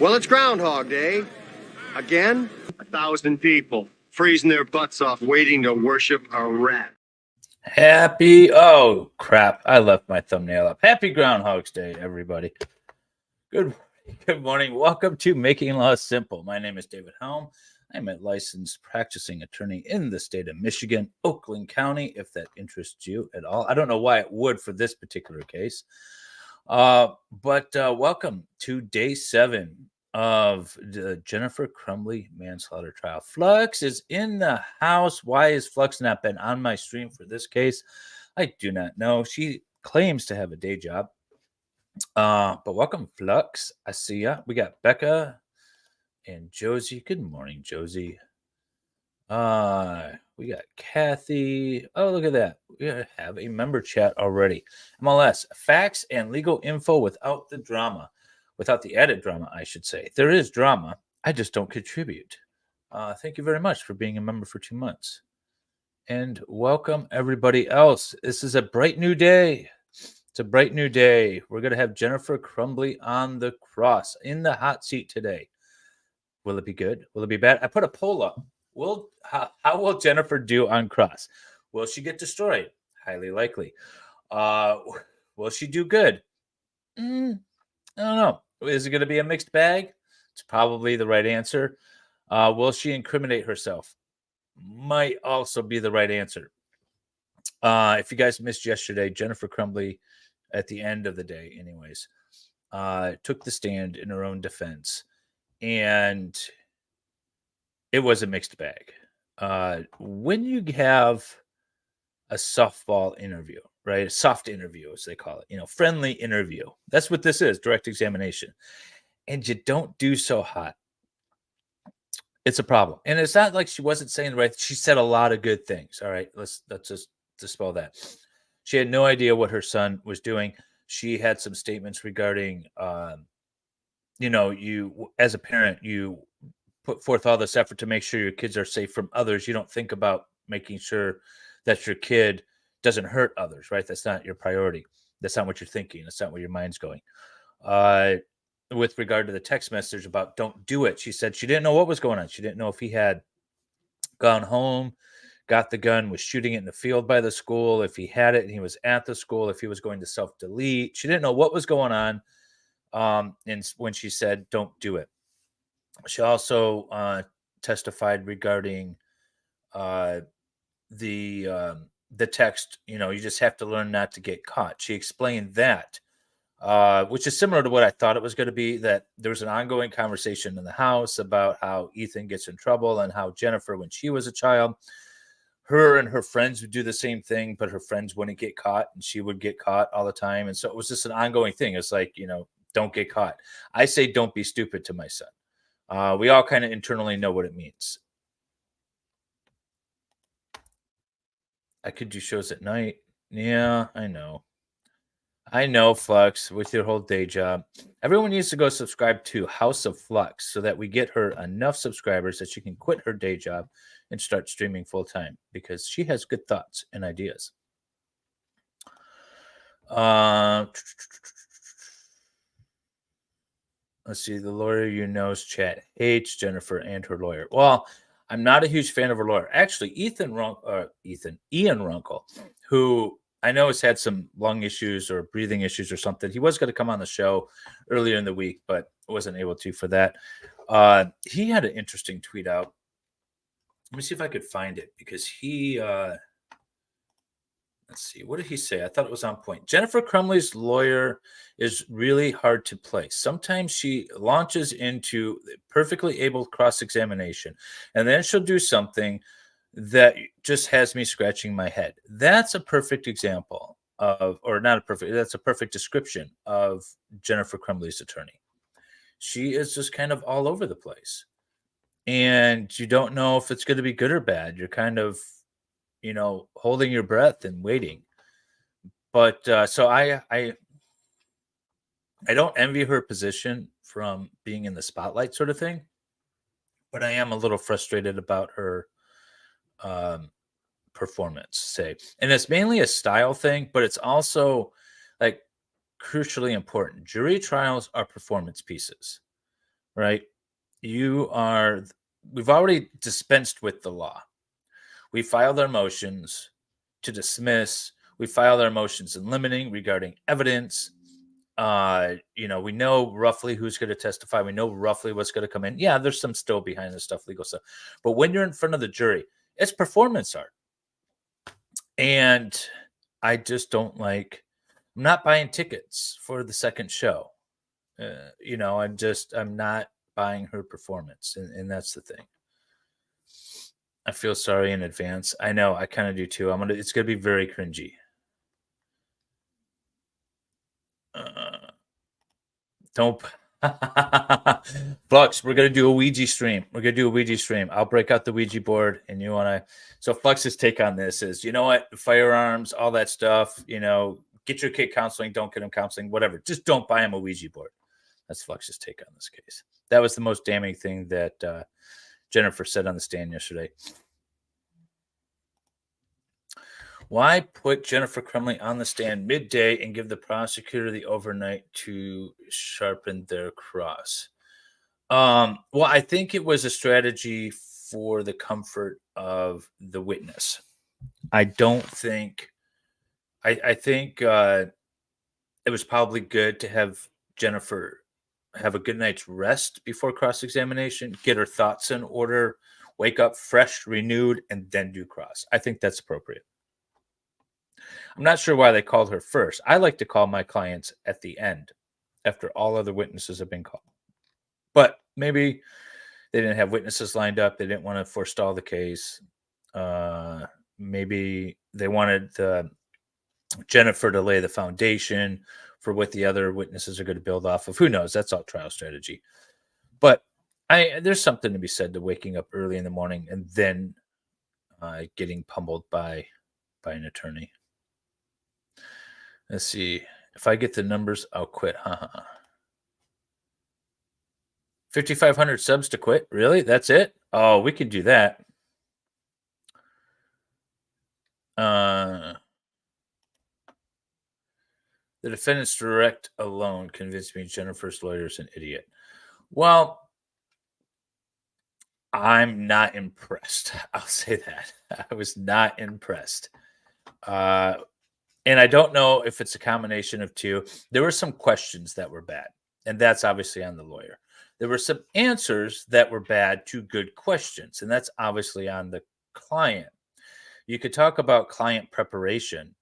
Well, it's Groundhog Day. Again? 1,000 people freezing their butts off waiting to worship a rat. Oh crap, I left my thumbnail up. Happy Groundhog's Day, everybody. Good morning. Welcome to Making Law Simple. My name is David Helm. I'm a licensed practicing attorney in the state of Michigan, Oakland County, if that interests you at all. I don't know why it would for this particular case. But welcome to day 7 of the Jennifer Crumbley manslaughter trial. Flux is in the house. Why has Flux not been on my stream for this case? I do not know. She claims to have a day job. But welcome, Flux. I see ya. We got Becca and Josie. Good morning, Josie. We got Kathy. Oh, look at that. We have a member chat already. MLS, facts and legal info without the drama. Without the added drama, I should say. There is drama. I just don't contribute. Thank you very much for being a member for 2 months. And welcome everybody else. This is a bright new day. It's a bright new day. We're going to have Jennifer Crumbley on the cross in the hot seat today. Will it be good? Will it be bad? I put a poll up. How will Jennifer do on cross? Will she get destroyed? Highly likely. Will she do good? I don't know. Is it going to be a mixed bag? It's probably the right answer. Will she incriminate herself? Might also be the right answer. If you guys missed yesterday, Jennifer Crumbley, at the end of the day anyways, took the stand in her own defense. And it was a mixed bag. When you have a softball interview, right? A soft interview, as they call it, friendly interview. That's what this is, direct examination. And you don't do so hot. It's a problem. And it's not like she wasn't saying the right. She said a lot of good things. All right, let's just dispel that. She had no idea what her son was doing. She had some statements regarding, you as a parent, you put forth all this effort to make sure your kids are safe from others. You don't think about making sure that your kid doesn't hurt others, right? That's not your priority. That's not what you're thinking. That's not where your mind's going. With regard to the text message about don't do it, she said she didn't know what was going on. She didn't know if he had gone home, got the gun, was shooting it in the field by the school, if he had it and he was at the school, if he was going to self-delete. She didn't know what was going on. And when she said don't do it. She also testified regarding the text, you just have to learn not to get caught. She explained that, which is similar to what I thought it was going to be, that there was an ongoing conversation in the house about how Ethan gets in trouble and how Jennifer, when she was a child, her and her friends would do the same thing, but her friends wouldn't get caught and she would get caught all the time. And so it was just an ongoing thing. It's like, don't get caught. I say, don't be stupid to my son. We all kind of internally know what it means. I could do shows at night. Yeah, I know. I know, Flux, with your whole day job. Everyone needs to go subscribe to House of Flux so that we get her enough subscribers that she can quit her day job and start streaming full time, because she has good thoughts and ideas. Let's see, the lawyer chat hates Jennifer and her lawyer. Well, I'm not a huge fan of her lawyer. Actually, Ian Runkle, who I know has had some lung issues or breathing issues or something. He was going to come on the show earlier in the week, but wasn't able to for that. He had an interesting tweet out. Let me see if I could find it, because he... let's see. What did he say? I thought it was on point. Jennifer Crumbley's lawyer is really hard to play. Sometimes she launches into perfectly able cross-examination, and then she'll do something that just has me scratching my head. That's a perfect example of, that's a perfect description of Jennifer Crumbley's attorney. She is just kind of all over the place. And you don't know if it's going to be good or bad. You're kind of holding your breath and waiting. But so I don't envy her position from being in the spotlight sort of thing, but I am a little frustrated about her performance, say. And it's mainly a style thing, but it's also like crucially important. Jury trials are performance pieces. right? We've already dispensed with the law. We filed our motions to dismiss. We filed our motions in limiting regarding evidence. We know roughly who's going to testify. We know roughly what's going to come in. Yeah, there's some still behind the stuff, legal stuff. But when you're in front of the jury, it's performance art. And I just don't like, I'm not buying tickets for the second show. I'm not buying her performance. And that's the thing. I feel sorry in advance. I know, I kind of do too. It's going to be very cringy. Don't. Flux, we're going to do a Ouija stream. I'll break out the Ouija board and you want to. So Flux's take on this is, you know what? Firearms, all that stuff, get your kid counseling, don't get him counseling, whatever. Just don't buy him a Ouija board. That's Flux's take on this case. That was the most damning thing that Jennifer said on the stand yesterday. Why put Jennifer Crumbley on the stand midday and give the prosecutor the overnight to sharpen their cross? Well, I think it was a strategy for the comfort of the witness. I think it was probably good to have Jennifer have a good night's rest before cross-examination, get her thoughts in order, wake up fresh, renewed, and then do cross. I think that's appropriate. I'm not sure why they called her first. I like to call my clients at the end after all other witnesses have been called. But maybe they didn't have witnesses lined up. They didn't want to forestall the case. Maybe they wanted Jennifer to lay the foundation for what the other witnesses are going to build off of. Who knows? That's all trial strategy. But there's something to be said to waking up early in the morning and then getting pummeled by an attorney. Let's see. If I get the numbers, I'll quit. 5,500 subs to quit? Really? That's it? Oh, we can do that. The defendant's direct alone convinced me Jennifer's lawyer's an idiot. Well, I'm not impressed. I'll say that. I was not impressed. And I don't know if it's a combination of two. There were some questions that were bad, and that's obviously on the lawyer. There were some answers that were bad to good questions, and that's obviously on the client. You could talk about client preparation.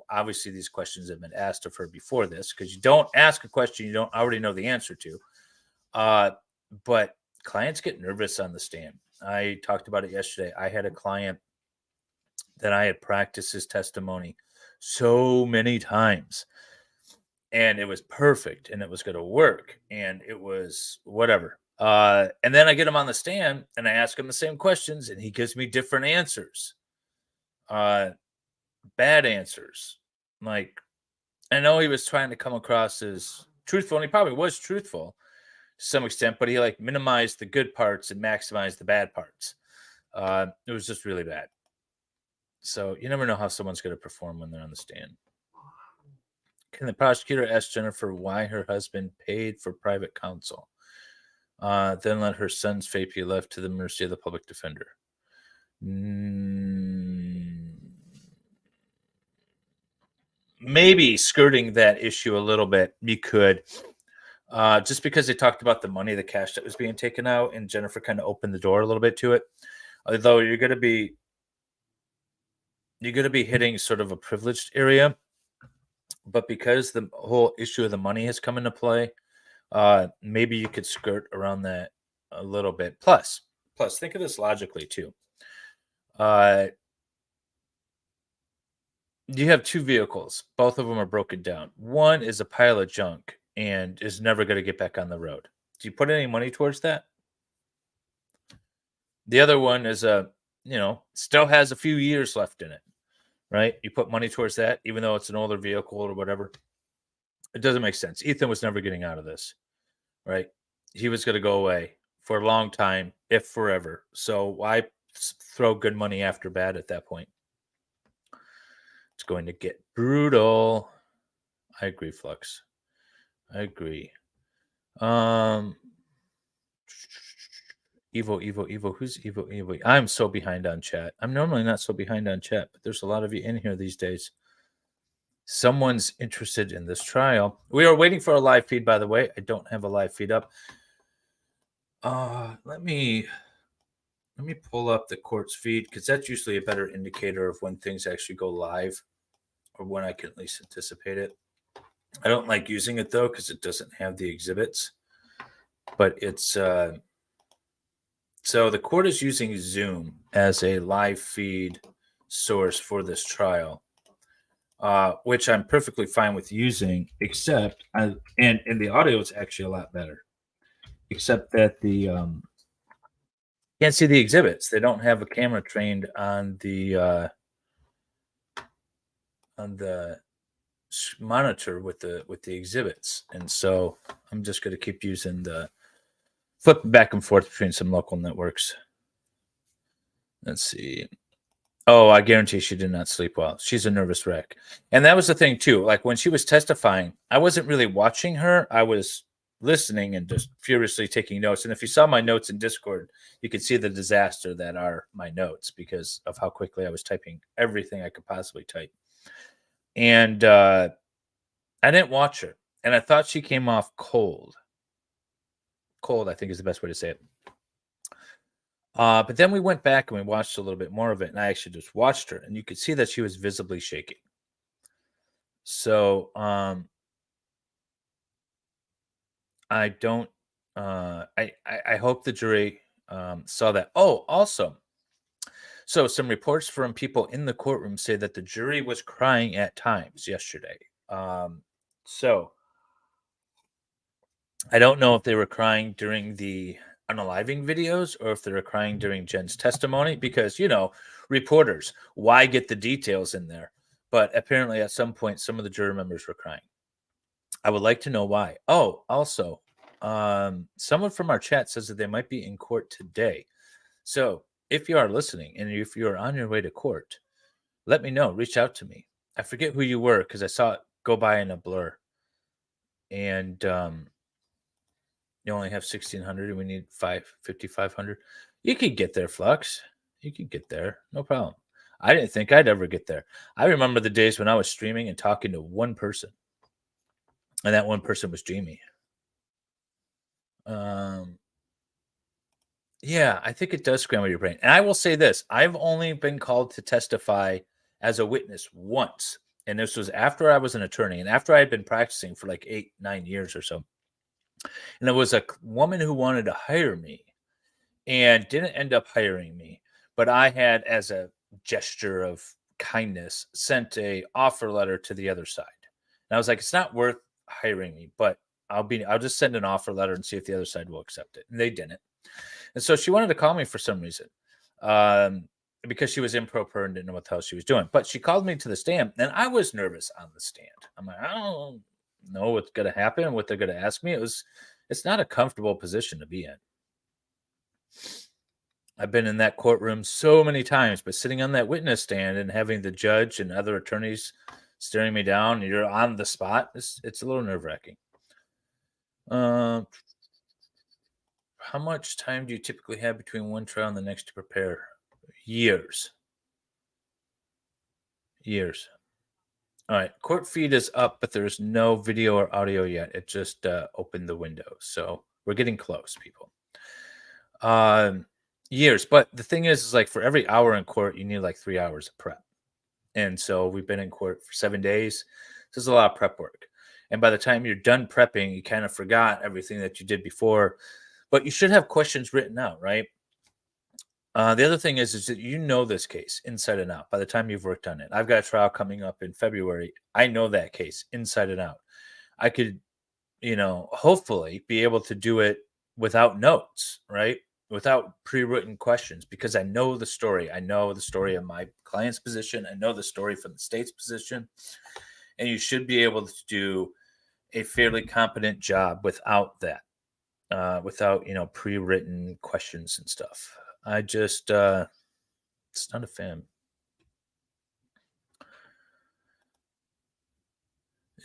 Obviously these questions have been asked of her before this, because you don't ask a question you don't already know the answer to. But clients get nervous on the stand. I talked about it yesterday. I had a client that I had practiced his testimony so many times, and it was perfect, and it was going to work, and it was whatever. And then I get him on the stand and I ask him the same questions and he gives me different answers. Bad answers. Like, I know he was trying to come across as truthful, and he probably was truthful to some extent, but he minimized the good parts and maximized the bad parts. It was just really bad. So you never know how someone's going to perform when they're on the stand. Can the prosecutor ask Jennifer why her husband paid for private counsel? Then let her son's fate be left to the mercy of the public defender. Maybe skirting that issue a little bit, you could. Just because they talked about the money, the cash that was being taken out, and Jennifer kind of opened the door a little bit to it. Although you're going to be hitting sort of a privileged area, but because the whole issue of the money has come into play, maybe you could skirt around that a little bit. Plus, think of this logically too. You have two vehicles. Both of them are broken down. One is a pile of junk and is never going to get back on the road. Do you put any money towards that? The other one is still has a few years left in it, right? You put money towards that, even though it's an older vehicle or whatever. It doesn't make sense. Ethan was never getting out of this, right? He was going to go away for a long time, if forever. So why throw good money after bad at that point? It's going to get brutal. I agree, Flux. I agree. Evo. Who's Evo? I'm so behind on chat. I'm normally not so behind on chat, but there's a lot of you in here these days. Someone's interested in this trial. We are waiting for a live feed, by the way. I don't have a live feed up. Let me pull up the court's feed, because that's usually a better indicator of when things actually go live, or when I can at least anticipate it. I don't like using it though, because it doesn't have the exhibits, but it's so the court is using Zoom as a live feed source for this trial, which I'm perfectly fine with using, except and the audio is actually a lot better, except that the can't see the exhibits. They don't have a camera trained on the monitor with the exhibits, and so I'm just going to keep using the flip back and forth between some local networks. Let's see. Oh, I guarantee she did not sleep well. She's a nervous wreck. And that was the thing too. Like when she was testifying, I wasn't really watching her. I was listening and just furiously taking notes. And if you saw my notes in Discord, you could see the disaster that are my notes because of how quickly I was typing everything I could possibly type. And I didn't watch her. And I thought she came off cold. Cold, I think, is the best way to say it. But then we went back and we watched a little bit more of it, and I actually just watched her, and you could see that she was visibly shaking. So I don't. I hope the jury saw that. Oh, also, so some reports from people in the courtroom say that the jury was crying at times yesterday. So I don't know if they were crying during the unaliving videos or if they were crying during Jen's testimony, because, you know, reporters, why get the details in there? But apparently at some point, some of the jury members were crying. I would like to know why. Oh, also, someone from our chat says that they might be in court today. So if you are listening and if you're on your way to court, let me know. Reach out to me. I forget who you were because I saw it go by in a blur. And you only have 1,600 and we need 5,500. You could get there, Flux. You could get there. No problem. I didn't think I'd ever get there. I remember the days when I was streaming and talking to one person. And that one person was Jamie. Yeah, I think it does scramble your brain. And I will say this. I've only been called to testify as a witness once. And this was after I was an attorney and after I had been practicing for like 8-9 years or so. And it was a woman who wanted to hire me and didn't end up hiring me. But I had, as a gesture of kindness, sent a offer letter to the other side. And I was like, it's not worth hiring me, but I'll just send an offer letter and see if the other side will accept it. And they didn't. And so she wanted to call me for some reason, because she was improper and didn't know what the hell she was doing. But she called me to the stand, and I was nervous on the stand. I'm like, I don't know what's going to happen, what they're going to ask me. It's not a comfortable position to be in. I've been in that courtroom so many times, but sitting on that witness stand and having the judge and other attorneys staring me down, and you're on the spot, it's a little nerve-wracking. How much time do you typically have between one trial and the next to prepare? Years. All right. Court feed is up, but there's no video or audio yet. It just opened the window. So we're getting close, people. Years. But the thing is like for every hour in court, you need like 3 hours of prep. And so we've been in court for 7 days. This is a lot of prep work. And by the time you're done prepping, you kind of forgot everything that you did before. But you should have questions written out, right? The other thing is that you know this case inside and out by the time you've worked on it. I've got a trial coming up in February. I know that case inside and out. I could, hopefully be able to do it without notes, right? Without pre-written questions, because I know the story. I know the story of my client's position. I know the story from the state's position. And you should be able to do a fairly competent job without that. Without pre-written questions and stuff. I just it's not a fan.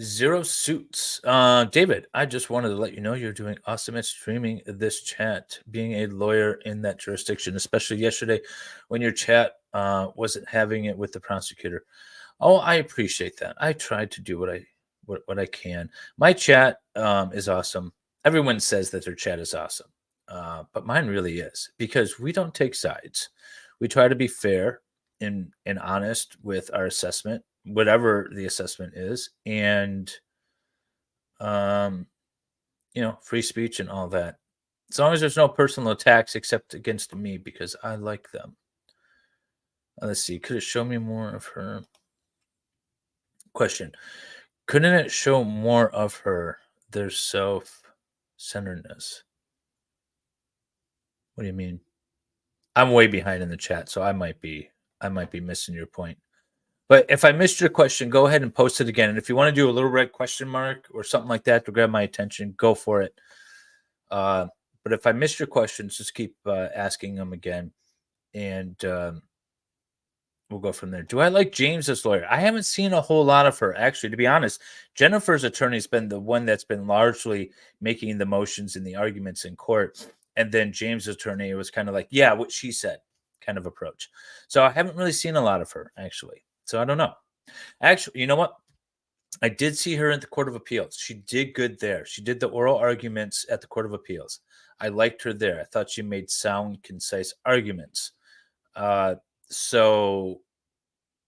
Zero Suits. David, I just wanted to let you know you're doing awesome at streaming this chat, being a lawyer in that jurisdiction, especially yesterday when your chat wasn't having it with the prosecutor. Oh, I appreciate that. I tried to do what I can. My chat is awesome. Everyone says that their chat is awesome, but mine really is because we don't take sides. We try to be fair and honest with our assessment, whatever the assessment is, and um, free speech and all that. As long as there's no personal attacks except against me because I like them. Let's see. Could it show me more of her? Question. Couldn't it show more of her, their self-centeredness? What do you mean? I'm way behind in the chat, so I might be missing your point. But if I missed your question, go ahead and post it again. And if you want to do a little red question mark or something like that to grab my attention, go for it. But if I missed your questions, just keep asking them again, and we'll go from there. Do I like James as lawyer? I haven't seen a whole lot of her, actually. To be honest, Jennifer's attorney's been the one that's been largely making the motions and the arguments in court. And then James' attorney was kind of like, yeah, what she said kind of approach. So I haven't really seen a lot of her, actually. So I don't know. Actually, you know what? I did see her at the Court of Appeals. She did good there. She did the oral arguments at the Court of Appeals. I liked her there. I thought she made sound, concise arguments. So,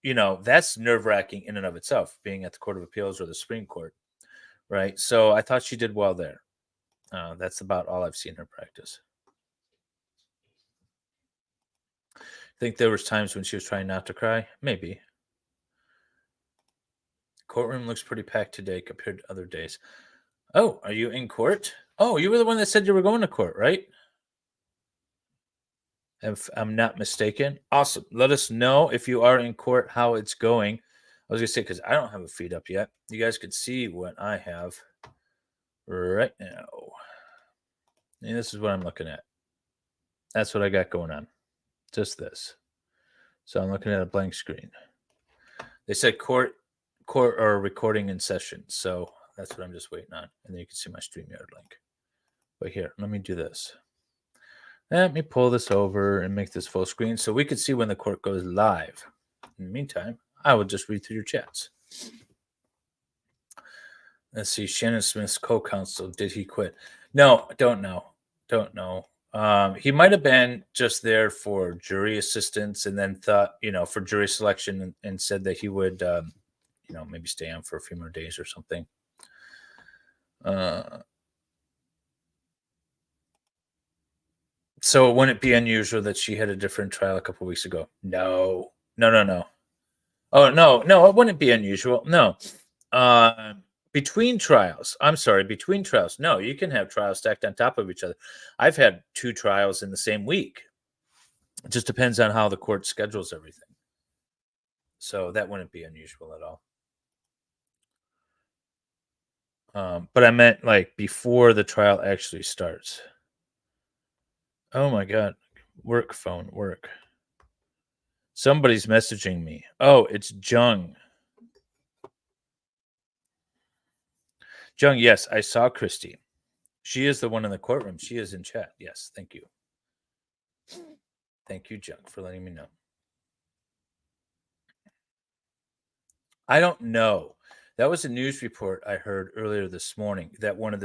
that's nerve-wracking in and of itself, being at the Court of Appeals or the Supreme Court, right? So I thought she did well there. That's about all I've seen her practice. I think there was times when she was trying not to cry. Maybe. Courtroom looks pretty packed today compared to other days. Oh, are you in court? Oh, you were the one that said you were going to court, right? If I'm not mistaken. Awesome. Let us know if you are in court, how it's going. I was going to say, because I don't have a feed up yet. You guys could see what I have right now. And this is what I'm looking at. That's what I got going on. Just this. So I'm looking at a blank screen. They said court or recording in session. So that's what I'm just waiting on. And then you can see my StreamYard link. But here, let me do this. Let me pull this over and make this full screen so we could see when the court goes live. In the meantime, I will just read through your chats. Let's see. Shannon Smith's co-counsel, did he quit? No, don't know. He might have been just there for jury assistance and then thought, for jury selection and said that he would, maybe stay on for a few more days or something. So wouldn't it be unusual that she had a different trial a couple weeks ago? No. Oh, no, it wouldn't be unusual. No. Between trials. No, you can have trials stacked on top of each other. I've had 2 trials in the same week. It just depends on how the court schedules everything. So that wouldn't be unusual at all. But I meant like before the trial actually starts. Oh my God. Work phone, work. Somebody's messaging me. Oh, it's Jung. Jung, yes, I saw Christy. She is the one in the courtroom. She is in chat. Yes, thank you. Thank you, Jung, for letting me know. I don't know. That was a news report I heard earlier this morning that one of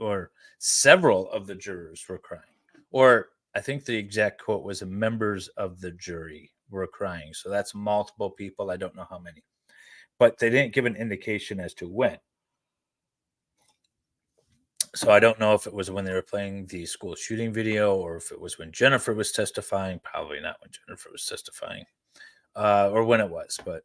or several of the jurors were crying. Or I think the exact quote was members of the jury were crying. So that's multiple people. I don't know how many. But they didn't give an indication as to when. So I don't know if it was when they were playing the school shooting video or if it was when Jennifer was testifying. Probably not when Jennifer was testifying or when it was. But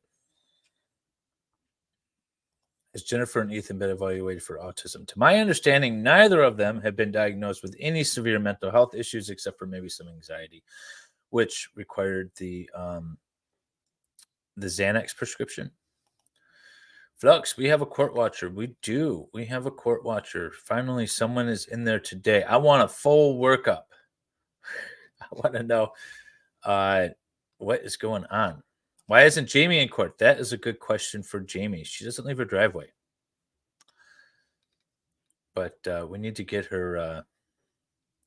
has Jennifer and Ethan been evaluated for autism? To my understanding, neither of them have been diagnosed with any severe mental health issues except for maybe some anxiety, which required the Xanax prescription. Flux, we have a court watcher. We do. We have a court watcher. Finally, someone is in there today. I want a full workup. I want to know what is going on. Why isn't Jamie in court? That is a good question for Jamie. She doesn't leave her driveway. but we need to get her.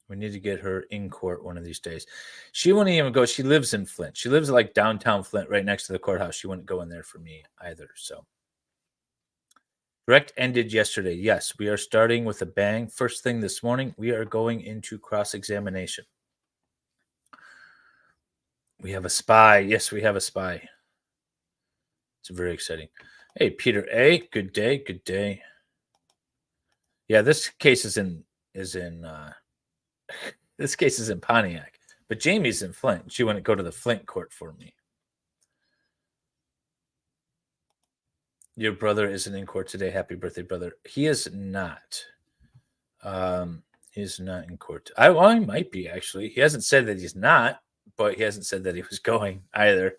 We need to get her in court one of these days. She wouldn't even go. She lives in Flint. She lives like downtown Flint, right next to the courthouse. She wouldn't go in there for me either. So, direct ended yesterday. Yes, we are starting with a bang. First thing this morning, we are going into cross-examination. We have a spy. Yes, we have a spy. It's very exciting. Hey, Peter A. Good day. Good day. Yeah, this case is in this case is in Pontiac, but Jamie's in Flint. She wouldn't go to the Flint court for me. Your brother isn't in court today. Happy birthday, brother. He is not. He's not in court. He might be, actually. He hasn't said that he's not, but he hasn't said that he was going either.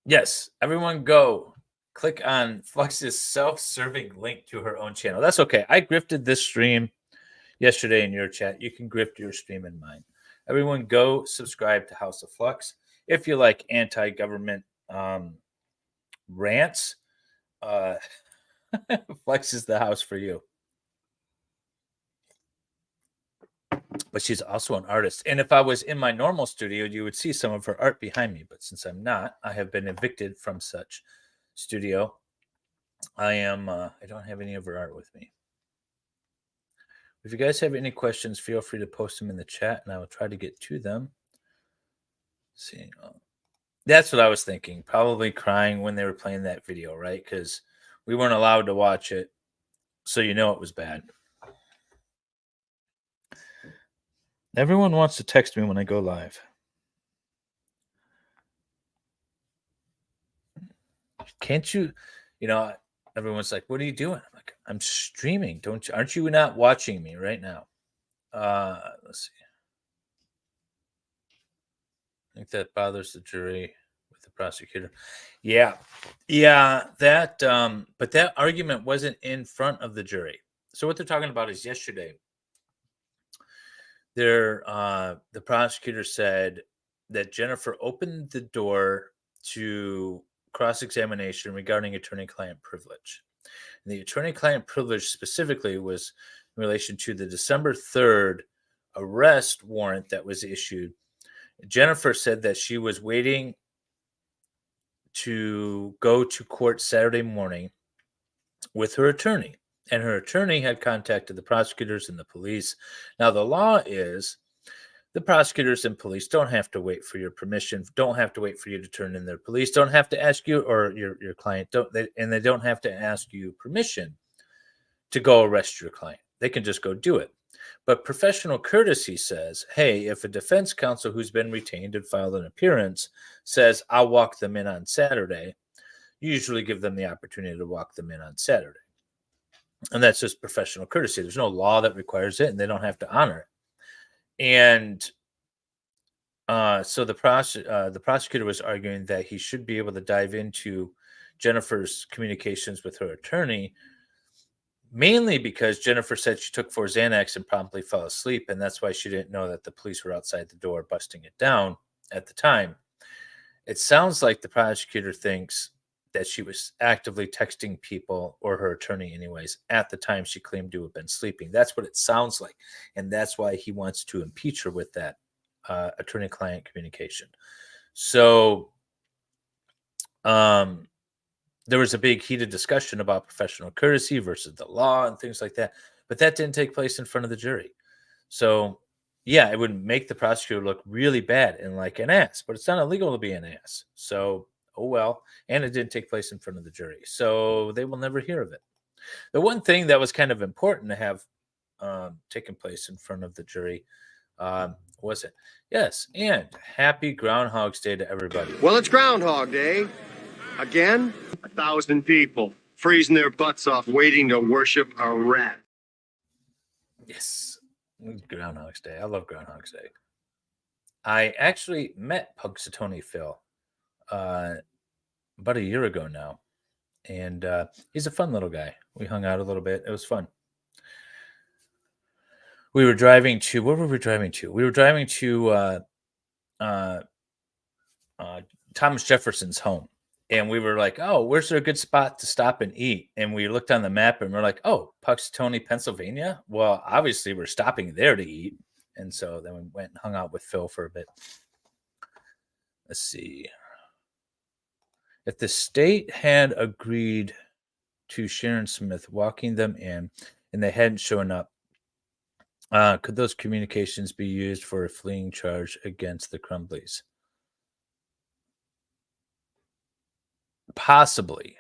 Yes, everyone go. Click on Flux's self-serving link to her own channel. That's okay. I grifted this stream yesterday in your chat. You can grift your stream in mine. Everyone go subscribe to House of Flux. If you like anti-government rants, Flex is the house for you. But she's also an artist. And if I was in my normal studio, you would see some of her art behind me. But since I'm not, I have been evicted from such studio. I don't have any of her art with me. If you guys have any questions, feel free to post them in the chat, and I will try to get to them. Let's see, that's what I was thinking. Probably crying when they were playing that video, right? Because we weren't allowed to watch it, so you know it was bad. Everyone wants to text me when I go live. Can't you? You know, everyone's like, "What are you doing?" I'm like, "I'm streaming. Aren't you not watching me right now?" Let's see. I think that bothers the jury with the prosecutor. Yeah. That. But that argument wasn't in front of the jury. So what they're talking about is yesterday. The prosecutor said that Jennifer opened the door to cross-examination regarding attorney-client privilege. And the attorney-client privilege specifically was in relation to the December 3rd arrest warrant that was issued. Jennifer said that she was waiting to go to court Saturday morning with her attorney, and her attorney had contacted the prosecutors and the police. Now, the law is the prosecutors and police don't have to wait for your permission, don't have to wait for you to turn in their police, don't have to ask you, or your client, they don't have to ask you permission to go arrest your client. They can just go do it. But professional courtesy says, hey, if a defense counsel who's been retained and filed an appearance says, I'll walk them in on Saturday, you usually give them the opportunity to walk them in on Saturday. And that's just professional courtesy. There's no law that requires it, and they don't have to honor it. And so the prosecutor was arguing that he should be able to dive into Jennifer's communications with her attorney, mainly because Jennifer said she took 4 Xanax and promptly fell asleep, and that's why she didn't know that the police were outside the door busting it down at the time. It sounds like the prosecutor thinks that she was actively texting people, or her attorney anyways, at the time she claimed to have been sleeping. That's what it sounds like, and that's why he wants to impeach her with that attorney-client communication. So there was a big heated discussion about professional courtesy versus the law and things like that, but that didn't take place in front of the jury. So yeah, it would make the prosecutor look really bad and like an ass, but it's not illegal to be an ass. So, oh well. And it didn't take place in front of the jury. So they will never hear of it. The one thing that was kind of important to have taken place in front of the jury was it? Yes. And happy Groundhog's Day to everybody. Well, it's Groundhog Day. Again, 1,000 people freezing their butts off waiting to worship a rat. Yes. Groundhog's Day. I love Groundhog's Day. I actually met Punxsutawney Phil about a year ago now. And he's a fun little guy. We hung out a little bit. It was fun. We were driving to, where were we driving to? We were driving to Thomas Jefferson's home. And we were like, oh, where's there a good spot to stop and eat? And we looked on the map and we're like, oh, Puxatony, Pennsylvania. Well, obviously we're stopping there to eat. And so then we went and hung out with Phil for a bit. Let's see. If the state had agreed to Sharon Smith walking them in and they hadn't shown up, could those communications be used for a fleeing charge against the Crumbleys? Possibly.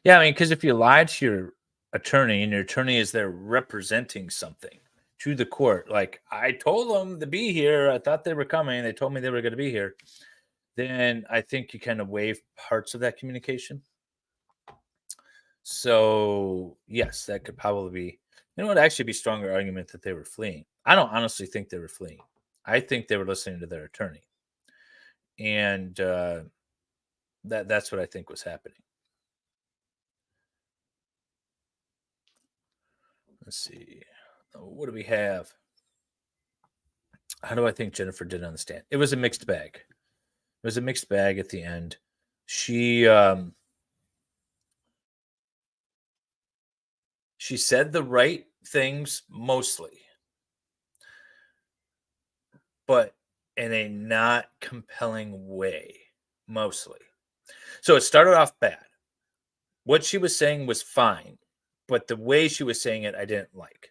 Yeah, I mean, because if you lied to your attorney and your attorney is there representing something to the court, like I told them to be here, I thought they were coming, they told me they were going to be here, then I think you kind of waive parts of that communication. So yes, that could probably be, you know, it would actually be stronger argument that they were fleeing. I don't honestly think they were fleeing. I think they were listening to their attorney, and that's what I think was happening. Let's see. What do we have? How do I think Jennifer did on the stand? It was a mixed bag. It was a mixed bag at the end. She said the right things mostly, but in a not compelling way, mostly. So it started off bad. What she was saying was fine, but the way she was saying it, I didn't like.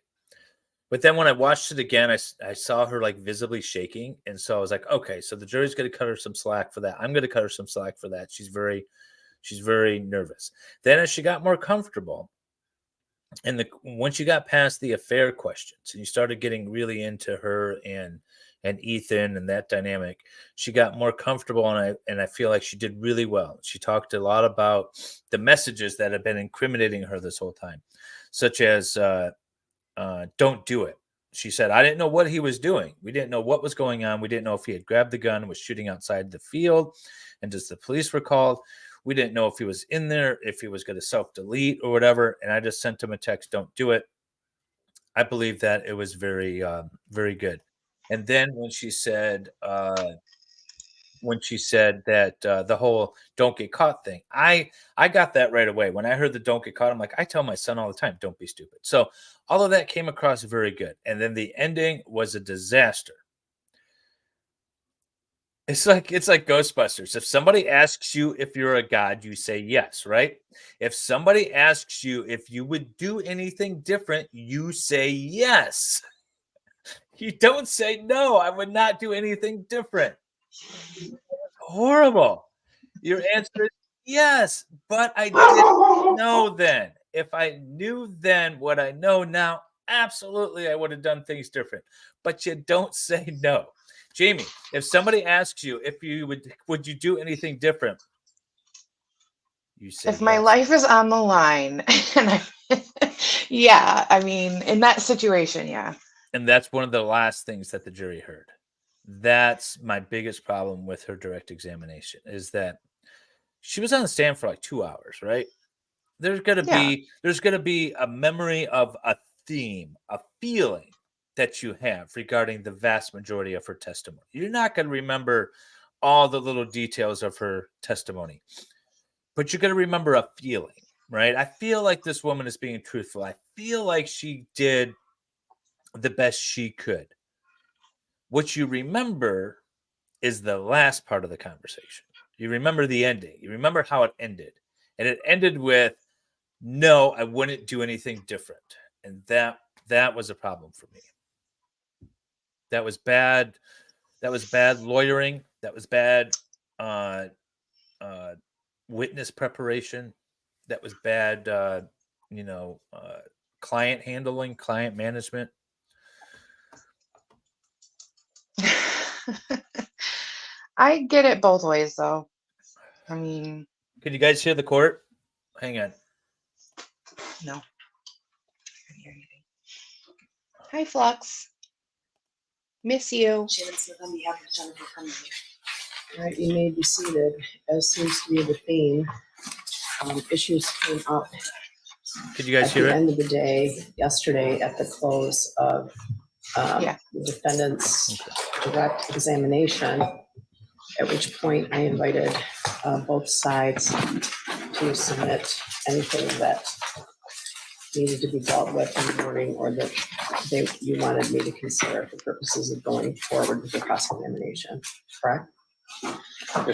But then when I watched it again, I saw her like visibly shaking. And so I was like, okay, so the jury's going to cut her some slack for that. I'm going to cut her some slack for that. She's very nervous. Then as she got more comfortable, and once you got past the affair questions and you started getting really into her and Ethan and that dynamic, she got more comfortable, and I feel like she did really well. She talked a lot about the messages that have been incriminating her this whole time, such as don't do it. She said, I didn't know what he was doing. We didn't know what was going on. We didn't know if he had grabbed the gun and was shooting outside the field. And just the police were called. We didn't know if he was in there, if he was going to self-delete or whatever. And I just sent him a text, don't do it. I believe that it was very, very good. And then when she said that the whole don't get caught thing, I got that right away. When I heard the don't get caught, I'm like, I tell my son all the time, don't be stupid. So all of that came across very good. And then the ending was a disaster. It's like Ghostbusters. If somebody asks you if you're a god, you say yes, right? If somebody asks you if you would do anything different, you say yes. You don't say no, I would not do anything different. Horrible. Your answer is yes, but I didn't know then. If I knew then what I know now, absolutely I would have done things different. But you don't say no. Jamie, if somebody asks you if you would you do anything different? You say if my yes. life is on the line, and yeah, I mean, in that situation, yeah. And that's one of the last things that the jury heard. That's my biggest problem with her direct examination, is that she was on the stand for like 2 hours, right? There's gonna be a memory of a theme, a feeling that you have regarding the vast majority of her testimony. You're not going to remember all the little details of her testimony, but you're going to remember a feeling, right? I feel like this woman is being truthful. I feel like she did the best she could. What you remember is the last part of the conversation. You remember the ending. You remember how it ended. And it ended with, no, I wouldn't do anything different. And that was a problem for me. That was bad. That was bad lawyering. That was bad witness preparation. That was bad, client handling, client management. I get it both ways, though. I mean, Can you guys hear the court? Hang on. no. I can't hear anything. Hi, Flux. Miss you. All right, you may be seated. As seems to be the theme, issues came up Could you guys at hear the it? end of the day, yesterday, at the close of Yeah. the defendant's direct examination. at which point I invited both sides to submit anything that needed to be dealt with in the morning or that you wanted me to consider for purposes of going forward with the cross-examination, correct?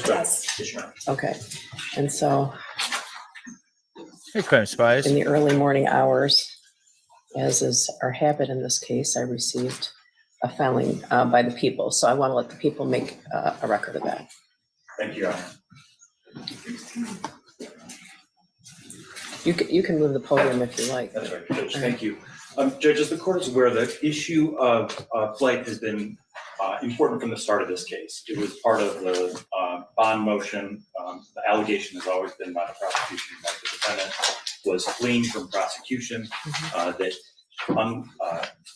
Yes. Okay, and so Hey, crime spies. in the early morning hours, as is our habit in this case, I received a filing by the people. So I want to let the people make a record of that. Thank you, Your Honor. You can move the podium if you like. That's right, Judge. Thank you. Judge, as the court is aware, the issue of flight has been important from the start of this case. It was part of the bond motion. The allegation has always been by the prosecution that the defendant was fleeing from prosecution. That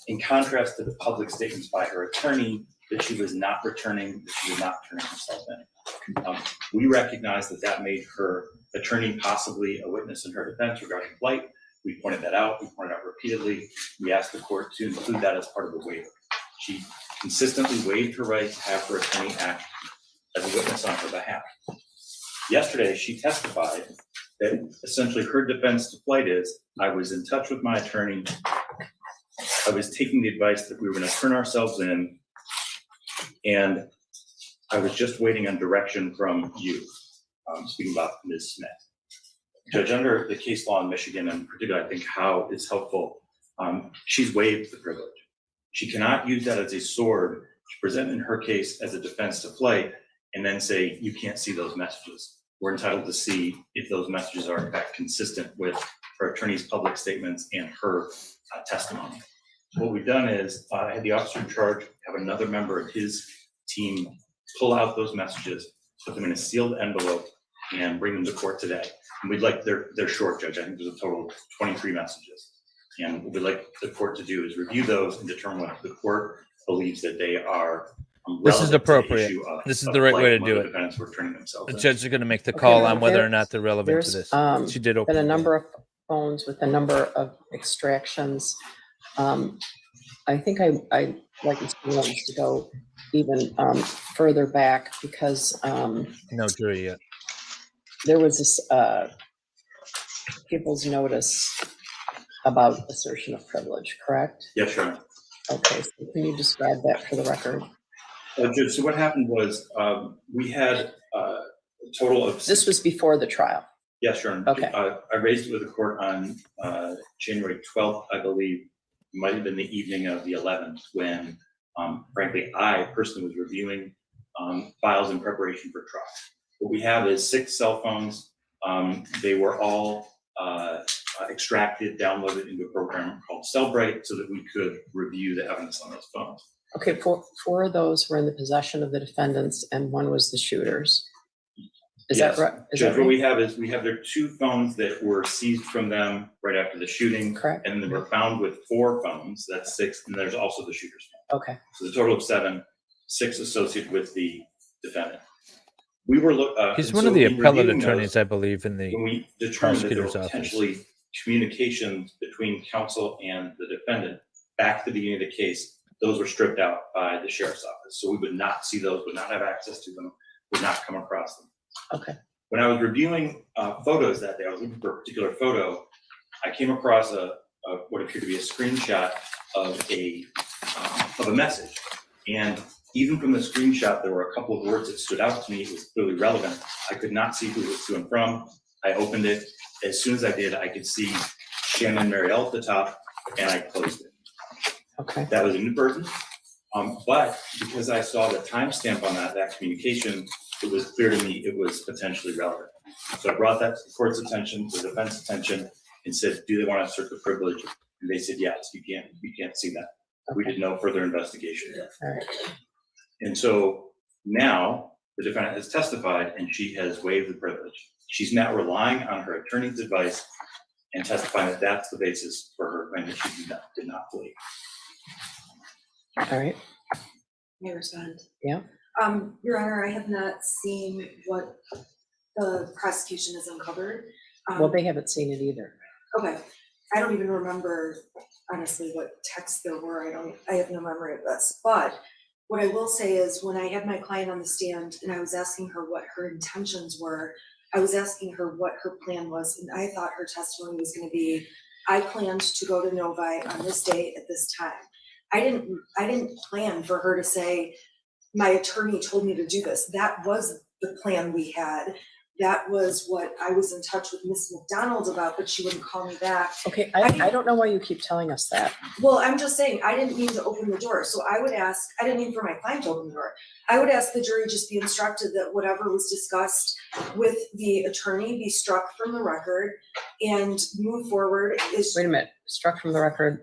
in contrast to the public statements by her attorney, that she was not returning, that she was not turning herself in. We recognize that that made her attorney possibly a witness in her defense regarding flight. We pointed that out. We pointed out repeatedly. We asked the court to include that as part of the waiver. She consistently waived her right to have her attorney act as a witness on her behalf. Yesterday, she testified that essentially her defense to flight is, I was in touch with my attorney. I was taking the advice that we were going to turn ourselves in, and I was just waiting on direction from you. Speaking about Ms. Smith. Judge, under the case law in Michigan, and particularly I think how it's helpful, she's waived the privilege. She cannot use that as a sword to present in her case as a defense to flight and then say, you can't see those messages. We're entitled to see if those messages are in fact consistent with her attorney's public statements and her testimony. So what we've done is I had the officer in charge have another member of his team pull out those messages, put them in a sealed envelope, and bring them to court today. And we'd like, they're short, Judge. I think there's a total of 23 messages. And what we'd like the court to do is review those and determine if the court believes that they are This is appropriate. Of, this is the right way to do it. Defendants were turning themselves The in. judge is going to make the Okay, call well, on whether or not they're relevant to there's, this. She did open been a the number of phones with a number of extractions. I think I like Mr. Williams to go even further back because no jury yet. there was this people's notice about assertion of privilege, correct? Yes, Your Honor. Okay, so can you describe that for the record? Judge, so what happened was we had a total of This was before the trial. Yes, Your Honor. Okay. I raised it with the court on January 12th, I believe. It might have been the evening of the 11th when, frankly, I personally was reviewing files in preparation for trial. What we have is 6 cell phones. They were all extracted, downloaded into a program called Cellbrite so that we could review the evidence on those phones. Okay, four of those were in the possession of the defendants and one was the shooters. Is Yes. that right? Is Judge, that what right? we have is we have their 2 phones that were seized from them right after the shooting. Correct. And they were found with 4 phones. That's 6. And there's also the shooter's phone. Okay, So the total of 7, 6 associated with the defendant. We were He's one of the appellate attorneys, I believe, in the when we determined that there were prosecutor's office. potentially communications between counsel and the defendant back to the beginning of the case, those were stripped out by the sheriff's office. So we would not see those, would not have access to them, would not come across them. okay. When I was reviewing photos that day, I was looking for a particular photo. I came across what appeared to be a screenshot of a message. And even from the screenshot, there were a couple of words that stood out to me. It was clearly relevant. I could not see who it was to and from. I opened it. As soon as I did, I could see Shannon Marielle at the top, and I closed it. Okay. That was inadvertent. But because I saw the timestamp on that communication, it was clear to me it was potentially relevant. So I brought that to the court's attention, to the defense attention, and said, do they want to assert the privilege? And they said, yes, you can't see that. We did no further investigation. All right. And so now the defendant has testified and she has waived the privilege. She's now relying on her attorney's advice and testifying that that's the basis for her claim that she did not believe. All right. May I respond? Yeah. Your Honor, I have not seen what the prosecution has uncovered. Well, they haven't seen it either. Okay, I don't even remember honestly what texts there were. I have no memory of this, but What I will say is when I had my client on the stand and I was asking her what her intentions were, I was asking her what her plan was, and I thought her testimony was going to be, I planned to go to Novi on this day at this time. I didn't plan for her to say, my attorney told me to do this. That was the plan we had. That was what I was in touch with Miss McDonald about, but she wouldn't call me back. Okay, I don't know why you keep telling us that. Well, I'm just saying, I didn't mean to open the door. So I would ask, I didn't mean for my client to open the door. I would ask the jury just be instructed that whatever was discussed with the attorney be struck from the record and move forward is. Wait a minute, struck from the record,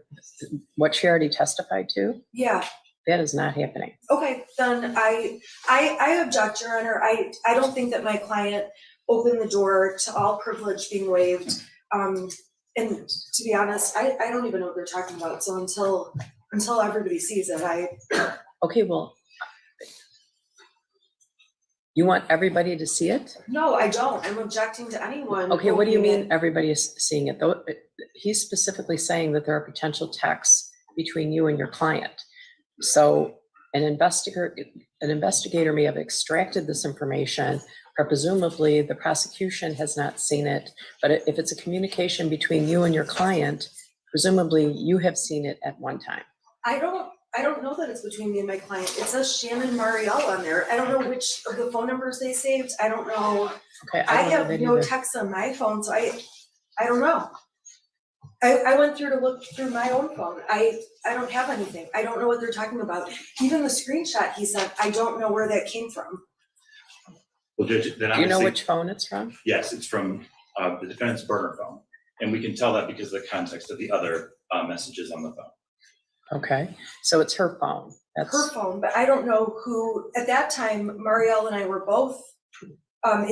what she already testified to? Yeah. That is not happening. Okay, then I object, Your Honor. I don't think that my client opened the door to all privilege being waived. And to be honest, I don't even know what they're talking about. So until everybody sees it, Okay, well, you want everybody to see it? no, I don't. I'm objecting to anyone. Okay, what do you opening mean it. everybody is seeing it? Though he's specifically saying that there are potential texts between you and your client. So an investigator may have extracted this information, or presumably the prosecution has not seen it. But if it's a communication between you and your client, presumably you have seen it at one time. I don't know that it's between me and my client. It says Shannon Marielle on there. I don't know which of the phone numbers they saved. I don't know. Okay, I don't know have that no either. text on my phone, so I don't know. I went through to look through my own phone. I don't have anything. I don't know what they're talking about. Even the screenshot he sent, I don't know where that came from. Well, Judge, then Do you know obviously, which phone it's from? yes, it's from the defendant's burner phone. And we can tell that because of the context of the other messages on the phone. Okay, so it's her phone. That's Her phone, but I don't know who, at that time, Marielle and I were both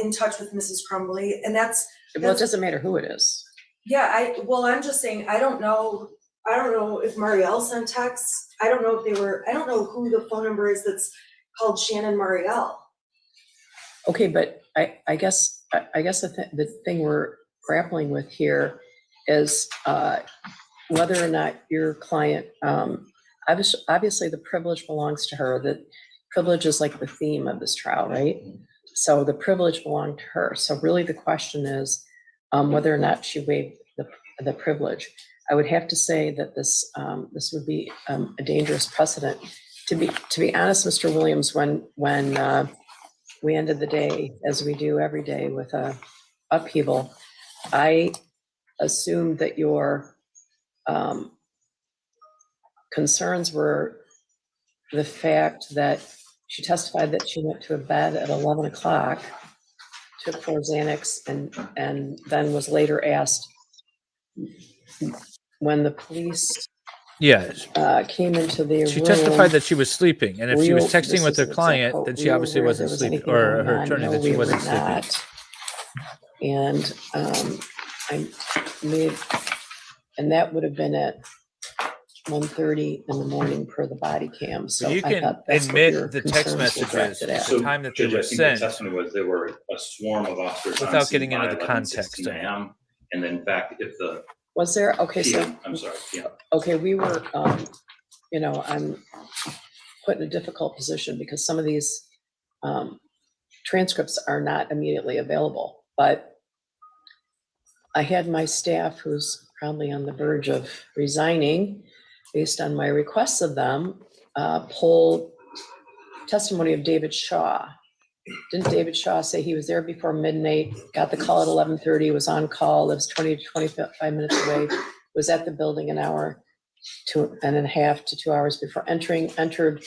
in touch with Mrs. Crumbley, and well, it doesn't matter who it is. yeah, I'm just saying, I don't know if Marielle sent texts. I don't know who the phone number is that's called Shannon Marielle. Okay, but I guess the thing we're grappling with here is whether or not your client, obviously the privilege belongs to her. The privilege is like the theme of this trial, right? So the privilege belonged to her. So really the question is whether or not she waived the privilege. I would have to say that this would be a dangerous precedent. To be honest, Mr. Williams, when we ended the day, as we do every day, with a upheaval, I assumed that your concerns were the fact that she testified that she went to bed at 11 o'clock, took 4 Xanax, and then was later asked when the police Yes. came into the room. She testified that she was sleeping, and if she was texting this with is her an exact client, quote, then "We she were obviously aware wasn't there was sleeping, anything or going her on. attorney No, that she we were wasn't sleeping. not." And and that would have been at 1:30 in the morning per the body cam. So You I can thought that's what your admit the text concerns were messages directed at at. the time that they Judge, were I think the sent. testimony was there were a swarm of officers on Without scene getting into by the context 11:16 of it. a.m. And then back if the Was there? Okay, so, PM, I'm sorry, PM. okay, we were, I'm put in a difficult position because some of these transcripts are not immediately available. But I had my staff, who's probably on the verge of resigning, based on my requests of them, pull testimony of David Shaw. Didn't David Shaw say he was there before midnight, got the call at 11:30, was on call, lives 20 to 25 minutes away, was at the building an hour and a half to 2 hours before entered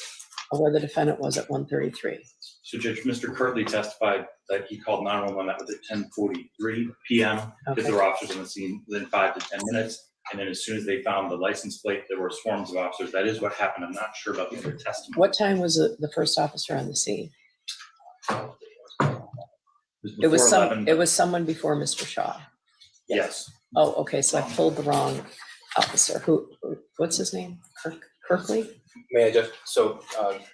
where the defendant was at 1:33. So Judge, Mr. Kirtley testified that he called 911, that was at 10:43 PM, because there were officers on the scene within 5 to 10 minutes. And then as soon as they found the license plate, there were swarms of officers. That is what happened. I'm not sure about the other testimony. What time was the first officer on the scene? It before was 11. it was someone before Mr. Shaw. Yes. Oh, okay, so I pulled the wrong officer. What's his name? Kirkley? May I just,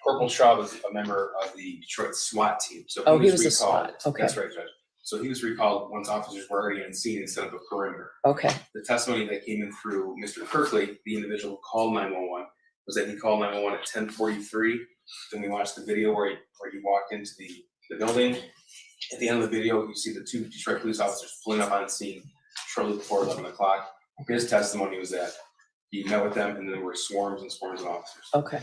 Corporal Shaw was a member of the Detroit SWAT team, so. Oh, he was a recalled. SWAT, okay. That's right, Judge. So he was recalled once officers were already on scene and set up a perimeter. Okay, The testimony that came in through Mr. Kirkley, the individual who called 911, was that he called 911 at 10:43. Then we watched the video where he walked into the building. At the end of the video, you see the two Detroit police officers pulling up on the scene shortly before 11 o'clock. His testimony was that he met with them, and there were swarms and swarms of officers. Okay.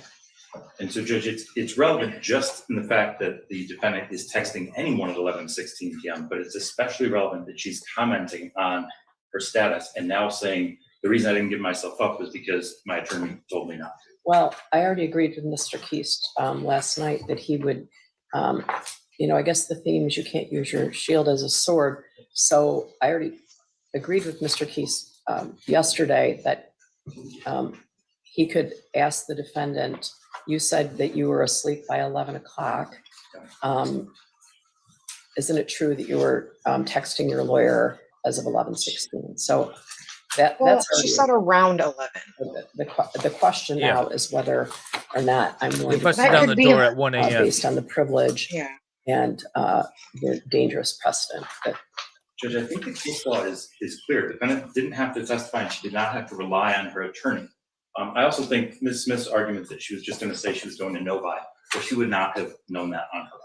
And so, Judge, it's relevant just in the fact that the defendant is texting anyone at 11:16 p.m., but it's especially relevant that she's commenting on her status and now saying, the reason I didn't give myself up was because my attorney told me not to. Well, I already agreed with Mr. Keast last night that he would, I guess the theme is you can't use your shield as a sword. So I already agreed with Mr. Keast yesterday that he could ask the defendant, you said that you were asleep by 11 o'clock. Isn't it true that you were texting your lawyer as of 11:16? So that's She already said around 11. the question now is whether or not I'm They going to busted That down could the be door her. at 1 a.m. based on the privilege Yeah. and the dangerous precedent that Judge, I think the case law is clear. The defendant didn't have to testify and she did not have to rely on her attorney. I also think Ms. Smith's argument that she was just going to say she was going to Novi, well, she would not have known that on her own.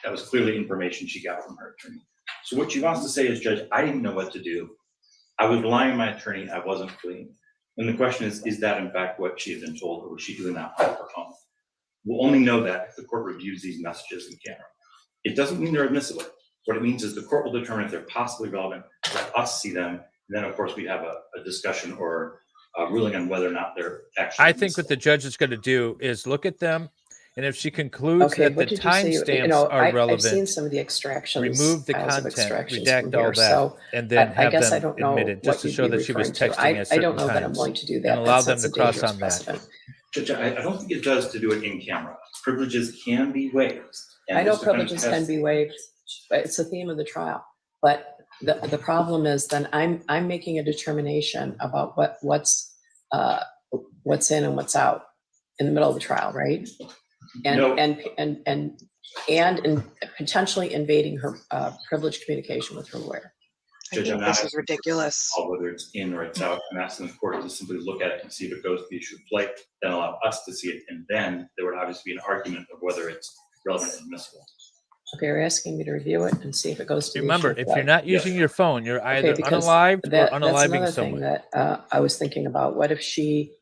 That was clearly information she got from her attorney. So what she wants to say is, Judge, I didn't know what to do. I was relying on my attorney. I wasn't fleeing. And the question is that in fact what she had been told, or was she doing that on her own? We'll only know that if the court reviews these messages in camera. It doesn't mean they're admissible. What it means is the court will determine if they're possibly relevant, let us see them, and then of course we have a discussion or a ruling on whether or not they're actually I think what the judge is going to do is look at them, and if she concludes that the what did you say? timestamps are I've seen relevant, some of the extractions. remove the files of content, extractions redact from all here. that, So and then I have guess I them don't know admitted, just what to you'd show be that she was referring to. texting at I certain don't know that I'm times, going to do that. and allow That them to sets a cross dangerous on that. precedent. Judge, I don't think it does to do it in camera. Privileges can be waived. and I know this defendant privileges has- can be waived, but it's the theme of the trial. But the problem is then I'm making a determination about what's in and what's out in the middle of the trial, right? No. And potentially invading her privileged communication with her lawyer. I Judge, think I'm not this is asking ridiculous. whether it's in or it's out. I'm asking the court to simply look at it and see if it goes to the issue of flight, then allow us to see it, and then there would obviously be an argument of whether it's relevant and admissible. Okay, you're asking me to review it and see if it goes to the Remember, issue of if you're flight. not using your phone, you're either because unalived or that's unaliving another someone. thing that I was thinking about. What if she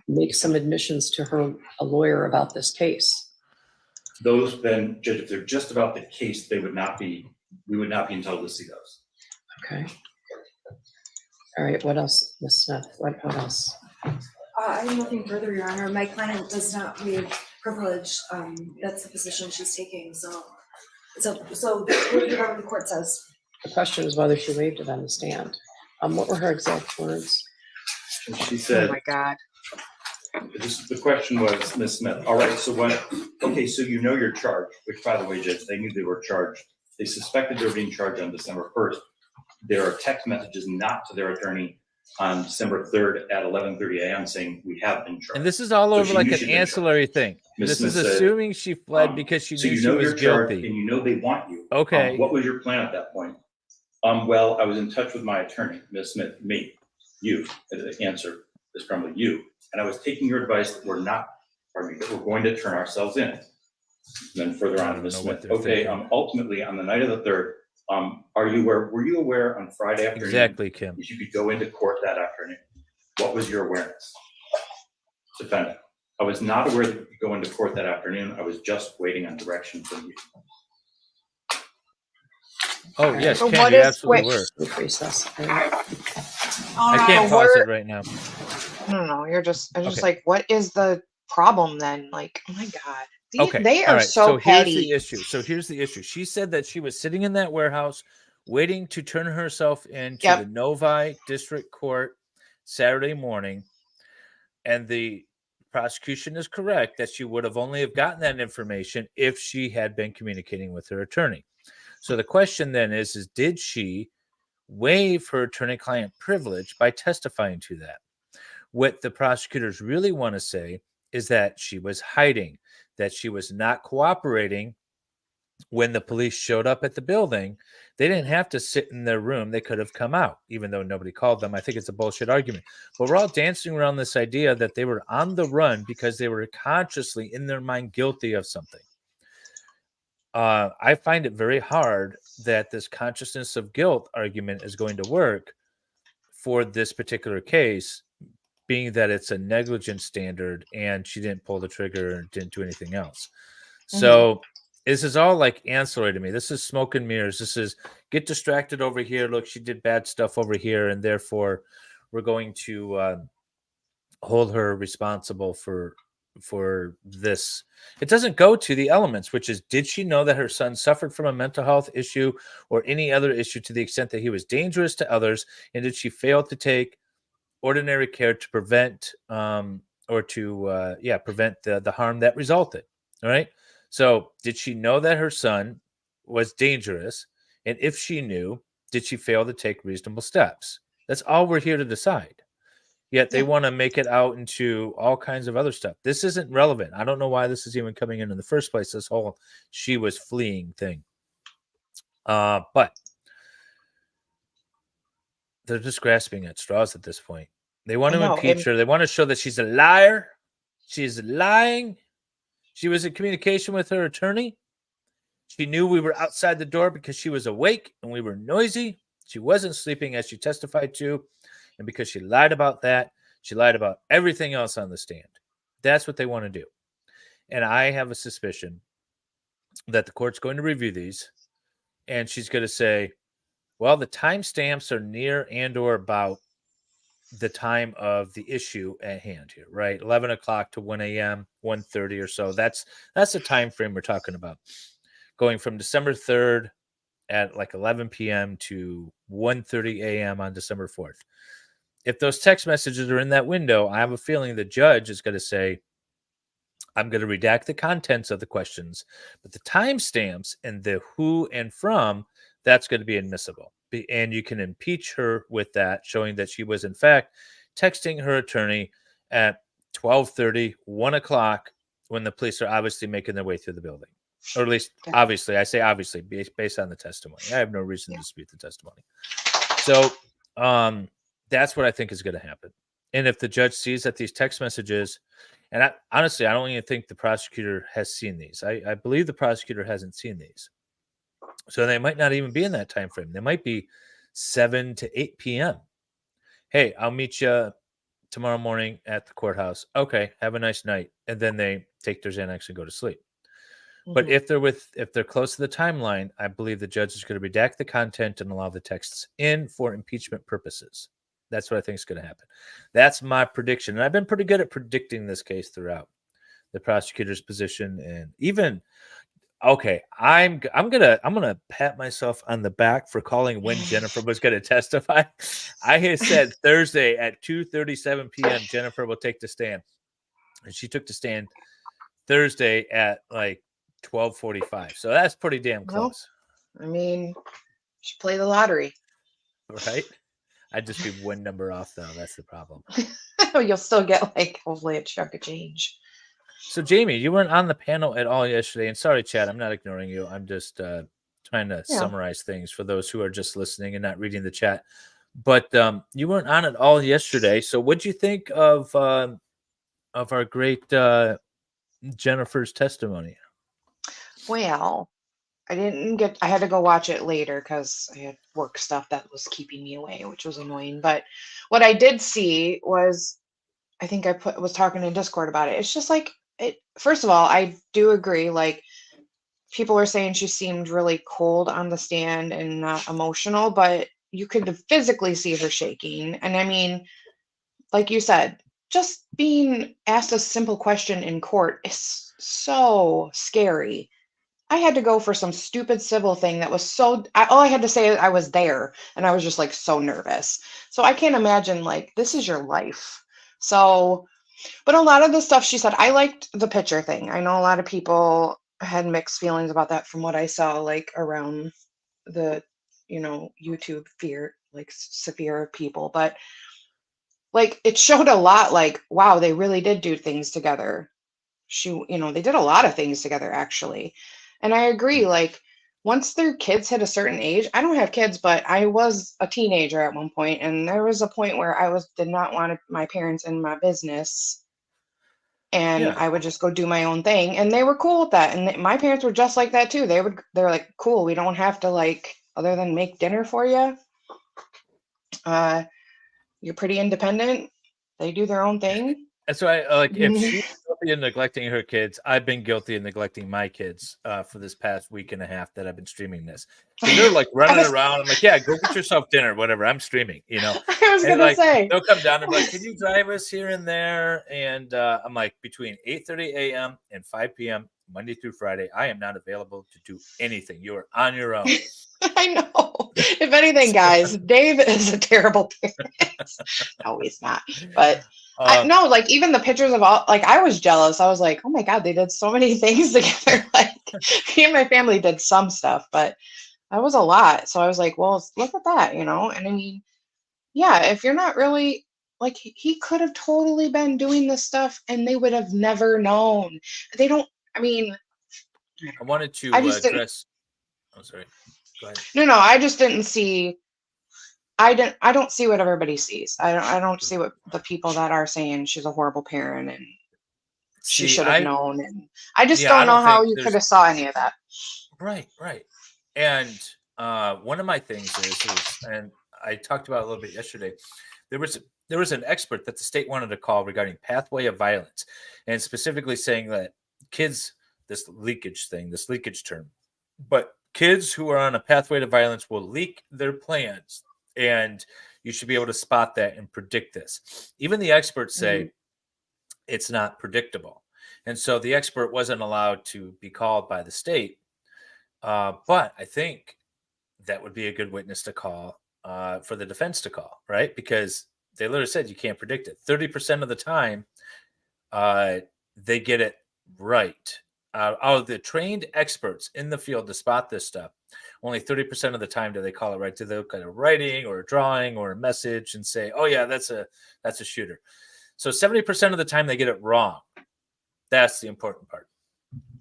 makes some admissions to her lawyer about this case? Those then, Judge, if they're just about the case, we would not be entitled to see those. Okay. All right, what else, Ms. Smith? What else? I have nothing further, Your Honor. My client does not waive privilege. That's the position she's taking, so whatever the court says. The question is whether she waived it on the stand. What were her exact words? And she Oh said, my God. the question was, Ms. Smith, all right, so so you know you're charged, which by the way, Judge, they knew they were charged. They suspected they were being charged on December 1st. There are text messages not to their attorney on December 3rd at 11:30 a.m. saying we have been charged. And this is all So over she like knew an she'd been ancillary thing. Ms. This is Smith said, assuming she fled because she so knew you she know was you're charged guilty. and you know they want you. Okay. What was your plan at that point? Well, I was in touch with my attorney, Ms. Smith, you, answer, Ms. Crumbley, you, and I was taking your advice that that we're going to turn ourselves in. And then further on, Ms. know what Smith, they're okay, thinking. ultimately on the night of the 3rd, were you aware on Friday afternoon Exactly, Kim. that you could go into court that afternoon? What was your awareness? Defendant, I was not aware that you could go into court that afternoon. I was just waiting on direction from you. Oh, yes, So Kim, what you is- absolutely wait. were. Brief recess. I can't pause We're- it right now. No, I'm just Okay. like, what is the problem then? Like, oh my God. Okay. They all are right. so petty. Here's the issue. She said that she was sitting in that warehouse waiting to turn herself into Yep. the Novi District Court Saturday morning. And the prosecution is correct that she would have only have gotten that information if she had been communicating with her attorney. So the question then is did she waive her attorney-client privilege by testifying to that? What the prosecutors really want to say is that she was hiding, that she was not cooperating, when the police showed up at the building, they didn't have to sit in their room. They could have come out, even though nobody called them. I think it's a bullshit argument. But we're all dancing around this idea that they were on the run because they were consciously, in their mind, guilty of something. I find it very hard that this consciousness of guilt argument is going to work for this particular case, being that it's a negligence standard and she didn't pull the trigger and didn't do anything else. So this is all like ancillary to me. This is smoke and mirrors. This is get distracted over here. Look, she did bad stuff over here, and therefore we're going to hold her responsible for this. It doesn't go to the elements, which is, did she know that her son suffered from a mental health issue or any other issue to the extent that he was dangerous to others, and did she fail to take ordinary care to prevent prevent the harm that resulted? All right. So did she know that her son was dangerous? And if she knew, did she fail to take reasonable steps? That's all we're here to decide. Yet they want to make it out into all kinds of other stuff. This isn't relevant. I don't know why this is even coming in the first place, this whole she was fleeing thing. But they're just grasping at straws at this point. They want to impeach her. They want to show that she's a liar. She's lying. She was in communication with her attorney. She knew we were outside the door because she was awake and we were noisy. She wasn't sleeping, as she testified to. And because she lied about that, she lied about everything else on the stand. That's what they want to do. And I have a suspicion that the court's going to review these, and she's going to say, well, the timestamps are near and or about the time of the issue at hand here, right? 11 o'clock to 1 a.m., 1:30 or so. That's the time frame we're talking about. Going from December 3rd at like 11 p.m. to 1:30 a.m. on December 4th. If those text messages are in that window, I have a feeling the judge is going to say, I'm going to redact the contents of the questions, but the timestamps and the who and from, that's going to be admissible. And you can impeach her with that, showing that she was, in fact, texting her attorney at 12:30, 1 o'clock, when the police are obviously making their way through the building. Or at least, obviously, I say obviously, based on the testimony. I have no reason to dispute the testimony. So that's what I think is going to happen. And if the judge sees that these text messages, and honestly, I don't even think the prosecutor has seen these. I believe the prosecutor hasn't seen these. So they might not even be in that time frame. They might be 7 to 8 p.m. Hey, I'll meet you tomorrow morning at the courthouse. Okay, have a nice night. And then they take their Xanax and go to sleep. But if they're close to the timeline, I believe the judge is going to redact the content and allow the texts in for impeachment purposes. That's what I think is going to happen. That's my prediction. And I've been pretty good at predicting this case throughout the prosecutor's position. And even, okay, I'm gonna pat myself on the back for calling when Jennifer was going to testify. I had said Thursday at 2:37 p.m. Jennifer will take the stand. And she took the stand Thursday at like 12:45. So that's pretty damn close. I mean, she played the lottery. Right? I'd just be one number off, though. That's the problem. You'll still get, like, hopefully a chunk of change. So, Jamie, you weren't on the panel at all yesterday. And sorry, Chad, I'm not ignoring you. I'm just trying to summarize things for those who are just listening and not reading the chat. But you weren't on at all yesterday. So what'd you think of our great Jennifer's testimony? Well, I had to go watch it later because I had work stuff that was keeping me away, which was annoying. But what I did see was, I think I was talking in Discord about it. It's just like, first of all, I do agree. Like, people are saying she seemed really cold on the stand and not emotional, but you could physically see her shaking. And I mean, like you said, just being asked a simple question in court is so scary. I had to go for some stupid civil thing that was all I had to say I was there, and I was just like so nervous. So I can't imagine, like, this is your life. So, but a lot of the stuff she said, I liked the picture thing. I know a lot of people had mixed feelings about that from what I saw, like, around the, YouTube sphere of people. But, like, it showed a lot, like, wow, they really did do things together. They did a lot of things together, actually. And I agree, like, once their kids hit a certain age, I don't have kids, but I was a teenager at one point, and there was a point where did not want my parents in my business, and Yeah. I would just go do my own thing, and they were cool with that. And my parents were just like that too. They're like, cool, we don't have to, like, other than make dinner for you. You're pretty independent. They do their own thing. That's why, like, if she's guilty of neglecting her kids, I've been guilty of neglecting my kids for this past week and a half that I've been streaming this. 'Cause they're like running around. I'm like, yeah, go get yourself dinner, whatever. I'm streaming, you know. I was And gonna like, say, they'll come down and be like, can you drive us here and there? And I'm like, between 8:30 a.m. and 5 p.m. Monday through Friday, I am not available to do anything. You are on your own. I know. If anything, guys, Dave is a terrible parent. No, he's not. But I no, like, even the pictures of all, like, I was jealous. I was like, oh my God, they did so many things together. Like, me and my family did some stuff, but that was a lot. So I was like, well, look at that, you know? And I mean, yeah, if you're not really, like, he could have totally been doing this stuff and they would have never known. They don't, I mean, I wanted to I just didn't, address. Oh, sorry. Go ahead. no, I just didn't see, I don't see what everybody sees. I don't see what the people that are saying she's a horrible parent and she See, should have I known. And I just yeah, I don't know don't how think you could there's have saw any of that. right. And one of my things is, and I talked about it a little bit yesterday. There was an expert that the state wanted to call regarding pathway of violence, and specifically saying that kids, this leakage term, but kids who are on a pathway to violence will leak their plans, and you should be able to spot that and predict this. Even the experts say it's not predictable, and so the expert wasn't allowed to be called by the state. But I think that would be a good witness to call for the defense to call, right? Because they literally said you can't predict it. 30% of the time, they get it right. Out of the trained experts in the field to spot this stuff, only 30% of the time do they call it right. Do they look at a writing or a drawing or a message and say, "Oh yeah, that's a shooter"? So 70% of the time they get it wrong. That's the important part.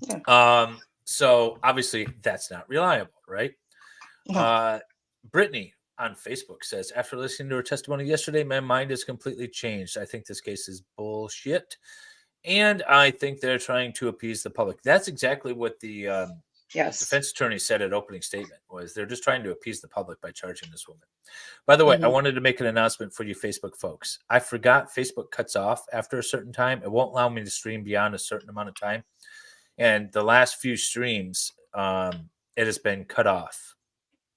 Yeah. So obviously that's not reliable, right? No. Brittany on Facebook says, after listening to her testimony yesterday, my mind has completely changed. I think this case is bullshit. And I think they're trying to appease the public. That's exactly what the Yes. defense attorney said at opening statement, was they're just trying to appease the public by charging this woman. By the way, I wanted to make an announcement for you Facebook folks. I forgot Facebook cuts off after a certain time. It won't allow me to stream beyond a certain amount of time. And the last few streams, it has been cut off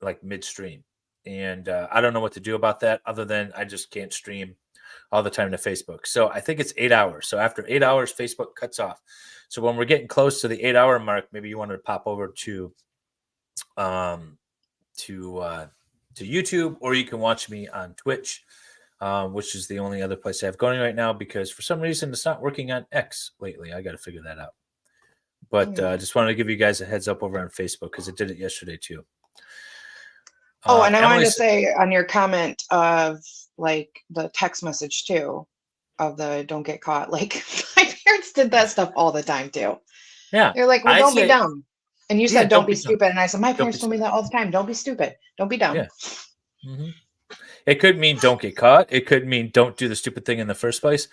like midstream. And I don't know what to do about that other than I just can't stream all the time to Facebook. So I think it's 8 hours. So after 8 hours, Facebook cuts off. So when we're getting close to the 8 hour mark, maybe you want to pop over to YouTube, or you can watch me on Twitch, which is the only other place I have going right now, because for some reason it's not working on X lately. I got to figure that out. But I just wanted to give you guys a heads up over on Facebook because it did it yesterday too. And I wanted Emily to say on your comment of, like, the text message too, of the don't get caught. Like, my parents did that stuff all the time too. Yeah. They're like, well, don't be dumb. And you said, don't be dumb. stupid. And I said, my Don't parents be told me that all the time. Don't be stupid. Don't be dumb. Yeah. It could mean don't get caught. It could mean don't do the stupid thing in the first place.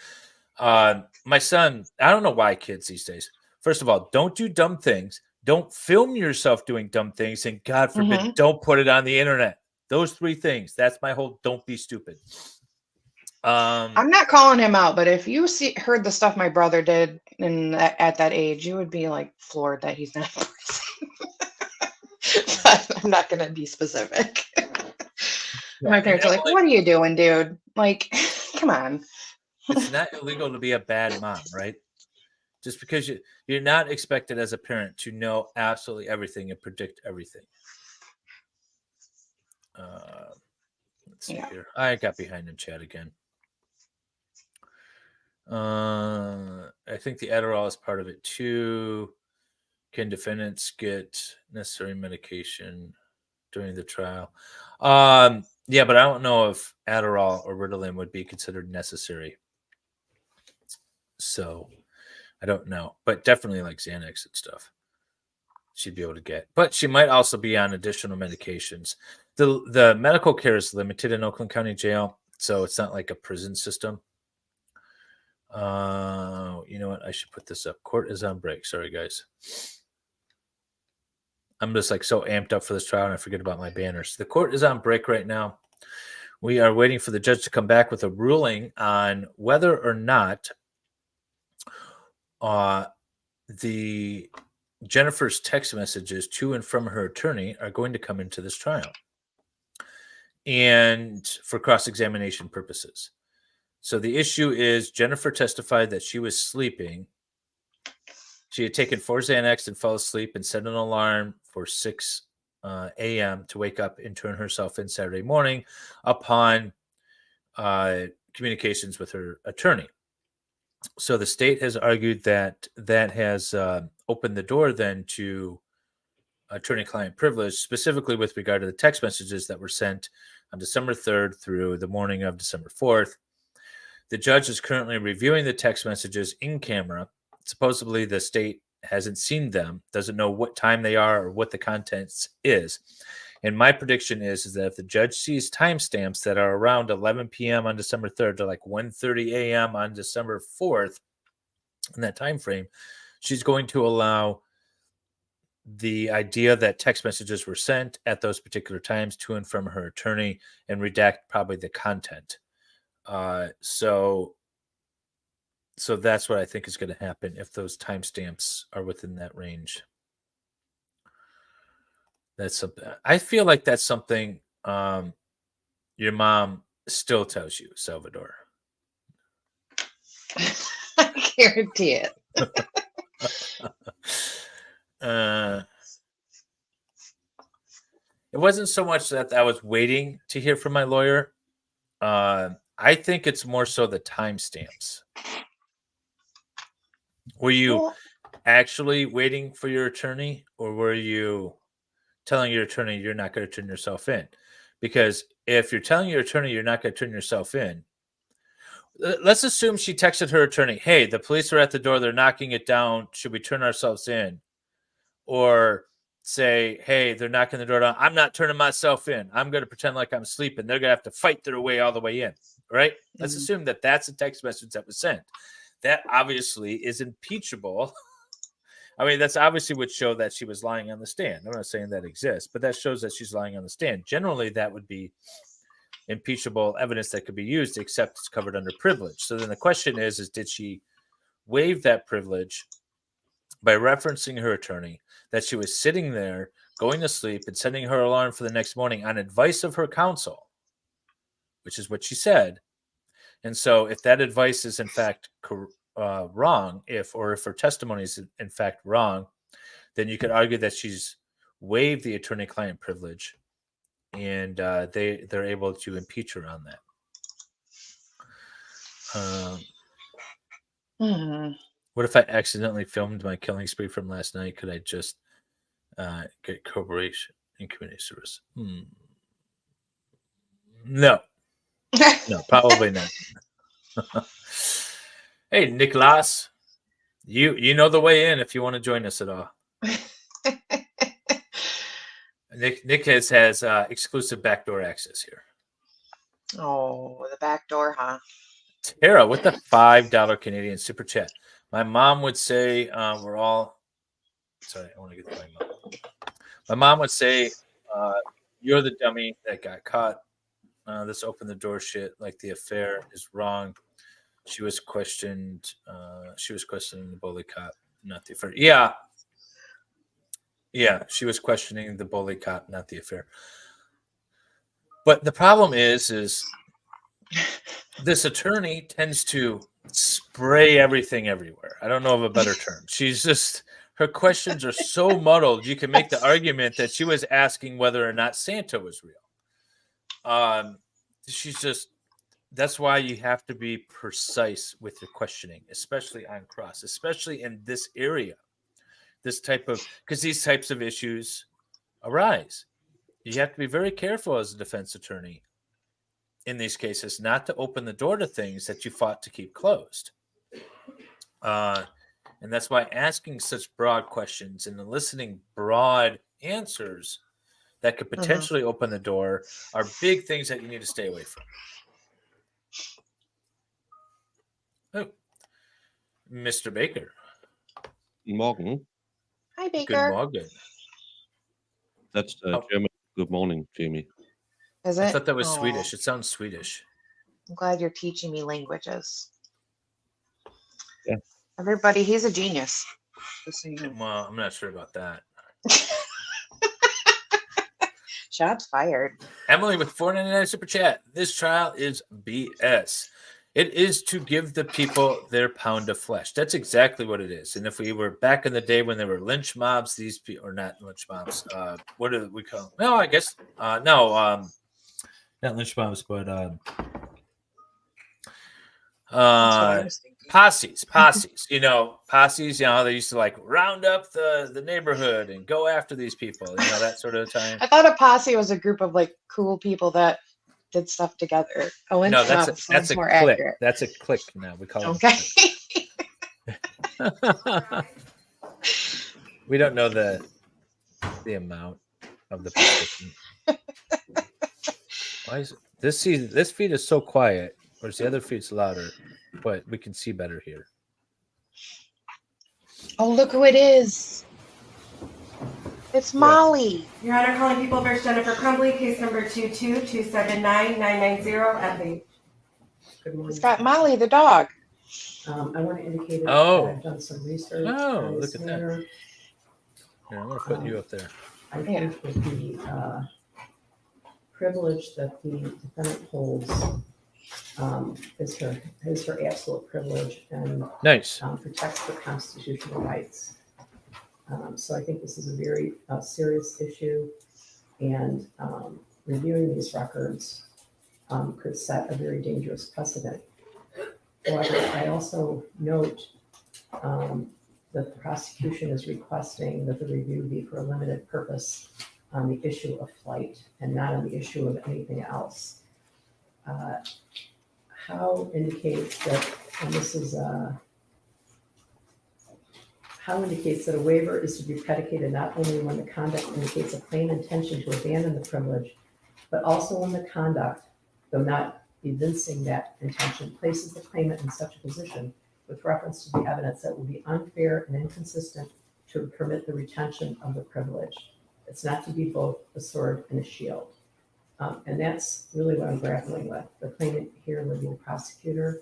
My son, I don't know why kids these days. First of all, don't do dumb things. Don't film yourself doing dumb things. And God forbid, don't put it on the internet. Those three things. That's my whole don't be stupid. I'm not calling him out, but if you heard the stuff my brother did at that age, you would be like floored that he's not in prison. But I'm not going to be specific. My parents are like, what are you doing, dude? Like, come on. It's not illegal to be a bad mom, right? Just because you're not expected as a parent to know absolutely everything and predict everything. Let's see here. I got behind in chat again. I think the Adderall is part of it too. Can defendants get necessary medication during the trial? Yeah, but I don't know if Adderall or Ritalin would be considered necessary. So I don't know, but definitely like Xanax and stuff. she'd be able to get. But she might also be on additional medications. The medical care is limited in Oakland County Jail, so it's not like a prison system. You know what? I should put this up. Court is on break. Sorry, guys. I'm just like so amped up for this trial and I forget about my banners. The court is on break right now. We are waiting for the judge to come back with a ruling on whether or not the Jennifer's text messages to and from her attorney are going to come into this trial and for cross-examination purposes. So the issue is Jennifer testified that she was sleeping. She had taken 4 Xanax and fell asleep and set an alarm for 6 a.m. to wake up and turn herself in Saturday morning upon communications with her attorney. So the state has argued that that has opened the door then to attorney-client privilege, specifically with regard to the text messages that were sent on December 3rd through the morning of December 4th. The judge is currently reviewing the text messages in camera. Supposedly the state hasn't seen them, doesn't know what time they are or what the contents is. And my prediction is that if the judge sees timestamps that are around 11 p.m. on December 3rd to like 1:30 a.m. on December 4th, in that time frame, she's going to allow the idea that text messages were sent at those particular times to and from her attorney and redact probably the content. So that's what I think is going to happen if those timestamps are within that range. That's something I feel like that's something your mom still tells you, Salvador. I guarantee it. It wasn't so much that I was waiting to hear from my lawyer. I think it's more so the timestamps. Were you actually waiting for your attorney, or were you telling your attorney you're not going to turn yourself in? Because if you're telling your attorney you're not going to turn yourself in, let's assume she texted her attorney, hey, the police are at the door, they're knocking it down, should we turn ourselves in? Or say, hey, they're knocking the door down, I'm not turning myself in, I'm going to pretend like I'm sleeping, they're going to have to fight their way all the way in, right? Mm-hmm. Let's assume that that's a text message that was sent. That obviously is impeachable. I mean, that's obviously would show that she was lying on the stand. I'm not saying that exists, but that shows that she's lying on the stand. Generally, that would be impeachable evidence that could be used, except it's covered under privilege. So then the question is did she waive that privilege by referencing her attorney, that she was sitting there, going to sleep, and setting her alarm for the next morning on advice of her counsel, which is what she said. And so if that advice is in fact wrong, if her testimony is in fact wrong, then you could argue that she's waived the attorney-client privilege, and they're able to impeach her on that. What if I accidentally filmed my killing spree from last night? Could I just get corporation and community service? No, probably not. Hey, Nicholas, you know the way in if you want to join us at all. Nick has exclusive backdoor access here. Oh, the back door, huh? Tara with the $5 Canadian super chat. My mom would say we're all. Sorry, I want to get to my mom. My mom would say you're the dummy that got caught. This open the door shit. Like the affair is wrong. She was questioned. She was questioning the bully cop, not the affair. Yeah, she was questioning the bully cop, not the affair. But the problem is this attorney tends to spray everything everywhere. I don't know of a better term. She's just, her questions are so muddled. You can make the argument that she was asking whether or not Santa was real. She's just, that's why you have to be precise with your questioning, especially on cross, especially in this area. Because these types of issues arise. You have to be very careful as a defense attorney in these cases, not to open the door to things that you fought to keep closed. And that's why asking such broad questions and eliciting broad answers that could potentially open the door are big things that you need to stay away from. Oh, Mr. Baker. Morgen. Hi, Good Baker. morning. That's Oh. German. Good morning, Jamie. Is I it? thought that was Oh, Swedish. It sounds Swedish. I'm glad you're teaching me languages. Yeah. Everybody, he's a genius. Just so you know. Well, I'm not sure about that. Shots fired. Emily with $4.99 super chat. This trial is BS. It is to give the people their pound of flesh. That's exactly what it is. And if we were back in the day when there were lynch mobs, these people, or not lynch mobs, what do we call them? No, I guess, not lynch mobs, but That's what I was thinking. posses, posses, they used to like round up the neighborhood and go after these people, that sort of time. I thought a posse was a group of like cool people that did stuff together. Oh, No, that's a more clique. accurate. That's a clique now. We call Okay. it. We don't know the amount of the position. Why is this feed is so quiet, whereas the other feed's louder, but we can see better here. Oh, look who it is. It's Molly. Your Honor, calling People versus Jennifer Crumbley, case number 2279990 Good morning. It's got Molly the dog. I want to indicate that Oh. I've done some research. Oh, on this look at that. matter. Here, I'm gonna put you up there. I think that the privilege that the defendant holds is her absolute privilege and Nice. protects her constitutional rights. So I think this is a very serious issue, and reviewing these records could set a very dangerous precedent. However, I also note that the prosecution is requesting that the review be for a limited purpose on the issue of flight and not on the issue of anything else. How indicates that, and this is how indicates that a waiver is to be predicated not only when the conduct indicates a plain intention to abandon the privilege, but also when the conduct, though not evincing that intention, places the claimant in such a position with reference to the evidence that would be unfair and inconsistent to permit the retention of the privilege. It's not to be both a sword and a shield. And that's really what I'm grappling with. The claimant here would be the prosecutor.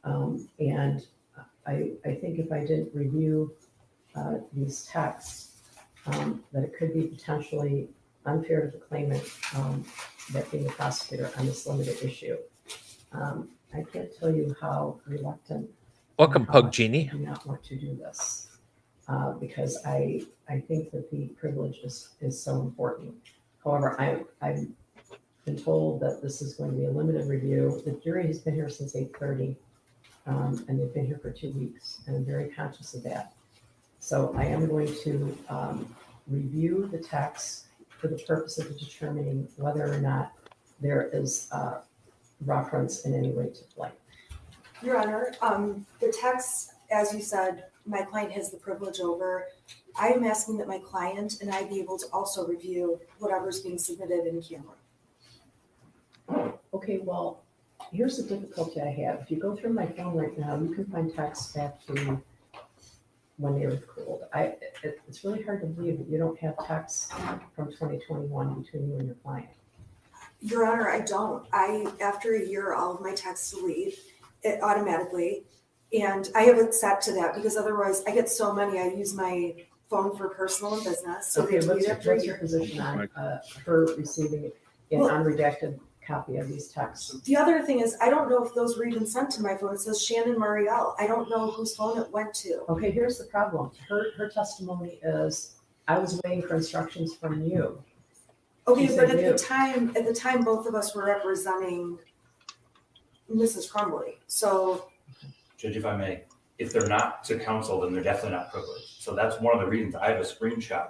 And I think if I didn't review these texts, that it could be potentially unfair to the claimant, that being the prosecutor on this limited issue. I can't tell you how reluctant. Welcome, and how Pug much Genie. I do not want to do this, because I think that the privilege is so important. However, I've been told that this is going to be a limited review. The jury has been here since 8:30, and they've been here for 2 weeks, and I'm very conscious of that. So I am going to review the text for the purpose of determining whether or not there is reference in any way to flight. Your Honor, the text, as you said, my client has the privilege over. I am asking that my client and I be able to also review whatever's being submitted in camera. Okay, well, here's the difficulty I have. If you go through my phone right now, you can find texts back to when they were cooled. It's really hard to believe that you don't have texts from 2021 between you and your client. Your Honor, I don't. After a year, all of my texts delete it automatically. And I have it set to that because otherwise I get so many. I use my phone for personal and business. So Okay, they delete after a what's your year. position on her receiving an unredacted copy of these texts? The other thing is, I don't know if those were even sent to my phone. It says Shannon Marielle. I don't know whose phone it went to. Okay, here's the problem. Her testimony is, I was waiting for instructions from you. Okay, She but said at you. the time, both of us were representing Mrs. Crumbley. So Judge, if I may, if they're not to counsel, then they're definitely not privileged. So that's one of the reasons I have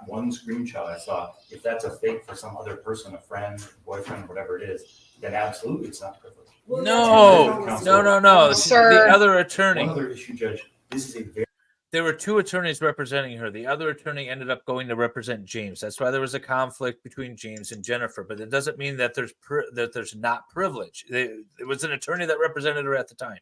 one screenshot I saw. If that's a fake for some other person, a friend, boyfriend, whatever it is, then absolutely it's not privileged. No. Counsel. No. Sir. The other One attorney. other issue, Judge, this is a very there were two attorneys representing her. The other attorney ended up going to represent James. That's why there was a conflict between James and Jennifer. But it doesn't mean that there's not privilege. It was an attorney that represented her at the time.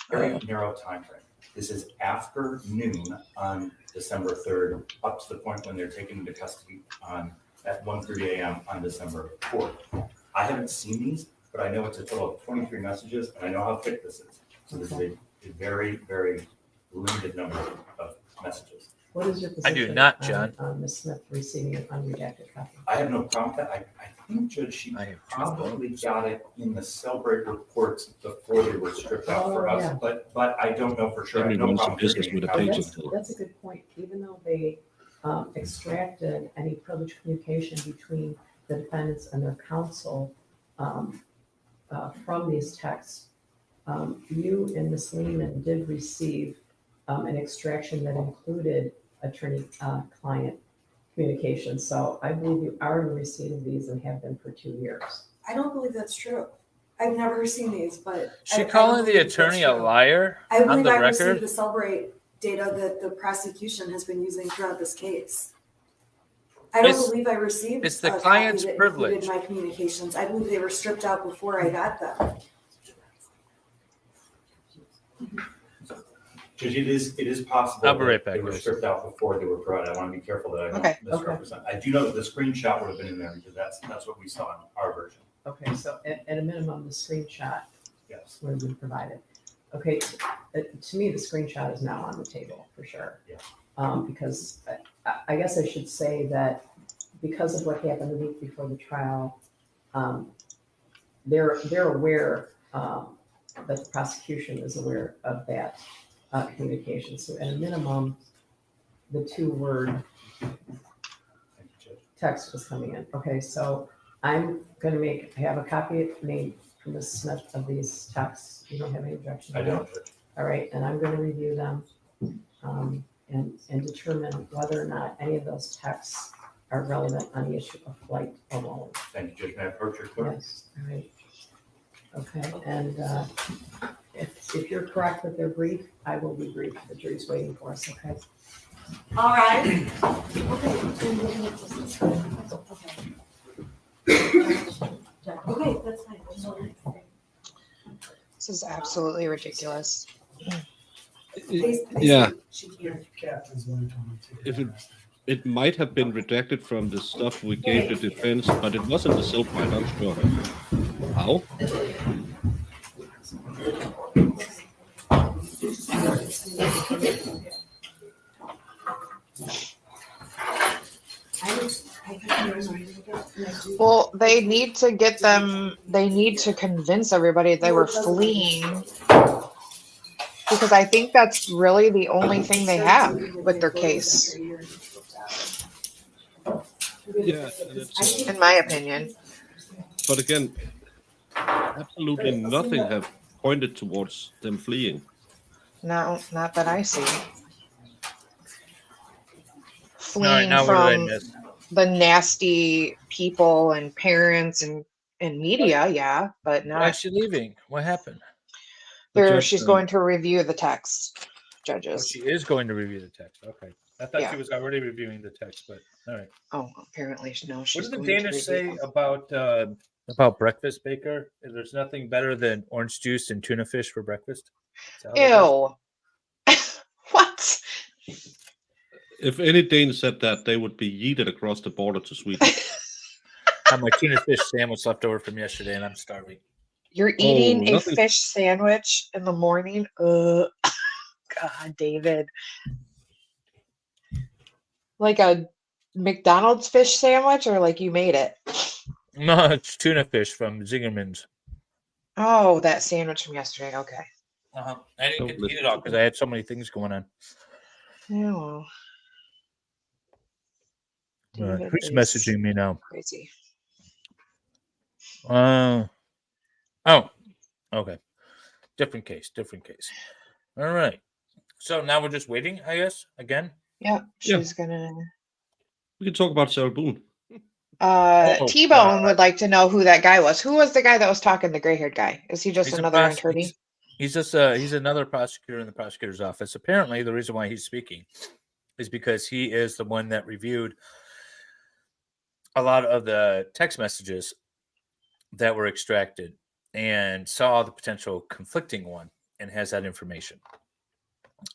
Very narrow time frame. This is after noon on December 3rd, up to the point when they're taken into custody at 1:30 a.m. on December 4th. I haven't seen these, but I know it's a total of 23 messages, and I know how thick this is. So this is a very, very limited number of messages. What is your I do position not, on, John. Ms. Smith receiving an unredacted copy? I have no problem with that. I think, Judge, she I have probably got it in the Cellbrite reports before they were stripped out for Oh, us, yeah. but I don't know for sure. I have no Everyone's a problem business giving with a a copy. page. That's a good point. Even though they extracted any privileged communication between the defendants and their counsel from these texts, you and Ms. Lehman did receive an extraction that included attorney-client communication. So I believe you are in receipt of these and have been for 2 years. I don't believe that's true. I've never seen these, but. She I calling don't the believe that's attorney a true. liar I on believe the I received record? the Cellbrite data that the prosecution has been using throughout this case. I don't It's- believe I received. it's the a copy client's that included privilege. My communications. I believe they were stripped out before I got them. Judge, it is possible I'll be right that back, they were guys. stripped out before they were brought. I want to be careful that I Okay. don't misrepresent. I do know that the screenshot would have been in there because that's what we saw in our version. Okay, so at a minimum, the screenshot Yes. would have been provided. Okay, to me, the screenshot is now on the table for sure. Yeah. Because I guess I should say that because of what happened the week before the trial, they're aware that the prosecution is aware of that communication. So at a minimum, the 2-word Thank you, Judge. text was coming in. Okay, so I'm gonna have a copy made for Ms. Smith of these texts. You don't have any objection? I to that? don't, Judge. All right, and I'm gonna review them and determine whether or not any of those texts are relevant on the issue of flight alone. Thank you, Judge. May I approach your clerk? Yes, all right. Okay, and if you're correct with their brief, I will be brief. The jury's waiting for us, okay? All right. Okay, that's fine. This is absolutely ridiculous. Yeah, She can't. if it might have been redacted from the stuff we gave the defense, but it wasn't the Cellbrite, I'm sure. How? Well, they need to get them, they need to convince everybody they were fleeing. Because I think that's really the only thing they have with their case, Yeah, and it's, in my opinion. but again, absolutely nothing have pointed towards them fleeing. No, not that I see. All right, Fleeing now what did I from miss? the nasty people and parents and media, yeah, but Why is not. she leaving? What happened? She's going to review the text, Oh, judges. she is going to review the text. Okay. I thought Yeah. she was already reviewing the text, but all right. Oh, apparently no. What She's did the going to Danish review say them. about breakfast, Baker? There's nothing better than orange juice and tuna fish for breakfast. Is that how that goes? Ew. What? If any Danes said that, they would be yeeted across the border to Sweden. I have my tuna fish sandwich left over from yesterday, and I'm starving. You're eating a nothing- fish sandwich in the morning? God, David. Like a McDonald's fish sandwich, or like you made it? No, it's tuna fish from Zingerman's. Oh, that sandwich from yesterday. Okay. I didn't Don't get to eat listen it all to because I had so many things going on. Yeah, well, All right, David who's is messaging me now? crazy. Oh, okay. Different case. All right. So now we're just waiting, I guess, again. Yeah, Yeah. she's gonna. We can talk about Sarah Boone. Oh, T-Bone God. would like to know who that guy was. Who was the guy that was talking? The gray-haired guy? Is he just He's a another attorney? He's another prosecutor in the prosecutor's office. Apparently, the reason why he's speaking is because he is the one that reviewed a lot of the text messages that were extracted and saw the potential conflicting one and has that information.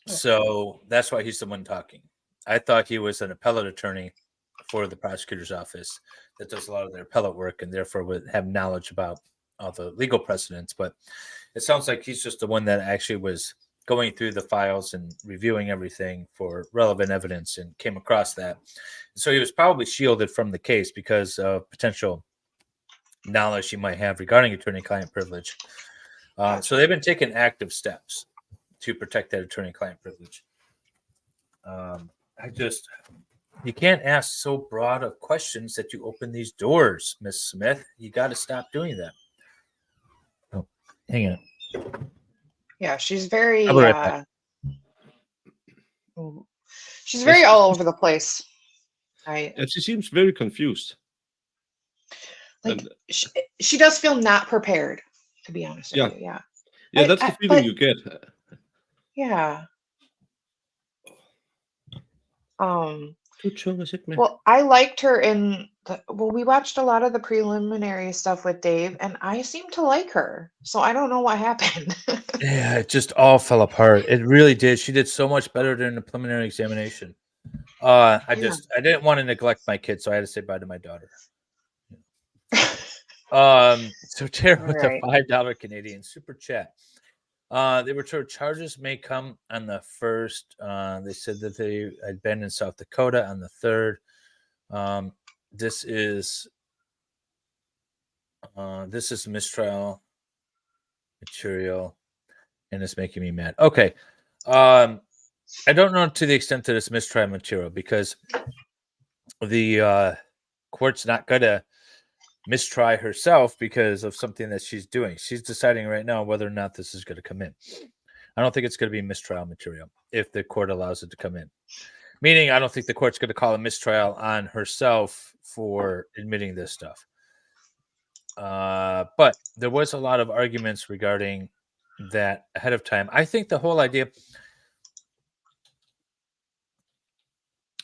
So that's why he's the one talking. I thought he was an appellate attorney for the prosecutor's office that does a lot of their appellate work and therefore would have knowledge about all the legal precedents. But it sounds like he's just the one that actually was going through the files and reviewing everything for relevant evidence and came across that. So he was probably shielded from the case because of potential knowledge he might have regarding attorney-client privilege. So they've been taking active steps to protect that attorney-client privilege. You can't ask so broad of questions that you open these doors, Miss Smith. You got to stop doing that. Oh, hang on. Yeah, she's very I'll be right back. she's very all over the place. And she seems very confused. Like And- she does feel not prepared, to be honest with you. Yeah. Yeah, that's the feeling but- you get. Yeah. Well, Well, I liked her we watched a lot of the preliminary stuff with Dave, and I seemed to like her. So I don't know what happened. Yeah, it just all fell apart. It really did. She did so much better during the preliminary examination. I didn't want to neglect my kid, so I had to say bye to my daughter. So Tara with Right. the $5 Canadian super chat. They were told charges may come on the 1st. They said that they had been in South Dakota on the 3rd. This is mistrial material, and it's making me mad. Okay. I don't know to the extent that it's mistrial material because the court's not going to mistry herself because of something that she's doing. She's deciding right now whether or not this is going to come in. I don't think it's going to be mistrial material if the court allows it to come in. Meaning, I don't think the court's going to call a mistrial on herself for admitting this stuff. But there was a lot of arguments regarding that ahead of time. I think the whole idea,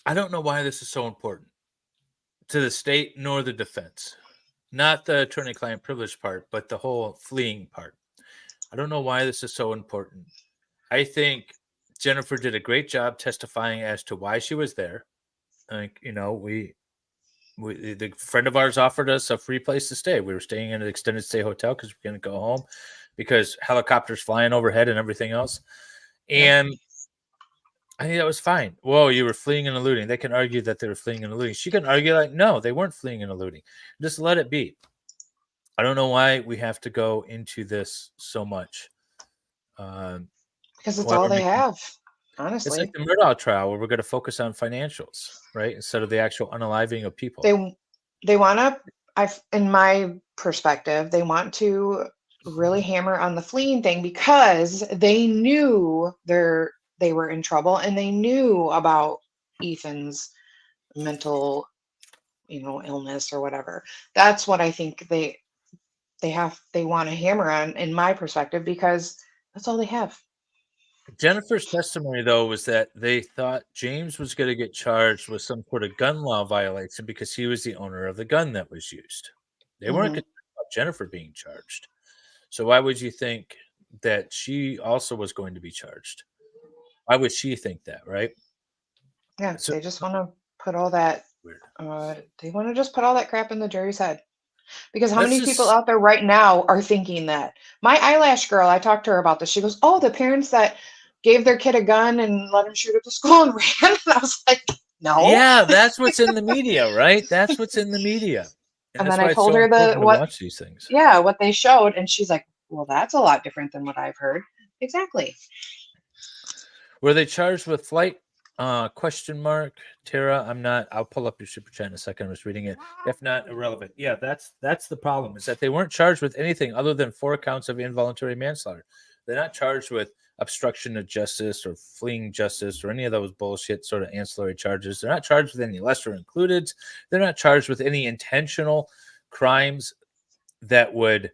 I don't know why this is so important to the state nor the defense. Not the attorney-client privilege part, but the whole fleeing part. I don't know why this is so important. I think Jennifer did a great job testifying as to why she was there. Like, the friend of ours offered us a free place to stay. We were staying in an extended stay hotel because we're going to go home because helicopters flying overhead and everything else. And I think that was fine. Whoa, you were fleeing and eluding. They can argue that they were fleeing and eluding. She can argue like, no, they weren't fleeing and eluding. Just let it be. I don't know why we have to go into this so much. Because it's all they have, honestly. It's like the Murdaugh trial where we're going to focus on financials, right? Instead of the actual unaliving of people. They want to, in my perspective, they want to really hammer on the fleeing thing because they knew they were in trouble and they knew about Ethan's mental, illness or whatever. That's what I think they want to hammer on, in my perspective, because that's all they have. Jennifer's testimony, though, was that they thought James was going to get charged with some sort of gun law violation because he was the owner of the gun that was used. They weren't concerned about Jennifer being charged. So why would you think that she also was going to be charged? Why would she think that, right? Yeah, they just want to put all that. They want to just put all that crap in the jury's head. Because how many people out there right now are thinking that? My eyelash girl, I talked to her about this. She goes, "Oh, the parents that gave their kid a gun and let him shoot at the school and ran." And I was like, no. Yeah, that's what's in the media, right? That's what's in the media. And then I told her watch these things. Yeah, what they showed, and she's like, "Well, that's a lot different than what I've heard." Exactly. Were they charged with flight? Question mark. Tara, I'm not. I'll pull up your super chat in a second. I was reading it. If not, irrelevant. Yeah, that's the problem, is that they weren't charged with anything other than 4 counts of involuntary manslaughter. They're not charged with obstruction of justice or fleeing justice or any of those bullshit sort of ancillary charges. They're not charged with any lesser included. They're not charged with any intentional crimes that would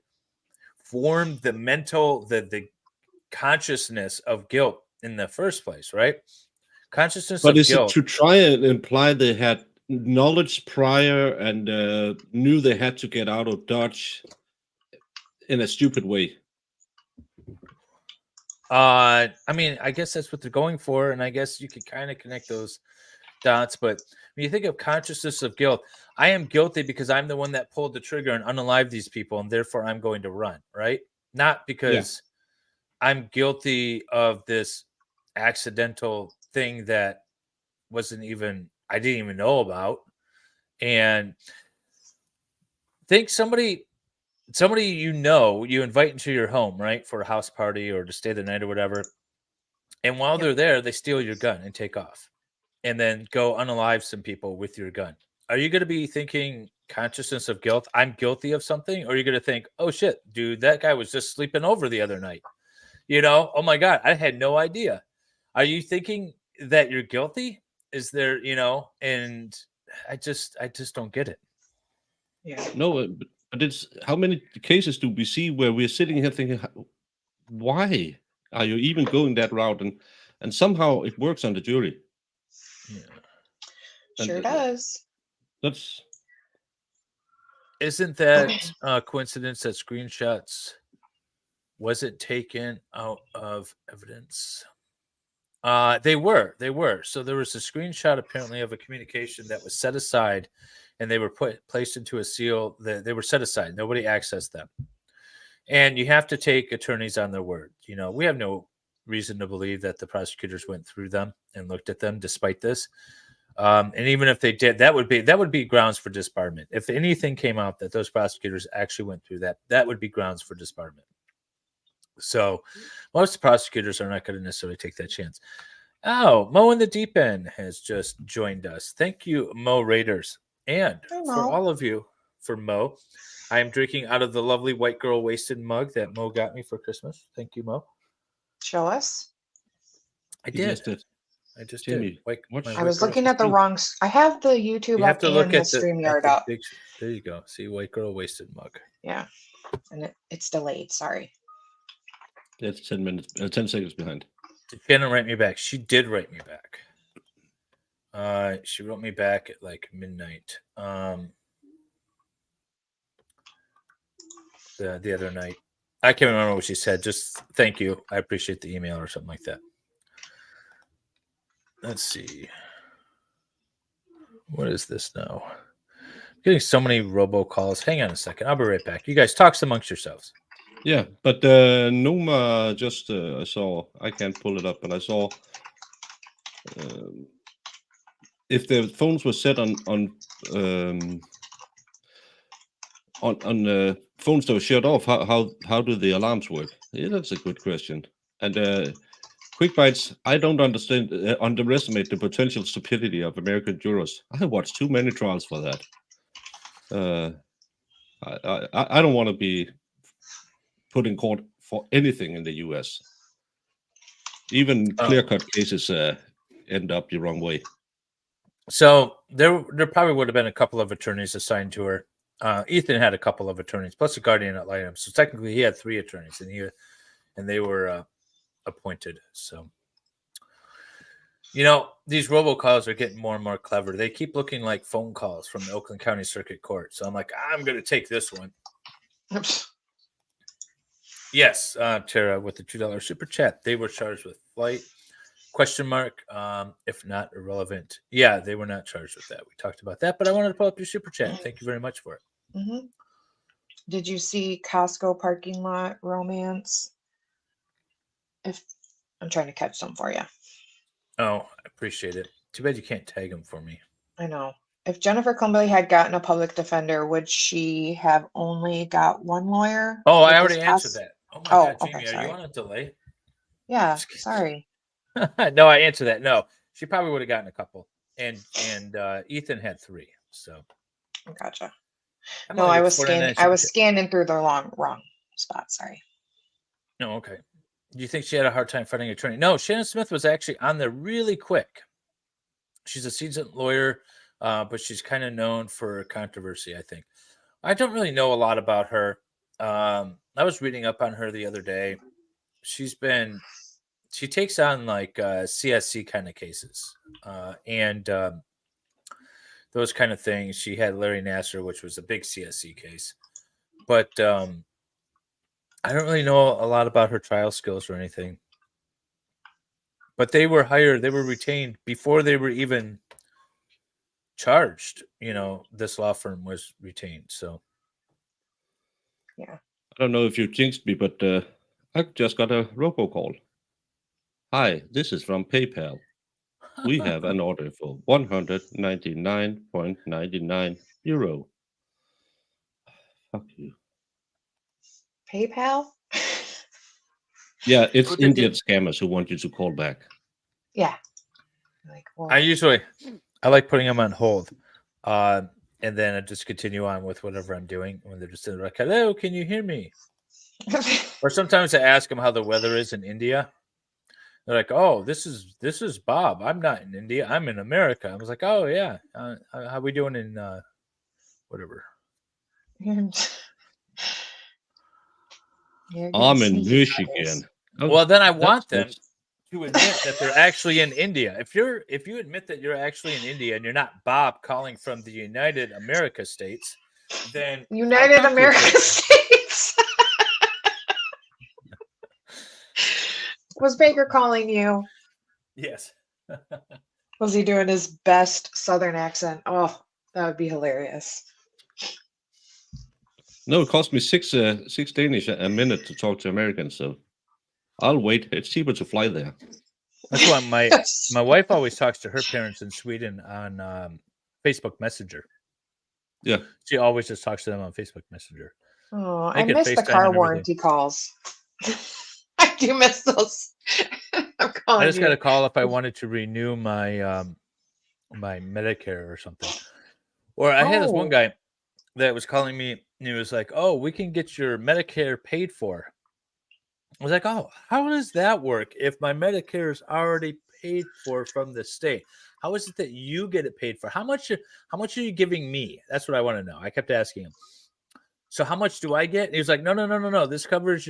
form the mental, the consciousness of guilt in the first place, right? Consciousness But of is it guilt. to try and imply they had knowledge prior and knew they had to get out of Dodge in a stupid way? I mean, I guess that's what they're going for, and I guess you could kind of connect those dots. But when you think of consciousness of guilt, I am guilty because I'm the one that pulled the trigger and unalived these people, and therefore I'm going to run, right? Not because I'm guilty of this accidental thing that I didn't even know about. And think somebody you invite into your home, right, for a house party or to stay the night or whatever. And while they're there, they steal your gun and take off and then go unalive some people with your gun. Are you going to be thinking consciousness of guilt? I'm guilty of something? Or are you going to think, oh shit, dude, that guy was just sleeping over the other night? Oh my God, I had no idea. Are you thinking that you're guilty? Is there, and I just don't get it. Yeah. No, but it's how many cases do we see where we're sitting here thinking, why are you even going that route? And somehow it works on the jury. Yeah. Sure does. Isn't that a coincidence that screenshots wasn't taken out of evidence? They were. So there was a screenshot apparently of a communication that was set aside, and they were placed into a seal. They were set aside. Nobody accessed them. And you have to take attorneys on their word. We have no reason to believe that the prosecutors went through them and looked at them despite this. And even if they did, that would be grounds for disbarment. If anything came out that those prosecutors actually went through that would be grounds for disbarment. So most prosecutors are not going to necessarily take that chance. Oh, Mo in the Deep End has just joined us. Thank you, Mo Raiders. And for all of you, for Mo, I am drinking out of the lovely White Girl Wasted mug that Mo got me for Christmas. Thank you, Mo. Show us. I did. I just did. I was looking at the wrong. I have the YouTube You have up to look and the at StreamYard up. There you go. See, White Girl Wasted mug. Yeah, and it's delayed. Sorry. That's 10 seconds behind. Did Shannon write me back? She did write me back. She wrote me back at like midnight. The other night. I can't remember what she said. Just thank you. I appreciate the email or something like that. Let's see. What is this now? I'm getting so many robocalls. Hang on a second. I'll be right back. You guys talk amongst yourselves. Yeah, but Numa just I saw. I can't pull it up, but I saw if the phones were set on phones that were shut off, how do the alarms work? Yeah, that's a good question. And quick bites. I don't underestimate the potential stupidity of American jurors. I watched too many trials for that. I don't want to be put in court for anything in the U.S. Even clear-cut cases end up the wrong way. So there probably would have been a couple of attorneys assigned to her. Ethan had a couple of attorneys, plus a guardian ad litem. So technically, he had 3 attorneys, and they were appointed. So, these robocalls are getting more and more clever. They keep looking like phone calls from the Oakland County Circuit Court. So I'm like, I'm going to take this one. Yes, Tara, with the $2 super chat, they were charged with flight, ? If not irrelevant. Yeah, they were not charged with that. We talked about that, but I wanted to pull up your super chat. Thank you very much for it. Mm-hmm. Did you see Costco parking lot romance? If I'm trying to catch some for you. Oh, I appreciate it. Too bad you can't tag them for me. I know. If Jennifer Crumbley had gotten a public defender, would she have only got one lawyer? Oh, I already answered that. Oh my God, Jamie, okay, are you on a delay? Yeah, sorry. No, I answered that. No, she probably would have gotten a couple, and Ethan had 3. So, gotcha. No, I was scanning through the wrong spot. Sorry. No, okay. Do you think she had a hard time finding an attorney? No, Shannon Smith was actually on there really quick. She's a seasoned lawyer, but she's kind of known for controversy, I think. I don't really know a lot about her. I was reading up on her the other day. she takes on like CSC kind of cases and those kind of things. She had Larry Nassar, which was a big CSC case, but I don't really know a lot about her trial skills or anything. But they were retained before they were even charged. You know, this law firm was retained. So, Yeah. I don't know if you jinxed me, but I just got a robocall. Hi, this is from PayPal. We have an order for 199.99 euro. Fuck you. PayPal? Yeah, it's Who did Indian scammers who want you to call back. Yeah. Like, well, I like putting them on hold. And then I just continue on with whatever I'm doing when they're just like, hello, can you hear me? Or sometimes I ask them how the weather is in India. They're like, oh, this is Bob. I'm not in India. I'm in America. I was like, oh, yeah. How we doing in whatever? I'm in Michigan. Well, then I want them to admit that they're actually in India. If you admit that you're actually in India and you're not Bob calling from the United America States, then United America States. Was Baker calling you? Yes. Was he doing his best Southern accent? Oh, that would be hilarious. No, it cost me six Danish a minute to talk to Americans, so I'll wait. It's cheaper to fly there. That's why my wife always talks to her parents in Sweden on Facebook Messenger. Yeah. She always just talks to them on Facebook Messenger. Oh, They I can miss the FaceTime car and warranty calls. I do miss those. I'm calling I just you. got a call if I wanted to renew my my Medicare or something. Or I had this one guy that was calling me and he was like, oh, we can get your Medicare paid for. I was like, oh, how does that work if my Medicare is already paid for from the state? How is it that you get it paid for? How much are you giving me? That's what I want to know. I kept asking him. So how much do I get? And he was like, no. This covers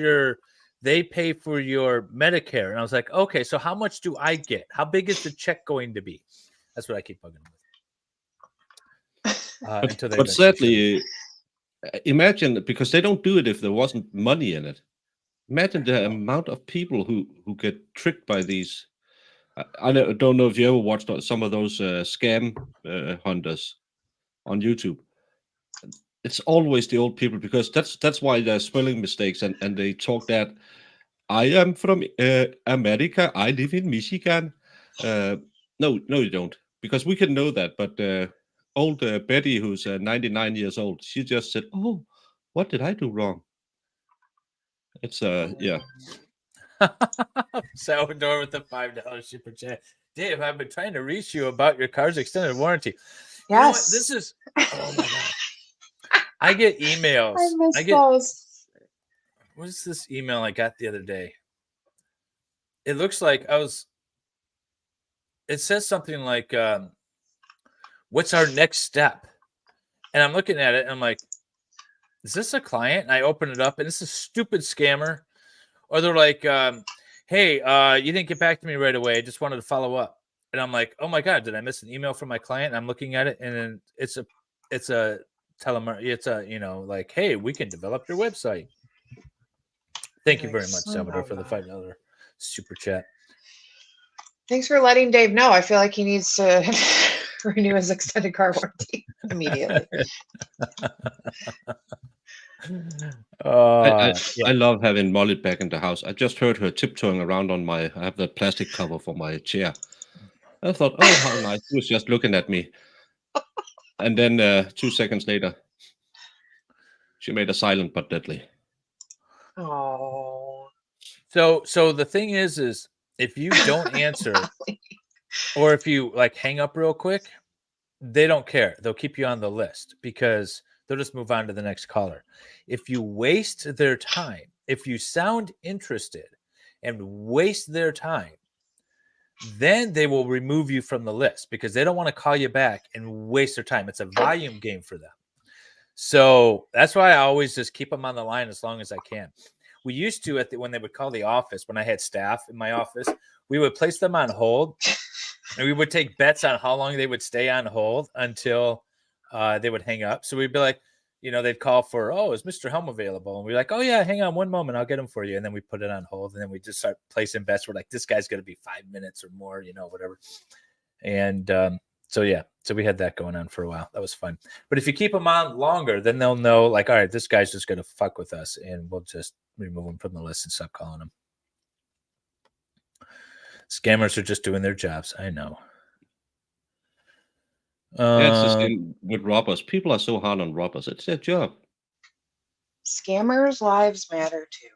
they pay for your Medicare. And I was like, okay, so how much do I get? How big is the check going to be? That's what I keep bugging him with. But sadly, imagine, because they don't do it if there wasn't money in it. Imagine the amount of people who get tricked by these. I don't know if you ever watched some of those scam hunters on YouTube. It's always the old people, because that's why there's spelling mistakes and they talk that I am from America. I live in Michigan. No, you don't, because we can know that. But old Betty, who's 99 years old, she just said, "Oh, what did I do wrong?" It's yeah. Salvador with the $5 super chat. Dave, I've been trying to reach you about your car's extended warranty. Yes. You know what? This is oh my god. I get emails. I miss those. What is this email I got the other day? It looks like it says something like, what's our next step? And I'm looking at it and I'm like, is this a client? And I open it up and it's a stupid scammer. Or they're like, hey, you didn't get back to me right away. I just wanted to follow up. And I'm like, oh my God, did I miss an email from my client? And I'm looking at it and then it's a like, hey, we can develop your website. Thank you very much, Salvador, for the $5 super chat. Thanks for letting Dave know. I feel like he needs to renew his extended car warranty immediately. I love having Molly back in the house. I just heard her tiptoeing around I have that plastic cover for my chair. I thought, oh, how nice. She was just looking at me. And then 2 seconds later, she made a silent but deadly. Oh. So the thing is if you don't answer or if you like hang up real quick, they don't care. They'll keep you on the list because they'll just move on to the next caller. If you waste their time, if you sound interested and waste their time, then they will remove you from the list because they don't want to call you back and waste their time. It's a volume game for them. So that's why I always just keep them on the line as long as I can. We used to when they would call the office, when I had staff in my office, we would place them on hold, and we would take bets on how long they would stay on hold until they would hang up. So we'd be like, they'd call for, oh, is Mr. Helm available? And we're like, oh yeah, hang on one moment, I'll get him for you. And then we put it on hold, and then we just start placing bets. We're like, this guy's going to be 5 minutes or more, whatever. And so we had that going on for a while. That was fun. But if you keep them on longer, then they'll know, like, all right, this guy's just going to fuck with us, and we'll just remove him from the list and stop calling him. Scammers are just doing their jobs. I know. It's the same with robbers. People are so hard on robbers. It's their job. Scammers' lives matter too.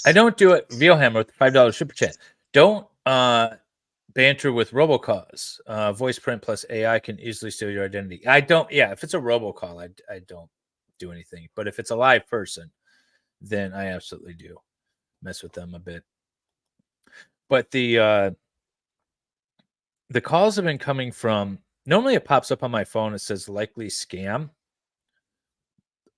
I don't do it. Vielhammer with the $5 super chat. Don't banter with robocalls. Voice print plus AI can easily steal your identity. I don't. Yeah, if it's a robocall, I don't do anything. But if it's a live person, then I absolutely do mess with them a bit. But the calls have been coming from. Normally, it pops up on my phone. It says likely scam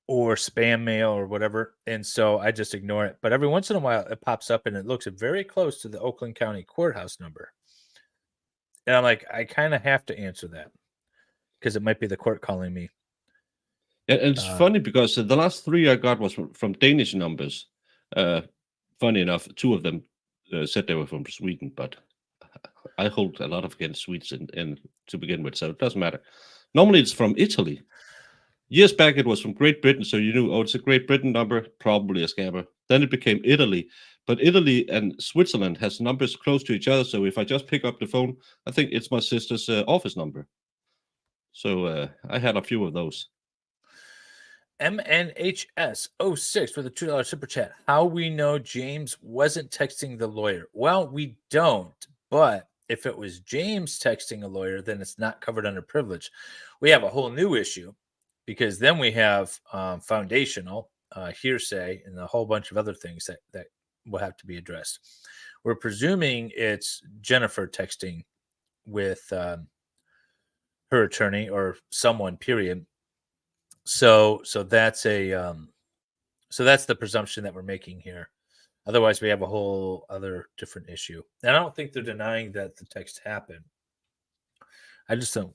or spam mail or whatever. And so I just ignore it. But every once in a while, it pops up and it looks very close to the Oakland County courthouse number. And I'm like, I kind of have to answer that because it might be the court calling me. And it's funny because the last 3 I got was from Danish numbers. Funny enough, 2 of them said they were from Sweden, but I hold a lot of against Swedes in to begin with, so it doesn't matter. Normally, it's from Italy. Years back, it was from Great Britain, so you knew, oh, it's a Great Britain number, probably a scammer. Then it became Italy, but Italy and Switzerland has numbers close to each other, so if I just pick up the phone, I think it's my sister's office number. So I had a few of those. MNHS06 with a $2 super chat. How we know James wasn't texting the lawyer? Well, we don't, but if it was James texting a lawyer, then it's not covered under privilege. We have a whole new issue because then we have foundational hearsay and a whole bunch of other things that will have to be addressed. We're presuming it's Jennifer texting with her attorney or someone, period. So that's the presumption that we're making here. Otherwise, we have a whole other different issue. And I don't think they're denying that the text happened. I just don't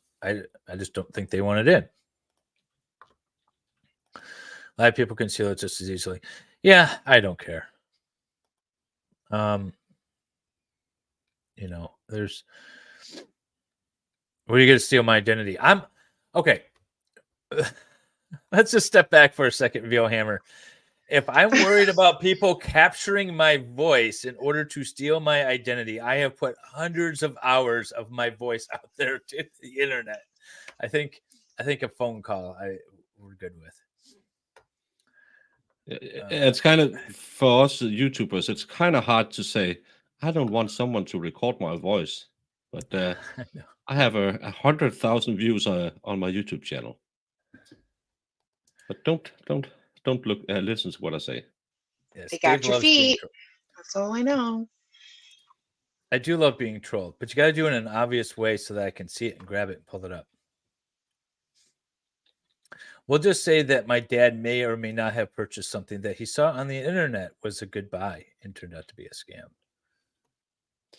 think they want it in. Live people conceal it just as easily. Yeah, I don't care. There's where are you going to steal my identity? I'm okay. Let's just step back for a second, Vielhammer. If I'm worried about people capturing my voice in order to steal my identity, I have put hundreds of hours of my voice out there to the internet. I think a phone call we're good with. It's kind of, for us YouTubers, it's kind of hard to say, I don't want someone to record my voice. But I have 100,000 views on my YouTube channel. But don't look listen to what I say. Yes, They got Dave your loves being feet. That's all I know. I do love being trolled, but you got to do it in an obvious way so that I can see it and grab it and pull it up. We'll just say that my dad may or may not have purchased something that he saw on the internet was a good buy and turned out to be a scam.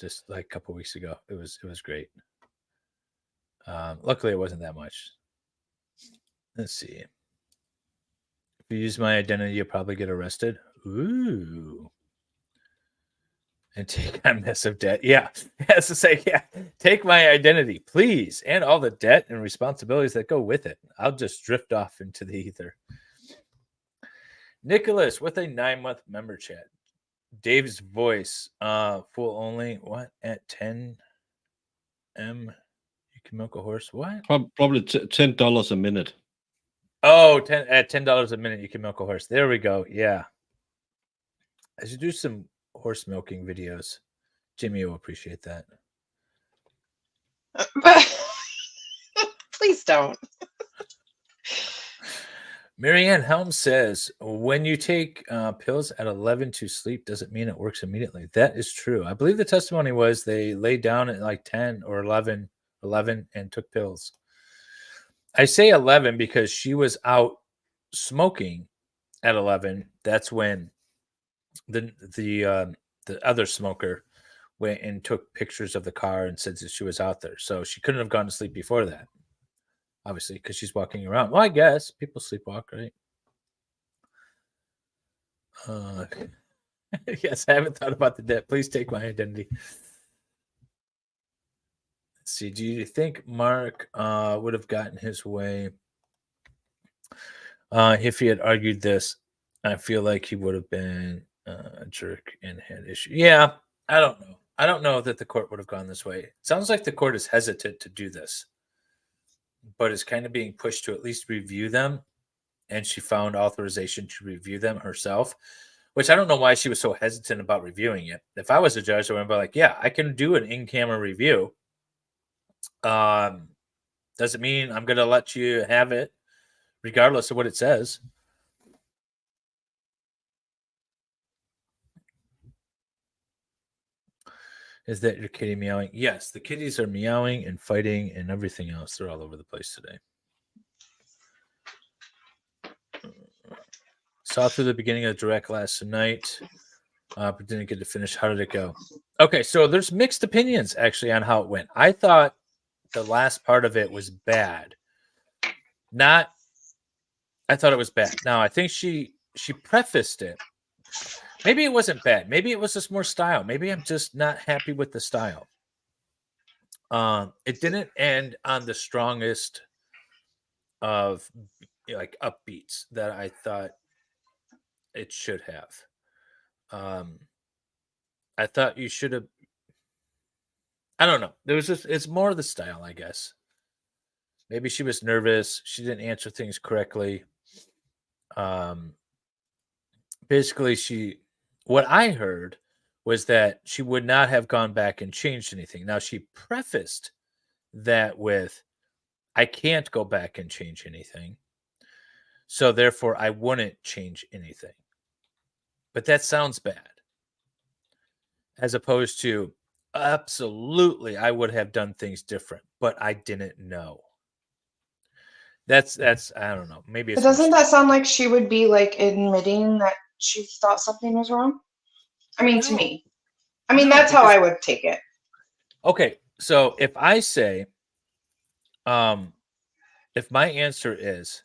Just like a couple of weeks ago, it was great. Luckily, it wasn't that much. Let's see. If you use my identity, you'll probably get arrested. Ooh. And take on massive debt. Yeah. Has to say, yeah. Take my identity, please. And all the debt and responsibilities that go with it. I'll just drift off into the ether. Nicholas with a 9-month member chat. Dave's voice. Full only. What? At 10 M? You can milk a horse? What? Probably $10 a minute. Oh, at $10 a minute, you can milk a horse. There we go. Yeah. I should do some horse milking videos. Jimmy will appreciate that. Please don't. Marianne Helm says, when you take pills at 11 to sleep, does it mean it works immediately? That is true. I believe the testimony was they laid down at like 10 or 11 and took pills. I say 11 because she was out smoking at 11. That's when the other smoker went and took pictures of the car and said that she was out there. So she couldn't have gone to sleep before that, obviously, because she's walking around. Well, I guess people sleepwalk, right? Yes, I haven't thought about the debt. Please take my identity. Let's see. Do you think Mark would have gotten his way if he had argued this? I feel like he would have been a jerk and had issue. Yeah, I don't know. I don't know that the court would have gone this way. It sounds like the court is hesitant to do this, but is kind of being pushed to at least review them. And she found authorization to review them herself, which I don't know why she was so hesitant about reviewing it. If I was a judge, I would be like, yeah, I can do an in-camera review. Doesn't mean I'm going to let you have it, regardless of what it says. Is that your kitty meowing? Yes, the kitties are meowing and fighting and everything else. They're all over the place today. Saw through the beginning of direct last night, but didn't get to finish. How did it go? Okay, so there's mixed opinions actually on how it went. I thought the last part of it was bad. I thought it was bad. Now I think she prefaced it. Maybe it wasn't bad. Maybe it was just more style. Maybe I'm just not happy with the style. It didn't end on the strongest of like upbeats that I thought it should have. I thought you should have. I don't know. It's more of the style, I guess. Maybe she was nervous. She didn't answer things correctly. Basically, what I heard was that she would not have gone back and changed anything. Now, she prefaced that with, I can't go back and change anything. So therefore, I wouldn't change anything. But that sounds bad. As opposed to, absolutely, I would have done things different, but I didn't know. That's I don't know. Maybe it's. But doesn't that sound like she would be like admitting that she thought something was wrong? I mean, to me. I mean, that's how I would take it. Okay, so if I say, if my answer is,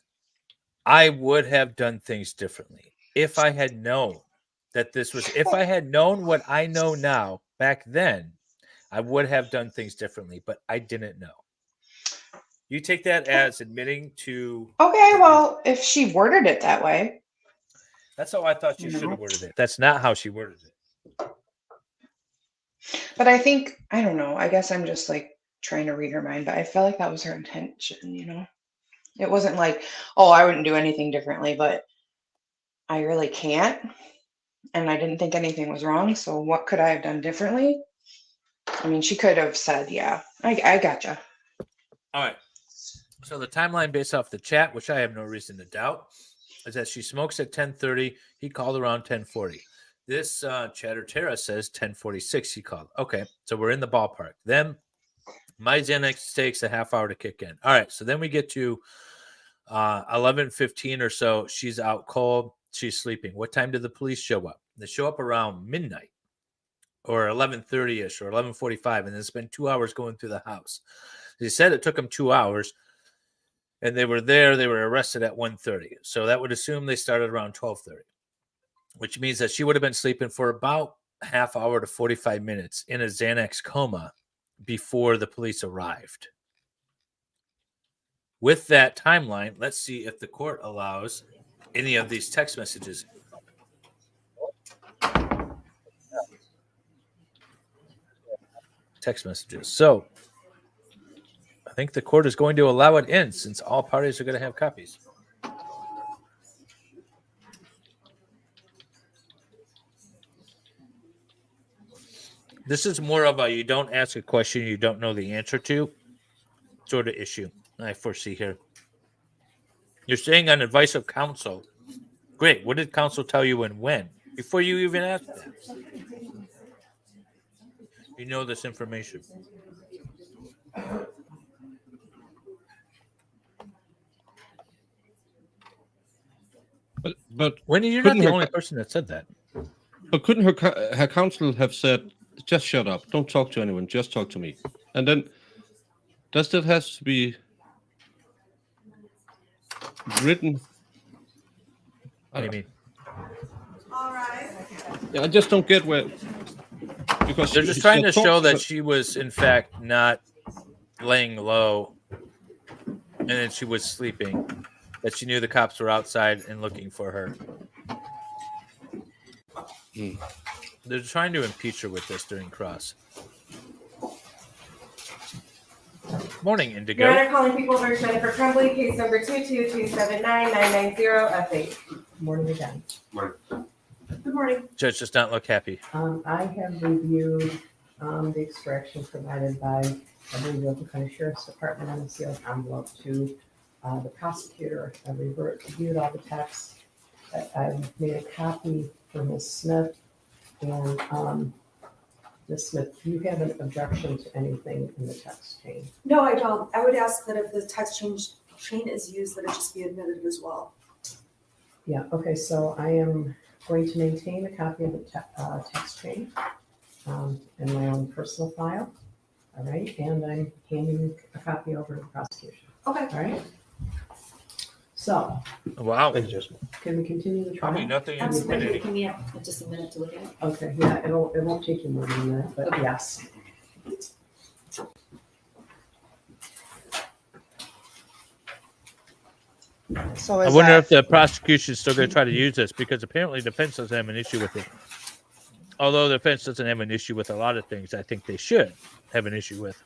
I would have done things differently if I had known that this was, if I had known what I know now back then, I would have done things differently, but I didn't know. You take that as admitting to. Okay, well, if she worded it that way. That's how I thought she should have worded it. That's not how she worded it. But I think, I don't know, I guess I'm just like trying to read her mind, but I felt like that was her intention, you know? It wasn't like, oh, I wouldn't do anything differently, but I really can't. And I didn't think anything was wrong. So what could I have done differently? I mean, she could have said, yeah, I gotcha. All right. So the timeline based off the chat, which I have no reason to doubt, is that she smokes at 10:30. He called around 10:40. This chatter Tara says 10:46 he called. Okay, so we're in the ballpark. Then my Xanax takes a half hour to kick in. All right, so then we get to 11:15 or so. She's out cold. She's sleeping. What time did the police show up? They show up around midnight or 11:30ish or 11:45, and then spend 2 hours going through the house. They said it took them 2 hours, and they were there. They were arrested at 1:30. So that would assume they started around 12:30, which means that she would have been sleeping for about half hour to 45 minutes in a Xanax coma before the police arrived. With that timeline, let's see if the court allows any of these text messages. So I think the court is going to allow it in since all parties are going to have copies. This is more of a you don't ask a question you don't know the answer to sort of issue I foresee here. You're saying on advice of counsel. Great. What did counsel tell you and when? Before you even asked that. You know this information. But Wendy, you're not the only person that said that. But couldn't her counsel have said, just shut up, don't talk to anyone, just talk to me? And then, does that have to be written? What do you mean? All right. Yeah, I just don't get where, because They're just trying to show that she was, in fact, not laying low, and then she was sleeping. That she knew the cops were outside and looking for her. They're trying to impeach her with this during cross. Morning, Indigo. Your Honor, calling people versus Jennifer Crumbley, case number 222799990 update. Morning again. Good morning. Judge does not look happy. I have reviewed the extraction provided by the Local County Sheriff's Department on the sealed envelope to the prosecutor. I've reviewed all the texts. I've made a copy for Ms. Smith. And Ms. Smith, do you have an objection to anything in the text chain? No, I don't. I would ask that if the text chain is used, that it just be admitted as well. Yeah, okay, so I am going to maintain a copy of the text chain in my own personal file. All right, and I'm handing a copy over to the prosecution. Okay. All right. So, Wow. can we continue the trial? Probably nothing in Absolutely. infinity. Can we have just a minute to look at it? Okay, yeah, it won't take you more than a minute, but yes. So I is wonder that, if the prosecution is still going to try to use this, because apparently the defense doesn't have an issue with it. Although the defense doesn't have an issue with a lot of things, I think they should have an issue with.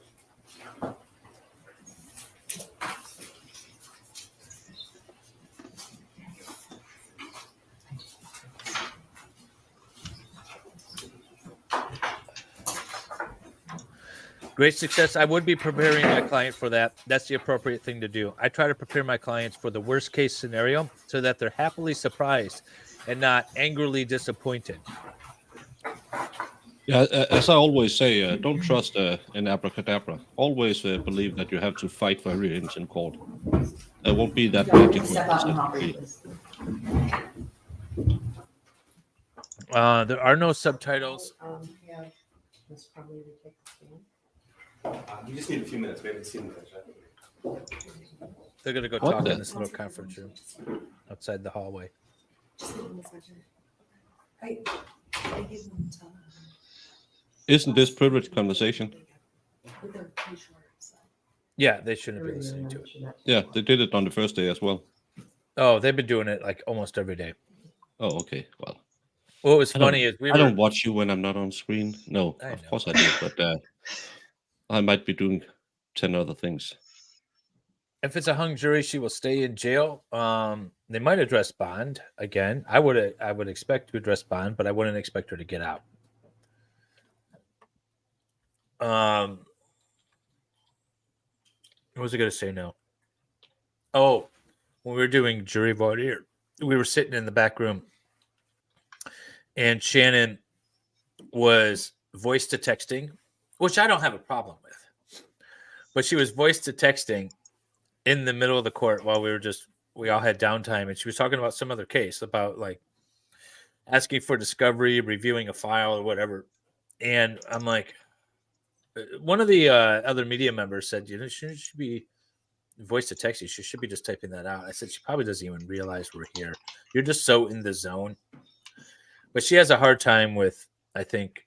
Great success. I would be preparing my client for that. That's the appropriate thing to do. I try to prepare my clients for the worst case scenario so that they're happily surprised and not angrily disappointed. Yeah, as I always say, don't trust an abracadabra. Always believe that you have to fight for every inch in court. There won't be that magic. Step out and hop in, please. There are no subtitles. Have Ms. Crumbley to take the stand. We just need a few minutes. We haven't seen this yet. They're going to go What talk the- in this little conference room outside the hallway. Just give them a second. I gave them time. Isn't this privileged conversation? But they're pretty short, so. Yeah, they shouldn't be listening to it. Yeah, they did it on the first day as well. Oh, they've been doing it like almost every day. Oh, okay. Well, What was I don't- funny is we I were don't watch you when I'm not on screen. No, I of know. course I do, but I might be doing 10 other things. if it's a hung jury, she will stay in jail. They might address bond again. I would expect to address bond, but I wouldn't expect her to get out. What was I going to say now? Oh, when we were doing jury voir dire, we were sitting in the back room, and Shannon was voice to texting, which I don't have a problem with. But she was voice to texting in the middle of the court while we all had downtime, and she was talking about some other case about like asking for discovery, reviewing a file or whatever. And I'm like, one of the other media members said, you know, she should be voice to text you. She should be just typing that out. I said, she probably doesn't even realize we're here. You're just so in the zone. But she has a hard time with, I think,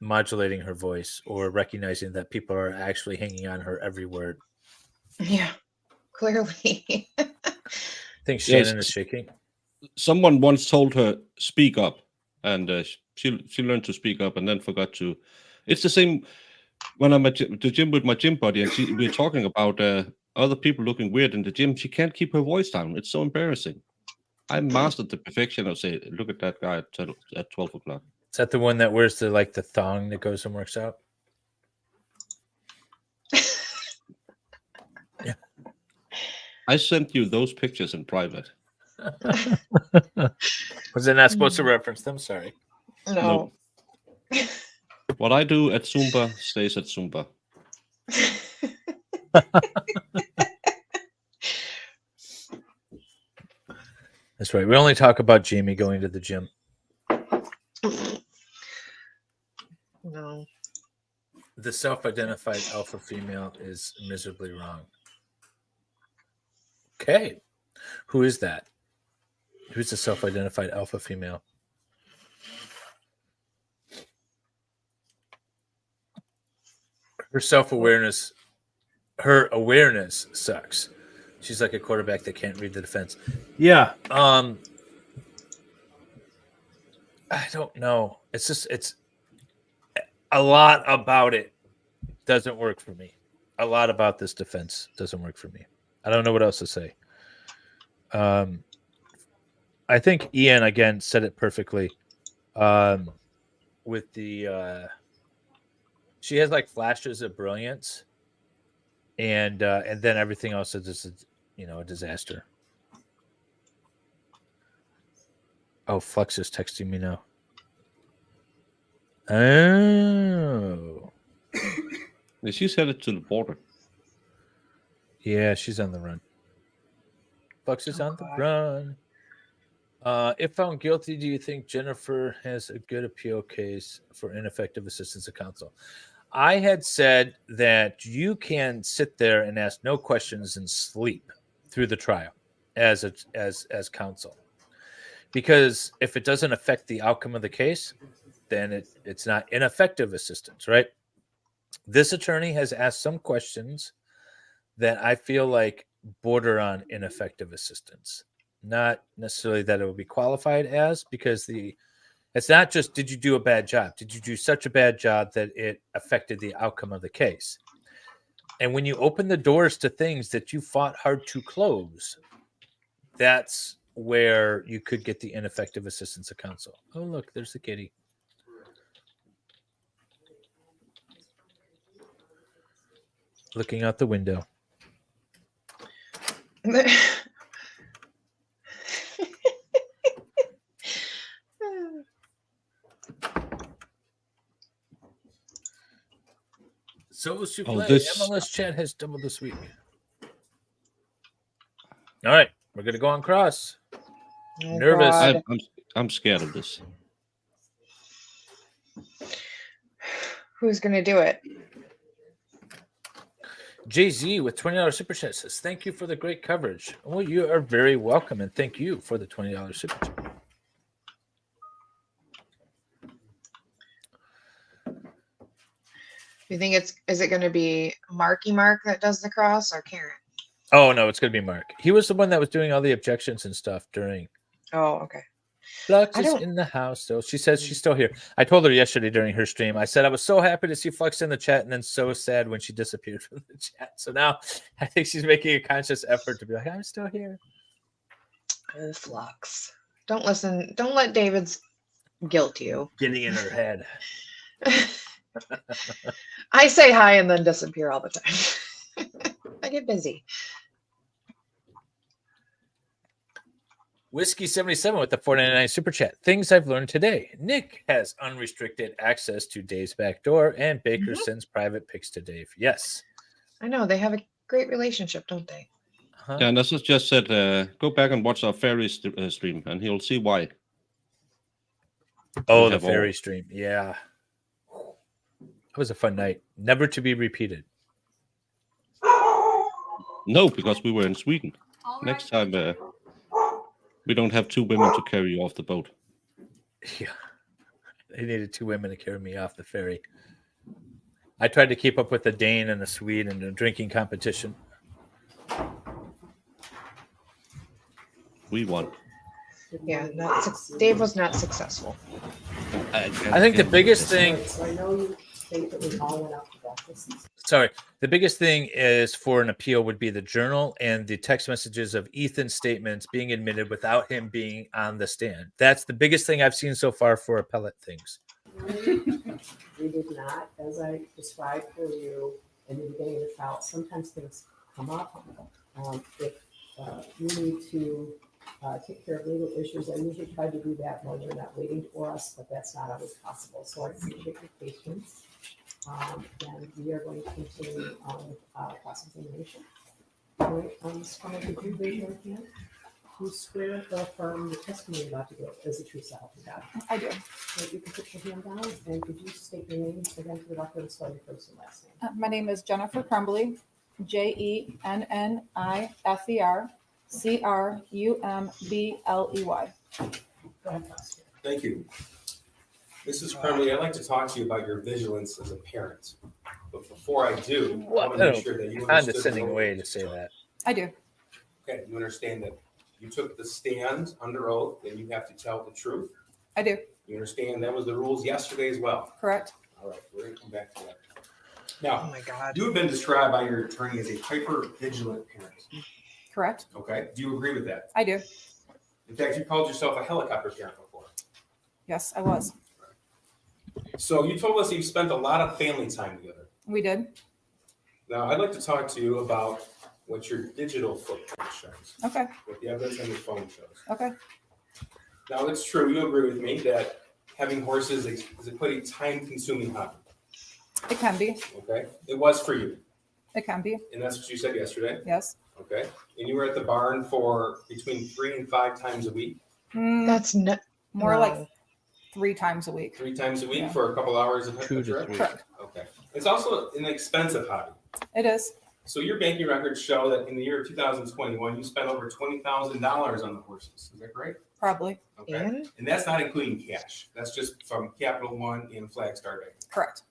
modulating her voice or recognizing that people are actually hanging on her every word. yeah, clearly. I think Yes. Shannon is shaking. Someone once told her, speak up. And she learned to speak up and then forgot to. It's the same when I'm at the gym with my gym buddy and we're talking about other people looking weird in the gym. She can't keep her voice down. It's so embarrassing. I mastered the perfection of say, look at that guy at 12 o'clock. Is that the one that wears the thong that goes and works out? Yeah. I sent you those pictures in private. Was I not supposed to reference them? Sorry. No. What I do at Zumba stays at Zumba. That's right. We only talk about Jamie going to the gym. The self-identified alpha female is miserably wrong. Okay. Who is that? Who's the self-identified alpha female? Her self-awareness, her awareness sucks. She's like a quarterback that can't read the defense. Yeah. I don't know. It's a lot about it doesn't work for me. A lot about this defense doesn't work for me. I don't know what else to say. I think Ian again said it perfectly. With the she has like flashes of brilliance, and then everything else is just a disaster. Oh, Flux is texting me now. Oh. She's headed to the border. Yeah, she's on the run. Flux is on the run. If found guilty, do you think Jennifer has a good appeal case for ineffective assistance of counsel? I had said that you can sit there and ask no questions and sleep through the trial as counsel. Because if it doesn't affect the outcome of the case, then it's not ineffective assistance, right? This attorney has asked some questions that I feel like border on ineffective assistance. Not necessarily that it will be qualified as, because it's not just did you do a bad job? Did you do such a bad job that it affected the outcome of the case? And when you open the doors to things that you fought hard to close, that's where you could get the ineffective assistance of counsel. Oh, look, there's the kitty. Looking out the window. So souffle. MLS chat has doubled this week. All right, we're gonna go on cross. Oh, Nervous. God. I'm scared of this. Who's gonna do it? Jay-Z with $20 super chat says, thank you for the great coverage. Well, you are very welcome, and thank you for the $20 super chat. You think is it going to be Marky Mark that does the cross or Karen? Oh, no, it's going to be Mark. He was the one that was doing all the objections and stuff during. Oh, okay. Flux is in the house, so she says she's still here. I told her yesterday during her stream, I said I was so happy to see Flux in the chat and then so sad when she disappeared from the chat. So now I think she's making a conscious effort to be like, I'm still here. Oh, Flux. Don't listen. Don't let David's guilt you. Getting in her head. I say hi and then disappear all the time. I get busy. Whiskey 77 with the $4.99 super chat. Things I've learned today. Nick has unrestricted access to Dave's back door, and Baker sends private pics to Dave. Yes. I know. They have a great relationship, don't they? Uh-huh. Yeah, and as I just said, go back and watch our fairy stream, and he'll see why. Oh, the fairy stream. Yeah. That was a fun night. Never to be repeated. No, because we were in Sweden. Next time, we don't have two women to carry you off the boat. Yeah. They needed two women to carry me off the ferry. I tried to keep up with the Dane and the Swede in a drinking competition. We won. Yeah, Dave was not successful. I think the biggest thing. So I know you think that we all went out to breakfast. Sorry, the biggest thing is for an appeal would be the journal and the text messages of Ethan's statements being admitted without him being on the stand. That's the biggest thing I've seen so far for appellate things. We did not, as I described for you in the beginning of the trial, sometimes things come up. If you need to take care of legal issues, I usually try to do that when you're not waiting for us, but that's not always possible. So I appreciate your patience. And we are going to continue on cross-examination. All right, Ms. Crumbley, could you raise your hand? you swear or affirm the testimony you're about to give is the truth, so help you God? I do. So you can put your hand down, and could you state your name again for the record, and spell your first and last name? My name is Jennifer Crumbley, JENNIFER CRUMBLEY. Go ahead, prosecutor. Thank you. Mrs. Crumbley, I'd like to talk to you about your vigilance as a parent. But before I do, I What want to a make sure that you understood. condescending the way oath to say that. I do. Okay, you understand that you took the stand under oath and you have to tell the truth? I do. You understand that was the rules yesterday as well? Correct. All right, we're gonna come back to that. Oh Now, my God. you have been described by your attorney as a hyper vigilant parent, Correct. okay? Do you agree with that? I do. In fact, you called yourself a helicopter parent before. Yes, I was. So you told us that you spent a lot of family time together. We did. Now, I'd like to talk to you about what your digital footprint shows, Okay. what the evidence on your phone shows. Okay. Now, it's true, you agree with me that having horses is quite a time-consuming hobby, It can be. okay? It was for you, It can be. and that's what you said yesterday, Yes. okay? And you were at the barn for between 3 and 5 times a week, That's no. More no. like 3 times a week. 3 times a week Yeah. for a couple hours of 2 to trip? 3. Correct. Okay. It's also an expensive hobby. It is. So your banking records show that in the year of 2021, you spent over $20,000 on the horses. Is that right? Probably. Okay. And And that's not including cash. That's just from Capital One and Flagstar Bank. Correct.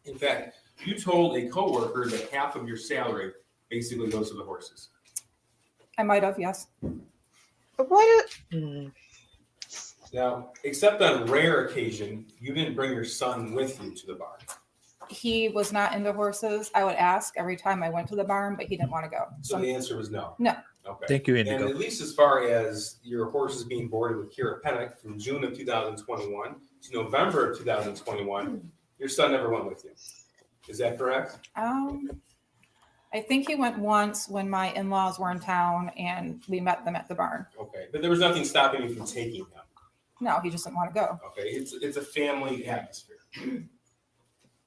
In fact, you told a coworker that half of your salary basically goes to the horses. I might have. Yes. what? Now, except on rare occasion, you didn't bring your son with you to the barn. He was not into horses. I would ask every time I went to the barn, but he didn't want to go. So the answer was no. No. Okay. Thank you, And Indigo. at least as far as your horses being boarded with Kira Pennock from June of 2021 to November of 2021, your son never went with you. Is that correct? I think he went once when my in-laws were in town and we met them at the barn. Okay, but there was nothing stopping you from taking him. No, he just didn't want to go. Okay, it's a family atmosphere.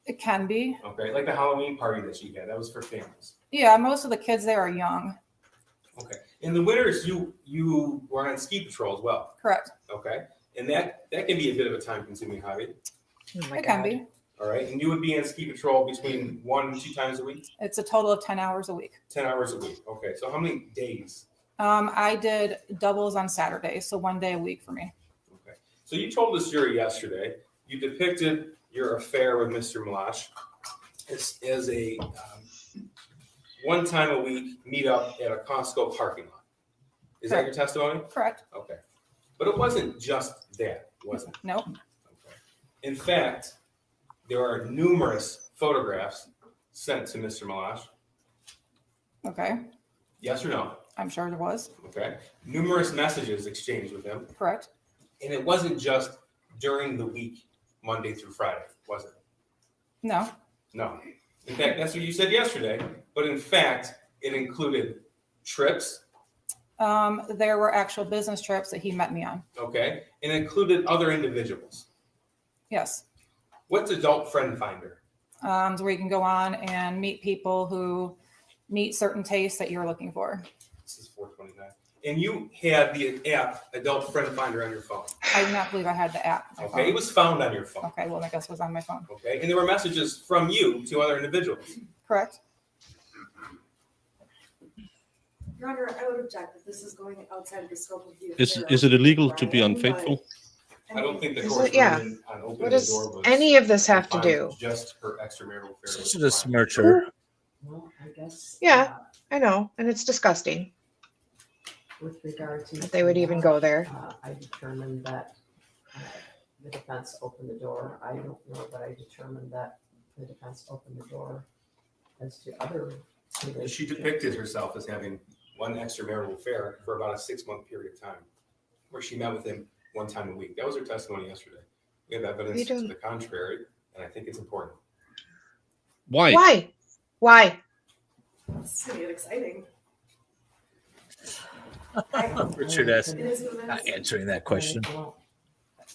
It can be. Okay, like the Halloween party that you had, that was for families. Yeah, most of the kids there are young. Okay, in the winters, you were on ski patrol as well. Correct. Okay, and that can be a bit of a time-consuming hobby. Oh my It can God. be. All right, and you would be on ski patrol between 1 and 2 times a week, It's a total of 10 hours a week. 10 hours a week. Okay, so how many days? I did doubles on Saturdays, so 1 day a week for me. Okay, so you told this jury yesterday, you depicted your affair with Mr. Malash as a one time a week meetup at a Costco parking lot. Is that your testimony? Correct. Okay, but it wasn't just that, was it? Nope. Okay. In fact, there are numerous photographs sent to Mr. Malash. Okay. Yes or no? I'm sure there was. Okay. Numerous messages exchanged with him. Correct. And it wasn't just during the week, Monday through Friday, was it? No. No. In fact, that's what you said yesterday. But in fact, it included trips, There were actual business trips that he met me on. okay? And it included other individuals. Yes. What's Adult Friend Finder? So where you can go on and meet people who meet certain tastes that you're looking for. This is 429. And you had the app Adult Friend Finder on your phone. I do not believe I had the app. on my Okay, it phone. was found on your phone. Okay, well, I guess it was on my phone. Okay, and there were messages from you to other individuals. Correct. Your Honor, I would object that this is going outside of the scope of the Is affair. is it illegal to be Brian, unfaithful? I don't think the Is court's it- yeah. ruling on opening What the does door was any of this have to confined do? just her extramarital affair. Such was a fine. smircher. Well, I guess. Yeah. I know, and it's disgusting With regard to. that they would even go there. I determined that the defense opened the door. I don't know, but I determined that the defense opened the door as to other. She depicted herself as having one extramarital affair for about a 6-month period of time, where she met with him 1 time a week. That was her testimony yesterday. We have evidence You to don't- the contrary, and I think it's important. Why? Why? Why? This is gonna get exciting. Richard S. It is what it Not is. answering that question. Well,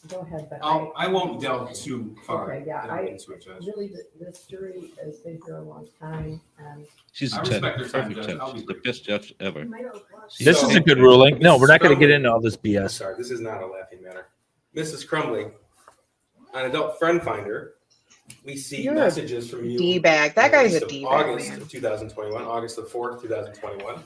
Go ahead, but I won't delve too far Okay, yeah, into it, Judge. really, this jury has been here a long time, and She's I a 10. respect your time, Perfect Judge. 10. I'll be She's the brief. best judge ever. You might have blushed. This is a good ruling. No, we're not going to get into all this I'm BS. sorry, this is not a laughing matter. Mrs. Crumbley, on Adult Friend Finder, we see You're a messages from you. D-bag. That in guy's a August of- D-bag, August man. of 2021, August the 4th, 2021.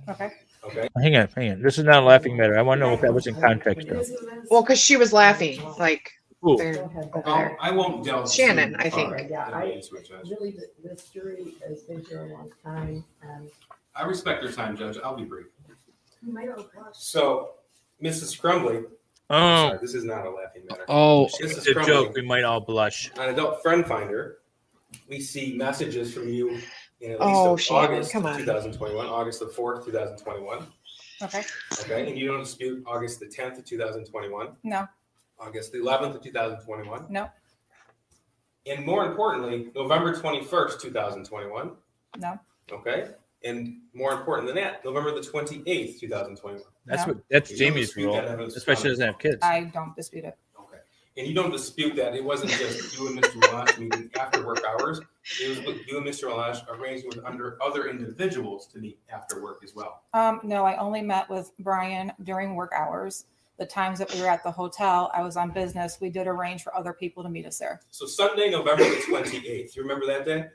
Okay. Okay, Hang on. This is not a laughing matter. I want to know what that was in context of. Well, because she was laughing, like, Ooh. they're go ahead, but I won't delve. Shannon, too I far think. Yeah, into it, Judge. really, this jury has been here a long time, and I respect your time, Judge. I'll be brief. You might have blushed. So, Mrs. Crumbly, Oh, sorry, this is not a laughing matter. Oh, Mrs. it's a Crumbly, joke. We might all blush. on Adult Friend Finder, we see messages from you in at least Oh, of Shannon, August come of on. 2021, August the 4th, 2021. Okay. Okay, and you don't dispute August the 10th of 2021, No. August the 11th of 2021, No. and more importantly, November 21st, 2021. No. Okay, and more important than that, November the 28th, 2021. That's No. that's You don't Jamie's dispute rule, that evidence especially from- doesn't have kids. I don't dispute it. Okay, and you don't dispute that it wasn't just you and Mr. Walash meeting after work hours. It was with you and Mr. Walash arranged with other individuals to meet after work as well. No, I only met with Brian during work hours. The times that we were at the hotel, I was on business. We did arrange for other people to meet us there. So Sunday, November the 28th, you remember that day?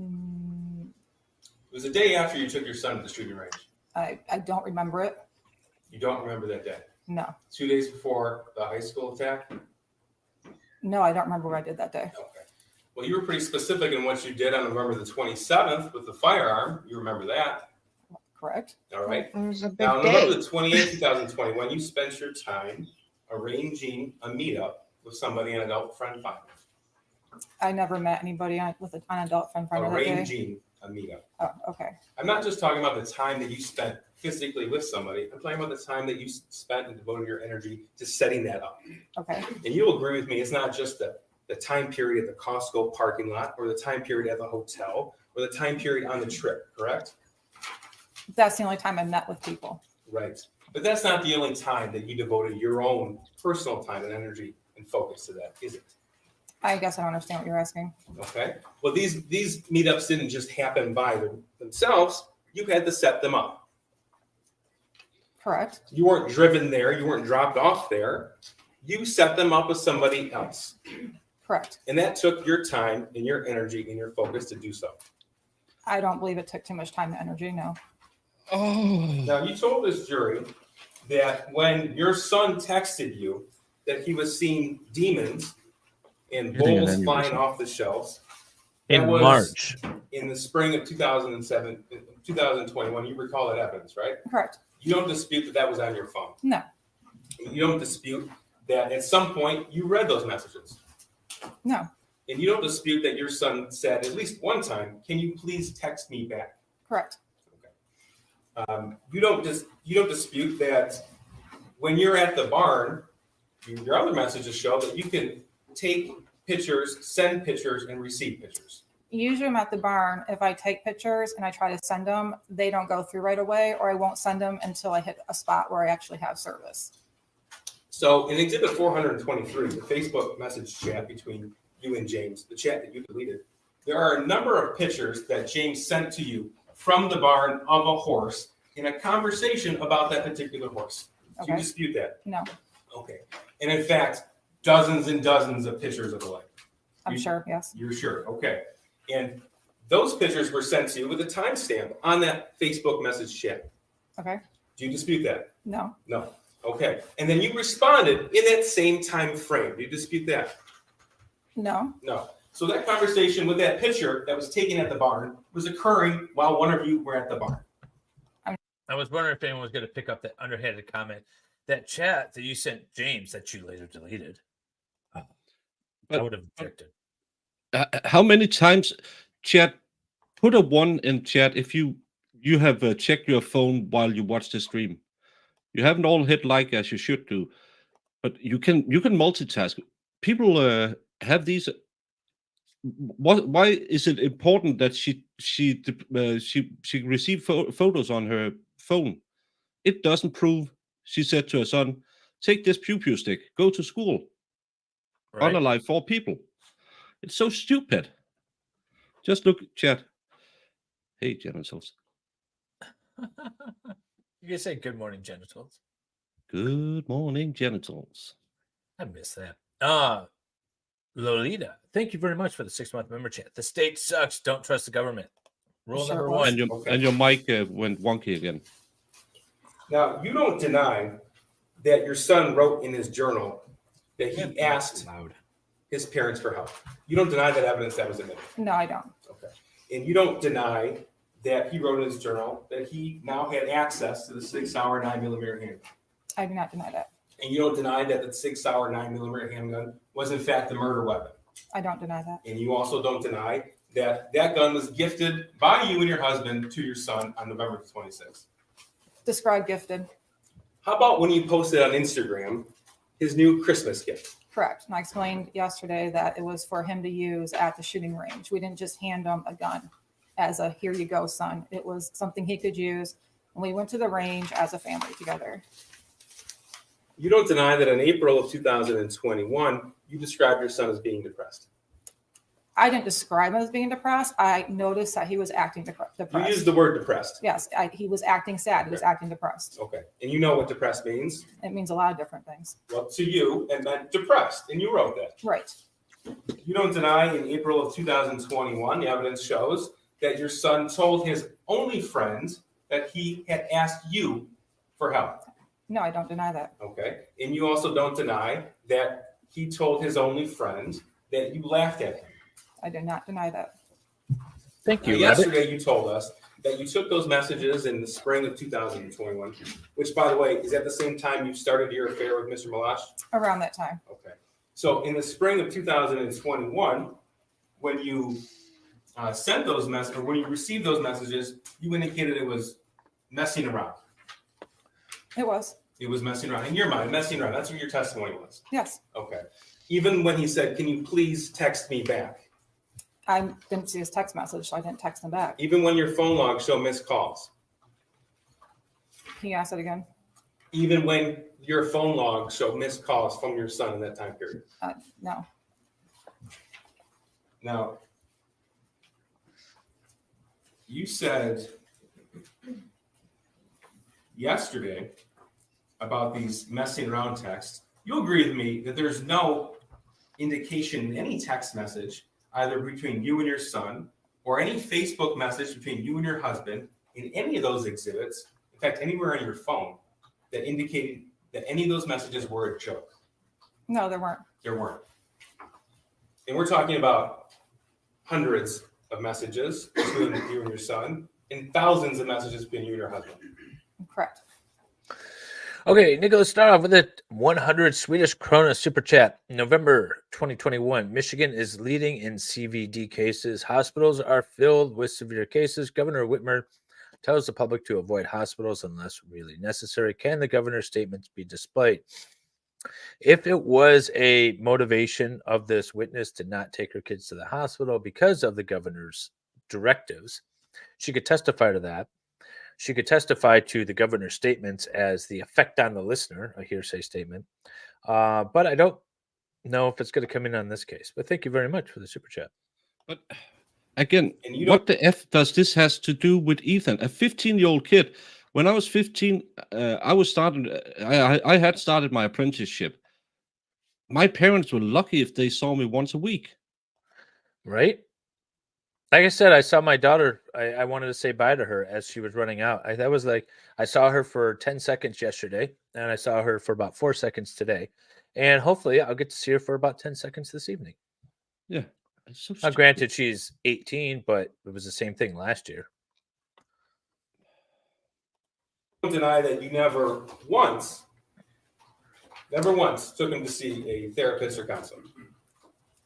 Mm, It was the day after you took your son to the shooting range. I don't remember it. You don't remember that day? No. 2 days before the high school attack? No, I don't remember what I did that day. Okay. Well, you were pretty specific in what you did on November the 27th with the firearm. You remember that, Correct? all right? it was a big Now, on November day. the 28th, 2021, you spent your time arranging a meetup with somebody in Adult Friend Finder. I never met anybody on adult friend finder that day. Arranging a meetup. Oh, okay. I'm not just talking about the time that you spent physically with somebody. I'm talking about the time that you spent and devoted your energy to setting that up. Okay. And you'll agree with me, it's not just the time period at the Costco parking lot or the time period at the hotel or the time period on the trip, correct? That's the only time I met with people. Right. But that's not the only time that you devoted your own personal time and energy and focus to that, is it? I guess I don't understand what you're asking. Okay. Well, these meetups didn't just happen by themselves. You had to set them up. Correct. You weren't driven there. You weren't dropped off there. You set them up with somebody else. Correct. And that took your time and your energy and your focus to do so. I don't believe it took too much time and energy. No. oh, Now, you told this jury that when your son texted you that he was seeing demons and Hitting an bowls aneurysm. flying off the shelves In that was- March. in the spring of 2021. You recall that evidence, right? Correct. You don't dispute that was on your phone. No. You don't dispute that at some point you read those messages. No. And you don't dispute that your son said at least one time, "Can you please text me back?" Correct. You don't dispute that when you're at the barn, your other messages show that you can take pictures, send pictures, and receive pictures. Usually I'm at the barn. If I take pictures and I try to send them, they don't go through right away, or I won't send them until I hit a spot where I actually have service. So in Exhibit 423, the Facebook message chat between you and James, the chat that you deleted, there are a number of pictures that James sent to you from the barn of a horse in a conversation about that particular horse. Do you Okay. dispute that? No, Okay. And in fact, dozens and dozens of pictures of the like. I'm You- sure. Yes. You're sure? Okay. And those pictures were sent to you with a timestamp on that Facebook message chat. Okay. Do you dispute that? No. No. Okay. And then you responded in that same time frame. Do you dispute that? No. No. So that conversation with that picture that was taken at the barn was occurring while one of you were at the barn. I was wondering if anyone was going to pick up that underhanded comment. That chat that you sent James that you later deleted. I But- would have objected. how many times, chat, put a 1 in chat if you have checked your phone while you watch the stream. You haven't all hit like as you should do, but you can multitask. People have these. Why is it important that she received photos on her phone? It doesn't prove. She said to her son, Take this pew stick. Go to school. Right? Unalive 4 people. It's so stupid. Just look, chat. Hey, genitals. You can say good morning, genitals. Good morning, genitals. I miss that. Lolita, thank you very much for the 6-month member chat. The state sucks. Don't trust the government. Rule Sure number was. one. And your mic went wonky again. Now, you don't deny that your son wrote in his journal that he asked his parents for help. You don't deny that evidence that was admitted. No, I don't. Okay. And you don't deny that he wrote in his journal that he now had access to the 6-hour 9mm handgun. I do not deny that. And you don't deny that the 6-hour 9mm handgun was in fact the murder weapon. I don't deny that. And you also don't deny that that gun was gifted by you and your husband to your son on November 26th. Describe gifted. How about when you posted on Instagram his new Christmas gift? Correct. And I explained yesterday that it was for him to use at the shooting range. We didn't just hand him a gun as a here you go, son. It was something he could use. And we went to the range as a family together. You don't deny that in April of 2021, you described your son as being depressed. I didn't describe him as being depressed. I noticed that he was acting depressed. You used the word depressed. Yes, he was acting sad. He was acting depressed. Okay. And you know what depressed means? It means a lot of different things. Well, to you, it meant depressed, and you wrote that. Right. You don't deny in April of 2021, the evidence shows that your son told his only friend that he had asked you for help. No, I don't deny that. Okay. And you also don't deny that he told his only friend that you laughed at him. I do not deny that. Thank Now, you. yesterday, you told us that you took those messages in the spring of 2021, which, by the way, is at the same time you started your affair with Mr. Malash? Around that time. Okay. So in the spring of 2021, when you sent those messages, or when you received those messages, you indicated it was messing around. It was. It was messing around. In your mind, messing around. That's what your testimony was. Yes. Okay. Even when he said, can you please text me back? I didn't see his text message, so I didn't text him back. Even when your phone logs show missed calls? Can you ask it again? Even when your phone logs show missed calls from your son in that time period? No. Now, you said yesterday about these messing around texts. You agree with me that there's no indication in any text message, either between you and your son, or any Facebook message between you and your husband, in any of those exhibits, in fact, anywhere on your phone, that indicated that any of those messages were a joke. No, there weren't. There weren't. And we're talking about hundreds of messages between you and your son, and thousands of messages between you and your husband. Correct. Okay, Nicholas, start off with a 100 Swedish krona super chat. November 2021, Michigan is leading in CVD cases. Hospitals are filled with severe cases. Governor Whitmer tells the public to avoid hospitals unless really necessary. Can the governor's statements be displayed? If it was a motivation of this witness to not take her kids to the hospital because of the governor's directives, she could testify to that. She could testify to the governor's statements as the effect on the listener, a hearsay statement. But I don't know if it's going to come in on this case. But thank you very much for the super chat. But again, And you what the F does this has to do with Ethan? A 15-year-old kid. When I was 15, I had started my apprenticeship. My parents were lucky if they saw me once a week. Right? Like I said, I saw my daughter. I wanted to say bye to her as she was running out. I saw her for 10 seconds yesterday, and I saw her for about 4 seconds today. And hopefully I'll get to see her for about 10 seconds this evening. Yeah. So Now, granted, she's 18, but it was the same thing last year. Don't deny that you never once took him to see a therapist or counselor.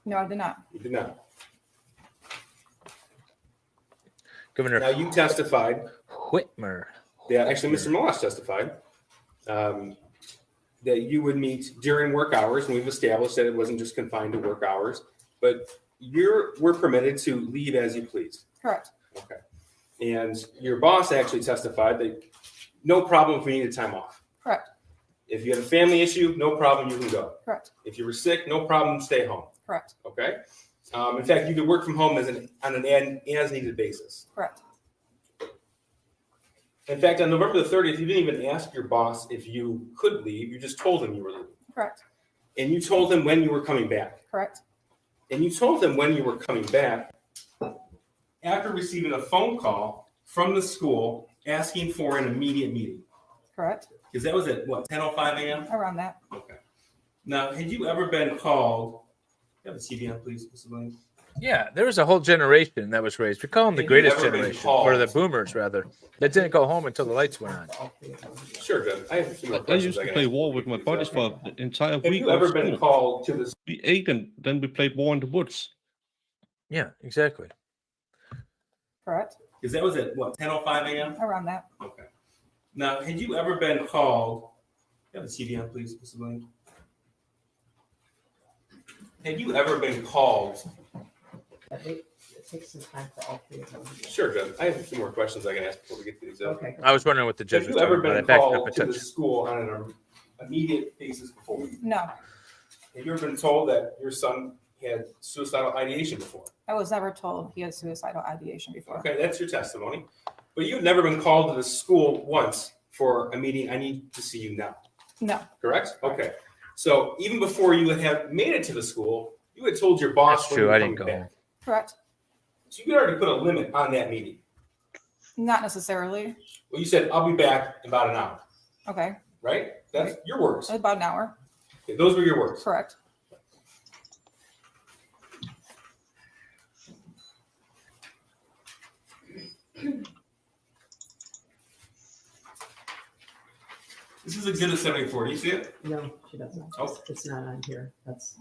No, I did not. You did not. Governor Now, you testified Whitmer. that, actually, Mr. Moss testified that you would meet during work hours, and we've established that it wasn't just confined to work hours, but we're permitted to leave as you please. Correct. Okay. And your boss actually testified that no problem if we needed time off. Correct. If you have a family issue, no problem, you can go. Correct. If you were sick, no problem, stay home. Correct. Okay. In fact, you could work from home on an as-needed basis. Correct. In fact, on November the 30th, you didn't even ask your boss if you could leave. You just told him you were leaving. Correct. And you told him when you were coming back. Correct. And you told him when you were coming back after receiving a phone call from the school asking for an immediate meeting. Correct. Because that was at what, 10:05 a.m.? Around that. Okay. Now, had you ever been called? You have a TV on, please, Mrs. Williams. Yeah, there was a whole generation that was raised. We call them the Have you greatest ever been generation, called? or the boomers rather, that didn't go home until the lights went on. Sure, good. I have a few more I questions. used to can play ask war with my buddies for the entire Have week. you of ever been school. called to the We ate and then we played war in the woods. Yeah, exactly. Correct. Because that was at what, 10:05 a.m.? Around that. Okay. Now, had you ever been called? You have a TV on, please, Mrs. Williams. Had you ever been called? It takes some time for all three of them. Sure, good. I have a few more questions I can ask before we get to these. Okay. I was wondering what the judge Have was you ever talking about. I been backed up a called to the touch. school on an immediate basis before? No, Have you ever been told that your son had suicidal ideation before? I was never told he had suicidal ideation before. Okay, that's your testimony. But you've never been called to the school once for a meeting, I need to see you now, No. correct? Okay. So even before you had made it to the school, you had told your boss That's when true, you were I didn't coming go back. Correct. So you had already put a limit on that meeting. Not necessarily. Well, you said, I'll be back in about an hour, Okay. right? That's your words. About an hour. Okay, those were your words. Correct. This is Exhibit 74. Do you see it? No, she doesn't. Oh. It's not on here. That's.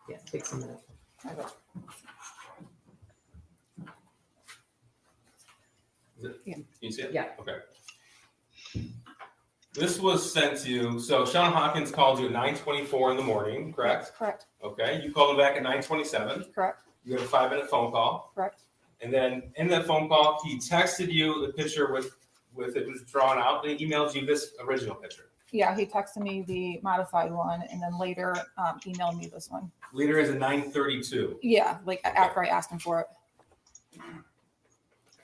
Yeah, it takes a minute. Is it? Yeah. Can you see it? Yeah. Okay. This was sent to you. So Sean Hawkins called you at 9:24 in the morning, correct? Correct. Okay. You called him back at 9:27. Correct. You had a 5-minute phone call. Correct. And then in that phone call, he texted you the picture with it was drawn out. And he emailed you this original picture. Yeah, he texted me the modified one and then later emailed me this one. Later is a 9:32. Yeah, like after I asked him for it.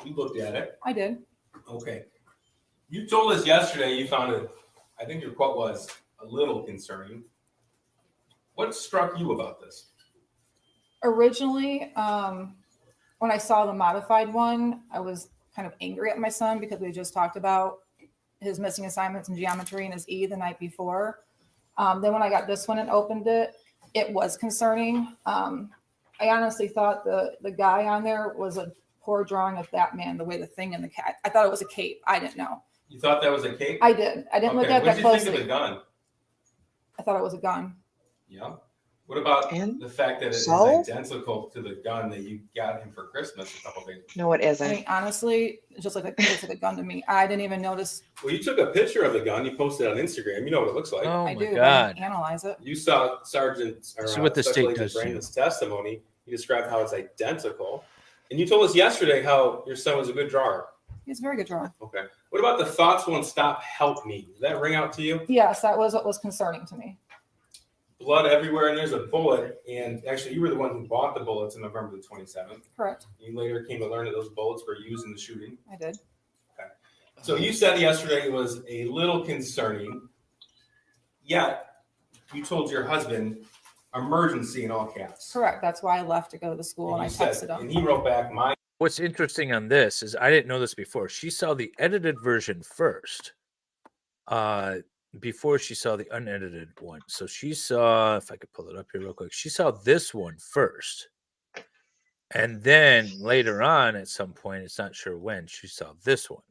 You looked at it. I did. Okay. You told us yesterday you found it, I think your quote was a little concerning. What struck you about this? Originally, when I saw the modified one, I was kind of angry at my son because we just talked about his missing assignments in geometry and his E the night before. Then when I got this one and opened it, it was concerning. I honestly thought the guy on there was a poor drawing of Batman, the way the thing in the cat. I thought it was a cape. I didn't know. You thought that was a cape? I did. I didn't look at What that did you think of closely. the gun? I thought it was a gun. Yeah. What about And the fact that it is so? identical to the gun that you got him for Christmas a couple days? No, it I isn't. mean, honestly, it's just like it looks like a gun to me. I didn't even notice. Well, you took a picture of the gun. You posted it on Instagram. You know what it looks like. Oh I my do. But I God. didn't analyze it. You saw Sergeant See what the Special state Agent does to you. Brandon's testimony. He described how it's identical. And you told us yesterday how your son was a good drawer. He's a very good drawer. Okay. What about the thoughts won't stop, help me? Did that ring out to you? Yes, that was what was concerning to me. Blood everywhere, and there's a bullet. And actually, you were the one who bought the bullets on November the 27th. Correct. You later came to learn that those bullets were used in the shooting. I did. So you said yesterday it was a little concerning. Yet, you told your husband, emergency in all caps. Correct. That's why I left to go to the school and I you said- texted And him. he wrote back, my What's interesting on this is I didn't know this before. She saw the edited version first, before she saw the unedited one. So she saw, if I could pull it up here real quick, she saw this one first. And then later on, at some point, it's not sure when, she saw this one.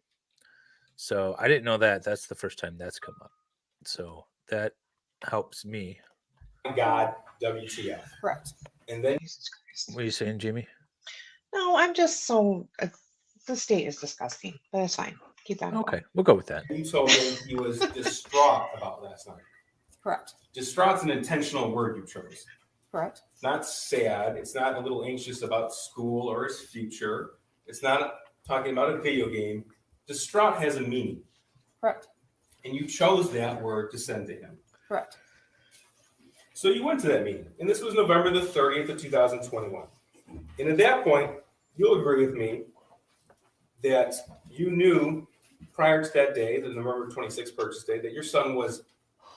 So I didn't know that. That's the first time that's come up. So that helps me. God, WTF. Correct. And then Jesus Christ. What are you saying, Jamie? No, I'm just so. The state is disgusting, but it's fine. Keep that. Okay, we'll go with that. you told him he was distraught about last night. Correct. Distraught's an intentional word you chose. Correct. It's not sad. It's not a little anxious about school or his future. It's not talking about a video game. Distraught has a meaning. Correct. and you chose that word to send to him. Correct. So you went to that meeting, and this was November the 30th of 2021. And at that point, you'll agree with me that you knew prior to that day, the November 26th purchase date, that your son was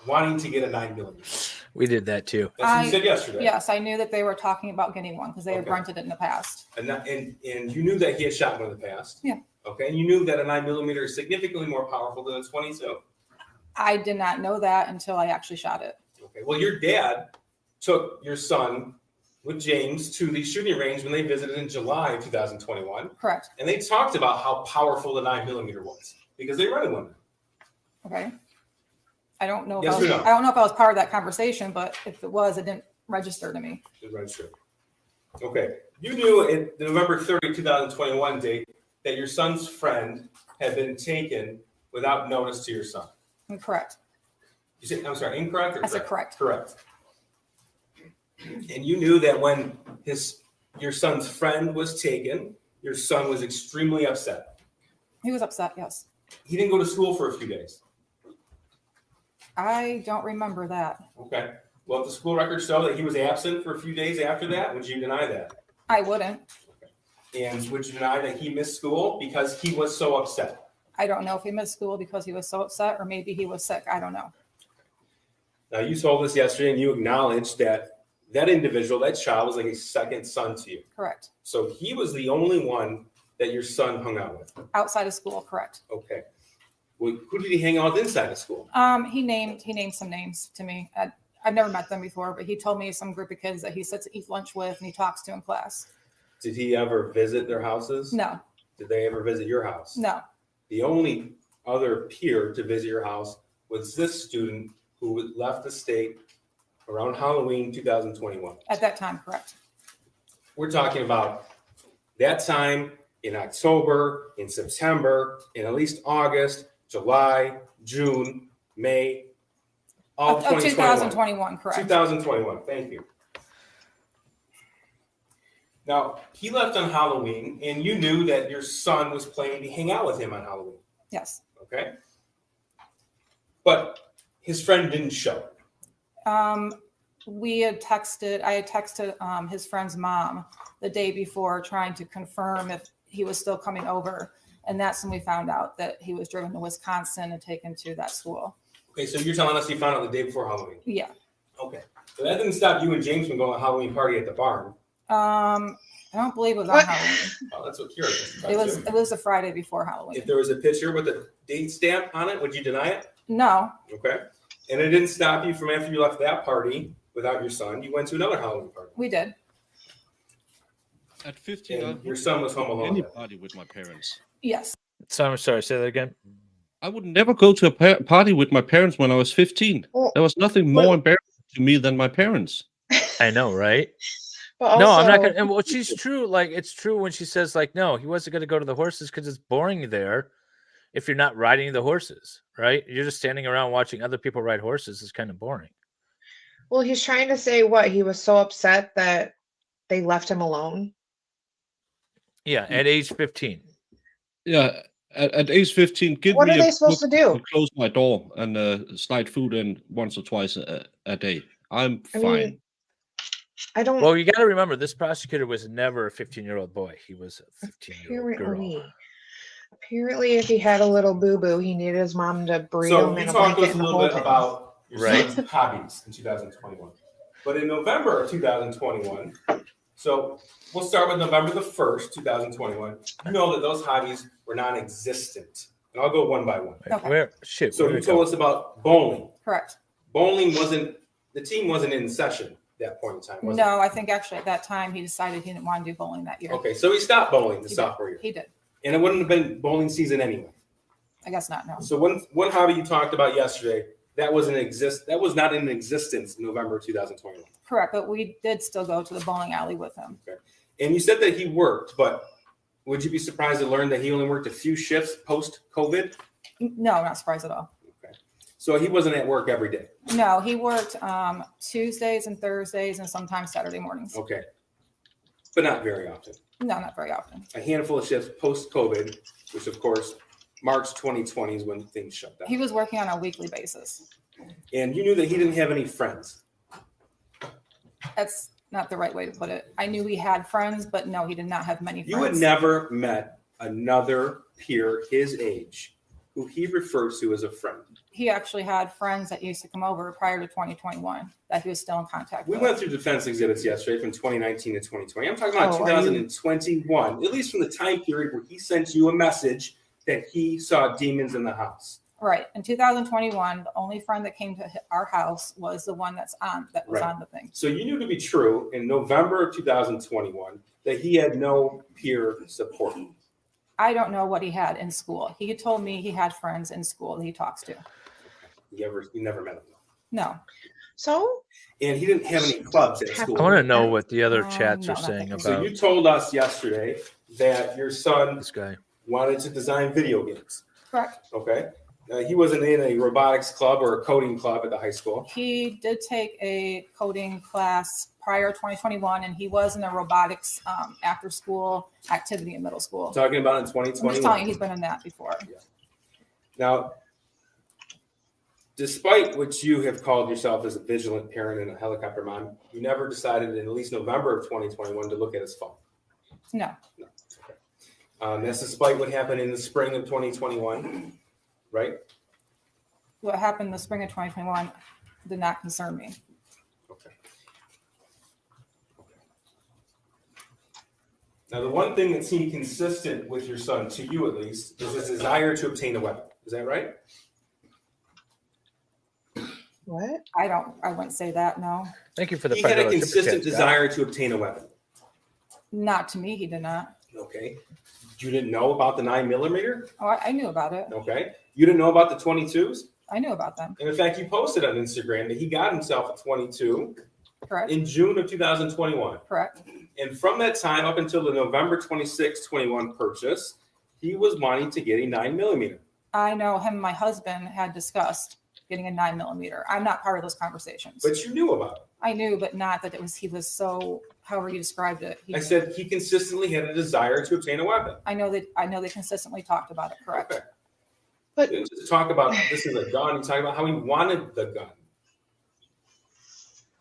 wanting to get a 9mm. We did that too. That's what you said yesterday. Yes, I knew that they were talking about getting one because they had Okay. rented it in the past. And you knew that he had shot one in the past. Yeah. Okay, and you knew that a 9mm is significantly more powerful than a 22. I did not know that until I actually shot it. Okay, well, your dad took your son with James to the shooting range when they visited in July of 2021, Correct. and they talked about how powerful the 9mm was because they rented one. Okay. I don't know. Yes if I, was, or no? I don't know if I was part of that conversation, but if it was, it didn't register to me. It registered. Okay, you knew at the November 30, 2021 date that your son's friend had been taken without notice to your son. Correct. You said, I'm sorry, incorrect or I said correct. Correct. And you knew that when your son's friend was taken, your son was extremely upset. He was upset, yes. He didn't go to school for a few days. I don't remember that. Okay. Well, if the school records show that he was absent for a few days after that, would you deny that? I wouldn't. And would you deny that he missed school because he was so upset? I don't know if he missed school because he was so upset or maybe he was sick. I don't know. Now, you told us yesterday and you acknowledged that that individual, that child, was like a second son to you. Correct. So he was the only one that your son hung out with. Outside of school, correct. Okay. Well, who did he hang out with inside of school? He named some names to me. I've never met them before, but he told me some group of kids that he sits and eats lunch with and he talks to in class. Did he ever visit their houses? No, Did they ever visit your house? no. The only other peer to visit your house was this student who left the state around Halloween 2021. At that time, correct. We're talking about that time in October, in September, in at least August, July, June, May, all Of 2021. 2021, correct. 2021, thank you. Now, he left on Halloween, and you knew that your son was planning to hang out with him on Halloween, Yes. okay? But his friend didn't show. I had texted his friend's mom the day before trying to confirm if he was still coming over. And that's when we found out that he was driven to Wisconsin and taken to that school. Okay, so you're telling us he found out the day before Halloween? Yeah. Okay, so that didn't stop you and James from going to a Halloween party at the barn. I don't believe it was on What? Halloween. Oh, that's what Kira It was the Friday before Halloween. If there was a picture with a date stamp on it, would you deny it? No, Okay. And it didn't stop you from after you left that party without your son, you went to another Halloween party. we did. At 15, And your son was home alone. any party with my parents. Yes. So I'm sorry. Say that again. I would never go to a party with my parents when I was 15. Well, There was nothing more embarrassing to me than my parents. I know, right? But No, I'm not also- gonna. And well, she's true. Like it's true when she says, like, no, he wasn't gonna go to the horses because it's boring there. If you're not riding the horses, right? You're just standing around watching other people ride horses. Is kind of boring. Well, he's trying to say what? He was so upset that they left him alone. Yeah, at age 15. Yeah, at age 15, give What me are they supposed to do? and close my door and slide food in once or twice a day. I'm I fine. mean, I don't. Well, you got to remember, this prosecutor was never a 15-year-old boy. He was a 15-year-old girl. Apparently, if he had a little boo boo, he needed his mom to breed So him you in a talked to blanket us a and little hold bit him. about your Right. son's hobbies in 2021. But in November of 2021, so we'll start with November the 1st, 2021. You know that those hobbies were non-existent. And I'll go one by one. Right, Okay. Where shit? So where you did it told go? us about bowling. Correct. Bowling the team wasn't in session at that point in time, was it? No, I think actually at that time he decided he didn't want to do bowling that year. Okay, so he stopped bowling the He did. sophomore year. He did. And it wouldn't have been bowling season anyway. I guess not. No. So one hobby you talked about yesterday, that was not in existence in November 2021. Correct. But we did still go to the bowling alley with him. And you said that he worked, but would you be surprised to learn that he only worked a few shifts post-COVID? No, I'm not surprised at all. So he wasn't at work every day. No, he worked Tuesdays and Thursdays and sometimes Saturday mornings. Okay. But not very often. No, not very often. A handful of shifts post-COVID, which of course March 2020 is when things shut down. He was working on a weekly basis. And you knew that he didn't have any friends. That's not the right way to put it. I knew he had friends, but no, he did not have many friends. You had never met another peer his age who he refers to as a friend. He actually had friends that used to come over prior to 2021 that he was still in contact We with. went through defense exhibits yesterday from 2019 to 2020. I'm talking about Oh, are you- 2021, at least from the time period where he sent you a message that he saw demons in the house. Right. In 2021, the only friend that came to our house was the one that was Right. on the thing. So you knew to be true in November of 2021 that he had no peer support. I don't know what he had in school. He had told me he had friends in school that he talks to. You never met him. No. So And he didn't have any clubs at school. I want to know what the other Um, chats no, are not saying that So about you told us yesterday that your son this guy. wanted to design video games. Correct. Okay. He wasn't in a robotics club or a coding club at the high school. He did take a coding class prior to 2021, and he was in a robotics after school activity in middle school. Talking about in I'm just telling you, 2021. he's been in that before. Now, despite what you have called yourself as a vigilant parent and a helicopter mom, you never decided in at least November of 2021 to look at his phone. No. That's despite what happened in the spring of 2021, right? What happened in the spring of 2021 did not concern me. Okay. Now, the one thing that seemed consistent with your son, to you at least, is his desire to obtain a weapon. Is that right? what? I wouldn't say that, no. Thank you for the He had a $5 super consistent chat, Scott. desire to obtain a weapon. Not to me, he did not. Okay. You didn't know about the 9mm? Oh, I knew about it. Okay. You didn't know about the 22s? I knew about them. And in fact, you posted on Instagram that he got himself a 22 Correct. in June of 2021. Correct. And from that time up until the November 26, 21 purchase, he was wanting to get a 9mm. I know him and my husband had discussed getting a 9mm. I'm not part of those conversations. But you knew about it. I knew, but not that he was so, however you described it. I said he consistently had a desire to obtain a weapon. I know they consistently talked about it. Correct. Okay. But- Didn't just talk about this is a gun. You talk about how he wanted the gun.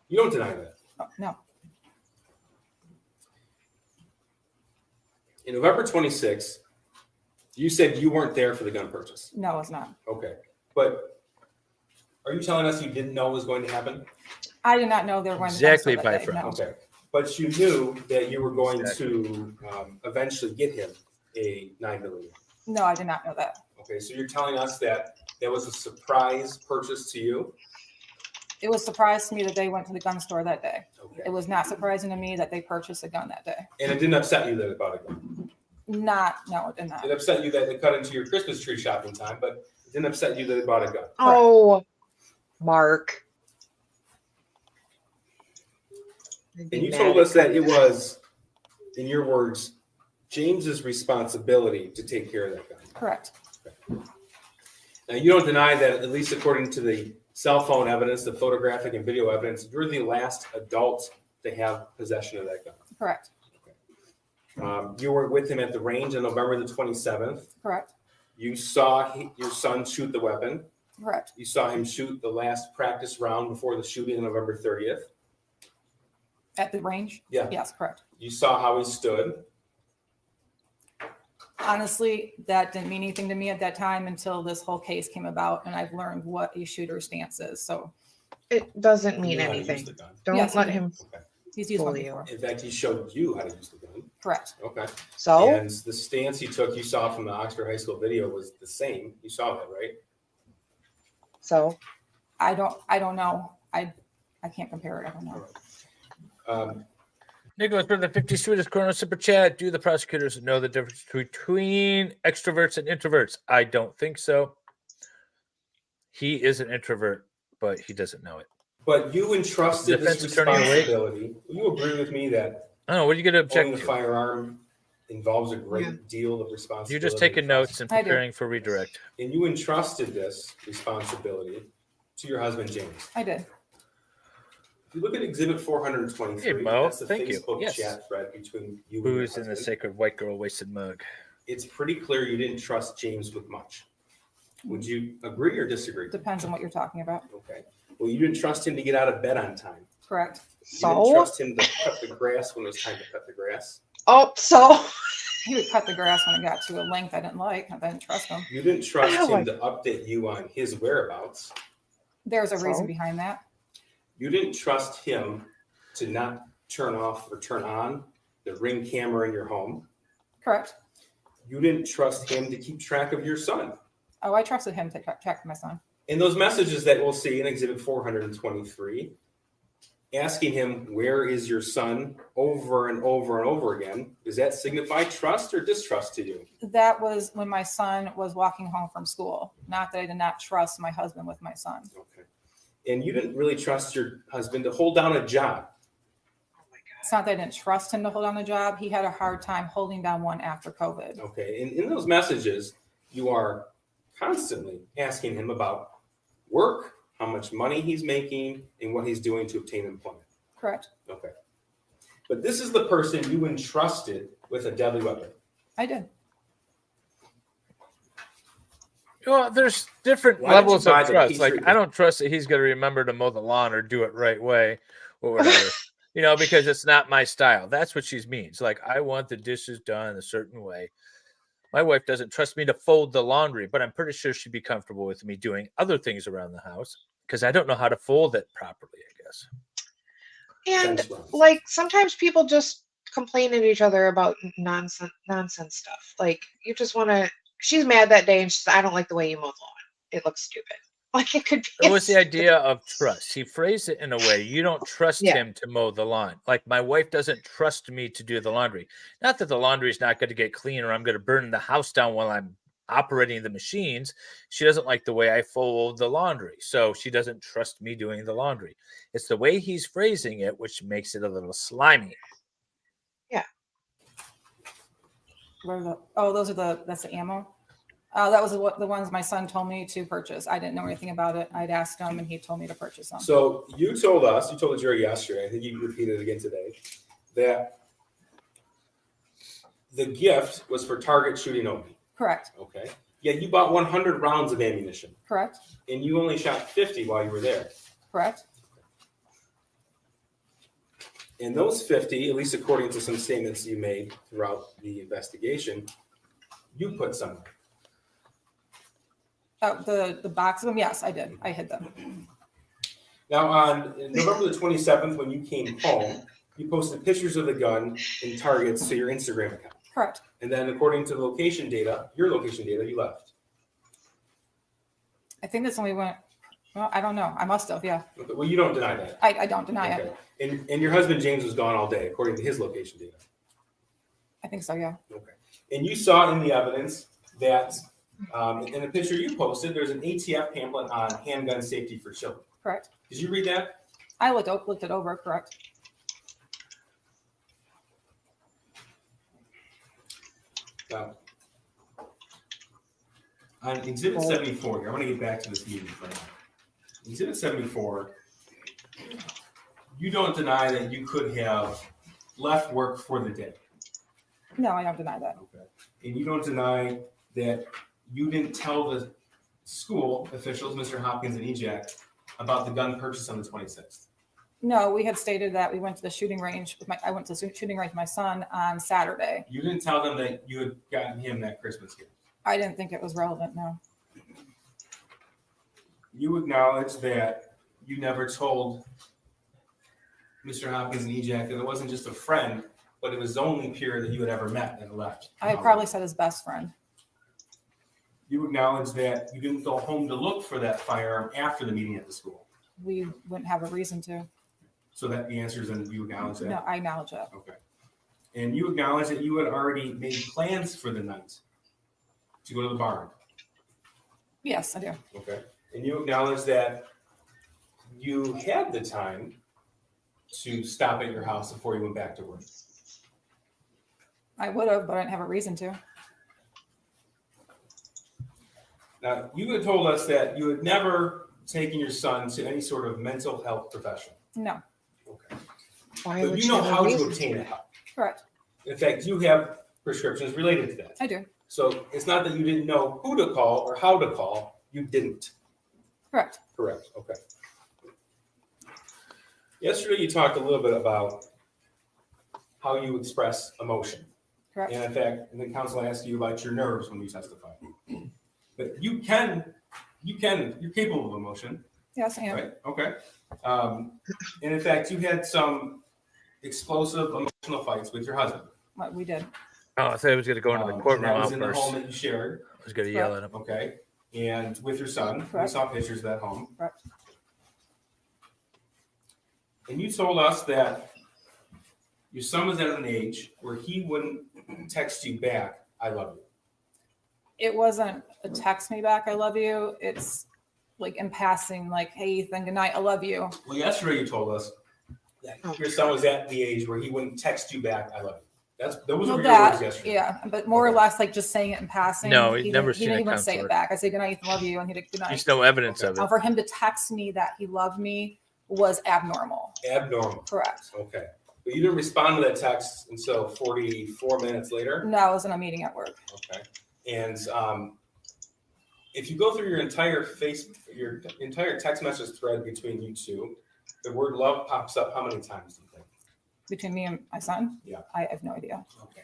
You don't deny that. Oh, no. In November 26, you said you weren't there for the gun purchase. No, it's not. Okay. But are you telling us you didn't know it was going to happen? I did not know they were going to Exactly, cancel my that day, friend. no. Okay. But you knew that you were going to eventually get him a 9mm. No, I did not know that. Okay. So you're telling us that that was a surprise purchase to you? It was a surprise to me that they went to the gun store that day. Okay. It was not surprising to me that they purchased a gun that day. And it didn't upset you that they bought a gun? No, it did not. It upset you that they cut into your Christmas tree shopping time, but it didn't upset you that they bought a gun. Oh, Mark. I'd be And you mad told at us that it was, in your words, James's responsibility to take care of that gun. Correct. Now, you don't deny that, at least according to the cell phone evidence, the photographic and video evidence, you're the last adult to have possession of that gun. Correct. You were with him at the range on November the 27th. Correct. You saw your son shoot the weapon. Correct. You saw him shoot the last practice round before the shooting on November 30th. At the range? Yeah. Yes, correct. You saw how he stood. Honestly, that didn't mean anything to me at that time until this whole case came about and I've learned what a shooter's stance is. So It doesn't You mean knew how to use anything. the gun. Don't Yes, let he him Okay. he's used one Fool you. before. In fact, he showed you how to use the gun. Correct. Okay. So, And the stance he took, you saw from the Oxford High School video, was the same. You saw that, right? so I don't know. I can't compare it. I don't know. Nicholas for the 50 sweetest Corona super chat. Do the prosecutors know the difference between extroverts and introverts? I don't think so. He is an introvert, but he doesn't know it. But you entrusted this Defense attorney awake? responsibility. Will you agree with me that I don't know. What are you going to object owning a to? firearm involves a great deal of responsibility? You're just taking notes and I do. preparing for redirect. And you entrusted this responsibility to your husband, James. I did. If you look at Exhibit 423, Hey, Mo, that's the thank you. Facebook Yes. chat thread between you Booze and in your the husband. sacred white girl wasted mug. it's pretty clear you didn't trust James with much. Would you agree or disagree? Depends on what you're talking about. Okay. Well, you didn't trust him to get out of bed on time. Correct. You didn't So, trust him to cut the grass when it was time to cut the grass. oh, so He would cut the grass when it got to a length I didn't like. I didn't trust him. You didn't trust Oh, him to update you on his whereabouts. There's a reason So? behind that. You didn't trust him to not turn off or turn on the Ring camera in your home. Correct. You didn't trust him to keep track of your son. Oh, I trusted him to check my son. In those messages that we'll see in Exhibit 423, asking him, where is your son, over and over and over again, does that signify trust or distrust to you? That was when my son was walking home from school. Not that I did not trust my husband with my son. Okay. And you didn't really trust your husband to hold down a job. It's not that I didn't trust him to hold down a job. He had a hard time holding down one after COVID. Okay. And in those messages, you are constantly asking him about work, how much money he's making, and what he's doing to obtain employment. Correct. Okay. But this is the person you entrusted with a deadly weapon. I did. Well, there's different Why did you levels buy of the trust. piece Like, of- I don't trust that he's going to remember to mow the lawn or do it right way or whatever, because it's not my style. That's what she means. Like, I want the dishes done a certain way. My wife doesn't trust me to fold the laundry, but I'm pretty sure she'd be comfortable with me doing other things around the house because I don't know how to fold it properly, I guess. and That's right. like sometimes people just complain at each other about nonsense stuff. Like you just want to. She's mad that day, and she says, "I don't like the way you mow the lawn. It looks stupid." Like it could be. It was the idea of trust. He phrased it in a way you don't trust Yeah. him to mow the lawn. Like my wife doesn't trust me to do the laundry. Not that the laundry is not going to get clean or I'm going to burn the house down while I'm operating the machines. She doesn't like the way I fold the laundry. So she doesn't trust me doing the laundry. It's the way he's phrasing it, which makes it a little slimy. What are that's the ammo. That was the ones my son told me to purchase. I didn't know anything about it. I'd asked him and he told me to purchase them. So you told the jury yesterday, I think you repeated it again today, that the gift was for target shooting only. Correct. Okay. Yet you bought 100 rounds of ammunition Correct. and you only shot 50 while you were there. Correct. And those 50, at least according to some statements you made throughout the investigation, you put somewhere. The box of them, yes, I did. I hid them. Now, on November the 27th, when you came home, you posted pictures of the gun and targets to your Instagram account. Correct. And then according to the location data, your location data, you left. I think that's when we went. Well, I don't know. I must have. Yeah. Okay, well, you don't deny that. I don't deny it. Okay. And your husband, James, was gone all day, according to his location data. I think so. Yeah. Okay. And you saw in the evidence that in the picture you posted, there's an ATF pamphlet on handgun safety for children. Correct. Did you read that? I looked it over. Correct. Now, on Exhibit 74, here, I want to get back to this meeting for now. Exhibit 74, you don't deny that you could have left work for the day. No, I don't deny that. Okay. And you don't deny that you didn't tell the school officials, Mr. Hopkins and EJAC, about the gun purchase on the 26th. No, we had stated that we went to the shooting range I went to the shooting range with my son on Saturday. You didn't tell them that you had gotten him that Christmas gift. I didn't think it was relevant. No. You acknowledge that you never told Mr. Hopkins and EJAC that it wasn't just a friend, but it was the only peer that you had ever met and left. I probably said his best friend. You acknowledge that you didn't go home to look for that firearm after the meeting at the school. We wouldn't have a reason to. So that the answer is, and you acknowledge that? No, I acknowledge that. Okay. And you acknowledge that you had already made plans for the night to go to the barn. Yes, I do. Okay. And you acknowledge that you had the time to stop at your house before you went back to work. I would have, but I didn't have a reason to. Now, you had told us that you had never taken your son to any sort of mental health professional. No. Okay. Why But would you know have a how to reason obtain that help. Correct. In fact, you have prescriptions related to that. I do. So it's not that you didn't know who to call or how to call, you didn't. Correct. Correct, okay. Yesterday, you talked a little bit about how you express emotion. Correct. And in fact, and then counsel asked you about your nerves when you testify. But you're capable of emotion, Yes, I am. right? Okay. And in fact, you had some explosive emotional fights with your husband. What we did. Oh, I thought I was going to go into the And courtroom that was in the outburst. home that you shared, I was going to yell at him. okay? And with your son, we Correct. saw pictures of that home. Correct. And you told us that your son was at an age where he wouldn't text you back, I love you. It wasn't a text me back, I love you. It's like in passing, like, hey, Ethan, good night, I love you. Well, yesterday you told us that Oh. your son was at the age where he wouldn't text you back, I love you. Those Well, were your words that, yesterday. yeah, but more or Okay. less like just saying it in passing. No, he'd he never didn't, seen he a didn't even say counselor. it back. I say good night, Ethan, love you, and he did good night. There's no evidence Okay. of it. For him to text me that he loved me was abnormal. Abnormal, Correct. okay. But you didn't respond to that text until 44 minutes later? No, I was in a meeting at work. Okay. And if you go through your entire text message thread between you two, the word love pops up how many times do you think? Between me and my son? Yeah. I have no idea. Okay.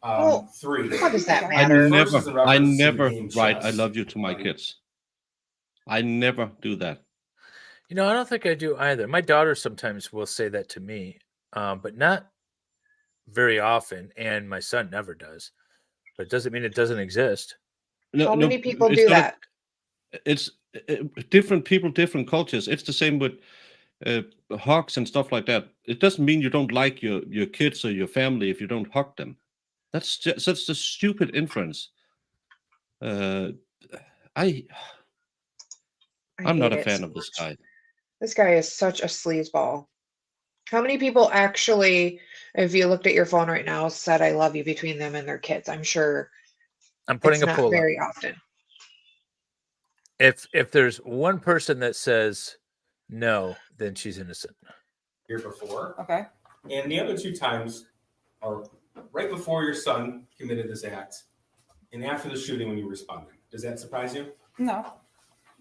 Well, 3. What does that Okay. I matter? First is in I reference to never game write chess. "I love you" to my kids. I never do that. You know, I don't think I do either. My daughter sometimes will say that to me, but not very often. And my son never does. But it doesn't mean it doesn't exist. No, How no, many people it's do not a- that? It's different people, different cultures. It's the same with hugs and stuff like that. It doesn't mean you don't like your kids or your family if you don't hug them. That's just such a stupid inference. I'm I not hate a it fan so of this much. guy. This guy is such a sleazeball. How many people actually, if you looked at your phone right now, said I love you between them and their kids? I'm sure I'm putting it's a not poll up. very often. If there's one person that says no, then she's innocent. Here before. Okay. And the other 2 times are right before your son committed this act and after the shooting when you responded. Does that surprise you? No.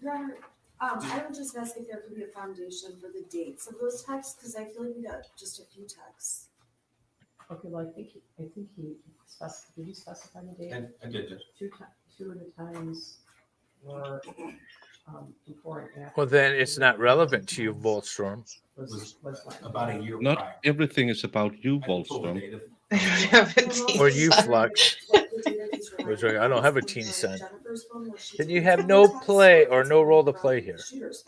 Your Honor, I would just ask if there could be a foundation for the dates of those texts, because I feel like we got just a few texts. Okay, well, I think he specified, did you specify the date? I did, Judge. Two of the times were before and after. Well, then it's not relevant to you, Volstrom. Was when? About a year Not prior. everything is about you, I can pull the Volstrom. date if- I haven't seen Or you, that. Flux. Which I don't have a teen son. Then you have no play or no role to play here. Because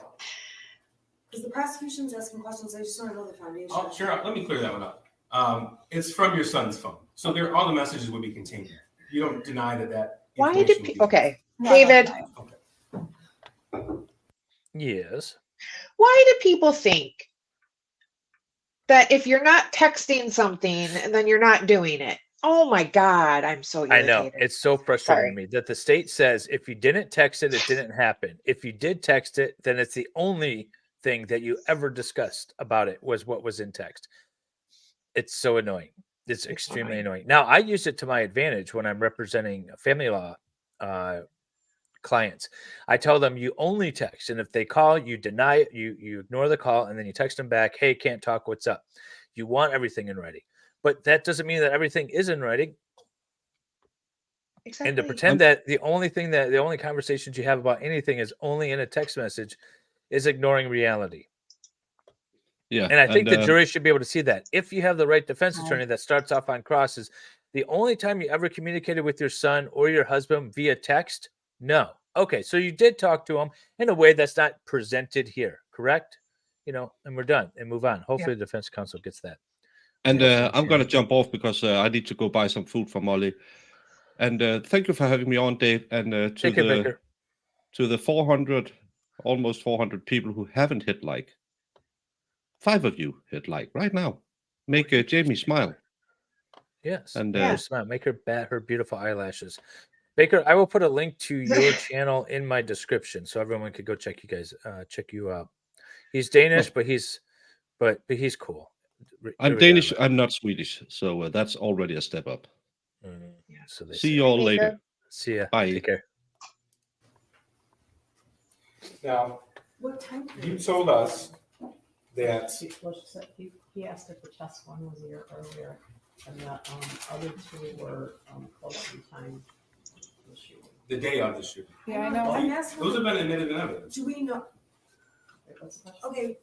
the prosecution's asking questions, I just want to know the foundation. Oh, sure. Let me clear that one up. It's from your son's phone. So all the messages would be contained there. You don't deny that. Why did information would be- okay, No, I don't David, deny it. Yes. why do people think that if you're not texting something, then you're not doing it? Oh my God, I'm so I irritated. know. It's so frustrating Sorry. to me that the state says if you didn't text it, it didn't happen. If you did text it, then it's the only thing that you ever discussed about it was what was in text. It's so annoying. It's extremely annoying. Now, I use it to my advantage when I'm representing family law clients. I tell them you only text, and if they call, you deny it, you ignore the call, and then you text them back, hey, can't talk, what's up? You want everything in writing. But that doesn't mean that everything is in writing. Exactly. And to pretend that the only conversations you have about anything is only in a text message is ignoring reality. Yeah, And I think the jury should be able to see that. If you have the right defense Right. attorney that starts off on crosses, the only time you ever communicated with your son or your husband via text, no. Okay, so you did talk to him in a way that's not presented here, correct? And we're done and move on. Hopefully the defense counsel gets that. And I'm going to jump off because I need to go buy some food for Molly. And thank you for having me on, Dave. And Take care, Baker. to the 400, almost 400 people who haven't hit like, 5 of you hit like right now. Make Jamie smile. Yes. And Make her smile. Make her bat her beautiful eyelashes. Baker, I will put a link to your channel in my description so everyone could go check you out. He's Danish, but he's cool. I'm Danish. I'm not Swedish, so that's already a step up. So they See say. you all Baker. later. See ya. Bye. Take care. Now, What time? you told us that, He asked if the test one was a year earlier, and the other two were close in time to the shooting. the day of the shooting, Yeah, I know. I'm asking, those have been admitted in evidence. do we know, Wait, what's the question? okay,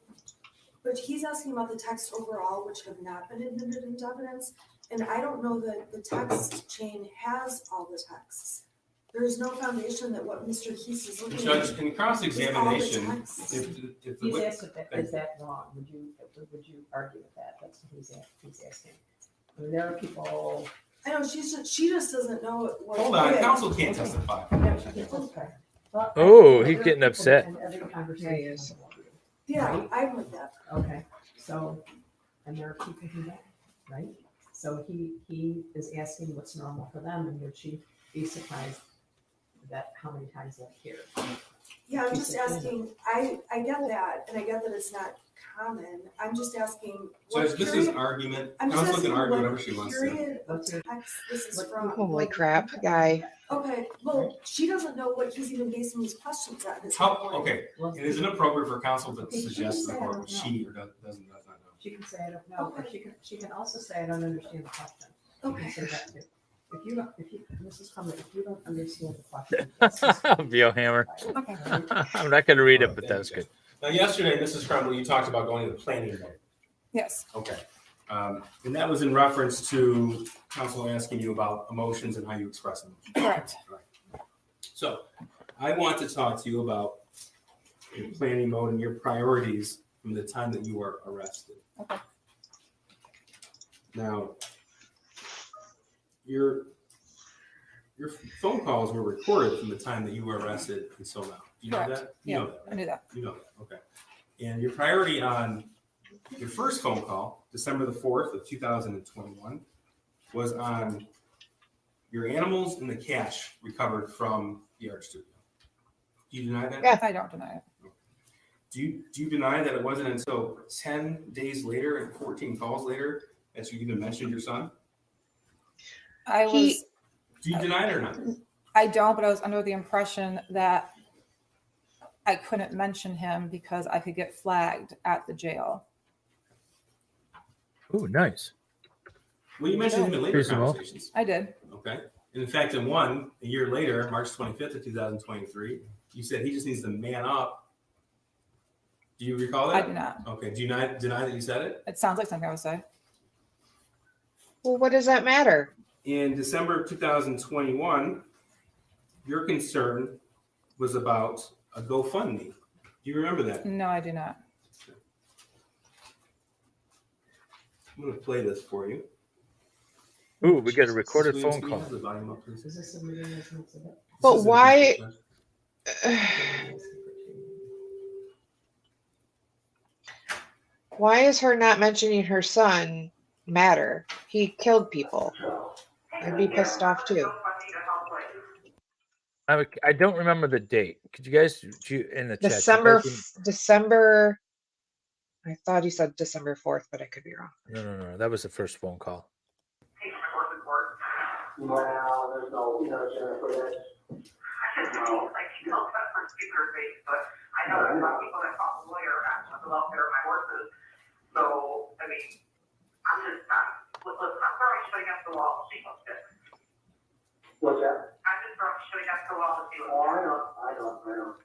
but he's asking about the text overall, which have not been admitted into evidence. And I don't know that the text chain has all the texts. There's no foundation that what Mr. Keese is looking Judge, at. in cross-examination, texts. if the He's witness, asked if is that wrong? Would you argue with that? That's what he's asking. I mean, there are people. I know, she just doesn't know what. hold on, okay. counsel can't testify. Oh, he's getting upset. In every Yeah, he conversation. is. Yeah, I'm with that. Okay, so, and there are people who don't, right? So he is asking what's normal for them, and would she be surprised that how many times they hear? Yeah, I'm just asking, I get that, and I get that it's not common. I'm just asking. what Judge, this is period- argument, I'm just counsel can asking argue what whatever she wants to. period of text this is from. Holy crap, guy. Okay, well, she doesn't know what he's even basing these questions on. is How, my point. okay, it is inappropriate for counsel to suggest to the court what she or does not know. She can say I don't know, or she can also say I don't understand the question. She can Okay. say that too. Mrs. Crumbley, if you don't understand the question. Bill Hammer. Okay. I'm not going to read it, but that was good. Now, yesterday, Mrs. Crumbley, you talked about going to the planning board. Yes. Okay. And that was in reference to counsel asking you about emotions and how you express them. Correct. So I want to talk to you about your planning mode and your priorities from the time that you were arrested. Okay. Now, your phone calls were recorded from the time that you were arrested until now. Do you know Correct. that? You Yeah, know that, I right? knew that. You know that, okay. And your priority on your first phone call, December the 4th of 2021, was on your animals and the cash recovered from the art studio. Do you deny that? Yeah. I don't deny it. Do you deny that it wasn't until 10 days later and 14 calls later that you even mentioned your son? I He- was, Do you deny it or not? I don't, but I was under the impression that I couldn't mention him because I could get flagged at the jail. Oh, nice. Well, you mentioned him in later Reasonable. conversations. I did. Okay. And in fact, in one, a year later, March 25th of 2023, you said he just needs to man up. Do you recall that? I do not. Okay. Do you not deny that you said it? It sounds like something I would say. Well, what does that matter? In December of 2021, your concern was about a GoFundMe. Do you remember that? No, I do not. I'm going to play this for you. Ooh, we got a recorded Williams, phone can you call. have the volume up, please? Is this a meeting as an exhibit? But This is an why- exhibit. Why is her not mentioning her son matter? He killed people. I'd be pissed off too. I don't remember the date. Could you guys in the chat? December. I thought he said December 4th, but I could be wrong. No. That was the first phone call. Well, there's no, for this. I just know, like, you know, for speaker base, but I know there's a lot of people that call the lawyer asking the welfare of my horses. So, I mean, I'm just not, listen, I'm throwing shit against the wall, see what's good. What's that? I'm just throwing shit against the wall to see what's good. I know.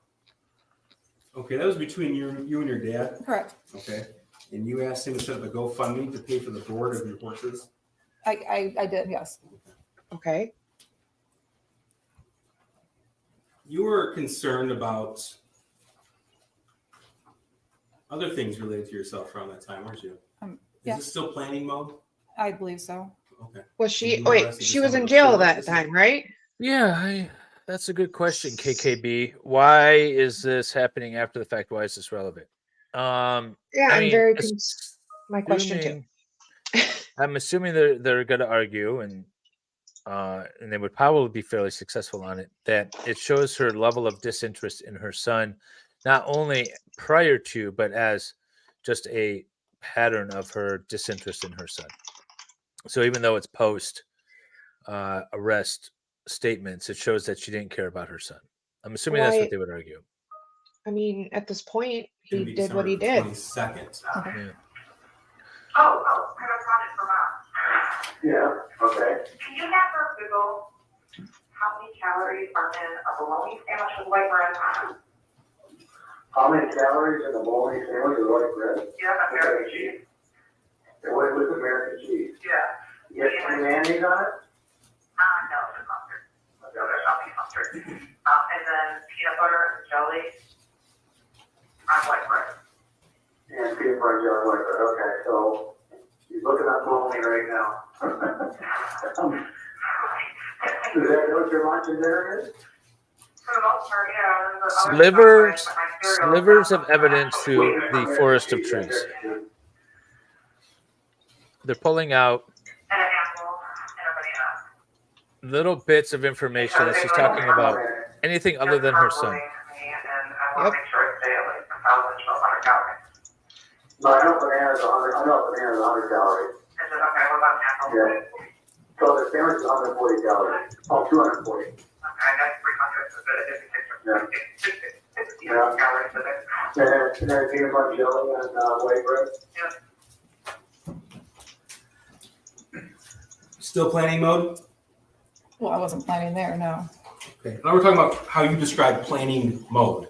Okay, that was between you and your dad. Correct. Okay. And you asked him to set up a GoFundMe to pay for the board of your horses. I did, yes. Okay. You were concerned about other things related to yourself around that time, weren't you? Is yes. this still planning mode? I believe so. Okay. Was she? You were Wait, arrested she was in December jail 4th. that This is- time, right? Yeah, that's a good question, KKB. Why is this happening after the fact? Why is this relevant? Yeah, I I'm mean, very. My question too. I'm assuming they're going to argue, and they would probably be fairly successful on it, that it shows her level of disinterest in her son, not only prior to, but as just a pattern of her disinterest in her son. So even though it's post arrest statements, it shows that she didn't care about her son. I'm assuming that's Why- what they would argue. I mean, at this point, Gonna he be did what he December did. 22nd. Oh, I have a comment for Mom. Yeah, okay. Can you have her Google how many calories are in a bologna sandwich with white bread? How many calories in a bologna sandwich with white bread? Yeah, American cheese. And what with American cheese? Yeah. You get any mayonnaise on it? No, it's mustard. No, there's not any mustard. And then peanut butter and jelly on white bread. And peanut butter and jelly white bread, okay, so he's looking at bologna right now. Is that what your lunch and dinner is? For the most part, yeah. there's other Slivers, stuff like my cereal, slivers stuff of like that. evidence to the forest of trees. They're pulling out And an apple and a banana. little bits of information that she's talking about anything other than her son. And I want to make sure I stay at like 1,000 to 100 calories. No, I know bananas are 100 calories. Is it okay? What about apple? Yeah. So the sandwich is 140 calories. Oh, 240. Okay, I got 300, so it's Yeah. 60 calories a day. And then peanut butter jelly and white bread. Still planning mode? Well, I wasn't planning there, no. Okay, now we're talking about how you describe planning mode.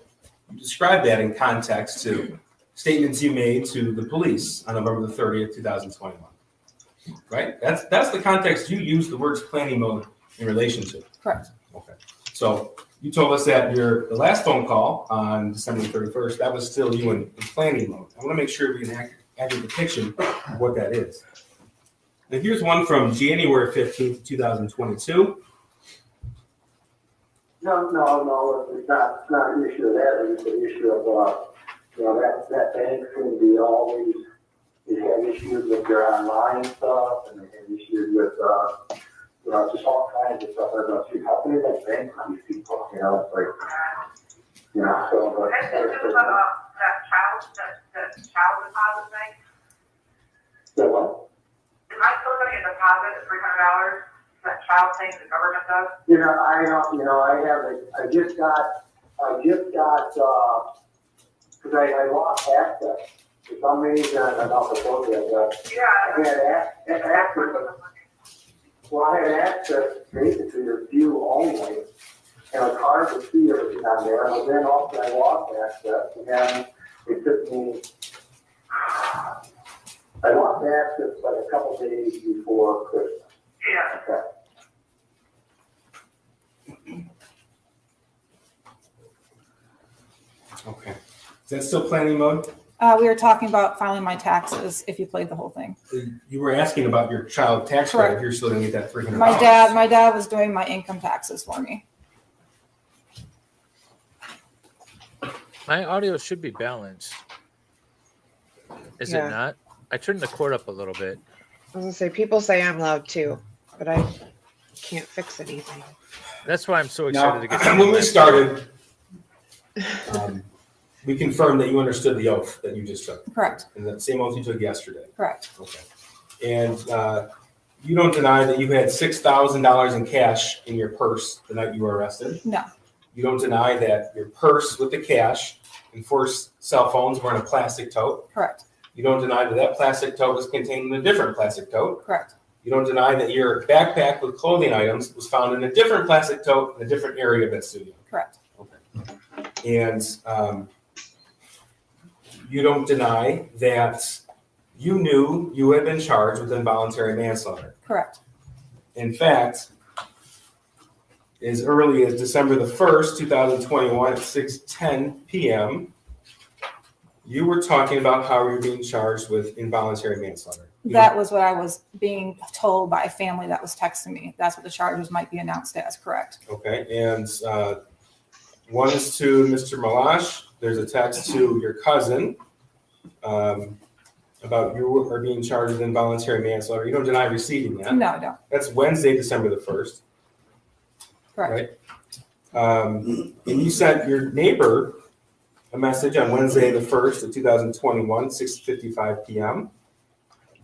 You described that in context to statements you made to the police on November the 30th, 2021. Right? That's the context you use the words planning mode in relation to. Correct. Okay. So you told us that the last phone call on December 31st, that was still you in planning mode. I want to make sure we can accurate depiction of what that is. Now here's one from January 15th, 2022. No, it's not an issue of that, it's an issue of, that bank's gonna be always, they have issues with their online stuff, and they have issues with, just all kinds of stuff, how can they like bank on these people, it's like, so, but. Is it that child deposit thing? So what? Am I still getting a deposit of $300? That child thing the government does? I just got, cause I lost access. For some reason, I don't know if I had access basically to view only, and it's hard to see everything on there, but then also I lost access, and then it took me, I lost access like a couple days before Christmas. Yeah. Okay. Okay. Is that still planning mode? We were talking about filing my taxes if you played the whole thing. You were asking about your child tax credit, if you're still gonna get that $300. My dad was doing my income taxes for me. My audio should be balanced. Is Yeah. it not? I turned the cord up a little bit. I was gonna say, people say I'm loud too, but I can't fix anything. That's why I'm so excited Now, to get when we started, we confirmed that you understood the oath that you just took, Correct. and that same oath you took yesterday. Correct. Okay. And you don't deny that you had $6,000 in cash in your purse the night you were arrested. No. You don't deny that your purse with the cash and 4 cell phones were in a plastic tote. Correct. You don't deny that that plastic tote was contained in a different plastic tote. Correct. You don't deny that your backpack with clothing items was found in a different plastic tote in a different area of that studio. Correct. Okay. And you don't deny that you knew you had been charged with involuntary manslaughter. Correct. In fact, as early as December the 1st, 2021 at 6:10 p.m., you were talking about how you were being charged with involuntary manslaughter. That was what I was being told by a family that was texting me. That's what the charges might be announced as. Correct. Okay, and one is to Mr. Malash. There's a text to your cousin about you are being charged with involuntary manslaughter. You don't deny receiving that. No, I don't. That's Wednesday, December the 1st. Correct. Right? And you sent your neighbor a message on Wednesday the 1st of 2021, 6:55 p.m.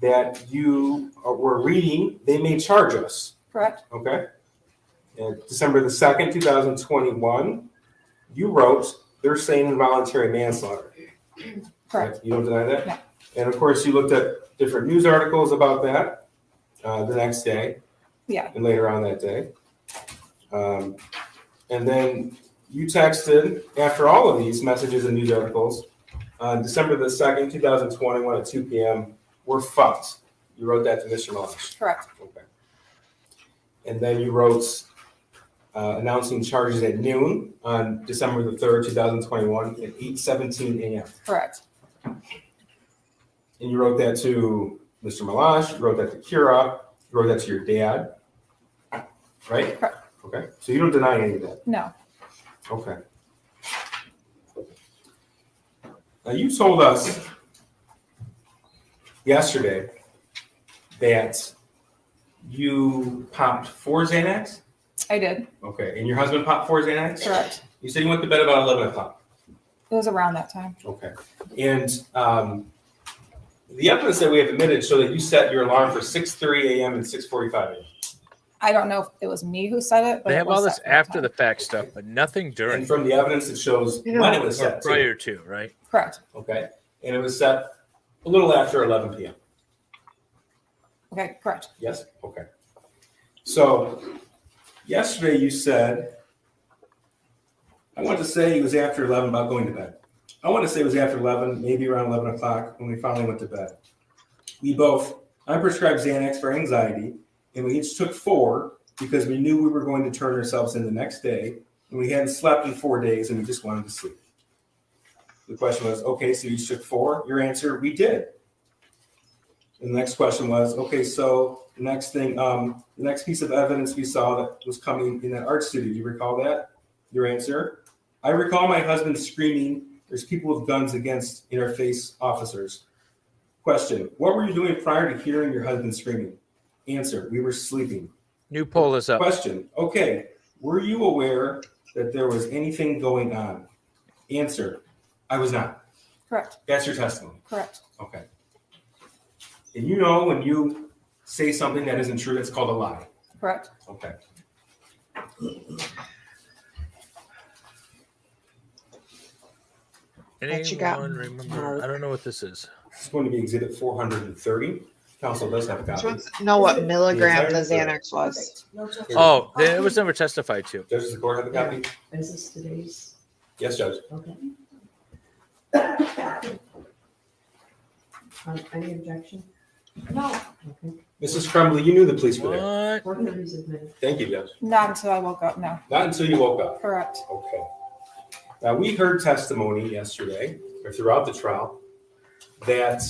that you were reading, they may charge us. Correct. Okay. December the 2nd, 2021, you wrote, they're saying involuntary manslaughter. Correct. You don't deny that? No. And of course, you looked at different news articles about that the next day. Yeah. And later on that day. And then you texted, after all of these messages and news articles, on December the 2nd, 2021 at 2 p.m., we're fucked. You wrote that to Mr. Malash. Correct. Okay. And then you wrote announcing charges at noon on December the 3rd, 2021 at 8:17 a.m. Correct. And you wrote that to Mr. Malash, you wrote that to Kira, you wrote that to your dad, right? Correct. Okay, so you don't deny any of that? No. Okay. Now, you told us yesterday that you popped 4 Xanax? I did. Okay, and your husband popped 4 Xanax? Correct. You said you went to bed about 11 o'clock? It was around that time. Okay. And the evidence that we have admitted show that you set your alarm for 6:30 a.m. and 6:45 a.m. I don't know if it was me who said it, but They it have was all this set for that after time. the fact stuff, but nothing during And from the evidence, it shows when it was or set. too. prior to, right? Correct. Okay. And it was set a little after 11 p.m. Okay, correct. Yes? Okay. So yesterday you said, I want to say it was after 11 about going to bed. I want to say it was after 11, maybe around 11 o'clock when we finally went to bed. I prescribed Xanax for anxiety, and we each took 4 because we knew we were going to turn ourselves in the next day, and we hadn't slept in 4 days, and we just wanted to sleep. The question was, okay, so you each took 4? Your answer, we did. And the next question was, okay, so the next thing, the next piece of evidence we saw that was coming in that art studio, do you recall that? Your answer, I recall my husband screaming, "There's people with guns against interface officers." Question, what were you doing prior to hearing your husband screaming? Answer, we were sleeping. New poll is up. Question, okay, were you aware that there was anything going on? Answer, I was not. Correct. That's your testimony. Correct. Okay. And you know when you say something that isn't true, that's called a lie. Correct. Okay. What you got? Anyone remember? I don't know what this is. It's going to be exhibit 430. Council does have a She copy. wants to know what milligram the entire Xanax was. Oh, it was never testified to. Does the court have a copy? Is this today's? Yes, Judge. Okay. Any objection? No, Okay. Mrs. Crumbley, you knew the police were there. What? 430 is admitted. Thank you, Judge. Not until I woke up. No. Not until you woke up. Correct. Okay. Now, we heard testimony yesterday, or throughout the trial, that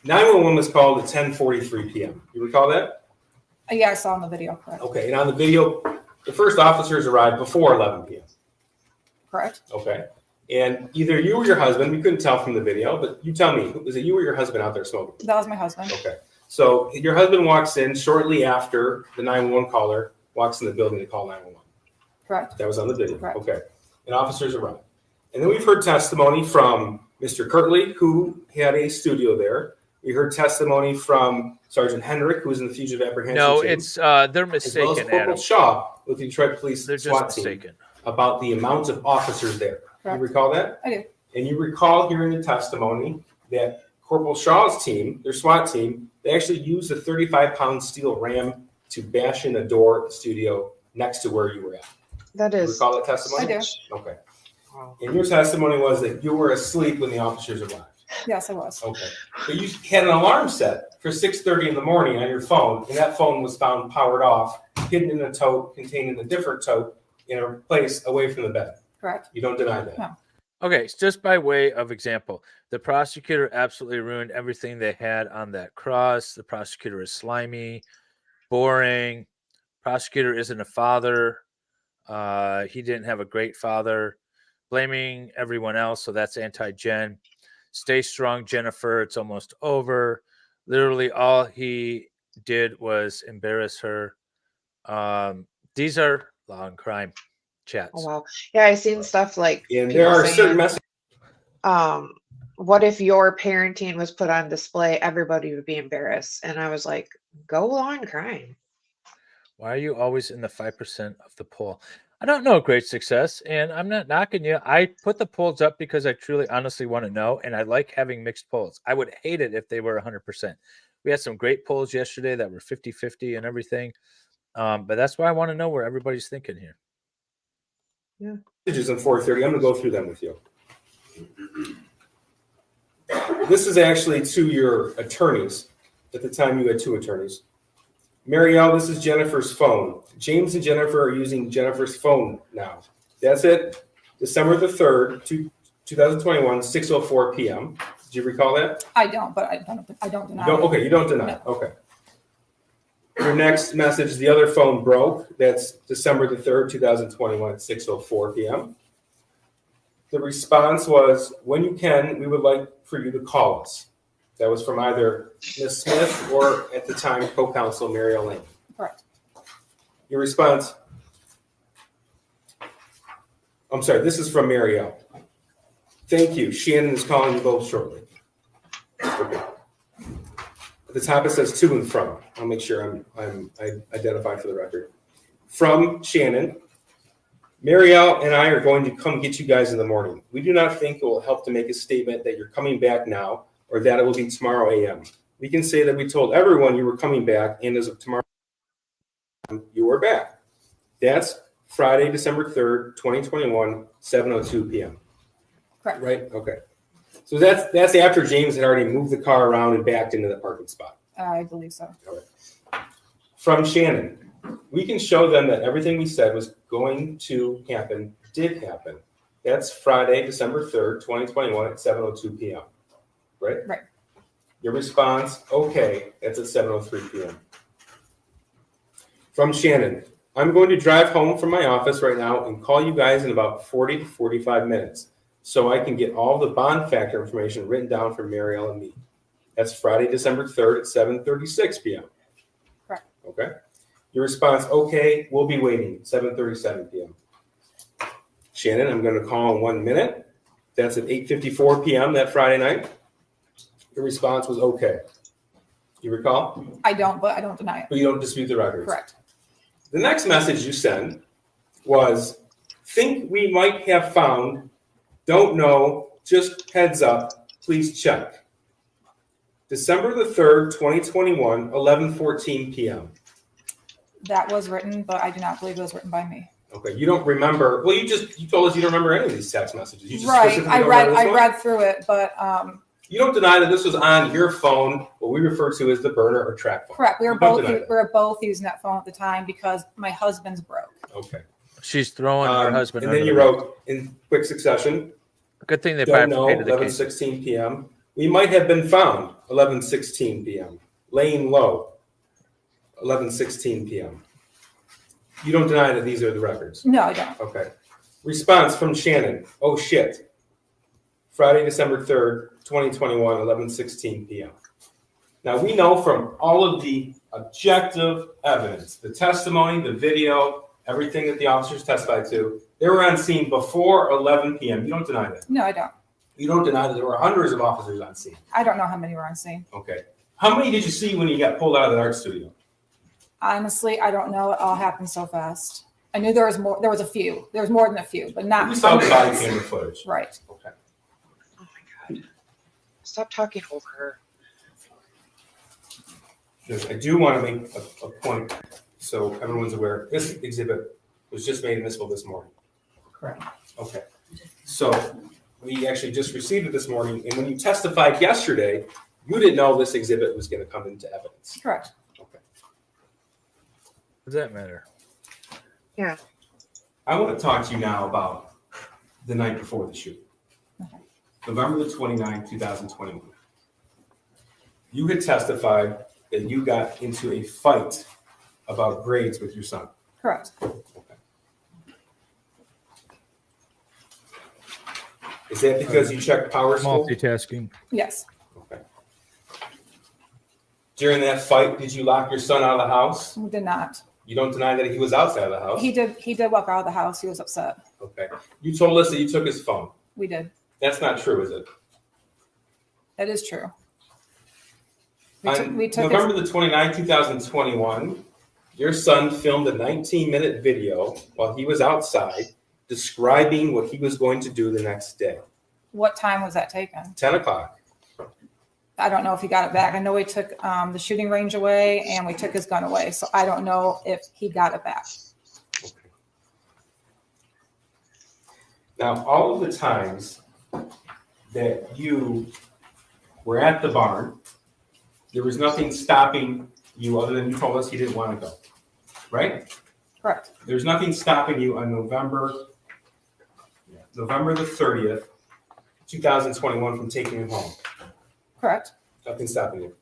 911 was called at 10:43 p.m. You recall that? Yeah, I saw in the video. Correct. Okay, and on the video, the first officers arrived before 11 p.m. Correct. Okay. And either you or your husband, we couldn't tell from the video, but you tell me, was it you or your husband out there smoking? That was my husband. Okay. So your husband walks in shortly after the 911 caller walks in the building to call 911. Correct. That was on the video. Correct. Okay. And officers arrived. And then we've heard testimony from Mr. Kirtley, who had a studio there. We heard testimony from Sergeant Hendrick, who was in the fugitive apprehension No, team, it's they're as well as mistaken, Corporal Adam. Shaw with the Detroit Police They're just SWAT team mistaken. about the amount of officers there. Correct. You recall that? I do. And you recall hearing the testimony that Corporal Shaw's team, their SWAT team, they actually used a 35-pound steel ram to bash in a door at the studio next to where you were at. That You is. recall that testimony? I do. Okay. Wow. And your testimony was that you were asleep when the officers arrived. Yes, I was. Okay. But you had an alarm set for 6:30 in the morning on your phone, and that phone was found powered off, hidden in a tote, contained in a different tote, in a place away from the bed. Correct. You don't deny that? No. Okay, so just by way of example, the prosecutor absolutely ruined everything they had on that cross. The prosecutor is slimy, boring. Prosecutor isn't a father. He didn't have a great father. Blaming everyone else, so that's anti-Jen. Stay strong, Jennifer. It's almost over. Literally, all he did was embarrass her. These are law and crime chats. Oh, wow. Yeah, I seen stuff like And people there are saying, certain messages. what if your parenting was put on display? Everybody would be embarrassed. And I was like, go law and crime. Why are you always in the 5% of the poll? I don't know, great success, and I'm not knocking you. I put the polls up because I truly honestly want to know, and I like having mixed polls. I would hate it if they were 100%. We had some great polls yesterday that were 50-50 and everything, but that's why I want to know where everybody's thinking here. Messages in 4:30. I'm going to go through them with you. This is actually to your attorneys. At the time, you had 2 attorneys. Marielle, this is Jennifer's phone. James and Jennifer are using Jennifer's phone now. That's it. December the 3rd, 2021, 6:04 p.m. Do you recall that? I don't, but I don't deny. Okay, you don't deny it. Okay. Your next message, the other phone broke. That's December the 3rd, 2021 at 6:04 p.m. The response was, when you can, we would like for you to call us. That was from either Ms. Smith or, at the time, co-counsel Mary Elaine. Correct. Your response, I'm sorry, this is from Marielle. Thank you. Shannon is calling you both shortly. Okay. At the top it says to and from. I'll make sure I identify for the record. From Shannon, Marielle and I are going to come get you guys in the morning. We do not think it will help to make a statement that you're coming back now or that it will be tomorrow a.m. We can say that we told everyone you were coming back, and as of tomorrow, you are back. That's Friday, December 3rd, 2021, 7:02 p.m. Correct. Right? Okay. So that's after James had already moved the car around and backed into the parking spot. I believe so. From Shannon, we can show them that everything we said was going to happen did happen. That's Friday, December 3rd, 2021 at 7:02 p.m. Right? Right. Your response, okay, that's at 7:03 p.m. From Shannon, I'm going to drive home from my office right now and call you guys in about 40 to 45 minutes so I can get all the bond factor information written down for Marielle and me. That's Friday, December 3rd at 7:36 p.m. Correct. Okay. Your response, okay, we'll be waiting, 7:37 p.m. Shannon, I'm going to call in 1 minute. That's at 8:54 p.m. that Friday night. Your response was okay. You recall? I don't, but I don't deny it. But you don't dispute the records. Correct. The next message you send was, think we might have found, don't know, just heads up, please check. December the 3rd, 2021, 11:14 p.m. That was written, but I do not believe it was written by me. Okay, you don't remember. Well, you told us you don't remember any of these text messages. You just Right. specifically I don't remember this one? read through it, but You don't deny that this was on your phone, what we refer to as the burner or track phone. correct. We You don't were deny that. both using that phone at the time because my husband's broke. Okay. She's throwing her husband And under then you the bus. wrote in quick succession, Good thing they don't know, bifurcated the case. 11:16 p.m. We might have been found, 11:16 p.m. Laying low, 11:16 p.m. You don't deny that these are the records? No, I don't. Okay. Response from Shannon, oh shit. Friday, December 3rd, 2021, 11:16 p.m. Now, we know from all of the objective evidence, the testimony, the video, everything that the officers testified to, they were on scene before 11 p.m. You don't deny that. No, I don't. You don't deny that there were hundreds of officers on scene. I don't know how many were on scene. Okay. How many did you see when you got pulled out of the art studio? Honestly, I don't know. It all happened so fast. I knew there was more. There was a few. There was more than a few, but not. You saw the body hundreds. camera footage. Right. Okay. Oh my God. Stop talking over her. I do want to make a point so everyone's aware. This exhibit was just made admissible this morning. Correct. Okay. So we actually just received it this morning, and when you testified yesterday, you didn't know this exhibit was going to come into evidence. Correct. Okay. What does that matter? Yeah. I want to talk to you now about the night before the shooting. Okay. November the 29th, 2021. You had testified that you got into a fight about grades with your son. Correct. Okay. Is that because you checked Power School? Multitasking. Yes. Okay. During that fight, did you lock your son out of the house? We did not. You don't deny that he was outside of the house? He did walk out of the house. He was upset. Okay. You told us that you took his phone. We did. That's not true, is it? That is true. On We took November the 29th, 2021, Your son filmed a 19-minute video while he was outside describing what he was going to do the next day. What time was that taken? 10 o'clock. I don't know if he got it back. I know we took the shooting range away and we took his gun away. So I don't know if he got it back. Now, all of the times that you were at the barn, there was nothing stopping you other than you told us he didn't want to go, right? Correct. There's nothing stopping you on November the 30th, 2021 from taking him home. Correct. Nothing stopping you.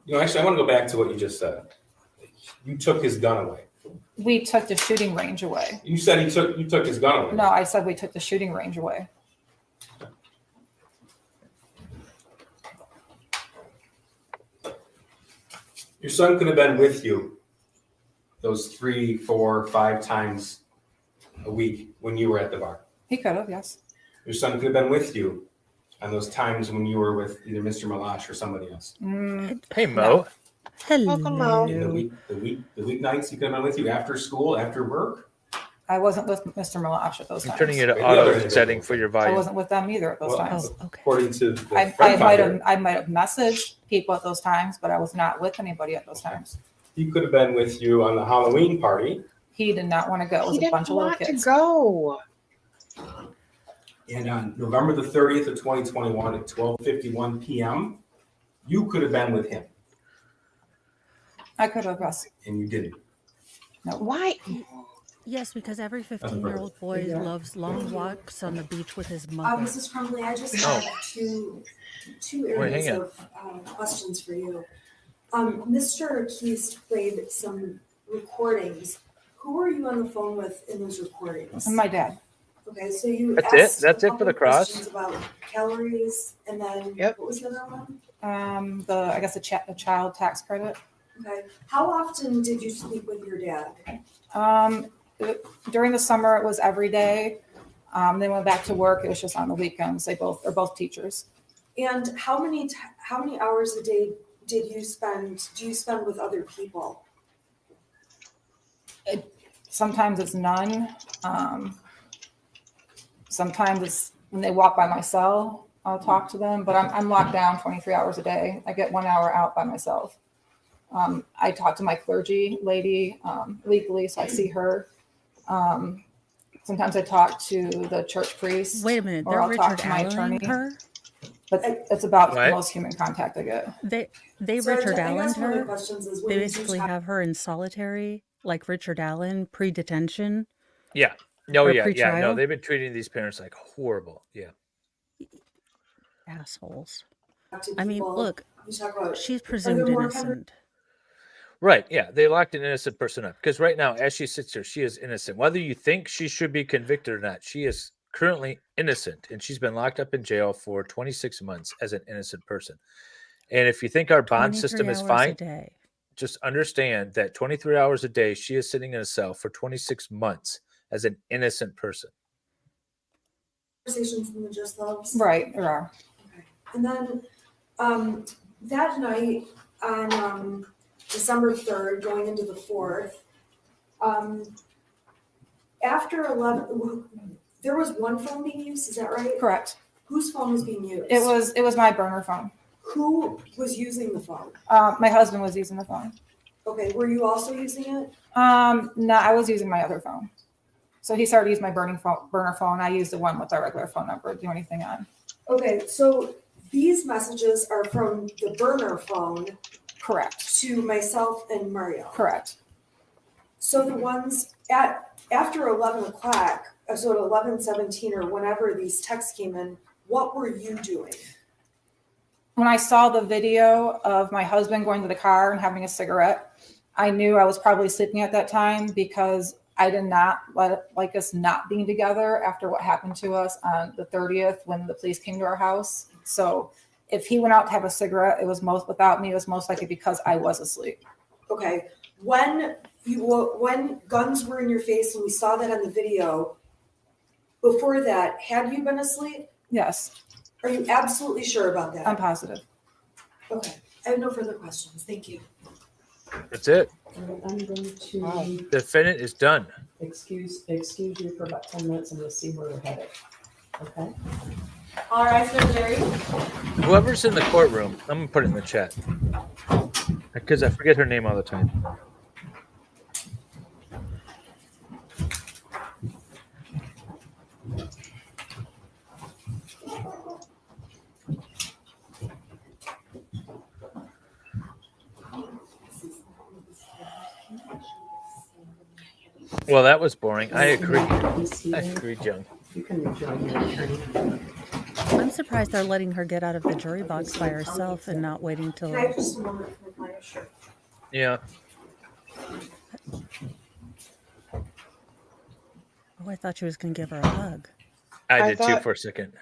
You know, actually, I want to go back to what you just said. You took his gun away. We took the shooting range away. You said you took his gun away. No, I said we took the shooting range away. Your son could have been with you those 3, 4, 5 times a week when you were at the bar. He could have, yes. Your son could have been with you on those times when you were with either Mr. Malash or somebody else. Hey, Mo. Hello. In the weeknights, he could have been with you after school, after work. I wasn't with Mr. Malash at those I'm times. turning it to The auto other setting for your I volume. wasn't with them either at those Well, times. Okay. According to the I friend might finder, have messaged people at those times, but I was not with anybody at those times. he could have been with you on the Halloween party. He did not want to go. It was He a bunch didn't of little want to kids. go. And on November the 30th of 2021 at 12:51 p.m., you could have been with him, I could have, yes. and you didn't. Why? Yes, because every further. 15-year-old boy loves long walks on the beach with his mother. Mrs. Crumbley, I just Oh. have two Wait, hang areas of questions for you. Mr. Keys played some recordings. Who were you on the phone with in those recordings? And my dad. Okay, so you That's it? asked That's a it for the couple cross? questions about calories, and then Yep. what was the other one? I guess the child tax credit. Okay, how often did you speak with your dad? During the summer, it was every day. They went back to work. It was just on the weekends. They're both teachers. And how many hours a day do you spend with other people? Sometimes it's none. Sometimes it's when they walk by my cell, I'll talk to them, but I'm locked down 23 hours a day. I get 1 hour out by myself. I talk to my clergy lady legally, so I see her. Sometimes I talk to the church priest. Wait a minute, or they're I'll talk Richard to my Allen attorney. her? But it's about What? the most human contact I get. They So Richard I Allen guess one of the her? questions is when They you do basically talk- have her in solitary, like Richard Allen, pre-detention. Yeah. No, Or yeah. No, pre-trial? they've been treating these parents like horrible. Yeah. Assholes. to I mean, people, look, you talk about she's presumed more innocent. Right. Yeah. They locked an innocent person up because right now, as she sits here, she is innocent. Whether you think she should be convicted or not, she is currently innocent and she's been locked up in jail for 26 months as an innocent person. And if you think our bond 23 system is hours a fine, day. just understand that 23 hours a day, she is sitting in a cell for 26 months as an innocent person. conversations in the just loves. Right, there are. Okay. And then that night on December 3rd, going into the 4th, after 11, there was one phone being used, is that right? Correct. Whose phone was being used? It was my burner phone. Who was using the phone? My husband was using the phone. Okay, were you also using it? No, I was using my other phone. So he started using my burner phone. I used the one with our regular phone number to do anything on. Okay, so these messages are from the burner phone Correct. to myself and Mario. Correct. So the ones after 11 o'clock, so at 11:17 or whenever these texts came in, what were you doing? When I saw the video of my husband going to the car and having a cigarette, I knew I was probably sleeping at that time because I did not like us not being together after what happened to us on the 30th when the police came to our house. So if he went out to have a cigarette, it was most likely because I was asleep. Okay, when guns were in your face and we saw that on the video, before that, had you been asleep? Yes, Are you absolutely sure about that? I'm positive. Okay, I have no further questions. Thank you. That's it. I'm going to The defendant is done. excuse you for about 10 minutes and we'll see where we're headed. Okay? All right, so Jerry. Whoever's in the courtroom, I'm gonna put it in the chat because I forget her name all the time. Well, that was boring. I agree. I agree, Joan. You can rejoin your attorney. I'm surprised they're letting her get out of the jury box by herself and not waiting till. Can I have just a moment for my client? Sure. Yeah. Oh, I thought she was going to give her a hug. I did too thought- for a second.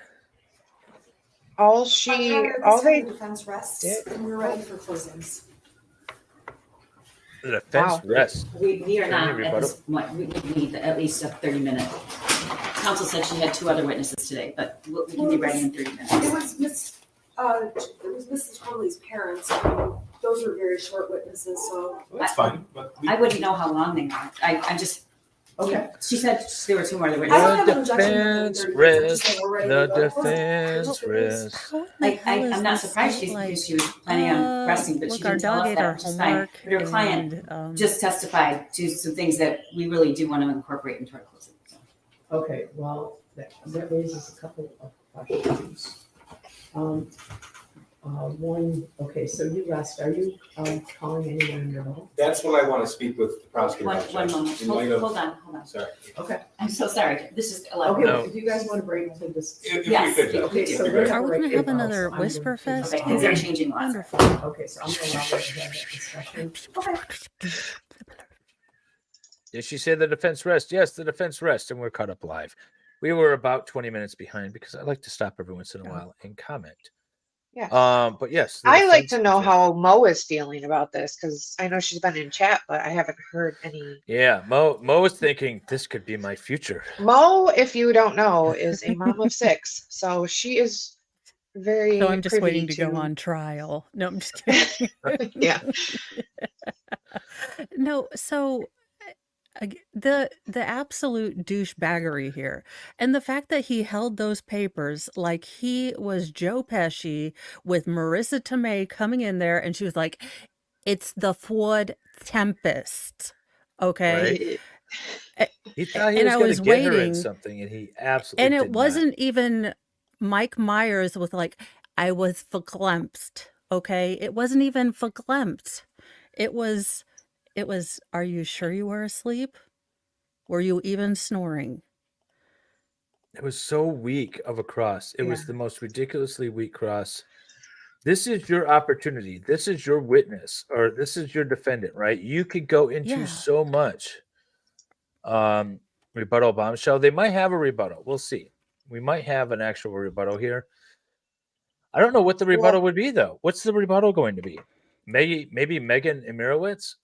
All they Defense rests, did- and we're ready for closings. The defense Wow. rests. We are not Any at this point. We need at least a 30-minute. Counsel said she had 2 other witnesses today, but we can be ready in 30 minutes. It was Mrs. Crumbley's parents, and those were very short witnesses, so. Well, that's fine, but we, I wouldn't know how long they are. I just, Okay. she said there were 2 more other I don't have The an objection to defense 30 minutes, I'm just rests. saying we're ready The to go. defense rests. How in the hell is I'm not this surprised she like, was planning on resting, but she look, our didn't tell dog us ate our that, which is fine. homework. But her client and, just testified to some things that we really do want to incorporate into our closing. So. Okay, well, that raises a couple of questions. One, okay, so you rest. Are you calling anyone in your role? that's what I want to speak with the prosecutor One about, Judge. moment. In light of- Hold on. Sorry. Okay. I'm so sorry. This is a lot. Okay, No. if you guys want to break to this. If Yes, we could, Judge. Okay, so It'd be we're great. Are we right going to have now, another so I'm going whisper to- fest? Okay, things are changing a lot. Wonderful. Okay, so I'm going to allow them to have that discussion. Did she say the defense rests? Yes, the defense rests, and we're caught up live. We were about 20 minutes behind because I like to stop every once in a while and comment. Yeah. But yes, the I like defense to know rests. how Mo is feeling about this because I know she's been in chat, but I haven't heard any. Yeah, Mo is thinking this could be my future. Mo, if you don't know, is a mom of 6, so she is very. So I'm just privy waiting to go on trial. No, I'm just kidding. Yeah. No, so the absolute douchebaggery here, and the fact that he held those papers like he was Joe Pesci with Marissa Tomei coming in there, and she was like, "It's the Ford Tempest." Okay. Right. He thought he And was I going was to get her in waiting, something, and he absolutely and did it not. wasn't even Mike Myers with like, "I was verklempt." Okay, it wasn't even verklempt. It was, are you sure you were asleep? Were you even snoring? It was so weak of a cross. It was Yeah. the most ridiculously weak cross. This is your opportunity. This is your witness, or this is your defendant, right? You could go into Yeah. so much. Rebuttal bombshell. They might have a rebuttal. We'll see. We might have an actual rebuttal here. I don't know what the rebuttal would be, though. What's the rebuttal going to be? Maybe Megan Emirowitz?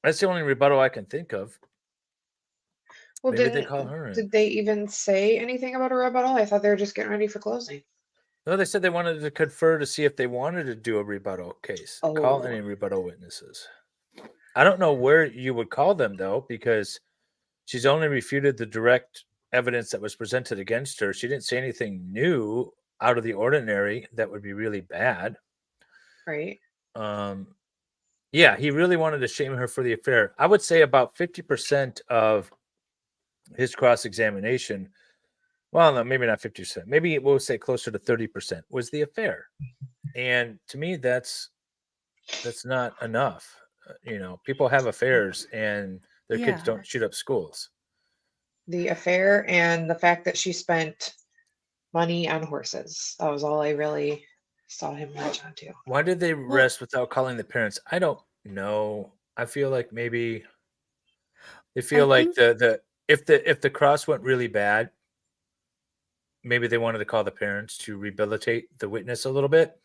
That's the only rebuttal I can think of. Well, Maybe they call her in. did they even say anything about a rebuttal? I thought they were just getting ready for closing. No, they said they wanted to confer to see if they wanted to do a rebuttal case. Call any rebuttal witnesses. I don't know where you would call them, though, because she's only refuted the direct evidence that was presented against her. She didn't say anything new out of the ordinary that would be really bad. Right. Yeah, he really wanted to shame her for the affair. I would say about 50% of his cross-examination, well, no, maybe not 50%. Maybe we'll say closer to 30% was the affair. And to me, that's not enough. People have affairs and their kids Yeah. don't shoot up schools. The affair and the fact that she spent money on horses. That was all I really saw him latch onto. Why did they rest without calling the parents? I don't know. I feel like maybe they feel like if the cross went really bad, maybe they wanted to call the parents to rehabilitate the witness a little bit.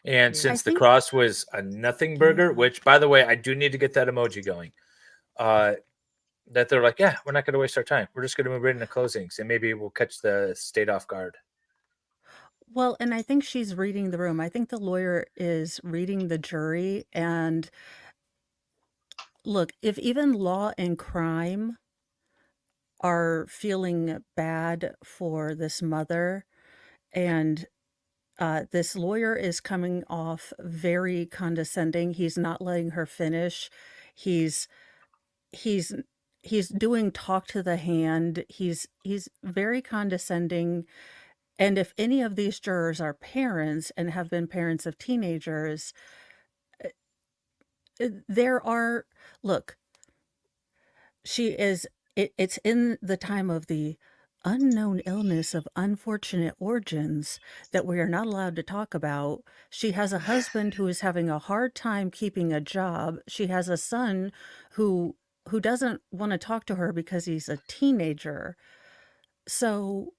And since the cross was a nothing burger, which, by the way, I do need to get that emoji going, that they're like, yeah, we're not going to waste our time. We're just going to move right into closings, and maybe we'll catch the state off guard. Well, and I think she's reading the room. I think the lawyer is reading the jury. And look, if even law and crime are feeling bad for this mother, and this lawyer is coming off very condescending. He's not letting her finish. He's he's he's doing talk to the hand. He's very condescending. And if any of these jurors are parents and have been parents of teenagers, there are, look, she is, it's in the time of the unknown illness of unfortunate origins that we are not allowed to talk about. She has a husband who is having a hard time keeping a job. She has a son who doesn't want to talk to her because he's a teenager. So,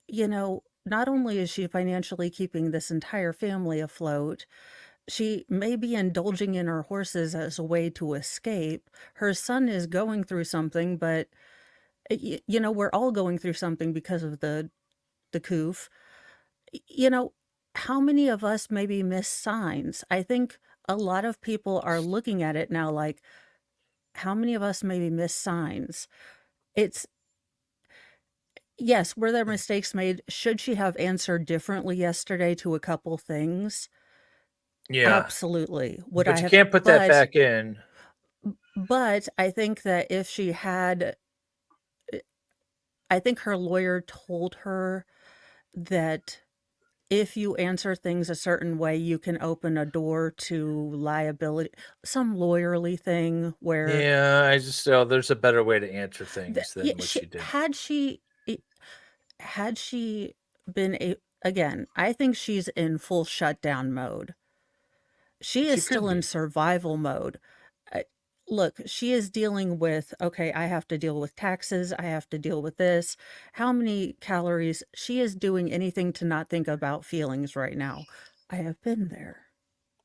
not only is she financially keeping this entire family afloat, she may be indulging in her horses as a way to escape. Her son is going through something, but we're all going through something because of the coof. How many of us maybe miss signs? I think a lot of people are looking at it now like, how many of us maybe miss signs? Yes, were there mistakes made? Should she have answered differently yesterday to a couple things? Yeah. Absolutely. Would But I you have? can't put that back in. But I think that if she had, I think her lawyer told her that if you answer things a certain way, you can open a door to liability, some lawyerly thing where Yeah, I just there's a better way to answer things than what she did. had she been again, I think she's in full shutdown mode. She is still in survival mode. Look, she is dealing with, okay, I have to deal with taxes. I have to deal with this. How many calories? She is doing anything to not think about feelings right now. I have been there.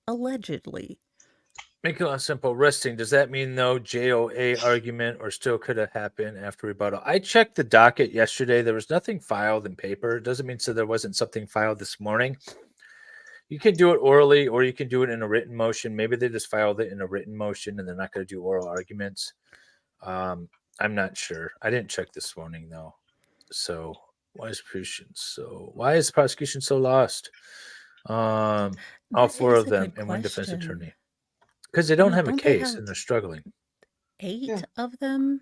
Allegedly. Make it simple. Resting. Does that mean no JOA argument or still could have happened after rebuttal? I checked the docket yesterday. There was nothing filed in paper. It doesn't mean so there wasn't something filed this morning. You can do it orally or you can do it in a written motion. Maybe they just filed it in a written motion and they're not going to do oral arguments. I'm not sure. I didn't check this morning though. So why is the prosecution so lost? All four of them and one defense attorney. Because they don't have a case and they're struggling. 8 of them?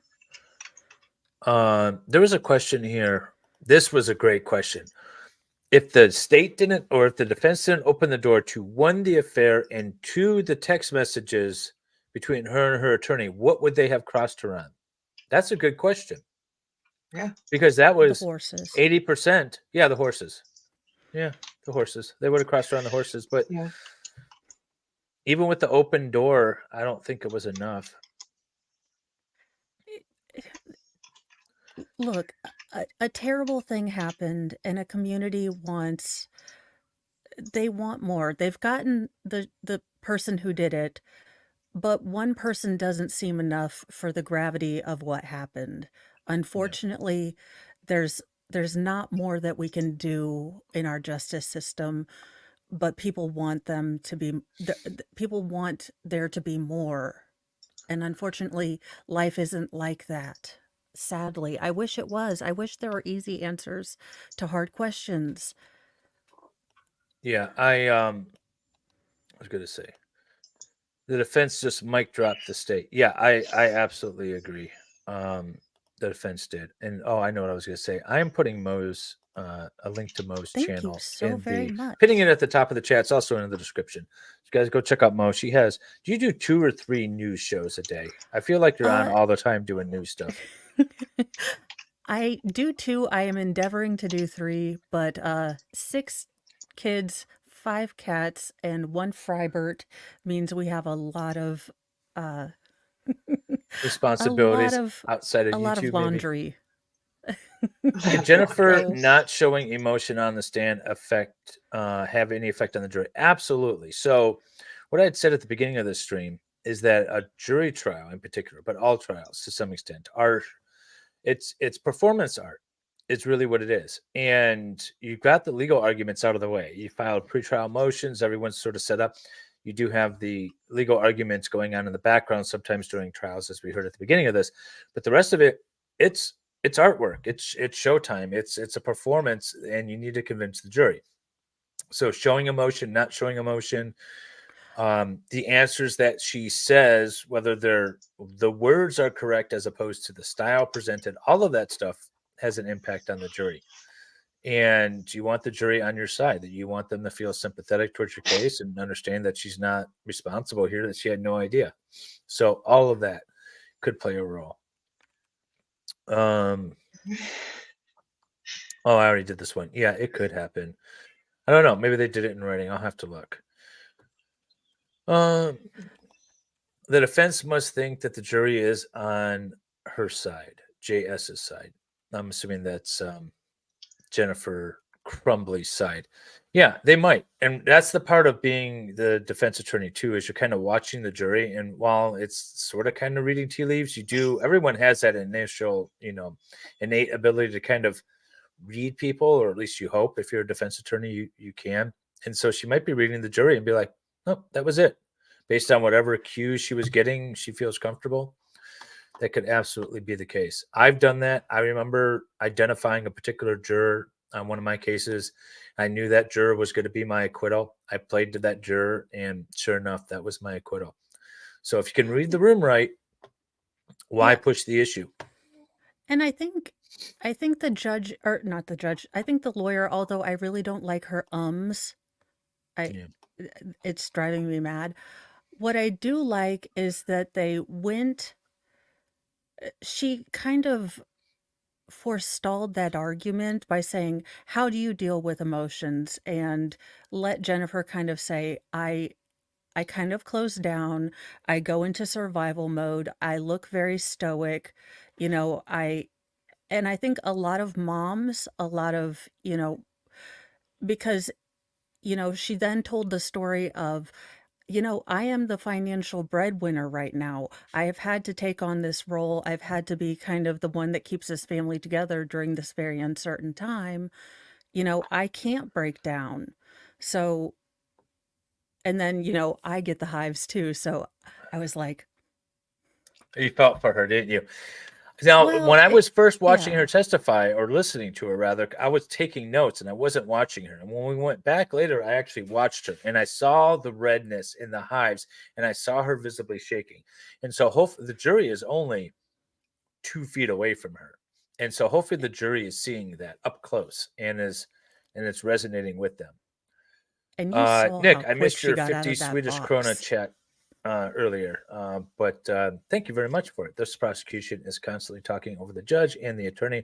There was a question here. This was a great question. If the state didn't, or if the defense didn't open the door to 1, the affair, and 2, the text messages between her and her attorney, what would they have crossed her on? That's a good question. Yeah. Because that was 80%. Yeah, the horses. Yeah, the horses. They would have crossed her on the horses. But even with the open door, I don't think it was enough. Look, a terrible thing happened and a community they want more. They've gotten the person who did it, but one person doesn't seem enough for the gravity of what happened. Unfortunately, there's not more that we can do in our justice system, but people want people want there to be more. And unfortunately, life isn't like that. Sadly, I wish it was. I wish there were easy answers to hard questions. Yeah, I was going to say the defense just mic dropped the state. Yeah, I absolutely agree. The defense did. And I know what I was going to say. I am putting Mo's a link to Mo's channel. Thank you so very much. Pinning it at the top of the chat. It's also in the description. You guys go check out Mo. Do you do 2 or 3 news shows a day? I feel like you're on all the time doing news stuff. I do 2. I am endeavoring to do 3, but 6 kids, 5 cats, and 1 Frybert means we have a lot of responsibilities outside of a YouTube. lot of laundry. Can Jennifer not showing emotion on the stand have any effect on the jury? Absolutely. So what I had said at the beginning of this stream is that a jury trial in particular, but all trials to some extent, it's performance art. It's really what it is. And you've got the legal arguments out of the way. You filed pretrial motions, everyone's sort of set up. You do have the legal arguments going on in the background, sometimes during trials, as we heard at the beginning of this. But the rest of it, it's artwork, it's showtime, it's a performance, and you need to convince the jury. So showing emotion, not showing emotion, the answers that she says, whether the words are correct as opposed to the style presented, all of that stuff has an impact on the jury. And you want the jury on your side, that you want them to feel sympathetic towards your case and understand that she's not responsible here, that she had no idea. So all of that could play a role. Oh, I already did this one. Yeah, it could happen. I don't know. Maybe they did it in writing. I'll have to look. The defense must think that the jury is on her side, JS's side. I'm assuming that's Jennifer Crumbley's side. Yeah, they might. And that's the part of being the defense attorney too, is you're kind of watching the jury. And while it's sort of kind of reading tea leaves, everyone has that initial, innate ability to kind of read people, or at least you hope. If you're a defense attorney, you can. And so she might be reading the jury and be like, oh, that was it. Based on whatever cues she was getting, she feels comfortable. That could absolutely be the case. I've done that. I remember identifying a particular juror on one of my cases. I knew that juror was going to be my acquittal. I played to that juror, and sure enough, that was my acquittal. So if you can read the room right, why push the issue? And I think the judge, or not the judge, I think the lawyer, although I really don't like her it's driving me mad. What I do like is that she kind of forestalled that argument by saying, how do you deal with emotions? And let Jennifer kind of say, I kind of close down. I go into survival mode. I look very stoic. And I think a lot of moms, because, she then told the story of, I am the financial breadwinner right now. I have had to take on this role. I've had to be kind of the one that keeps this family together during this very uncertain time. I can't break down. So, and then, I get the hives too. So I was like, you felt for her, didn't you? Now, when I was first watching her testify, or listening to her rather, I was taking notes and I wasn't watching her. And when we went back later, I actually watched her and I saw the redness in the hives and I saw her visibly shaking. And so hopefully the jury is only 2 feet away from her. And so hopefully the jury is seeing that up close and it's resonating with them. And you saw Nick, how I quick missed she your got out 50 of that Swedish box. krona chat earlier, but thank you very much for it. This prosecution is constantly talking over the judge and the attorney.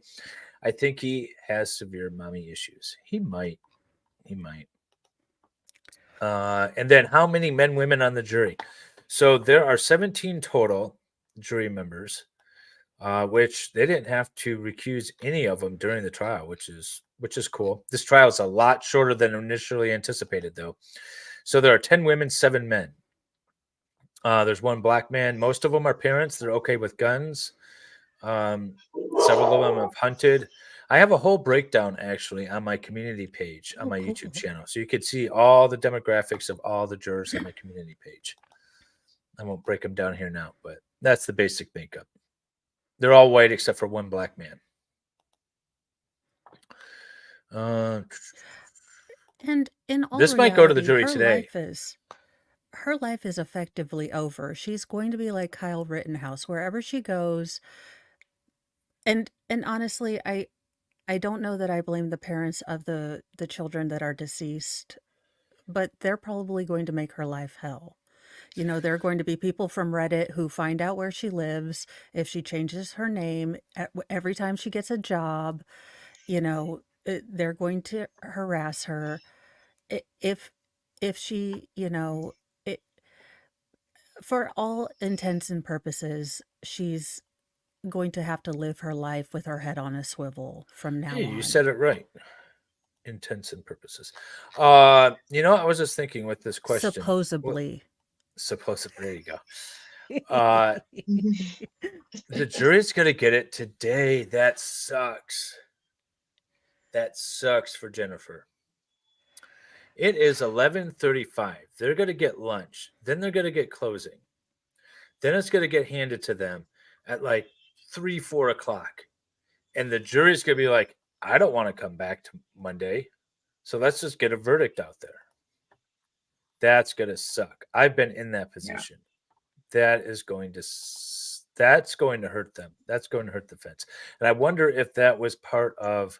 I think he has severe mommy issues. He might. And then how many men, women on the jury? So there are 17 total jury members, which they didn't have to recuse any of them during the trial, which is cool. This trial is a lot shorter than initially anticipated, though. So there are 10 women, 7 men. There's 1 black man. Most of them are parents. They're okay with guns. Several of them have hunted. I have a whole breakdown actually on my community page on my YouTube channel. So you could see all the demographics of all the jurors on my community page. I won't break them down here now, but that's the basic makeup. They're all white except for 1 black man. And in all this might go to the reality, jury today. Her life is effectively over. She's going to be like Kyle Rittenhouse wherever she goes. And honestly, I don't know that I blame the parents of the children that are deceased, but they're probably going to make her life hell. There are going to be people from Reddit who find out where she lives, if she changes her name, every time she gets a job, they're going to harass her. If she, for all intents and purposes, she's going to have to live her life with her head on a swivel from now on. You said it right. Intents and purposes. I was just thinking with this question. Supposedly. There you go. The jury's going to get it today. That sucks. That sucks for Jennifer. It is 11:35. They're going to get lunch. Then they're going to get closing. Then it's going to get handed to them at like 3, 4 o'clock. And the jury's going to be like, I don't want to come back to Monday. So let's just get a verdict out there. That's going to suck. I've been in that position. Yeah. That's going to hurt them. That's going to hurt the defense. And I wonder if that was part of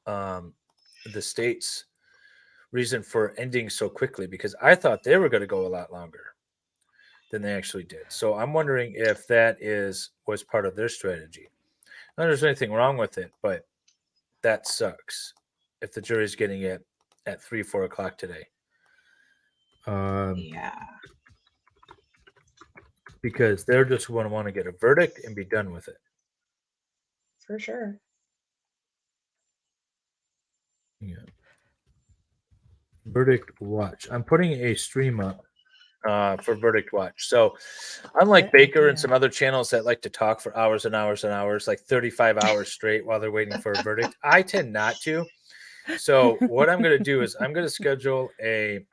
the state's reason for ending so quickly, because I thought they were going to go a lot longer than they actually did. So I'm wondering if that was part of their strategy. Not that there's anything wrong with it, but that sucks if the jury's getting it at 3, 4 o'clock today. Yeah. Because they're just going to want to get a verdict and be done with it. For sure. Yeah. Verdict Watch. I'm putting a stream up for Verdict Watch. So unlike Baker and some other channels that like to talk for hours and hours and hours, like 35 hours straight while they're waiting for a verdict, I tend not to. So what I'm going to do is I'm going to schedule a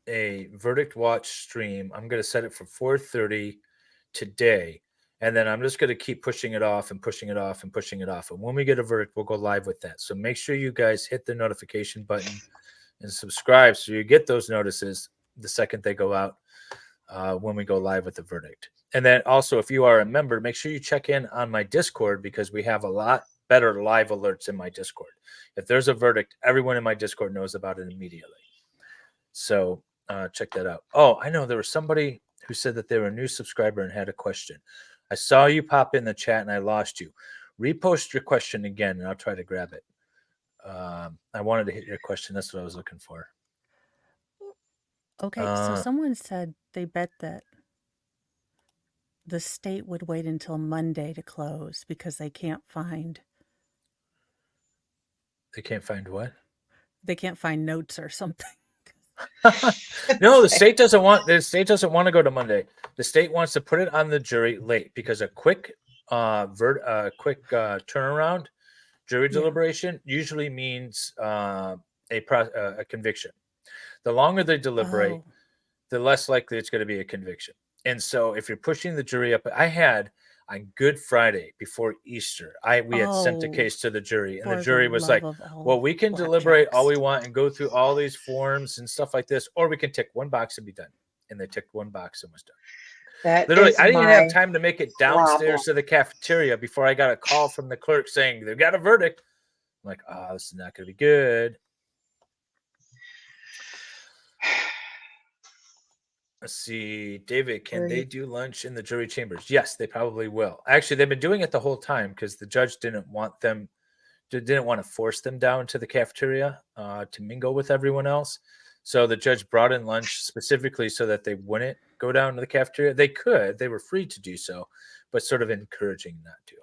Verdict Watch stream. I'm going to set it for 4:30 today. And then I'm just going to keep pushing it off and pushing it off and pushing it off. And when we get a verdict, we'll go live with that. So make sure you guys hit the notification button and subscribe so you get those notices the second they go out when we go live with the verdict. And then also, if you are a member, make sure you check in on my Discord, because we have a lot better live alerts in my Discord. If there's a verdict, everyone in my Discord knows about it immediately. So check that out. Oh, I know there was somebody who said that they were a new subscriber and had a question. I saw you pop in the chat and I lost you. Repost your question again and I'll try to grab it. I wanted to hit your question. That's what I was looking for. Okay, so someone said they bet that the state would wait until Monday to close because they can't find. They can't find what? They can't find notes or something. No, the state doesn't want to go to Monday. The state wants to put it on the jury late because a quick turnaround jury deliberation usually means a conviction. The longer they deliberate, the less likely it's going to be a conviction. And so if you're pushing the jury up, I had on Good Friday before Easter, we had sent a case to the jury, and the jury was like, well, we can deliberate all we want and go through all these forms and stuff like this, or we can tick one box and be done. And they ticked one box and was done. Literally, I didn't even have time to make it downstairs to the cafeteria before I got a call from the clerk saying they've got a verdict. I'm like, this is not going to be good. Let's see, David, can they do lunch in the jury chambers? Yes, they probably will. Actually, they've been doing it the whole time because the judge didn't want to force them down to the cafeteria to mingle with everyone else. So the judge brought in lunch specifically so that they wouldn't go down to the cafeteria. They were free to do so, but sort of encouraging not to.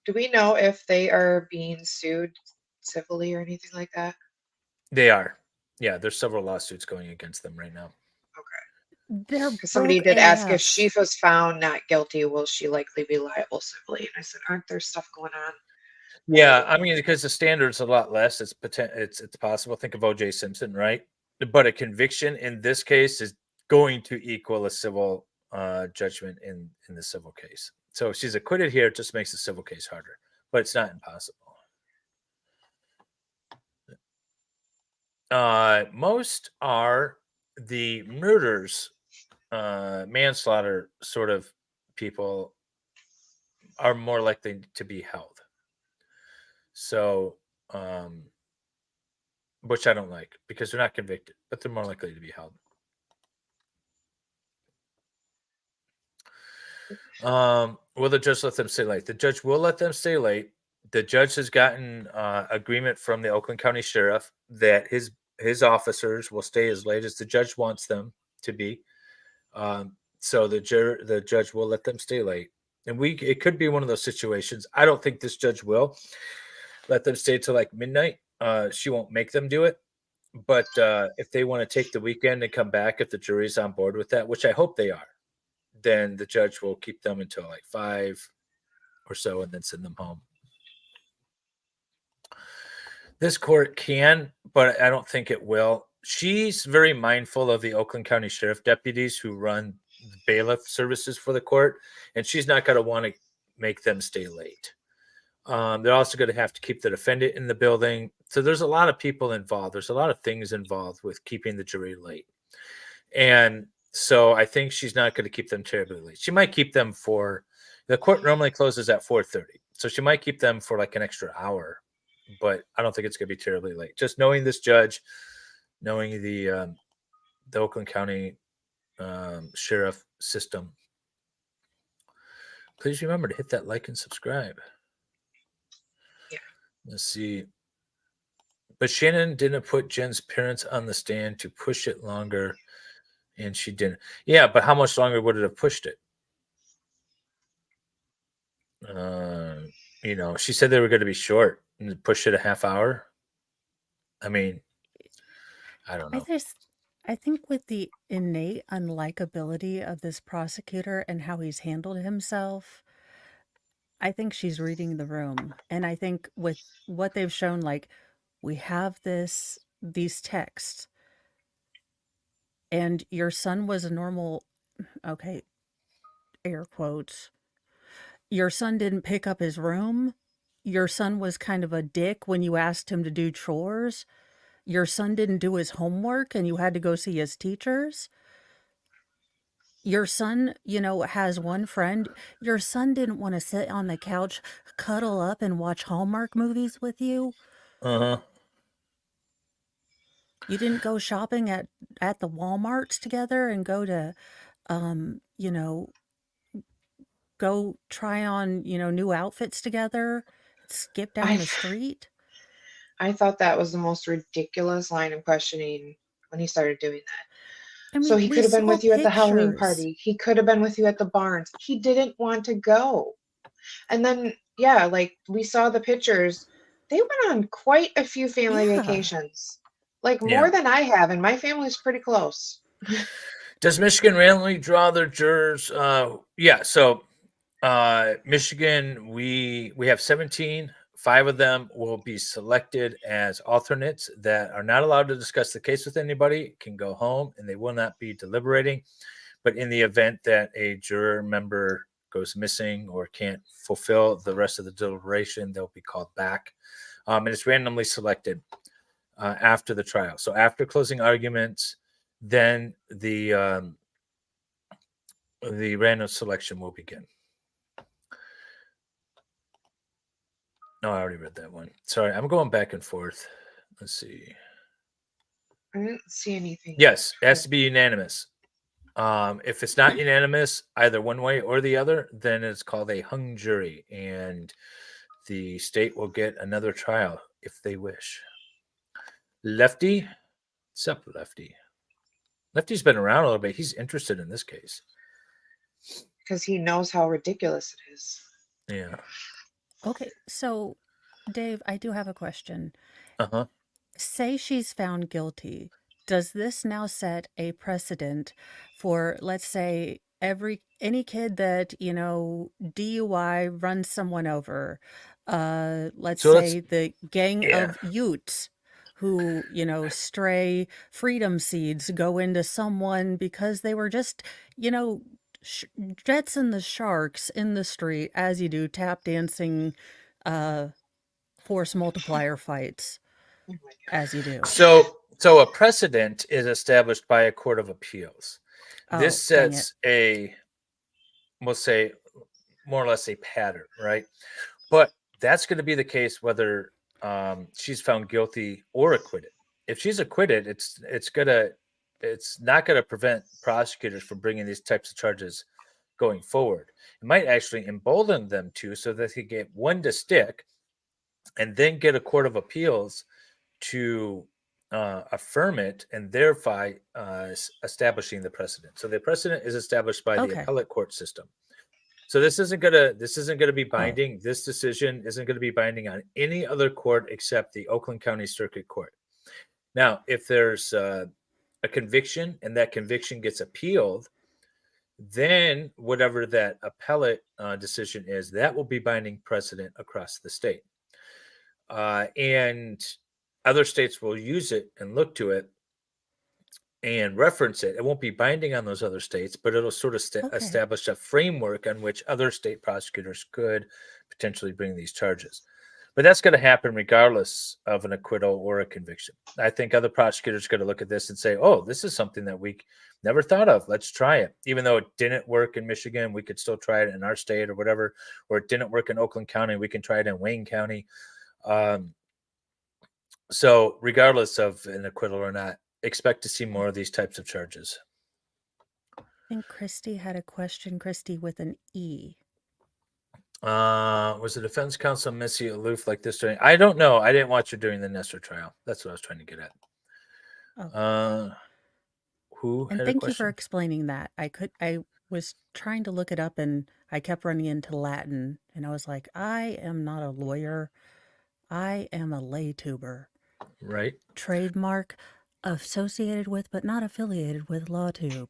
Do we know if they are being sued civilly or anything like that? They are. Yeah, there's several lawsuits going against them right now. Somebody did ask if she was found not guilty, will she likely be liable civilly? And I said, aren't there stuff going on? Yeah, I mean, because the standard's a lot less, it's possible. Think of O.J. Simpson, right? But a conviction in this case is going to equal a civil judgment in the civil case. So if she's acquitted here, it just makes the civil case harder, but it's not impossible. Most are the murders, manslaughter sort of people are more likely to be held. So, which I don't like because they're not convicted, but they're more likely to be held. Will the judge let them stay late? The judge will let them stay late. The judge has gotten agreement from the Oakland County Sheriff that his officers will stay as late as the judge wants them to be. So the judge will let them stay late. And it could be one of those situations. I don't think this judge will let them stay till like midnight. She won't make them do it. But if they want to take the weekend and come back, if the jury's on board with that, which I hope they are, then the judge will keep them until like 5 or so and then send them home. This court can, but I don't think it will. She's very mindful of the Oakland County Sheriff deputies who run bailiff services for the court, and she's not going to want to make them stay late. They're also going to have to keep the defendant in the building. So there's a lot of people involved. There's a lot of things involved with keeping the jury late. And so I think she's not going to keep them terribly late. She might keep them for, the court normally closes at 4:30. So she might keep them for like an extra hour, but I don't think it's going to be terribly late. Just knowing this judge, knowing the Oakland County Sheriff system. Please remember to hit that like and subscribe. Yeah. Let's see. But Shannon didn't put Jen's parents on the stand to push it longer, and she didn't. Yeah, but how much longer would it have pushed it? You know, she said they were going to be short and push it a half hour. I mean, I don't know. I think with the innate unlikability of this prosecutor and how he's handled himself, I think she's reading the room. And I think with what they've shown, like, we have these texts, and your son was a normal, okay, air quotes. Your son didn't pick up his room. Your son was kind of a dick when you asked him to do chores. Your son didn't do his homework and you had to go see his teachers. Your son, has one friend. Your son didn't want to sit on the couch, cuddle up and watch Hallmark movies with you. Uh-huh. You didn't go shopping at the Walmarts together and go to, go try on, new outfits together, skip down the street. I thought that was the most ridiculous line of questioning when he started doing that. I mean, So he we could have been saw with you at the Halloween pictures. party. He could have been with you at the Barnes. He didn't want to go. And then, yeah, like we saw the pictures. They went on quite a few family Yeah. vacations, like Yeah. more than I have, and my family's pretty close. Does Michigan randomly draw their jurors? Yeah. So Michigan, we have 17. 5 of them will be selected as alternates that are not allowed to discuss the case with anybody, can go home, and they will not be deliberating. But in the event that a juror member goes missing or can't fulfill the rest of the deliberation, they'll be called back. And it's randomly selected after the trial. So after closing arguments, then the random selection will begin. No, I already read that one. Sorry, I'm going back and forth. Let's see. I didn't see anything. Yes, it has to be unanimous. If it's not unanimous, either one way or the other, then it's called a hung jury, and the state will get another trial if they wish. Lefty, what's up, Lefty? Lefty's been around a little bit. He's interested in this case. Because he knows how ridiculous it is. Yeah. Okay, so Dave, I do have a question. Uh-huh. Say she's found guilty. Does this now set a precedent for, let's say, any kid that, DUI runs someone over? Let's say the gang of Utes who, stray freedom seeds go into someone because they were just, Jetson the sharks in the street, as you do, tap dancing, force multiplier fights, as you do. So a precedent is established by a court of appeals. This Oh, dang sets we'll say, more or less a pattern, right? But that's going to be the case whether she's found guilty or acquitted. If she's acquitted, it's not going to prevent prosecutors from bringing these types of charges going forward. It might actually embolden them to, so that they get one to stick, and then get a court of appeals to affirm it, and thereby establishing the precedent. So the precedent is established by the appellate court system. So this isn't gonna be binding. This decision isn't going to be binding on any other court except the Oakland County Circuit Court. Now, if there's a conviction and that conviction gets appealed, then whatever that appellate decision is, that will be binding precedent across the state. And other states will use it and look to it and reference it. It won't be binding on those other states, but it'll sort of Okay. establish a framework on which other state prosecutors could potentially bring these charges. But that's going to happen regardless of an acquittal or a conviction. I think other prosecutors are going to look at this and say, oh, this is something that we never thought of. Let's try it. Even though it didn't work in Michigan, we could still try it in our state or whatever. Or it didn't work in Oakland County, we can try it in Wayne County. So regardless of an acquittal or not, expect to see more of these types of charges. I think Christy had a question, Christy with an E. Was the defense counsel Missy aloof like this during? I don't know. I didn't watch her during the Nestor trial. That's what I was trying to get at. Okay. Who And had a thank you question? for explaining that. I was trying to look it up and I kept running into Latin and I was like, I am not a lawyer. I am a lay tuber. Right. Trademark associated with but not affiliated with LawTube.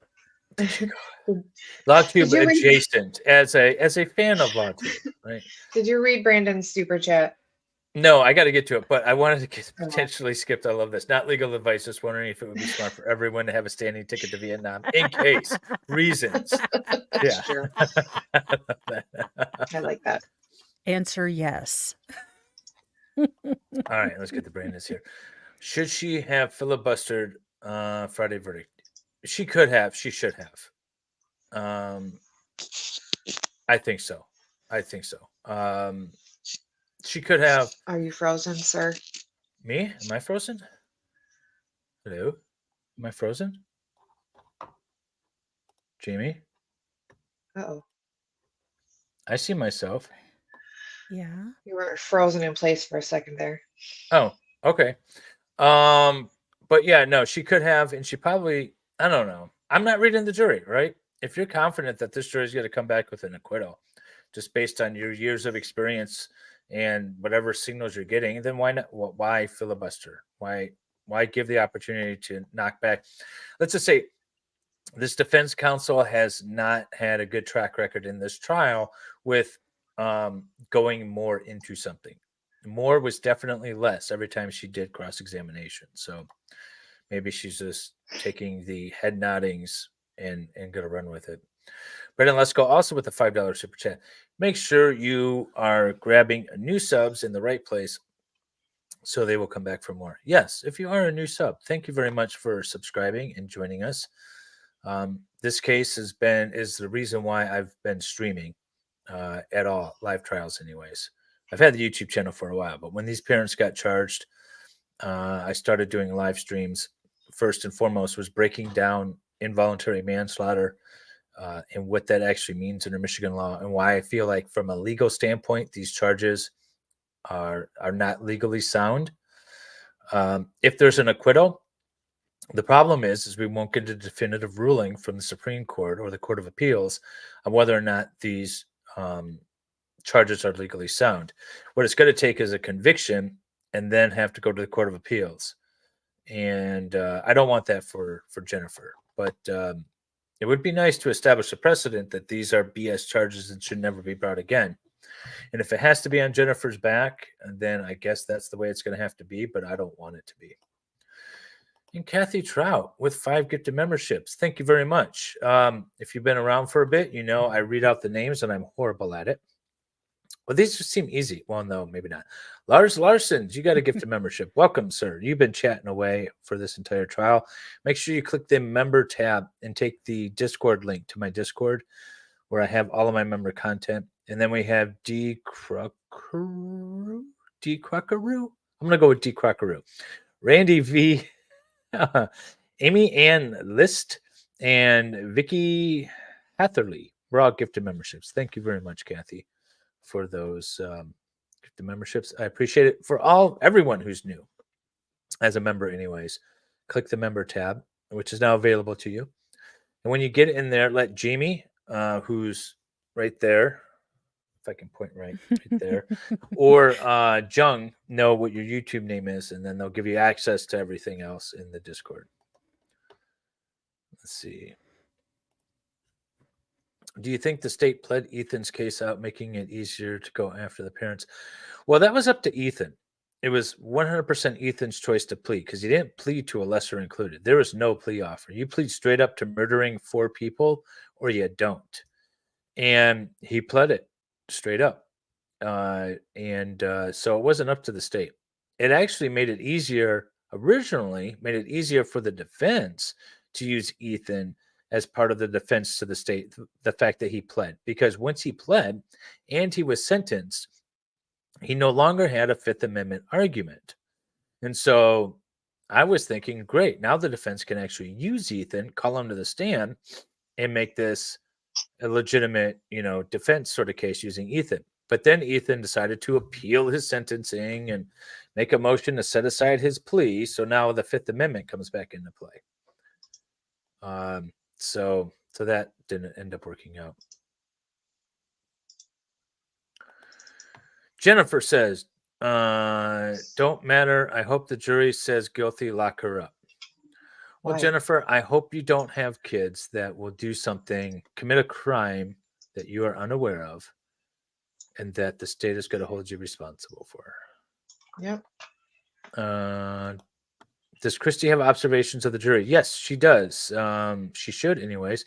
LawTube Did you read- adjacent as a fan of LawTube, right? Did you read Brandon's super chat? No, I got to get to it, but I wanted to get potentially skipped. I love this. Not legal advice. Just wondering if it would be smart for everyone to have a standing ticket to Vietnam in case reasons. Yeah. True. I like that. Answer yes. All right, let's get the Brandon's here. Should she have filibustered Friday verdict? She could have. She should have. I think so. She could have. Are you frozen, sir? Me? Am I frozen? Hello? Am I frozen? Jamie? Uh-oh. I see myself. Yeah. You were frozen in place for a second there. Oh, okay. But yeah, no, she could have, and she probably, I don't know. I'm not reading the jury, right? If you're confident that this jury is going to come back with an acquittal, just based on your years of experience and whatever signals you're getting, then why not? Why filibuster? Why give the opportunity to knock back? Let's just say this defense counsel has not had a good track record in this trial with going more into something. More was definitely less every time she did cross-examination. So maybe she's just taking the head noddings and going to run with it. Brendan, let's go also with the $5 super chat. Make sure you are grabbing new subs in the right place so they will come back for more. Yes, if you are a new sub, thank you very much for subscribing and joining us. This case is the reason why I've been streaming at all, live trials anyways. I've had the YouTube channel for a while, but when these parents got charged, I started doing live streams. First and foremost was breaking down involuntary manslaughter and what that actually means under Michigan law, and why I feel like from a legal standpoint, these charges are not legally sound. If there's an acquittal, the problem is we won't get a definitive ruling from the Supreme Court or the Court of Appeals on whether or not these charges are legally sound. What it's going to take is a conviction and then have to go to the Court of Appeals. And I don't want that for Jennifer. But it would be nice to establish a precedent that these are BS charges and should never be brought again. And if it has to be on Jennifer's back, then I guess that's the way it's going to have to be, but I don't want it to be. And Kathy Trout with 5 gifted memberships. Thank you very much. If you've been around for a bit, you know I read out the names and I'm horrible at it. But these just seem easy. Well, no, maybe not. Lars Larsons, you got a gifted membership. Welcome, sir. You've been chatting away for this entire trial. Make sure you click the member tab and take the Discord link to my Discord where I have all of my member content. And then we have D. Crockaroo. I'm going to go with D. Crockaroo. Randy V. Amy Ann List and Vicky Hatherley. We're all gifted memberships. Thank you very much, Kathy, for those gifted memberships. I appreciate it. For everyone who's new as a member anyways, click the member tab, which is now available to you. And when you get in there, let Jamie, who's right there, if I can point right there, or Jung know what your YouTube name is, and then they'll give you access to everything else in the Discord. Let's see. Do you think the state pled Ethan's case out, making it easier to go after the parents? Well, that was up to Ethan. It was 100% Ethan's choice to plead because he didn't plead to a lesser included. There was no plea offer. You plead straight up to murdering 4 people or you don't. And he pled it straight up. So it wasn't up to the state. It actually made it easier, originally made it easier for the defense to use Ethan as part of the defense to the state, the fact that he pled. Because once he pled and he was sentenced, he no longer had a Fifth Amendment argument. And so I was thinking, great, now the defense can actually use Ethan, call him to the stand, and make this a legitimate, defense sort of case using Ethan. But then Ethan decided to appeal his sentencing and make a motion to set aside his plea. So now the Fifth Amendment comes back into play. So that didn't end up working out. Jennifer says, don't matter. I hope the jury says guilty, lock her up. Well, Why? Jennifer, I hope you don't have kids that will do something, commit a crime that you are unaware of, and that the state is going to hold you responsible for. Yep. Does Christy have observations of the jury? Yes, she does. She should anyways.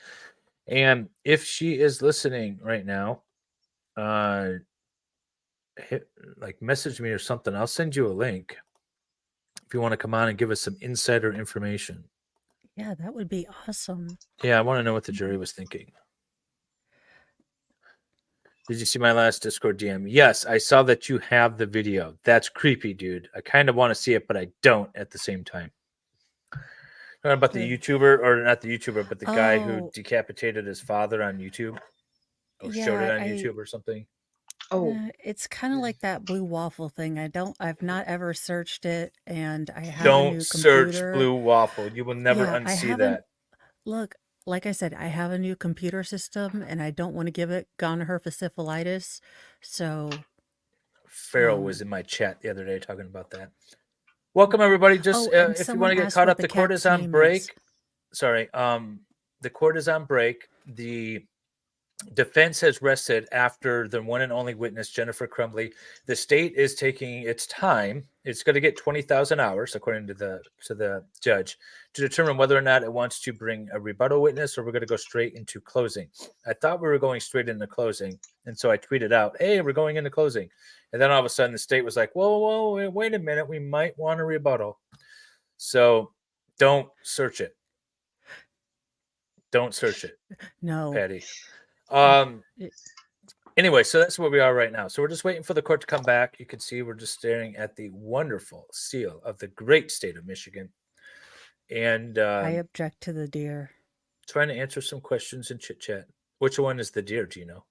And if she is listening right now, message me or something. I'll send you a link if you want to come on and give us some insider information. Yeah, that would be awesome. Yeah, I want to know what the jury was thinking. Did you see my last Discord DM? Yes, I saw that you have the video. That's creepy, dude. I kind of want to see it, but I don't at the same time. Talking about the YouTuber, or not the YouTuber, but the guy who decapitated his father on YouTube, or showed it on YouTube or something. It's kind of like that blue waffle thing. I've not ever searched it, and I have a Don't new search computer. blue waffle. You will never I unsee haven't. that. Look, like I said, I have a new computer system, and I don't want to give it gonorrhea syphilitis. So, Farrell was in my chat the other day talking about that. Welcome everybody. Just and if you someone want to get asked caught what up, the the court cat's is on name break. is. Sorry, the court is on break. The defense has rested after the one and only witness, Jennifer Crumbley. The state is taking its time. It's going to get 20,000 hours, according to the judge, to determine whether or not it wants to bring a rebuttal witness, or we're going to go straight into closing. I thought we were going straight into closing, and so I tweeted out, "Hey, we're going into closing." And then all of a sudden, the state was like, "Whoa, wait a minute, we might want a rebuttal." So don't search it. Don't search it. No. Patty. Anyway, so that's where we are right now. So we're just waiting for the court to come back. You can see we're just staring at the wonderful seal of the great state of Michigan. And I object to the deer. Trying to answer some questions in chit chat. Which one is the deer? Do you know?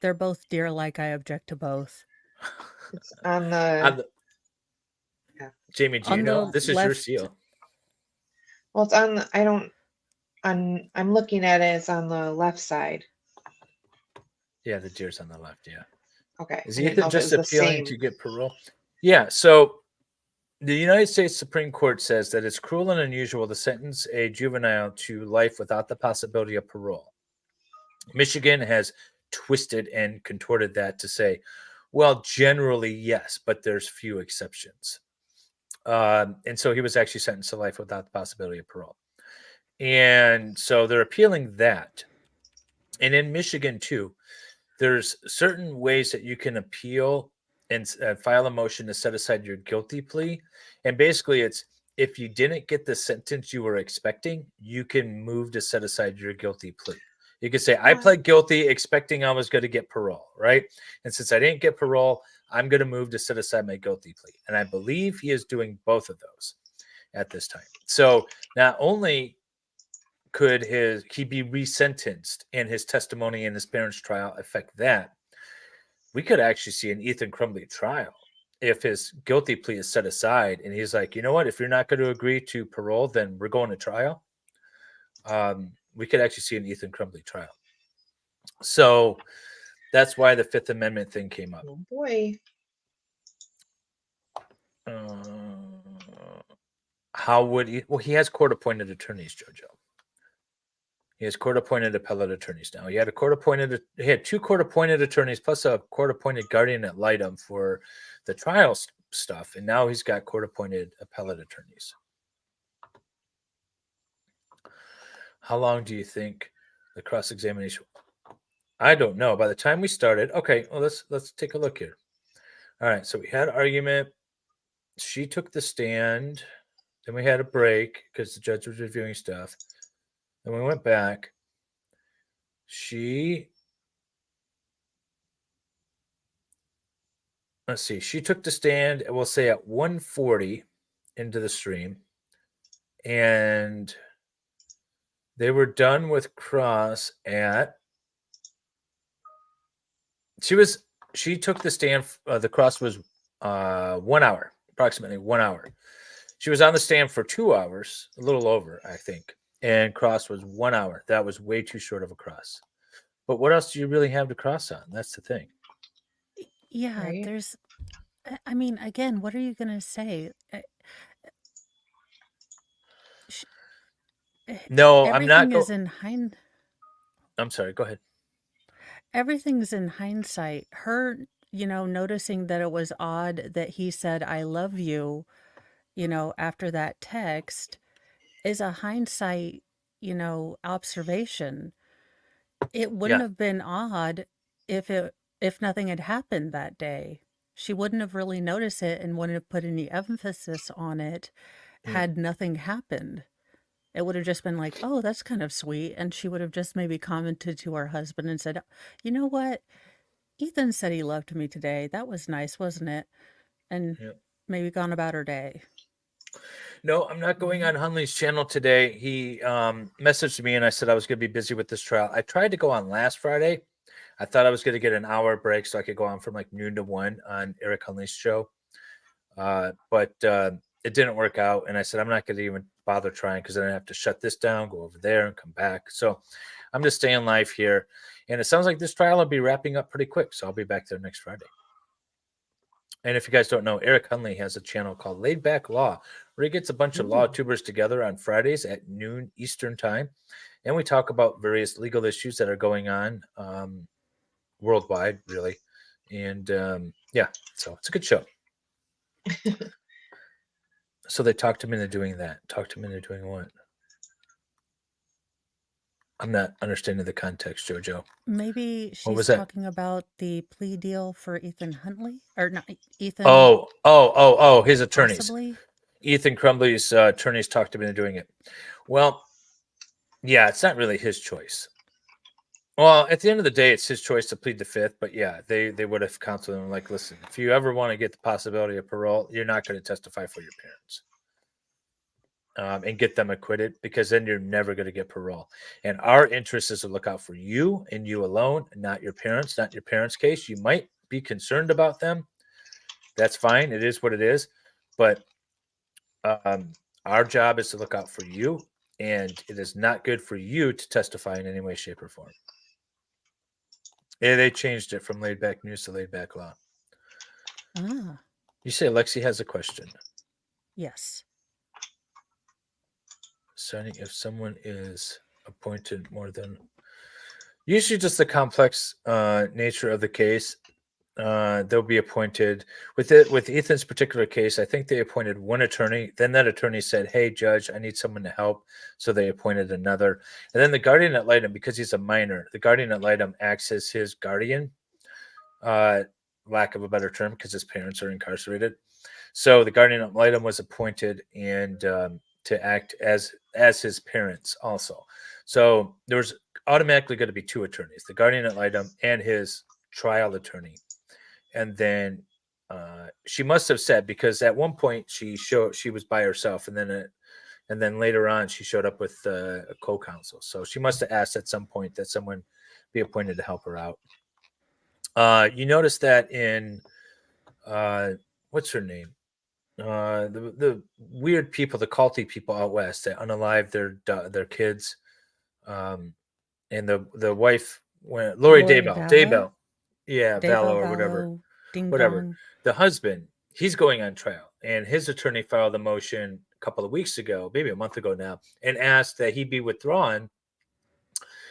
They're both deer-like. I object to both. It's on the. Yeah. Jamie, do you know? This is your seal. Well, it's on. I'm looking at it. It's on the left side. Yeah, the deer's on the left. Yeah. Okay. Is Ethan just appealing to get parole? Yeah. So the United States Supreme Court says that it's cruel and unusual to sentence a juvenile to life without the possibility of parole. Michigan has twisted and contorted that to say, well, generally, yes, but there's few exceptions. And so he was actually sentenced to life without the possibility of parole. And so they're appealing that. And in Michigan, too, there's certain ways that you can appeal and file a motion to set aside your guilty plea. And basically, it's if you didn't get the sentence you were expecting, you can move to set aside your guilty plea. You could say, I pled guilty expecting I was going to get parole, right? And since I didn't get parole, I'm going to move to set aside my guilty plea. And I believe he is doing both of those at this time. So not only could he be resentenced and his testimony in his parents' trial affect that, we could actually see an Ethan Crumbley trial if his guilty plea is set aside and he's like, you know what, if you're not going to agree to parole, then we're going to trial. We could actually see an Ethan Crumbley trial. So that's why the Fifth Amendment thing came up. Oh boy. How would he? Well, he has court-appointed attorneys, JoJo. He has court-appointed appellate attorneys now. He had two court-appointed attorneys plus a court-appointed guardian ad litem for the trial stuff, and now he's got court-appointed appellate attorneys. How long do you think the cross-examination? I don't know. By the time we started, okay, well, let's take a look here. All right, so we had argument. She took the stand. Then we had a break because the judge was reviewing stuff. Then we went back. Let's see. She took the stand, we'll say at 1:40 into the stream. And they were done with cross at she took the stand. The cross was 1 hour, approximately 1 hour. She was on the stand for 2 hours, a little over, I think. And cross was 1 hour. That was way too short of a cross. But what else do you really have to cross on? That's the thing. Yeah, Right. I mean, again, what are you going to say? No, I'm not. Everything is in hind. I'm sorry. Go ahead. Everything's in hindsight. Her, noticing that it was odd that he said, "I love you," after that text is a hindsight, observation. It wouldn't have been odd if nothing had happened that day. She wouldn't have really noticed it and wouldn't have put any emphasis on it had nothing happened. It would have just been like, "Oh, that's kind of sweet." And she would have just maybe commented to her husband and said, "You know what? Ethan said he loved me today. That was nice, wasn't it?" And maybe gone about her day. No, I'm not going on Hunley's channel today. He messaged me and I said I was going to be busy with this trial. I tried to go on last Friday. I thought I was going to get an hour break so I could go on from like noon to 1 on Eric Hunley's show. But it didn't work out. And I said, I'm not going to even bother trying because then I have to shut this down, go over there and come back. So I'm just staying live here. And it sounds like this trial will be wrapping up pretty quick. So I'll be back there next Friday. And if you guys don't know, Eric Hunley has a channel called Laid Back Law, where he gets a bunch of law tubers together on Fridays at noon Eastern time. And we talk about various legal issues that are going on worldwide, really. And so it's a good show. So they talked him into doing that. Talked him into doing what? I'm not understanding the context, JoJo. Maybe What was she's that? talking about the plea deal for Ethan Huntley, or not Ethan. Oh, his attorneys. Possibly. Ethan Crumbley's attorneys talked him into doing it. Well, yeah, it's not really his choice. Well, at the end of the day, it's his choice to plead the fifth. But yeah, they would have counseled him like, listen, if you ever want to get the possibility of parole, you're not going to testify for your parents. And get them acquitted, because then you're never going to get parole. And our interest is to look out for you and you alone, not your parents, not your parents' case. You might be concerned about them. That's fine. It is what it is. But our job is to look out for you, and it is not good for you to testify in any way, shape, or form. Yeah, they changed it from laid back news to laid back law. Ah. You say Lexi has a question. Yes. Signing if someone is appointed more than usually just the complex nature of the case, they'll be appointed with Ethan's particular case. I think they appointed one attorney. Then that attorney said, "Hey, judge, I need someone to help." So they appointed another. And then the guardian ad litem, because he's a minor, the guardian ad litem acts as his guardian, lack of a better term, because his parents are incarcerated. So the guardian ad litem was appointed and to act as his parents also. So there was automatically going to be two attorneys, the guardian ad litem and his trial attorney. And then she must have said, because at one point she was by herself, and then later on she showed up with a co-counsel. So she must have asked at some point that someone be appointed to help her out. You notice that in what's her name? The weird people, the culty people out west that unalive their kids, and the wife, Lori Daybell, yeah, Vallow or whatever. Dong. The husband, he's going on trial, and his attorney filed a motion a couple of weeks ago, maybe a month ago now, and asked that he be withdrawn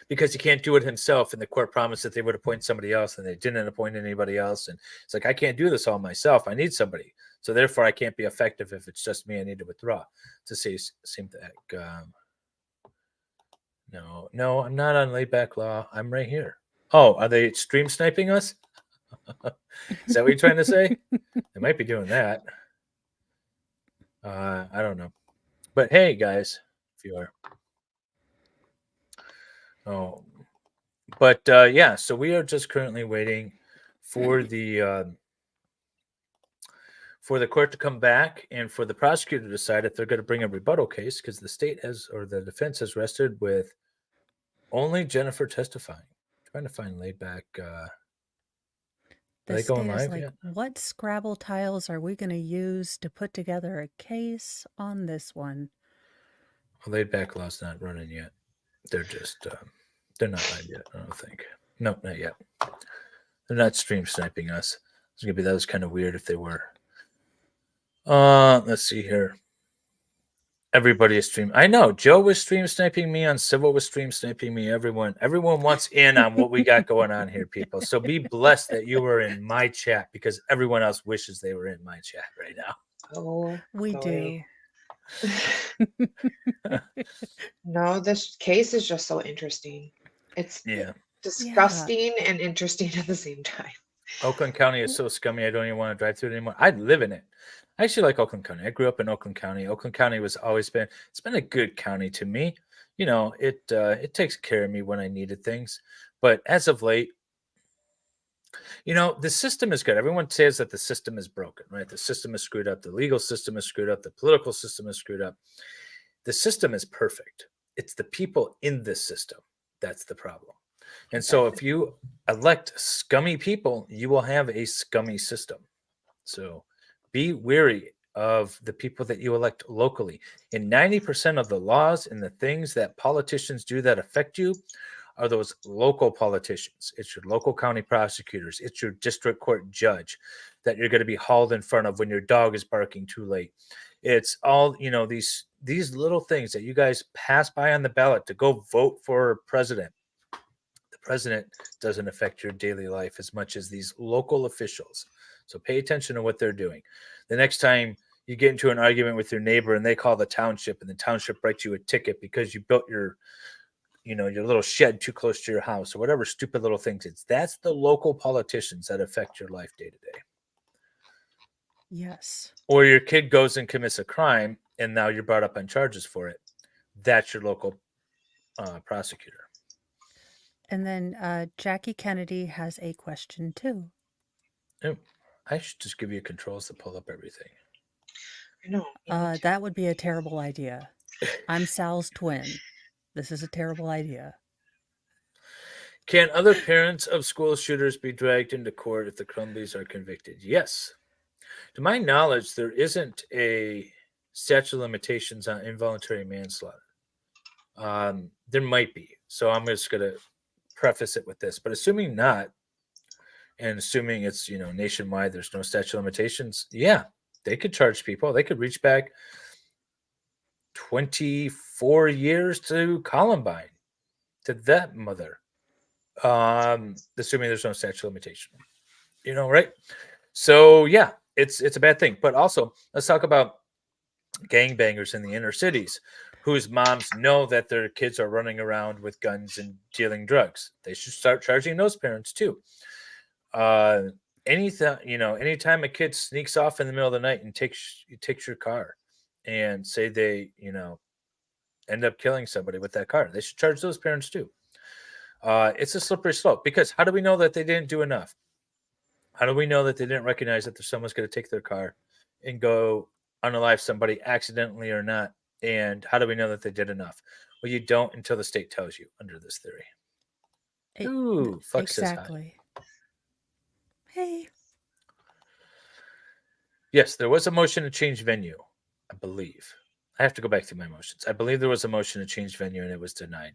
because he can't do it himself. And the court promised that they would appoint somebody else, and they didn't appoint anybody else. And it's like, I can't do this all myself. I need somebody. So therefore, I can't be effective if it's just me. I need to withdraw. To say same thing. No, I'm not on laid back law. I'm right here. Oh, are they stream sniping us? Is that what you're trying to say? They might be doing that. I don't know. But hey, guys, if you are. Oh, but yeah, so we are just currently waiting for the court to come back and for the prosecutor to decide if they're going to bring a rebuttal case, because the state has, or the defense has rested with only Jennifer testifying. Trying to find laid back. Are The they going state is live like, yet? what Scrabble tiles are we going to use to put together a case on this one? Laid back law's not running yet. They're just they're not live yet. I don't think. No, not yet. They're not stream sniping us. It's gonna be, that was kind of weird if they were. Let's see here. Everybody is stream. I know Joe was stream sniping me on Civil, was stream sniping me. Everyone wants in on what we got going on here, people. So be blessed that you were in my chat, because everyone else wishes they were in my chat right now. Oh, We boy. do. No, this case is just so interesting. It's Yeah. disgusting and interesting at the same time. Oakland County is so scummy. I don't even want to drive through it anymore. I live in it. I actually like Oakland County. I grew up in Oakland County. Oakland County was always been, it's been a good county to me. You know, it takes care of me when I needed things. But as of late, you know, the system is good. Everyone says that the system is broken, right? The system is screwed up. The legal system is screwed up. The political system is screwed up. The system is perfect. It's the people in this system that's the problem. And so if you elect scummy people, you will have a scummy system. So be wary of the people that you elect locally. And 90% of the laws and the things that politicians do that affect you are those local politicians. It's your local county prosecutors. It's your district court judge that you're going to be hauled in front of when your dog is barking too late. It's all, you know, these little things that you guys pass by on the ballot to go vote for president. The president doesn't affect your daily life as much as these local officials. So pay attention to what they're doing. The next time you get into an argument with your neighbor and they call the township, and the township writes you a ticket because you built your little shed too close to your house, or whatever stupid little things, that's the local politicians that affect your life day to day. Yes. Or your kid goes and commits a crime and now you're brought up on charges for it. That's your local prosecutor. And then Jackie Kennedy has a question too. Oh, I should just give you controls to pull up everything. I know. That would be a terrible idea. I'm Sal's twin. This is a terrible idea. Can other parents of school shooters be dragged into court if the Crumbleys are convicted? Yes. To my knowledge, there isn't a statute of limitations on involuntary manslaughter. There might be. So I'm just going to preface it with this. But assuming not, and assuming it's, nationwide, there's no statute of limitations, yeah, they could charge people. They could reach back 24 years to Columbine, to that mother, assuming there's no statute of limitation, right? So yeah, it's a bad thing. But also, let's talk about gangbangers in the inner cities whose moms know that their kids are running around with guns and dealing drugs. They should start charging those parents too. Anytime a kid sneaks off in the middle of the night and takes your car and say they, end up killing somebody with that car, they should charge those parents too. It's a slippery slope, because how do we know that they didn't do enough? How do we know that they didn't recognize that someone's going to take their car and go unalive somebody accidentally or not? And how do we know that they did enough? Well, you don't until the state tells you, under this theory. Ooh, fuck exactly. Hey. Yes, there was a motion to change venue, I believe. I have to go back through my motions. I believe there was a motion to change venue and it was denied.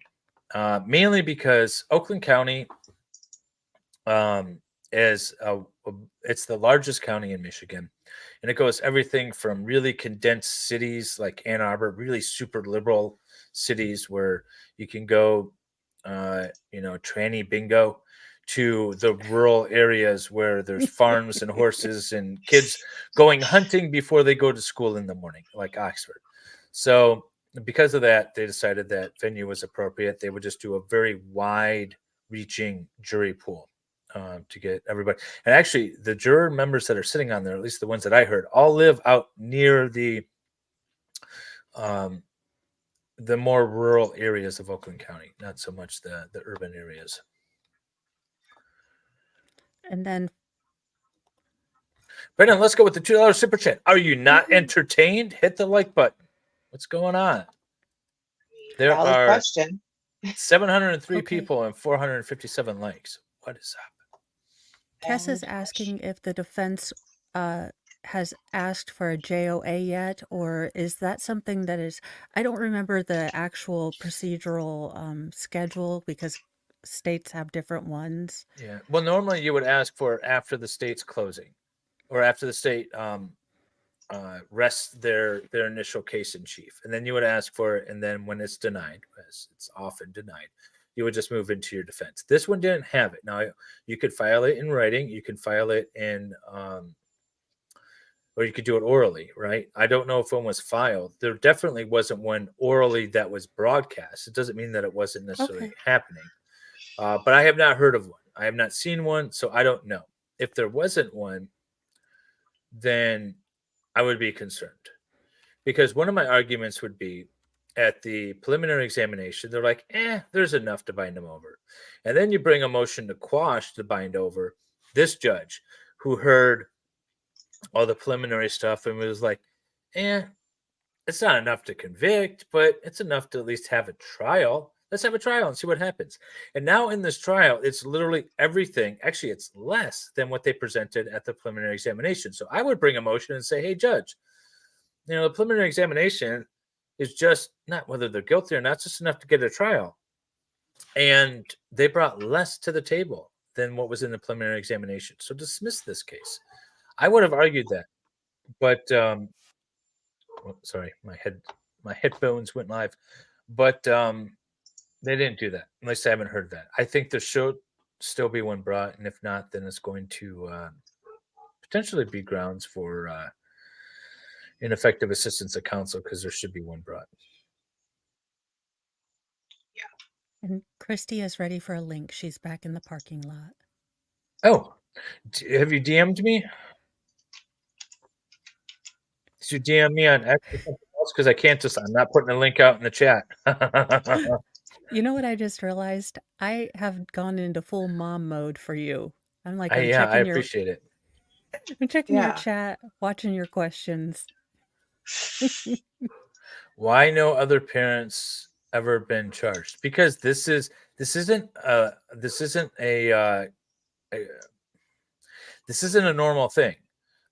Mainly because Oakland County it's the largest county in Michigan. And it goes everything from really condensed cities like Ann Arbor, really super liberal cities where you can go, tranny bingo to the rural areas where there's farms and horses and kids going hunting before they go to school in the morning, like Oxford. So because of that, they decided that venue was appropriate. They would just do a very wide reaching jury pool to get everybody. And actually, the juror members that are sitting on there, at least the ones that I heard, all live out near the more rural areas of Oakland County, not so much the urban areas. And then Brendan, let's go with the $2 super chat. Are you not entertained? Hit the like button. What's going on? There Valid are question. 703 Okay. people and 457 likes. What is up? Kess is Valid asking if the defense has asked for a JOA yet, or is that something that is, I don't remember the actual procedural schedule because states have different ones. Yeah. Well, normally you would ask for it after the state's closing or after the state rests their initial case in chief. And then you would ask for it. And then when it's denied, as it's often denied, you would just move into your defense. This one didn't have it. Now, you could file it in writing. You can file it in, or you could do it orally, right? I don't know if one was filed. There definitely wasn't one orally that was broadcast. It doesn't mean that it wasn't necessarily Okay. happening. But I have not heard of one. I have not seen one, so I don't know. If there wasn't one, then I would be concerned. Because one of my arguments would be at the preliminary examination, they're like, there's enough to bind them over. And then you bring a motion to quash the bind over. This judge who heard all the preliminary stuff and was like, it's not enough to convict, but it's enough to at least have a trial. Let's have a trial and see what happens. And now in this trial, it's literally everything. Actually, it's less than what they presented at the preliminary examination. So I would bring a motion and say, hey, judge, the preliminary examination is just not whether they're guilty or not, it's just enough to get a trial. And they brought less to the table than what was in the preliminary examination. So dismiss this case. I would have argued that. But, sorry, my headphones went live. But they didn't do that. At least I haven't heard that. I think there should still be one brought. And if not, then it's going to potentially be grounds for ineffective assistance of counsel because there should be one brought. And Christy is ready for a link. She's back in the parking lot. Oh, have you DM'd me? Did you DM me on X or something else? Because I'm not putting a link out in the chat. You know what I just realized? I have gone into full mom mode for you. I'm like, I appreciate it. I'm checking your Yeah. chat, watching your questions. Why no other parents ever been charged? Because this isn't a normal thing.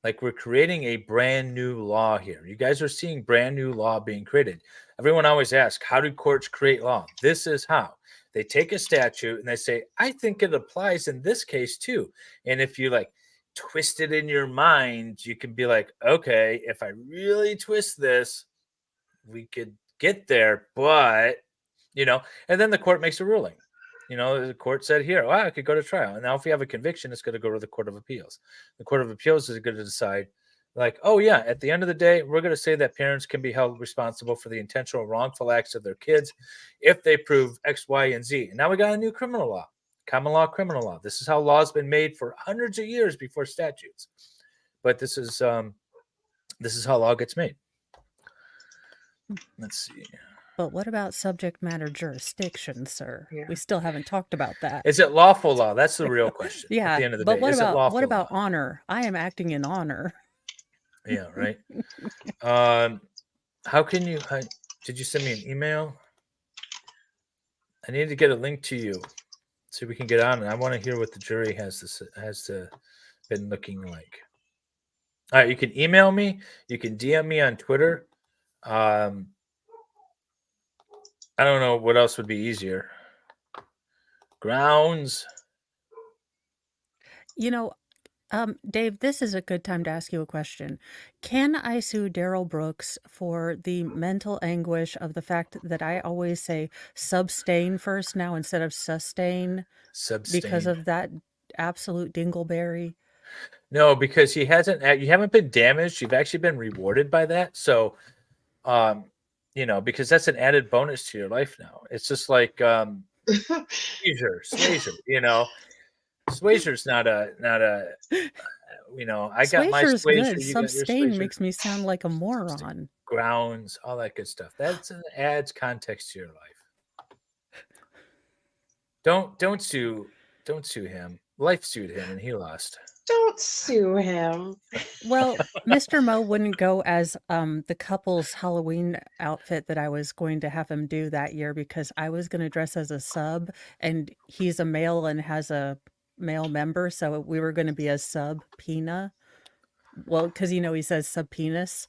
Like, we're creating a brand new law here. You guys are seeing brand new law being created. Everyone always asks, how do courts create law? This is how. They take a statute and they say, I think it applies in this case too. And if you twist it in your mind, you can be like, okay, if I really twist this, we could get there, but and then the court makes a ruling. The court said here, I could go to trial. And now if we have a conviction, it's going to go to the Court of Appeals. The Court of Appeals is going to decide, at the end of the day, we're going to say that parents can be held responsible for the intentional wrongful acts of their kids if they prove X, Y, and Z. And now we got a new criminal law, common law, criminal law. This is how law's been made for hundreds of years before statutes. But this is how law gets made. Let's see. But what about subject matter jurisdiction, sir? Yeah. We still haven't talked about that. Is it lawful law? That's the real question. Yeah, At the end of the but day, what is it about lawful law? honor? I am acting in honor. Yeah, right. How can you? Did you send me an email? I need to get a link to you so we can get on, and I want to hear what the jury has been looking like. All right, you can email me. You can DM me on Twitter. I don't know what else would be easier. Grounds. Dave, this is a good time to ask you a question. Can I sue Daryl Brooks for the mental anguish of the fact that I always say substain first now instead of sustain because Substain. of that absolute dingleberry? No, because you haven't been damaged. You've actually been rewarded by that. So, because that's an added bonus to your life now. It's just like Swayzer, Swayzer's not a I got my Swayzer's Swayzer, good. you got your Substain Swayzer. makes me sound like a moron. Grounds, all that good stuff. Adds context to your life. Don't sue him. Life sued him and he lost. Don't sue him. Well, Mr. Mo wouldn't go as the couple's Halloween outfit that I was going to have him do that year because I was going to dress as a sub and he's a male and has a male member. So we were going to be a subpoena. Well, because he says subpenis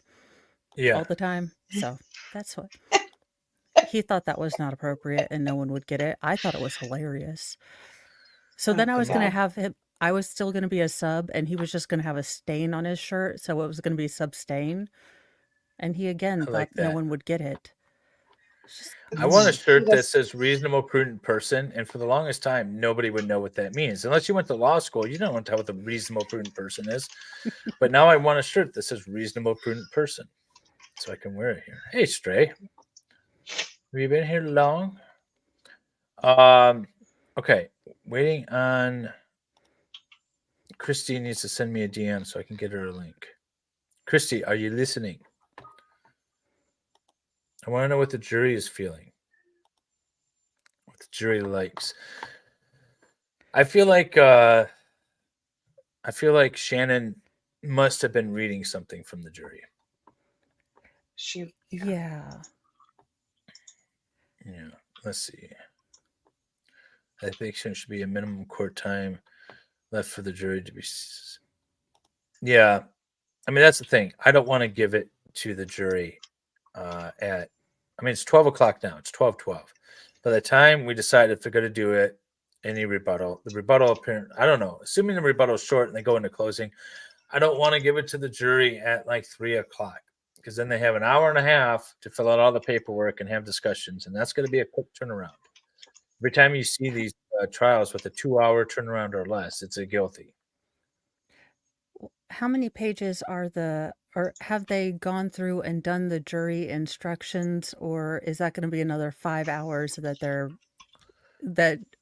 all the time. So that's what he thought that was not appropriate and no one would get it. I thought it was hilarious. So then I was going to have him. I was still going to be a sub and he was just going to have a stain on his shirt. So it was going to be substain. And he again thought like no that. one would get it. I want a shirt that says reasonable, prudent person. And for the longest time, nobody would know what that means. Unless you went to law school, you don't know what a reasonable, prudent person is. But now I want a shirt that says reasonable, prudent person. So I can wear it here. Hey, Stray. Have you been here long? Okay. Waiting on... Christy needs to send me a DM so I can get her a link. Christy, are you listening? I want to know what the jury is feeling. What the jury likes. I feel like Shannon must have been reading something from the jury. Yeah. Yeah. Let's see. I think there should be a minimum court time left for the jury to be. Yeah. I mean, that's the thing. I don't want to give it to the jury it's 12 o'clock now. It's 12:12. By the time we decide if they're going to do it, the rebuttal apparent, I don't know. Assuming the rebuttal is short and they go into closing, I don't want to give it to the jury at like 3 o'clock because then they have an hour and a half to fill out all the paperwork and have discussions. And that's going to be a quick turnaround. Every time you see these trials with a 2-hour turnaround or less, it's a guilty. How many pages or have they gone through and done the jury instructions, or is that going to be another 5 hours that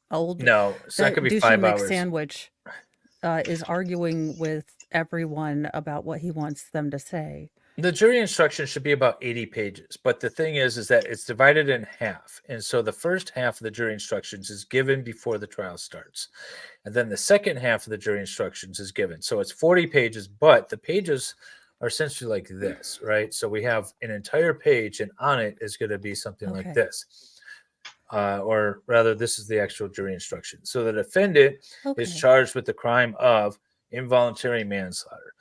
No, it's not going to be douchey 5 hours. McSandwich is arguing with everyone about what he wants them to say? The jury instruction should be about 80 pages, but the thing is that it's divided in half. And so the first half of the jury instructions is given before the trial starts. And then the second half of the jury instructions is given. So it's 40 pages, but the pages are essentially like this, right? So we have an entire page and on it is going to be something like this. Or rather, this is the actual jury instruction. So the defendant is charged with the crime of involuntary manslaughter.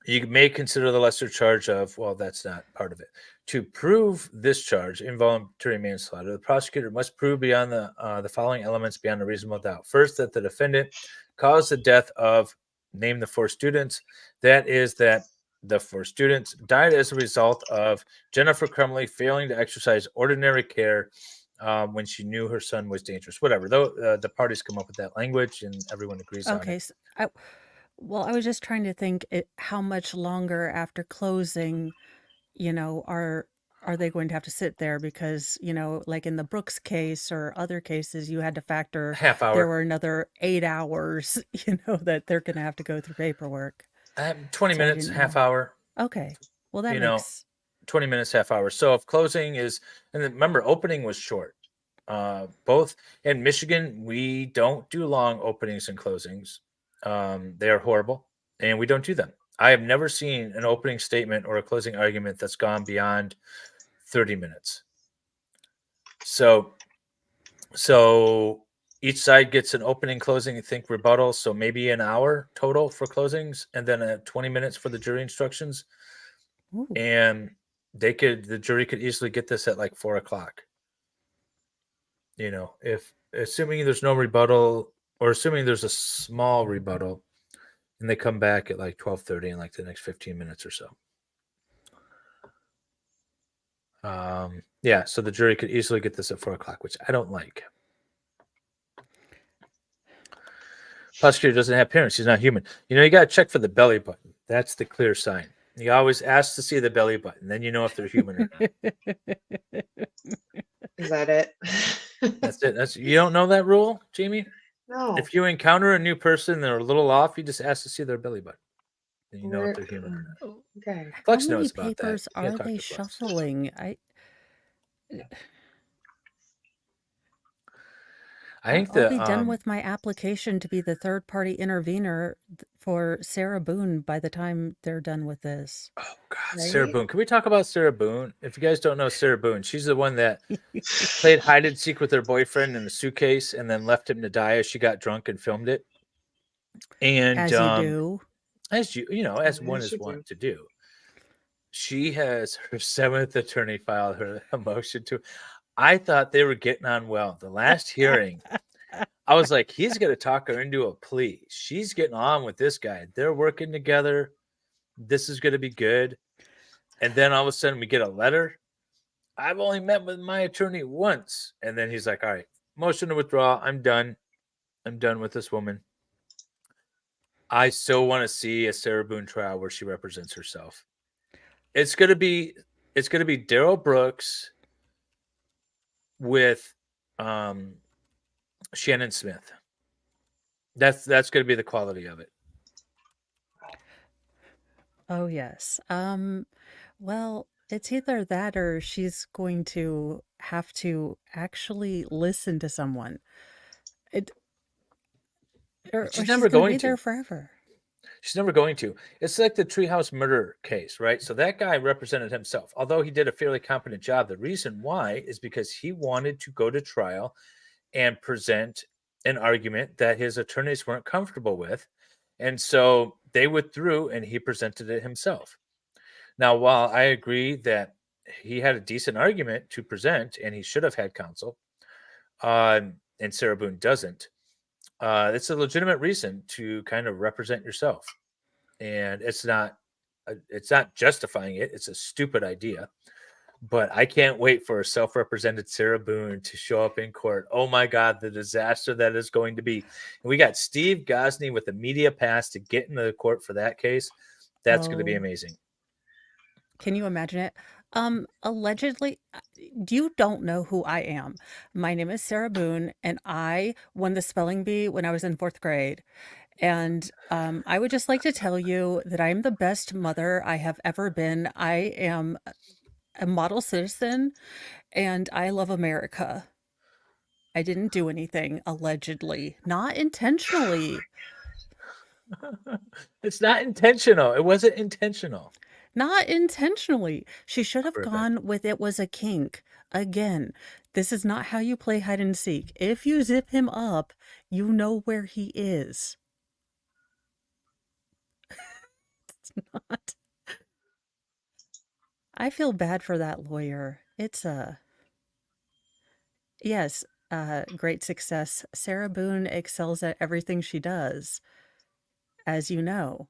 You may consider the lesser charge of, well, that's not part of it. To prove this charge, involuntary manslaughter, the prosecutor must prove beyond the following elements beyond a reasonable doubt. First, that the defendant caused the death of, name the 4 students. That is that the 4 students died as a result of Jennifer Crumbley failing to exercise ordinary care when she knew her son was dangerous. Whatever. Though the parties come up with that language and everyone agrees on it. Okay. So I was just trying to think how much longer after closing, are they going to have to sit there? Because, like in the Brooks case or other cases, you had to factor half hour. There were another 8 hours, that they're going to have to go through paperwork. 20 minutes, half hour. Okay. Well, that makes 20 minutes, half hour. So if closing is, and remember, opening was short. Both in Michigan, we don't do long openings and closings. They are horrible, and we don't do them. I have never seen an opening statement or a closing argument that's gone beyond 30 minutes. So each side gets an opening, closing, I think rebuttal. So maybe an hour total for closings, and then 20 minutes for the jury instructions. Ooh. And the jury could easily get this at like 4 o'clock. If assuming there's no rebuttal, or assuming there's a small rebuttal, and they come back at like 12:30 in like the next 15 minutes or so. Yeah, so the jury could easily get this at 4 o'clock, which I don't like. Prosecutor doesn't have parents. He's not human. You got to check for the belly button. That's the clear sign. You always ask to see the belly button. Then you know if they're human or not. Is that it? That's it. You don't know that rule, Jamie? No. If you encounter a new person and they're a little off, you just ask to see their belly button. Then you know if they're human or not. Okay. Flex How many knows about that. papers You gotta are talk they to Flex. shuffling? I think I'll be done with my application to be the third-party intervener for Sarah Boone by the time they're done with this. Oh God, Right? Sarah Boone. Can we talk about Sarah Boone? If you guys don't know Sarah Boone, she's the one that played hide and seek with her boyfriend in a suitcase and then left him to die as she got drunk and filmed it. And As you do. as as one As is you wont do. to do. She has her 7th attorney file her a motion to. I thought they were getting on well. The last hearing, I was like, he's going to talk her into a plea. She's getting on with this guy. They're working together. This is going to be good. And then all of a sudden we get a letter. I've only met with my attorney once. And then he's like, all right, motion to withdraw. I'm done. I'm done with this woman. I so want to see a Sarah Boone trial where she represents herself. It's going to be Daryl Brooks with Shannon Smith. That's going to be the quality of it. Oh, yes. Well, it's either that or she's going to have to actually listen to someone. Or She's she's never gonna going be there to. forever. She's never going to. It's like the Treehouse murder case, right? So that guy represented himself. Although he did a fairly competent job, the reason why is because he wanted to go to trial and present an argument that his attorneys weren't comfortable with. And so they withdrew and he presented it himself. Now, while I agree that he had a decent argument to present and he should have had counsel, and Sarah Boone doesn't, it's a legitimate reason to kind of represent yourself. And it's not justifying it. It's a stupid idea. But I can't wait for a self-represented Sarah Boone to show up in court. Oh my God, the disaster that is going to be. And we got Steve Gosney with the media pass to get into the court for that case. That's going to be Oh. amazing. Can you imagine it? Allegedly, you don't know who I am. My name is Sarah Boone, and I won the spelling bee when I was in 4th grade. And I would just like to tell you that I am the best mother I have ever been. I am a model citizen, and I love America. I didn't do anything, allegedly. Not intentionally. It's not intentional. It wasn't intentional. Not intentionally. She should have Perfect. gone with it was a kink. Again, this is not how you play hide and seek. If you zip him up, you know where he is. It's not. I feel bad for that lawyer. It's yes, great success. Sarah Boone excels at everything she does, as you know.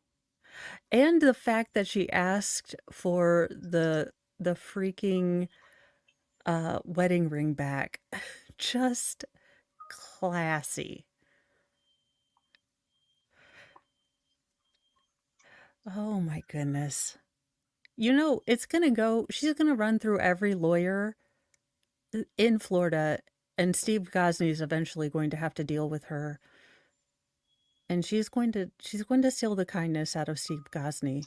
And the fact that she asked for the freaking wedding ring back. Just classy. Oh my goodness. It's gonna go, she's gonna run through every lawyer in Florida, and Steve Gosney is eventually going to have to deal with her. And she's going to steal the kindness out of Steve Gosney.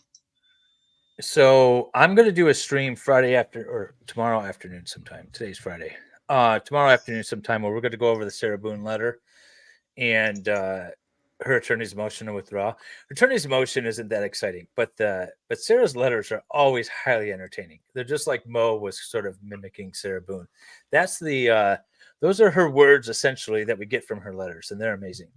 So I'm going to do a stream tomorrow afternoon sometime. Today's Friday. Tomorrow afternoon sometime where we're going to go over the Sarah Boone letter and her attorney's motion to withdraw. Her attorney's motion isn't that exciting, but Sarah's letters are always highly entertaining. They're just like Mo was sort of mimicking Sarah Boone. That's those are her words essentially that we get from her letters, and they're amazing.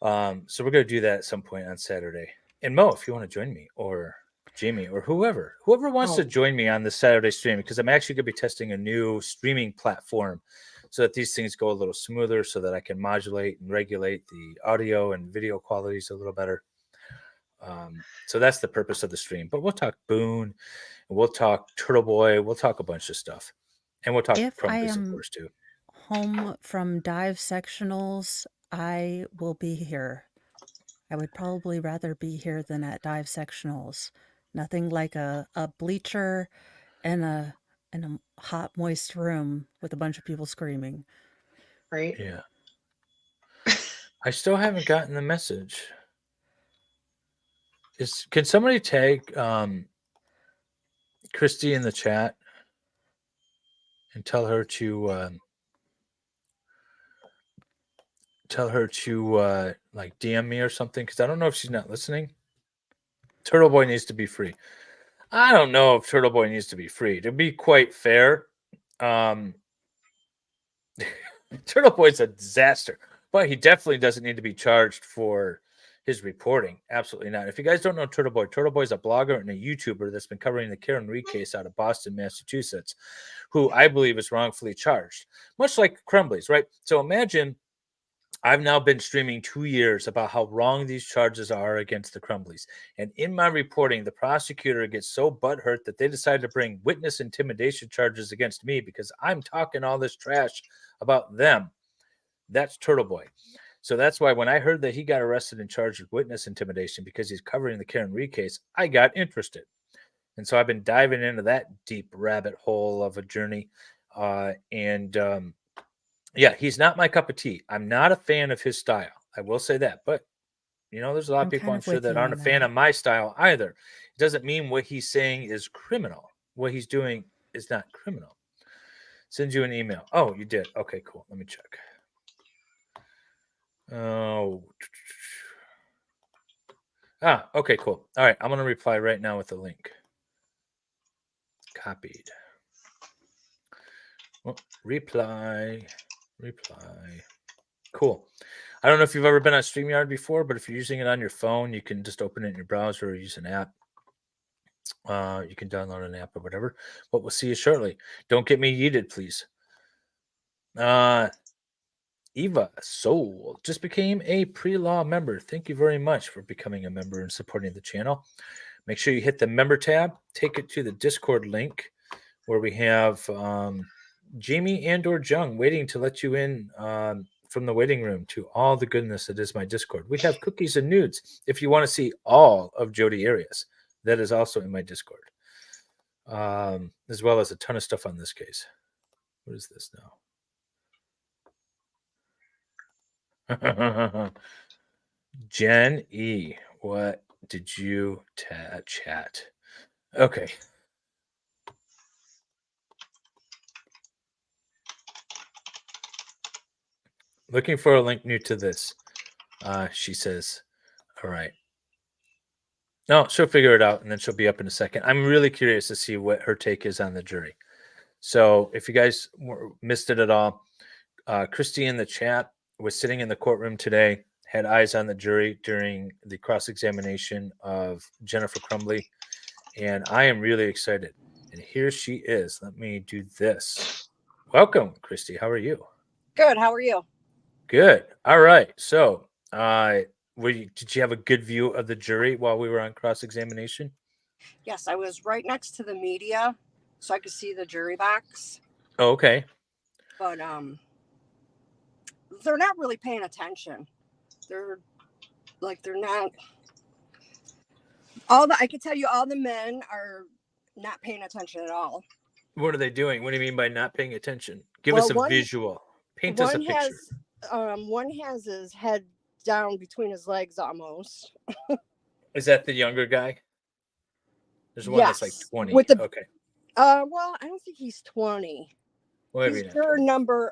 So we're going to do that at some point on Saturday. And Mo, if you want to join me, or Jamie, or whoever wants to join me on this Saturday stream, because I'm actually going to be testing a new streaming platform so that these things go a little smoother, so that I can modulate and regulate the audio and video qualities a little better. So that's the purpose of the stream. But we'll talk Boone, and we'll talk Turtle Boy, we'll talk a bunch of stuff, and we'll talk If I Crumblies, of am course, too. home from dive sectionals, I will be here. I would probably rather be here than at dive sectionals. Nothing like a bleacher and a hot, moist room with a bunch of people screaming. Right? Yeah. I still haven't gotten the message. Can somebody tag Christy in the chat and tell her to like DM me or something? Because I don't know if she's not listening. Turtle Boy needs to be free. I don't know if Turtle Boy needs to be free. To be quite fair, Turtle Boy's a disaster, but he definitely doesn't need to be charged for his reporting. Absolutely not. If you guys don't know Turtle Boy's a blogger and a YouTuber that's been covering the Karen Reed case out of Boston, Massachusetts, who I believe is wrongfully charged, much like Crumbley's, right? So imagine I've now been streaming 2 years about how wrong these charges are against the Crumbleys. And in my reporting, the prosecutor gets so butthurt that they decide to bring witness intimidation charges against me because I'm talking all this trash about them. That's Turtle Boy. So that's why when I heard that he got arrested and charged with witness intimidation because he's covering the Karen Reed case, I got interested. And so I've been diving into that deep rabbit hole of a journey. Yeah, he's not my cup of tea. I'm not a fan of his style. I will say that. But, there's a lot of people, I'm sure, that aren't a fan of my style either. It doesn't mean what he's saying is criminal. What he's doing is not criminal. Send you an email. Oh, you did. Okay, cool. Let me check. Oh. Okay, cool. All right, I'm going to reply right now with the link. Copied. Oh, reply. Cool. I don't know if you've ever been on StreamYard before, but if you're using it on your phone, you can just open it in your browser or use an app. You can download an app or whatever. But we'll see you shortly. Don't get me yeeted, please. Eva Soul just became a pre-law member. Thank you very much for becoming a member and supporting the channel. Make sure you hit the member tab. Take it to the Discord link where we have Jamie and/or Jung waiting to let you in from the waiting room to all the goodness that is my Discord. We have cookies and nudes if you want to see all of Jody Arias. That is also in my Discord, as well as a ton of stuff on this case. What is this now? Jen E, what did you chat? Okay. Looking for a link new to this. She says, all right. No, she'll figure it out and then she'll be up in a second. I'm really curious to see what her take is on the jury. So if you guys missed it at all, Christy in the chat was sitting in the courtroom today, had eyes on the jury during the cross-examination of Jennifer Crumbley, and I am really excited. And here she is. Let me do this. Welcome, Christy. How are you? Good. How are you? Good. All right. So, did you have a good view of the jury while we were on cross-examination? Yes, I was right next to the media, so I could see the jury box. Oh, okay. But they're not really paying attention. They're not. I can tell you, all the men are not paying attention at all. What are they doing? What do you mean by not paying attention? Give us a visual. Paint us a picture. One has his head down between his legs almost. Is that the younger guy? There's one that's like 20. Okay. Well, I don't think he's 20. Well, he's juror number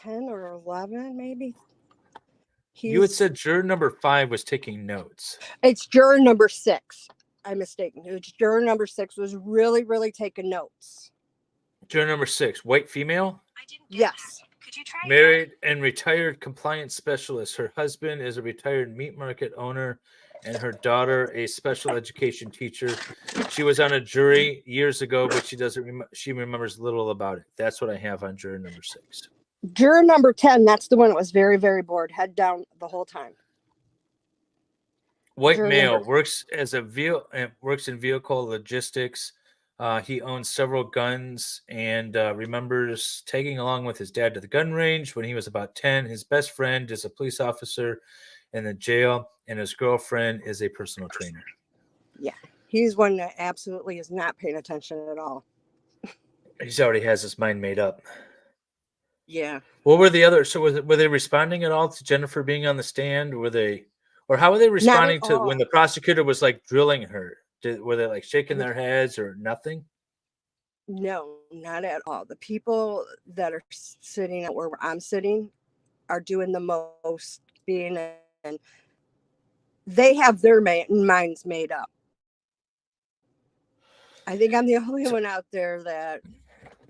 10 or 11, maybe. You had said juror number 5 was taking notes. It's juror number 6. I'm mistaken. It's juror number 6 was really, really taking notes. Juror number 6, white female? Yes. Could you try married and retired compliance specialist. Her husband is a retired meat market owner and her daughter a special education teacher. She was on a jury years ago, but she remembers little about it. That's what I have on juror number 6. Juror number 10, that's the one that was very, very bored, head down the whole time. White Juror male, number- works in vehicle logistics. He owns several guns and remembers tagging along with his dad to the gun range when he was about 10. His best friend is a police officer in the jail, and his girlfriend is a personal trainer. Yeah, he's one that absolutely is not paying attention at all. He's already has his mind made up. Yeah. What were the other? So were they responding at all to Jennifer being on the stand? Or how were they responding to when the prosecutor was like drilling her? Were they like shaking their heads or nothing? No, not at all. The people that are sitting at where I'm sitting are doing the most being, and they have their minds made up. I think I'm the only one out there that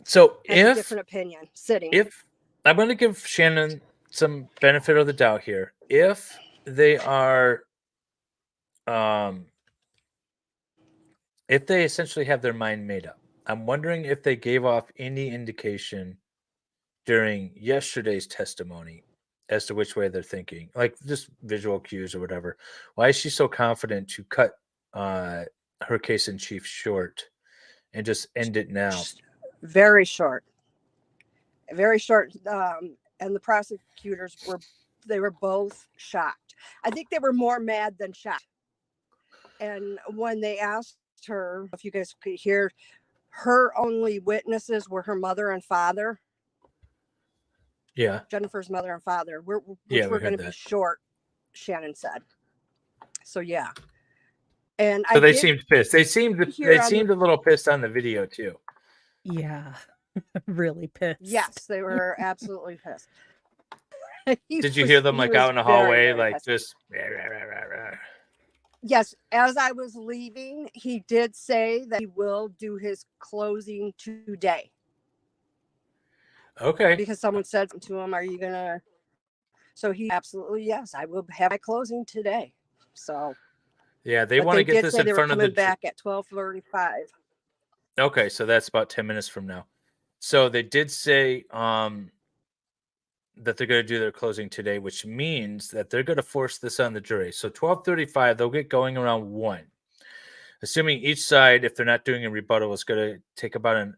has a different opinion sitting. If I'm going to give Shannon some benefit of the doubt here, if they are, if they essentially have their mind made up, I'm wondering if they gave off any indication during yesterday's testimony as to which way they're thinking, like just visual cues or whatever. Why is she so confident to cut her case in chief short and just end it now? Very short. Very short. And the prosecutors were both shocked. I think they were more mad than shocked. And when they asked her, if you guys could hear, her only witnesses were her mother and father. Yeah. Jennifer's mother and father. We're going to be short, Shannon said. So yeah. And so they seemed pissed. They seemed a little pissed on the video too. Yeah. Really pissed. Yes, they were absolutely pissed. Did you hear them like out in the hallway, like pissed. just? Yes, as I was leaving, he did say that he will do his closing today. Okay. Because someone said to him, "Are you gonna?" So he absolutely, yes, I will have my closing today. So. Yeah, they want to get this in front of the. Back at 12:35. Okay, so that's about 10 minutes from now. So they did say that they're going to do their closing today, which means that they're going to force this on the jury. So 12:35, they'll get going around 1. Assuming each side, if they're not doing a rebuttal, is going to take about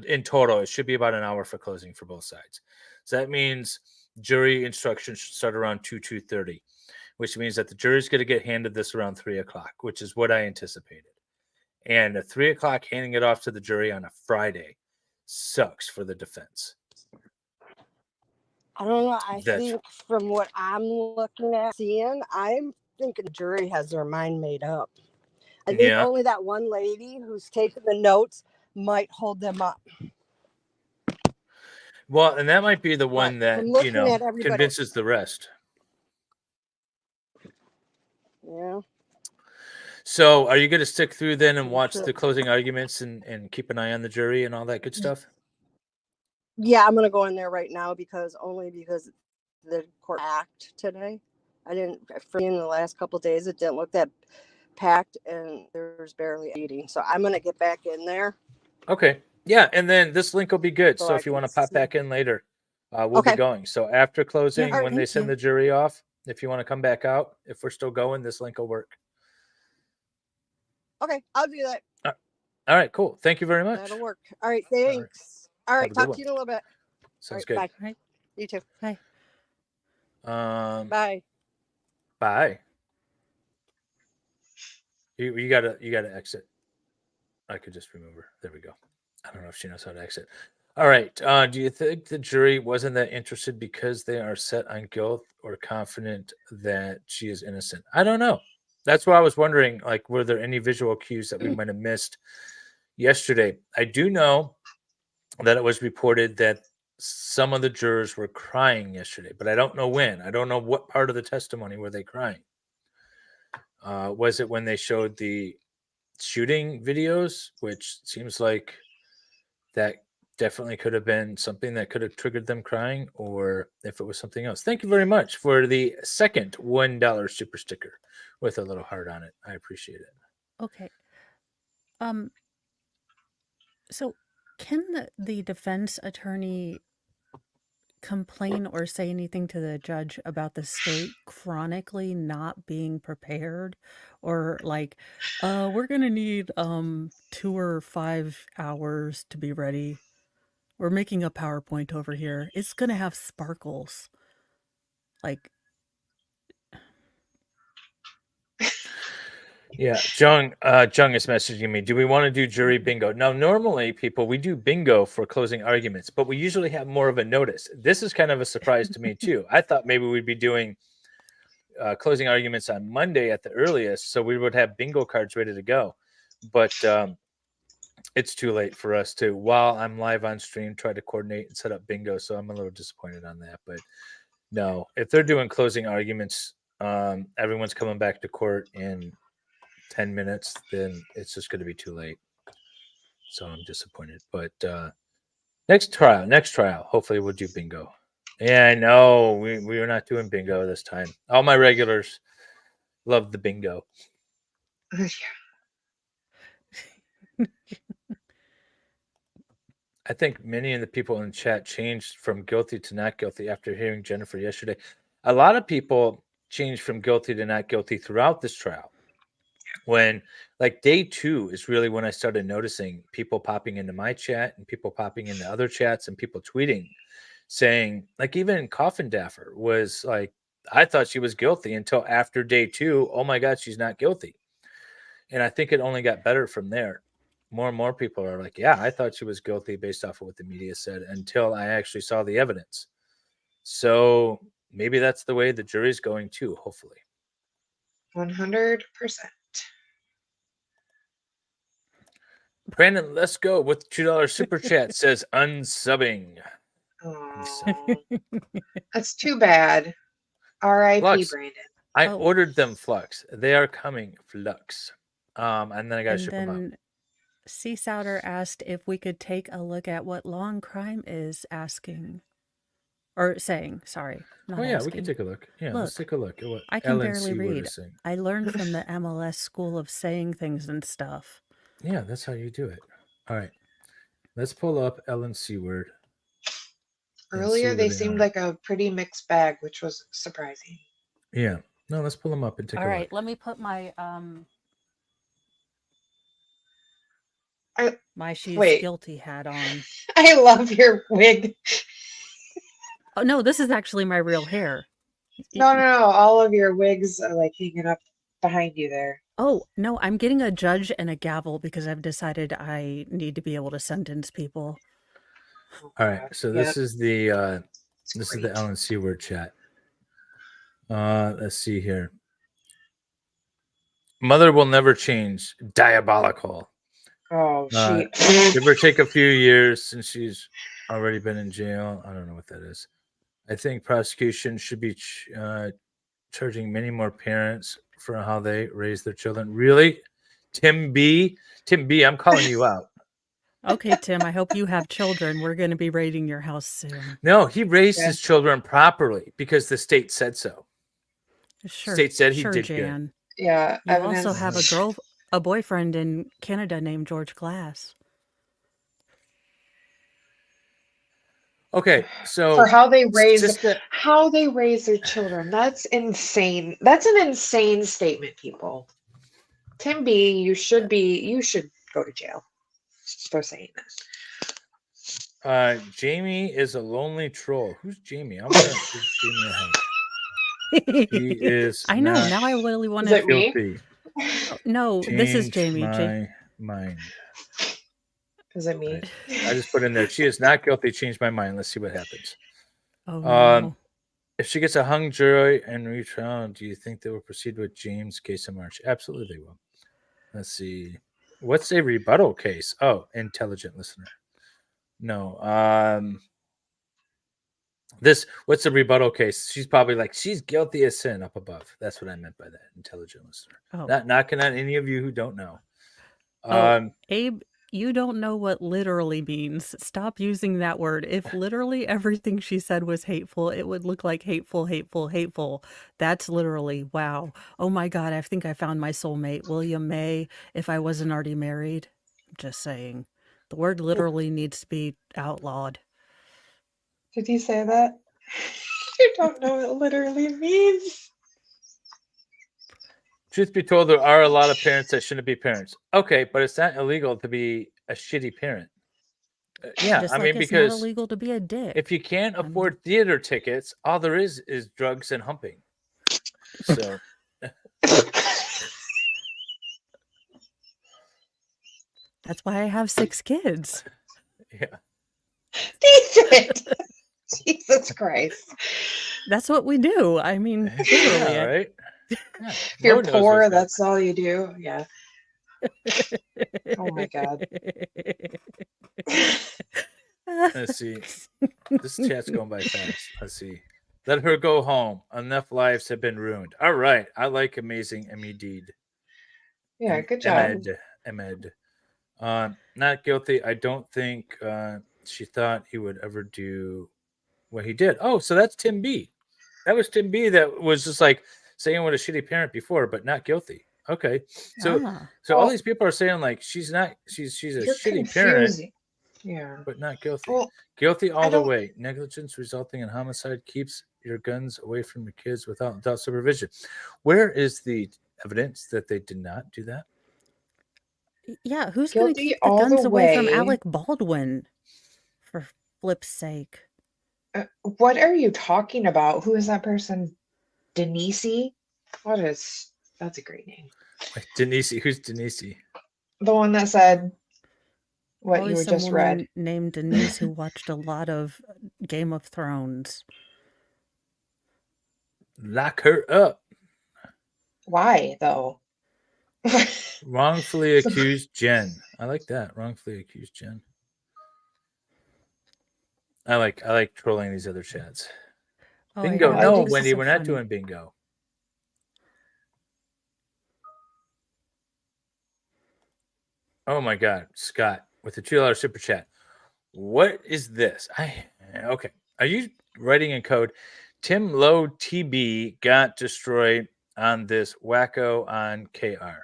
in total, it should be about an hour for closing for both sides. So that means jury instructions should start around 2:30, which means that the jury's going to get handed this around 3 o'clock, which is what I anticipated. And at 3 o'clock, handing it off to the jury on a Friday sucks for the defense. I don't know. I think from what I'm looking at, I'm thinking the jury has their mind made up. I think only that one lady who's taking the notes might hold them up. Well, and that might be the one that, convinces the rest. Yeah. So are you going to stick through then and watch the closing arguments and keep an eye on the jury and all that good stuff? Yeah, I'm going to go in there right now because the court act today. For me in the last couple of days, it didn't look that packed and there's barely eating. So I'm going to get back in there. Okay. Yeah. And then this link will be good. So if you want to pop back in later, we'll be going. So after closing, when they send the jury off, if you want to come back out, if we're still going, this link will work. Okay, I'll do that. All right, cool. Thank you very much. That'll work. All right, thanks. All right, talk to you in a little bit. Sounds good. Bye. Bye. You too. Bye. Bye. Bye. You gotta exit. I could just remove her. There we go. I don't know if she knows how to exit. All right. Do you think the jury wasn't that interested because they are set on guilt or confident that she is innocent? I don't know. That's why I was wondering, like, were there any visual cues that we might have missed yesterday? I do know that it was reported that some of the jurors were crying yesterday, but I don't know when. I don't know what part of the testimony were they crying. Was it when they showed the shooting videos, which seems like that definitely could have been something that could have triggered them crying, or if it was something else. Thank you very much for the second $1 super sticker with a little heart on it. I appreciate it. Okay. So can the defense attorney complain or say anything to the judge about the state chronically not being prepared, or like, we're gonna need 2 or 5 hours to be ready. We're making a PowerPoint over here. It's gonna have sparkles. Like, Yeah, Jung is messaging me. Do we want to do jury bingo? Now, normally, people, we do bingo for closing arguments, but we usually have more of a notice. This is kind of a surprise to me, too. I thought maybe we'd be doing closing arguments on Monday at the earliest, so we would have bingo cards ready to go. But it's too late for us to, while I'm live on stream, try to coordinate and set up bingo, so I'm a little disappointed on that. But no, if they're doing closing arguments, everyone's coming back to court in 10 minutes, then it's just going to be too late. So I'm disappointed. But next trial, hopefully we'll do bingo. Yeah, I know we are not doing bingo this time. All my regulars love the bingo. I think many of the people in the chat changed from guilty to not guilty after hearing Jennifer yesterday. A lot of people changed from guilty to not guilty throughout this trial. When, like, day 2 is really when I started noticing people popping into my chat and people popping into other chats and people tweeting saying, like, even Coffin Daffer was like, I thought she was guilty until after day 2. Oh my God, she's not guilty. And I think it only got better from there. More and more people are like, yeah, I thought she was guilty based off of what the media said until I actually saw the evidence. So maybe that's the way the jury's going too, hopefully. 100%. Brandon, let's go with $2 super chat says unsubbing. Oh, that's too bad. R.I.P. Flux. Brandon. I ordered them, Flux. They are coming, Flux. And then I got to ship them out. Sea Souter asked if we could take a look at what Law and Crime is asking. Or saying, sorry. Oh, yeah, we can take a look. Yeah, let's take a look at what I can LNC barely read. is saying. I learned from the MLS School of Saying Things and stuff. Yeah, that's how you do it. All right. Let's pull up LNC word. Earlier, they seemed like a pretty mixed bag, which was surprising. Yeah. No, let's pull them up and take a look. All right, let me put my she's guilty hat on. I love your wig. Oh no, this is actually my real hair. No. All of your wigs are like hanging up behind you there. Oh, no, I'm getting a judge and a gavel because I've decided I need to be able to sentence people. All right, so this is the LNC word chat. Let's see here. Mother will never change. Diabolical. Oh, give her take a few years since she's already been in jail. I don't know what that is. I think prosecution should be charging many more parents for how they raise their children. Really? Tim B, I'm calling you out. Okay, Tim, I hope you have children. We're going to be raiding your house soon. No, he raised his children properly because the state said so. Sure. State said he did Jan. good. Yeah. You also have a boyfriend in Canada named George Glass. Okay, so for how they raise their children. That's insane. That's an insane statement, people. Tim B, you should go to jail for saying that. Jamie is a lonely troll. Who's Jamie? I'm gonna give Jamie a hug. He is. I know. Now I really want to. Guilty. No, this is Jamie. My mind. Is it me? I just put in there. She is not guilty. Changed my mind. Let's see what happens. Oh no. If she gets a hung jury and retrial, do you think they will proceed with James' case in March? Absolutely, they will. Let's see. What's a rebuttal case? Oh, intelligent listener. No. What's a rebuttal case? She's probably like, she's guilty as sin up above. That's what I meant by that. Intelligent listener. Oh. Not knocking on any of you who don't know. Abe, You don't know what literally means. Stop using that word. If literally everything she said was hateful, it would look like hateful, hateful, hateful. That's literally, wow. Oh my God, I think I found my soulmate, William May, if I wasn't already married. Just saying. The word literally needs to be outlawed. Did he say that? I don't know what it literally means. Truth be told, there are a lot of parents that shouldn't be parents. Okay, but it's not illegal to be a shitty parent. Yeah, Just I like mean, it's not because illegal to be a dick. if you can't I mean- afford theater tickets, all there is drugs and humping. So That's why I have 6 kids. yeah, Decent. Jesus Christ. That's what we do. I mean, literally. yeah, right. Yeah, If you're Lord knows poor, what's that's all you do. Yeah. Oh my God. Let's see. This chat's going by fast. Let's see. Let her go home. Enough lives have been ruined. All right. I like amazing Deed. Yeah, good job. Ahmed. Not guilty. I don't think she thought he would ever do what he did. Oh, so that's Tim B. That was Tim B. That was just like saying what a shitty parent before, but not guilty. Okay. So all Well, these people are saying like she's a you're shitty parent, confusing. Yeah. but not guilty. Well, Guilty all I the don't- way. Negligence resulting in homicide keeps your guns away from your kids without adult supervision. Where is the evidence that they did not do that? Yeah, who's going to Guilty keep the all guns the away from way. Alec Baldwin? For flip's sake. What are you talking about? Who is that person? Denise? That's a great name. Wait, Denise. Who's Denise? The one that said what Probably you some just woman read. named Denise who watched a lot of Game of Thrones. Lock her up. Why though? Wrongfully accused Jen. I like that. Wrongfully accused Jen. I like trolling these other chats. Oh, Bingo. yeah, No, this is Wendy, so we're not funny. doing bingo. Oh my God, Scott, with the $2 super chat. What is this? Okay. Are you writing in code? Tim Lowe TB got destroyed on this wacko on KR.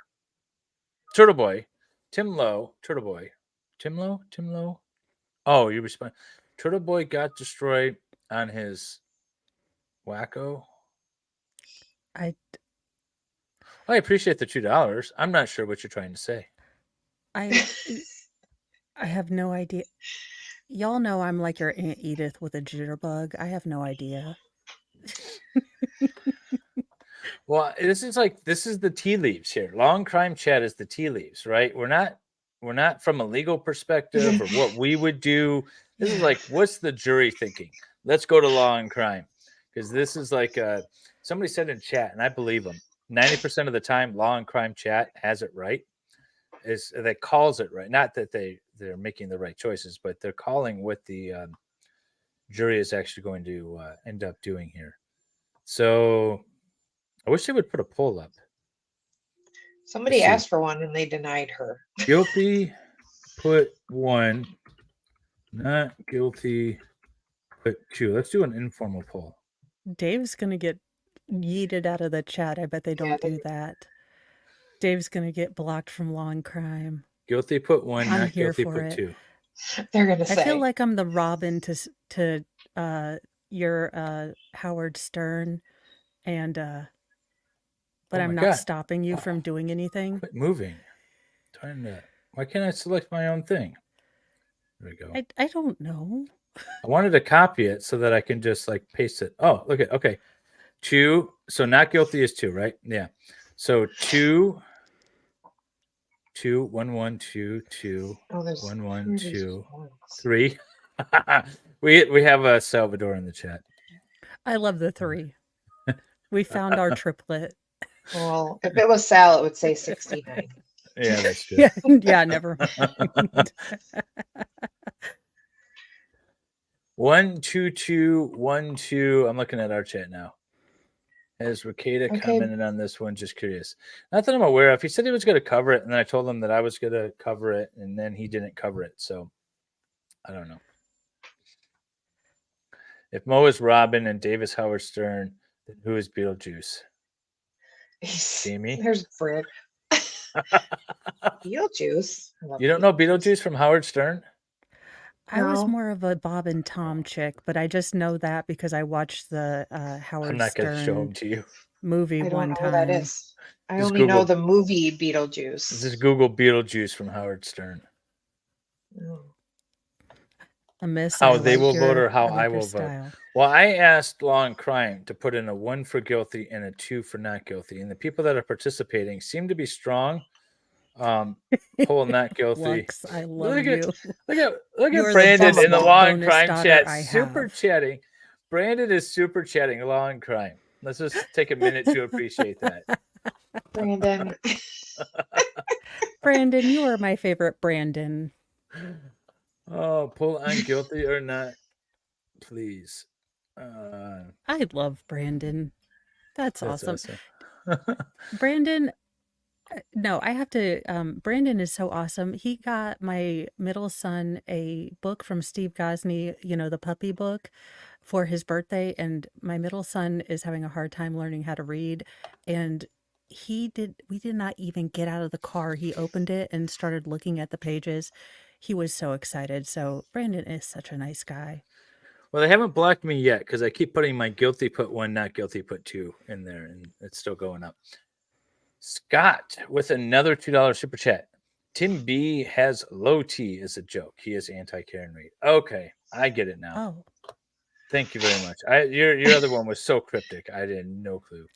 Turtle Boy. Tim Lowe. Turtle Boy. Tim Lowe. Oh, you respond. Turtle Boy got destroyed on his wacko. I appreciate the $2. I'm not sure what you're trying to say. I have no idea. Y'all know I'm like your Aunt Edith with a jitterbug. I have no idea. Well, this is the tea leaves here. Long crime chat is the tea leaves, right? We're not from a legal perspective or what we would do. This is like, what's the jury thinking? Let's go to law and crime, because this is like somebody said in chat, and I believe them. 90% of the time, law and crime chat has it right. That calls it right. Not that they're making the right choices, but they're calling what the jury is actually going to end up doing here. So I wish they would put a poll up. Somebody asked for one and they denied her. Guilty, put 1. Not guilty, put 2. Let's do an informal poll. Dave's going to get yeeted out of the chat. I bet they don't do that. Dave's going to get blocked from law and crime. Guilty, put 1. I'm Not here guilty, for put it. 2. They're gonna I feel like I'm the Robin to your Howard Stern, and but Oh I'm my not God. stopping you from doing anything. Quit moving. Why can't I select my own thing? There we go. I don't know. I wanted to copy it so that I can just like paste it. Oh, look at okay. 2. So not guilty is 2, right? Yeah. So 2, 1 1 2 2 1 1 2 3. We have a Salvador in the chat. I love the 3. We found our triplet. Well, if it was Sal, it would say 69. Yeah, that's true. Yeah, never mind. 1 2 2 1 2. I'm looking at our chat now. Has Ricada Okay. commented on this one? Just curious. Not that I'm aware of. He said he was going to cover it, and then I told him that I was going to cover it, and then he didn't cover it. So I don't know. If Mo is Robin and Davis Howard Stern, then who is Beetlejuice? Jamie? There's Brick. Beetlejuice. I love You don't know Beetlejuice from Howard Stern? I was No. more of a Bob and Tom chick, but I just know that because I watched the I'm Howard not going to show Stern him to you. movie I don't one know who that time. is. I Just only know Google. the movie Beetlejuice. Just Google Beetlejuice from Howard Stern. Oh. A miss. How I they like will vote your, or how I I like your will vote. style. Well, I asked Law and Crime to put in a 1 for guilty and a 2 for not guilty. And the people that are participating seem to be strong. Poll not guilty. Lux, I love Look you. at You're the Brandon best in the Law and bonus Crime daughter chat. I Super have. chatting. Brandon is super chatting Law and Crime. Let's just take a minute to appreciate that. Brandon. Brandon, you are my favorite Brandon. Oh, pull on guilty or not, please. I love Brandon. That's awesome. awesome. Brandon, no, I have to. Brandon is so awesome. He got my middle son a book from Steve Gosney, the puppy book, for his birthday. And my middle son is having a hard time learning how to read. And we did not even get out of the car. He opened it and started looking at the pages. He was so excited. So Brandon is such a nice guy. Well, they haven't blocked me yet because I keep putting my guilty put 1, not guilty put 2 in there, and it's still going up. Scott with another $2 super chat. Tim B has low T as a joke. He is anti-Karen Reed. Okay, I get it now. Oh, Thank you very much. Your other one was so cryptic. I had no clue.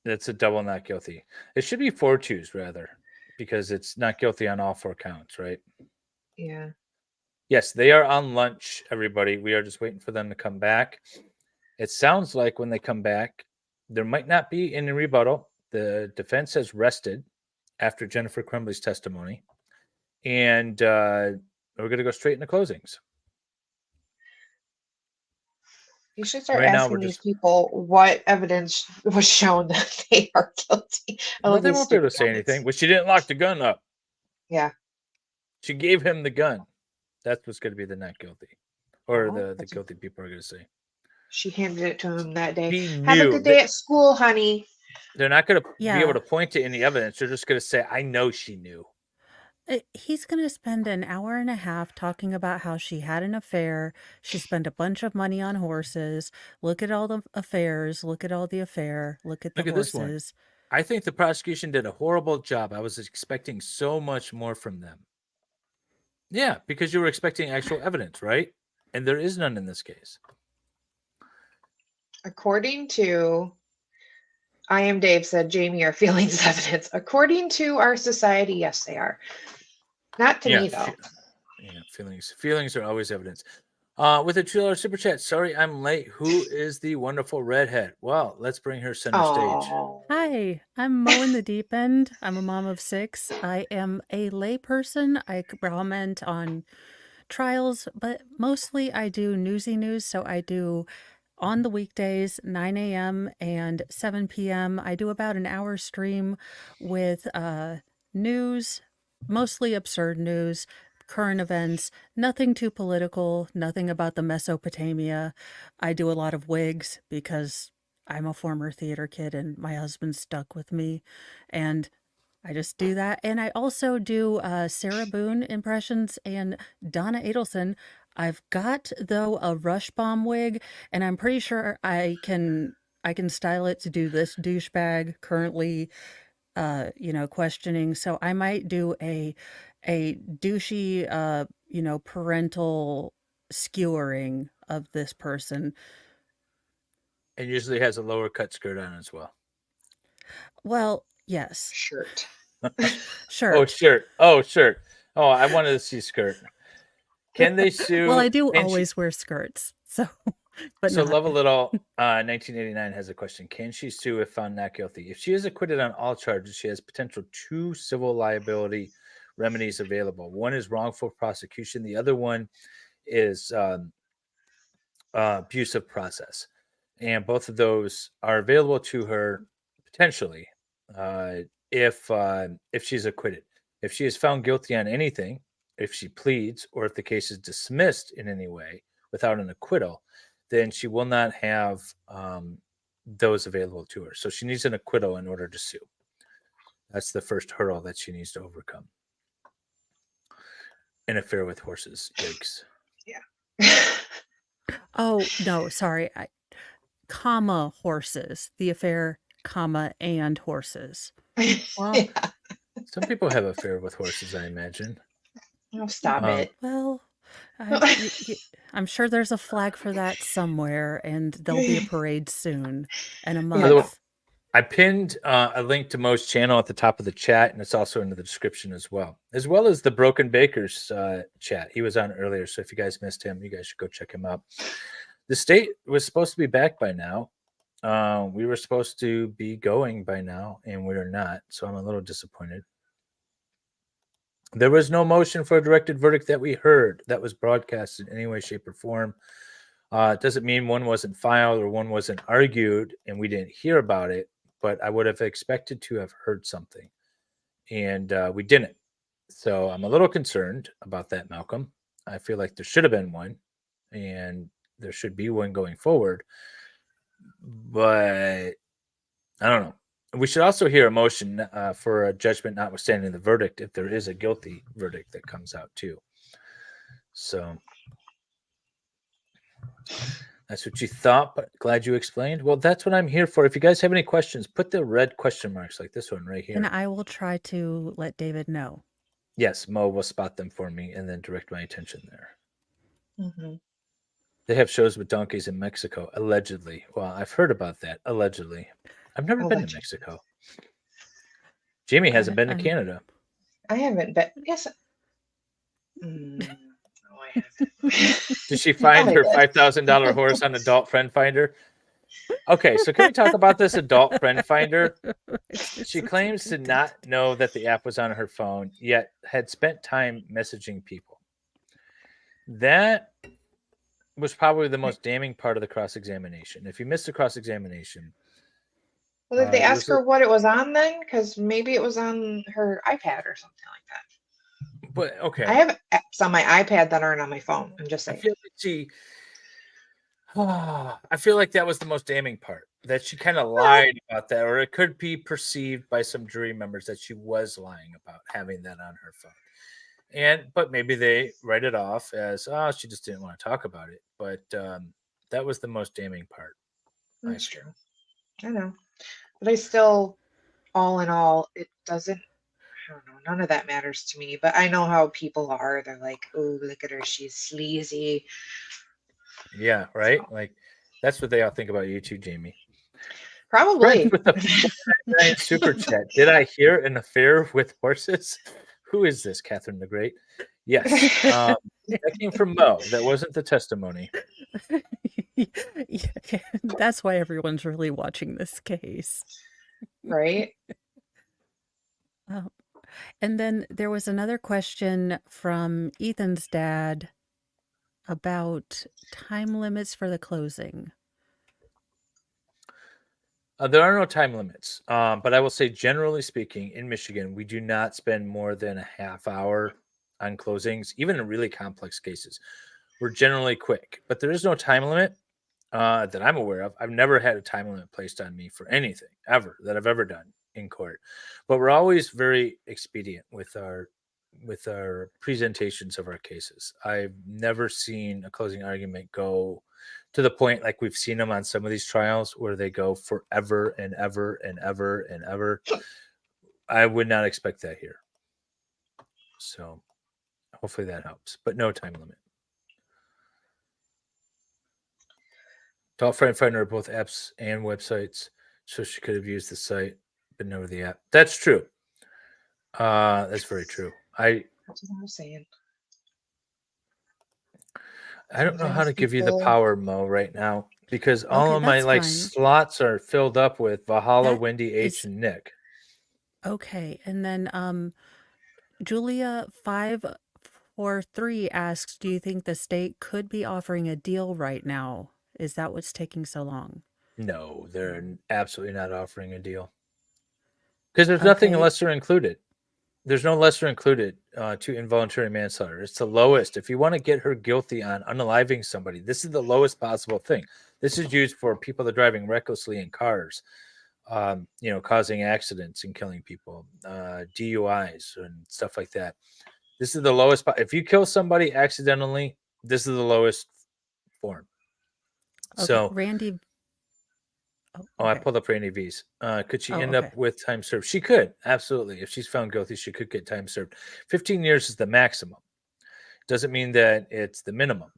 That's a double not guilty. It should be 4 2s rather, because it's not guilty on all 4 counts, right? Yeah. Yes, they are on lunch, everybody. We are just waiting for them to come back. It sounds like when they come back, there might not be any rebuttal. The defense has rested after Jennifer Crumbley's testimony. And we're going to go straight into closings. You should start Right now, asking we're these just- people what evidence was shown that they are guilty. I Well, love they these won't be able to stupid say comments. anything. Well, she didn't lock the gun up. Yeah. She gave him the gun. That's what's going to be the not guilty. Or Oh, the that's- guilty people are going to say. She handed it to him that day. He Have a knew good day at school, honey. They're not going to be Yeah. able to point to any evidence. They're just going to say, I know she knew. He's going to spend an hour and a half talking about how she had an affair. She spent a bunch of money on horses. Look at all the affairs. Look at all the affair. Look at the Look at this one. horses. I think the prosecution did a horrible job. I was expecting so much more from them. Yeah, because you were expecting actual evidence, right? And there is none in this case. According to I Am Dave said, Jamie, are feelings evidence? According to our society, yes, they are. Not to me, though. Yeah, feelings are always evidence. With a $2 super chat. Sorry, I'm late. Who is the wonderful redhead? Well, let's bring her center stage. Oh, Hi, I'm Mo in the Deep End. I'm a mom of 6. I am a lay person. I comment on trials, but mostly I do newsy news. So I do on the weekdays, 9 a.m. and 7 p.m. I do about an hour stream with news, mostly absurd news, current events, nothing too political, nothing about the Mesopotamia. I do a lot of wigs because I'm a former theater kid and my husband's stuck with me. And I just do that. And I also do Sarah Boone impressions and Donna Adelson. I've got, though, a Rush Bomb wig, and I'm pretty sure I can style it to do this douchebag currently, questioning. So I might do a douchey, parental skewering of this person. And usually has a lower cut skirt on as well. Well, yes. shirt. Sure. Oh, shirt. Oh, shirt. Oh, I wanted to see skirt. Can they sue? Well, I do can she- always wear skirts, so. But so not. Love a Little 1989 has a question. Can she sue if found not guilty? If she is acquitted on all charges, she has potential 2 civil liability remedies available. One is wrongful prosecution. The other one is abusive process. And both of those are available to her potentially if she's acquitted. If she is found guilty on anything, if she pleads, or if the case is dismissed in any way without an acquittal, then she will not have those available to her. So she needs an acquittal in order to sue. That's the first hurdle that she needs to overcome. An affair with horses. Yikes. Oh, no, sorry. Comma horses. The affair, comma, and horses. Well, some people have affair with horses, I imagine. Oh, stop it. Well, I'm sure there's a flag for that somewhere, and there'll be a parade soon in a month. I pinned a link to Mo's channel at the top of the chat, and it's also in the description as well as the Broken Bakers chat. He was on earlier, so if you guys missed him, you guys should go check him out. The state was supposed to be back by now. We were supposed to be going by now, and we are not, so I'm a little disappointed. There was no motion for a directed verdict that we heard that was broadcast in any way, shape, or form. It doesn't mean one wasn't filed or one wasn't argued and we didn't hear about it, but I would have expected to have heard something, and we didn't. So I'm a little concerned about that, Malcolm. I feel like there should have been one, and there should be one going forward, but I don't know. We should also hear a motion for a judgment notwithstanding the verdict if there is a guilty verdict that comes out too. So that's what you thought, but glad you explained. Well, that's what I'm here for. If you guys have any questions, put the red question marks like this one right here. And I will try to let David know. Yes, Mo will spot them for me and then direct my attention there. Mm-hmm. They have shows with donkeys in Mexico, allegedly. Well, I've heard about that, allegedly. I've never been to Mexico. Jamie hasn't been to Canada. I haven't been. Yes. No, I haven't. Did she find her $5,000 horse on Adult Friend Finder? Okay, so can we talk about this Adult Friend Finder? She claims to not know that the app was on her phone, yet had spent time messaging people. That was probably the most damning part of the cross-examination. If you missed the cross-examination... Well, did they ask her what it was on then? Because maybe it was on her iPad or something like that. But, okay. I have apps on my iPad that aren't on my phone. I'm just saying. I feel like that was the most damning part, that she kind of lied about that, or it could be perceived by some jury members that she was lying about having that on her phone. But maybe they write it off as, oh, she just didn't want to talk about it. But that was the most damning part. That's true. I know. But I still, all in all, it doesn't, I don't know, none of that matters to me. But I know how people are. They're like, oh, look at her. She's sleazy. Yeah, right? Like, that's what they all think about you too, Jamie. Probably. With the super chat. Did I hear an affair with horses? Who is this, Catherine the Great? Yes. That came from Mo. That wasn't the testimony. Yeah, that's why everyone's really watching this case. Right? And then there was another question from Ethan's dad about time limits for the closing. There are no time limits, but I will say, generally speaking, in Michigan, we do not spend more than a half hour on closings, even in really complex cases. We're generally quick, but there is no time limit that I'm aware of. I've never had a time limit placed on me for anything ever that I've ever done in court, but we're always very expedient with our presentations of our cases. I've never seen a closing argument go to the point like we've seen them on some of these trials where they go forever and ever and ever and ever. I would not expect that here. So hopefully that helps, but no time limit. Adult Friend Finder are both apps and websites, so she could have used the site, but never the app. That's true. That's very true. That's what I was saying. I don't know how to give you the power, Mo, right now, because all of my fine. slots are filled up with Valhalla, Wendy, H, and Nick. Okay, and then Julia 5 Core 3 asks, do you think the state could be offering a deal right now? Is that what's taking so long? No, they're absolutely not offering a deal. Because there's nothing Okay. lesser included. There's no lesser included to involuntary manslaughter. It's the lowest. If you want to get her guilty on unaliving somebody, this is the lowest possible thing. This is used for people that are driving recklessly in cars, causing accidents and killing people, DUIs and stuff like that. This is the lowest. If you kill somebody accidentally, this is the lowest form. Okay. So, Randy. I pulled up Randy V's. Could she end okay. up with time served? She could, absolutely. If she's found guilty, she could get time served. 15 years is the maximum. Doesn't mean that it's the minimum.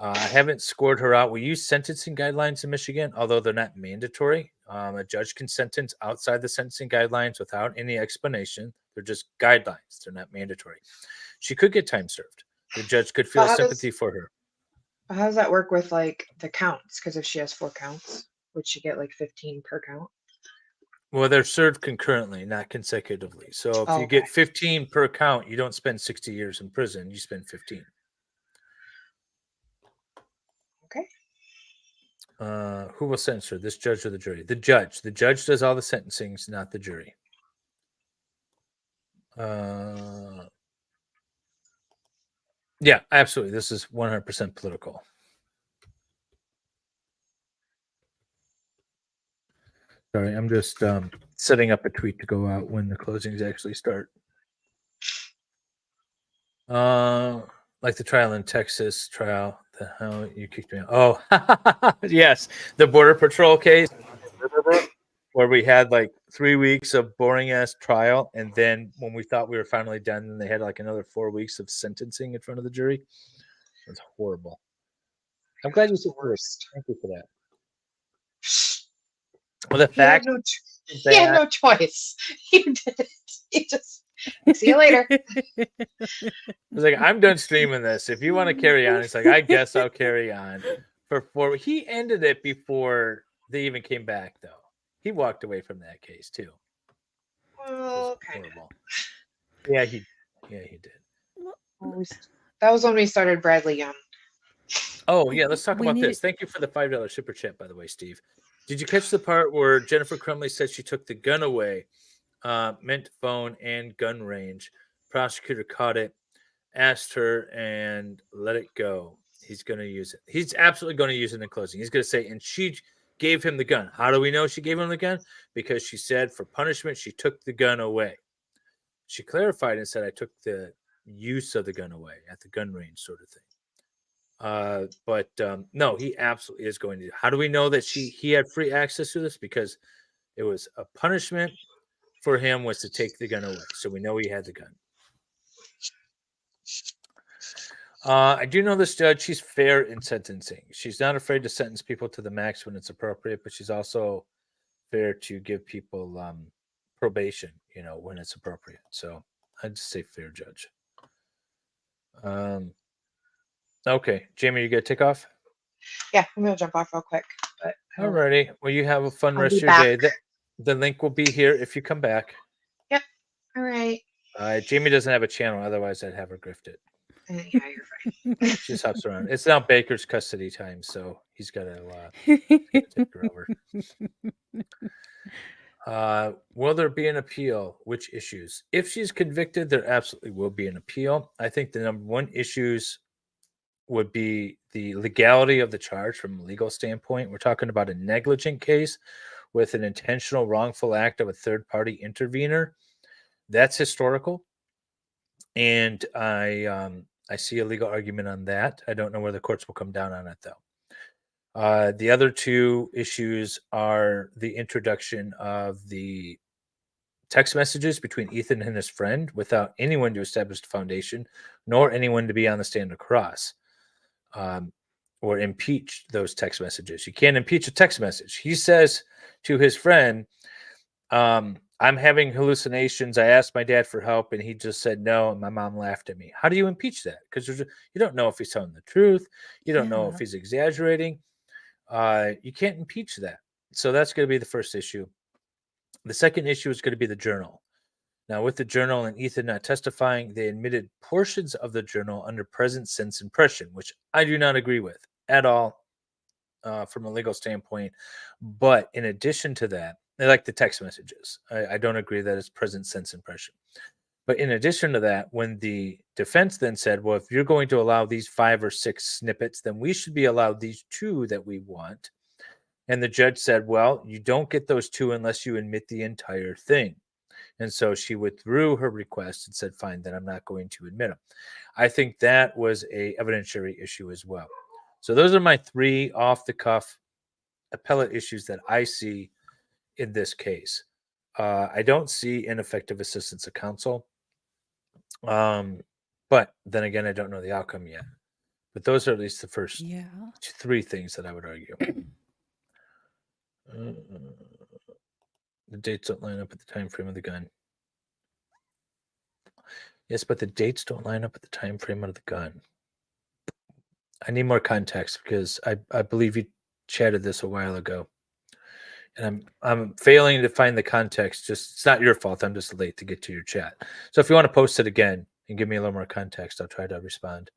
I haven't scored her out. We use sentencing guidelines in Michigan, although they're not mandatory. A judge can sentence outside the sentencing guidelines without any explanation. They're just guidelines. They're not mandatory. She could get time served. The judge could feel sympathy for her. How does that work with like the counts? Because if she has 4 counts, would she get like 15 per count? Well, they're served concurrently, not consecutively. So if you get 15 per count, you don't spend 60 years in prison. You spend 15. Okay. Who will sentence her? This judge or the jury? The judge. The judge does all the sentencings, not the jury. Yeah, absolutely. This is 100% political. Sorry, I'm just setting up a tweet to go out when the closings actually start. Like the trial in Texas trial. The hell you kicked me out. Oh, yes, the Border Patrol case where we had like 3 weeks of boring ass trial, and then when we thought we were finally done, then they had like another 4 weeks of sentencing in front of the jury. It was horrible. I'm glad you said worst. Thank you for that. Well, the fact he had no choice. You did it. You just see you later. It's like, I'm done streaming this. If you want to carry on, it's like, I guess I'll carry on. He ended it before they even came back, though. He walked away from that case too. Well, kind of. Yeah, he did. That was when we started Bradley Young. Oh yeah, let's talk about this. Thank you for the $5 super chat, by the way, Steve. Did you catch the part where Jennifer Crumbley said she took the gun away, meant phone and gun range? Prosecutor caught it, asked her, and let it go. He's going to use it. He's absolutely going to use it in closing. He's going to say, and she gave him the gun. How do we know she gave him the gun? Because she said for punishment, she took the gun away. She clarified and said, I took the use of the gun away at the gun range sort of thing. But no, he absolutely is going to. How do we know that he had free access to this? Because it was a punishment for him was to take the gun away. So we know he had the gun. I do know this judge. She's fair in sentencing. She's not afraid to sentence people to the max when it's appropriate, but she's also fair to give people probation, when it's appropriate. So I'd just say fair judge. Okay, Jamie, you got to take off? Yeah, I'm going to jump off real quick. But alrighty. Well, you have a fun I'll rest be of your back. day. The link will be here if you come back. Yep. All right. Jamie doesn't have a channel. Otherwise, I'd have her grift it. Yeah, you're fine. She just hops around. It's now Baker's custody time, so he's got to take her over. Will there be an appeal? Which issues? If she's convicted, there absolutely will be an appeal. I think the number one issues would be the legality of the charge from a legal standpoint. We're talking about a negligent case with an intentional wrongful act of a third-party intervener. That's historical, and I see a legal argument on that. I don't know where the courts will come down on it, though. The other two issues are the introduction of the text messages between Ethan and his friend without anyone to establish the foundation, nor anyone to be on the stand or cross, or impeach those text messages. You can't impeach a text message. He says to his friend, I'm having hallucinations. I asked my dad for help, and he just said no, and my mom laughed at me. How do you impeach that? Because you don't know if he's telling the truth. You don't know if he's exaggerating. You can't impeach that. So that's going to be the first issue. The second issue is going to be the journal. Now, with the journal and Ethan not testifying, they admitted portions of the journal under present sense impression, which I do not agree with at all from a legal standpoint. But in addition to that, they like the text messages. I don't agree that it's present sense impression. But in addition to that, when the defense then said, well, if you're going to allow these 5 or 6 snippets, then we should be allowed these 2 that we want. And the judge said, well, you don't get those 2 unless you admit the entire thing. And so she withdrew her request and said, fine, then I'm not going to admit them. I think that was a evidentiary issue as well. So those are my 3 off-the-cuff appellate issues that I see in this case. I don't see ineffective assistance of counsel. But then again, I don't know the outcome yet. But those are at least the first 3 things that I would argue. The dates don't line up at the time frame of the gun. Yes, but the dates don't line up at the time frame of the gun. I need more context because I believe you chatted this a while ago. And I'm failing to find the context. It's not your fault. I'm just late to get to your chat. So if you want to post it again and give me a little more context, I'll try to respond.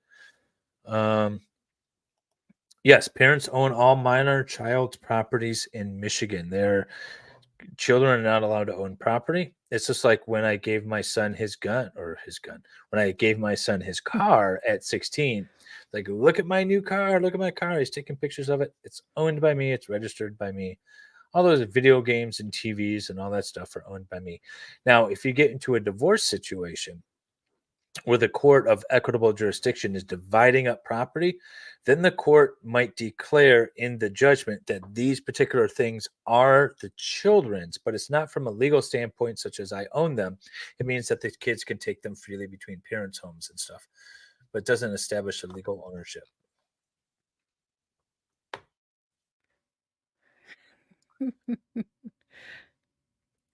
Yes, parents own all minor child's properties in Michigan. Their children are not allowed to own property. It's just like when I gave my son when I gave my son his car at 16, like, look at my new car, look at my car. He's taking pictures of it. It's owned by me. It's registered by me. All those video games and TVs and all that stuff are owned by me. Now, if you get into a divorce situation where the court of equitable jurisdiction is dividing up property, then the court might declare in the judgment that these particular things are the children's, but it's not from a legal standpoint, such as I own them. It means that the kids can take them freely between parents' homes and stuff, but it doesn't establish a legal ownership.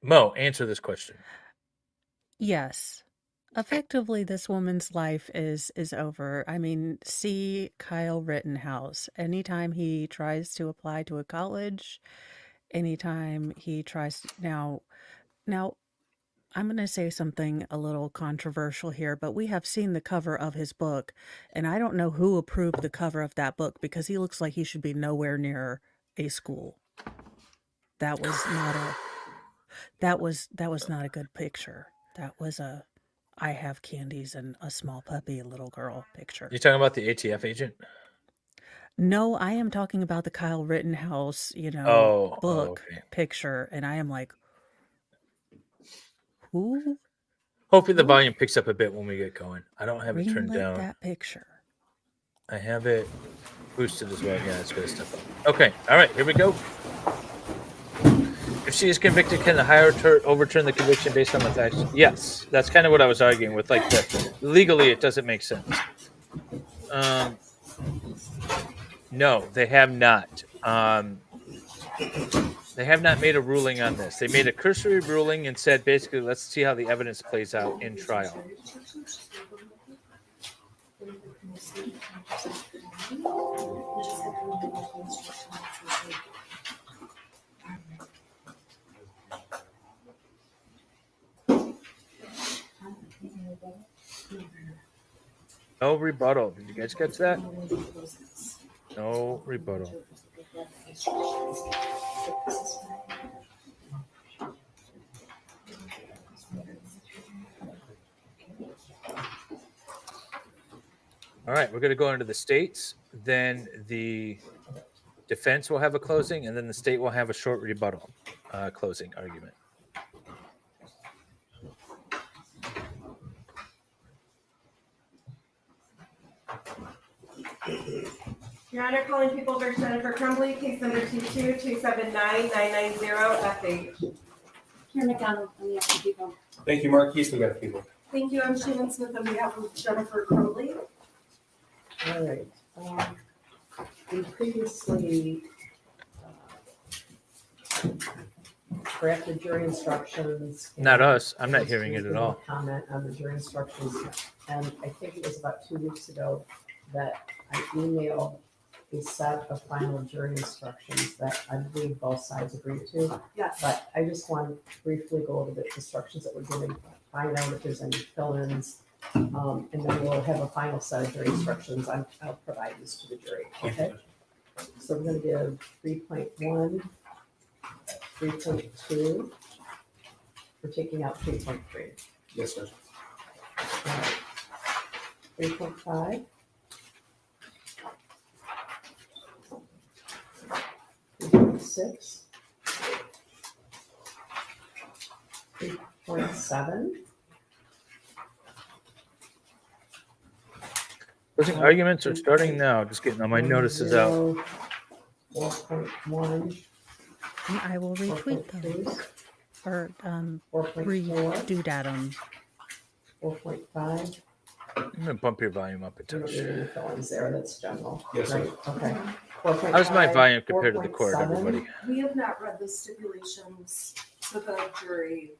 Mo, answer this question. Yes. Effectively, this woman's life is over. I mean, see Kyle Rittenhouse. Anytime he tries to apply to a college, anytime he tries to, now I'm going to say something a little controversial here, but we have seen the cover of his book, and I don't know who approved the cover of that book because he looks like he should be nowhere near a school. That was not a good picture. That was a I have candies and a small puppy little girl picture. You talking about the ATF agent? No, I am talking about the Kyle Rittenhouse, book picture, and I am like, who? Hopefully the volume picks up a bit when we get going. I don't have it turned down. That picture. I have it boosted as well. Yeah, it's good stuff. Okay, all right, here we go. If she is convicted, can the higher court overturn the conviction based on the facts? Yes, that's kind of what I was arguing with. Like, legally, it doesn't make sense. No, they have not. They have not made a ruling on this. They made a cursory ruling and said, basically, let's see how the evidence plays out in trial. No rebuttal. Did you guys catch that? No rebuttal. All right, we're going to go into the states. Then the defense will have a closing, and then the state will have a short rebuttal closing argument. Your Honor, calling People v. Jennifer Crumbley, case number 22-279-990-FH. Karen McDonald on behalf of People. Thank you, Marquise. We got people. Thank you. I'm Shannon Smith on behalf of Jennifer Crumbley. All right. We previously drafted jury instructions. Not us. I'm not hearing it at all. Comment on the jury instructions, and I think it was about 2 weeks ago that I emailed a set of final jury instructions that I believe both sides agreed to. Yes. But I just want to briefly go over the instructions that were given find out if there's any fill-ins. And then we'll have a final set of jury instructions. I'll provide this to the jury, okay? So we're gonna give 3.1, 3.2. We're taking out 3.3. Yes, sir. 3.5. 3.6. 3.7. Closing arguments are starting now. Just getting all my notices out. 4.1. And I will retweet 4.3. those or 4.4. redo them. 4.5. I'm gonna bump your volume up a We don't touch. need any fill-ins there, that's general. Yes, sir. Right, okay. 4.5, How's my volume compared to the court, 4.7. everybody? We have not read the stipulations to the jury.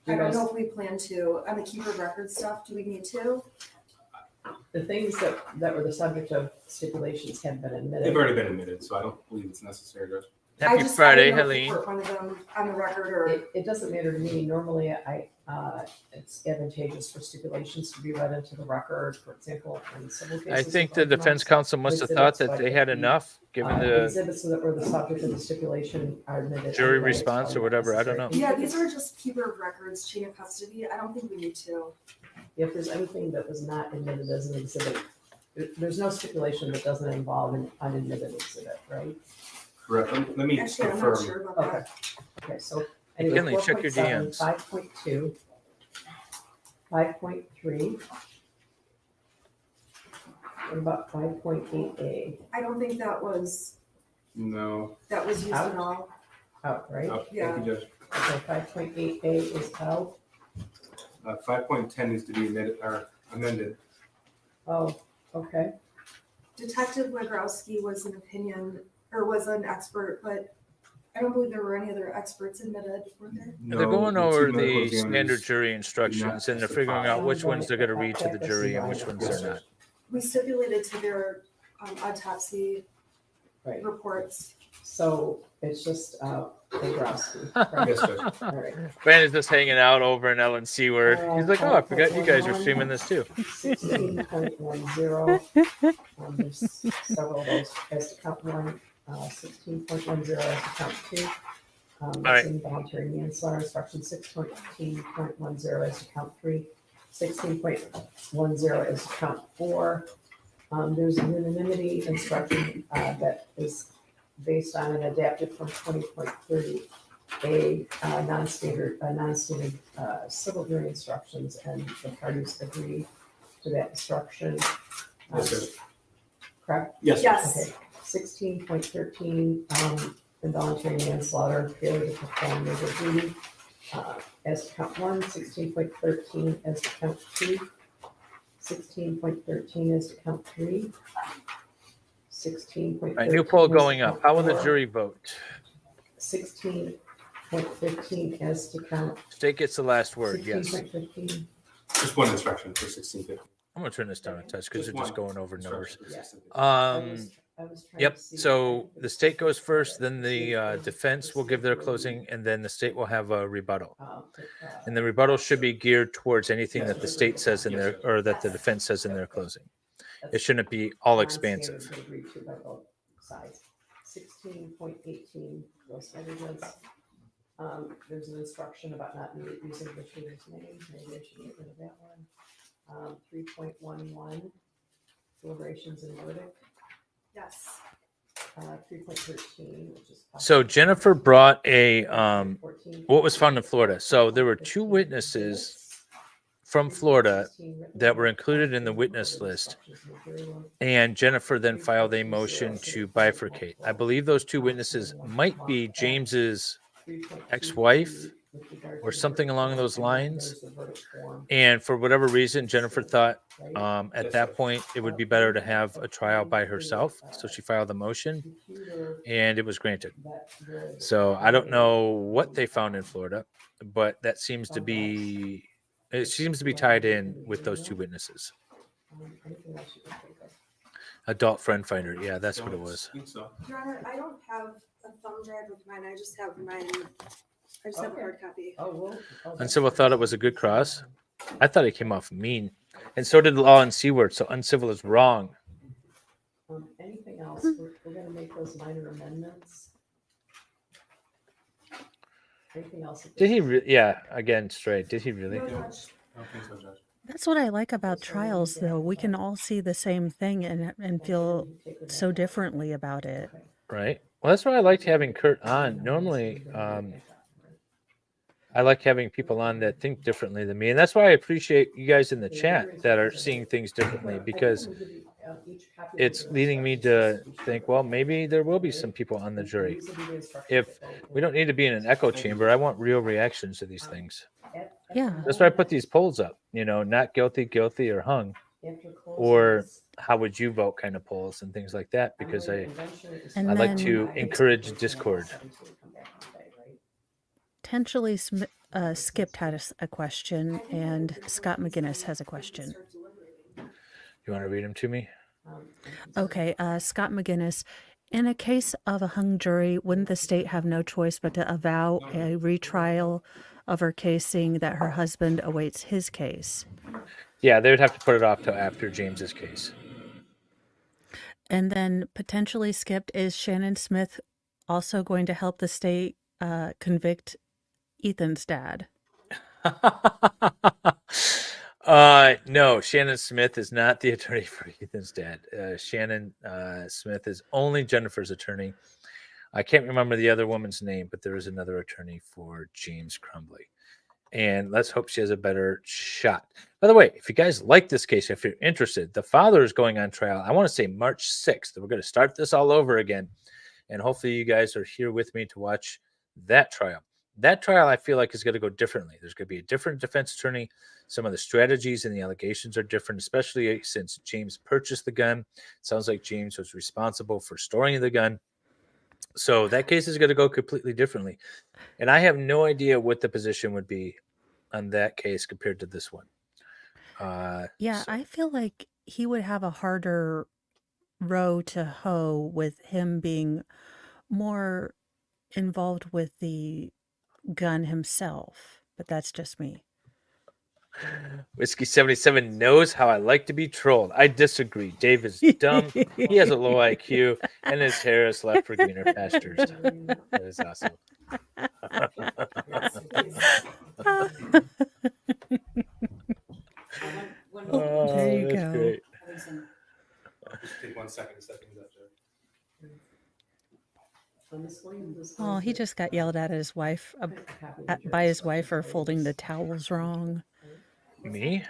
You I don't guys- know if we plan to, on the keeper record stuff, do we need to? The things that were the subject of stipulations have been admitted. They've already been admitted, so I don't believe it's necessary, Judge. I Happy just- I Friday, didn't know if we Helene. put one of them on the record or, It doesn't matter to me. Normally, it's advantageous for stipulations to be read into the record, for example, in civil cases. I think with the defense arguments. counsel must have thought that they had enough, given the Exhibits that were the subject of the stipulation are admitted. jury anyway, response so or whatever. I don't know. yeah, these are just keeper of records, chain of custody. I don't think we need to. If there's anything that was not admitted as an exhibit, there's no stipulation that doesn't involve an unadmitted exhibit, right? Correct. Let me Actually, I'm not confirm. sure about Okay, that. okay, so Hey, anyway, Kinley, check your 4.7, DMs. 5.2, 5.3. What about 5.8A? I don't think that was No. used at all. Out, right? Oh, thank you, Judge. Okay, 5.8A is out. 5.10 needs to be amended. Oh, okay. Detective Legrowski was an opinion, or was an expert, but I don't believe there were any other experts admitted, were there? they're going No, over two medical the examiners standard jury did not instructions and they're figuring testify. out which ones they're gonna read to the jury and which ones Yes, they're sir. not. We stipulated to their autopsy Right. reports. So it's just Legrowski. right? Yes, Judge. All right. Brandon's just hanging out over in LNC word. He's like, oh, I forgot you guys are streaming this too. 16.10. There's several of those as to count one. 16.10 as to count two. right. Involuntary manslaughter, section 16.10 as to count 3. 16.10 as to count 4. There's a unanimity instruction that is based on and adapted from 20.30 non-standard civil jury instructions, and the parties agree to that instruction. Yes, sir. Correct? Yes. Yes. Okay. 16.13 involuntary manslaughter, failure to perform legal duty as to count 1. 16.13 as to count 2. 16.13 as to count 3. 16.13. All right, new poll going up. How will the jury vote? 16.15 as to count. State gets the last word, yes. 16.15. Just one instruction for 1650. I'm gonna turn this down a touch because they're just one going over numbers. instruction for 1650. I was trying Yep, to see- so the state goes first, then the defense will give their closing, and then the state will have a rebuttal. And the rebuttal should be geared towards anything that the state says in their, or that the defense says in their closing. It shouldn't be all expansive. Non-standard agreed to by both sides. 16.18, gross negligence. There's an instruction about not using the shooter's name. Maybe I should get rid of that one. 3.11, deliberations and verdict. Yes. 3.13, which is. So Jennifer brought a, 14. what was found in Florida. So there were 2 witnesses from Florida that were included in the witness list. And Jennifer then filed a motion to bifurcate. I believe those 2 witnesses might be James's ex-wife or something along those lines. And for whatever reason, Jennifer thought at that point it would be better to have a trial by herself. So she filed a motion and it was granted. So I don't know what they found in Florida, but that seems to be, it seems to be tied in with those 2 witnesses. Anything else you can think of? Adult friend finder. Yeah, that's what it was. I think so. Your Honor, I don't have a thumb drive with mine. I just have my I just have a hard copy. Oh, well. Oh, that's Uncivil fine. thought it was a good cross. I thought it came off mean. And so did Law and Seaward. So uncivil is wrong. Anything else? We're gonna make those minor amendments. Anything else? at Did this he? point? Yeah, again, straight. Did he really? I don't think so, Judge. That's what I like about trials, though. We can all see the same thing and feel so differently about it. Right. Well, that's why I liked having Kurt on. Normally, I like having people on that think differently than me. And that's why I appreciate you guys in the chat that are seeing things differently, because it's leading me to think, well, maybe there will be some people on the jury. If we don't need to be in an echo chamber, I want real reactions to these things. Yeah. That's why I put these polls up, not guilty, guilty, or hung, or how would you vote kind of polls and things like that, because I like to encourage discord. Potentially Skip had a question, and Scott McGinnis has a question. You want to read them to me? Okay, Scott McGinnis. In a case of a hung jury, wouldn't the state have no choice but to avow a retrial of her case, seeing that her husband awaits his case? Yeah, they would have to put it off till after James's case. And then potentially skipped, is Shannon Smith also going to help the state convict Ethan's dad? No, Shannon Smith is not the attorney for Ethan's dad. Shannon Smith is only Jennifer's attorney. I can't remember the other woman's name, but there is another attorney for James Crumbley. And let's hope she has a better shot. By the way, if you guys like this case, if you're interested, the father is going on trial. I want to say March 6th. We're going to start this all over again. And hopefully you guys are here with me to watch that trial. That trial, I feel like, is going to go differently. There's going to be a different defense attorney. Some of the strategies and the allegations are different, especially since James purchased the gun. It sounds like James was responsible for storing the gun. So that case is going to go completely differently. And I have no idea what the position would be on that case compared to this one. I feel like he would have a harder row to hoe with him being more involved with the gun himself, but that's just me. Whiskey 77 knows how I like to be trolled. I disagree. Dave is dumb. He has a low IQ, and his hair is left for greener pastures. That is awesome. There you that's go. great. Just take 1 second to set things up, Judge. Oh, he just got yelled at his wife by his wife for folding the towels wrong. Me?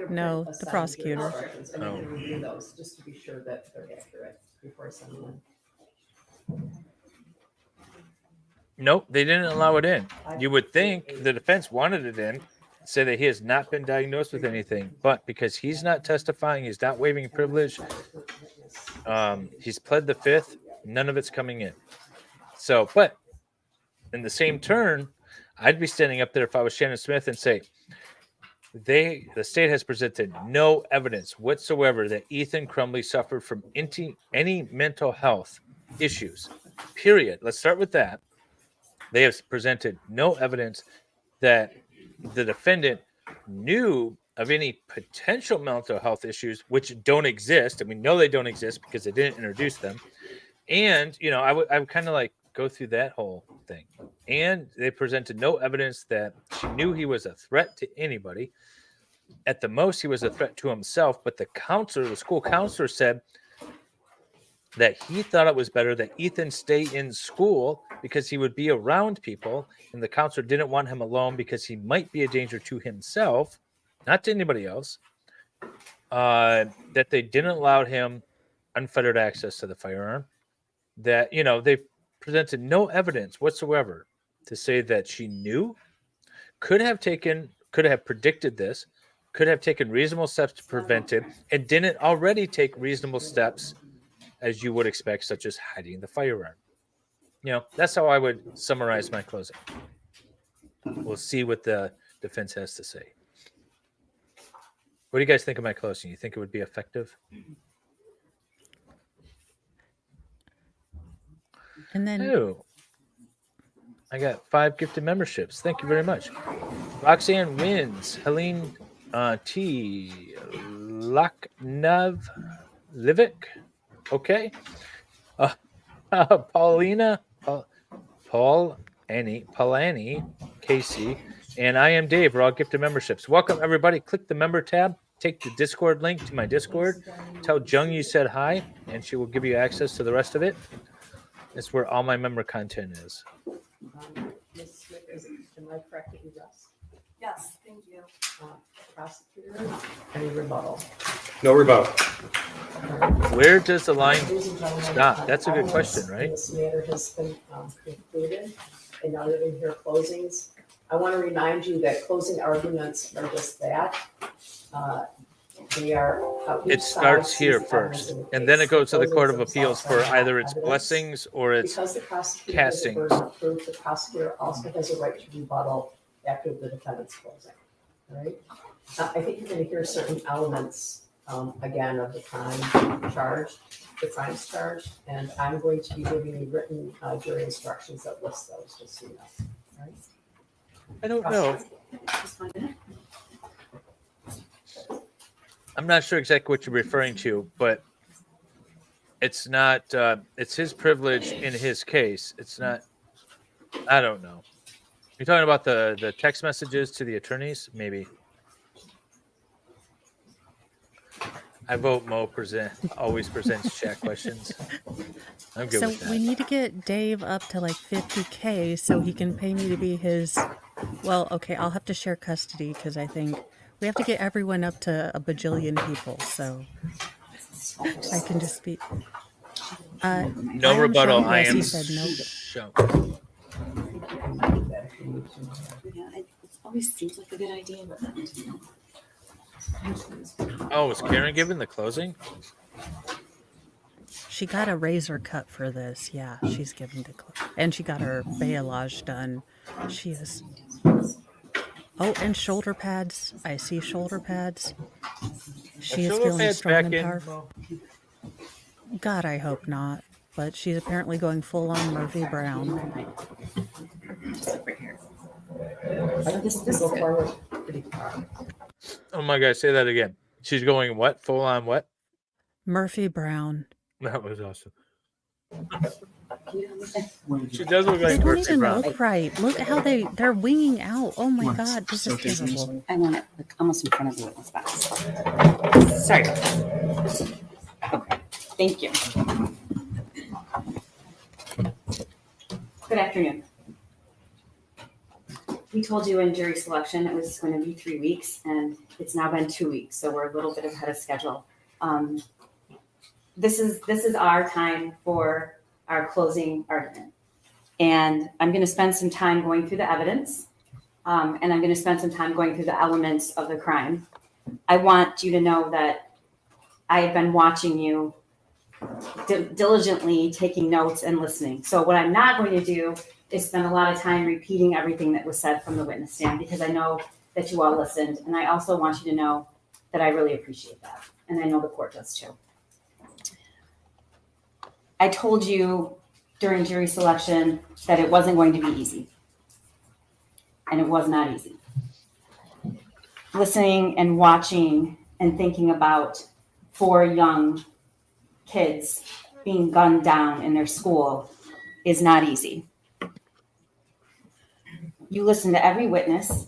No, the prosecutor. And I'm gonna review those just to be sure that they're accurate before I send them in. Nope, they didn't allow it in. You would think the defense wanted it in, say that he has not been diagnosed with anything, but because he's not testifying, he's not waiving privilege, he's pled the fifth, none of it's coming in. So, but in the same turn, I'd be standing up there if I was Shannon Smith and say, the state has presented no evidence whatsoever that Ethan Crumbley suffered from any mental health issues, period. Let's start with that. They have presented no evidence that the defendant knew of any potential mental health issues, which don't exist. And we know they don't exist because they didn't introduce them. And, I would kind of like go through that whole thing. And they presented no evidence that she knew he was a threat to anybody. At the most, he was a threat to himself. But the school counselor said that he thought it was better that Ethan stay in school because he would be around people. And the counselor didn't want him alone because he might be a danger to himself, not to anybody else. That they didn't allow him unfettered access to the firearm. That, they presented no evidence whatsoever to say that she knew, could have predicted this, could have taken reasonable steps to prevent it, and didn't already take reasonable steps as you would expect, such as hiding the firearm. That's how I would summarize my closing. We'll see what the defense has to say. What do you guys think of my closing? You think it would be effective? And then, Oh. I got 5 gifted memberships. Thank you very much. Roxanne wins. Helene T. Laknav Livik. Okay. Paulina. Paulani, Casey, and I am Dave. We're all gifted memberships. Welcome, everybody. Click the member tab. Take the Discord link to my Discord. Tell Jung you said hi, and she will give you access to the rest of it. It's where all my member content is. Ms. Smith, am I correct that you address? Yes, thank you. Prosecutor, any rebuttal? No rebuttal. Where does the line Ladies and gentlemen, stop? That's a good question, evidence in right? This matter has been concluded, and now that we hear closings, I want to remind you that closing arguments are just that. They are. It starts here first, and then it goes to the Court of Appeals for either its blessings or its Because the prosecutor has a castings. burden of proof, the prosecutor also has a right to rebuttal after the defendant's closing, all right? I think you're going to hear certain elements, again, of the crime charged, the crimes charged, and I'm going to be giving you written jury instructions that list those, just so you know, all right? I don't know. I'm not sure exactly what you're referring to, but it's not, it's his privilege in his case. It's not, I don't know. You're talking about the text messages to the attorneys? Maybe. I vote Mo always presents chat questions. I'm good So with that. we need to get Dave up to like 50K so he can pay me to be his. Well, okay, I'll have to share custody because I think we have to get everyone up to a bajillion people. So I can just be. No rebuttal. I am He said no. show. Yeah, it always seems like a good idea, but Oh, was Karen given the closing? She got a razor cut for this. Yeah, she's giving the and she got her balayage done. She is. Oh, and shoulder pads. I see shoulder pads. She is shoulder feeling pads strong back and in, powerful. God, I hope not. But she's apparently going full on Murphy Brown. just like right here. This is forward pretty far. Oh my God, say that again. She's going what? Full on what? Murphy Brown. That was awesome. She does look They like don't Murphy even Brown. look right. Look how they're winging out. Oh my God, this is terrible. I want it like almost in front of the witness box. Sorry. Okay, thank you. Good afternoon. We told you in jury selection it was going to be 3 weeks, and it's now been 2 weeks, so we're a little bit ahead of schedule. This is our time for our closing argument, and I'm going to spend some time going through the evidence, and I'm going to spend some time going through the elements of the crime. I want you to know that I have been watching you diligently, taking notes and listening. So what I'm not going to do is spend a lot of time repeating everything that was said from the witness stand, because I know that you all listened, and I also want you to know that I really appreciate that, and I know the court does too. I told you during jury selection that it wasn't going to be easy, and it was not easy. Listening and watching and thinking about 4 young kids being gunned down in their school is not easy. You listen to every witness,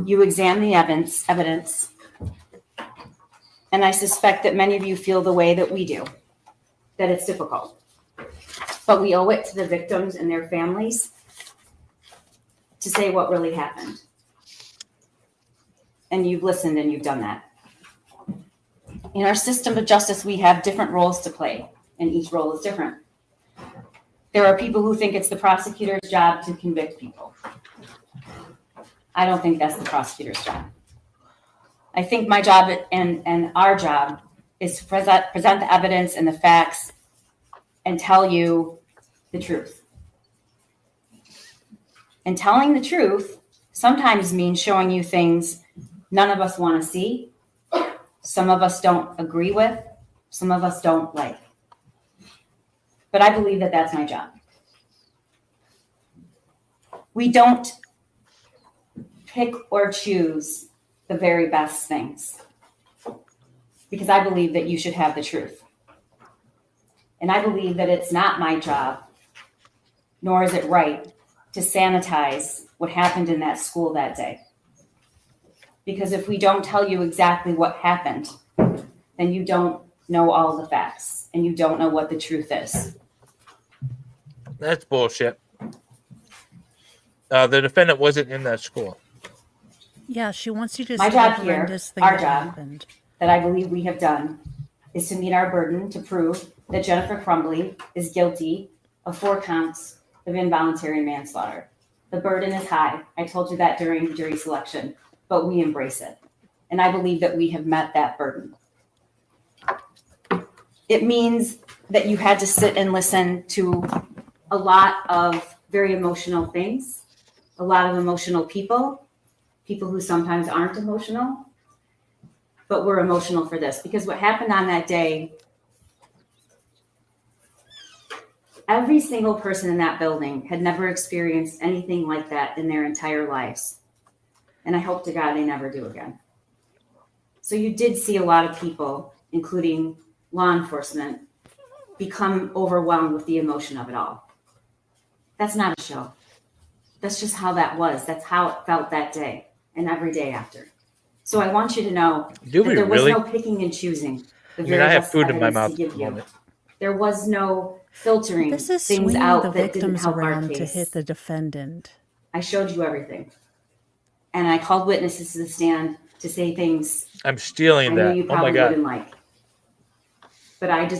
you examine the evidence, and I suspect that many of you feel the way that we do, that it's difficult. But we owe it to the victims and their families to say what really happened. And you've listened and you've done that. In our system of justice, we have different roles to play, and each role is different. There are people who think it's the prosecutor's job to convict people. I don't think that's the prosecutor's job. I think my job and our job is to present the evidence and the facts and tell you the truth. And telling the truth sometimes means showing you things none of us want to see, some of us don't agree with, some of us don't like. But I believe that that's my job. We don't pick or choose the very best things, because I believe that you should have the truth. And I believe that it's not my job, nor is it right, to sanitize what happened in that school that day. Because if we don't tell you exactly what happened, then you don't know all the facts and you don't know what the truth is. That's bullshit. The defendant wasn't in that school. Yeah, she wants you to My see job the here, horrendous thing our that job, happened. that I believe we have done, is to meet our burden to prove that Jennifer Crumbley is guilty of 4 counts of involuntary manslaughter. The burden is high. I told you that during jury selection, but we embrace it. And I believe that we have met that burden. It means that you had to sit and listen to a lot of very emotional things, a lot of emotional people who sometimes aren't emotional, but we're emotional for this, because what happened on that day, every single person in that building had never experienced anything like that in their entire lives. And I hope to God they never do again. So you did see a lot of people, including law enforcement, become overwhelmed with the emotion of it all. That's not a show. That's just how that was. That's how it felt that day and every day after. So I want you to know Do that we there was really? no picking and choosing the I mean, very I have best food in my evidence mouth to at give the you. moment. There was no filtering This is things swinging out the that didn't victims help our around to case. hit the defendant. I showed you everything. And I called witnesses to the stand to say things I'm stealing I knew that. you Oh my probably God. wouldn't like. But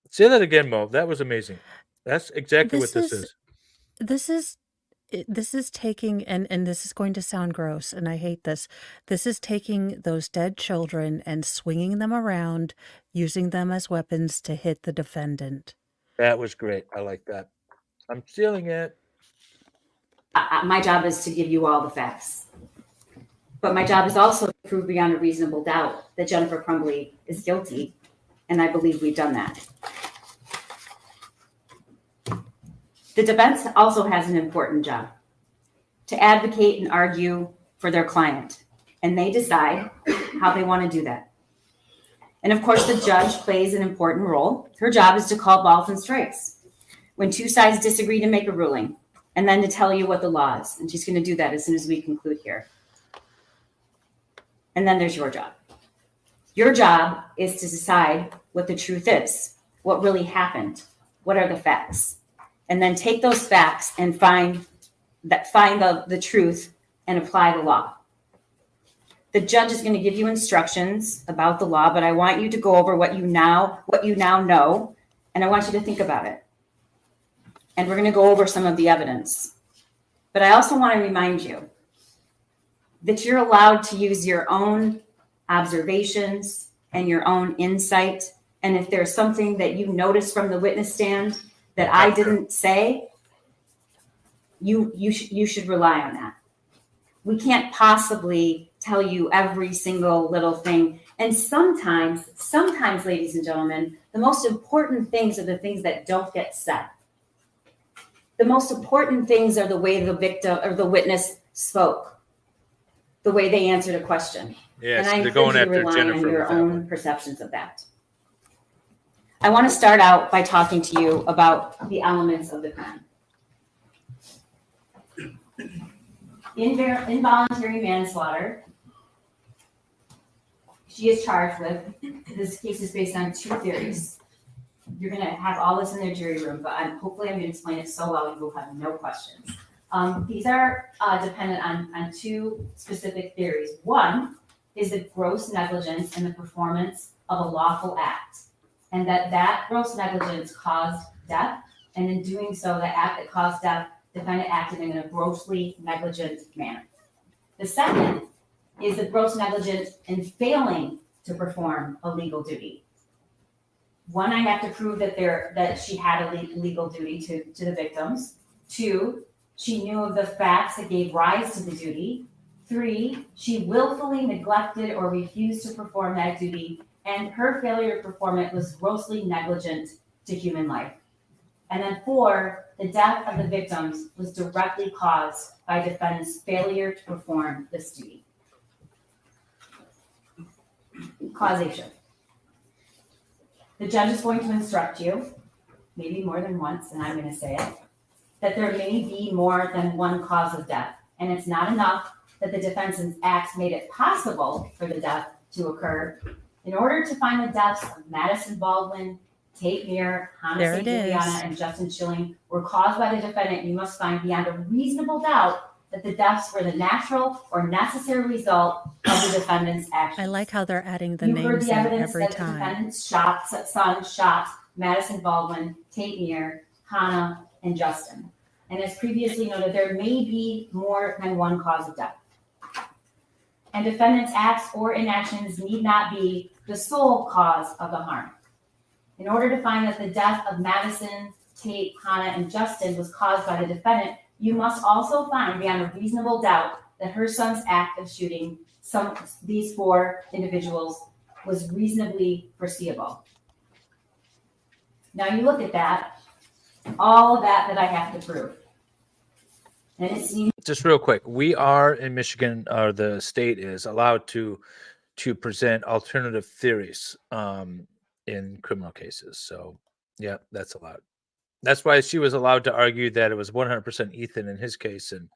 Say that again, Mo. That was amazing. That's exactly what this is. This is taking, and this is going to sound gross, and I hate this. This is taking those dead children and swinging them around, using them as weapons to hit the defendant. That was great. I like that. I'm stealing it. my job is to give you all the facts. But my job is also to prove beyond a reasonable doubt that Jennifer Crumbley is guilty, and I believe we've done that. The defense also has an important job, to advocate and argue for their client, and they decide how they want to do that. And of course, the judge plays an important role. Her job is to call balls and strikes when 2 sides disagree, to make a ruling, and then to tell you what the law is. And she's going to do that as soon as we conclude here. And then there's your job. Your job is to decide what the truth is, what really happened, what are the facts, and then take those facts and find the truth and apply the law. The judge is going to give you instructions about the law, but I want you to go over what you now know, and I want you to think about it. And we're going to go over some of the evidence. But I also want to remind you that you're allowed to use your own observations and your own insight. And if there's something that you notice from the witness stand that I didn't say, you should rely on that. We can't possibly tell you every single little thing. And sometimes, ladies and gentlemen, the most important things are the things that don't get said. The most important things are the way the victim or the witness spoke, the way they answered a question. Yes, and I they're going encourage you to after rely Jennifer on your with that own one. perceptions of that. I want to start out by talking to you about the elements of the crime. Involuntary manslaughter. She is charged with. This case is based on 2 theories. You're going to have all this in their jury room, but hopefully I'm going to explain it so well you will have no questions. These are dependent on 2 specific theories. One is the gross negligence in the performance of a lawful act, and that gross negligence caused death, and in doing so, the act that caused death, defendant acted in a grossly negligent manner. The second is the gross negligence in failing to perform a legal duty. One, I have to prove that she had a legal duty to the victims. 2, she knew of the facts that gave rise to the duty. 3, she willfully neglected or refused to perform that duty, and her failure to perform it was grossly negligent to human life. And then 4, the death of the victims was directly caused by defendant's failure to perform this duty. Causation. The judge is going to instruct you, maybe more than once, and I'm going to say it, that there may be more than one cause of death. And it's not enough that the defendant's acts made it possible for the death to occur. In order to find the deaths of Madison Baldwin, Tate Muir, Hannah There St. it is. Juliana, and Justin Schilling were caused by the defendant, you must find beyond a reasonable doubt that the deaths were the natural or necessary result of the defendant's actions. I like how they're adding the You heard names the in evidence every that the time. defendant's son shot Madison Baldwin, Tate Muir, Hannah, and Justin. And as previously noted, there may be more than one cause of death. And defendant's acts or inactions need not be the sole cause of the harm. In order to find that the death of Madison, Tate, Hannah, and Justin was caused by the defendant, you must also find beyond a reasonable doubt that her son's act of shooting these 4 individuals was reasonably foreseeable. Now you look at that, all of that I have to prove. And it seems Just real quick, we are in Michigan, or the state is allowed to present alternative theories in criminal cases. So, yeah, that's allowed. That's why she was allowed to argue that it was 100% Ethan in his case and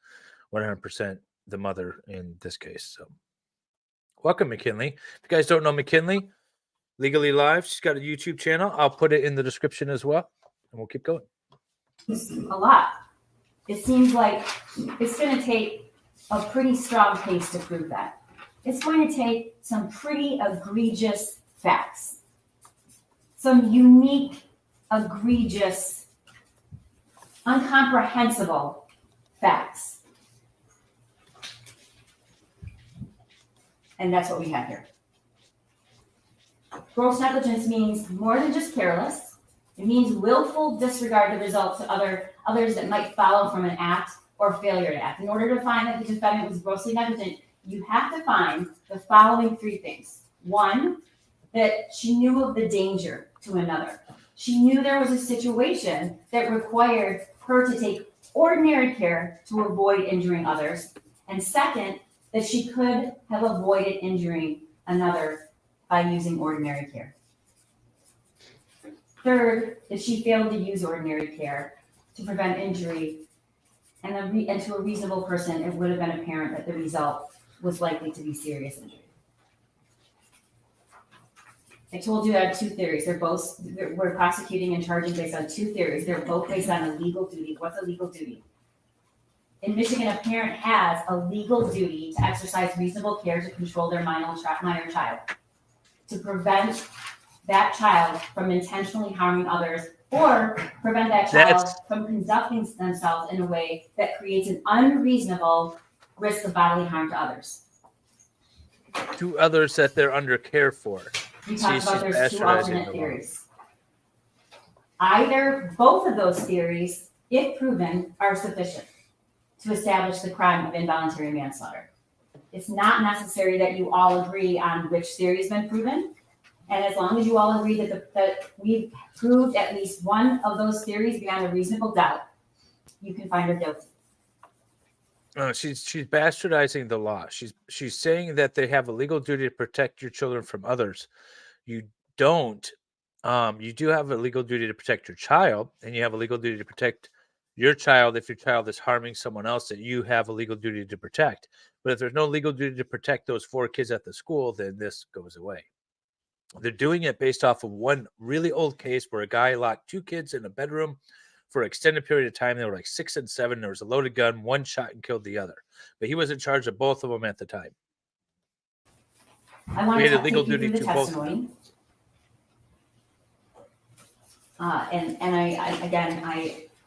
100% the mother in this case. So, welcome, McKinley. If you guys don't know McKinley, Legally Live, she's got a YouTube channel. I'll put it in the description as well, and we'll keep going. a lot. It seems like it's going to take a pretty strong case to prove that. It's going to take some pretty egregious facts, some unique, egregious, incomprehensible facts. And that's what we have here. Gross negligence means more than just careless. It means willful disregard of results to others that might follow from an act or failure to act. In order to find that the defendant was grossly negligent, you have to find the following 3 things. 1, that she knew of the danger to another. She knew there was a situation that required her to take ordinary care to avoid injuring others. And second, that she could have avoided injuring another by using ordinary care. Third, that she failed to use ordinary care to prevent injury, and to a reasonable person, it would have been apparent that the result was likely to be serious injury. I told you I have 2 theories. We're prosecuting and charging based on 2 theories. They're both based on a legal duty. What's a legal duty? In Michigan, a parent has a legal duty to exercise reasonable care to control their minor child, to prevent that child from intentionally harming others, or prevent that child from conducting themselves in a way that creates an unreasonable risk of bodily harm to others. To others that they're under care for. We talked about there's 2 alternate theories. Either both of those theories, if proven, are sufficient to establish the crime of involuntary manslaughter. It's not necessary that you all agree on which theory has been proven. And as long as you all agree that we've proved at least one of those theories beyond a reasonable doubt, you can find her guilty. She's bastardizing the law. She's saying that they have a legal duty to protect your children from others. You don't. You do have a legal duty to protect your child, and you have a legal duty to protect your child if your child is harming someone else that you have a legal duty to protect. But if there's no legal duty to protect those 4 kids at the school, then this goes away. They're doing it based off of one really old case where a guy locked 2 kids in a bedroom for an extended period of time. They were like 6 and 7. There was a loaded gun. One shot and killed the other. But he was in charge of both of them at the time. I want to take you through the testimony.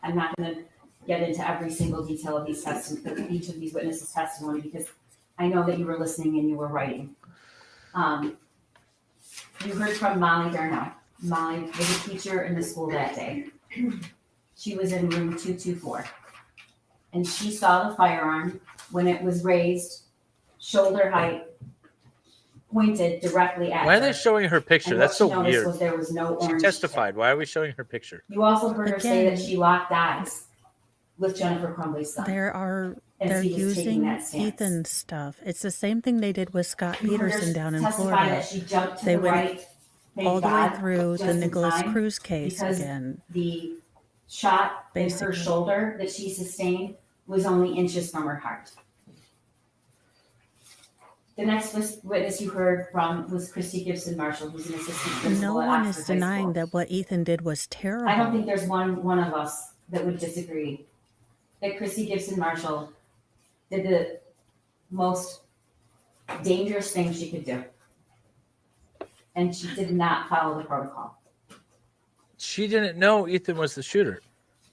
I'm not going to get into every single detail of each of these witnesses' testimony, because I know that you were listening and you were writing. You heard from Molly Darnell. Molly was a teacher in the school that day. She was in room 224. And she saw the firearm when it was raised, shoulder height, pointed directly at Why are her. they showing her picture? And That's what so she noticed weird. was there was no She orange testified. Why are we showing her picture? tip. You also heard her say that Again, she locked eyes with Jennifer Crumbley's son. they're as he was taking using that stance. Ethan's stuff. It's the same thing they did with Scott You heard her Peterson down in testify Florida. that she jumped to They the went right, thank all the way God, through just the in Nicholas time, Cruz case because again. the shot in her Basically. shoulder that she sustained was only inches from her heart. The next witness you heard from was Christy Gibson Marshall, who's an assistant No principal at one Oxford is High denying School. that what Ethan did was terrible. I don't think there's one of us that would disagree that Christy Gibson Marshall did the most dangerous thing she could do. And she did not follow the protocol. She didn't know Ethan was the shooter.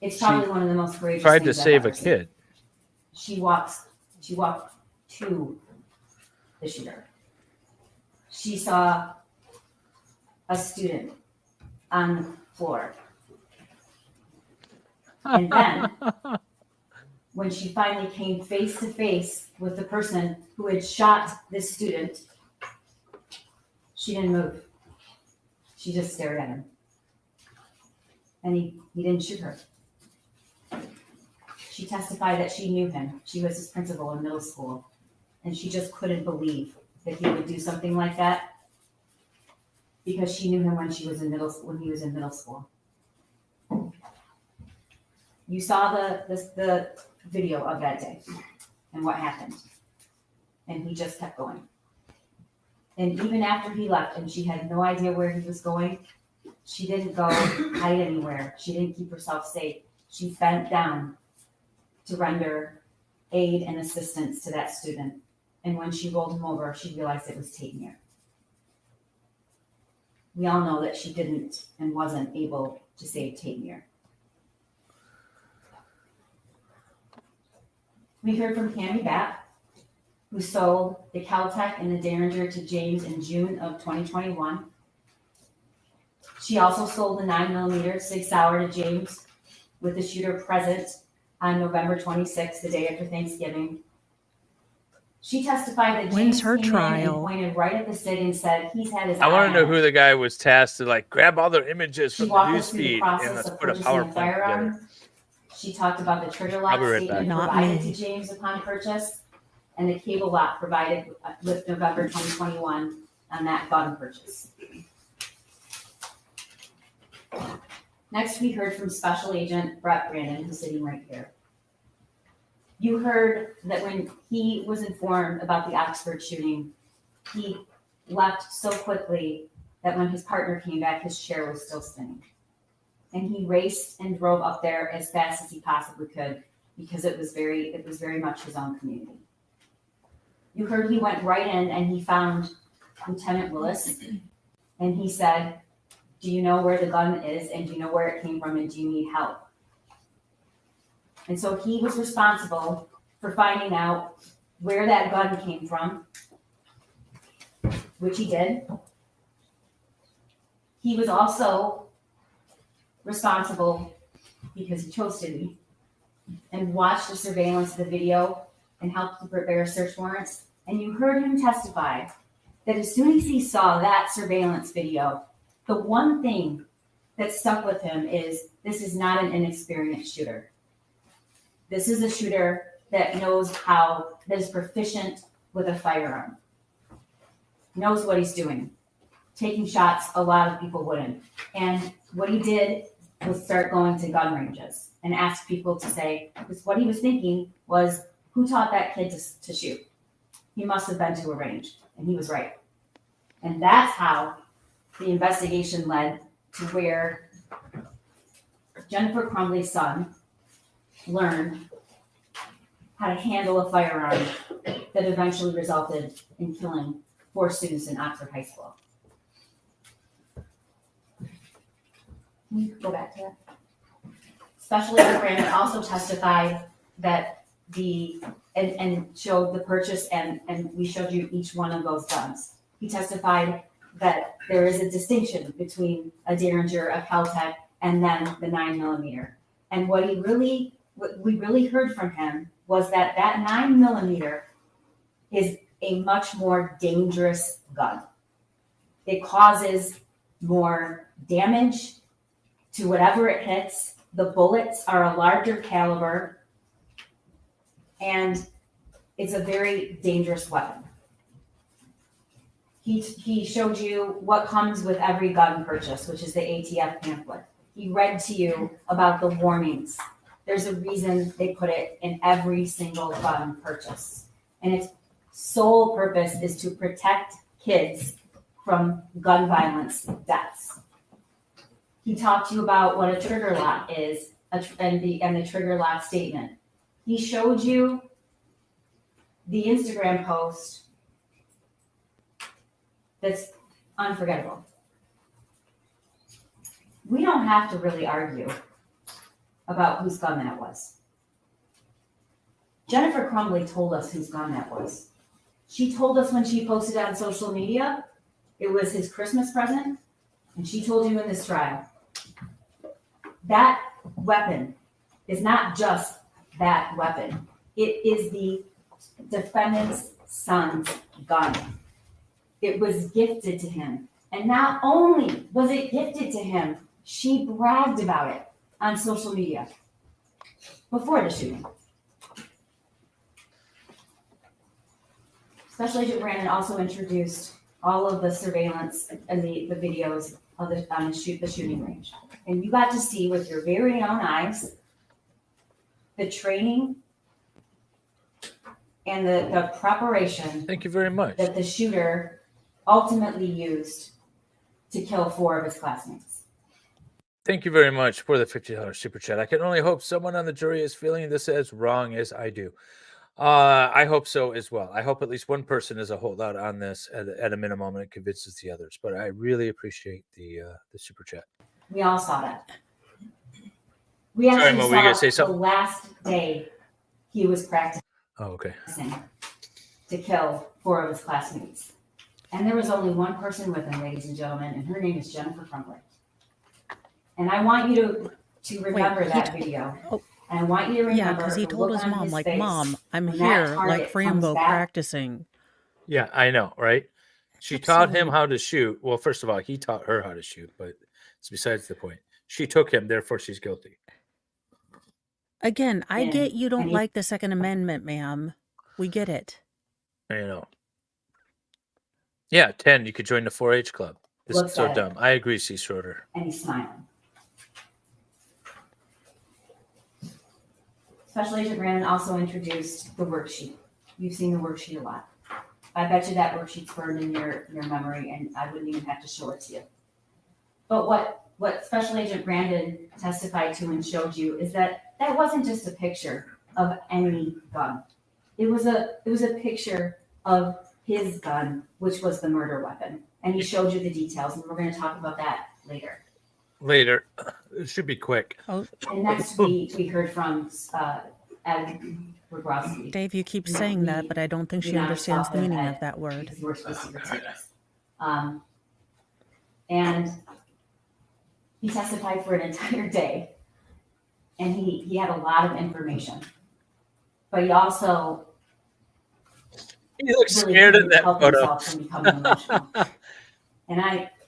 It's probably one of the most courageous Tried to things I've save a ever seen. kid. She walked to the shooter. She saw a student on the floor. And then, when she finally came face to face with the person who had shot this student, she didn't move. She just stared at him. And he didn't shoot her. She testified that she knew him. She was his principal in middle school. And she just couldn't believe that he would do something like that because she knew him when he was in middle school. You saw the video of that day and what happened. And he just kept going. And even after he left and she had no idea where he was going, she didn't go hide anywhere. She didn't keep herself safe. She bent down to render aid and assistance to that student. And when she rolled him over, she realized it was Tate-Muir. We all know that she didn't and wasn't able to save Tate-Muir. We heard from Tammy Batt, who sold the Caltech and the Derringer to James in June of 2021. She also sold the 9mm Sig Sauer to James with the shooter present on November 26th, the day after Thanksgiving. She testified that When's James her came in trial? and pointed right at the Sig and said he's had his I want eye to know on it. who the guy was tasked to like grab all their images She from the walked news us through the feed and process let's of put a purchasing a PowerPoint together. firearm. She talked about the trigger lock I'll be right statement back. Not provided me. to James upon purchase and the cable lock provided with November 2021 on that gun purchase. Next, we heard from Special Agent Brett Brandon, who's sitting right here. You heard that when he was informed about the Oxford shooting, he left so quickly that when his partner came back, his chair was still spinning. And he raced and drove up there as fast as he possibly could because it was very much his own community. You heard he went right in and he found Lieutenant Willis and he said, "Do you know where the gun is and do you know where it came from and do you need help?" And so he was responsible for finding out where that gun came from, which he did. He was also responsible, because he chose to be, and watched the surveillance of the video and helped to prepare search warrants. And you heard him testify that as soon as he saw that surveillance video, the one thing that stuck with him is this is not an inexperienced shooter. This is a shooter that that is proficient with a firearm, knows what he's doing. Taking shots, a lot of people wouldn't. And what he did was start going to gun ranges and ask people to say, because what he was thinking was, who taught that kid to shoot? He must have been to a range, and he was right. And that's how the investigation led to where Jennifer Crumbley's son learned how to handle a firearm that eventually resulted in killing 4 students in Oxford High School. Can you go back to that? Special Agent Brandon also testified that and showed the purchase and we showed you each one of those guns. He testified that there is a distinction between a Derringer, a Caltech, and then the 9mm. And what we really heard from him was that 9mm is a much more dangerous gun. It causes more damage to whatever it hits. The bullets are a larger caliber, and it's a very dangerous weapon. He showed you what comes with every gun purchase, which is the ATF pamphlet. He read to you about the warnings. There's a reason they put it in every single gun purchase. And its sole purpose is to protect kids from gun violence deaths. He talked to you about what a trigger lock is and the trigger lock statement. He showed you the Instagram post that's unforgettable. We don't have to really argue about whose gun that was. Jennifer Crumbley told us whose gun that was. She told us when she posted on social media, it was his Christmas present, and she told you in this trial. That weapon is not just that weapon. It is the defendant's son's gun. It was gifted to him. And not only was it gifted to him, she bragged about it on social media before the shooting. Special Agent Brandon also introduced all of the surveillance and the videos of the shooting range. And you got to see with your very own eyes the training and the preparation. Thank you very much. That the shooter ultimately used to kill 4 of his classmates. Thank you very much for the $50 super chat. I can only hope someone on the jury is feeling this as wrong as I do. I hope so as well. I hope at least one person is a holdout on this at a minimum, and it convinces the others. But I really appreciate the super chat. We all saw that. We actually Sorry, Mo, were you gonna say saw the something? last day he was practicing Oh, okay. to kill 4 of his classmates. And there was only one person with him, ladies and gentlemen, and her name is Jennifer Crumbley. And I want you to remember that video. And I want you to remember. Yeah, because he the told look his on mom, like, face Mom, I'm when that here, target like comes Frambo back. practicing. Yeah, I know, right? She taught him how to shoot. Well, first of all, he taught her how to shoot, but it's besides the point. She took him, therefore she's guilty. Again, I And- get you don't and he- like the Second Amendment, ma'am. We get it. You know. Yeah, 10, you could join the 4-H club. This Looks is so at it. dumb. I agree, C. Schroeder. And he's smiling. Special Agent Brandon also introduced the worksheet. You've seen the worksheet a lot. I bet you that worksheet's burned in your memory, and I wouldn't even have to show it to you. But what Special Agent Brandon testified to and showed you is that wasn't just a picture of any gun. It was a picture of his gun, which was the murder weapon. And he showed you the details, and we're going to talk about that later. Later. It should be quick. Oh, And next we heard from Ed Robrowski. Dave, you keep saying that, but I don't think she understands the meaning of that word. Because we're supposed to take this. And he testified for an entire day, and he had a lot of information. But he also He looks really scared in couldn't that help photo. himself from becoming emotional. And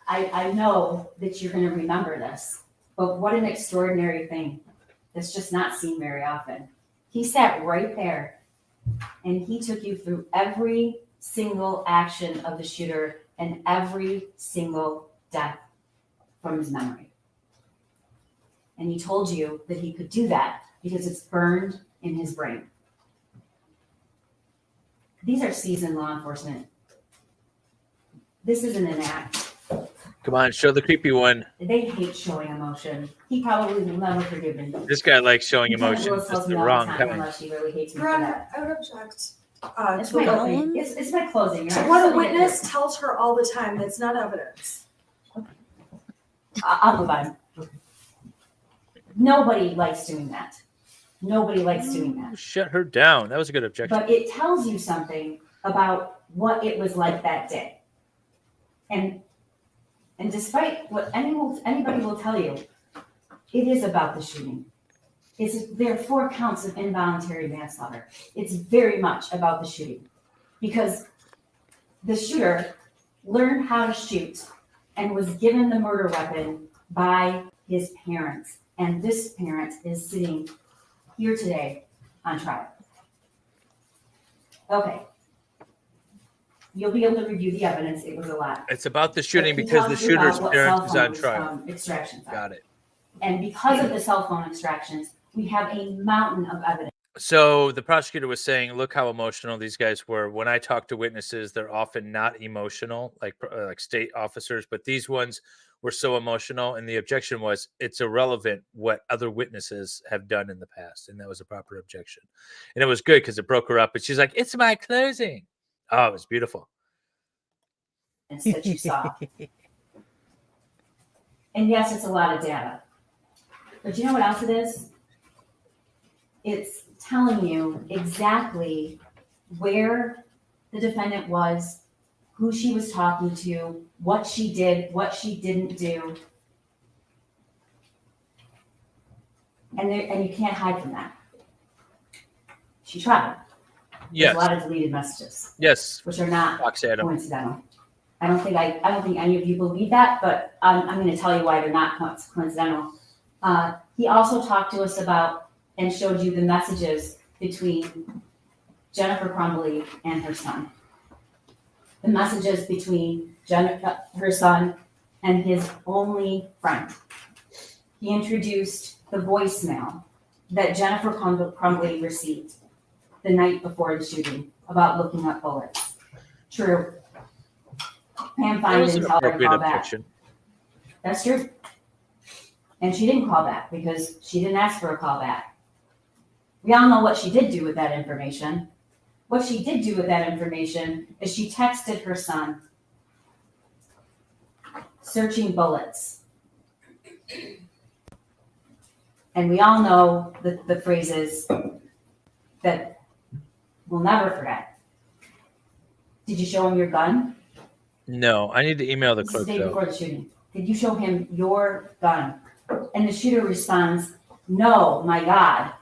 I know that you're going to remember this, but what an extraordinary thing. That's just not seen very often. He sat right there and he took you through every single action of the shooter and every single death from his memory. And he told you that he could do that because it's burned in his brain. These are seasoned law enforcement. This isn't an act. Come on, show the creepy one. They hate showing emotion. He probably will never forgive me. This guy likes showing Lieutenant emotion. Willis tells Just me the all wrong time how kind. much he really hates me for Your Honor, that. I would object. It's my opening. It's my closing. Your Honor. What a Just let me get witness through. tells her all the time, that's not evidence. I'll move on. Nobody likes doing that. Nobody likes doing that. Shut her down. That was a good objection. But it tells you something about what it was like that day. And despite what anybody will tell you, it is about the shooting. There are 4 counts of involuntary manslaughter. It's very much about the shooting. Because the shooter learned how to shoot and was given the murder weapon by his parents. And this parent is sitting here today on trial. Okay. You'll be able to review the evidence. It was a lot. It's about the shooting But he because the talks about shooter's what parent cell is on phones, trial. Extractions are. Got it. And because of the cell phone extractions, we have a mountain of evidence. So the prosecutor was saying, look how emotional these guys were. When I talk to witnesses, they're often not emotional, like state officers, but these ones were so emotional. And the objection was, it's irrelevant what other witnesses have done in the past. And that was a proper objection. And it was good because it broke her up. And she's like, it's my closing. Oh, it was beautiful. That you saw. And yes, it's a lot of data. But you know what else it is? It's telling you exactly where the defendant was, who she was talking to, what she did, what she didn't do. And you can't hide from that. She tried. Yes. There's a lot of deleted messages. Yes. Which are not Fox Adam. coincidental. I don't think any of you believe that, but I'm going to tell you why they're not coincidental. He also talked to us about and showed you the messages between Jennifer Crumbley and her son. The messages between her son and his only friend. He introduced the voicemail that Jennifer Crumbley received the night before the shooting about looking up bullets. True. Pam That was Fine an didn't tell her to appropriate call back. objection. That's true. And she didn't call back because she didn't ask for a call back. We all know what she did do with that information. What she did do with that information is she texted her son, searching bullets. And we all know the phrases that we'll never forget. Did you show him your gun? No, I need to email the This is clerk the day though. before the shooting. Did you show him your gun? And the shooter responds, no, my God.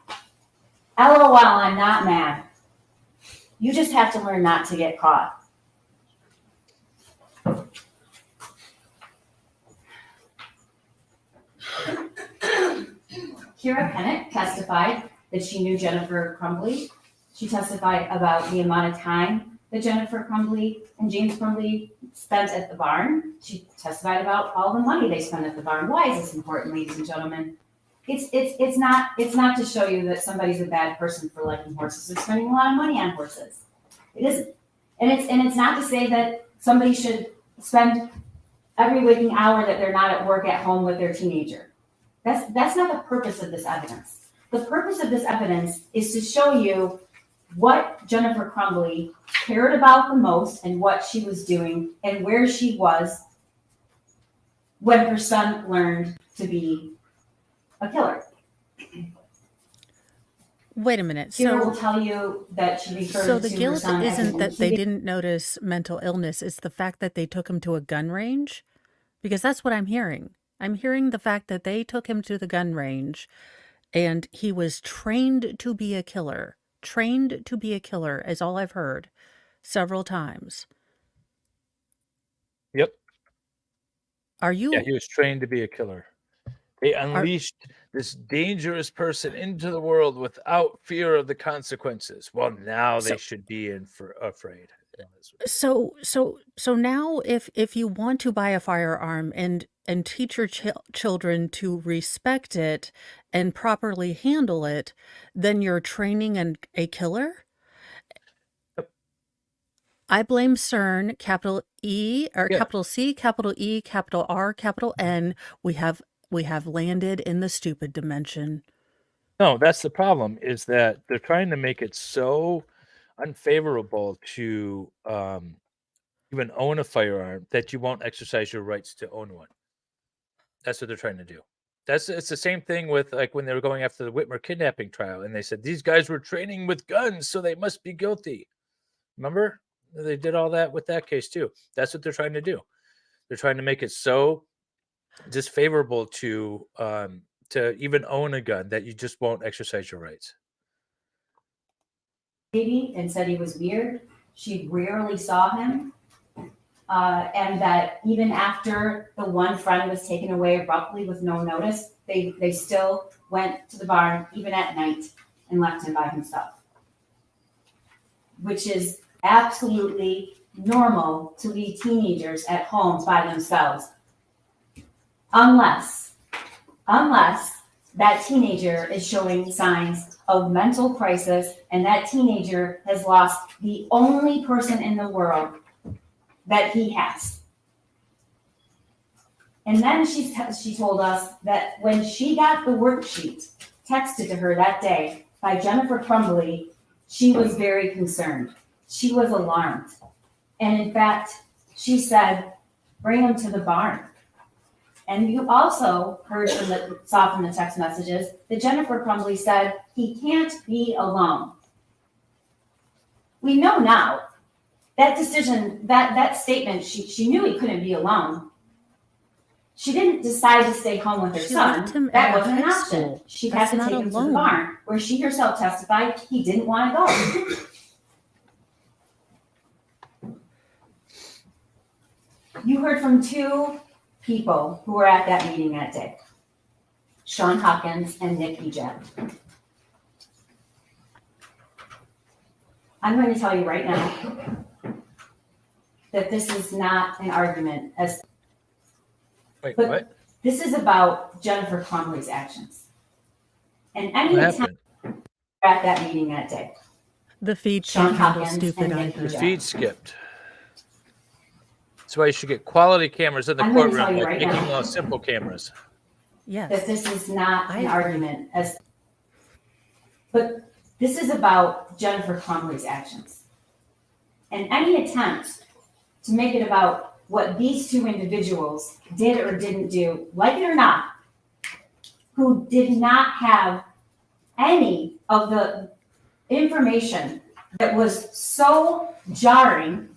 LOL, I'm not mad. You just have to learn not to get caught. Kira Pennant testified that she knew Jennifer Crumbley. She testified about the amount of time that Jennifer Crumbley and James Crumbley spent at the barn. She testified about all the money they spent at the barn. Why is this important, ladies and gentlemen? It's not to show you that somebody's a bad person for liking horses or spending a lot of money on horses. It isn't. And it's not to say that somebody should spend every waking hour that they're not at work at home with their teenager. That's not the purpose of this evidence. The purpose of this evidence is to show you what Jennifer Crumbley cared about the most and what she was doing and where she was when her son learned to be a killer. Wait a minute. Kira will tell you that she referred So the to her guilt son as isn't an that they impudent- didn't notice mental illness, it's the fact that they took him to a gun range? Because that's what I'm hearing. I'm hearing the fact that they took him to the gun range and he was trained to be a killer. Trained to be a killer is all I've heard several times. Yep. Are you? Yeah, he was trained to be a killer. They unleashed this dangerous person into the world without fear of the consequences. Well, now they should be afraid. So now if you want to buy a firearm and teach your children to respect it and properly handle it, then you're training a killer? I blame CERN, capital E or capital C, capital E, capital R, capital N. We have landed in the stupid dimension. No, that's the problem, is that they're trying to make it so unfavorable to even own a firearm that you won't exercise your rights to own one. That's what they're trying to do. It's the same thing with like when they were going after the Whitmer kidnapping trial and they said these guys were training with guns, so they must be guilty. Remember? They did all that with that case too. That's what they're trying to do. They're trying to make it so disfavorable to even own a gun that you just won't exercise your rights. Baby and said he was weird. She rarely saw him. and that even after the one friend was taken away abruptly with no notice, they still went to the barn even at night and left him by himself, which is absolutely normal to leave teenagers at home by themselves, unless that teenager is showing signs of mental crisis and that teenager has lost the only person in the world that he has. And then she told us that when she got the worksheet texted to her that day by Jennifer Crumbley, she was very concerned. She was alarmed. And in fact, she said, bring him to the barn. And you also saw from the text messages that Jennifer Crumbley said he can't be alone. We know now that decision, that statement, she knew he couldn't be alone. She didn't decide to stay home with her son. That wasn't an option. She had to take him to the barn, where she herself testified he didn't want to go. You heard from two people who were at that meeting that day, Sean Hawkins and Nick Ejab. I'm going to tell you right now that this is not an argument What? This is about Jennifer Crumbley's actions. And any What attempt at that meeting that day. The feed Sean can't handle Hawkins stupid and Nick either. The feed skipped. That's why you should get quality cameras in the I'm gonna tell courtroom, you like right Mickey now. Mouse Simple cameras. Yes. That this is not an I- argument but this is about Jennifer Crumbley's actions. And any attempt to make it about what these two individuals did or didn't do, like it or not, who did not have any of the information that was so jarring.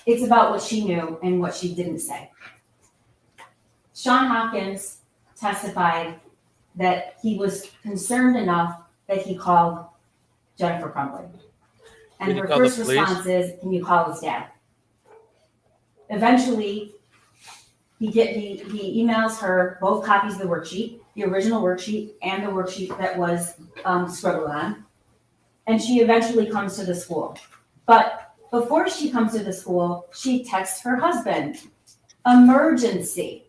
It's about what she knew and what she didn't say. Sean Hawkins testified that he was concerned enough that he called Jennifer Crumbley. And Did he her call the first police? response is, can you call his dad? Eventually, he emails her both copies of the worksheet, the original worksheet and the worksheet that was scribbled on. And she eventually comes to the school. But before she comes to the school, she texts her husband, emergency.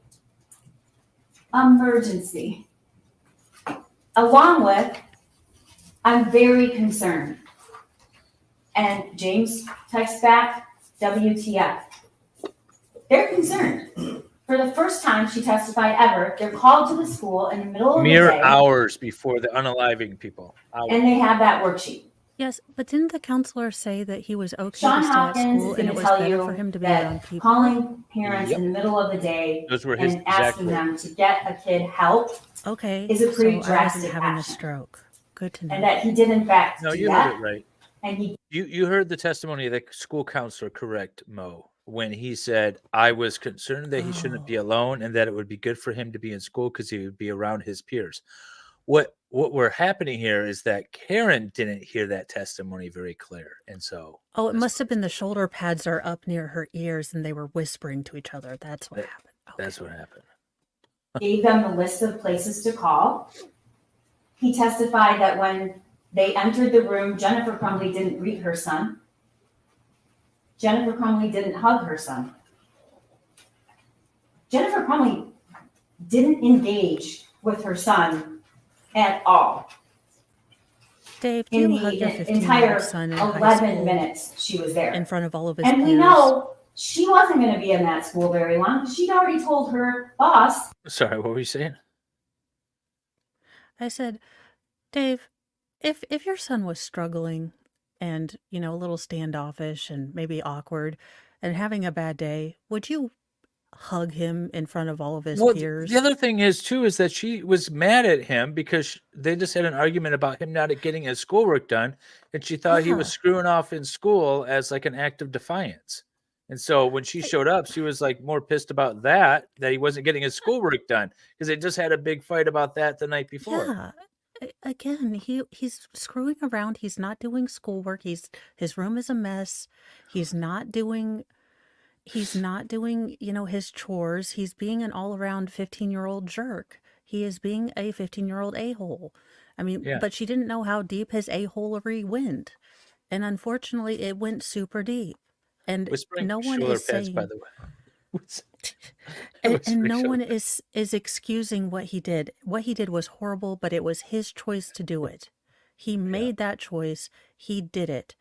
Along with, I'm very concerned. And James texts back, WTF. They're concerned. For the first time she testified ever, they're called to the school in the middle of Mere the day. hours before the unaliving people. Hours. And they have that worksheet. Yes, but didn't the counselor say that he was okay Sean to stay at Hawkins school is and gonna it was tell better you for him to be around that people? calling parents Yep. in the middle of the day Those were his and exact asking words. them to get a kid help Okay, is a pretty so I wasn't drastic having a action. stroke. Good to know. And that he did in fact No, do you that. heard it right. And he You heard the testimony of the school counselor, correct, Mo, when he said, I was concerned that he shouldn't be alone and that it would be good for him to be in school because he would be around his peers. What were happening here is that Karen didn't hear that testimony very clear. And so Oh, it must have been the shoulder pads are up near her ears and they were whispering to each other. That's what happened. that's what happened. gave them the list of places to call. He testified that when they entered the room, Jennifer Crumbley didn't greet her son. Jennifer Crumbley didn't hug her son. Jennifer Crumbley didn't engage with her son at all. Dave, do In you hug your the 15-year-old entire son in high 11 school minutes she was there. in front of all of his And we peers? know she wasn't going to be in that school very long because she'd already told her boss. Sorry, what were you saying? I said, Dave, if your son was struggling and, you know, a little standoffish and maybe awkward and having a bad day, would you hug him in front of all of his Well, peers? the other thing is too is that she was mad at him because they just had an argument about him not getting his schoolwork done, and she thought he was Yeah. screwing off in school as like an act of defiance. And so when she showed up, she was like more pissed about that he wasn't getting his schoolwork done because they just had a big fight about that the night before. Yeah. again, he's screwing around. He's not doing schoolwork. His room is a mess. He's not doing, his chores. He's being an all-around 15-year-old jerk. He is being a 15-year-old a-hole. I mean, Yeah. but she didn't know how deep his a-holery went. And unfortunately, it went super deep. And Whispering no one shoulder is pads, saying, by the way. and Whispering no one shoulder is excusing what he did. What he did was horrible, but it was his choice to do it. He made that choice. He did it.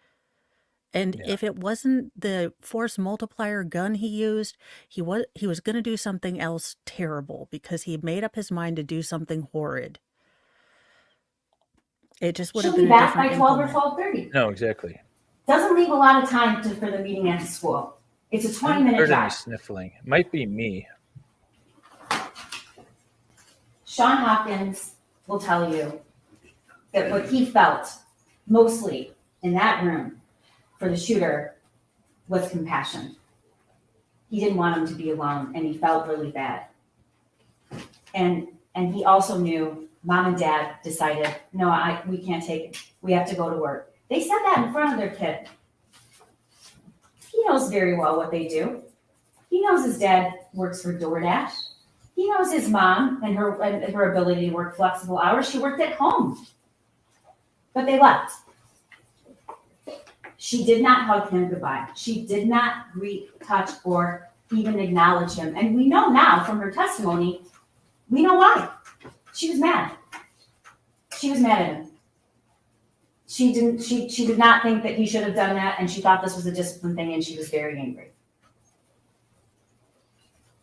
And Yeah. if it wasn't the force multiplier gun he used, he was going to do something else terrible because he made up his mind to do something horrid. It just would She'll have be been a back by different 12 or implement. 12:30. No, exactly. Doesn't leave a lot of time for the meeting at the school. It's a I haven't 20-minute heard any drive. sniffling. It might be me. Sean Hopkins will tell you that what he felt mostly in that room for the shooter was compassion. He didn't want him to be alone, and he felt really bad. And he also knew mom and dad decided, no, we can't take it. We have to go to work. They said that in front of their kid. He knows very well what they do. He knows his dad works for DoorDash. He knows his mom and her ability to work flexible hours. She worked at home. But they left. She did not hug him goodbye. She did not greet, touch, or even acknowledge him. And we know now from her testimony, we know why. She was mad. She was mad at him. She did not think that he should have done that, and she thought this was a discipline thing, and she was very angry.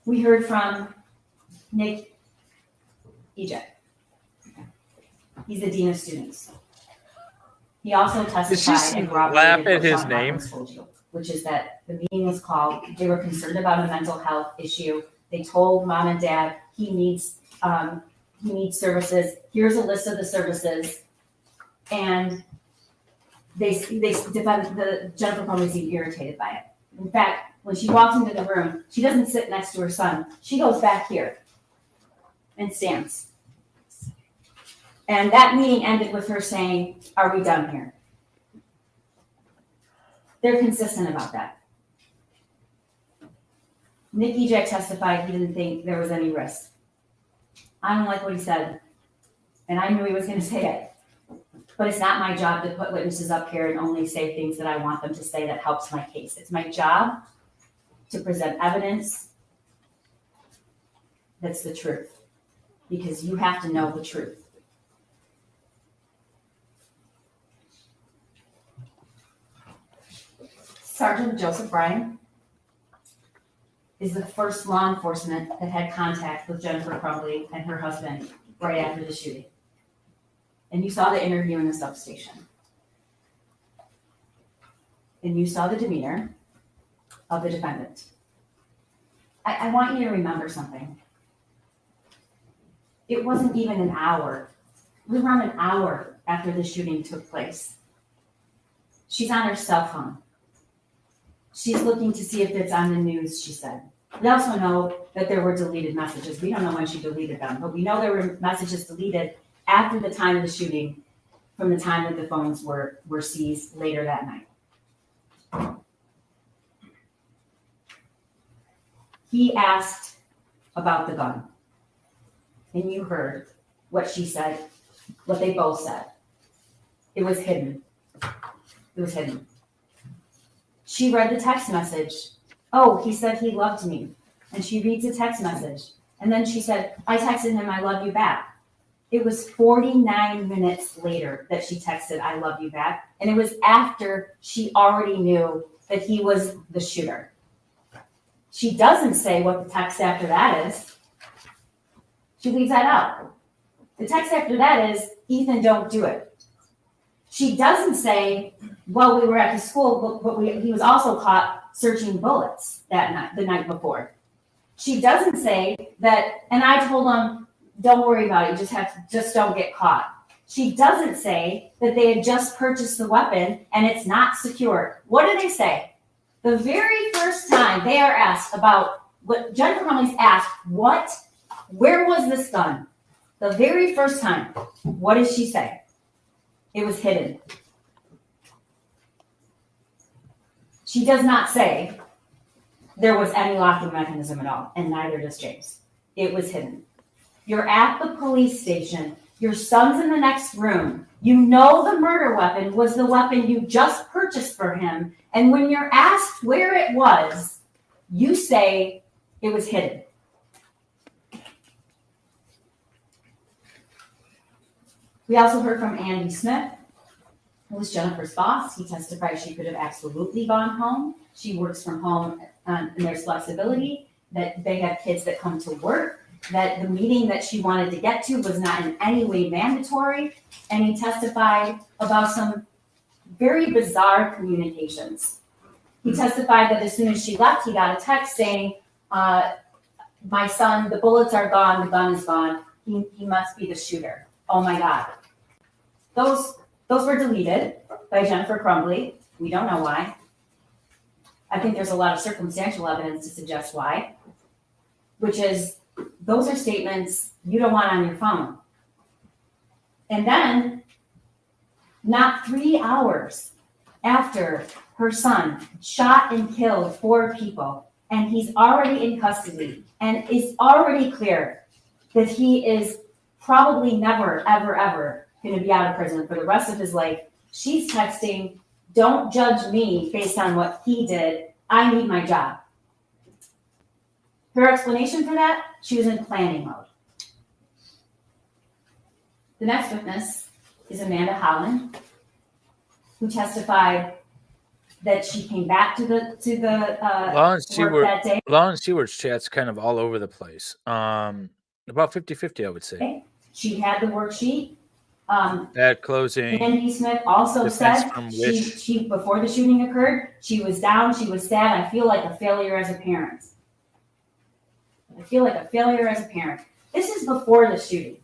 We heard from Nick Ejek. He's the dean of students. He also testified and laugh corroborated at what his Sean name? Hopkins told you, which is that the meeting was called. They were concerned about a mental health issue. They told mom and dad he needs services. Here's a list of the services, and they defended Jennifer Crumbley seemed irritated by it. In fact, when she walks into the room, she doesn't sit next to her son. She goes back here and stands. And that meeting ended with her saying, "Are we done here?" They're consistent about that. Nick Ejek testified he didn't think there was any risk. I don't like what he said, and I knew he was going to say it. But it's not my job to put witnesses up here and only say things that I want them to say that helps my case. It's my job to present evidence that's the truth, because you have to know the truth. Sergeant Joseph Bryan is the first law enforcement that had contact with Jennifer Crumbley and her husband right after the shooting. And you saw the interview in the substation. And you saw the demeanor of the defendant. I want you to remember something. It wasn't even an hour. It was around an hour after the shooting took place. She's on her cell phone. She's looking to see if it's on the news, she said. We also know that there were deleted messages. We don't know when she deleted them, but we know there were messages deleted after the time of the shooting, from the time that the phones were seized later that night. He asked about the gun, and you heard what she said, what they both said. It was hidden. It was hidden. She read the text message. Oh, he said he loved me. And she reads the text message. And then she said, I texted him, I love you back. It was 49 minutes later that she texted, I love you back. And it was after she already knew that he was the shooter. She doesn't say what the text after that is. She leaves that out. The text after that is, Ethan, don't do it. She doesn't say, well, we were at the school, but he was also caught searching bullets that night, the night before. She doesn't say that, and I told him, don't worry about it, just don't get caught. She doesn't say that they had just purchased the weapon and it's not secure. What do they say? The very first time they are asked about what Jennifer Crumbley's asked, where was this gun? The very first time, what did she say? It was hidden. She does not say there was any locking mechanism at all, and neither does James. It was hidden. You're at the police station. Your son's in the next room. You know the murder weapon was the weapon you just purchased for him. And when you're asked where it was, you say it was hidden. We also heard from Andy Smith, who was Jennifer's boss. He testified she could have absolutely gone home. She works from home and there's flexibility, that they have kids that come to work, that the meeting that she wanted to get to was not in any way mandatory. And he testified about some very bizarre communications. He testified that as soon as she left, he got a text saying, my son, the bullets are gone, the gun is gone. He must be the shooter. Oh my God. Those were deleted by Jennifer Crumbley. We don't know why. I think there's a lot of circumstantial evidence to suggest why, which is those are statements you don't want on your phone. And then, not 3 hours after her son shot and killed 4 people, and he's already in custody, and it's already clear that he is probably never, ever, ever going to be out of prison for the rest of his life, she's texting, don't judge me based on what he did. I need my job. Her explanation for that, she was in planning mode. The next witness is Amanda Holland, who testified that she came back to the work that day. Law and Seward's chat's kind of all over the place. About 50-50, I would say. Okay. She had the worksheet. At closing, Andy Smith also said she before the shooting occurred, she was down, she was sad. I feel like a failure as a parent. This is before the shooting.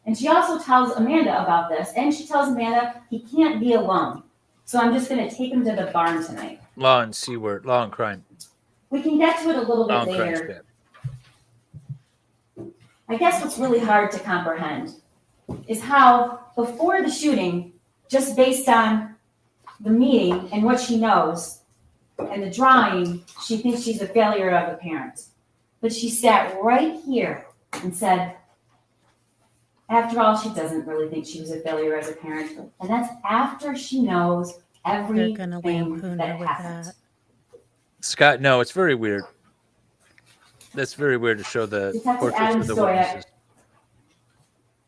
And she also tells Amanda about this, and she tells Amanda he can't be alone. So I'm just going to take him to the barn tonight. Law and Seward, Law and Crime. We can get to it a little bit later. I guess what's really hard to comprehend is how before the shooting, just based on the meeting and what she knows and the drawing, she thinks she's a failure of a parent. But she sat right here and said, after all, she doesn't really think she was a failure as a parent. And that's after she knows everything that happened. Scott, no, it's very weird. That's very weird to show the Detective portraits Adam of the Stoyak witnesses.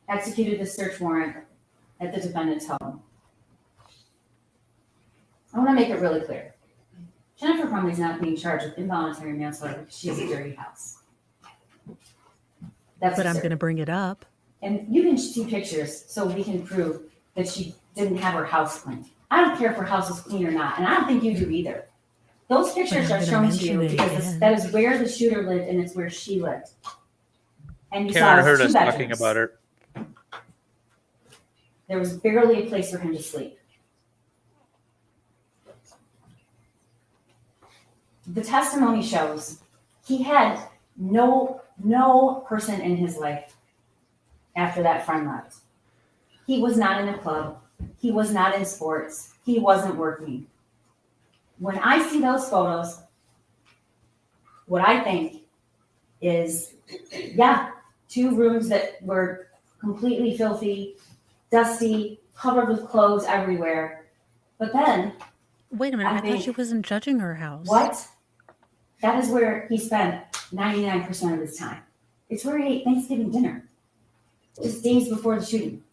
executed the search warrant at the defendant's home. I want to make it really clear. Jennifer Crumbley is not being charged with involuntary manslaughter because she has a dirty house. But I'm going to bring it up. And you can see pictures so we can prove that she didn't have her house cleaned. I don't care if her house is clean or not, and I don't think you do either. Those pictures are shown to you because that is where the shooter lived and it's where she lived. And you Karen saw heard us 2 talking bedrooms. about her. There was barely a place for him to sleep. The testimony shows he had no person in his life after that friend left. He was not in a club. He was not in sports. He wasn't working. When I see those photos, what I think is, 2 rooms that were completely filthy, dusty, covered with clothes everywhere. But then, wait a minute, I thought she wasn't judging her house. What? That is where he spent 99% of his time. It's where he ate Thanksgiving dinner, just days before the shooting.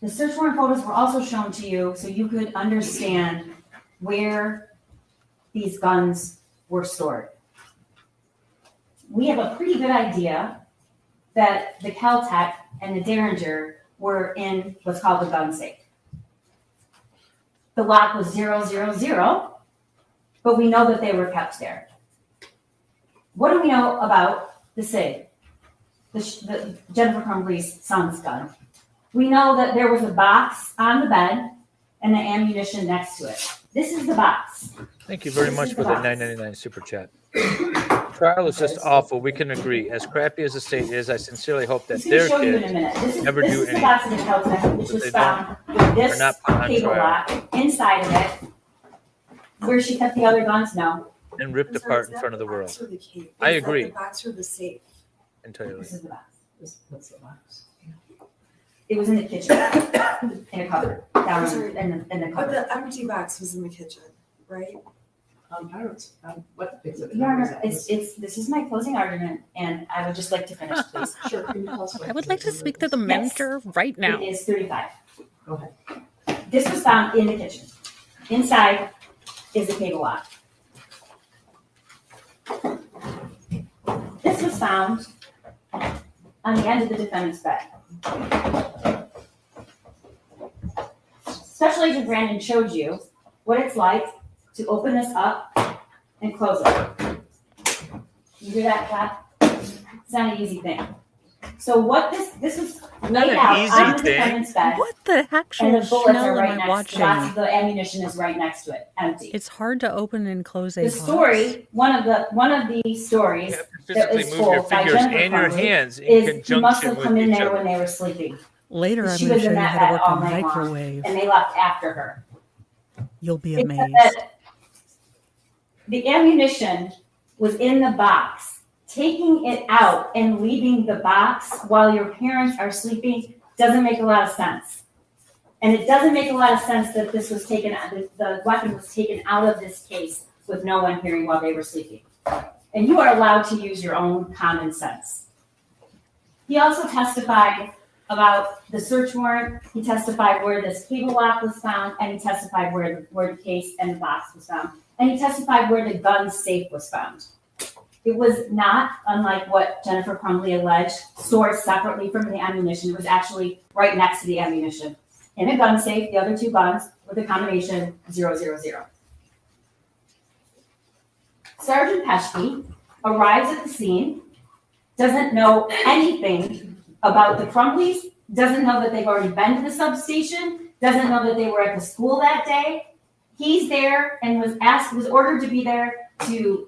The search warrant photos were also shown to you so you could understand where these guns were stored. We have a pretty good idea that the Kel-Tec and the Derringer were in what's called the gun safe. The lock was 000, but we know that they were kept there. What do we know about the safe, the Jennifer Crumbley's son's gun? We know that there was a box on the bed and the ammunition next to it. This is the box. Thank you very much for the $9.99 super chat. trial is just awful. We can agree. As crappy as the state is, I sincerely hope that He's gonna their show you in kids a minute. This is, never this do is the anything. box of the health record, which But was they found with this not put on cable trial. lock inside of it. Where she kept the other guns, no. And ripped I'm sorry, apart is in that front of the the world. box or the cave? I Is that agree. the box or the safe? Entirely. This is the box. What's the box? It was in the kitchen, in a cupboard, down I'm sorry. in the But cupboard. the empty box was in the kitchen, right? I don't, what exhibit Your number is Honor, that? this is my closing argument, and I would just like to finish, please. Sure, can you tell us what I would like to exhibit speak to number the Yes. mentor right now. It is 35. Go ahead. This was found in the kitchen. Inside is the cable lock. This was found on the end of the defendant's bed. Special Agent Brandon showed you what it's like to open this up and close it. You hear that clap? It's not an easy thing. So what this was Not laid an out easy on the thing. defendant's bed. What the And actual the bullets smell are am right I next to lots watching? of the ammunition is right next to it, empty. It's hard to open and close a The box. story, one of the stories You have to that physically was move your told by fingers Jennifer and your Crumbley hands in is he must conjunction have with come in each there other. when they were sleeping. Later, I'm She going was to show in you that how to bed work all a night long, microwave. and they left after her. You'll be It said amazed. that the ammunition was in the box. Taking it out and leaving the box while your parents are sleeping doesn't make a lot of sense. And it doesn't make a lot of sense that this was taken, the weapon was taken out of this case with no one hearing while they were sleeping. And you are allowed to use your own common sense. He also testified about the search warrant. He testified where this cable lock was found, and he testified where the case and the box was found. And he testified where the gun safe was found. It was not, unlike what Jennifer Crumbley alleged, stored separately from the ammunition. It was actually right next to the ammunition. In a gun safe, the other two guns with a combination 000. Sergeant Peschke arrives at the scene, doesn't know anything about the Crumbleys, doesn't know that they've already been to the substation, doesn't know that they were at the school that day. He's there and was ordered to be there to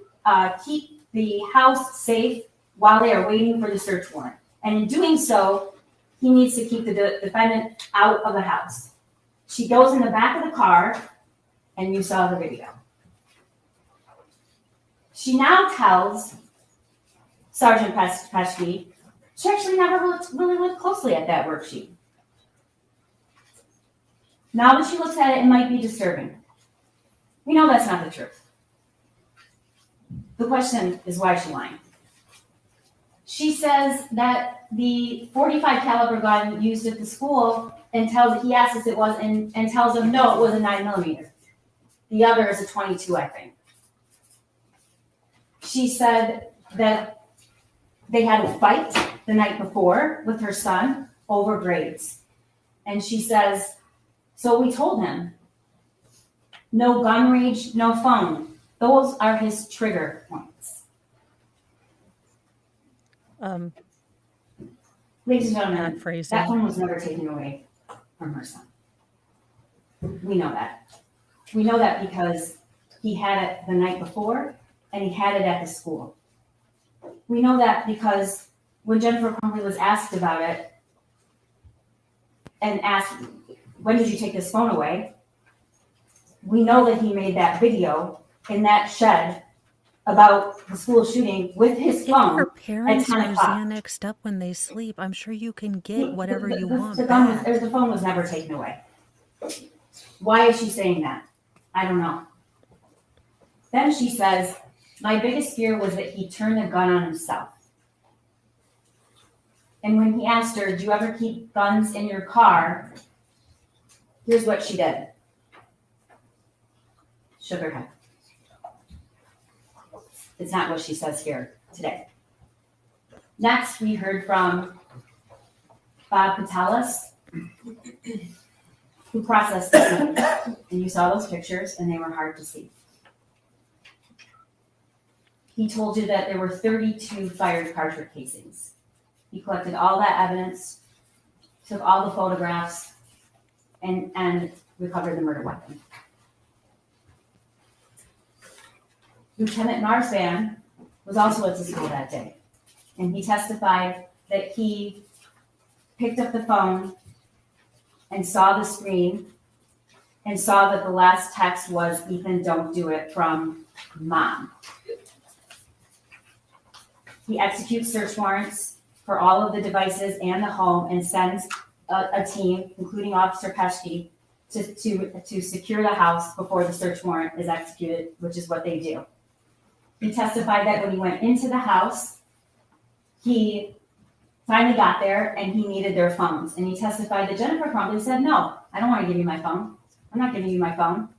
keep the house safe while they are waiting for the search warrant. And in doing so, he needs to keep the defendant out of the house. She goes in the back of the car, and you saw the video. She now tells Sergeant Peschke she actually never really looked closely at that worksheet. Now that she looks at it, it might be disturbing. We know that's not the truth. The question is, why is she lying? She says that the .45 caliber gun used at the school, and he asks if it was, and tells him no, it was a 9mm. The other is a .22, I think. She said that they had a fight the night before with her son over grades. And she says, so we told him, no gun range, no phone. Those are his trigger points. Ladies and gentlemen, Bad phrasing. that phone was never taken away from her son. We know that. We know that because he had it the night before and he had it at the school. We know that because when Jennifer Crumbley was asked about it and asked, when did you take this phone away? We know that he made that video in that shed about the school shooting with his phone Her at parents 10 are o'clock. Xanaxed up when they sleep. I'm sure you can get whatever you want The back. phone was never taken away. Why is she saying that? I don't know. Then she says, my biggest fear was that he turned the gun on himself. And when he asked her, do you ever keep guns in your car? Here's what she did. Shook her head. It's not what she says here today. Next, we heard from Bob Patelis, who processed the scene. And you saw those pictures, and they were hard to see. He told you that there were 32 fired cartridge casings. He collected all that evidence, took all the photographs, and recovered the murder weapon. Lieutenant Marsvan was also at the school that day. And he testified that he picked up the phone and saw the screen and saw that the last text was, "Ethan, don't do it," from mom. He executes search warrants for all of the devices and the home and sends a team, including Officer Pesci, to secure the house before the search warrant is executed, which is what they do. He testified that when he went into the house, he finally got there and he needed their phones. And he testified that Jennifer Crumbley said, "No, I don't want to give you my phone. I'm not giving you my phone."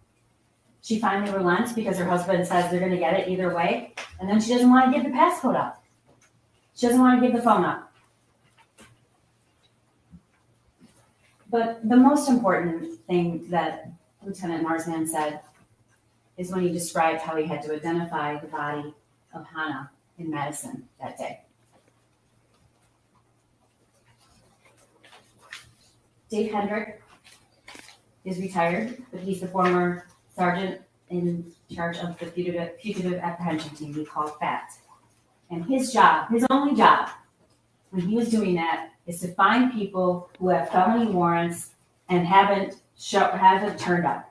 She finally relents because her husband says they're going to get it either way. And then she doesn't want to give the passcode up. She doesn't want to give the phone up. But the most important thing that Lieutenant Marsman said is when he described how he had to identify the body of Hannah in Madison that day. Dave Hendrick is retired, but he's the former sergeant in charge of the fugitive apprehension team we call FAT. And his job, his only job, when he was doing that, is to find people who have felony warrants and haven't turned up.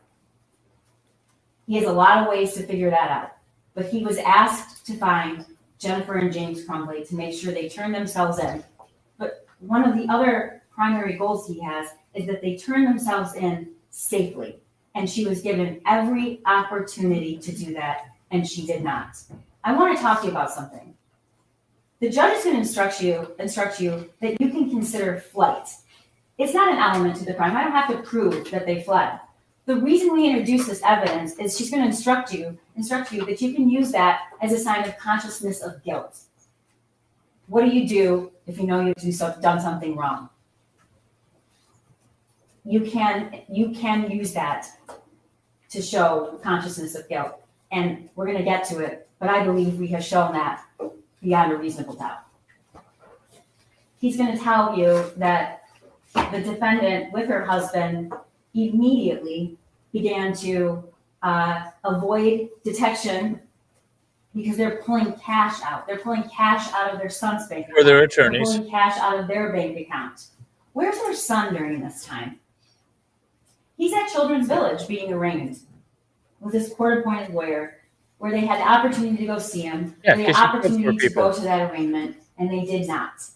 He has a lot of ways to figure that out. But he was asked to find Jennifer and James Crumbley to make sure they turn themselves in. But one of the other primary goals he has is that they turn themselves in safely. And she was given every opportunity to do that, and she did not. I want to talk to you about something. The judge is going to instruct you that you can consider flight. It's not an element to the crime. I don't have to prove that they fled. The reason we introduce this evidence is she's going to instruct you that you can use that as a sign of consciousness of guilt. What do you do if you know you've done something wrong? You can use that to show consciousness of guilt. And we're going to get to it, but I believe we have shown that beyond a reasonable doubt. He's going to tell you that the defendant with her husband immediately began to avoid detection because they're pulling cash out. They're pulling cash out of their son's bank account. Or their attorneys. They're pulling cash out of their bank account. Where's their son during this time? He's at Children's Village being arraigned with his court-appointed lawyer, where they had the opportunity to go see him, Yeah, they had opportunity to go to that arraignment, and they did not.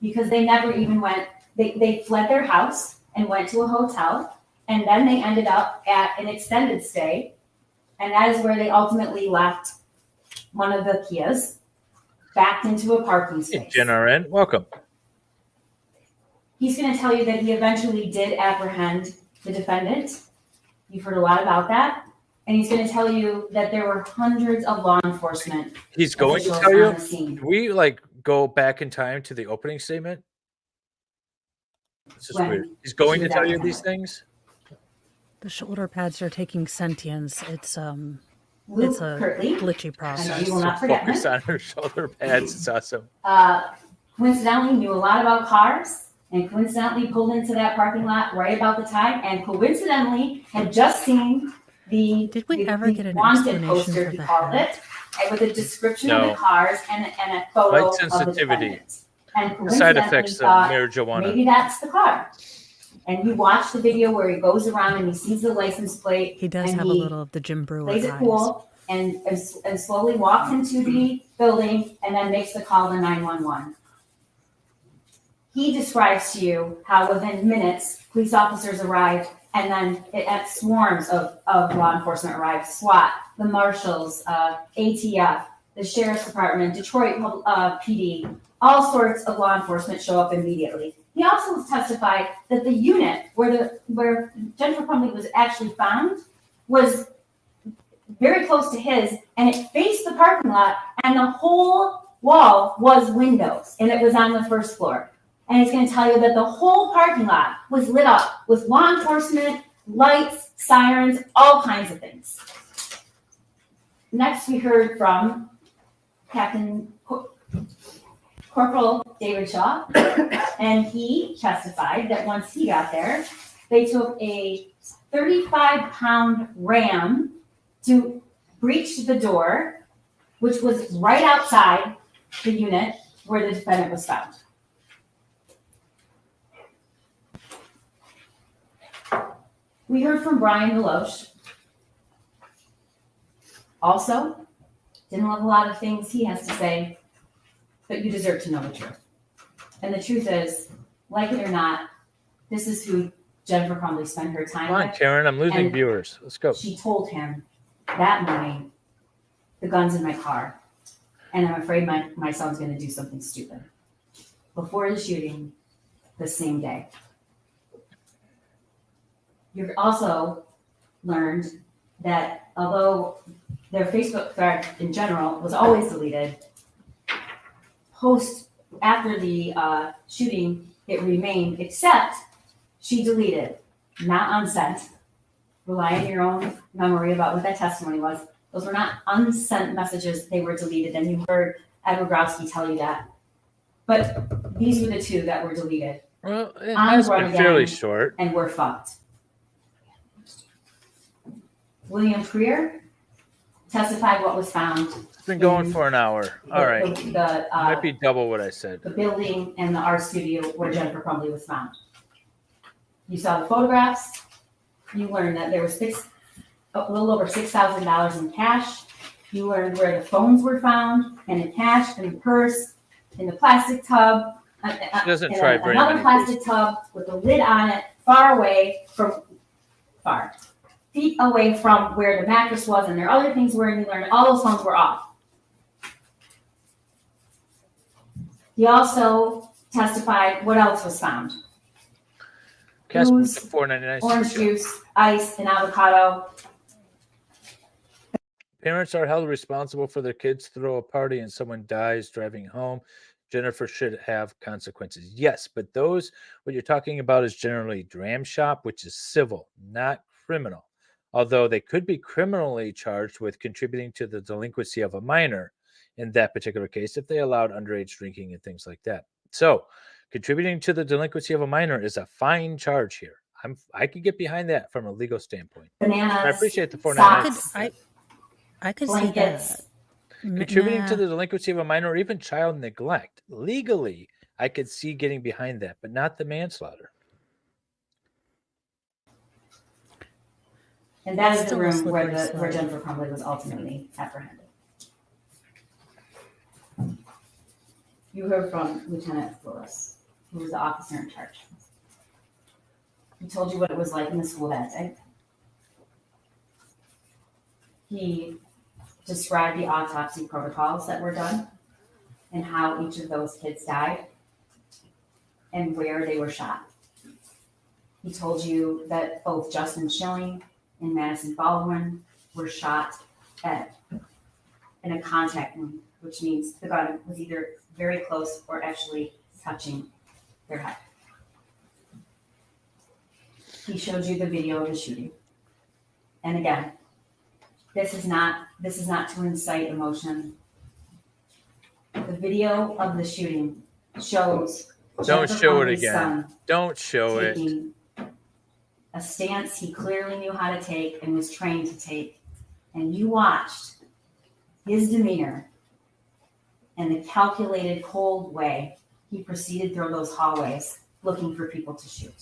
Because they never even went, they fled their house and went to a hotel, and then they ended up at an extended stay, and that is where they ultimately left one of the Kias, backed into a parking space. GNRN, welcome. He's going to tell you that he eventually did apprehend the defendant. You've heard a lot about that. And he's going to tell you that there were hundreds of law enforcement. He's going to officials tell you? on the scene. Do we go back in time to the opening statement? It's just When? weird. He's going to Shoot tell that you time. these things? The shoulder pads are taking sentience. It's Luke a Kirtley, glitchy and process. you will not forget him, Focus on her shoulder pads. It's awesome. coincidentally knew a lot about cars and coincidentally pulled into that parking lot right about the time and coincidentally had just seen Did we ever get an wanted explanation poster, for he the called hat? it, with a description No. of the cars and a photo Light of the sensitivity. defendant. And Side coincidentally effects of thought, marijuana. maybe that's the car. And you watch the video where he goes around and he sees the license plate. He does and have a he little of the Jim Brewer plays it eyes. cool and slowly walks into the building and then makes the call to 911. He describes to you how within minutes, police officers arrived and then at swarms of law enforcement arrived, SWAT, the marshals, ATF, the sheriff's department, Detroit PD, all sorts of law enforcement show up immediately. He also testified that the unit where Jennifer Crumbley was actually found was very close to his, and it faced the parking lot, and the whole wall was windows, and it was on the first floor. And he's going to tell you that the whole parking lot was lit up with law enforcement, lights, sirens, all kinds of things. Next, we heard from Corporal David Shaw, and he testified that once he got there, they took a 35-pound ram to breach the door, which was right outside the unit where the defendant was found. We heard from Brian Deloche. Also, didn't love a lot of things he has to say, but you deserve to know the truth. And the truth is, like it or not, this is who Jennifer Crumbley spent her time Come on, with. Karen, I'm losing And viewers. Let's go. She told him that morning, the gun's in my car, and I'm afraid my son's gonna do something stupid. Before the shooting, the same day. You've also learned that although their Facebook thread in general was always deleted, after the shooting, it remained, except she deleted, not unsent. Rely on your own memory about what that testimony was. Those were not unsent messages, they were deleted, and you heard Ed Wogrowski tell you that. But these were the two that were deleted. Well, it On has the run been fairly again, short. and we're fucked. William Freer testified what was found. It's been going for an hour. All right. The Might be double what I said. the building and the art studio where Jennifer Crumbley was found. You saw the photographs. You learned that there was a little over $6,000 in cash. You learned where the phones were found, and the cash, and the purse, in the plastic tub. She doesn't and try very another many plastic tub with a lid on it, feet away from where the mattress was, and there are other things where you learned all those phones were off. He also testified what else was found. Casper, Booze, $4.99. orange juice, ice, and avocado. Parents are held responsible for their kids throw a party and someone dies driving home. Jennifer should have consequences. Yes, but those, what you're talking about is generally dram shop, which is civil, not criminal. Although they could be criminally charged with contributing to the delinquency of a minor in that particular case, if they allowed underage drinking and things like that. So contributing to the delinquency of a minor is a fine charge here. I could get behind that from a legal standpoint. Bananas, I appreciate the $4.99. I could see blankets. that. Contributing to Nah. the delinquency of a minor or even child neglect. Legally, I could see getting behind that, but not the manslaughter. And that is the Still a room slippery where slope. Jennifer Crumbley was ultimately apprehended. You heard from Lieutenant Flores, who was the officer in charge. He told you what it was like in the school that day. He described the autopsy protocols that were done and how each of those kids died and where they were shot. He told you that both Justin Schilling and Madison Baldwin were shot in a contact wound, which means the gun was either very close or actually touching their head. He showed you the video of the shooting. And again, this is not to incite emotion. The video of the shooting shows Don't Jennifer show it Crumbley's again. son Don't show it. taking a stance he clearly knew how to take and was trained to take. And you watched his demeanor and the calculated, cold way he proceeded through those hallways looking for people to shoot.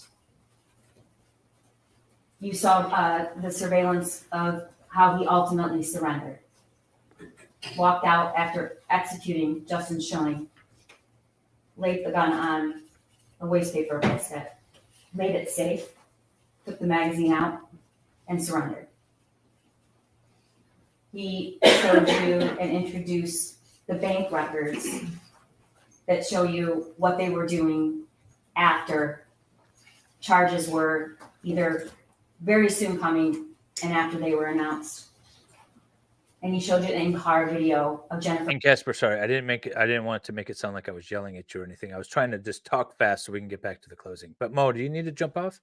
You saw the surveillance of how he ultimately surrendered. Walked out after executing Justin Schilling, laid the gun on a wastepaper basket, made it safe, took the magazine out, and surrendered. He showed you and introduced the bank records that show you what they were doing after charges were either very soon coming and after they were announced. And he showed you an in-car video of Jennifer. And Casper, sorry, I didn't want to make it sound like I was yelling at you or anything. I was trying to just talk fast so we can get back to the closing. But Mo, do you need to jump off?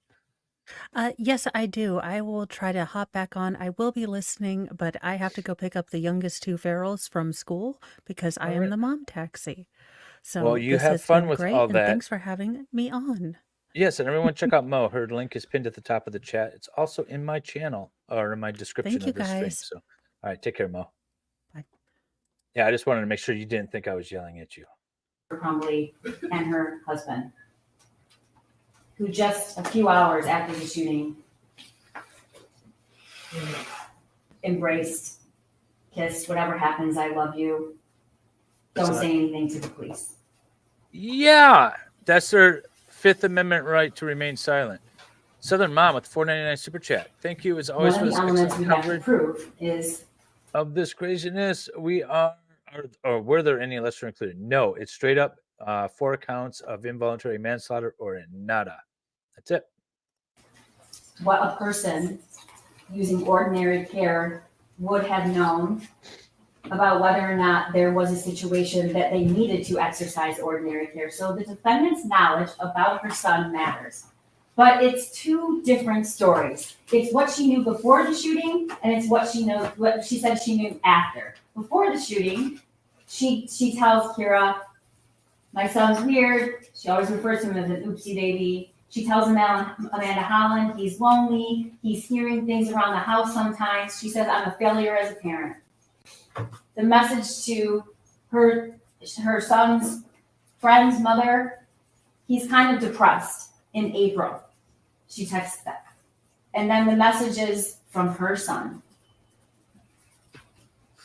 Yes, I do. I will try to hop back on. I will be listening, but I have to go pick up the youngest two ferals from school because I am Alright. the mom taxi. So Well, you this have has fun been with great, all and that. thanks for having me on. Yes, and everyone check out Mo. Her link is pinned at the top of the chat. It's also in my channel or in my description Thank you, of the stream. guys. So, all right, take care, Mo. Bye. Yeah, I just wanted to make sure you didn't think I was yelling at you. Crumbley and her husband, who just a few hours after the shooting embraced, kissed, whatever happens, I love you. Don't say anything to the police. Yeah, that's their Fifth Amendment right to remain silent. Southern Mom with $4.99 super chat. Thank you as always One for of this the elements we excellent have to coverage prove is of this craziness. We are, or were there any lesser included? No, it's straight up 4 counts of involuntary manslaughter or nada. That's it. what a person using ordinary care would have known about whether or not there was a situation that they needed to exercise ordinary care. So the defendant's knowledge about her son matters. But it's two different stories. It's what she knew before the shooting, and it's what she said she knew after. Before the shooting, she tells Kira, my son's weird. She always refers to him as an oopsie baby. She tells Amanda Holland he's lonely. He's hearing things around the house sometimes. She says, I'm a failure as a parent. The message to her son's friend's mother, he's kind of depressed in April. She texts that. And then the messages from her son.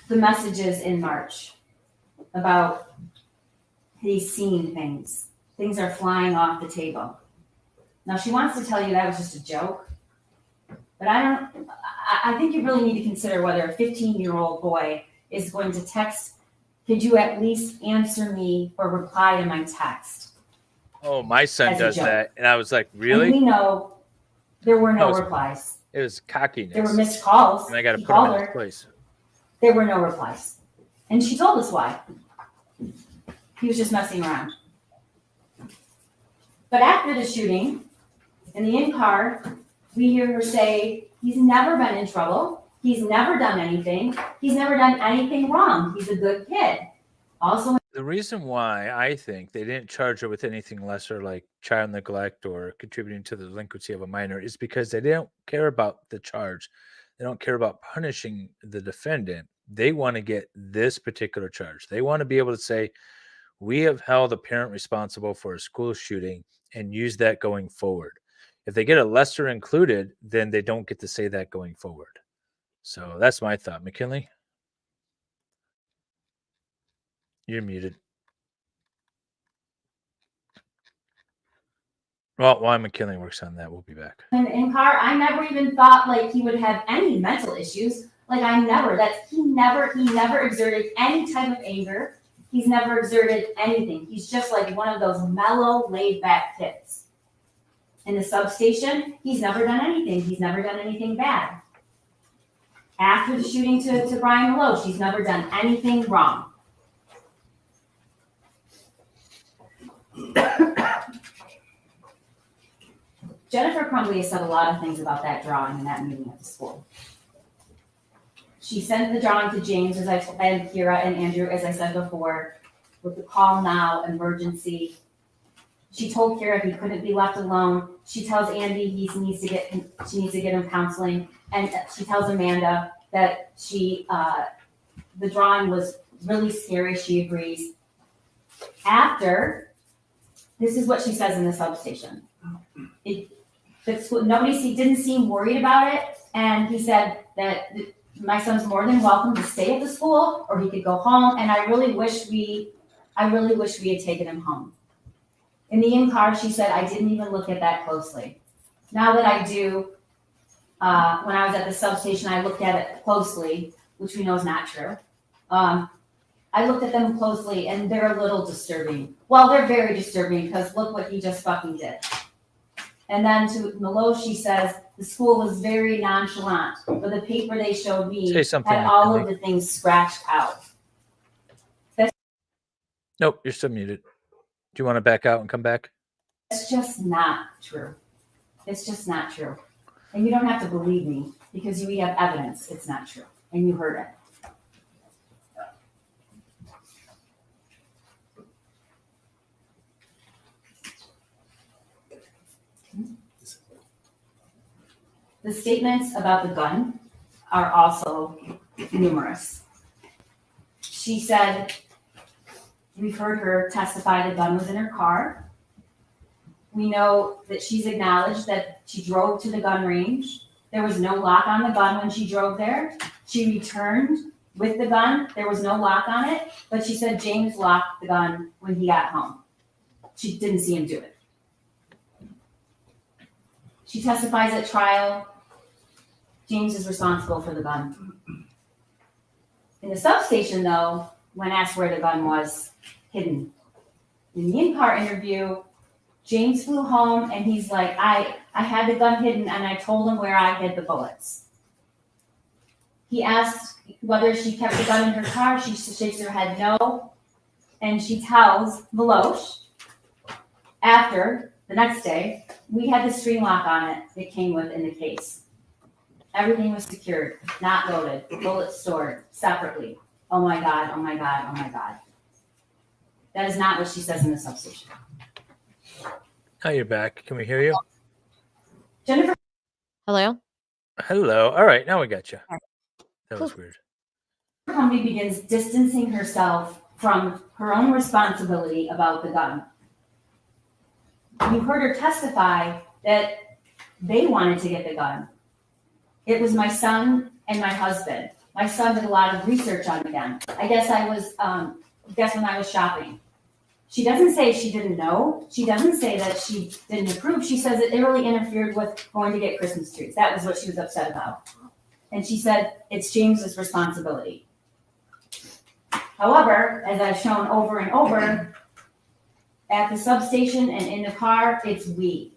The messages in March about he's seeing things. Things are flying off the table. Now she wants to tell you that was just a joke. But I think you really need to consider whether a 15-year-old boy is going to text, could you at least answer me or reply to my text? Oh, my son As a does joke. that. And I was like, really? And we know there were no No, replies. It was cockiness. There were missed calls. And I got to He put him in called his her. place. There were no replies. And she told us why. He was just messing around. But after the shooting, in the in-car, we hear her say, he's never been in trouble. He's never done anything. He's never done anything wrong. He's a good kid. Also, The reason why I think they didn't charge her with anything lesser like child neglect or contributing to the delinquency of a minor is because they don't care about the charge. They don't care about punishing the defendant. They want to get this particular charge. They want to be able to say, we have held a parent responsible for a school shooting and use that going forward. If they get a lesser included, then they don't get to say that going forward. So that's my thought. McKinley? You're muted. Well, while McKinley works on that, we'll be back. in car, I never even thought like he would have any mental issues. Like he never exerted any type of anger. He's never exerted anything. He's just like one of those mellow, laid back kids. In the substation, he's never done anything. He's never done anything bad. After the shooting to Brian Lowe, she's never done anything wrong. Jennifer Crumbley has said a lot of things about that drawing and that meeting at the school. She sent the drawing to James and Kira and Andrew, as I said before, with the call now emergency. She told Kira he couldn't be left alone. She tells Andy she needs to get him counseling, and she tells Amanda that the drawing was really scary. She agrees. After, this is what she says in the substation. Nobody didn't seem worried about it, and he said that my son's more than welcome to stay at the school, or he could go home. And I really wish we had taken him home. In the in-car, she said, I didn't even look at that closely. Now that I do, when I was at the substation, I looked at it closely, which we know is not true. I looked at them closely, and they're a little disturbing. Well, they're very disturbing because look what he just fucking did. And then to Malo, she says, the school was very nonchalant, but the paper they showed me had all of the things scratched out. Nope, you're still muted. Do you want to back out and come back? It's just not true. It's just not true. And you don't have to believe me because we have evidence it's not true. And you heard it. The statements about the gun are also numerous. She said, we've heard her testify the gun was in her car. We know that she's acknowledged that she drove to the gun range. There was no lock on the gun when she drove there. She returned with the gun. There was no lock on it, but she said James locked the gun when he got home. She didn't see him do it. She testifies at trial. James is responsible for the gun. In the substation, though, when asked where the gun was hidden, in the in-car interview, James flew home and he's like, I had the gun hidden and I told him where I hid the bullets. He asked whether she kept the gun in her car. She shakes her head no. And she tells Veloce, after, the next day, we had the string lock on it that came with in the case. Everything was secured, not loaded, bullets stored separately. Oh my God, oh my God, oh my God. That is not what she says in the substation. Now you're back. Can we hear you? Jennifer. Hello? Hello. All right, now we got you. All right. That was weird. Crumbley begins distancing herself from her own responsibility about the gun. You heard her testify that they wanted to get the gun. It was my son and my husband. My son did a lot of research on the gun. I guess when I was shopping. She doesn't say she didn't know. She doesn't say that she didn't approve. She says it really interfered with going to get Christmas trees. That was what she was upset about. And she said it's James's responsibility. However, as I've shown over and over, at the substation and in the car, it's we.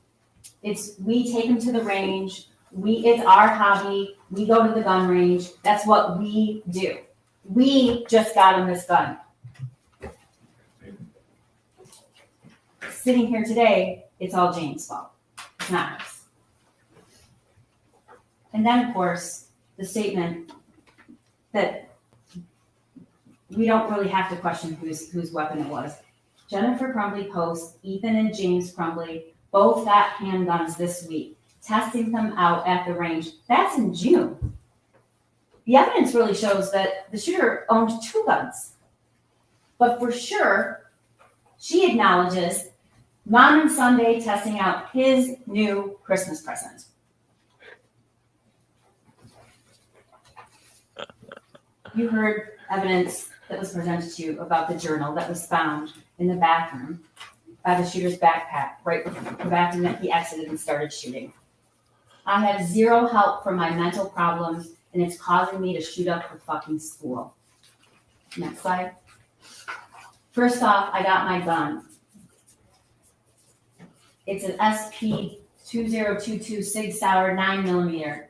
It's we take him to the range. It's our hobby. We go to the gun range. That's what we do. We just got him this gun. Sitting here today, it's all James' fault. It's not hers. And then, of course, the statement that we don't really have to question whose weapon it was. Jennifer Crumbley posts, Ethan and James Crumbley both got handguns this week, testing them out at the range. That's in June. The evidence really shows that the shooter owned 2 guns. But for sure, she acknowledges Mom and Sunday testing out his new Christmas present. You heard evidence that was presented to you about the journal that was found in the bathroom by the shooter's backpack, right before the bathroom that he exited and started shooting. I have 0 help for my mental problems, and it's causing me to shoot up the fucking school. Next slide. First off, I got my gun. It's an SP 2022 Sig Sauer 9mm.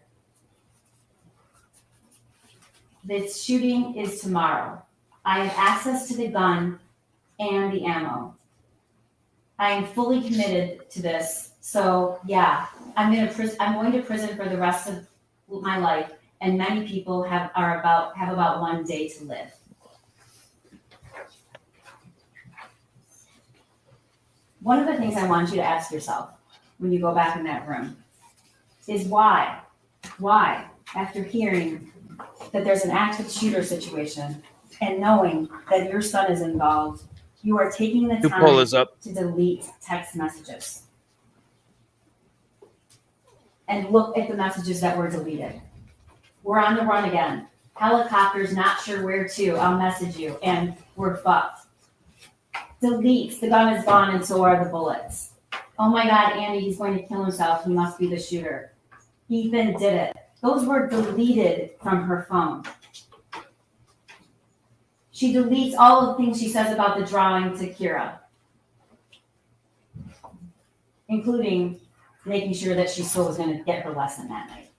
This shooting is tomorrow. I have access to the gun and the ammo. I am fully committed to this. So yeah, I'm going to prison for the rest of my life, and many people have about 1 day to live. One of the things I want you to ask yourself when you go back in that room is why, after hearing that there's an active shooter situation and knowing that your son is involved, you are taking the time to delete text messages. And look at the messages that were deleted. We're on the run again. Helicopters, not sure where to. I'll message you, and we're fucked. Deletes, the gun is gone and so are the bullets. Oh my God, Andy, he's going to kill himself. He must be the shooter. Ethan did it. Those were deleted from her phone. She deletes all the things she says about the drawing to Kira, including making sure that she still was going to get her lesson that night.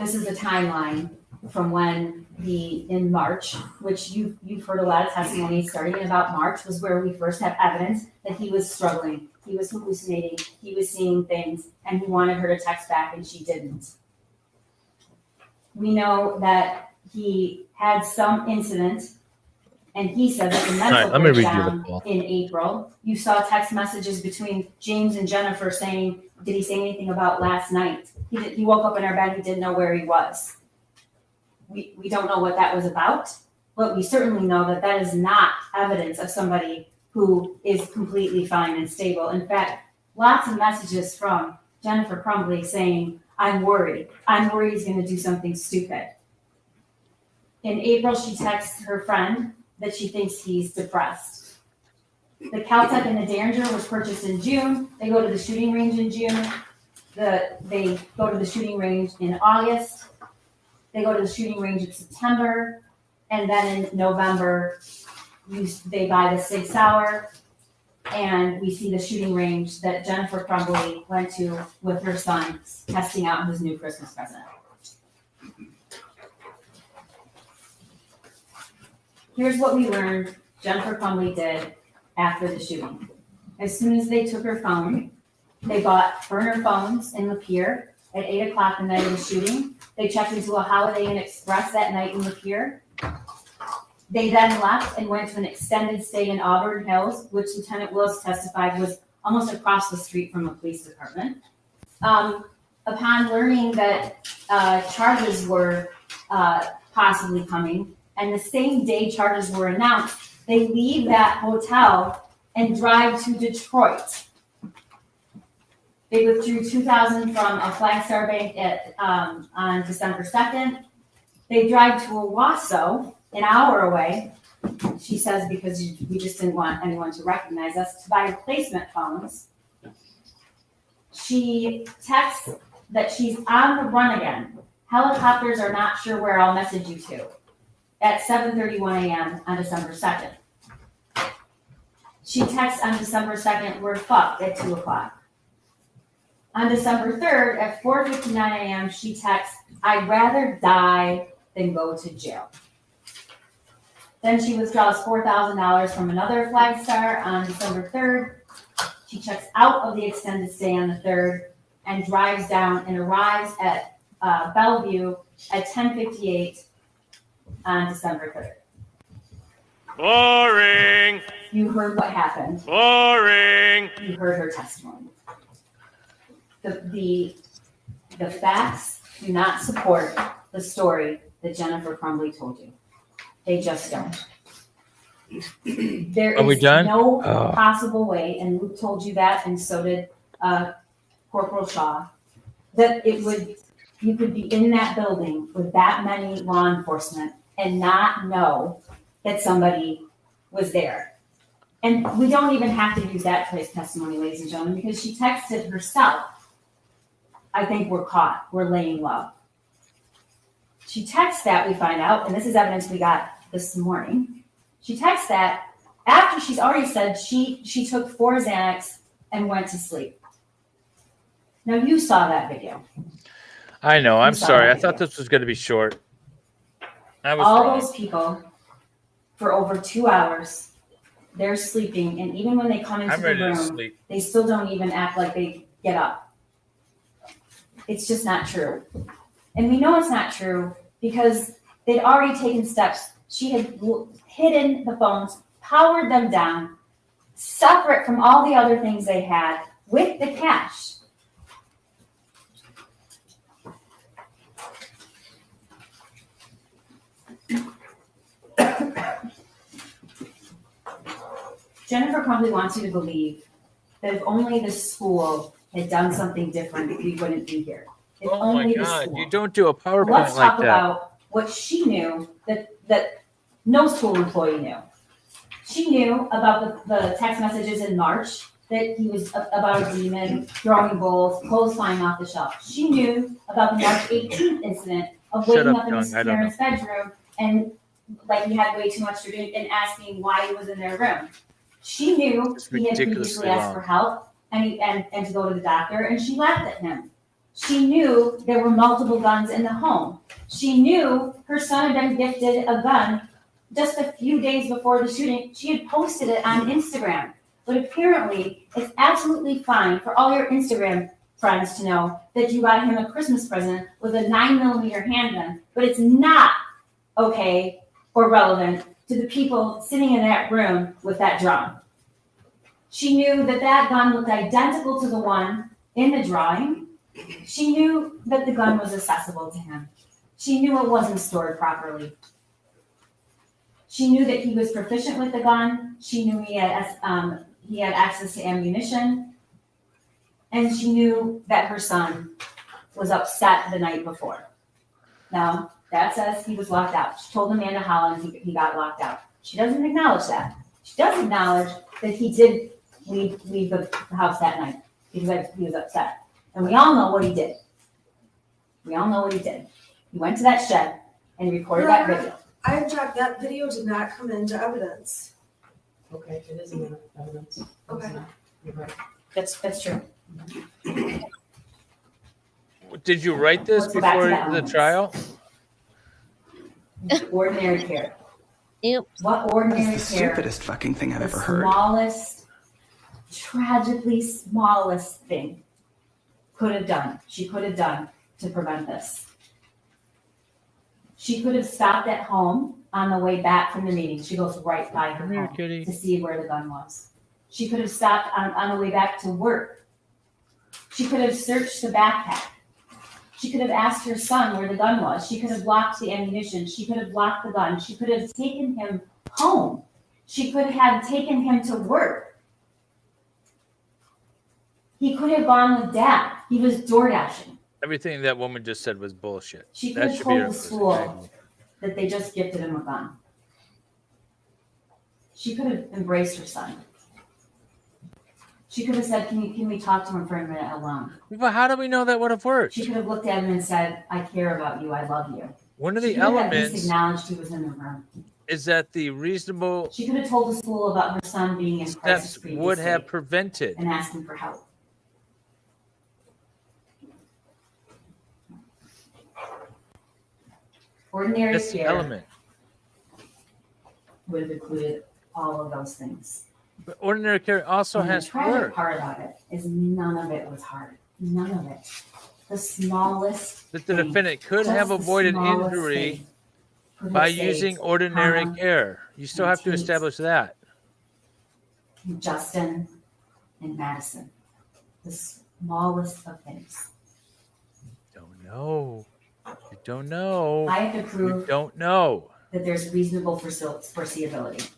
This is the timeline from when in March, which you've heard a lot of testimony starting in about March, was where we first have evidence that he was struggling, he was hallucinating, he was seeing things, and he wanted her to text back and she didn't. We know that he had some incident, and he said that the mental breakdown in April. You saw text messages between James and Jennifer saying, did he say anything about last night? He woke up in our bed, he didn't know where he was. we don't know what that was about, but we certainly know that that is not evidence of somebody who is completely fine and stable. In fact, lots of messages from Jennifer Crumbley saying, I'm worried he's gonna do something stupid. In April, she texts her friend that she thinks he's depressed. The Caltech and the Derringer was purchased in June. They go to the shooting range in June. They go to the shooting range in August. They go to the shooting range in September. And then in November, they buy the Sig Sauer. And we see the shooting range that Jennifer Crumbley went to with her son, testing out his new Christmas present. Here's what we learned Jennifer Crumbley did after the shooting. As soon as they took her phone, they bought burner phones in Lapeer at 8 o'clock the night of the shooting. They checked into a Holiday Inn Express that night in Lapeer. They then left and went to an extended stay in Auburn Hills, which Lieutenant Willis testified was almost across the street from a police department. Upon learning that charges were possibly coming, and the same day charges were announced, they leave that hotel and drive to Detroit. They withdrew $2,000 from a Flagstar Bank on December 2nd. They drive to Owasso, an hour away, she says, because we just didn't want anyone to recognize us, to buy replacement phones. She texts that she's on the run again. Helicopters are not sure where I'll message you to, at 7:31 a.m. on December 2nd. She texts on December 2nd, we're fucked, at 2 o'clock. On December 3rd, at 4:59 a.m., she texts, I'd rather die than go to jail. Then she withdraws $4,000 from another Flagstar on December 3rd. She checks out of the extended stay on the 3rd and drives down and arrives at Bellevue at 10:58 on December 3rd. Boring. You heard what happened. Boring. You heard her testimony. The facts do not support the story that Jennifer Crumbley told you. They just don't. There Are we is done? no possible way, and Luke told you that, and so did Corporal Shaw, that you could be in that building with that many law enforcement and not know that somebody was there. And we don't even have to use that today's testimony, ladies and gentlemen, because she texted herself, I think we're caught, we're laying low. She texts that, we find out, and this is evidence we got this morning. She texts that after she's already said she took 4 Xanax and went to sleep. Now you saw that video. I know. I'm saw sorry. that I thought video. this was going to be short. I was All wrong. those people for over 2 hours, they're sleeping, and even when they come into I'm the ready to room, sleep. they still don't even act like they get up. It's just not true. And we know it's not true because they'd already taken steps. She had hidden the phones, powered them down, separate from all the other things they had, with the cash. Jennifer Crumbley wants you to believe that if only the school had done something different, we wouldn't be here. If Oh my only the God. school. You don't do a PowerPoint Let's like talk that. about what she knew that no school employee knew. She knew about the text messages in March that he was about a demon, throwing bowls, clothes flying off the shelf. She knew about the March 18th incident of Shut waking up, up in his Young. I don't parents' bedroom and like he had way too much to drink and asking why he was in their room. She knew It's he had previously ridiculously asked long. for help and to go to the doctor, and she laughed at him. She knew there were multiple guns in the home. She knew her son had been gifted a gun just a few days before the shooting. She had posted it on Instagram. But apparently, it's absolutely fine for all your Instagram friends to know that you got him a Christmas present with a 9mm handgun, but it's not okay or relevant to the people sitting in that room with that drum. She knew that that gun looked identical to the one in the drawing. She knew that the gun was accessible to him. She knew it wasn't stored properly. She knew that he was proficient with the gun. She knew he had access to ammunition. And she knew that her son was upset the night before. Now, that says he was locked out. She told Amanda Holland he got locked out. She doesn't acknowledge that. She does acknowledge that he did leave the house that night because he was upset. And we all know what he did. We all know what he did. He went to that shed and recorded that video. I object, that video did not come into evidence. Okay, it isn't enough evidence. It's Okay. not. You're right. That's true. Did you write this Let's go back to before that the one. trial? Ordinary care. Yep. What ordinary care? Stupidest fucking thing I've The ever heard. smallest, tragically smallest thing she could have done to prevent this. She could have stopped at home on the way back from the meeting. She goes right by her Come here, home kitty. to see where the gun was. She could have stopped on the way back to work. She could have searched the backpack. She could have asked her son where the gun was. She could have locked the ammunition. She could have locked the gun. She could have taken him home. She could have taken him to work. He could have gone with dad. He was door dashing. Everything that woman just said was bullshit. She could That have should be told her the school that they just gifted him a gun. She could have embraced her son. She could have said, can we talk to him for a minute alone? But how do we know that would have worked? She could have looked at him and said, I care about you, I love you. One of She the could have at least elements acknowledged he was in the room. is that the reasonable She could have told the school about her son being in crisis steps previously would have prevented. and asking for help. Ordinary That's the care element. would have included all of those things. But ordinary care also And has the to tragic work. part about it is none of it was hard. None of it. The smallest That the thing, defendant could just have the avoided smallest injury thing could by have saved using ordinary Hannah care. You still and have to Tate establish that. and Justin and Madison. The smallest of things. Don't know. You don't know. I have to You prove don't know. that there's reasonable foreseeability.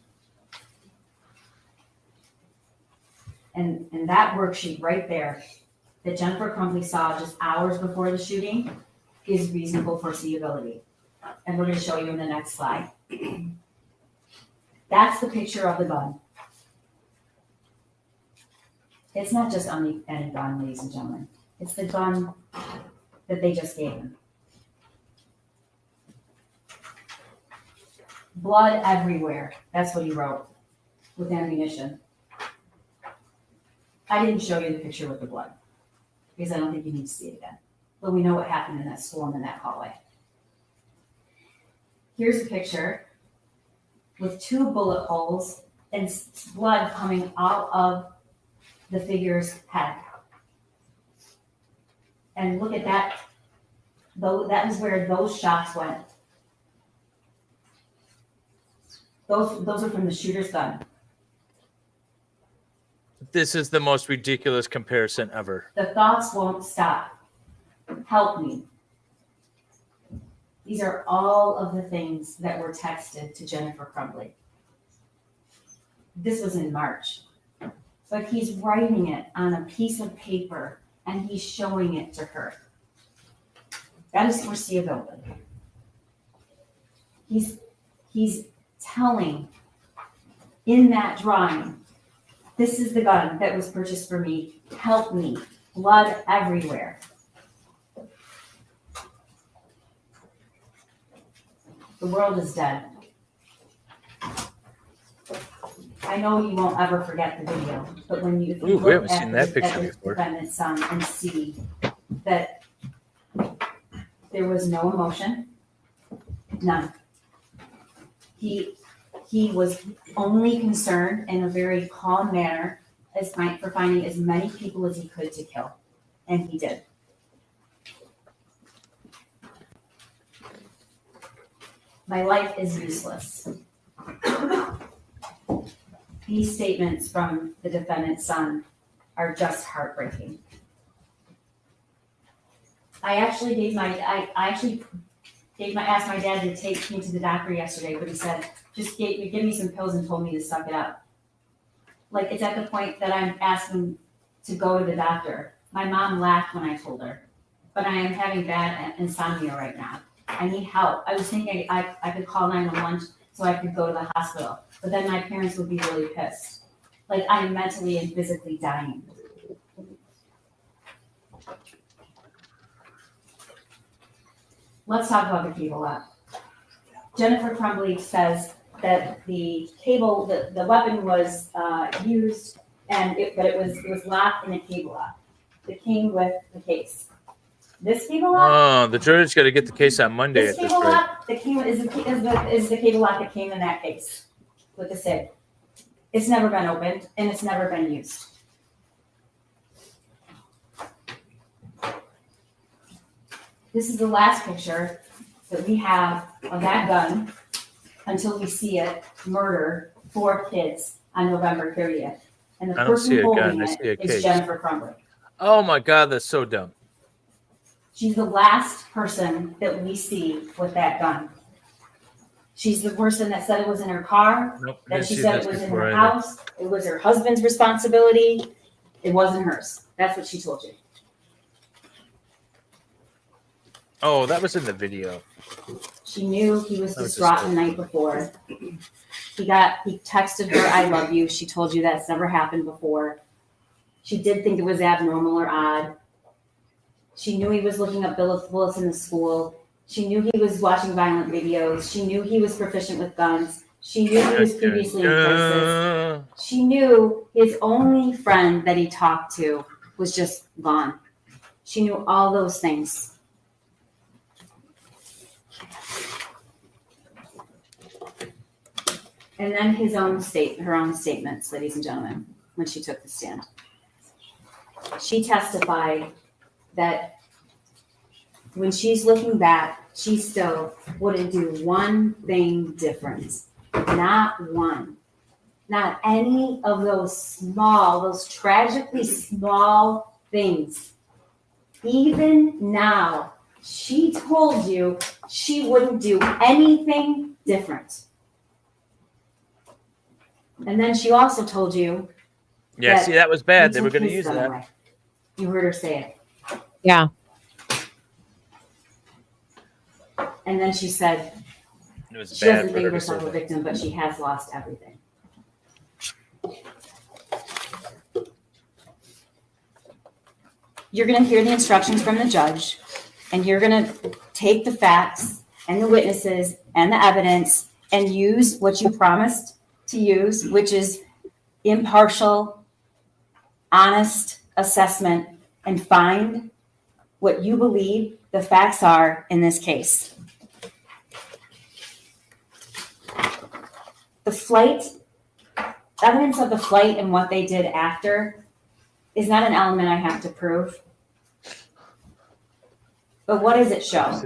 And that worksheet right there that Jennifer Crumbley saw just hours before the shooting is reasonable foreseeability. And we're going to show you in the next slide. That's the picture of the gun. It's not just any gun, ladies and gentlemen. It's the gun that they just gave him. Blood everywhere. That's what he wrote with ammunition. I didn't show you the picture with the blood because I don't think you need to see it again. But we know what happened in that school and in that hallway. Here's a picture with 2 bullet holes and blood coming out of the figure's head. And look at that. That is where those shots went. Those are from the shooter's gun. This is the most ridiculous comparison ever. The thoughts won't stop. Help me. These are all of the things that were texted to Jennifer Crumbley. This was in March. But he's writing it on a piece of paper and he's showing it to her. That is foreseeability. He's telling in that drawing, this is the gun that was purchased for me. Help me. Blood everywhere. The world is dead. I know you won't ever forget the video, but when you, if you Ooh, we look haven't seen that picture at the before. defendant's son and see that there was no emotion, none. He was only concerned in a very calm manner for finding as many people as he could to kill, and he did. My life is useless. These statements from the defendant's son are just heartbreaking. I actually asked my dad to take me to the doctor yesterday, but he said, just give me some pills and told me to suck it up. Like, it's at the point that I'm asking to go to the doctor. My mom laughed when I told her, but I am having bad insomnia right now. I need help. I was thinking I could call 911 so I could go to the hospital, but then my parents would be really pissed. Like, I am mentally and physically dying. Let's talk about the cable lock. Jennifer Crumbley says that the cable, the weapon was used, but it was locked in a cable lock that came with the case. This cable lock. Oh, the jury's got to get the case on Monday This at this cable rate. lock that came is the cable lock that came in that case with the SID. It's never been opened and it's never been used. This is the last picture that we have of that gun until we see it murder 4 kids on November 30th. And the I don't see person a gun, holding I see a it is case. Jennifer Crumbley. Oh my God, that's so dumb. She's the last person that we see with that gun. She's the person that said it was in her car, Nope, that didn't she see said this it was in before her either. house, it was her husband's responsibility, it wasn't hers. That's what she told you. Oh, that was in the video. She knew he was That was distraught just the night before. He texted her, I love you. She told you that's never happened before. She did think it was abnormal or odd. She knew he was looking up bullets in the school. She knew he was watching violent videos. She knew he was proficient with guns. She knew he was previously in crisis. She knew his only friend that he talked to was just gone. She knew all those things. And then her own statements, ladies and gentlemen, when she took the stand. She testified that when she's looking back, she still wouldn't do one thing different. Not one. Not any of those tragically small things. Even now, she told you she wouldn't do anything different. And then she also told you. Yeah, see, that was bad. They were going to use that that. way. You heard her say it. Yeah. And then she said It was she bad doesn't for think her of to say herself a that. victim, but she has lost everything. You're going to hear the instructions from the judge, and you're going to take the facts and the witnesses and the evidence and use what you promised to use, which is impartial, honest assessment, and find what you believe the facts are in this case. The flight, evidence of the flight and what they did after is not an element I have to prove. But what does it show?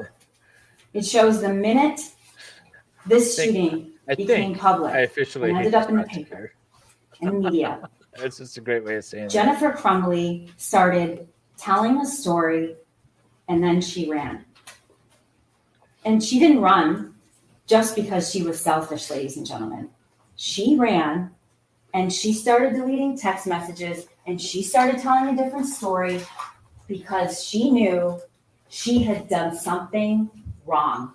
It shows the minute this shooting became public I officially and hate ended up this in the prosecutor. paper and the media. That's just a great way of saying Jennifer Crumbley started telling a story and then she ran. And she didn't run just because she was selfish, ladies and gentlemen. She ran and she started deleting text messages and she started telling a different story because she knew she had done something wrong.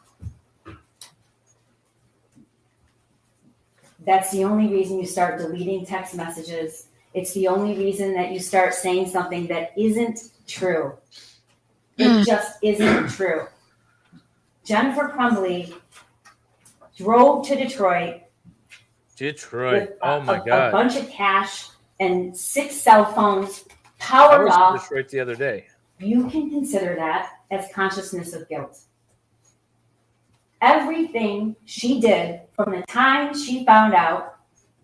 That's the only reason you start deleting text messages. It's the only reason that you start saying something that isn't true. It just isn't true. Jennifer Crumbley drove to Detroit Detroit. with Oh my a God. bunch of cash and 6 cell phones I powered was in off. Detroit the other day. You can consider that as consciousness of guilt. Everything she did from the time she found out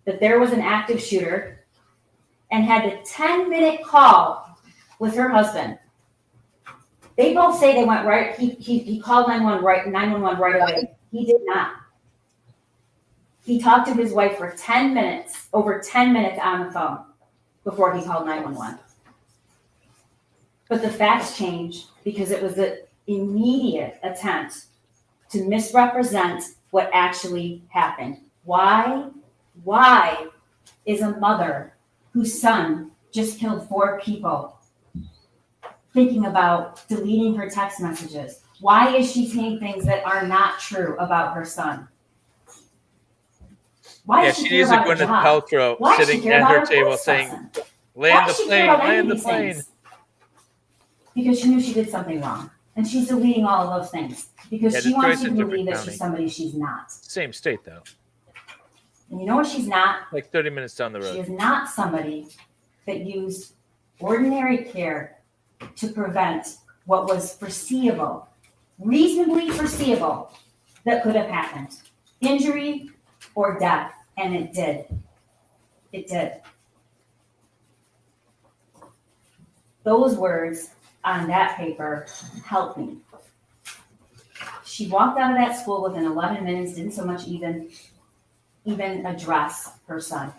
that there was an active shooter and had a 10-minute call with her husband. They both say they went right. He called 911 right away. He did not. He talked to his wife for 10 minutes, over 10 minutes on the phone before he called 911. But the facts changed because it was an immediate attempt to misrepresent what actually happened. Why is a mother whose son just killed 4 people thinking about deleting her text messages? Why is she saying things that are not true about her son? Why Yeah, does she she care needs a about a Gwyneth job? Paltrow Why does she sitting care at about her her table police saying, person? land Why the does she care plane, about any land of the these plane. things? Because she knew she did something wrong. And she's deleting all of those things. Because Yeah, she wants Detroit's you a to different believe that county. she's somebody she's not. Same state, though. And you know what she's not? Like 30 minutes down the She road. is not somebody that used ordinary care to prevent what was foreseeable, reasonably foreseeable, that could have happened. Injury or death. And it did. It did. Those words on that paper helped me. She walked out of that school within 11 minutes, didn't so much even address her son.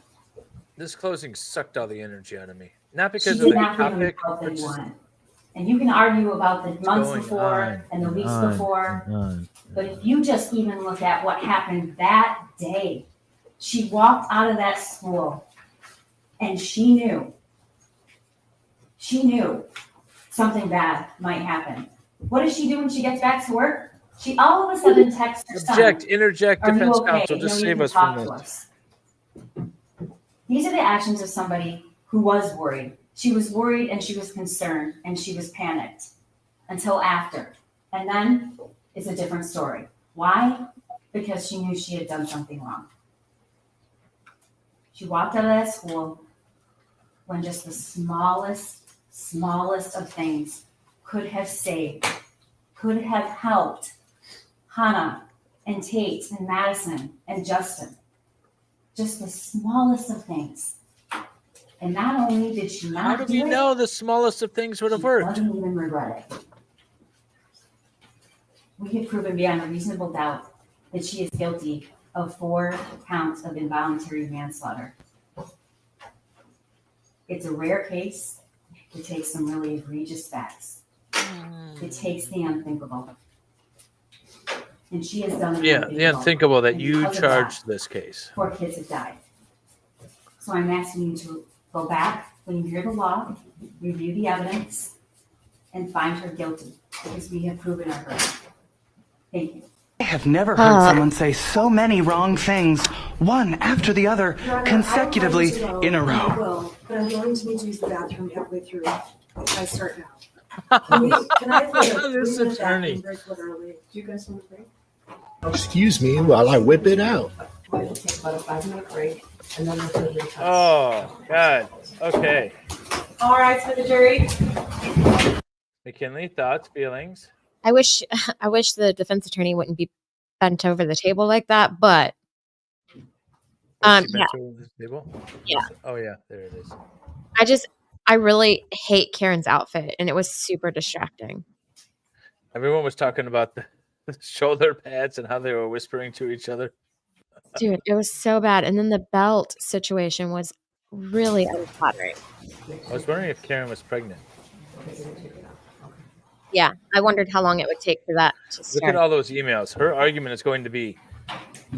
This closing sucked all the energy out of me. Not She because of did the not give him the topic, help that but he just wanted. And you can argue about the months going before on and the weeks on before, and on. but if you just even look at what happened that day, she walked out of that school and she knew something bad might happen. What does she do when she gets back to work? She all of a sudden texts her son. Interject, "Are you defense okay? counsel, You just know, you save can us from talk to this. us." These are the actions of somebody who was worried. She was worried and she was concerned and she was panicked until after. And then it's a different story. Why? Because she knew she had done something wrong. She walked out of that school when just the smallest of things could have saved, could have helped Hannah and Tate and Madison and Justin. Just the smallest of things. And not only did she not How do we know the smallest of things would have worked? doesn't even regret it. We have proven beyond a reasonable doubt that she is guilty of 4 counts of involuntary manslaughter. It's a rare case. It takes some really egregious facts. It takes the unthinkable. And she has done The unthinkable that And you because of charged this case. 4 kids have died. So I'm asking you to go back when you hear the law, review the evidence, and find her guilty, because we have proven her guilty. Thank you. I have never heard someone say so many wrong things, one after the other, consecutively in a I row. will, but I'm going to need to use the bathroom halfway through if I start now. Can I play a This 3-minute attorney. bathroom break literally? Do you guys want a break? Excuse me while I whip it out. We'll take about a 5-minute break and then we'll do the test. Oh, God. Okay. All right, for the jury. McKinley, thoughts, feelings? I wish the defense attorney wouldn't be bent over the table like that, but Was she yeah. bent over the table? Yeah. Oh, yeah. There it is. I really hate Karen's outfit, and it was super distracting. Everyone was talking about the shoulder pads and how they were whispering to each other. Dude, it was so bad. And then the belt situation was really unflattering. I was wondering if Karen was pregnant. Yeah, I wondered how long it would take for that to Look start. at all those emails. Her argument is going to be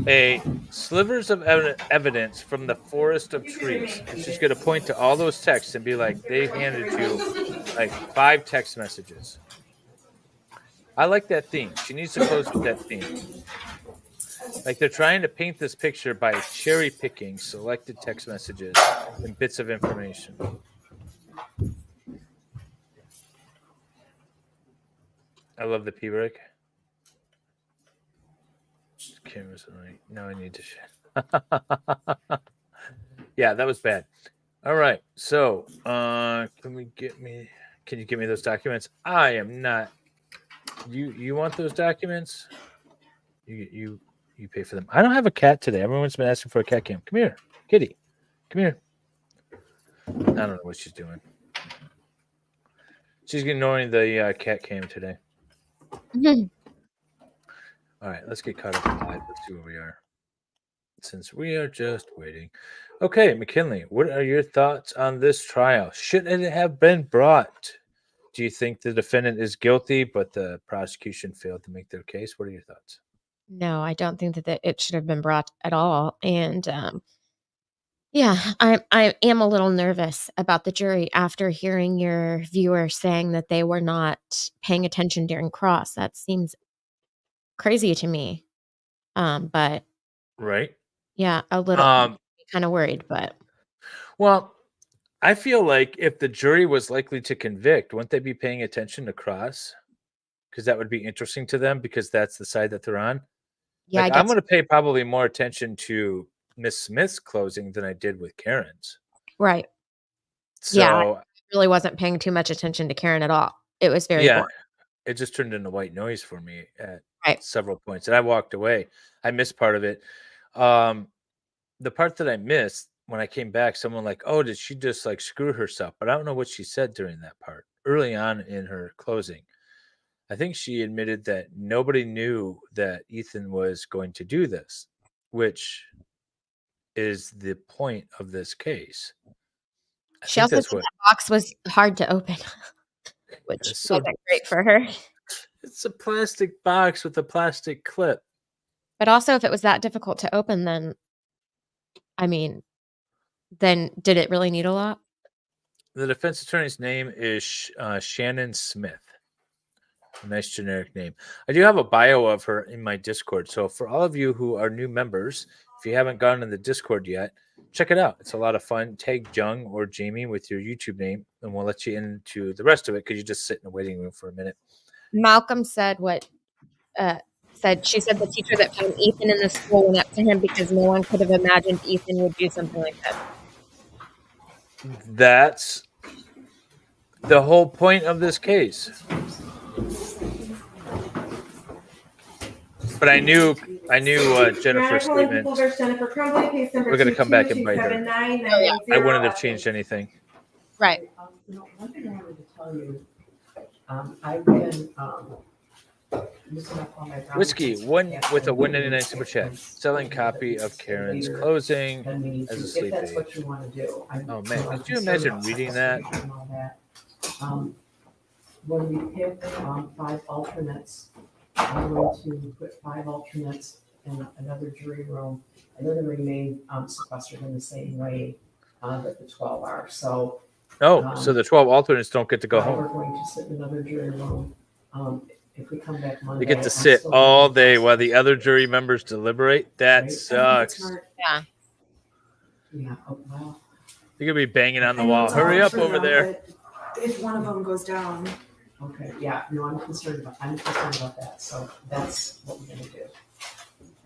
a slivers of evidence from the forest of trees. And she's going to point to all those texts and be like, they handed you like 5 text messages. I like that theme. She needs to close with that theme. Like they're trying to paint this picture by cherry picking selected text messages and bits of information. I love the pee break. Cameras on right. Now I need to shit. Yeah, that was bad. All right. So can you get me those documents? I am not. You want those documents? You pay for them. I don't have a cat today. Everyone's been asking for a cat cam. Come here, kitty. Come here. I don't know what she's doing. She's ignoring the cat cam today. All right, let's get caught up in live. Let's see where we are. Since we are just waiting. Okay, McKinley, what are your thoughts on this trial? Should it have been brought Do you think the defendant is guilty, but the prosecution failed to make their case? What are your thoughts? No, I don't think that it should have been brought at all. And yeah, I am a little nervous about the jury after hearing your viewer saying that they were not paying attention during cross. That seems crazy to me. But Right. yeah, a little kind of worried, but Well, I feel like if the jury was likely to convict, wouldn't they be paying attention to cross? Because that would be interesting to them because that's the side that they're on. yeah, I Like, I'm guess going to pay probably more attention to Miss Smith's closing than I did with Karen's. right. Yeah, I So, really wasn't paying too much attention to Karen at all. It was very yeah, boring. it just turned into white noise for me at Right. several points. And I walked away. I missed part of it. The part that I missed when I came back, someone like, oh, did she just like screw herself? But I don't know what she said during that part early on in her closing. I think she admitted that nobody knew that Ethan was going to do this, which is the point of this case. I She think also that's said what that box was hard to open, which it's so wasn't great for her. it's a plastic box with a plastic clip. But also, if it was that difficult to open, then I mean, then did it really need a lot? The defense attorney's name is Shannon Smith. A nice generic name. I do have a bio of her in my Discord. So for all of you who are new members, if you haven't gone in the Discord yet, check it out. It's a lot of fun. Tag Jung or Jamie with your YouTube name, and we'll let you into the rest of it because you just sit in the waiting room for a minute. Malcolm said she said the teacher that found Ethan in the school went up to him because no one could have imagined Ethan would do something like that. That's the whole point of this case. But I knew Jennifer's statement. We're going to come back and bite her. I wouldn't have changed anything. Right. One thing I wanted to tell you, I've been using up all my Whiskey, one with a 199 super chat. Selling copy of Karen's closing as a sleep If that's aid. what you want to do. Oh man, could you imagine reading that? When we pick 5 alternates, I'm going to put 5 alternates in another jury room, and they're going to remain sequestered in the same way that the 12 are. So. So the 12 alternates don't get to go We're home. going to sit in another jury room. If we come back Monday. They get to sit all day while the other jury members deliberate. That sucks. Yeah. Yeah. Oh, well. You're gonna be banging on the I know wall. it's Hurry hard up for over them, there. but if one of them goes down. Okay. Yeah. No, I'm concerned about that. So that's what we're going to do.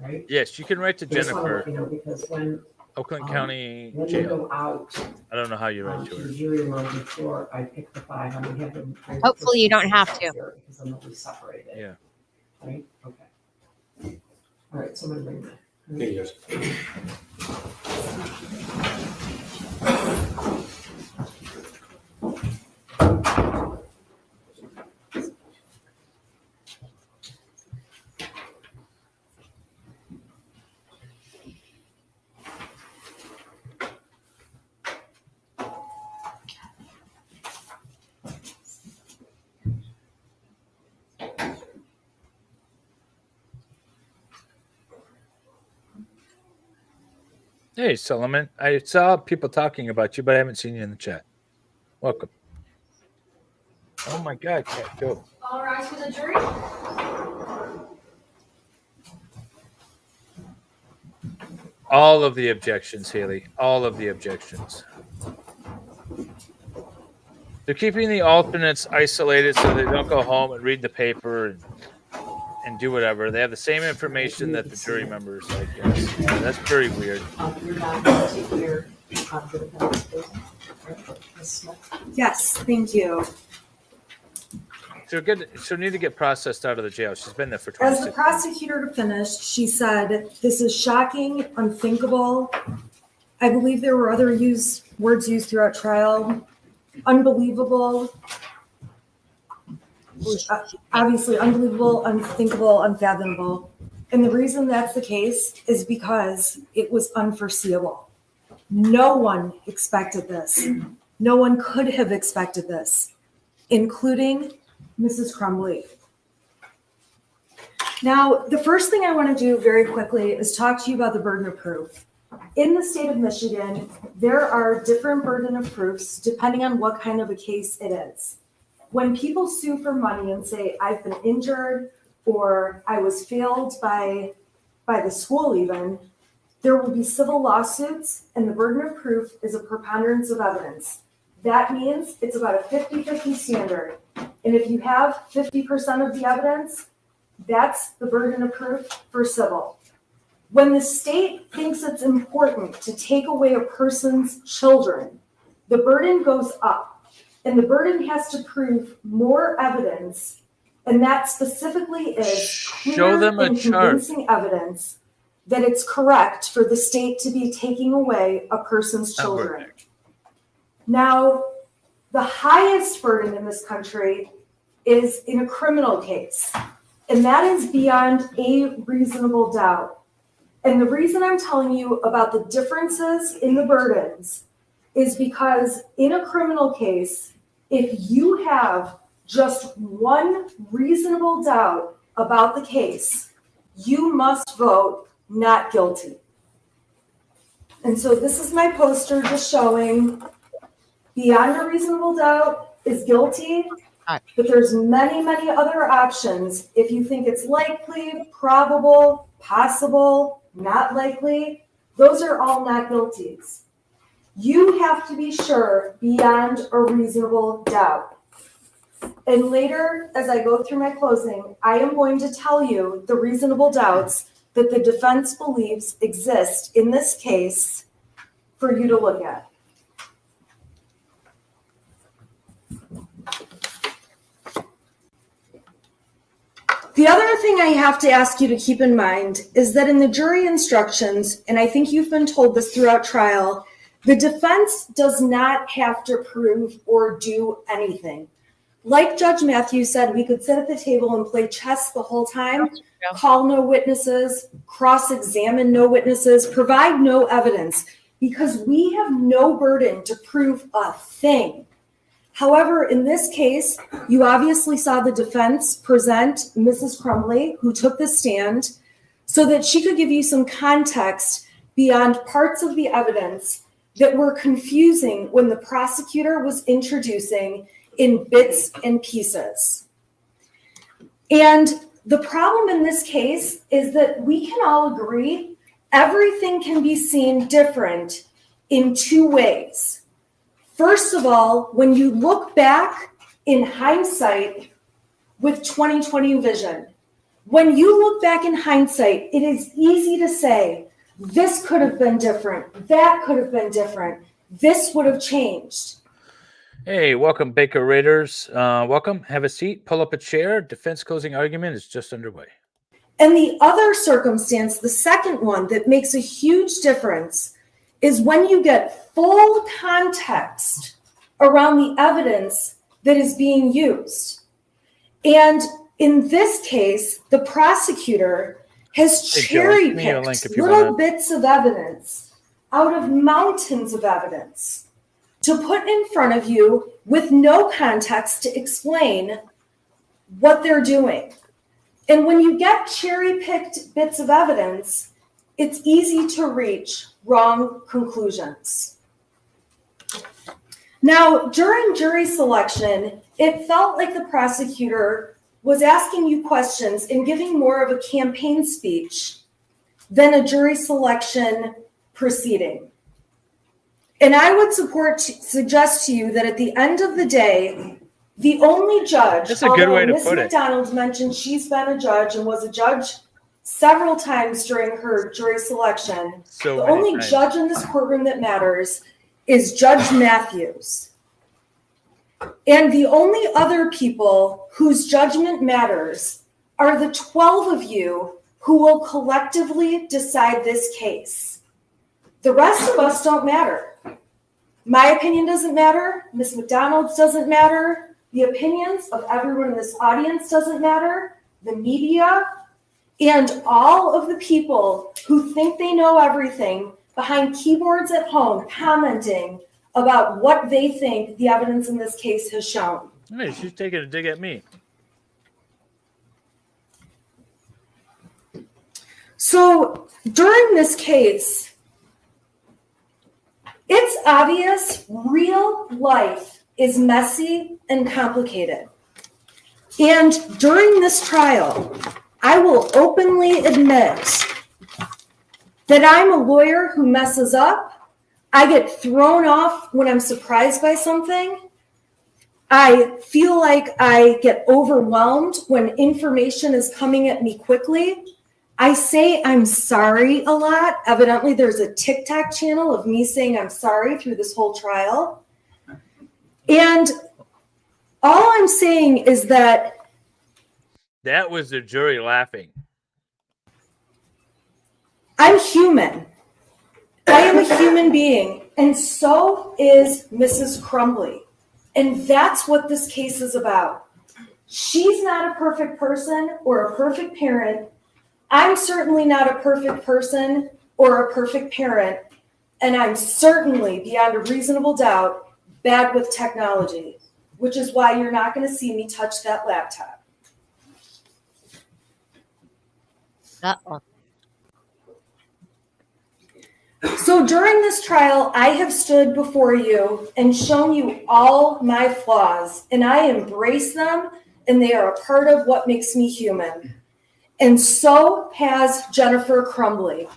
Right. Yes, you can write to I just wanna let Jennifer, you know, because when Oakland County when you Jail. go out I don't know how you write to to the her. jury room before I pick the 5, I'm going to have them. Hopefully you don't have to. Because I'm going to be separated. Yeah. Right. Okay. All right. So I'm going to bring that. Thank you, guys. Hey, Solomon. I saw people talking about you, but I haven't seen you in the chat. Welcome. Oh my God, cat, go. All rise for the jury. All of the objections, Haley. All of the objections. They're keeping the alternates isolated so they don't go home and read the paper and do whatever. They have the same information that the jury members, I guess. Yeah, that's very weird. You're not going to take your Yes, thank you. She'll need to get processed out of the jail. She's been there for As the 26 prosecutor finished, she said, "This is shocking, unthinkable." I believe there were other words used throughout trial. Unbelievable. Obviously, unbelievable, unthinkable, unfathomable. And the reason that's the case is because it was unforeseeable. No one expected this. No one could have expected this. including Mrs. Crumbley. Now, the first thing I want to do very quickly is talk to you about the burden of proof. In the state of Michigan, there are different burden of proofs depending on what kind of a case it is. When people sue for money and say, I've been injured or I was failed by the school even, there will be civil lawsuits and the burden of proof is a preponderance of evidence. That means it's about a 50-50 standard. And if you have 50% of the evidence, that's the burden of proof for civil. When the state thinks it's important to take away a person's children, the burden goes up, and the burden has to prove more evidence, and that specifically is Show clear them a and chart. convincing evidence that it's correct for the state to be taking away a person's children. Now, the highest burden in this country is in a criminal case, and that is beyond a reasonable doubt. And the reason I'm telling you about the differences in the burdens is because in a criminal case, if you have just one reasonable doubt about the case, you must vote not guilty. And so this is my poster just showing beyond a reasonable doubt is guilty, but there's many, many other options. If you think it's likely, probable, possible, not likely, those are all not guilties. You have to be sure beyond a reasonable doubt. And later, as I go through my closing, I am going to tell you the reasonable doubts that the defense believes exist in this case for you to look at. The other thing I have to ask you to keep in mind is that in the jury instructions, and I think you've been told this throughout trial, the defense does not have to prove or do anything. Like Judge Matthews said, we could sit at the table and play chess the whole time, call no witnesses, cross-examine no witnesses, provide no evidence, because we have no burden to prove a thing. However, in this case, you obviously saw the defense present Mrs. Crumbley, who took the stand, so that she could give you some context beyond parts of the evidence that were confusing when the prosecutor was introducing in bits and pieces. And the problem in this case is that we can all agree everything can be seen different in two ways. First of all, when you look back in hindsight with 20/20 vision, when you look back in hindsight, it is easy to say, this could have been different, that could have been different, this would have changed. Hey, welcome, Baker Raiders. Welcome. Have a seat. Pull up a chair. Defense closing argument is just underway. And the other circumstance, the second one that makes a huge difference, is when you get full context around the evidence that is being used. And in this case, the prosecutor has cherry-picked little bits of evidence out of mountains of evidence to put in front of you with no context to explain what they're doing. And when you get cherry-picked bits of evidence, it's easy to reach wrong conclusions. Now, during jury selection, it felt like the prosecutor was asking you questions and giving more of a campaign speech than a jury selection proceeding. And I would suggest to you that at the end of the day, the only judge, That's a good way to Ms. put it. McDonald mentioned she's been a judge and was a judge several times during her jury selection. So The many only times. judge in this courtroom that matters is Judge Matthews. And the only other people whose judgment matters are the 12 of you who will collectively decide this case. The rest of us don't matter. My opinion doesn't matter. Ms. McDonald's doesn't matter. The opinions of everyone in this audience doesn't matter. The media and all of the people who think they know everything behind keyboards at home commenting about what they think the evidence in this case has shown. Hey, she's taking a dig at me. So during this case, it's obvious real life is messy and complicated. And during this trial, I will openly admit that I'm a lawyer who messes up. I get thrown off when I'm surprised by something. I feel like I get overwhelmed when information is coming at me quickly. I say I'm sorry a lot. Evidently, there's a TikTok channel of me saying I'm sorry through this whole trial. And all I'm saying is that That was the jury laughing. I'm human. I am a human being, and so is Mrs. Crumbley. And that's what this case is about. She's not a perfect person or a perfect parent. I'm certainly not a perfect person or a perfect parent, and I'm certainly, beyond a reasonable doubt, bad with technology, which is why you're not going to see me touch that laptop. Uh-oh. So during this trial, I have stood before you and shown you all my flaws, and I embrace them, and they are a part of what makes me human. And so has Jennifer Crumbley.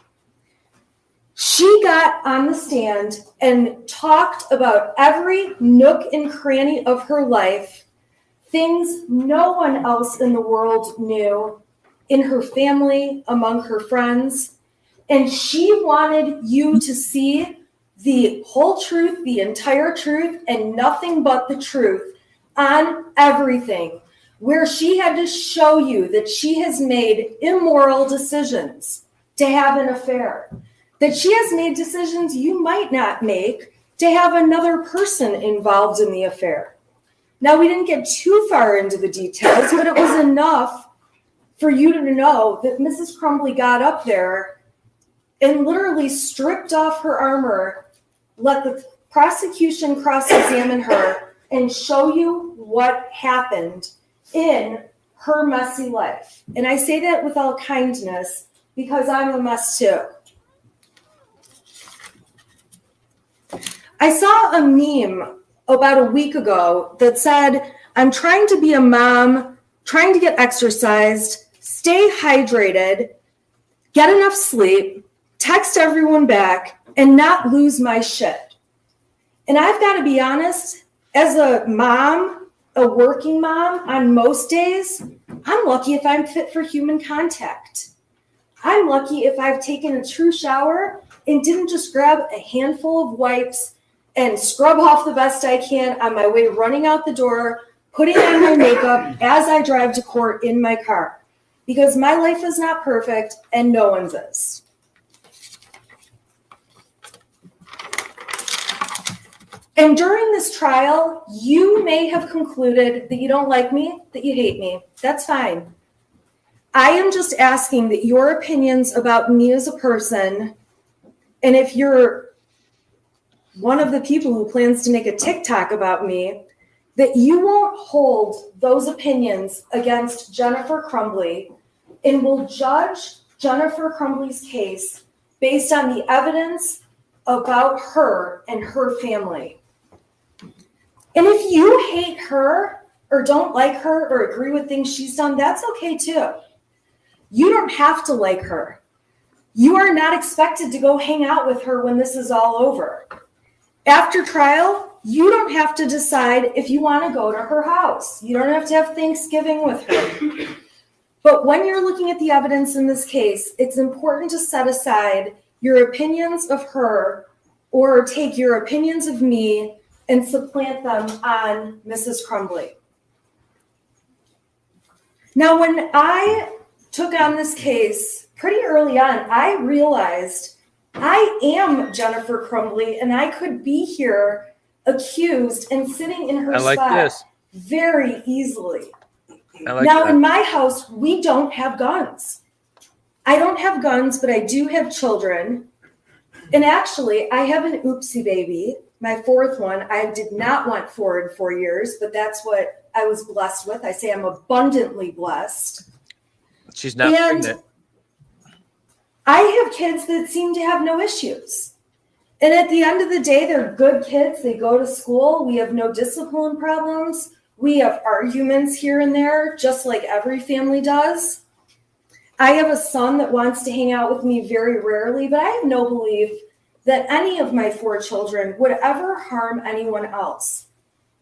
She got on the stand and talked about every nook and cranny of her life, things no one else in the world knew, in her family, among her friends. And she wanted you to see the whole truth, the entire truth, and nothing but the truth on everything, where she had to show you that she has made immoral decisions to have an affair, that she has made decisions you might not make to have another person involved in the affair. Now, we didn't get too far into the details, but it was enough for you to know that Mrs. Crumbley got up there and literally stripped off her armor, let the prosecution cross-examine her, and show you what happened in her messy life. And I say that with all kindness because I'm a mess too. I saw a meme about a week ago that said, I'm trying to be a mom, trying to get exercised, stay hydrated, get enough sleep, text everyone back, and not lose my shit. And I've got to be honest, as a mom, a working mom, on most days, I'm lucky if I'm fit for human contact. I'm lucky if I've taken a true shower and didn't just grab a handful of wipes and scrub off the best I can on my way running out the door, putting on my makeup as I drive to court in my car. Because my life is not perfect and no one's is. And during this trial, you may have concluded that you don't like me, that you hate me. That's fine. I am just asking that your opinions about me as a person, and if you're one of the people who plans to make a TikTok about me, that you won't hold those opinions against Jennifer Crumbley and will judge Jennifer Crumbley's case based on the evidence about her and her family. And if you hate her or don't like her or agree with things she's done, that's okay too. You don't have to like her. You are not expected to go hang out with her when this is all over. After trial, you don't have to decide if you want to go to her house. You don't have to have Thanksgiving with her. But when you're looking at the evidence in this case, it's important to set aside your opinions of her or take your opinions of me and supplant them on Mrs. Crumbley. Now, when I took on this case pretty early on, I realized I am Jennifer Crumbley and I could be here accused and sitting in her spot very easily. In my house, we don't have guns. I don't have guns, but I do have children. And actually, I have an oopsie baby my fourth one. I did not want 4 in 4 years, but that's what I was blessed with. I say I'm abundantly blessed. She's not pregnant. I have kids that seem to have no issues. And at the end of the day, they're good kids. They go to school. We have no discipline problems. We have arguments here and there, just like every family does. I have a son that wants to hang out with me very rarely, but I have no belief that any of my 4 children would ever harm anyone else.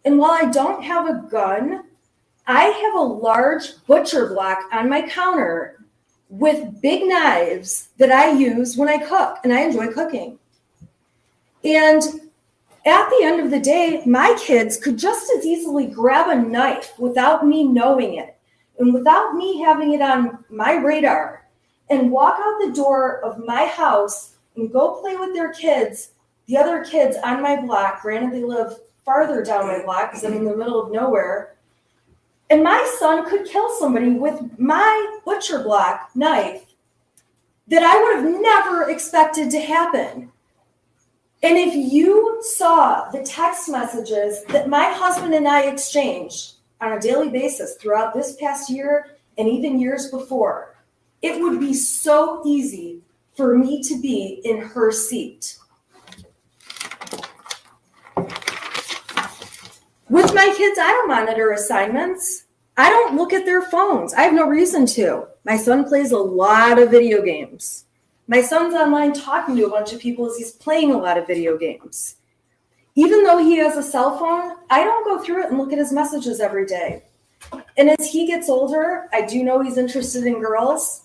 And while I don't have a gun, I have a large butcher block on my counter with big knives that I use when I cook, and I enjoy cooking. And at the end of the day, my kids could just as easily grab a knife without me knowing it and without me having it on my radar and walk out the door of my house and go play with their kids, the other kids on my block. Granted, they live farther down my block because I'm in the middle of nowhere. And my son could kill somebody with my butcher block knife that I would have never expected to happen. And if you saw the text messages that my husband and I exchanged on a daily basis throughout this past year and even years before, it would be so easy for me to be in her seat. With my kids, I don't monitor assignments. I don't look at their phones. I have no reason to. My son plays a lot of video games. My son's online talking to a bunch of people as he's playing a lot of video games. Even though he has a cell phone, I don't go through it and look at his messages every day. And as he gets older, I do know he's interested in girls.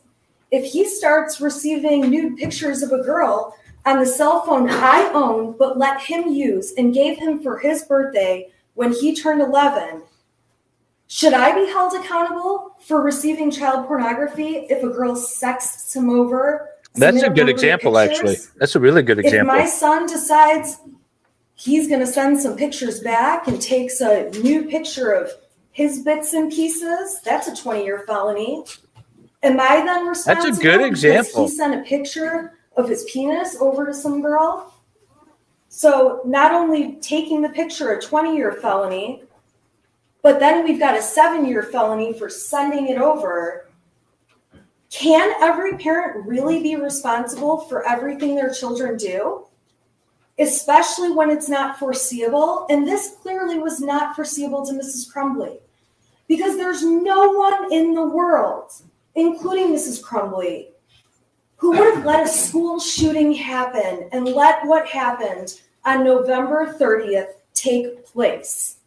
If he starts receiving nude pictures of a girl on the cell phone I own but let him use and gave him for his birthday when he turned 11, should I be held accountable for receiving child pornography if a girl sexts him over? That's a good example, actually. That's a really good example. If my son decides he's going to send some pictures back and takes a nude picture of his bits and pieces, that's a 20-year felony. Am I then responsible? That's a good example. Because he sent a picture of his penis over to some girl? So not only taking the picture, a 20-year felony, but then we've got a 7-year felony for sending it over. Can every parent really be responsible for everything their children do? Especially when it's not foreseeable. And this clearly was not foreseeable to Mrs. Crumbley, because there's no one in the world, including Mrs. Crumbley, who would have let a school shooting happen and let what happened on November 30th take place.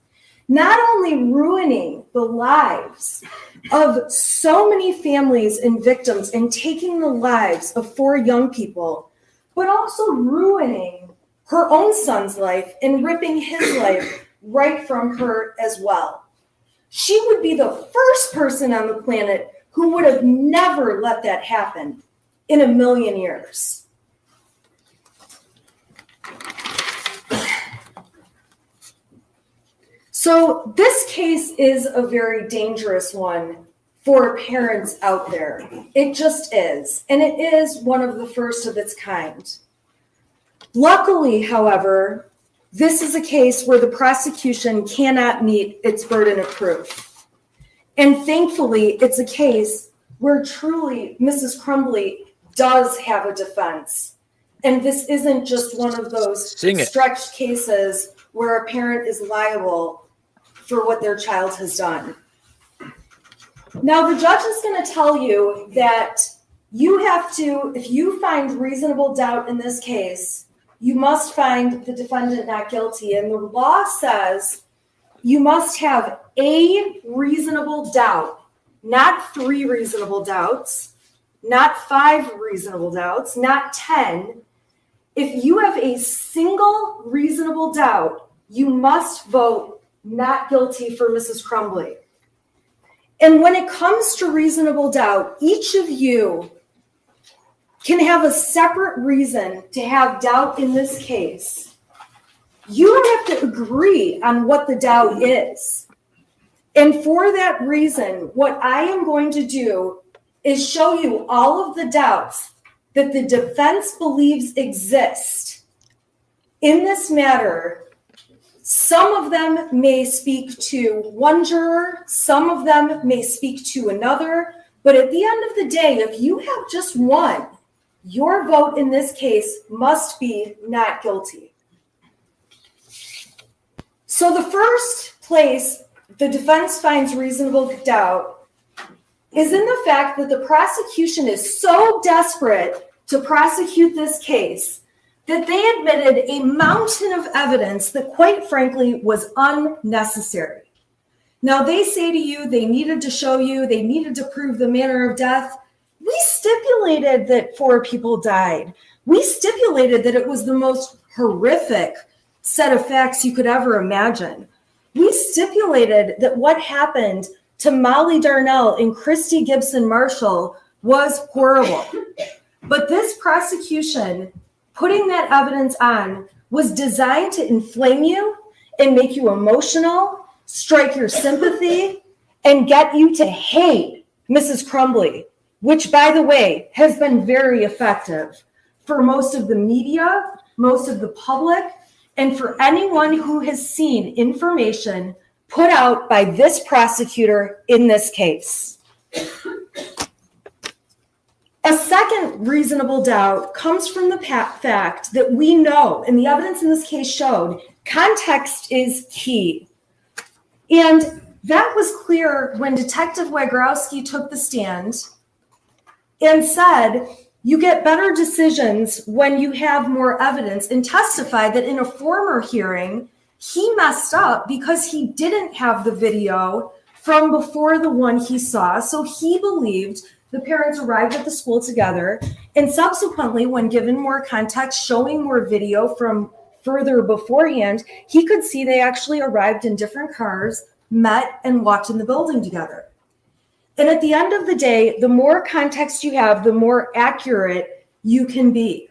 Not only ruining the lives of so many families and victims and taking the lives of 4 young people, but also ruining her own son's life and ripping his life right from her as well. She would be the first person on the planet who would have never let that happen in a million years. So this case is a very dangerous one for parents out there. It just is. And it is one of the first of its kind. Luckily, however, this is a case where the prosecution cannot meet its burden of proof. And thankfully, it's a case where truly Mrs. Crumbley does have a defense. And this isn't just one of those stretched cases where a parent is liable for what their child has done. Now, the judge is going to tell you that you have to, if you find reasonable doubt in this case, you must find the defendant not guilty. And the law says you must have a reasonable doubt, not 3 reasonable doubts, not 5 reasonable doubts, not 10. If you have a single reasonable doubt, you must vote not guilty for Mrs. Crumbley. And when it comes to reasonable doubt, each of you can have a separate reason to have doubt in this case. You don't have to agree on what the doubt is. And for that reason, what I am going to do is show you all of the doubts that the defense believes exist. In this matter, some of them may speak to one juror, some of them may speak to another, but at the end of the day, if you have just one, your vote in this case must be not guilty. So the first place the defense finds reasonable doubt is in the fact that the prosecution is so desperate to prosecute this case that they admitted a mountain of evidence that, quite frankly, was unnecessary. Now, they say to you they needed to show you, they needed to prove the manner of death. We stipulated that 4 people died. We stipulated that it was the most horrific set of facts you could ever imagine. We stipulated that what happened to Molly Darnell and Christy Gibson Marshall was horrible. But this prosecution, putting that evidence on, was designed to inflame you and make you emotional, strike your sympathy, and get you to hate Mrs. Crumbley, which, by the way, has been very effective for most of the media, most of the public, and for anyone who has seen information put out by this prosecutor in this case. A second reasonable doubt comes from the fact that we know, and the evidence in this case showed, context is key. And that was clear when Detective Wagrowski took the stand and said, you get better decisions when you have more evidence, and testified that in a former hearing, he messed up because he didn't have the video from before the one he saw. So he believed the parents arrived at the school together, and subsequently, when given more context, showing more video from further beforehand, he could see they actually arrived in different cars, met, and walked in the building together. And at the end of the day, the more context you have, the more accurate you can be.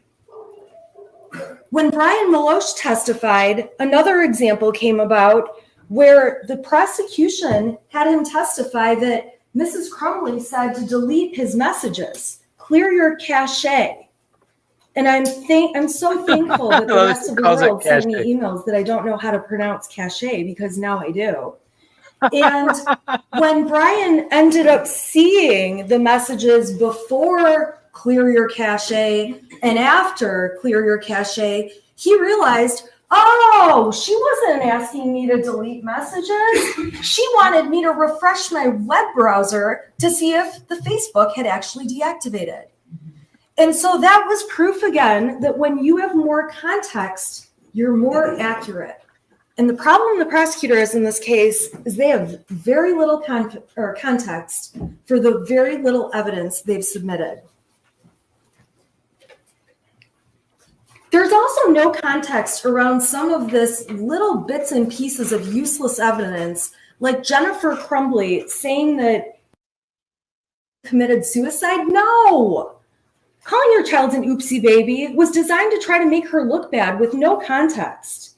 When Brian Maloche testified, another example came about where the prosecution had him testify that Mrs. Crumbley said to delete his messages, clear your cache. And I'm so thankful that the rest of the world sent me emails that I don't know how to pronounce cache, because now I do. And when Brian ended up seeing the messages before clear your cache and after clear your cache, he realized, oh, she wasn't asking me to delete messages. She wanted me to refresh my web browser to see if the Facebook had actually deactivated. And so that was proof again that when you have more context, you're more accurate. And the problem the prosecutor has in this case is they have very little context for the very little evidence they've submitted. There's also no context around some of this little bits and pieces of useless evidence, like Jennifer Crumbley saying that committed suicide. No! Calling your child an oopsie baby was designed to try to make her look bad with no context.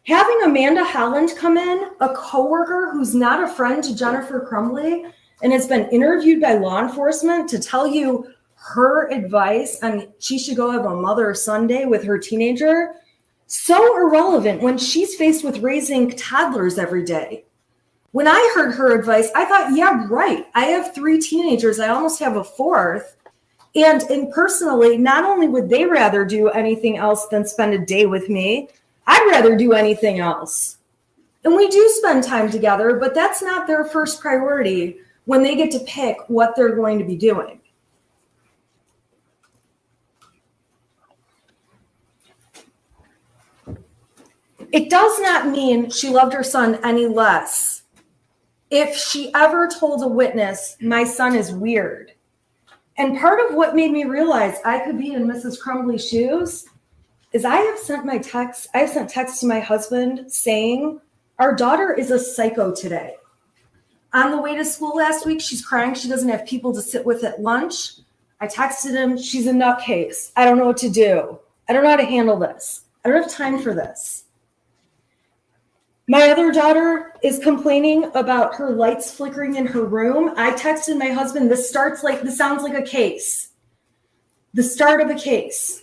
Having Amanda Holland come in, a coworker who's not a friend to Jennifer Crumbley and has been interviewed by law enforcement to tell you her advice on she should go have a mother-son day with her teenager, so irrelevant when she's faced with raising toddlers every day. When I heard her advice, I thought, yeah, right. I have 3 teenagers. I almost have a 4th. And personally, not only would they rather do anything else than spend a day with me, I'd rather do anything else. And we do spend time together, but that's not their first priority when they get to pick what they're going to be doing. It does not mean she loved her son any less if she ever told a witness, my son is weird. And part of what made me realize I could be in Mrs. Crumbley's shoes is I have sent texts to my husband saying, our daughter is a psycho today. On the way to school last week, she's crying. She doesn't have people to sit with at lunch. I texted him, she's a nutcase. I don't know what to do. I don't know how to handle this. I don't have time for this. My other daughter is complaining about her lights flickering in her room. I texted my husband, this sounds like a case. The start of a case.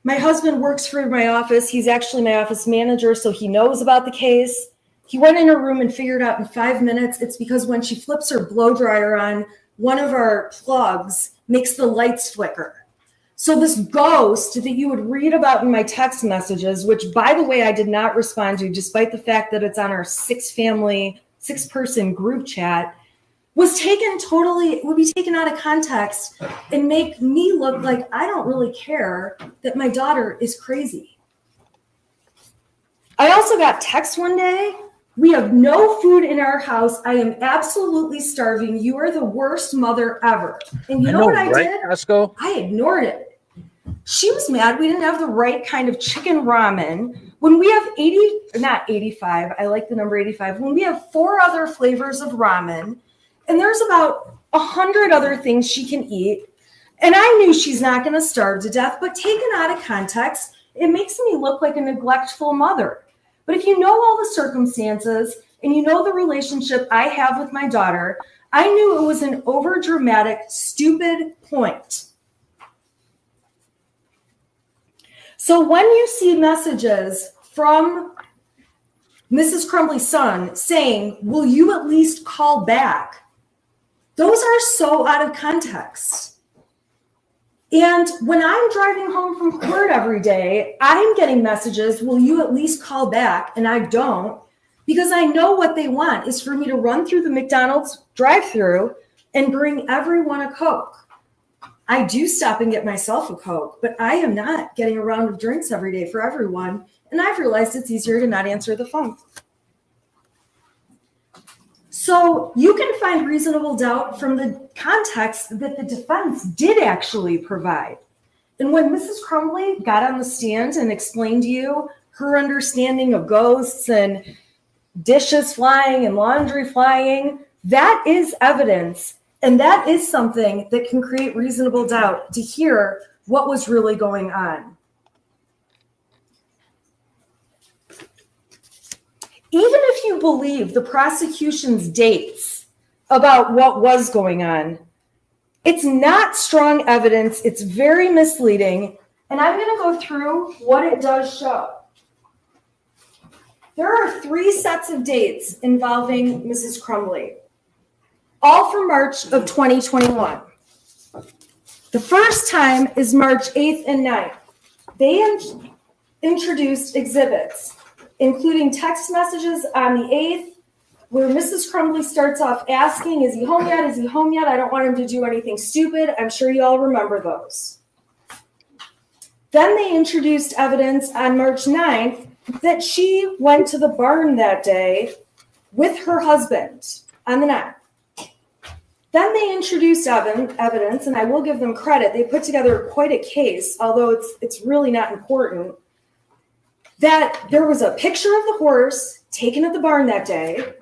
My husband works for my office. He's actually my office manager, so he knows about the case. He went in her room and figured out in 5 minutes it's because when she flips her blow dryer on, one of our plugs makes the lights flicker. So this ghost that you would read about in my text messages, which by the way, I did not respond to, despite the fact that it's on our 6-person group chat, would be taken out of context and make me look like I don't really care that my daughter is crazy. I also got text one day, we have no food in our house. I am absolutely starving. You are the worst mother ever. And you know what I did? Costco? I ignored it. She was mad we didn't have the right kind of chicken ramen. When we have 85, I like the number 85. When we have 4 other flavors of ramen, and there's about 100 other things she can eat. And I knew she's not going to starve to death, but taken out of context, it makes me look like a neglectful mother. But if you know all the circumstances and you know the relationship I have with my daughter, I knew it was an overdramatic, stupid point. So when you see messages from Mrs. Crumbley's son saying, will you at least call back? Those are so out of context. And when I'm driving home from court every day, I'm getting messages, will you at least call back? And I don't, because I know what they want is for me to run through the McDonald's drive-thru and bring everyone a Coke. I do stop and get myself a Coke, but I am not getting a round of drinks every day for everyone. And I've realized it's easier to not answer the phone. So you can find reasonable doubt from the context that the defense did actually provide. And when Mrs. Crumbley got on the stand and explained to you her understanding of ghosts and dishes flying and laundry flying, that is evidence. And that is something that can create reasonable doubt to hear what was really going on. Even if you believe the prosecution's dates about what was going on, it's not strong evidence. It's very misleading. And I'm going to go through what it does show. There are 3 sets of dates involving Mrs. Crumbley, all from March of 2021. The first time is March 8th and 9th. They introduced exhibits, including text messages on the 8th, where Mrs. Crumbley starts off asking, is he home yet? Is he home yet? I don't want him to do anything stupid. I'm sure you all remember those. Then they introduced evidence on March 9th that she went to the barn that day with her husband on the 9th. Then they introduced evidence, and I will give them credit. They put together quite a case, although it's really not important, that there was a picture of the horse taken at the barn that day,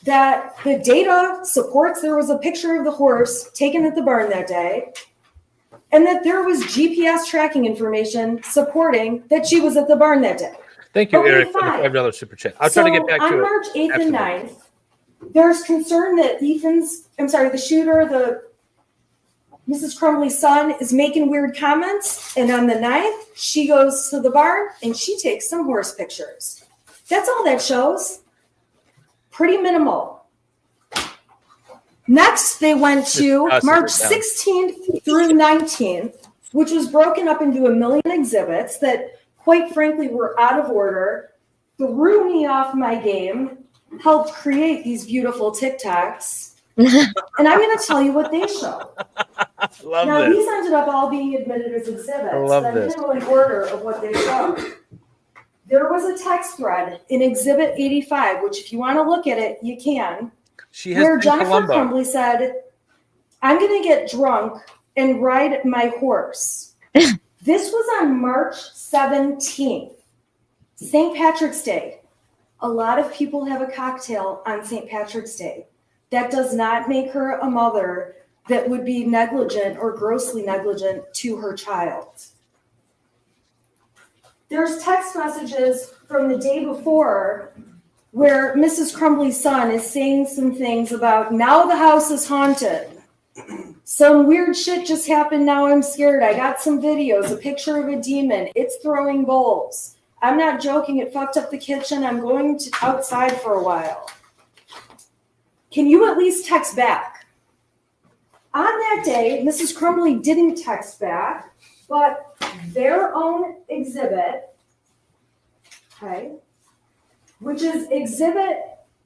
that the data supports there was a picture of the horse taken at the barn that day, and that there was GPS tracking information supporting that she was at the barn that day. Thank you, Okay, Eric, for the fine. $5 super chat. I'll try to get back to it. On March 8th and Absolutely. 9th, there's concern that the shooter, Mrs. Crumbley's son, is making weird comments. And on the 9th, she goes to the barn and she takes some horse pictures. That's all that shows. Pretty minimal. Next, they went to March 16th through 19th, which was broken up into a million exhibits that, quite frankly, were out of order, threw me off my game, helped create these beautiful TikToks. And I'm going to tell you what they show. Now, this. these ended up all being admitted as exhibits. I love I'm this. going to go in order of what they show. There was a text thread in Exhibit 85, which if you want to look at it, you can, She has where been Jennifer Columba. Crumbley said, I'm going to get drunk and ride my horse. This was on March 17th, St. Patrick's Day. A lot of people have a cocktail on St. Patrick's Day. That does not make her a mother that would be negligent or grossly negligent to her child. There's text messages from the day before where Mrs. Crumbley's son is saying some things about, now the house is haunted. Some weird shit just happened. Now I'm scared. I got some videos, a picture of a demon. It's throwing bowls. I'm not joking. It fucked up the kitchen. I'm going outside for a while. Can you at least text back? On that day, Mrs. Crumbley didn't text back, but their own exhibit, okay, which is exhibit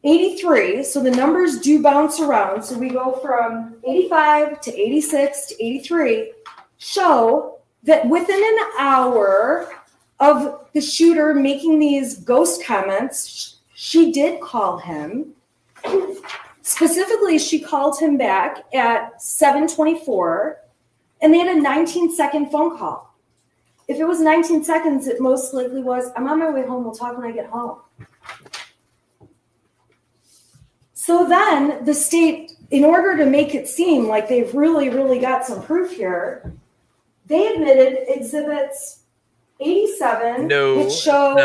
83, so the numbers do bounce around, so we go from 85 to 86 to 83, show that within an hour of the shooter making these ghost comments, she did call him. Specifically, she called him back at 7:24, and they had a 19-second phone call. If it was 19 seconds, it most likely was, I'm on my way home, we'll talk when I get home. So then the state, in order to make it seem like they've really, really got some proof here, they admitted exhibits 87, which show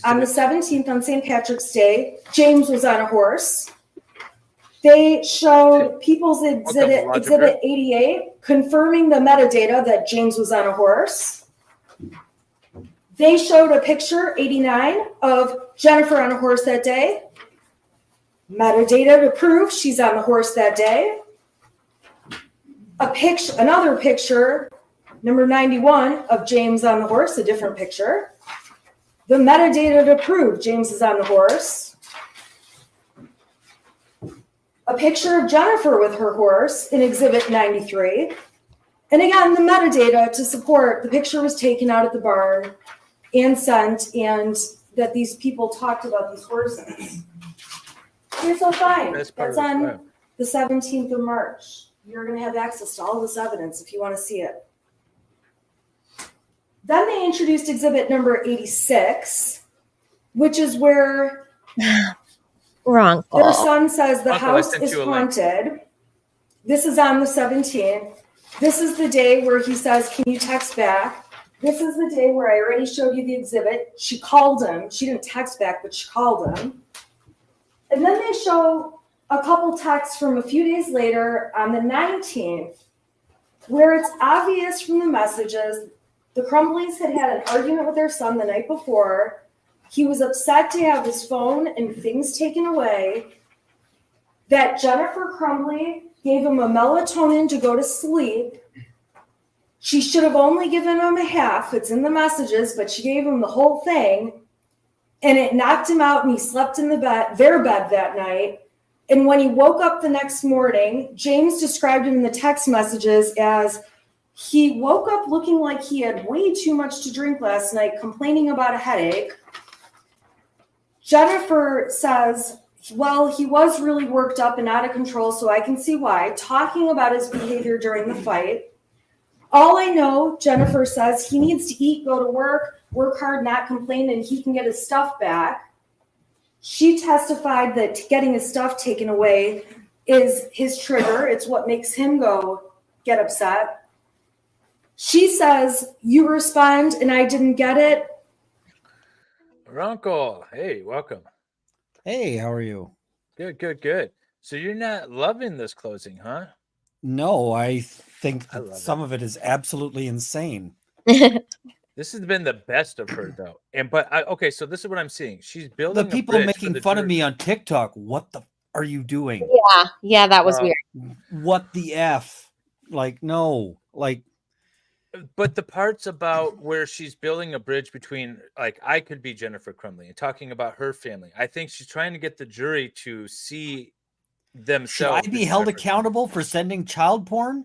on the 17th on St. Patrick's Day, James was on a horse. They showed People's Exhibit 88, confirming the metadata that James was on a horse. They showed a picture, 89, of Jennifer on a horse that day. Metadata to prove she's on the horse that day. Another picture, number 91, of James on the horse, a different picture. The metadata to prove James is on the horse. A picture of Jennifer with her horse in Exhibit 93. And again, the metadata to support the picture was taken out at the barn and sent, and that these people talked about these horses. Okay, so fine. That's on the 17th of March. You're going to have access to all this evidence if you want to see it. Then they introduced exhibit number 86, which is where Wrong. their son says the house is haunted. This is on the 17th. This is the day where he says, can you text back? This is the day where I already showed you the exhibit. She called him. She didn't text back, but she called him. And then they show a couple texts from a few days later on the 19th, where it's obvious from the messages, the Crumbleys had had an argument with their son the night before. He was upset to have his phone and things taken away, that Jennifer Crumbley gave him a melatonin to go to sleep. She should have only given him a half. It's in the messages, but she gave him the whole thing. And it knocked him out, and he slept in their bed that night. And when he woke up the next morning, James described him in the text messages as he woke up looking like he had way too much to drink last night, complaining about a headache. Jennifer says, well, he was really worked up and out of control, so I can see why, talking about his behavior during the fight. All I know, Jennifer says, he needs to eat, go to work hard, not complain, and he can get his stuff back. She testified that getting his stuff taken away is his trigger. It's what makes him get upset. She says, you respond and I didn't get it. Uncle, hey, welcome. Hey, how are you? Good, good, good. So you're not loving this closing, huh? No, I think that some of it is absolutely insane. This has been the best of her, though. Okay, so this is what I'm seeing. She's building The people making fun of me on TikTok. What the are you doing? Yeah, that was weird. What the F? Like, no, like. But the parts about where she's building a bridge between, like, I could be Jennifer Crumbley and talking about her family. I think she's trying to get the jury to see themselves. Should I be held accountable for sending child porn?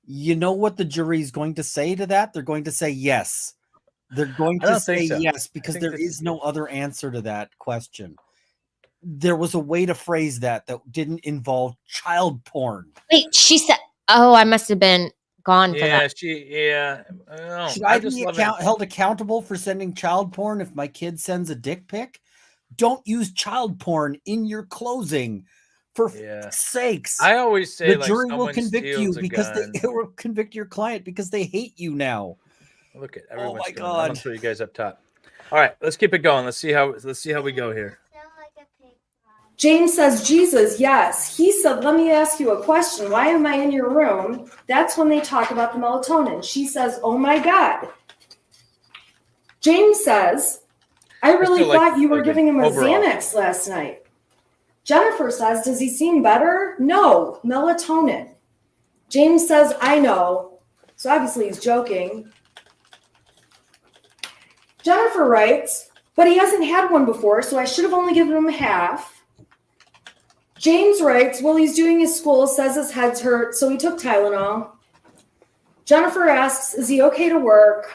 You know what the jury is going to say to that? They're going to say yes. They're going to say yes, because there is no other answer to that question. There was a way to phrase that didn't involve child porn. Wait, she said, oh, I must have been gone for that. Should I be held accountable for sending child porn if my kid sends a dick pic? Don't use child porn in your closing. For sakes. I always say the jury will convict you because they will convict your client because they hate you now. Look at everyone's my God. I'm God. gonna throw you guys up top. All right, let's keep it going. Let's see how we go here. James says, Jesus, yes. He said, let me ask you a question. Why am I in your room? That's when they talk about the melatonin. She says, oh my God. James says, I really thought you were giving him a Xanax last night. Jennifer says, does he seem better? No, melatonin. James says, I know. So obviously he's joking. Jennifer writes, but he hasn't had one before, so I should have only given him half. James writes, well, he's doing his school, says his head's hurt, so he took Tylenol. Jennifer asks, is he okay to work?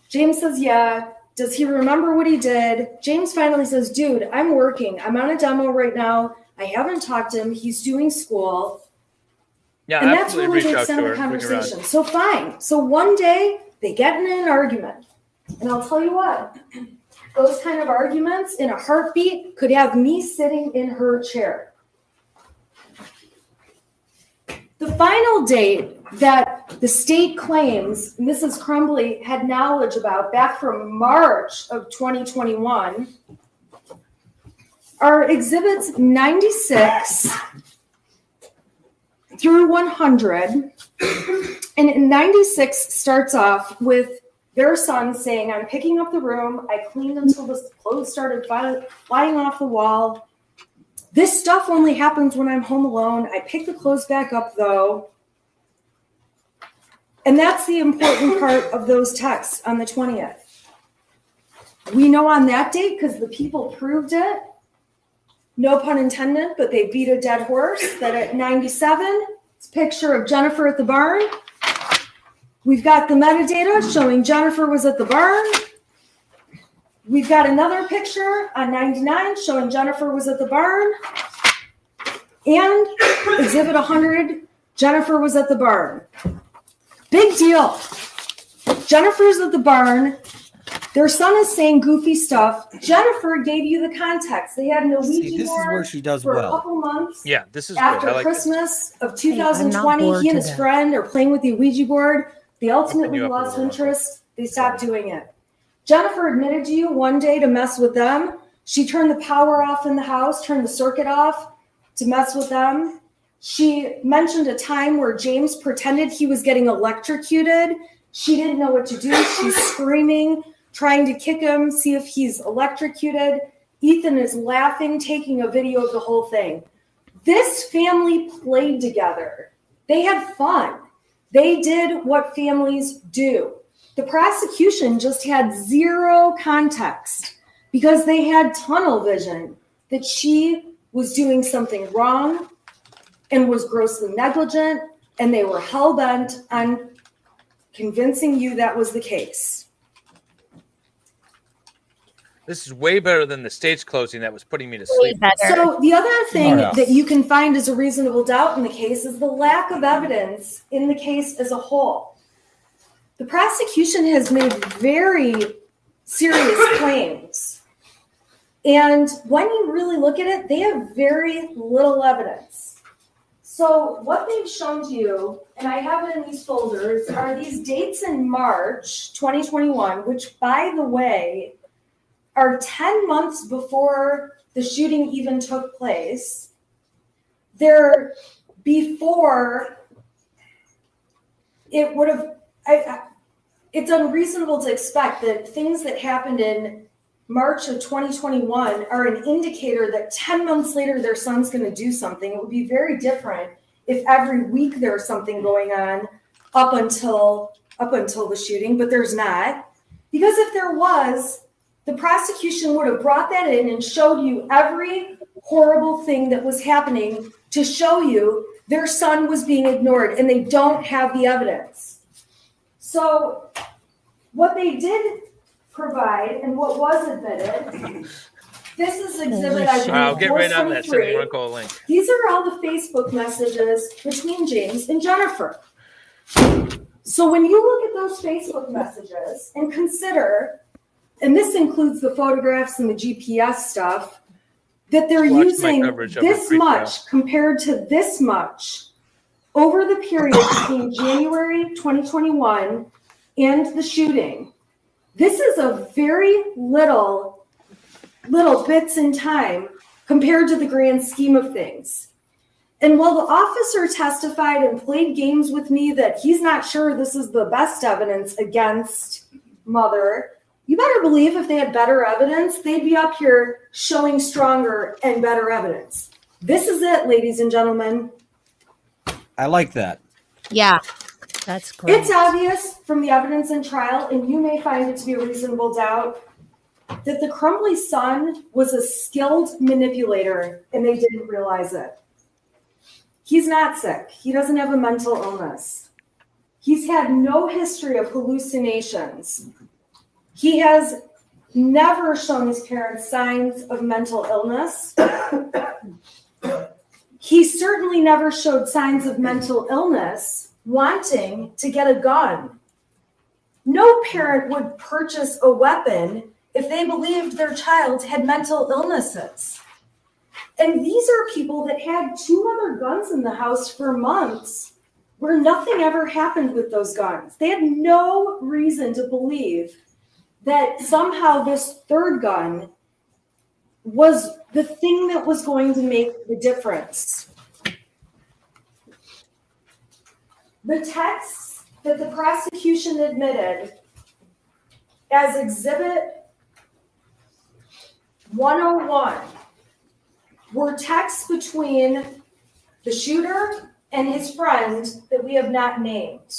James says, yeah. Does he remember what he did? James finally says, dude, I'm working. I'm on a demo right now. I haven't talked to him. He's doing school. Yeah, and that's really the extent of the conversation. So fine. So one day they get in an argument. And I'll tell you what, those kind of arguments in a heartbeat could have me sitting in her chair. The final date that the state claims Mrs. Crumbley had knowledge about back from March of 2021 are exhibits 96 through 100. And 96 starts off with their son saying, I'm picking up the room. I cleaned until the clothes started flying off the wall. This stuff only happens when I'm home alone. I pick the clothes back up, though. And that's the important part of those texts on the 20th. We know on that date, because the people proved it, no pun intended, but they beat a dead horse, that at 97, it's a picture of Jennifer at the barn. We've got the metadata showing Jennifer was at the barn. We've got another picture on 99 showing Jennifer was at the barn. And exhibit 100, Jennifer was at the barn. Big deal. Jennifer's at the barn. Their son is saying goofy stuff. Jennifer gave you the context. They had no Ouija this is where she does for well. a couple months. Yeah, this is after good. I like Christmas of Hey, I'm not 2020. bored He and to his death. friend are playing with the Ouija board. They ultimately you up a lost little, interest. They stopped doing it. Jennifer admitted to you one day to mess with them. She turned the power off in the house, turned the circuit off to mess with them. She mentioned a time where James pretended he was getting electrocuted. She didn't know what to do. She's screaming, trying to kick him, see if he's electrocuted. Ethan is laughing, taking a video of the whole thing. This family played together. They had fun. They did what families do. The prosecution just had zero context because they had tunnel vision that she was doing something wrong and was grossly negligent, and they were hell-bent on convincing you that was the case. This is way better than the state's closing that was putting me to sleep. So the other thing Oh, yeah. that you can find as a reasonable doubt in the case is the lack of evidence in the case as a whole. The prosecution has made very serious claims. And when you really look at it, they have very little evidence. So what they've shown to you, and I have it in these folders, are these dates in March 2021, which, by the way, are 10 months before the shooting even took place. They're before it would have, it's unreasonable to expect that things that happened in March of 2021 are an indicator that 10 months later their son's going to do something. It would be very different if every week there's something going on up until the shooting, but there's not. Because if there was, the prosecution would have brought that in and showed you every horrible thing that was happening to show you their son was being ignored, and they don't have the evidence. So what they did provide and what was admitted, this is exhibit, I believe, I'll get right on that. Send me 423. Rico a link. These are all the Facebook messages between James and Jennifer. So when you look at those Facebook messages and consider, and this includes the photographs and the GPS stuff, that they're Watch my using coverage of this it, freaked much compared to this much over the period between January 2021 and the shooting. This is a very little bits in time compared to the grand scheme of things. And while the officer testified and played games with me that he's not sure this is the best evidence against mother, you better believe if they had better evidence, they'd be up here showing stronger and better evidence. This is it, ladies and gentlemen. I like that. Yeah. That's great. It's obvious from the evidence in trial, and you may find it to be a reasonable doubt, that the Crumbley son was a skilled manipulator and they didn't realize it. He's not sick. He doesn't have a mental illness. He's had no history of hallucinations. He has never shown his parents signs of mental illness. He certainly never showed signs of mental illness wanting to get a gun. No parent would purchase a weapon if they believed their child had mental illnesses. And these are people that had 2 other guns in the house for months where nothing ever happened with those guns. They had no reason to believe that somehow this 3rd gun was the thing that was going to make the difference. The texts that the prosecution admitted as Exhibit 101 were texts between the shooter and his friend that we have not named.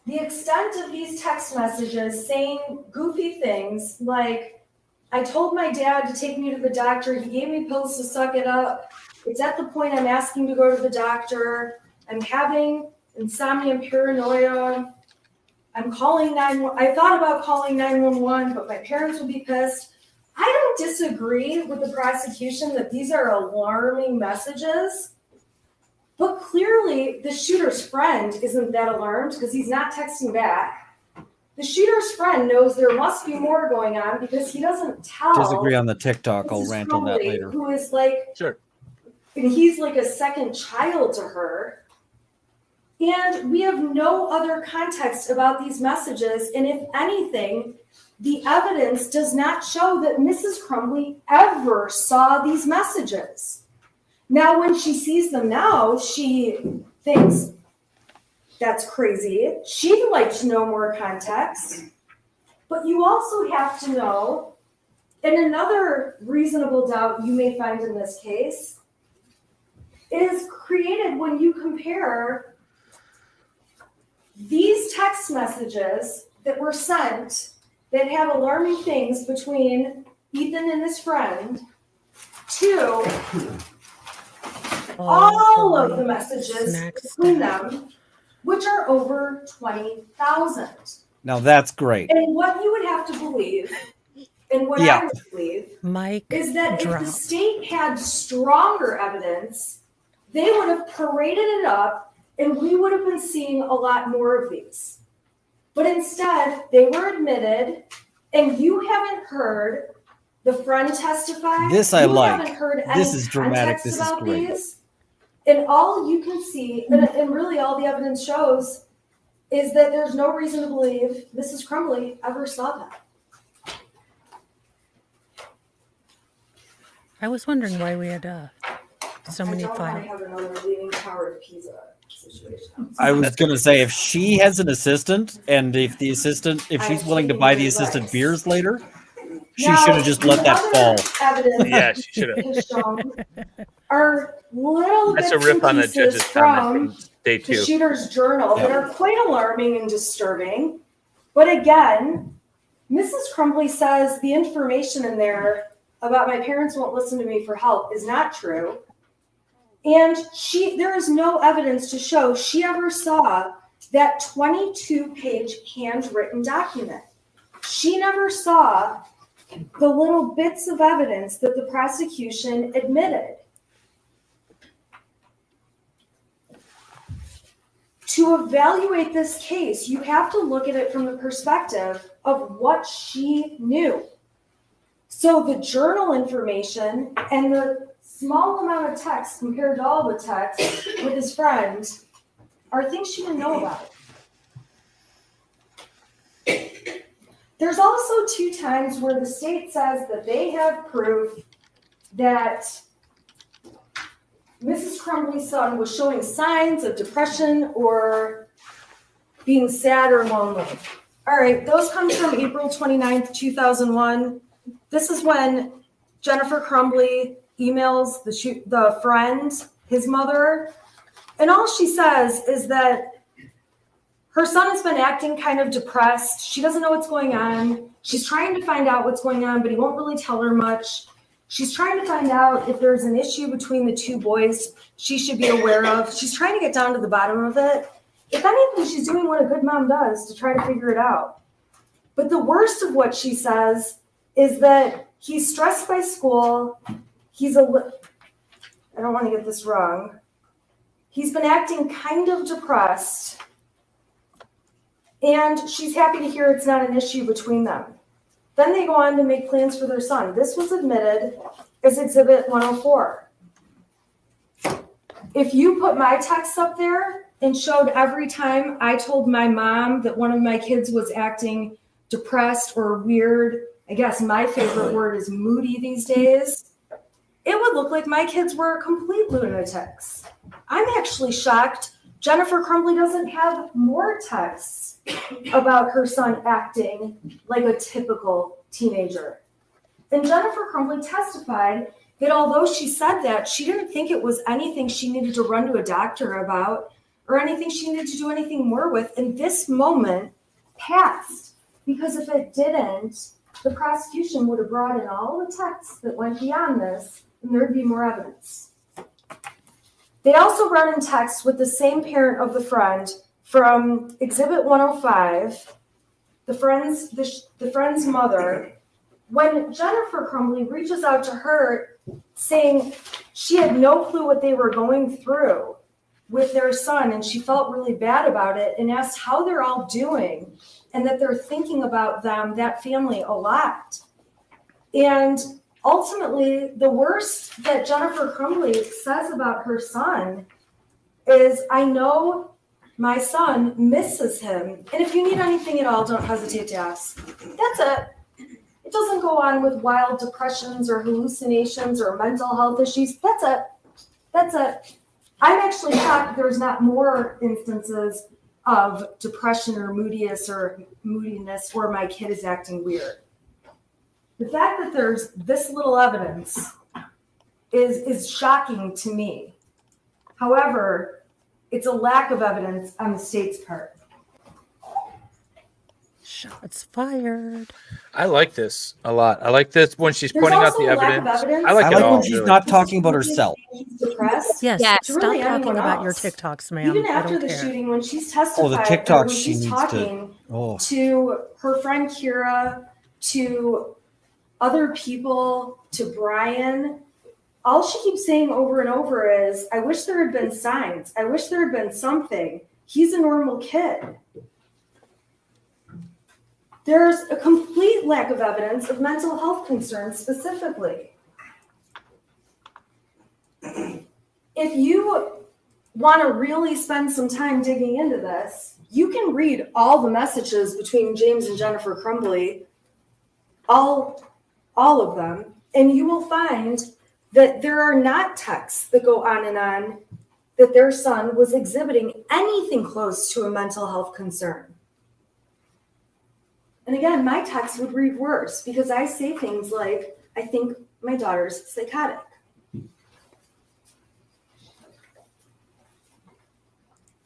The extent of these text messages saying goofy things like, I told my dad to take me to the doctor, he gave me pills to suck it up, it's at the point I'm asking to go to the doctor, I'm having insomnia and paranoia, I'm calling 911, I thought about calling 911, but my parents would be pissed. I don't disagree with the prosecution that these are alarming messages, but clearly the shooter's friend isn't that alarmed because he's not texting back. The shooter's friend knows there must be more going on because he doesn't tell. Disagree on the TikTok. I'll rant on that Crumbley, later. Who is like, sure. And he's like a second child to her. And we have no other context about these messages. And if anything, the evidence does not show that Mrs. Crumbley ever saw these messages. Now, when she sees them now, she thinks, that's crazy. She'd like to know more context. But you also have to know, and another reasonable doubt you may find in this case, is created when you compare these text messages that were sent that have alarming things between Ethan and his friend to all of the messages between them, which are over 20,000. Now that's great. And what you would have to believe, and what I would believe, is that if the state had stronger evidence, they would have paraded it up and we would have been seeing a lot more of these. But instead, they were admitted, and you haven't heard the friend testify. This I like. You haven't heard any This is dramatic. context This is about great. these. And all you can see, and really all the evidence shows, is that there's no reason to believe Mrs. Crumbley ever saw that. I was wondering why we had so many I don't want to files. have another Leaning Tower of Pisa situation. I was going to say, if she has an assistant, and if the assistant, if she's willing to buy the assistant beers later, she should have just let that fall. Evidence Yeah, she should have. has shown are little That's a bits rip and on the pieces judge's comment from from day the 2. shooter's journal that Yeah. are quite alarming and disturbing. But again, Mrs. Crumbley says the information in there about my parents won't listen to me for help is not true. And there is no evidence to show she ever saw that 22-page handwritten document. She never saw the little bits of evidence that the prosecution admitted. To evaluate this case, you have to look at it from the perspective of what she knew. So the journal information and the small amount of text compared to all the text with his friend are things she didn't know about. There's also 2 times where the state says that they have proof that Mrs. Crumbley's son was showing signs of depression or being sad or lonely. All right, those come from April 29th, 2001. This is when Jennifer Crumbley emails the friend, his mother, and all she says is that her son has been acting kind of depressed. She doesn't know what's going on. She's trying to find out what's going on, but he won't really tell her much. She's trying to find out if there's an issue between the two boys she should be aware of. She's trying to get down to the bottom of it. If anything, she's doing what a good mom does to try to figure it out. But the worst of what she says is that he's stressed by school. I don't want to get this wrong. He's been acting kind of depressed. And she's happy to hear it's not an issue between them. Then they go on to make plans for their son. This was admitted as Exhibit 104. If you put my texts up there and showed every time I told my mom that one of my kids was acting depressed or weird, I guess my favorite word is moody these days, it would look like my kids were complete lunatics. I'm actually shocked Jennifer Crumbley doesn't have more texts about her son acting like a typical teenager. And Jennifer Crumbley testified that although she said that, she didn't think it was anything she needed to run to a doctor about or anything she needed to do anything more with. And this moment passed, because if it didn't, the prosecution would have brought in all the texts that went beyond this, and there'd be more evidence. They also run in text with the same parent of the friend from Exhibit 105, the friend's mother, when Jennifer Crumbley reaches out to her saying she had no clue what they were going through with their son, and she felt really bad about it, and asked how they're all doing and that they're thinking about them, that family, a lot. And ultimately, the worst that Jennifer Crumbley says about her son is, I know my son misses him. And if you need anything at all, don't hesitate to ask. That's it. It doesn't go on with wild depressions or hallucinations or mental health issues. That's it. That's it. I'm actually shocked there's not more instances of depression or moodiness where my kid is acting weird. The fact that there's this little evidence is shocking to me. However, it's a lack of evidence on the state's part. Shots fired. I like this a lot. I like this when she's pointing out the evidence. I like it all, when she's really. not talking about herself. Depressed. Yes, to stop really talking anyone about your else. TikToks, ma'am. Even I after don't the care. shooting, when she's Oh, testified, the or TikToks when she she's needs talking to. her friend Kira, to other people, to Brian, all she keeps saying over and over is, I wish there had been signs. I wish there had been something. He's a normal kid. There's a complete lack of evidence of mental health concerns specifically. If you want to really spend some time digging into this, you can read all the messages between James and Jennifer Crumbley, all of them, and you will find that there are not texts that go on and on that their son was exhibiting anything close to a mental health concern. And again, my text would read worse because I say things like, I think my daughter's psychotic.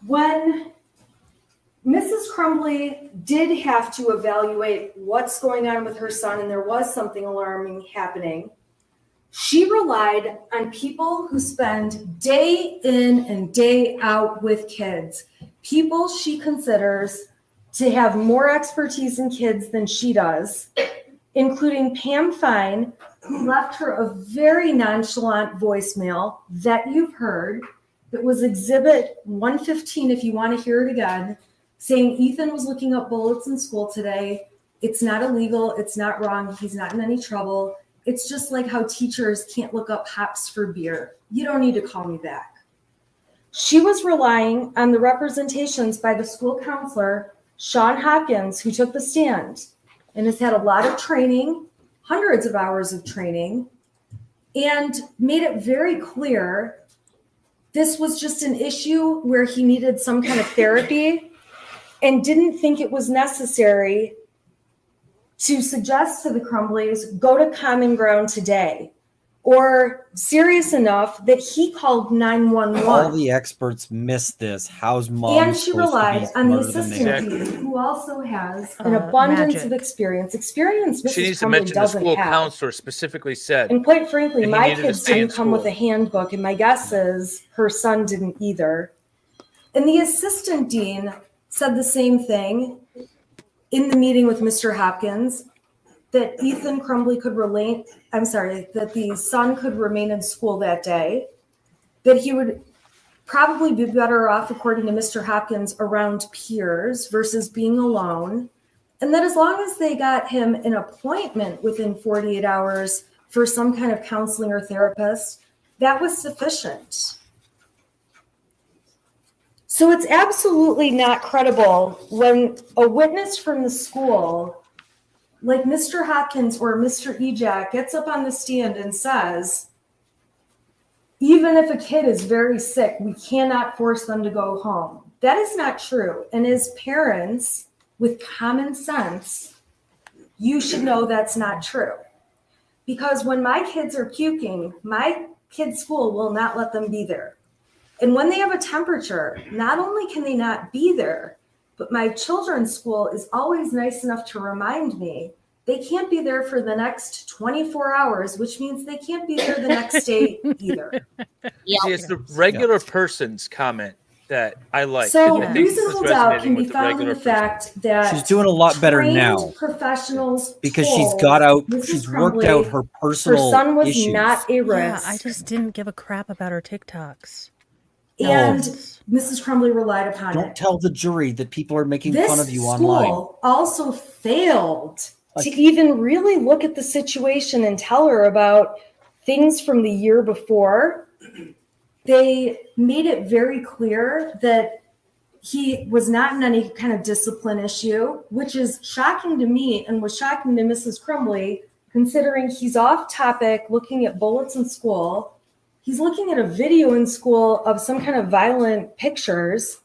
When Mrs. Crumbley did have to evaluate what's going on with her son, and there was something alarming happening, she relied on people who spend day in and day out with kids, people she considers to have more expertise in kids than she does, including Pam Fine, who left her a very nonchalant voicemail that you've heard, that was Exhibit 115 if you want to hear it again, saying Ethan was looking up bullets in school today. It's not illegal. It's not wrong. He's not in any trouble. It's just like how teachers can't look up hops for beer. You don't need to call me back. She was relying on the representations by the school counselor, Sean Hopkins, who took the stand and has had a lot of training, hundreds of hours of training, and made it very clear this was just an issue where he needed some kind of therapy and didn't think it was necessary to suggest to the Crumbleys, go to Common Ground today, or serious enough that he called 911. All the experts missed this. How's mom And she supposed to be relied on the smarter than they assistant are? dean, who also has an abundance of experience. Experience She Mrs. needs to Crumbly mention the doesn't school have. counselor specifically said. And quite frankly, that he my needed to kids stay in didn't come with a school. handbook, and my guess is her son didn't either. And the assistant dean said the same thing in the meeting with Mr. Hopkins, that Ethan Crumbley could that the son could remain in school that day, that he would probably be better off, according to Mr. Hopkins, around peers versus being alone, and that as long as they got him an appointment within 48 hours for some kind of counseling or therapist, that was sufficient. So it's absolutely not credible when a witness from the school, like Mr. Hopkins or Mr. Ejak, gets up on the stand and says, even if a kid is very sick, we cannot force them to go home. That is not true. And as parents with common sense, you should know that's not true. Because when my kids are puking, my kid's school will not let them be there. And when they have a temperature, not only can they not be there, but my children's school is always nice enough to remind me they can't be there for the next 24 hours, which means they can't be there the next day either. See, it's the regular person's comment that I like. So I think this is reasonable doubt can resonating be with the found in regular the fact that She's doing a lot better trained now professionals because she's told got out. Mrs. She's Crumbley worked out her personal her son was issues. not a Yeah, risk. I just didn't give a crap about her TikToks. And Mrs. Crumbley relied upon Don't it. tell the jury that people are making This fun of you school online. also failed to even really look at the situation and tell her about things from the year before. They made it very clear that he was not in any kind of discipline issue, which is shocking to me and was shocking to Mrs. Crumbley, considering he's off topic looking at bullets in school. He's looking at a video in school of some kind of violent pictures,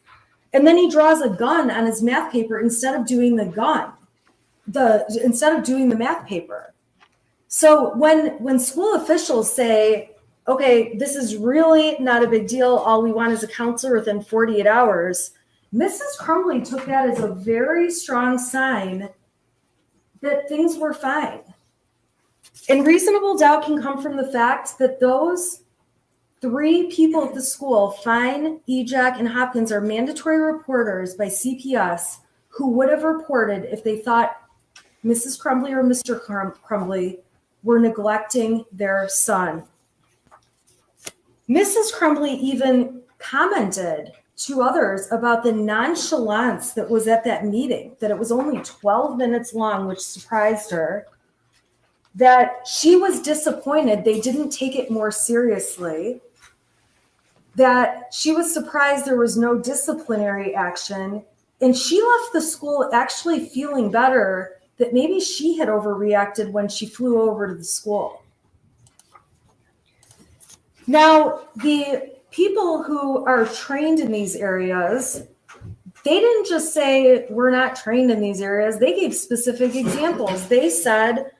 and then he draws a gun on his math paper instead of doing the math paper. So when school officials say, okay, this is really not a big deal, all we want is a counselor within 48 hours, Mrs. Crumbley took that as a very strong sign that things were fine. And reasonable doubt can come from the fact that those 3 people at the school, Fine, Ejak, and Hopkins, are mandatory reporters by CPS who would have reported if they thought Mrs. Crumbley or Mr. Crumbley were neglecting their son. Mrs. Crumbley even commented to others about the nonchalance that was at that meeting, that it was only 12 minutes long, which surprised her, that she was disappointed they didn't take it more seriously, that she was surprised there was no disciplinary action, and she left the school actually feeling better that maybe she had overreacted when she flew over to the school. Now, the people who are trained in these areas, they didn't just say, we're not trained in these areas. They gave specific examples. They said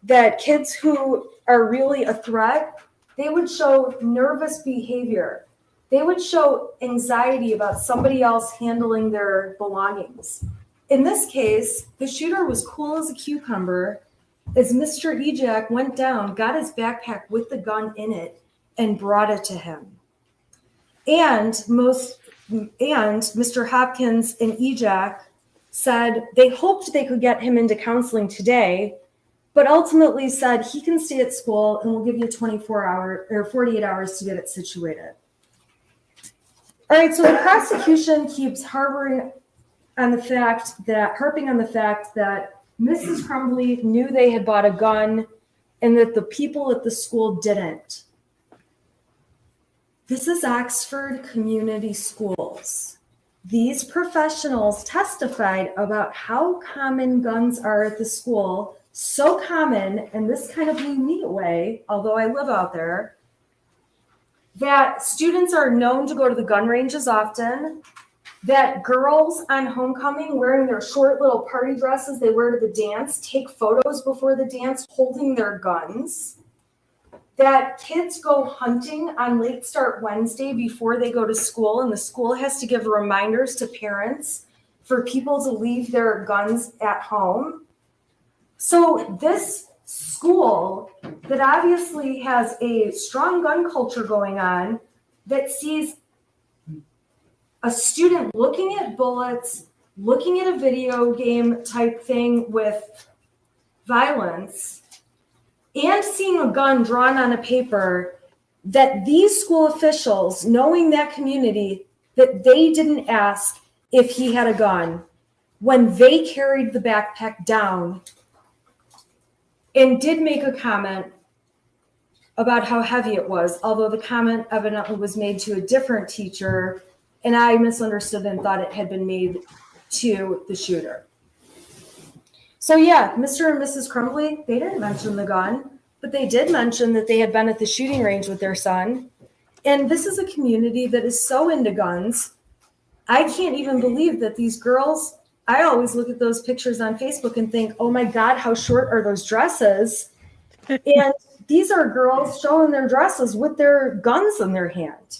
that kids who are really a threat, they would show nervous behavior. They would show anxiety about somebody else handling their belongings. In this case, the shooter was cool as a cucumber as Mr. Ejak went down, got his backpack with the gun in it, and brought it to him. And Mr. Hopkins and Ejak said they hoped they could get him into counseling today, but ultimately said he can stay at school and we'll give you 48 hours to get it situated. All right, so the prosecution keeps harping on the fact that Mrs. Crumbley knew they had bought a gun and that the people at the school didn't. This is Oxford Community Schools. These professionals testified about how common guns are at the school, so common, and this kind of blew me away, although I live out there, that students are known to go to the gun ranges often, that girls on homecoming wearing their short little party dresses they wear to the dance take photos before the dance holding their guns, that kids go hunting on late start Wednesday before they go to school, and the school has to give reminders to parents for people to leave their guns at home. So this school that obviously has a strong gun culture going on, that sees a student looking at bullets, looking at a video game type thing with violence, and seeing a gun drawn on a paper, that these school officials, knowing that community, that they didn't ask if he had a gun when they carried the backpack down and did make a comment about how heavy it was, although the comment evidently was made to a different teacher, and I misunderstood and thought it had been made to the shooter. So yeah, Mr. and Mrs. Crumbley, they didn't mention the gun, but they did mention that they had been at the shooting range with their son. And this is a community that is so into guns. I can't even believe that these girls, I always look at those pictures on Facebook and think, oh my God, how short are those dresses? And these are girls showing their dresses with their guns in their hand.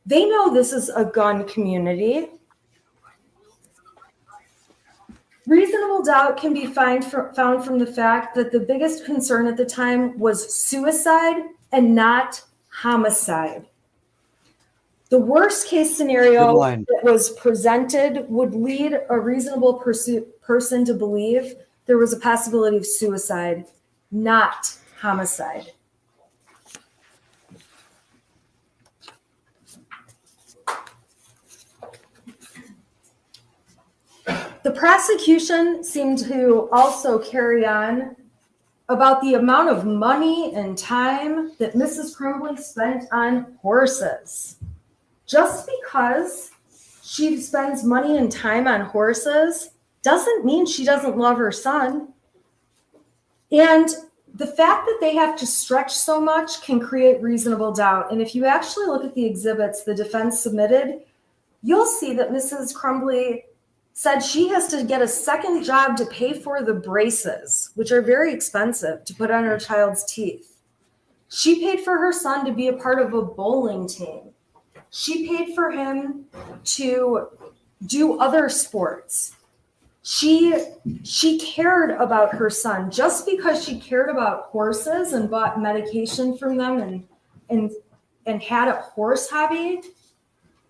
They know this is a gun community. Reasonable doubt can be found from the fact that the biggest concern at the time was suicide and not homicide. The worst case scenario that was presented would lead a reasonable person to believe there was a possibility of suicide, not homicide. The prosecution seemed to also carry on about the amount of money and time that Mrs. Crumbley spent on horses. Just because she spends money and time on horses doesn't mean she doesn't love her son. And the fact that they have to stretch so much can create reasonable doubt. And if you actually look at the exhibits the defense submitted, you'll see that Mrs. Crumbley said she has to get a second job to pay for the braces, which are very expensive to put on her child's teeth. She paid for her son to be a part of a bowling team. She paid for him to do other sports. She cared about her son. Just because she cared about horses and bought medication from them and had a horse hobby,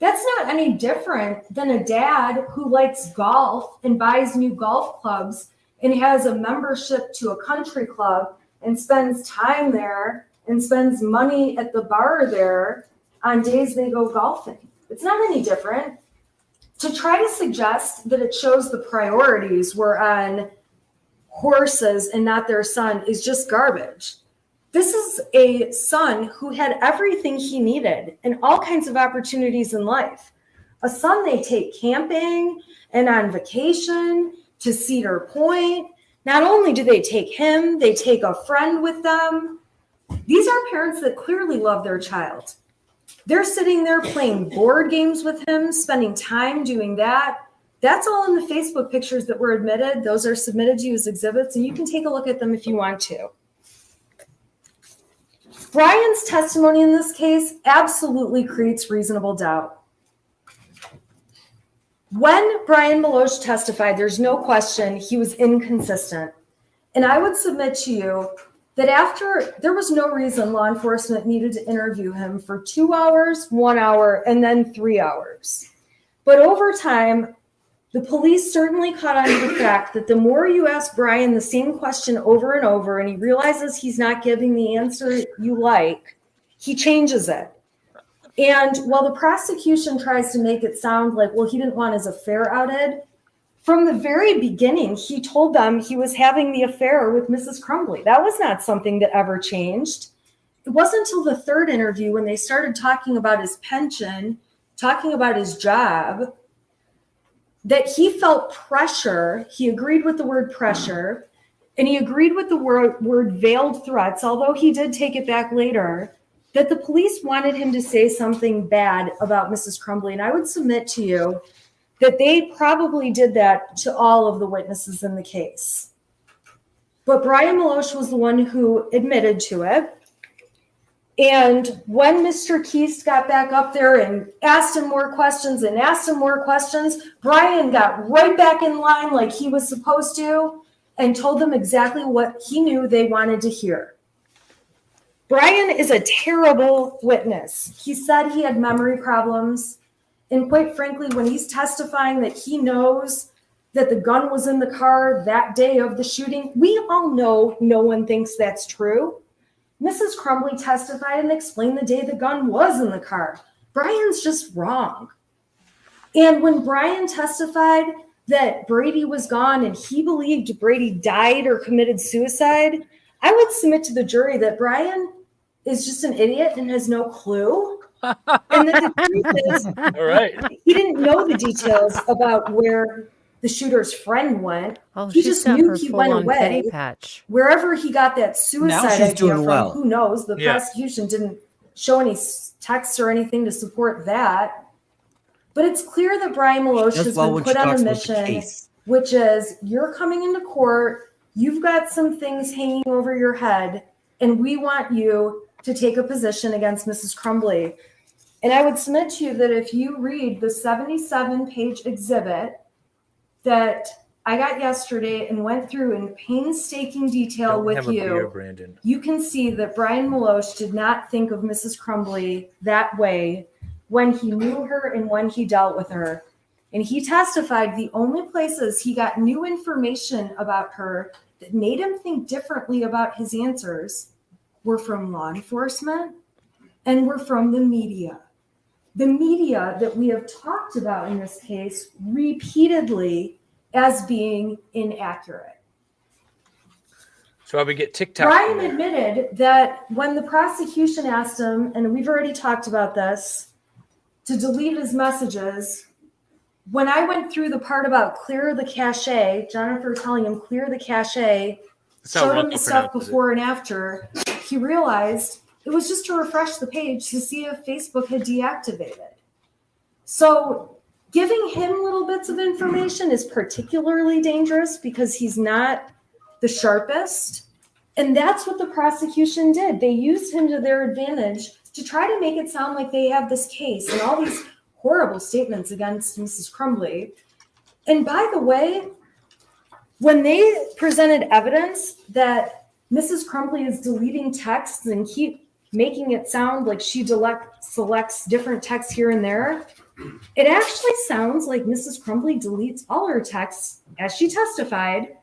that's not any different than a dad who likes golf and buys new golf clubs and has a membership to a country club and spends time there and spends money at the bar there on days they go golfing. It's not any different. To try to suggest that it shows the priorities were on horses and not their son is just garbage. This is a son who had everything he needed and all kinds of opportunities in life. A son they take camping and on vacation to Cedar Point. Not only do they take him, they take a friend with them. These are parents that clearly love their child. They're sitting there playing board games with him, spending time doing that. That's all in the Facebook pictures that were admitted. Those are submitted to you as exhibits, and you can take a look at them if you want to. Brian's testimony in this case absolutely creates reasonable doubt. When Brian Meloche testified, there's no question he was inconsistent. And I would submit to you that after, there was no reason law enforcement needed to interview him for 2 hours, 1 hour, and then 3 hours. But over time, the police certainly caught on to the fact that the more you ask Brian the same question over and over, and he realizes he's not giving the answer you like, he changes it. And while the prosecution tries to make it sound like, well, he didn't want his affair outed, from the very beginning, he told them he was having the affair with Mrs. Crumbley. That was not something that ever changed. It wasn't until the third interview when they started talking about his pension, talking about his job, that he felt pressure. He agreed with the word pressure, and he agreed with the word veiled threats, although he did take it back later, that the police wanted him to say something bad about Mrs. Crumbley. And I would submit to you that they probably did that to all of the witnesses in the case. But Brian Malosh was the one who admitted to it. And when Mr. Keast got back up there and asked him more questions, Brian got right back in line like he was supposed to and told them exactly what he knew they wanted to hear. Brian is a terrible witness. He said he had memory problems. And quite frankly, when he's testifying that he knows that the gun was in the car that day of the shooting, we all know no one thinks that's true. Mrs. Crumbley testified and explained the day the gun was in the car. Brian's just wrong. And when Brian testified that Brady was gone and he believed Brady died or committed suicide, I would submit to the jury that Brian is just an idiot and has no clue. And that the truth is, all right, he didn't know the details about where the shooter's friend went. Oh, he she's just got knew her he went full-on away. pity patch. Wherever he got that suicide she's idea doing from, well. who knows? The Yeah. prosecution didn't show any texts or anything to support that. But it's clear that Brian Malosh Does has well been when put she on talks a about the mission, case. which is you're coming into court, you've got some things hanging over your head, and we want you to take a position against Mrs. Crumbley. And I would submit to you that if you read the 77-page exhibit that I got yesterday and went through in painstaking detail Don't with have a beer, you, Brandon. you can see that Brian Malosh did not think of Mrs. Crumbley that way when he knew her and when he dealt with her. And he testified the only places he got new information about her that made him think differently about his answers were from law enforcement and were from the media. The media that we have talked about in this case repeatedly as being inaccurate. So we get TikTok. Brian admitted that when the prosecution asked him, and we've already talked about this, to delete his messages, when I went through the part about clear the cache, Jennifer telling him clear the cache, That's how showed him Russell the stuff pronounces it. before and after, he realized it was just to refresh the page to see if Facebook had deactivated. So giving him little bits of information is particularly dangerous because he's not the sharpest. And that's what the prosecution did. They used him to their advantage to try to make it sound like they have this case and all these horrible statements against Mrs. Crumbley. And by the way, when they presented evidence that Mrs. Crumbley is deleting texts and keep making it sound like she selects different texts here and there, it actually sounds like Mrs. Crumbley deletes all her texts, as she testified,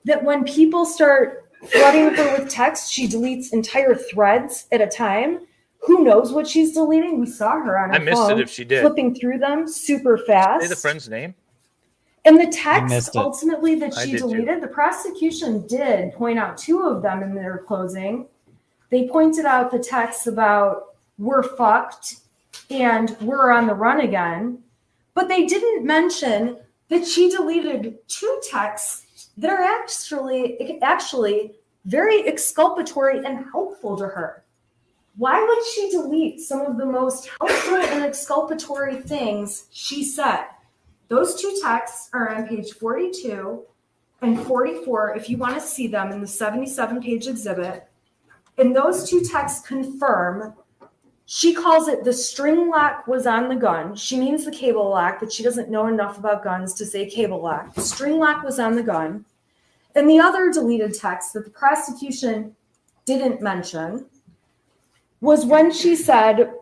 that when people start flooding her with text, she deletes entire threads at a time. Who knows what she's deleting? We saw her on her I missed phone, it if she did. flipping through them super fast. Say the friend's name. And the missed text it. ultimately that I she did too. deleted, the prosecution did point out two of them in their closing. They pointed out the texts about "we're fucked" and "we're on the run again," but they didn't mention that she deleted two texts that are actually very exculpatory and helpful to her. Why would she delete some of the most helpful and exculpatory things she said? Those two texts are on page 42 and 44 if you want to see them in the 77-page exhibit. And those two texts confirm, she calls it the string lock was on the gun. She means the cable lock, but she doesn't know enough about guns to say cable lock. The string lock was on the gun. And the other deleted text that the prosecution didn't mention was when she said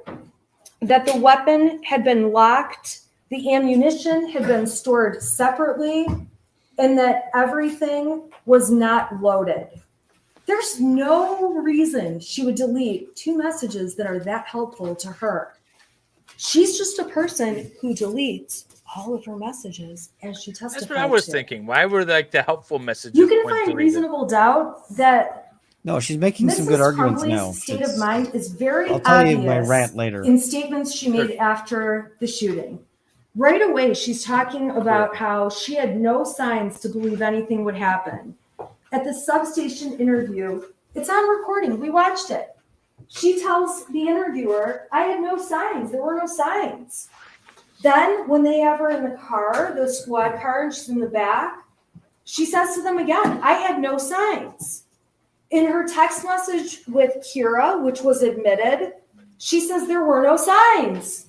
that the weapon had been locked, the ammunition had been stored separately, and that everything was not loaded. There's no reason she would delete two messages that are that helpful to her. She's just a person who deletes all of her messages as she testified. That's what I was to. thinking. Why were like the helpful messages? You can when find deleted? reasonable doubt that No, she's making some good Mrs. arguments Crumbley's now. state It's- of mind is very I'll tell you obvious my rant later. in statements she made after the shooting. Right away, she's talking about how she had no signs to believe anything would happen. At the substation interview, it's on recording. We watched it. She tells the interviewer, I had no signs. There were no signs. Then when they have her in the car, the squad car, and she's in the back, she says to them again, I had no signs. In her text message with Kira, which was admitted, she says there were no signs.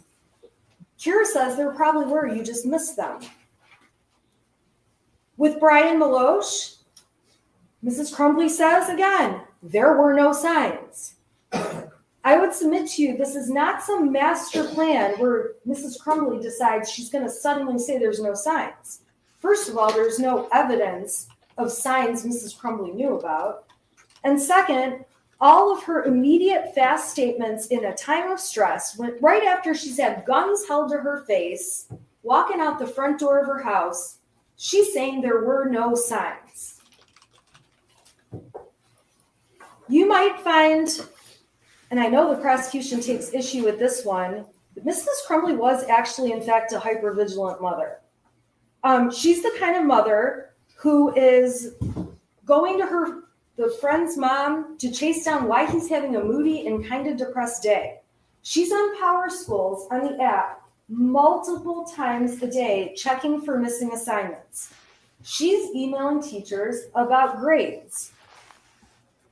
Kira says there probably were, you just missed them. With Brian Maloche, Mrs. Crumbley says again, there were no signs. I would submit to you, this is not some master plan where Mrs. Crumbley decides she's going to suddenly say there's no signs. First of all, there's no evidence of signs Mrs. Crumbley knew about. And second, all of her immediate fast statements in a time of stress, went right after she's had guns held to her face, walking out the front door of her house, she's saying there were no signs. You might find, and I know the prosecution takes issue with this one, but Mrs. Crumbley was actually, in fact, a hypervigilant mother. She's the kind of mother who is going to the friend's mom to chase down why he's having a moody and kind of depressed day. She's on Power Schools on the app multiple times a day checking for missing assignments. She's emailing teachers about grades.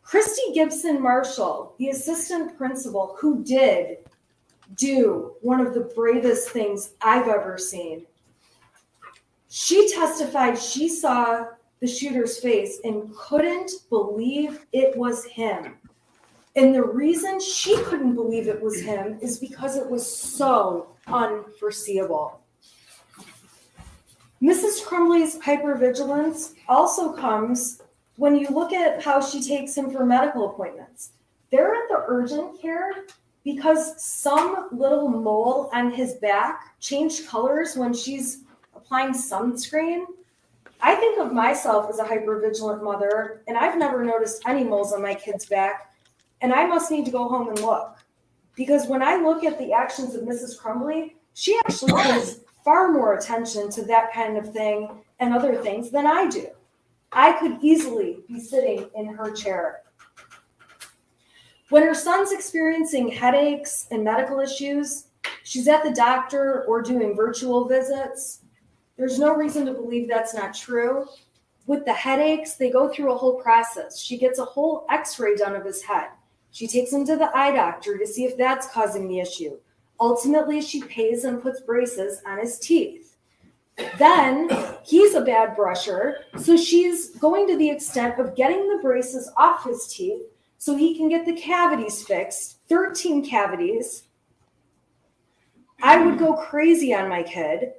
Christy Gibson Marshall, the assistant principal, who did do one of the bravest things I've ever seen. She testified she saw the shooter's face and couldn't believe it was him. And the reason she couldn't believe it was him is because it was so unforeseeable. Mrs. Crumbley's hypervigilance also comes when you look at how she takes him for medical appointments. They're at the urgent care because some little mole on his back changed colors when she's applying sunscreen. I think of myself as a hypervigilant mother, and I've never noticed any moles on my kid's back, and I must need to go home and look. Because when I look at the actions of Mrs. Crumbley, she actually pays far more attention to that kind of thing and other things than I do. I could easily be sitting in her chair. When her son's experiencing headaches and medical issues, she's at the doctor or doing virtual visits. There's no reason to believe that's not true. With the headaches, they go through a whole process. She gets a whole x-ray done of his head. She takes him to the eye doctor to see if that's causing the issue. Ultimately, she pays and puts braces on his teeth. Then he's a bad brusher, so she's going to the extent of getting the braces off his teeth so he can get the cavities fixed, 13 cavities. I would go crazy on my kid.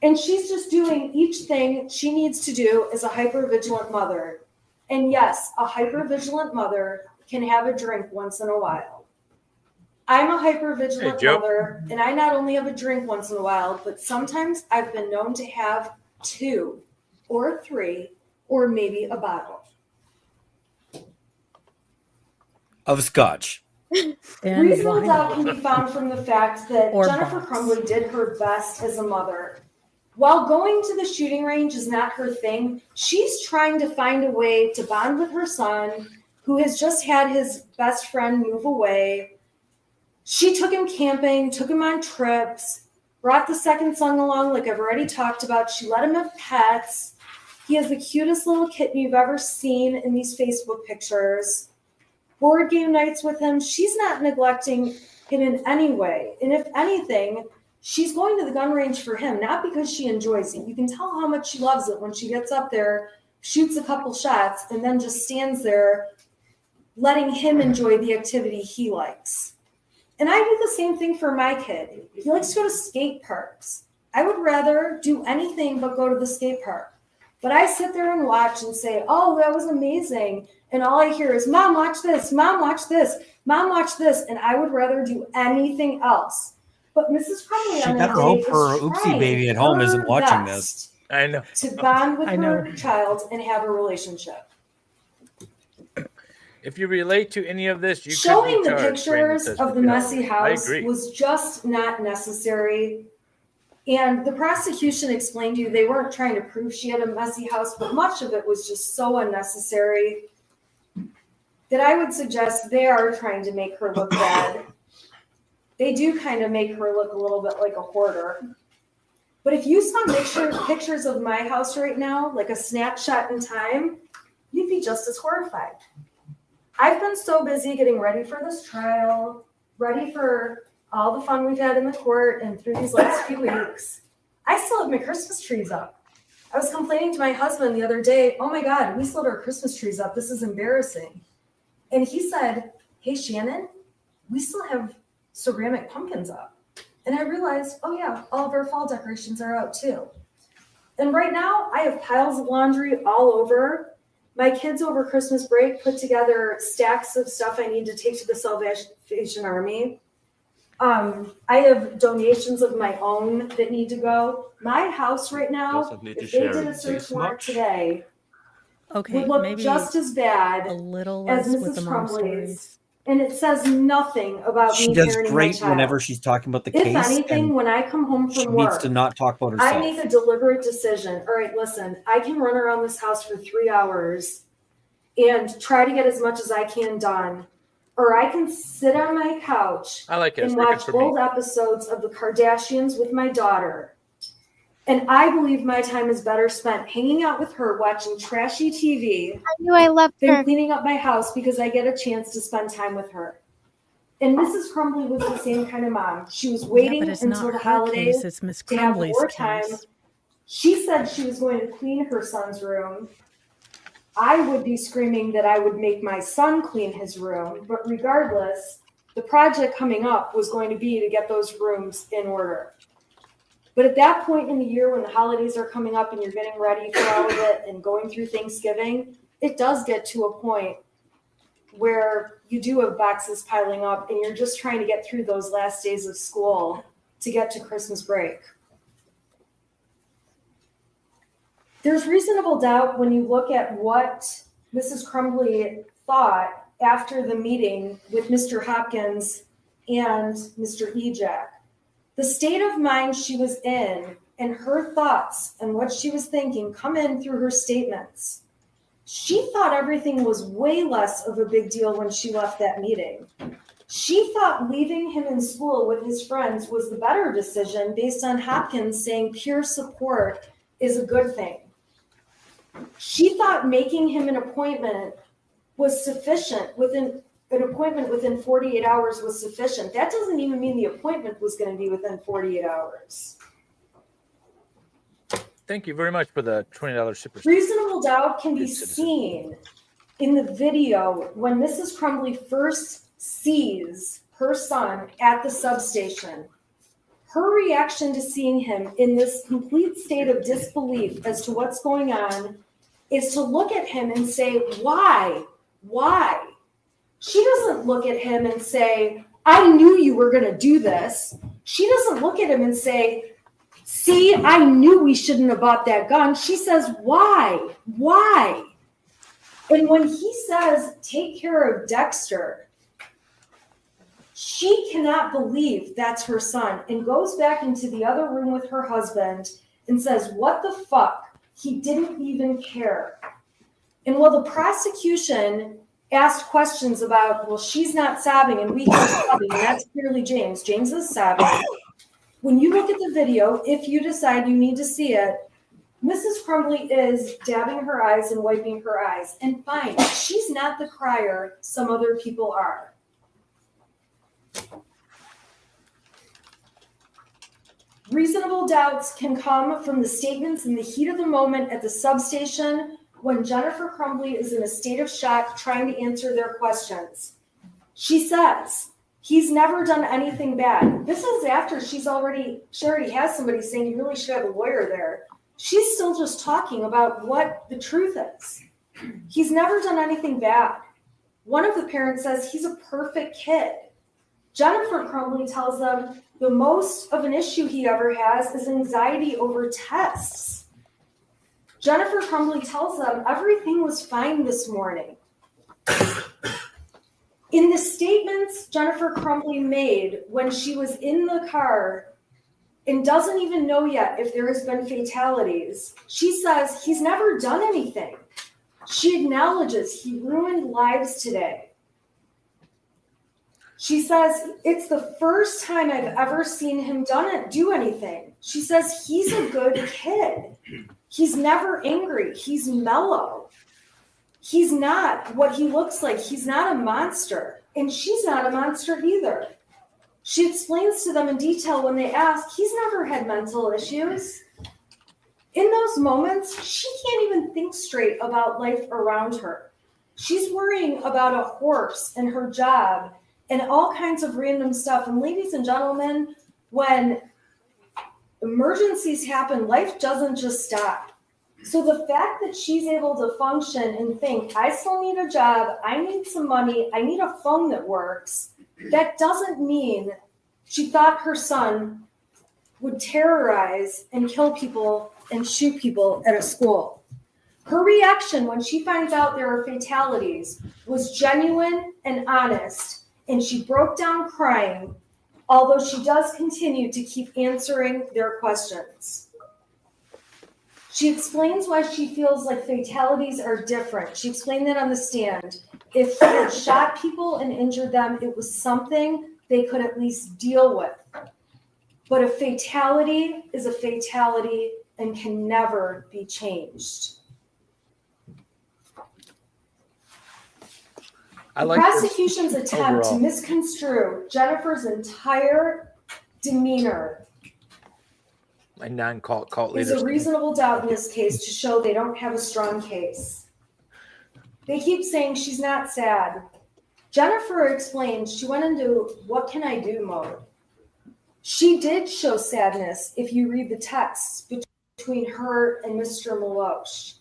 And she's just doing each thing she needs to do as a hypervigilant mother. And yes, a hypervigilant mother can have a drink once in a while. I'm a hypervigilant mother, and I not only have a drink once in a while, but sometimes I've been known to have 2 or 3 or maybe a bottle. Of scotch. Reasonable doubt can be found from the fact that Jennifer Crumbley did her best as a mother. While going to the shooting range is not her thing, she's trying to find a way to bond with her son, who has just had his best friend move away. She took him camping, took him on trips, brought the second son along like I've already talked about. She let him have pets. He has the cutest little kitten you've ever seen in these Facebook pictures. Board game nights with him. She's not neglecting him in any way. And if anything, she's going to the gun range for him, not because she enjoys it. You can tell how much she loves it when she gets up there, shoots a couple shots, and then just stands there letting him enjoy the activity he likes. And I do the same thing for my kid. He likes to go to skate parks. I would rather do anything but go to the skate park. But I sit there and watch and say, oh, that was amazing. And all I hear is, Mom, watch this. Mom, watch this. Mom, watch this. And I would rather do anything else. But Mrs. Crumbley She on better that hope day her is oopsie trying baby at home isn't her watching best this. I know. to bond with I know. her child and have a relationship. If you relate to any of this, you Showing could be the charged for pictures incest of the brutality. messy I house agree. was just not necessary. And the prosecution explained to you they weren't trying to prove she had a messy house, but much of it was just so unnecessary. that I would suggest they are trying to make her look bad. They do kind of make her look a little bit like a hoarder. But if you saw pictures of my house right now, like a snapshot in time, you'd be just as horrified. I've been so busy getting ready for this trial, ready for all the fun we've had in the court and through these last few weeks. I still have my Christmas trees up. I was complaining to my husband the other day, oh my God, we still have our Christmas trees up. This is embarrassing. And he said, hey, Shannon, we still have ceramic pumpkins up. And I realized, oh yeah, all of our fall decorations are out too. And right now I have piles of laundry all over. My kids over Christmas break put together stacks of stuff I need to take to the Salvation Army. I have donations of my own that need to go. My house right now, if they did a search warrant today, Okay, would look maybe just as bad a little as less with Mrs. the mom Crumbley's. stories. And it says nothing about She me does parenting my great child. whenever she's talking about the If case. anything, and when I come home she from needs work, to not talk about I herself. make a deliberate decision. All right, listen, I can run around this house for 3 hours and try to get as much as I can done. Or I can sit on my couch I like it. and It's working watch for me. old episodes of the Kardashians with my daughter. And I believe my time is better spent hanging out with her, watching trashy TV, I knew I loved than her. cleaning up my house because I get a chance to spend time with her. And Mrs. Crumbley was the same kind of mom. She was waiting but it's until not the her holidays case, it's Miss to have Crumbley's more time. case. She said she was going to clean her son's room. I would be screaming that I would make my son clean his room, but regardless, the project coming up was going to be to get those rooms in order. But at that point in the year when the holidays are coming up and you're getting ready for all of it and going through Thanksgiving, it does get to a point where you do have boxes piling up and you're just trying to get through those last days of school to get to Christmas break. There's reasonable doubt when you look at what Mrs. Crumbley thought after the meeting with Mr. Hopkins and Mr. Ejak. The state of mind she was in and her thoughts and what she was thinking come in through her statements. She thought everything was way less of a big deal when she left that meeting. She thought leaving him in school with his friends was the better decision based on Hopkins saying peer support is a good thing. She thought making him an appointment was sufficient within 48 hours was sufficient. That doesn't even mean the appointment was going to be within 48 hours. Thank you very much for the $20 super. Reasonable doubt can be seen in the video when Mrs. Crumbley first sees her son at the substation. Her reaction to seeing him in this complete state of disbelief as to what's going on is to look at him and say, why? Why? She doesn't look at him and say, I knew you were going to do this. She doesn't look at him and say, see, I knew we shouldn't have bought that gun. She says, why? Why? And when he says, take care of Dexter, she cannot believe that's her son and goes back into the other room with her husband and says, what the fuck? He didn't even care. And while the prosecution asked questions about, well, she's not sobbing and we hear sobbing, and that's clearly James. James is sobbing. When you look at the video, if you decide you need to see it, Mrs. Crumbley is dabbing her eyes and wiping her eyes. And fine, she's not the crier some other people are. Reasonable doubts can come from the statements in the heat of the moment at the substation when Jennifer Crumbley is in a state of shock trying to answer their questions. She says, he's never done anything bad. This is after she already has somebody saying you really should have a lawyer there. She's still just talking about what the truth is. He's never done anything bad. One of the parents says he's a perfect kid. Jennifer Crumbley tells them the most of an issue he ever has is anxiety over tests. Jennifer Crumbley tells them everything was fine this morning. In the statements Jennifer Crumbley made when she was in the car and doesn't even know yet if there has been fatalities, she says he's never done anything. She acknowledges he ruined lives today. She says, it's the first time I've ever seen him do anything. She says, he's a good kid. He's never angry. He's mellow. He's not what he looks like. He's not a monster. And she's not a monster either. She explains to them in detail when they ask, he's never had mental issues. In those moments, she can't even think straight about life around her. She's worrying about a horse and her job and all kinds of random stuff. And ladies and gentlemen, when emergencies happen, life doesn't just stop. So the fact that she's able to function and think, I still need a job, I need some money, I need a phone that works, that doesn't mean she thought her son would terrorize and kill people and shoot people at a school. Her reaction when she finds out there are fatalities was genuine and honest, and she broke down crying, although she does continue to keep answering their questions. She explains why she feels like fatalities are different. She explained that on the stand. If he had shot people and injured them, it was something they could at least deal with. But a fatality is a fatality and can never be changed. I The like prosecution's this attempt to overall. misconstrue Jennifer's entire demeanor My non-cult cult is leaders. a reasonable doubt in this case to show they don't have a strong case. They keep saying she's not sad. Jennifer explained she went into what can I do mode. She did show sadness if you read the texts between her and Mr. Malosh.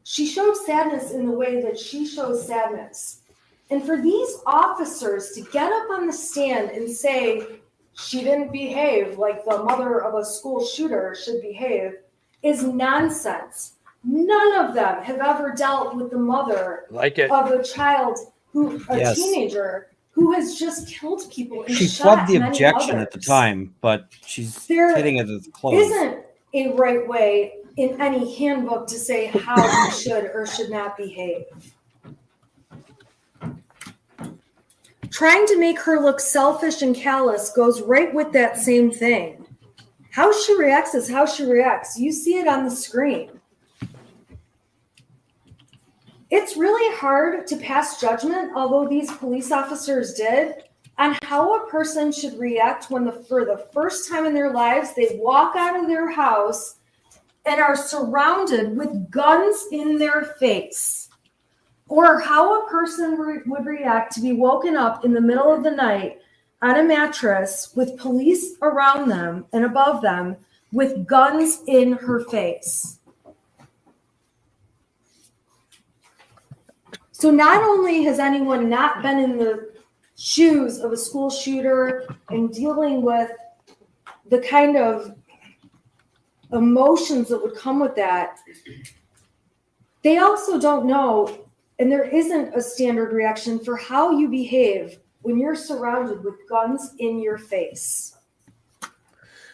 She showed sadness in the way that she shows sadness. And for these officers to get up on the stand and say she didn't behave like the mother of a school shooter should behave is nonsense. None of them have ever dealt with the mother Like it. of a child a Yes. teenager who has just killed people and She shot flubbed the many objection at the others. time, but she's There hitting it at the close. Isn't a right way in any handbook to say how you should or should not behave. Trying to make her look selfish and callous goes right with that same thing. How she reacts is how she reacts. You see it on the screen. It's really hard to pass judgment, although these police officers did, on how a person should react when for the first time in their lives they walk out of their house and are surrounded with guns in their face. Or how a person would react to be woken up in the middle of the night on a mattress with police around them and above them with guns in her face. So not only has anyone not been in the shoes of a school shooter and dealing with the kind of emotions that would come with that, they also don't know, and there isn't a standard reaction for how you behave when you're surrounded with guns in your face.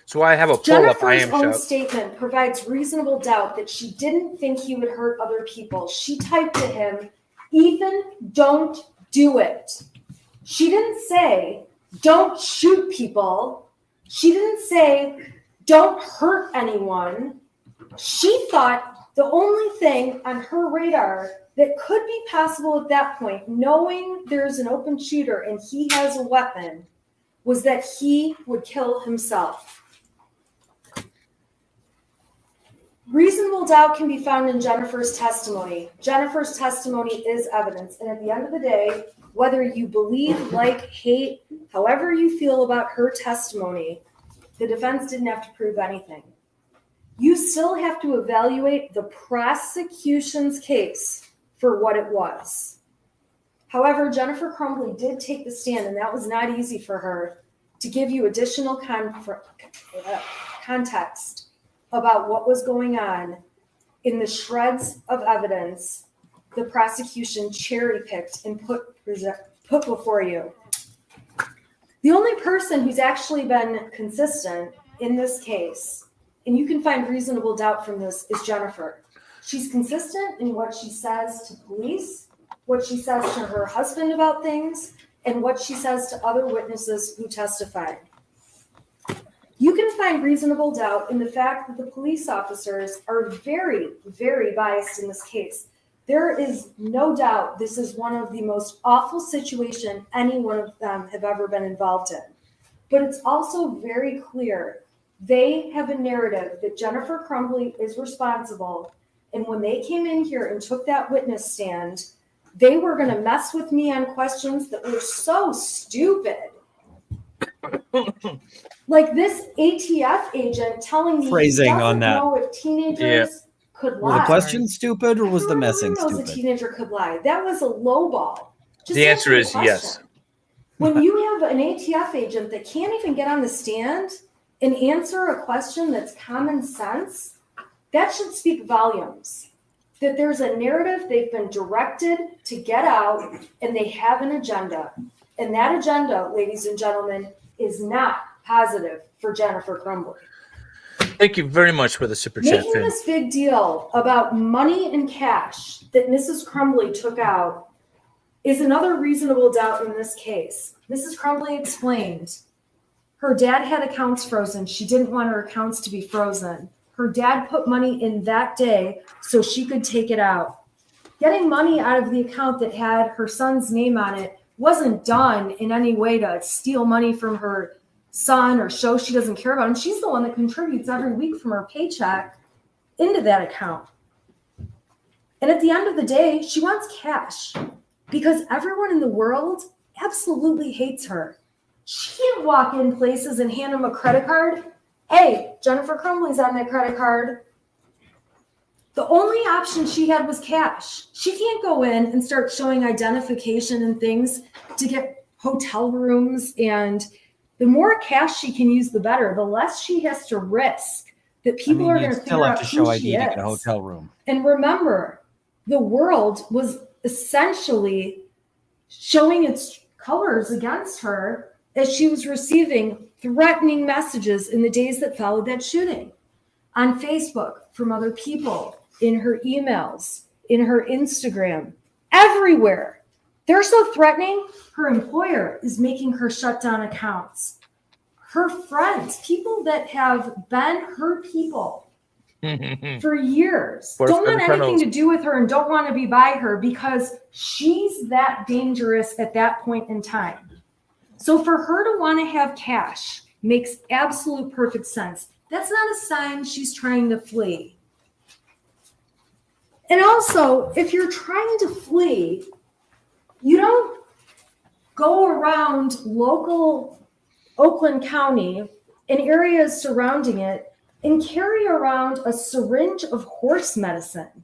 So I have a pull up. I Jennifer's am own shout. statement provides reasonable doubt that she didn't think he would hurt other people. She typed to him, Ethan, don't do it. She didn't say, don't shoot people. She didn't say, don't hurt anyone. She thought the only thing on her radar that could be possible at that point, knowing there's an open shooter and he has a weapon, was that he would kill himself. Reasonable doubt can be found in Jennifer's testimony. Jennifer's testimony is evidence. And at the end of the day, whether you believe, like, hate, however you feel about her testimony, the defense didn't have to prove anything. You still have to evaluate the prosecution's case for what it was. However, Jennifer Crumbley did take the stand, and that was not easy for her, to give you additional context about what was going on in the shreds of evidence the prosecution cherry-picked and put before you. The only person who's actually been consistent in this case, and you can find reasonable doubt from this, is Jennifer. She's consistent in what she says to police, what she says to her husband about things, and what she says to other witnesses who testified. You can find reasonable doubt in the fact that the police officers are very, very biased in this case. There is no doubt this is one of the most awful situations any one of them have ever been involved in. But it's also very clear they have a narrative that Jennifer Crumbley is responsible. And when they came in here and took that witness stand, they were going to mess with me on questions that were so stupid. Like this ATF agent telling me Phrasing he on doesn't that. know if teenagers could lie. Were the questions stupid or was the messing Everyone knows a stupid? teenager could lie. That was a low ball. Just The answer the is question. yes. When you have an ATF agent that can't even get on the stand and answer a question that's common sense, that should speak volumes. That there's a narrative they've been directed to get out and they have an agenda. And that agenda, ladies and gentlemen, is not positive for Jennifer Crumbley. Thank you very much for the super chat. Making Finn. this big deal about money and cash that Mrs. Crumbley took out is another reasonable doubt in this case. Mrs. Crumbley explained her dad had accounts frozen. She didn't want her accounts to be frozen. Her dad put money in that day so she could take it out. Getting money out of the account that had her son's name on it wasn't done in any way to steal money from her son or show she doesn't care about him. She's the one that contributes every week from her paycheck into that account. And at the end of the day, she wants cash because everyone in the world absolutely hates her. She can't walk in places and hand them a credit card. Hey, Jennifer Crumbley's on that credit card. The only option she had was cash. She can't go in and start showing identification and things to get hotel rooms. And the more cash she can use, the better. The less she has to risk that people are going to still figure have out to show who ID she to get a is. hotel room. And remember, the world was essentially showing its colors against her as she was receiving threatening messages in the days that followed that shooting on Facebook from other people, in her emails, in her Instagram, everywhere. They're so threatening. Her employer is making her shut down accounts. Her friends, people that have been her people for years, Force don't want anything Sopranos. to do with her and don't want to be by her because she's that dangerous at that point in time. So for her to want to have cash makes absolute perfect sense. That's not a sign she's trying to flee. And also, if you're trying to flee, you don't go around local Oakland County and areas surrounding it and carry around a syringe of horse medicine.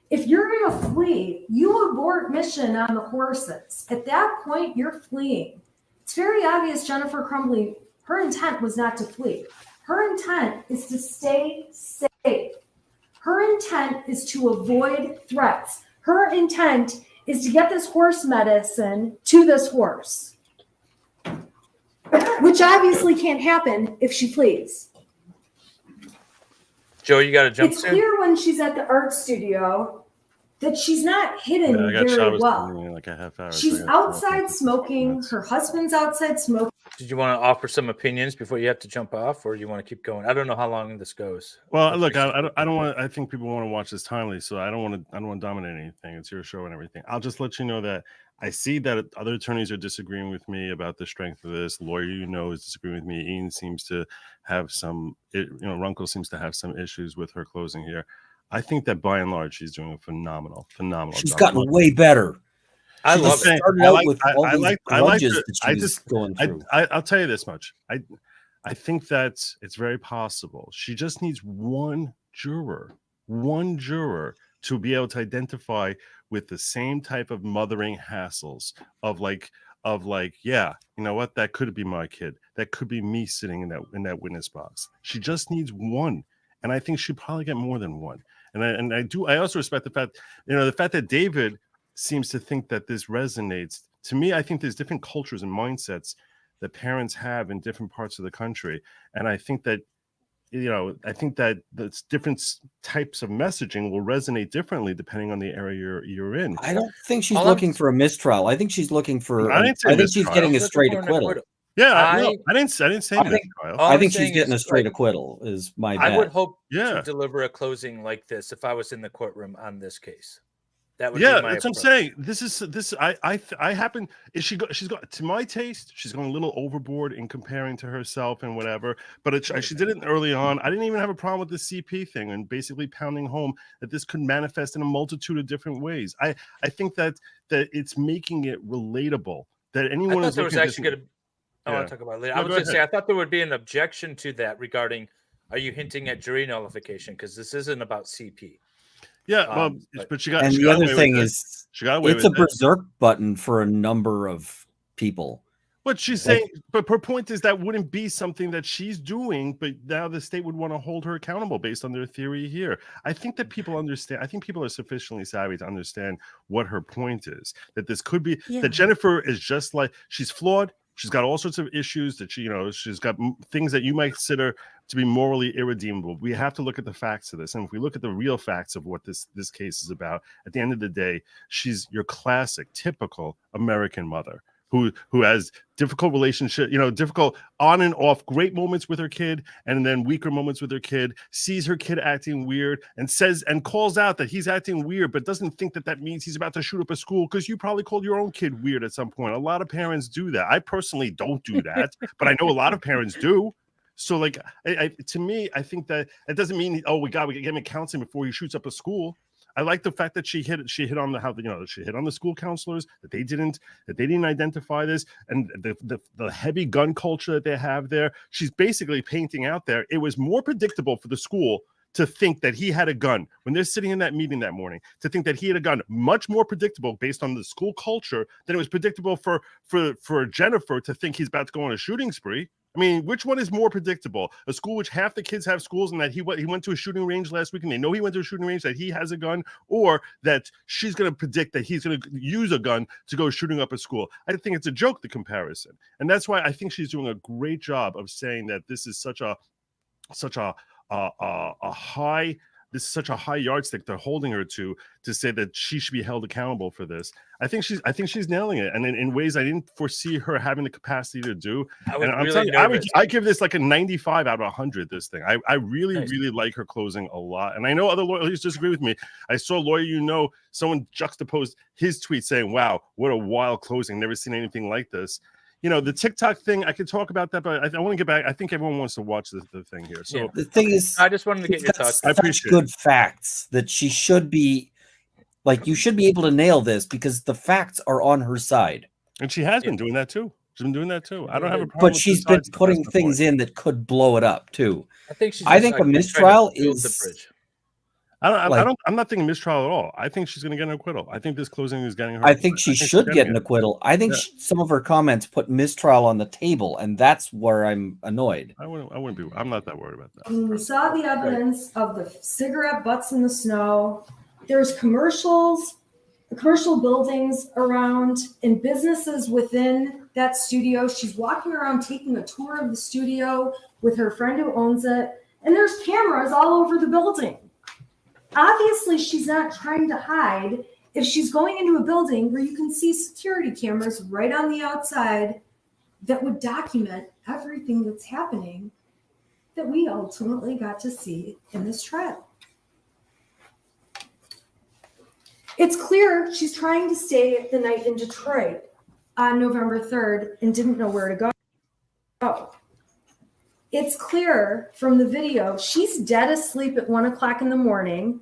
If you're going to flee, you abort mission on the horses. At that point, you're fleeing. It's very obvious Jennifer Crumbley, her intent was not to flee. Her intent is to stay safe. Her intent is to avoid threats. Her intent is to get this horse medicine to this horse, which obviously can't happen if she flees. Joe, you got to jump It's soon? clear when she's at the art studio that she's not hidden I got very showers well. in like a half hour. so She's I got- outside smoking. Her husband's outside smoking. Did you want to offer some opinions before you have to jump off, or do you want to keep going? I don't know how long this goes. Well, look, I don't want. I think people want to watch this timely, so I don't want to dominate anything. It's your show and everything. I'll just let you know that I see that other attorneys are disagreeing with me about the strength of this. Lawyer, is disagreeing with me. Ian seems to have some. Runkle seems to have some issues with her closing here. I think that by and large, she's doing a phenomenal She's job. gotten way better. I She love just it. started I out like- with I- all I these like- I like grudges the- that she's going through. I'll tell you this much. I think that it's very possible. She just needs one juror to be able to identify with the same type of mothering hassles of like, yeah, you know what? That could be my kid. That could be me sitting in that witness box. She just needs one. And I think she'd probably get more than one. And I also respect the fact that David seems to think that this resonates. To me, I think there's different cultures and mindsets that parents have in different parts of the country. And I think that I think that the different types of messaging will resonate differently depending on the area you're in. I don't think she's All I'm looking for a mistrial. I think she's looking for. I didn't say I think she's mistrial. getting a Looking straight for an acquittal. Yeah, no, I didn't say I think, mistrial. All I I'm think she's saying getting is, a straight like, acquittal. Is my I bet. would hope Yeah. to deliver a closing like this if I was in the courtroom on this case. That would Yeah, be my that's what I'm approach. saying. I happen is she's got to my taste. She's going a little overboard in comparing to herself and whatever. But she did it early on. I didn't even have a problem with the CP thing and basically pounding home that this could manifest in a multitude of different ways. I think that it's making it relatable that I anyone thought is there was looking at this. actually going to. I Yeah. want to talk about it later. No, I was go going to say ahead. I thought there would be an objection to that regarding. Are you hinting at jury nullification? Because this isn't about CP. Yeah, well, but she got. And she the got other away thing with it. is, she got away it's with a it. berserk button for a number of people. But she's Like- saying, but her point is that wouldn't be something that she's doing, but now the state would want to hold her accountable based on their theory here. I think that people understand. I think people are sufficiently savvy to understand what her point is. That this could be Yeah. that Jennifer is just like she's flawed. She's got all sorts of issues that she's got things that you might consider to be morally irredeemable. We have to look at the facts of this, and if we look at the real facts of what this case is about, at the end of the day, she's your classic, typical American mother who has difficult relationship, difficult on and off, great moments with her kid, and then weaker moments with her kid, sees her kid acting weird and says and calls out that he's acting weird, but doesn't think that means he's about to shoot up a school because you probably called your own kid weird at some point. A lot of parents do that. I personally don't do that, but I know a lot of parents do. So like, to me, I think that it doesn't mean, we got to get him counseling before he shoots up a school. I like the fact that she hit on she hit on the school counselors, that they didn't identify this, and the heavy gun culture that they have there. She's basically painting out there. It was more predictable for the school to think that he had a gun when they're sitting in that meeting that morning, to think that he had a gun, much more predictable based on the school culture than it was predictable for Jennifer to think he's about to go on a shooting spree. I mean, which one is more predictable? A school which half the kids have schools and that he went to a shooting range last week and they know he went to a shooting range, that he has a gun, or that she's going to predict that he's going to use a gun to go shooting up a school. I think it's a joke, the comparison. And that's why I think she's doing a great job of saying that this is such a high yardstick they're holding her to say that she should be held accountable for this. I think she's nailing it, and in ways I didn't foresee her having the capacity to do. And I'm telling you, I give this like a 95 out of 100. This thing, I really like her closing a lot. And I know other lawyers disagree with me. I saw a lawyer, someone juxtaposed his tweet saying, "Wow, what a wild closing! Never seen anything like this." The TikTok thing, I could talk about that, but I want to get back. I think everyone wants to watch the thing here. So the thing is, I just wanted to get your thoughts. I appreciate good facts that she should be like. You should be able to nail this because the facts are on her side, and she has been doing that too. She's been doing that too. I don't have a problem. But she's been putting things in that could blow it up too. I think a mistrial is. I'm not thinking mistrial at all. I think she's going to get an acquittal. I think this closing is getting her. I think she should get an acquittal. I think some of her comments put mistrial on the table, and that's where I'm annoyed. I wouldn't be. I'm not that worried about that. We saw the evidence of the cigarette butts in the snow. There's commercial buildings around and businesses within that studio. She's walking around taking a tour of the studio with her friend who owns it, and there's cameras all over the building. Obviously, she's not trying to hide if she's going into a building where you can see security cameras right on the outside that would document everything that's happening that we ultimately got to see in this trial. It's clear she's trying to stay the night in Detroit on November 3rd and didn't know where to go. It's clear from the video she's dead asleep at 1 o'clock in the morning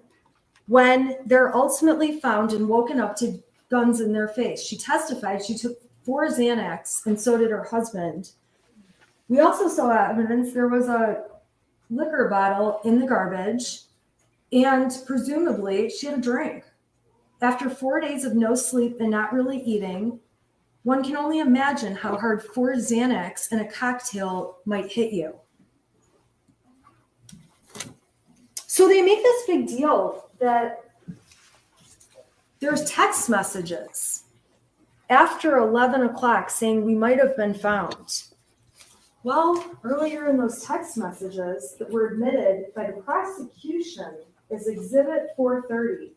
when they're ultimately found and woken up to guns in their face. She testified she took 4 Xanax, and so did her husband. We also saw evidence there was a liquor bottle in the garbage, and presumably she had a drink. After 4 days of no sleep and not really eating, one can only imagine how hard 4 Xanax and a cocktail might hit you. So they make this big deal that there's text messages after 11 o'clock saying we might have been found. Well, earlier in those text messages that were admitted by the prosecution is Exhibit 430.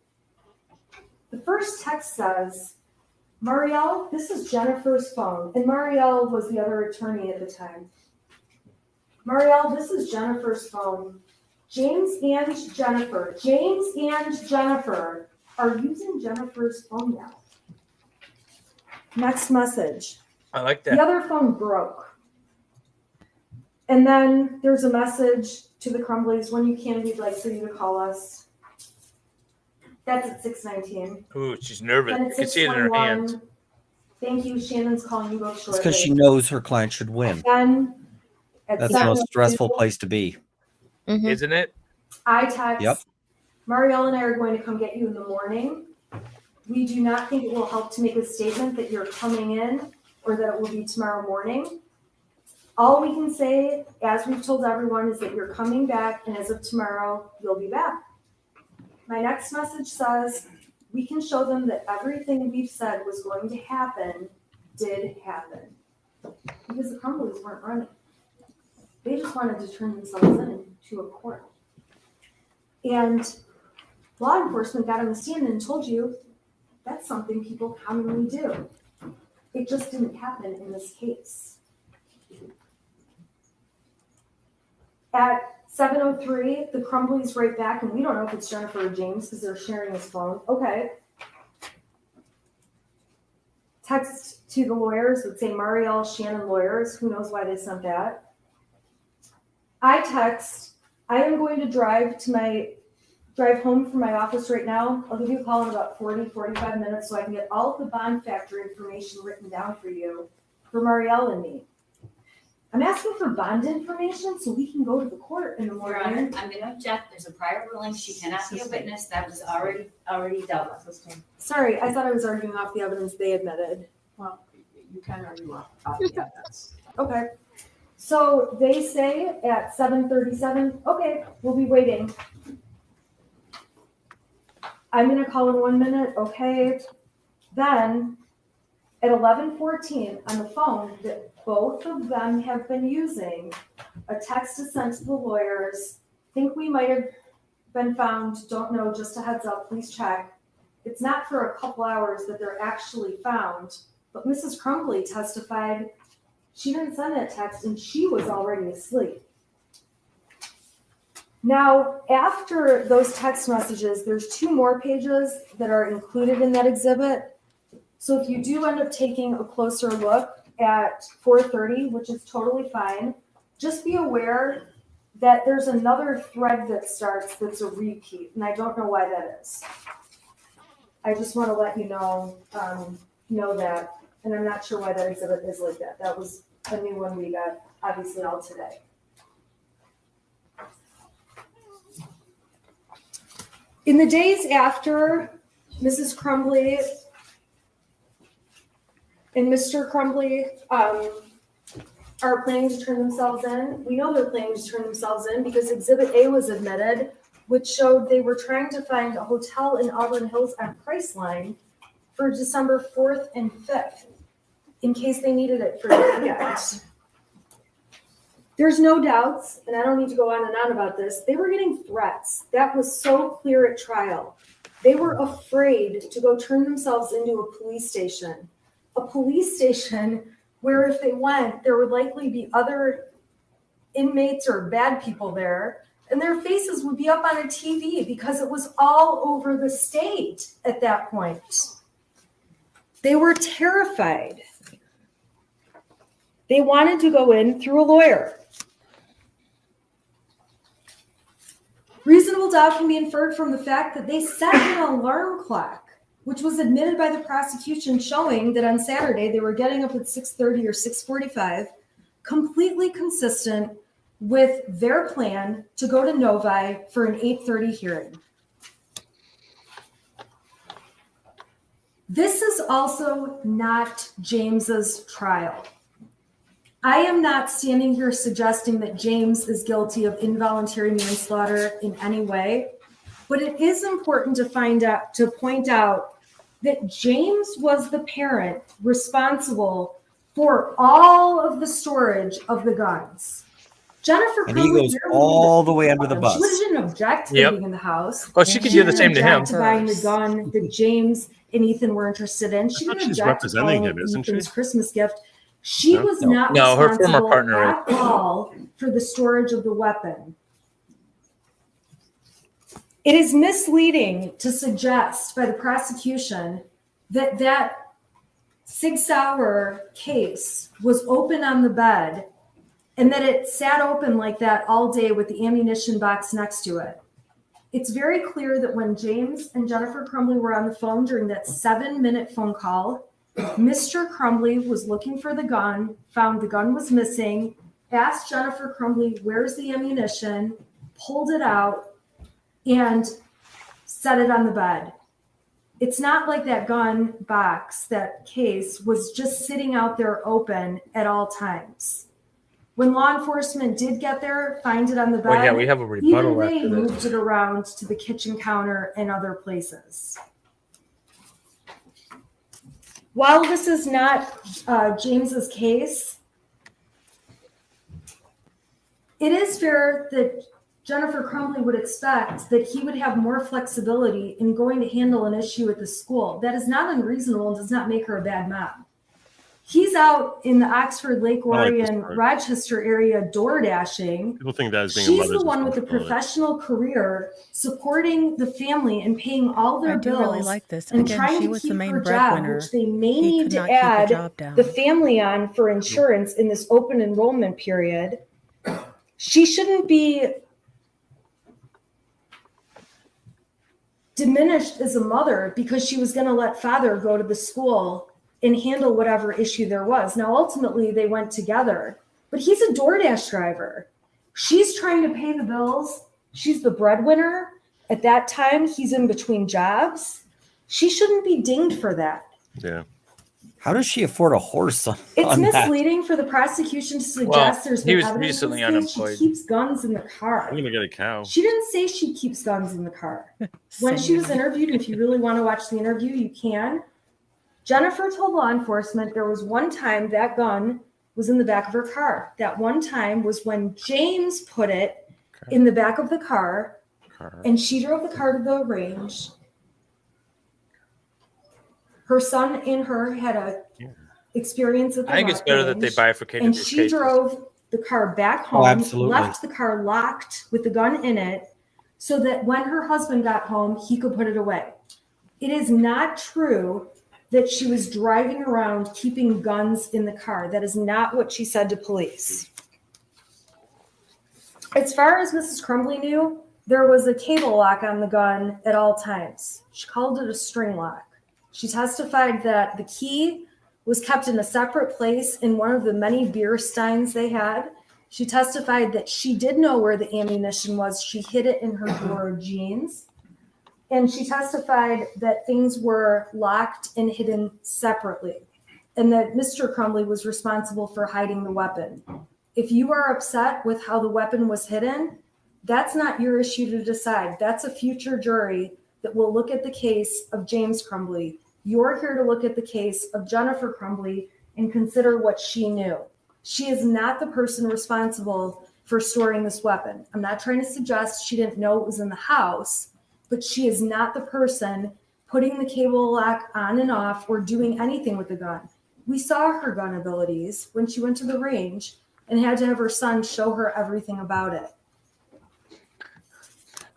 The first text says, Marielle, this is Jennifer's phone. And Marielle was the other attorney at the time. Marielle, this is Jennifer's phone. James and Jennifer are using Jennifer's phone now. Next message. I like that. The other phone broke. And then there's a message to the Crumbleys, when you can, we'd like for you to call us. That's at 6:19. Ooh, she's nervous. Then You at can see it in her 6:21, hands. thank you, Shannon's calling you both It's shortly. because she knows her client should win. Then at That's the most 7:02, stressful place to be. Isn't it? I text, Yep. Marielle and I are going to come get you in the morning. We do not think it will help to make a statement that you're coming in or that it will be tomorrow morning. All we can say, as we've told everyone, is that you're coming back, and as of tomorrow, you'll be back. My next message says, we can show them that everything we've said was going to happen did happen. Because the Crumbleys weren't running. They just wanted to turn themselves in to a court. And law enforcement got on the stand and told you that's something people commonly do. It just didn't happen in this case. At 7:03, the Crumbleys right back, and we don't know if it's Jennifer or James because they're sharing his phone. Okay. Text to the lawyers that say Marielle Shannon lawyers. Who knows why they sent that? I text, I am going to drive home from my office right now. I'll give you a call in about 45 minutes so I can get all of the bond factor information written down for you for Marielle and me. I'm asking for bond information so we can go to the court in the Your Honor, morning. I'm gonna object. There's a prior ruling. She cannot be a witness. That was already dealt with. Sorry, I thought I was arguing off the evidence they admitted. Well, you can argue off the evidence. Okay. So they say at 7:37, okay, we'll be waiting. I'm gonna call in 1 minute, okay. Then at 11:14 on the phone that both of them have been using, a text is sent to the lawyers. Think we might have been found, don't know, just a heads up, please check. It's not for a couple hours that they're actually found, but Mrs. Crumbley testified she didn't send that text and she was already asleep. Now, after those text messages, there's 2 more pages that are included in that exhibit. So if you do end up taking a closer look at 4:30, which is totally fine, just be aware that there's another thread that starts that's a repeat, and I don't know why that is. I just want to let you know that, and I'm not sure why that exhibit is like that. That was a new one we got, obviously, all today. In the days after Mrs. Crumbley and Mr. Crumbley are planning to turn themselves in, we know they're planning to turn themselves in because Exhibit A was admitted, which showed they were trying to find a hotel in Auburn Hills on Priceline for December 4th and 5th, in case they needed it for the weekend. There's no doubts, and I don't need to go on and on about this, they were getting threats. That was so clear at trial. They were afraid to go turn themselves into a police station. A police station where if they went, there would likely be other inmates or bad people there, and their faces would be up on a TV because it was all over the state at that point. They were terrified. They wanted to go in through a lawyer. Reasonable doubt can be inferred from the fact that they set an alarm clock, which was admitted by the prosecution, showing that on Saturday they were getting up at 6:30 or 6:45, completely consistent with their plan to go to Novi for an 8:30 hearing. This is also not James's trial. I am not standing here suggesting that James is guilty of involuntary manslaughter in any way, but it is important to point out that James was the parent responsible for all of the storage of the guns. Jennifer And he Crumbley goes barely all even the way under the She bus. didn't object to Yep. being in the house. Well, she could She do the didn't same to him. object to buying the gun that James and Ethan were interested in. She I didn't thought she's object to representing calling him, it isn't she? Ethan's Christmas gift. She No? was not No, her former responsible partner is. at all for the storage of the weapon. It is misleading to suggest by the prosecution that that 6-hour case was open on the bed and that it sat open like that all day with the ammunition box next to it. It's very clear that when James and Jennifer Crumbley were on the phone during that 7-minute phone call, Mr. Crumbley was looking for the gun, found the gun was missing, asked Jennifer Crumbley, where's the ammunition, pulled it out, and set it on the bed. It's not like that gun box, that case, was just sitting out there open at all times. When law enforcement did get there, find it on the bed, Well, yeah, we have a rebuttal even they after this. moved it around to the kitchen counter and other places. While this is not James's case, it is fair that Jennifer Crumbley would expect that he would have more flexibility in going to handle an issue at the school. That is not unreasonable and does not make her a bad mom. He's out in the Oxford, Lake I like this Orion, part. Rochester area door dashing. People think that as being a She's mother's the one with the responsibility. professional career, supporting the family and paying all their I do bills. really like this. And Again, trying she to was the keep main her job, breadwinner. which they may He need could to not keep the add job down. the family on for insurance in this open enrollment period. She shouldn't be diminished as a mother because she was going to let father go to the school and handle whatever issue there was. Now, ultimately, they went together, but he's a DoorDash driver. She's trying to pay the bills. She's the breadwinner. At that time, he's in between jobs. She shouldn't be dinged for that. Yeah. How does she afford a horse on, It's on that? misleading for the prosecution to suggest Well, there's he been was evidence recently of this. She unemployed. keeps guns in the car. I'm gonna get a cow. She didn't say she keeps guns in the car. When she was interviewed, and if you really want to watch the interview, you can. Jennifer told law enforcement there was one time that gun was in the back of her car. That one time was when James put it in the back of the car, and she drove the car to the range. Her son and her had a experience at the I think it's better that they range, bifurcated and these she cases. drove the car back Oh, home, absolutely. left the car locked with the gun in it, so that when her husband got home, he could put it away. It is not true that she was driving around keeping guns in the car. That is not what she said to police. As far as Mrs. Crumbley knew, there was a cable lock on the gun at all times. She called it a string lock. She testified that the key was kept in a separate place in one of the many beer steins they had. She testified that she did know where the ammunition was. She hid it in her drawer of jeans. And she testified that things were locked and hidden separately, and that Mr. Crumbley was responsible for hiding the weapon. If you are upset with how the weapon was hidden, that's not your issue to decide. That's a future jury that will look at the case of James Crumbley. You're here to look at the case of Jennifer Crumbley and consider what she knew. She is not the person responsible for storing this weapon. I'm not trying to suggest she didn't know it was in the house, but she is not the person putting the cable lock on and off or doing anything with the gun. We saw her gun abilities when she went to the range and had to have her son show her everything about it.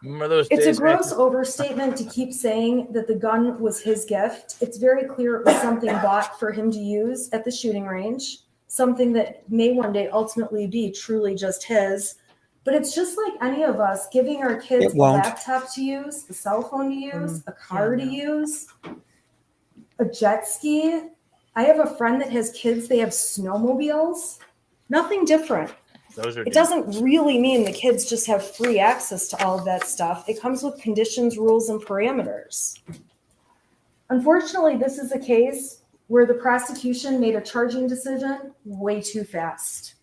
Remember those It's days, a gross man? overstatement to keep saying that the gun was his gift. It's very clear it was something bought for him to use at the shooting range, something that may one day ultimately be truly just his. But it's just like any of us giving our kids It a won't. laptop to use, a cell phone to use, a car to use, a jet ski. I have a friend that has kids, they have snowmobiles. Nothing different. Those are It doesn't really mean the kids just have free access to all of that stuff. It comes with conditions, rules, and parameters. Unfortunately, this is a case where the prosecution made a charging decision way too fast.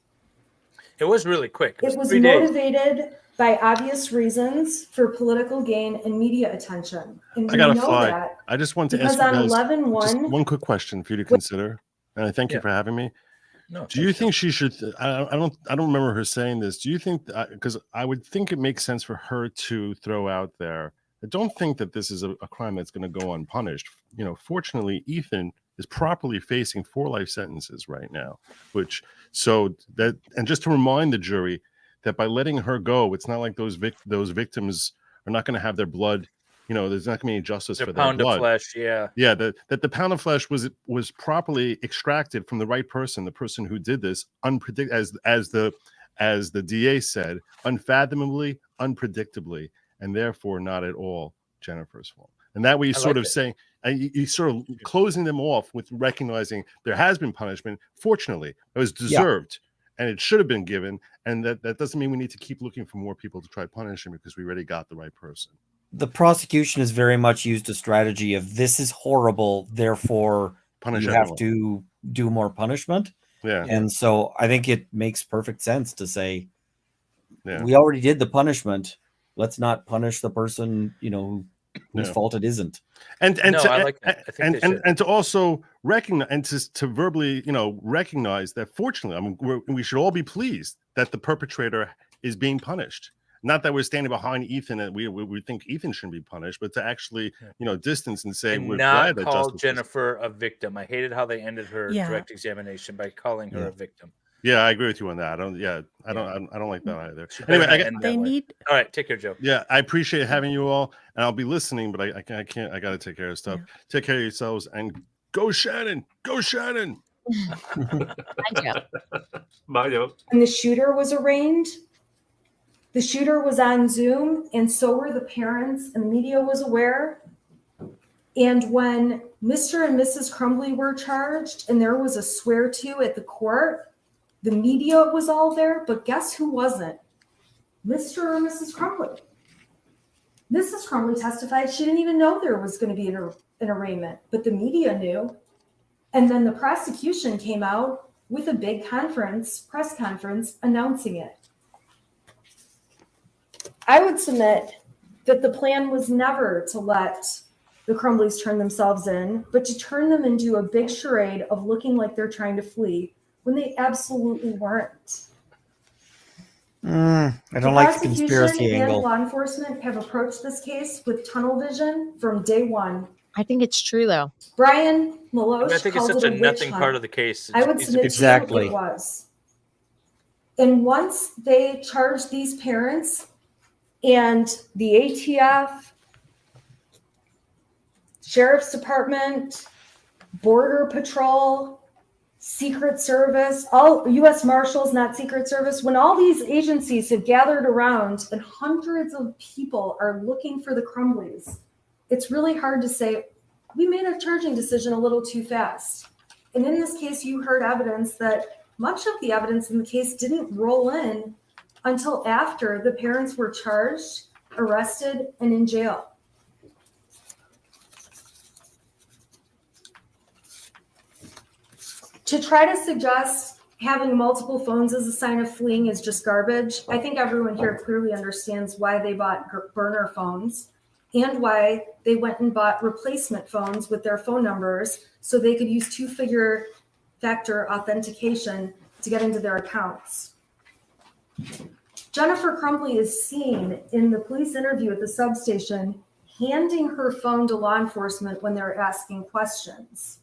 It was really quick. It was 3 days. motivated by obvious reasons for political gain and media attention. And I we gotta know fly. that I just want to because ask you on guys 11/1 just one quick question for you to consider. and I thank you Yeah. for having me. No, Do you think she should? I don't remember her saying this. Do you think? Because I would think it makes sense for her to throw out there. I don't think that this is a crime that's going to go unpunished. Fortunately, Ethan is properly facing 4 life sentences right now. And just to remind the jury that by letting her go, it's not like those victims are not going to have their blood. There's not going to be any justice for their pound blood. of flesh, yeah. Yeah, that the pound of flesh was properly extracted from the right person, the person who did this, as the DA said, unfathomably, unpredictably, and therefore not at all Jennifer's fault. And that way, you sort of closing them off with recognizing there has been punishment. Fortunately, it was deserved, and it should have been given. And that doesn't mean we need to keep looking for more people to try to punish him because we already got the right person. The prosecution has very much used a strategy of this is horrible, therefore Punish you everyone. have to do more punishment. Yeah. And so I think it makes perfect sense to say, yeah, we already did the punishment. Let's not punish the person, whose fault it isn't. And No, I like that. I think they should. and to also recognize and to verbally, recognize that fortunately, we should all be pleased that the perpetrator is being punished. Not that we're standing behind Ethan and we think Ethan shouldn't be punished, but to actually, distance and say And we're not glad that call justice Jennifer a victim. I hated how they ended her Yeah. direct examination by calling her a victim. Yeah, I agree with you on that. I don't like that either. She Anyway, better not end that They way. need All right, take care, Joe. Yeah, I appreciate having you all, and I'll be listening, but I can't. I got to take care of stuff. Take care of yourselves, and go Shannon! Go Shannon! Bye, Joe. And the shooter was arraigned. The shooter was on Zoom, and so were the parents, and the media was aware. And when Mr. and Mrs. Crumbley were charged, and there was a swear to at the court, the media was all there, but guess who wasn't? Mr. or Mrs. Crumbley. Mrs. Crumbley testified she didn't even know there was going to be an arraignment, but the media knew. And then the prosecution came out with a big press conference announcing it. I would submit that the plan was never to let the Crumbleys turn themselves in, but to turn them into a big charade of looking like they're trying to flee when they absolutely weren't. I don't like the conspiracy prosecution and angle. law enforcement have approached this case with tunnel vision from day one. I think it's true, though. Brian Malosh I think it's called such it a witch nothing hunt. part of the case. I would It's submit Exactly. to you it was. And once they charged these parents and the ATF, Sheriff's Department, Border Patrol, Secret Service, all U.S. Marshals, not Secret Service, when all these agencies have gathered around and hundreds of people are looking for the Crumbleys, it's really hard to say, we made a charging decision a little too fast. And in this case, you heard evidence that much of the evidence in the case didn't roll in until after the parents were charged, arrested, and in jail. To try to suggest having multiple phones as a sign of fleeing is just garbage. I think everyone here clearly understands why they bought burner phones and why they went and bought replacement phones with their phone numbers so they could use two-factor authentication to get into their accounts. Jennifer Crumbley is seen in the police interview at the substation handing her phone to law enforcement when they're asking questions.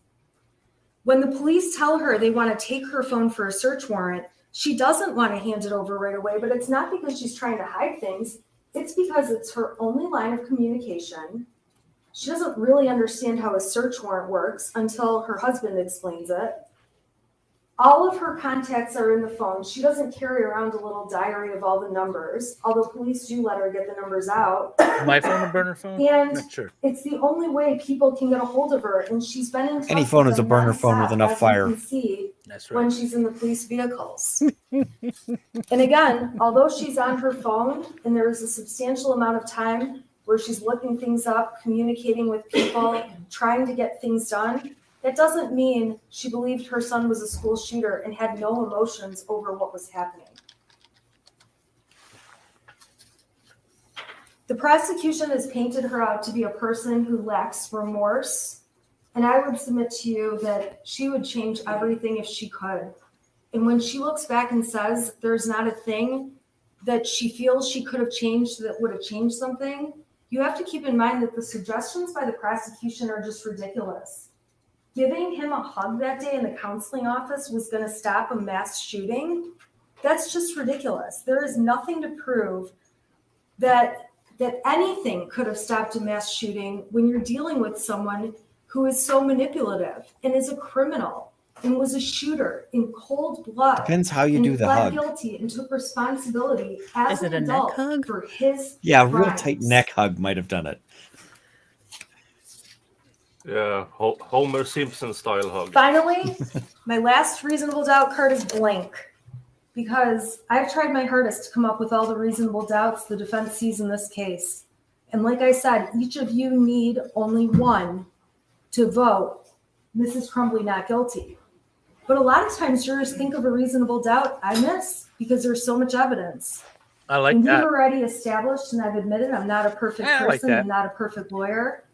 When the police tell her they want to take her phone for a search warrant, she doesn't want to hand it over right away, but it's not because she's trying to hide things. It's because it's her only line of communication. She doesn't really understand how a search warrant works until her husband explains it. All of her contacts are in the phone. She doesn't carry around a little diary of all the numbers, although police do let her get the numbers out. My phone a burner phone? And Not sure. it's the only way people can get a hold of her. And she's been in touch Any phone with is a them burner phone with nonstop, enough as fire. you can see That's when right. she's in the police vehicles. And again, although she's on her phone and there is a substantial amount of time where she's looking things up, communicating with people, trying to get things done, that doesn't mean she believed her son was a school shooter and had no emotions over what was happening. The prosecution has painted her out to be a person who lacks remorse And I would submit to you that she would change everything if she could. And when she looks back and says there's not a thing that she feels she could have changed that would have changed something, you have to keep in mind that the suggestions by the prosecution are just ridiculous. Giving him a hug that day in the counseling office was going to stop a mass shooting. That's just ridiculous. There is nothing to prove that anything could have stopped a mass shooting when you're dealing with someone who is so manipulative and is a criminal and was a shooter in cold blood. Depends how you and do the pled hug. guilty and took responsibility as Is it an a neck adult hug? for his Yeah, a real crimes. tight neck hug might have done it. Yeah, Homer Simpson style hug. Finally, my last reasonable doubt card is blank, because I've tried my hardest to come up with all the reasonable doubts the defense sees in this case. And like I said, each of you need only one to vote Mrs. Crumbley not guilty. But a lot of times jurors think of a reasonable doubt I miss because there's so much evidence. I like and that. we've already established, and I've admitted I'm not a perfect Yeah, I like person, that. I'm not a perfect lawyer.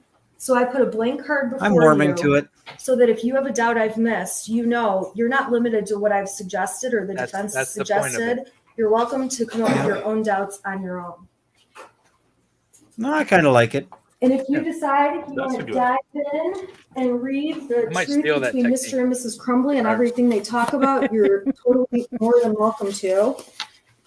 So I put a blank card before I'm warming you to it. so that if you have a doubt I've missed, you know you're not limited to what I've suggested or the defense has that's the point of suggested. it. You're welcome to come up with your own doubts on your own. No, I kind of like it. And if you decide you That's want a to good- dive in and read the I might truth steal that between technique. Mr. and Mrs. Crumbley and everything they talk about, you're totally more than welcome to.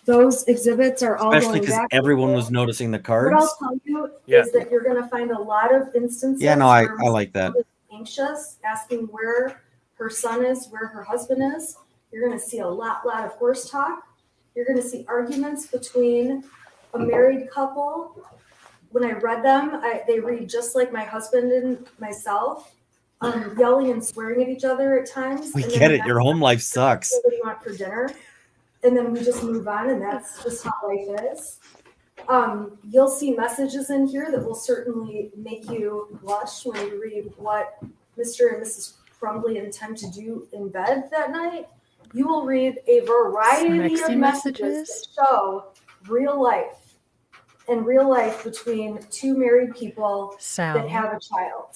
Those exhibits are all Especially going because back. and everyone forth. was noticing the What cards. I'll tell you Yeah. is that you're going to find a lot of instances. Yeah, no, I where Mrs. like that. Crumbley is anxious, asking where her son is, where her husband is. You're going to see a lot of horse talk. You're going to see arguments between a married couple. When I read them, they read just like my husband and myself, yelling and swearing at each other at times. We And get then it. Your home life sucks. what do you want for dinner? And then we just move on, and that's just how life is. You'll see messages in here that will certainly make you blush when you read what Mr. and Mrs. Crumbley intend to do in bed that night. You will read a variety Sexy of messages that show real life and real life between two married people Sal. that have a child.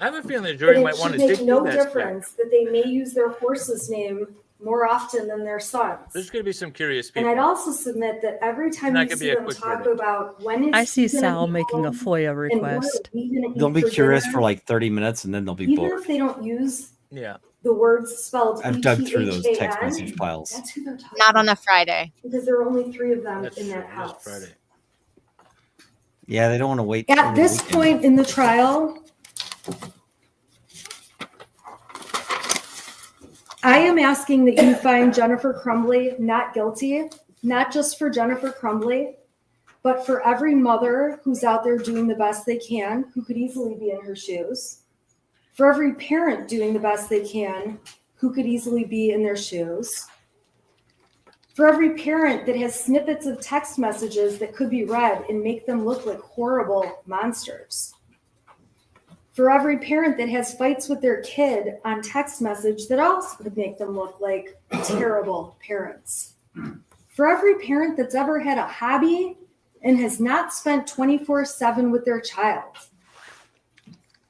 I have a feeling the But jury it might want should to make dig no through that difference that they may use their horse's name more often than their son's. There's going to be some curious And people. I'd also submit that every time Not you gonna see be a them quick talk verdict. about when is I see he gonna Sal be making a home FOIA and what are request. we gonna They'll eat be for curious dinner, for like 30 minutes and then they'll be even bored. if they don't use Yeah. the words spelled I've dug through those text EPHAN, message files. that's who they're talking Not on about, a Friday. because there are only 3 of them That's in true. that It is house. Friday. Yeah, they don't want to wait. At over the this weekend. point in the trial, I am asking that you find Jennifer Crumbley not guilty, not just for Jennifer Crumbley, but for every mother who's out there doing the best they can, who could easily be in her shoes, for every parent doing the best they can, who could easily be in their shoes, for every parent that has snippets of text messages that could be read and make them look like horrible monsters. For every parent that has fights with their kid on text message that also could make them look like terrible parents. For every parent that's ever had a hobby and has not spent 24/7 with their child.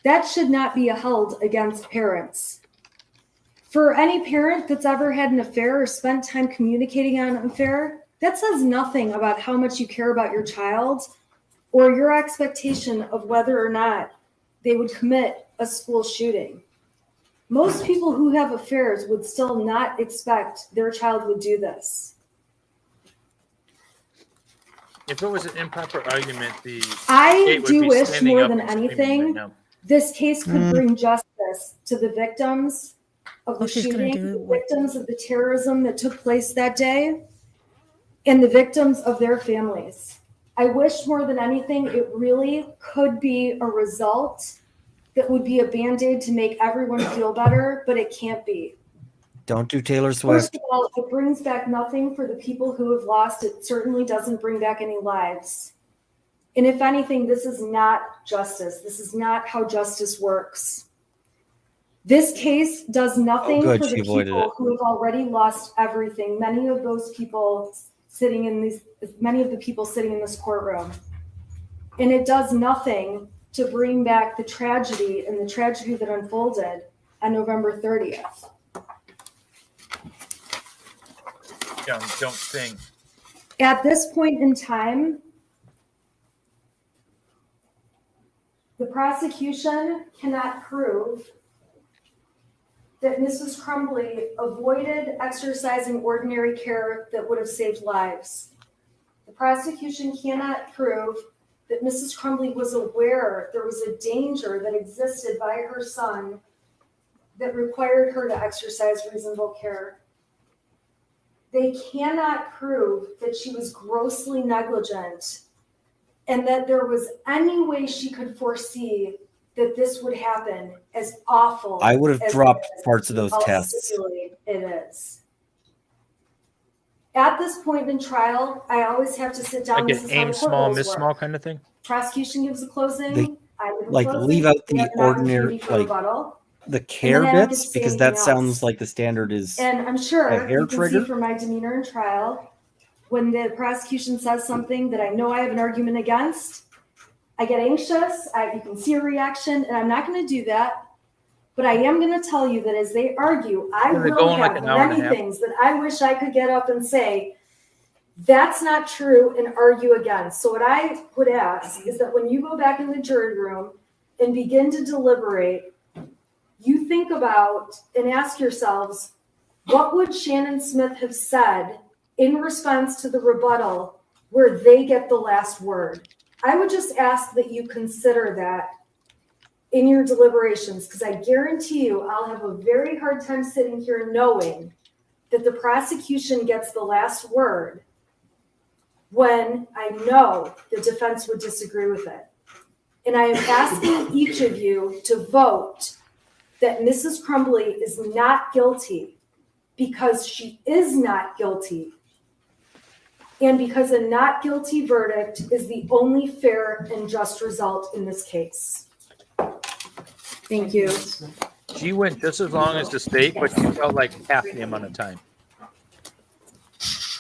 That should not be held against parents. For any parent that's ever had an affair or spent time communicating on an affair, that says nothing about how much you care about your child or your expectation of whether or not they would commit a school shooting. Most people who have affairs would still not expect their child would do this. If it was an improper argument, the I state would do be wish standing more up than and screaming anything right now. this case could bring justice to the victims of the she's gonna shooting, do the what- victims of the terrorism that took place that day, and the victims of their families. I wish more than anything it really could be a result that would be a Band-Aid to make everyone feel better, but it can't be. Don't do Taylor First Swift. of all, it brings back nothing for the people who have lost. It certainly doesn't bring back any lives. And if anything, this is not justice. This is not how justice works. This case does nothing good, for she the avoided people it. who have already lost everything. Many of the people sitting in this courtroom. And it does nothing to bring back the tragedy and the tragedy that unfolded on November 30th. Don't sing. At this point in time, the prosecution cannot prove that Mrs. Crumbley avoided exercising ordinary care that would have saved lives. The prosecution cannot prove that Mrs. Crumbley was aware there was a danger that existed by her son that required her to exercise reasonable care. They cannot prove that she was grossly negligent and that there was any way she could foresee that this would happen, as awful. I would have as dropped it is. parts of those I'll tests. stipulate it is. At this point in trial, I always have to sit down. Like This an is how aim the small, court rules miss work. small kind of thing. Prosecution gives a closing. They, I give a like, closing, leave out we the have an ordinary, opportunity for like, rebuttal, the and care then I don't get bits, to say because that anything sounds else. like the standard is And I'm a sure hair you can trigger. see from my demeanor in trial, when the prosecution says something that I know I have an argument against, I get anxious. You can see a reaction, and I'm not going to do that. But I am going to tell you that as they argue, I Is it will going like have an hour and a many half? things that I wish I could get up and say, that's not true, and argue against. So what I would ask is that when you go back in the jury room and begin to deliberate, you think about and ask yourselves, what would Shannon Smith have said in response to the rebuttal where they get the last word? I would just ask that you consider that in your deliberations, because I guarantee you I'll have a very hard time sitting here knowing that the prosecution gets the last word when I know the defense would disagree with it. And I am asking each of you to vote that Mrs. Crumbley is not guilty, because she is not guilty. And because a not guilty verdict is the only fair and just result in this case. Thank you. She went just as long as the state, but she felt like half the amount of time.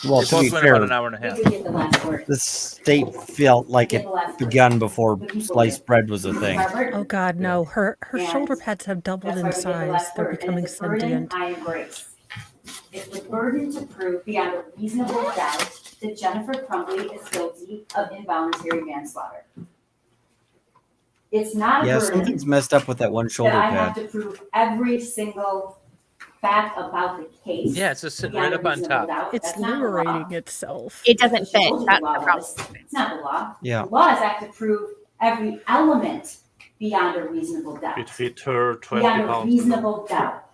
Well, They to be both went fair, about an hour and a half. the state felt like it began before sliced bread was a thing. Oh God, no. Her And shoulder pads have doubled in That's why we get the size. last They're word. And becoming it's a burden sentient. I embrace. It's the burden to prove beyond a reasonable doubt that Jennifer Crumbley is guilty of involuntary manslaughter. It's not a Yeah, burden something's messed up with that one shoulder that I have pad. to prove every single fact about the case. Yeah, it's just sitting beyond right a up on reasonable top. doubt. It's That's not the law. liberating itself. It doesn't She fit. told you That's the law the problem. was. It's not the law. Yeah. The law is act to prove every element beyond a reasonable doubt. It fit her 20 Beyond a pounds. reasonable doubt.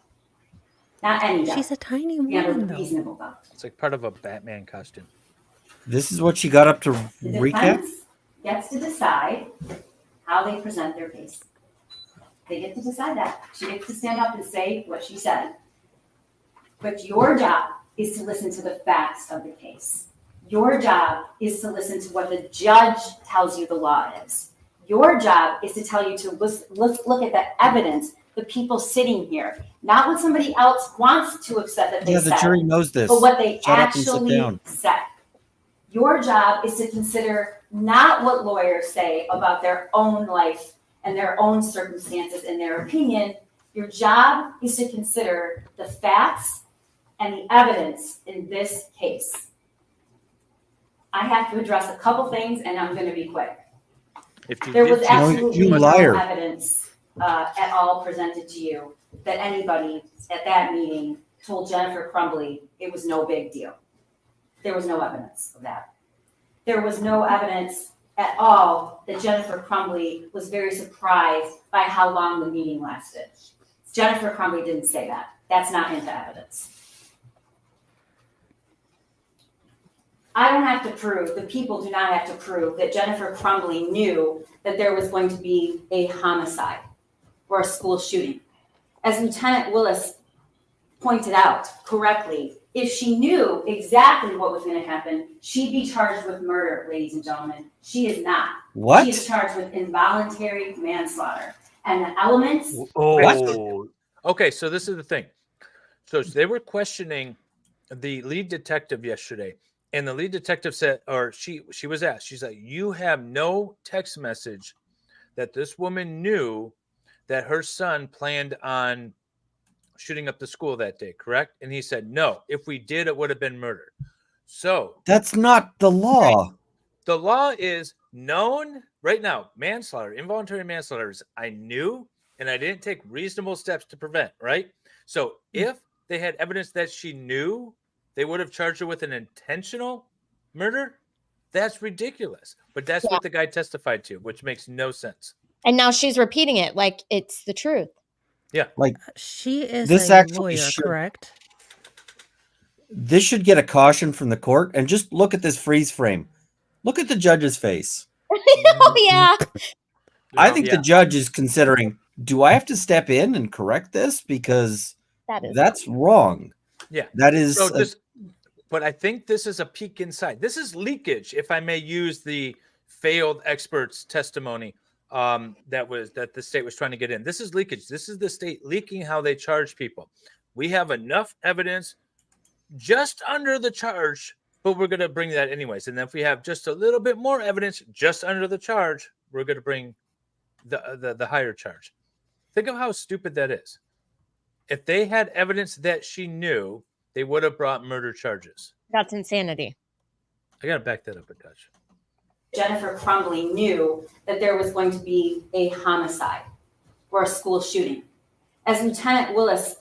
Not any doubt. She's a tiny Beyond woman, a though. reasonable doubt. It's like part of a Batman costume. This is what she got up to The recap? defense gets to decide how they present their case. They get to decide that. She gets to stand up and say what she said. But your job is to listen to the facts of the case. Your job is to listen to what the judge tells you the law is. Your job is to tell you to look at the evidence, the people sitting here, not what somebody else wants to have said that they Yeah, said. the jury knows this. But what they Shut up and sit actually down. said. Your job is to consider not what lawyers say about their own life and their own circumstances and their opinion. Your job is to consider the facts and the evidence in this case. I have to address a couple things, and I'm going to be quick. If you There did was choose- absolutely you no liar. evidence at all presented to you that anybody at that meeting told Jennifer Crumbley it was no big deal. There was no evidence of that. There was no evidence at all that Jennifer Crumbley was very surprised by how long the meeting lasted. Jennifer Crumbley didn't say that. That's not into evidence. I don't have to prove, the people do not have to prove that Jennifer Crumbley knew that there was going to be a homicide or a school shooting. As Lieutenant Willis pointed out correctly, if she knew exactly what was going to happen, she'd be charged with murder, ladies and gentlemen. She is not. What? She is charged with involuntary manslaughter. And the elements. Oh. Okay, so this is the thing. So they were questioning the lead detective yesterday, and the lead detective said, or she was asked, she's like, you have no text message that this woman knew that her son planned on shooting up the school that day, correct? And he said, no, if we did, it would have been murder. So That's not the law. the law is known right now. Manslaughter, involuntary manslaughter is I knew and I didn't take reasonable steps to prevent, right? So if they had evidence that she knew, they would have charged her with an intentional murder. That's ridiculous. But that's what the guy testified to, which makes no sense. And now she's repeating it like it's the truth. Yeah. Like She is this a actually lawyer, should- correct? This should get a caution from the court. And just look at this freeze frame. Look at the judge's face. Oh, yeah. I think the judge is considering, do I have to step in and correct this? Because that's wrong. Yeah. That is. So but I think this is a peek inside. This is leakage, if I may use the failed expert's testimony that the state was trying to get in. This is leakage. This is the state leaking how they charge people. We have enough evidence just under the charge, but we're going to bring that anyways. And then if we have just a little bit more evidence just under the charge, we're going to bring the higher charge. Think of how stupid that is. If they had evidence that she knew, they would have brought murder charges. That's insanity. I got to back that up a touch. Jennifer Crumbley knew that there was going to be a homicide or a school shooting. As Lieutenant Willis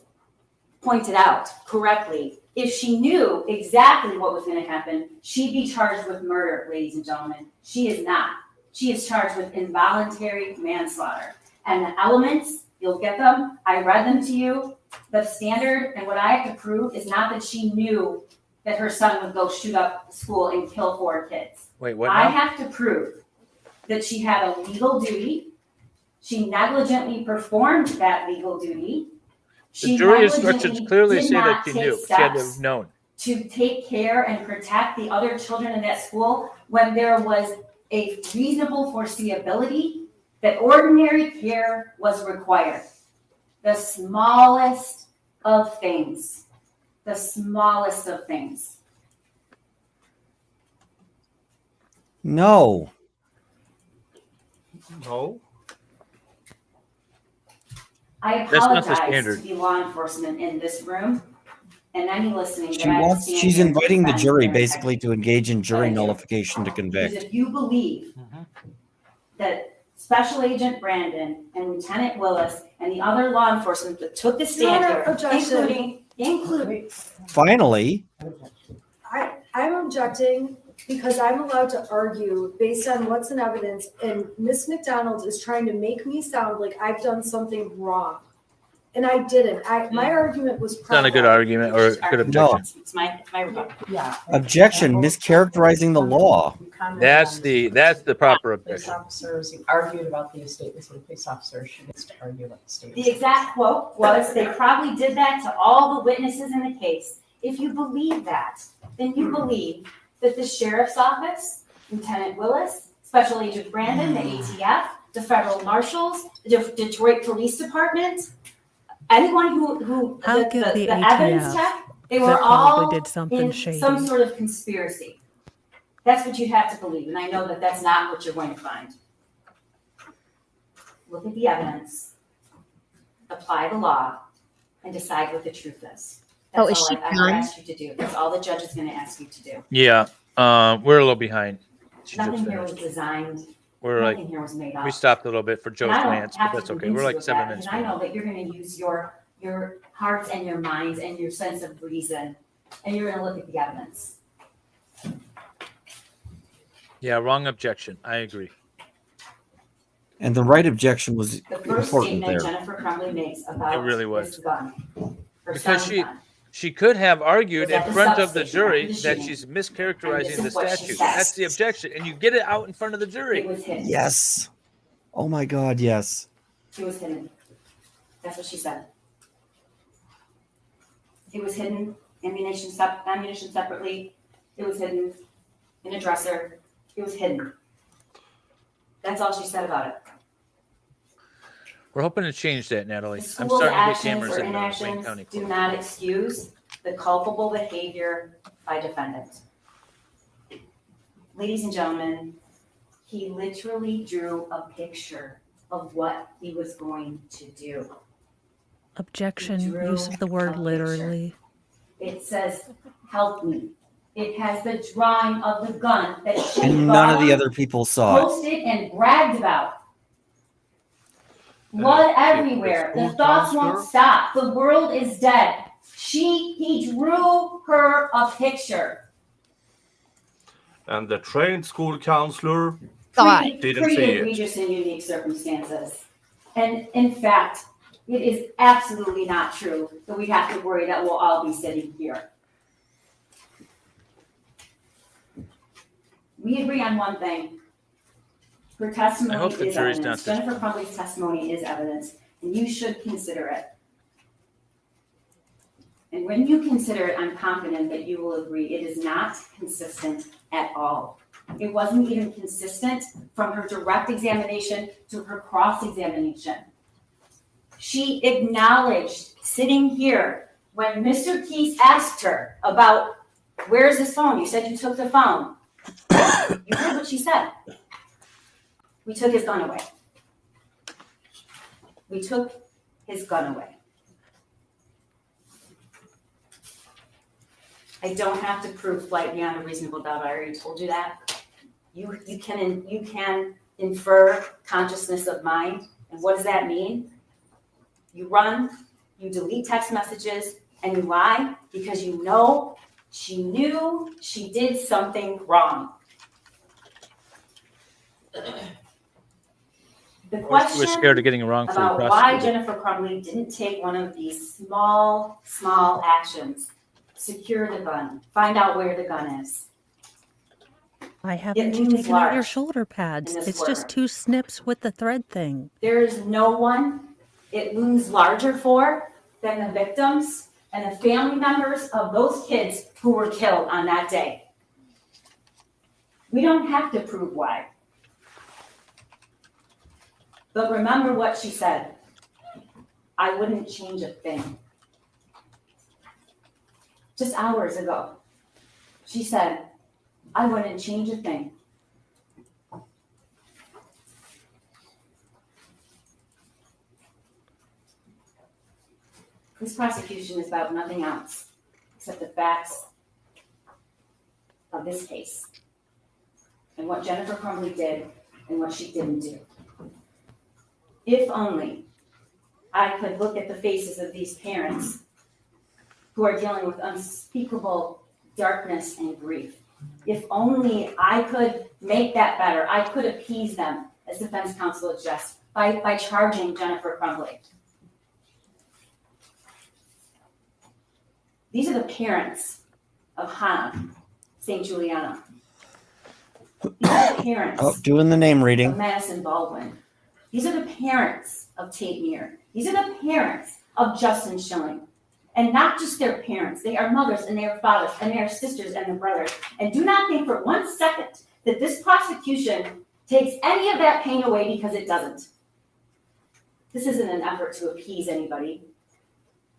pointed out correctly, if she knew exactly what was going to happen, she'd be charged with murder, ladies and gentlemen. She is not. She is charged with involuntary manslaughter. And the elements, you'll get them. I read them to you. The standard and what I have to prove is not that she knew that her son would go shoot up the school and kill 4 kids. Wait, what? I Now? have to prove that she had a legal duty. She negligently performed that legal duty. The jury instructions negligently clearly did say that not she take knew. She had to steps have known. to take care and protect the other children in that school when there was a reasonable foreseeability that ordinary care was required. The smallest of things. The smallest of things. No. No. I That's not the apologize standard. to the law enforcement in this room and any listening. She's inviting the jury basically to engage in jury nullification to Because convict. if you believe that Special Agent Brandon and Lieutenant Willis and the other law enforcement that took the stand Your Honor, here, objection. including Finally, I'm objecting because I'm allowed to argue based on what's in evidence, and Miss McDonald is trying to make me sound like I've done something wrong. And I didn't. My argument was It's not a good argument or a good objection. it's my rebuttal. Yeah. objection, mischaracterizing the law. That's the proper Police objection. officers, you argued about the statements of the police officers. She gets to argue about the statements. The exact quote was, they probably did that to all the witnesses in the case. If you believe that, then you believe that the sheriff's office, Lieutenant Willis, Special Agent Brandon, the ATF, the federal marshals, the Detroit Police Department, anyone who I'll give the evidence ATF check, they that were all probably did something in shady. some sort of conspiracy. That's what you have to believe, and I know that that's not what you're going to find. Look at the evidence, apply the law, and decide what the truth is. Oh, That's is all she I've ever done? asked you to do. That's all the judge is going to ask you to do. Yeah, we're a little behind. She just Nothing here was finished. designed. We're Nothing like here was made up. we stopped a little bit for Joe's And I don't glance, but have to that's okay. convince We're you like of 7 that, minutes. because I know behind. that you're going to use your hearts and your minds and your sense of reason, and you're going to look at the evidence. Yeah, wrong objection. I agree. And the right objection was The first important statement there. Jennifer Crumbley makes about It really was. this gun, her Because son's she gun. she could have argued Was in at the front of the substation jury after the that shooting. she's And this mischaracterizing the is what she statute. said. That's the objection, and you get it out in front of the jury. It was hidden. Yes. Oh my God, yes. It was hidden. That's what she said. It was hidden, ammunition separately. It was hidden in a dresser. It was hidden. That's all she said about it. We're hoping to change that, Natalie. The I'm school's starting to get actions cameras or in Wayne inactions County. do not excuse the culpable behavior by defendant. Ladies and gentlemen, he literally drew a picture of what he was going to do. Objection, Drew use of the word a picture. literally. It says, "Help me." It has the drawing of the gun that she And brought none of the up, other people saw it. posted and bragged about. Blood everywhere. The thoughts won't stop. The world is dead. He drew her a picture. And the trained school counselor God. didn't Pretty see it. egregious in unique circumstances. And in fact, it is absolutely not true that we have to worry that we'll all be sitting here. We agree on one thing. Her testimony I hope the is jury's not evidence. Jennifer Crumbley's testimony is evidence, and you should consider it. And when you consider it, I'm confident that you will agree it is not consistent at all. It wasn't even consistent from her direct examination to her cross-examination. She acknowledged sitting here when Mr. Keys asked her about, "Where's his phone? You said you took the phone." You heard what she said. We took his gun away. We took his gun away. I don't have to prove flight beyond a reasonable doubt. I already told you that. You can infer consciousness of mind. And what does that mean? You run, you delete text messages, and you lie because you know she knew she did something wrong. The question We're scared of getting it wrong for the about why prosecutor. Jennifer Crumbley didn't take one of these small actions, secure the gun, find out where the gun is. Why haven't you looms taken out your large shoulder pads? in this It's just work. 2 snips with the thread thing. There is no one it looms larger for than the victims and the family members of those kids who were killed on that day. We don't have to prove why. But remember what she said. I wouldn't change a thing. Just hours ago, she said, I wouldn't change a thing. This prosecution is about nothing else except the facts of this case and what Jennifer Crumbley did and what she didn't do. If only I could look at the faces of these parents who are dealing with unspeakable darkness and grief. If only I could make that better. I could appease them, as defense counsel suggests, by charging Jennifer Crumbley. These are the parents of Hannah St. Juliana. These are the parents Oh, doing the name of reading. Madison Baldwin. These are the parents of Tate Meir. These are the parents of Justin Schilling. And not just their parents. They are mothers and they are fathers and they are sisters and their brothers. And do not think for 1 second that this prosecution takes any of that pain away, because it doesn't. This isn't an effort to appease anybody.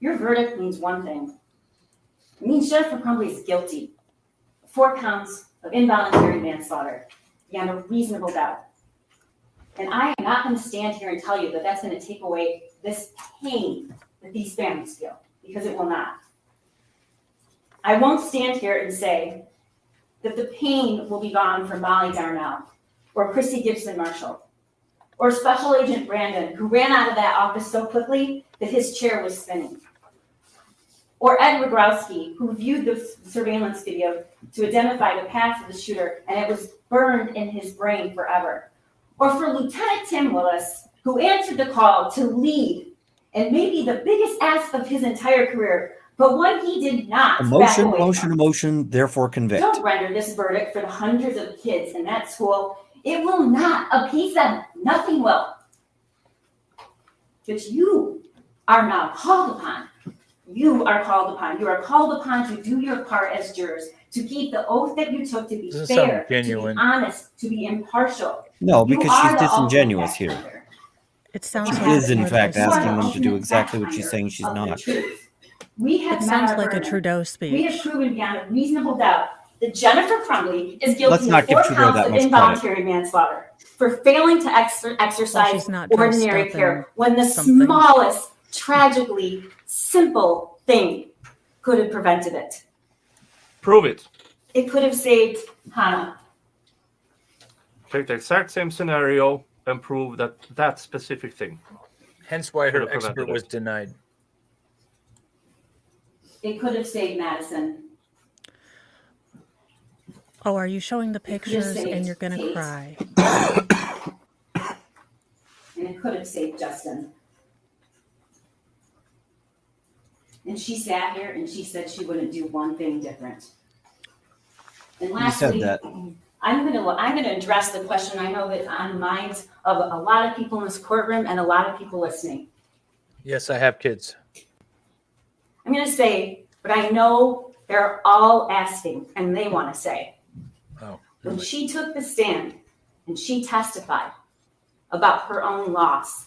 Your verdict means one thing. It means Jennifer Crumbley is guilty of 4 counts of involuntary manslaughter beyond a reasonable doubt. And I am not going to stand here and tell you that that's going to take away this pain that these families feel, because it will not. I won't stand here and say that the pain will be gone for Molly Darnell or Christy Gibson Marshall or Special Agent Brandon, who ran out of that office so quickly that his chair was spinning. Or Ed Wogrowski, who viewed the surveillance video to identify the path of the shooter, and it was burned in his brain forever. Or for Lieutenant Tim Willis, who answered the call to lead, and maybe the biggest ask of his entire career, but one he did not back away from. Emotion, therefore convict. Don't render this verdict for the hundreds of kids in that school. It will not appease them. Nothing will. But you are now called upon. You are called upon. You are called upon to do your part as jurors, to keep the oath that you took, to be Doesn't sound fair, to genuine. be honest, to be impartial. No, You because are she's the ultimate disingenuous fact here. finder. It sounds She like is, in a fact, Trudeau asking speech. them to do exactly what she's saying she's Of the not. truth. We have It met sounds our like a burden. Trudeau We have speech. proven beyond a reasonable doubt that Jennifer Crumbley is Let's guilty not of give 4 Trudeau counts that of much credit. involuntary manslaughter for failing to exercise she's not dressed ordinary up care in when the something. smallest, tragically simple thing could have prevented it. Prove it. It could have saved Hannah. Take the exact same scenario and prove that that specific thing. Hence why her Could have expert prevented was it. denied. It could have saved Madison. Oh, are you showing the It could have pictures and saved you're gonna Kate. cry? And it could have saved Justin. And she sat here and she said she wouldn't do one thing different. And You said lastly, that. I'm gonna address the question I know that on the minds of a lot of people in this courtroom and a lot of people listening. Yes, I have kids. I'm gonna say, but I know they're all asking and they want to say. Oh. When she took the stand and she testified about her own loss,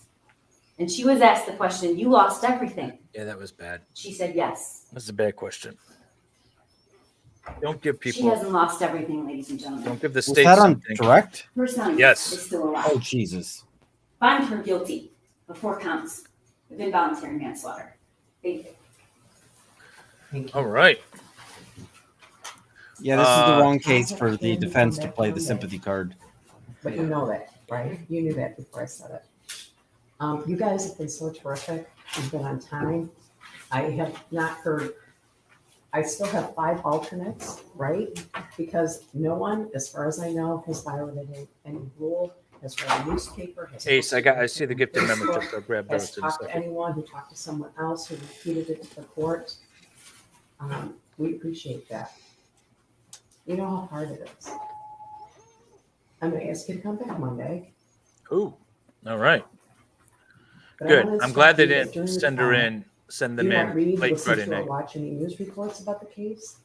and she was asked the question, "You lost everything." Yeah, that was bad. She said yes. That's a bad question. Don't give She people. hasn't lost everything, ladies and gentlemen. Don't give the Was state that on something. direct? Her son Yes. is still alive. Oh, Jesus. Find her guilty of 4 counts of involuntary manslaughter. Thank you. All right. Yeah, this is the wrong I case have for a the family defense come to back play the Monday. sympathy card. But you know that, right? You knew that before I said it. You guys have been so terrific. You've been on time. I have not heard, I still have 5 alternates, right? Because no one, as far as I know, has violated any rule, has read a newspaper, has. Ace, I see the gifted membership. I'll grab Has those in a talked to second. anyone who talked to someone else who repeated it to the court. We appreciate that. You know how hard it is. I'm gonna ask you to come back Monday. Ooh. All right. But I Good. wanna I'm glad they instruct you that didn't during the send her time, in. Send do them not in read, late listen Friday to, or night. watch any news reports about the case.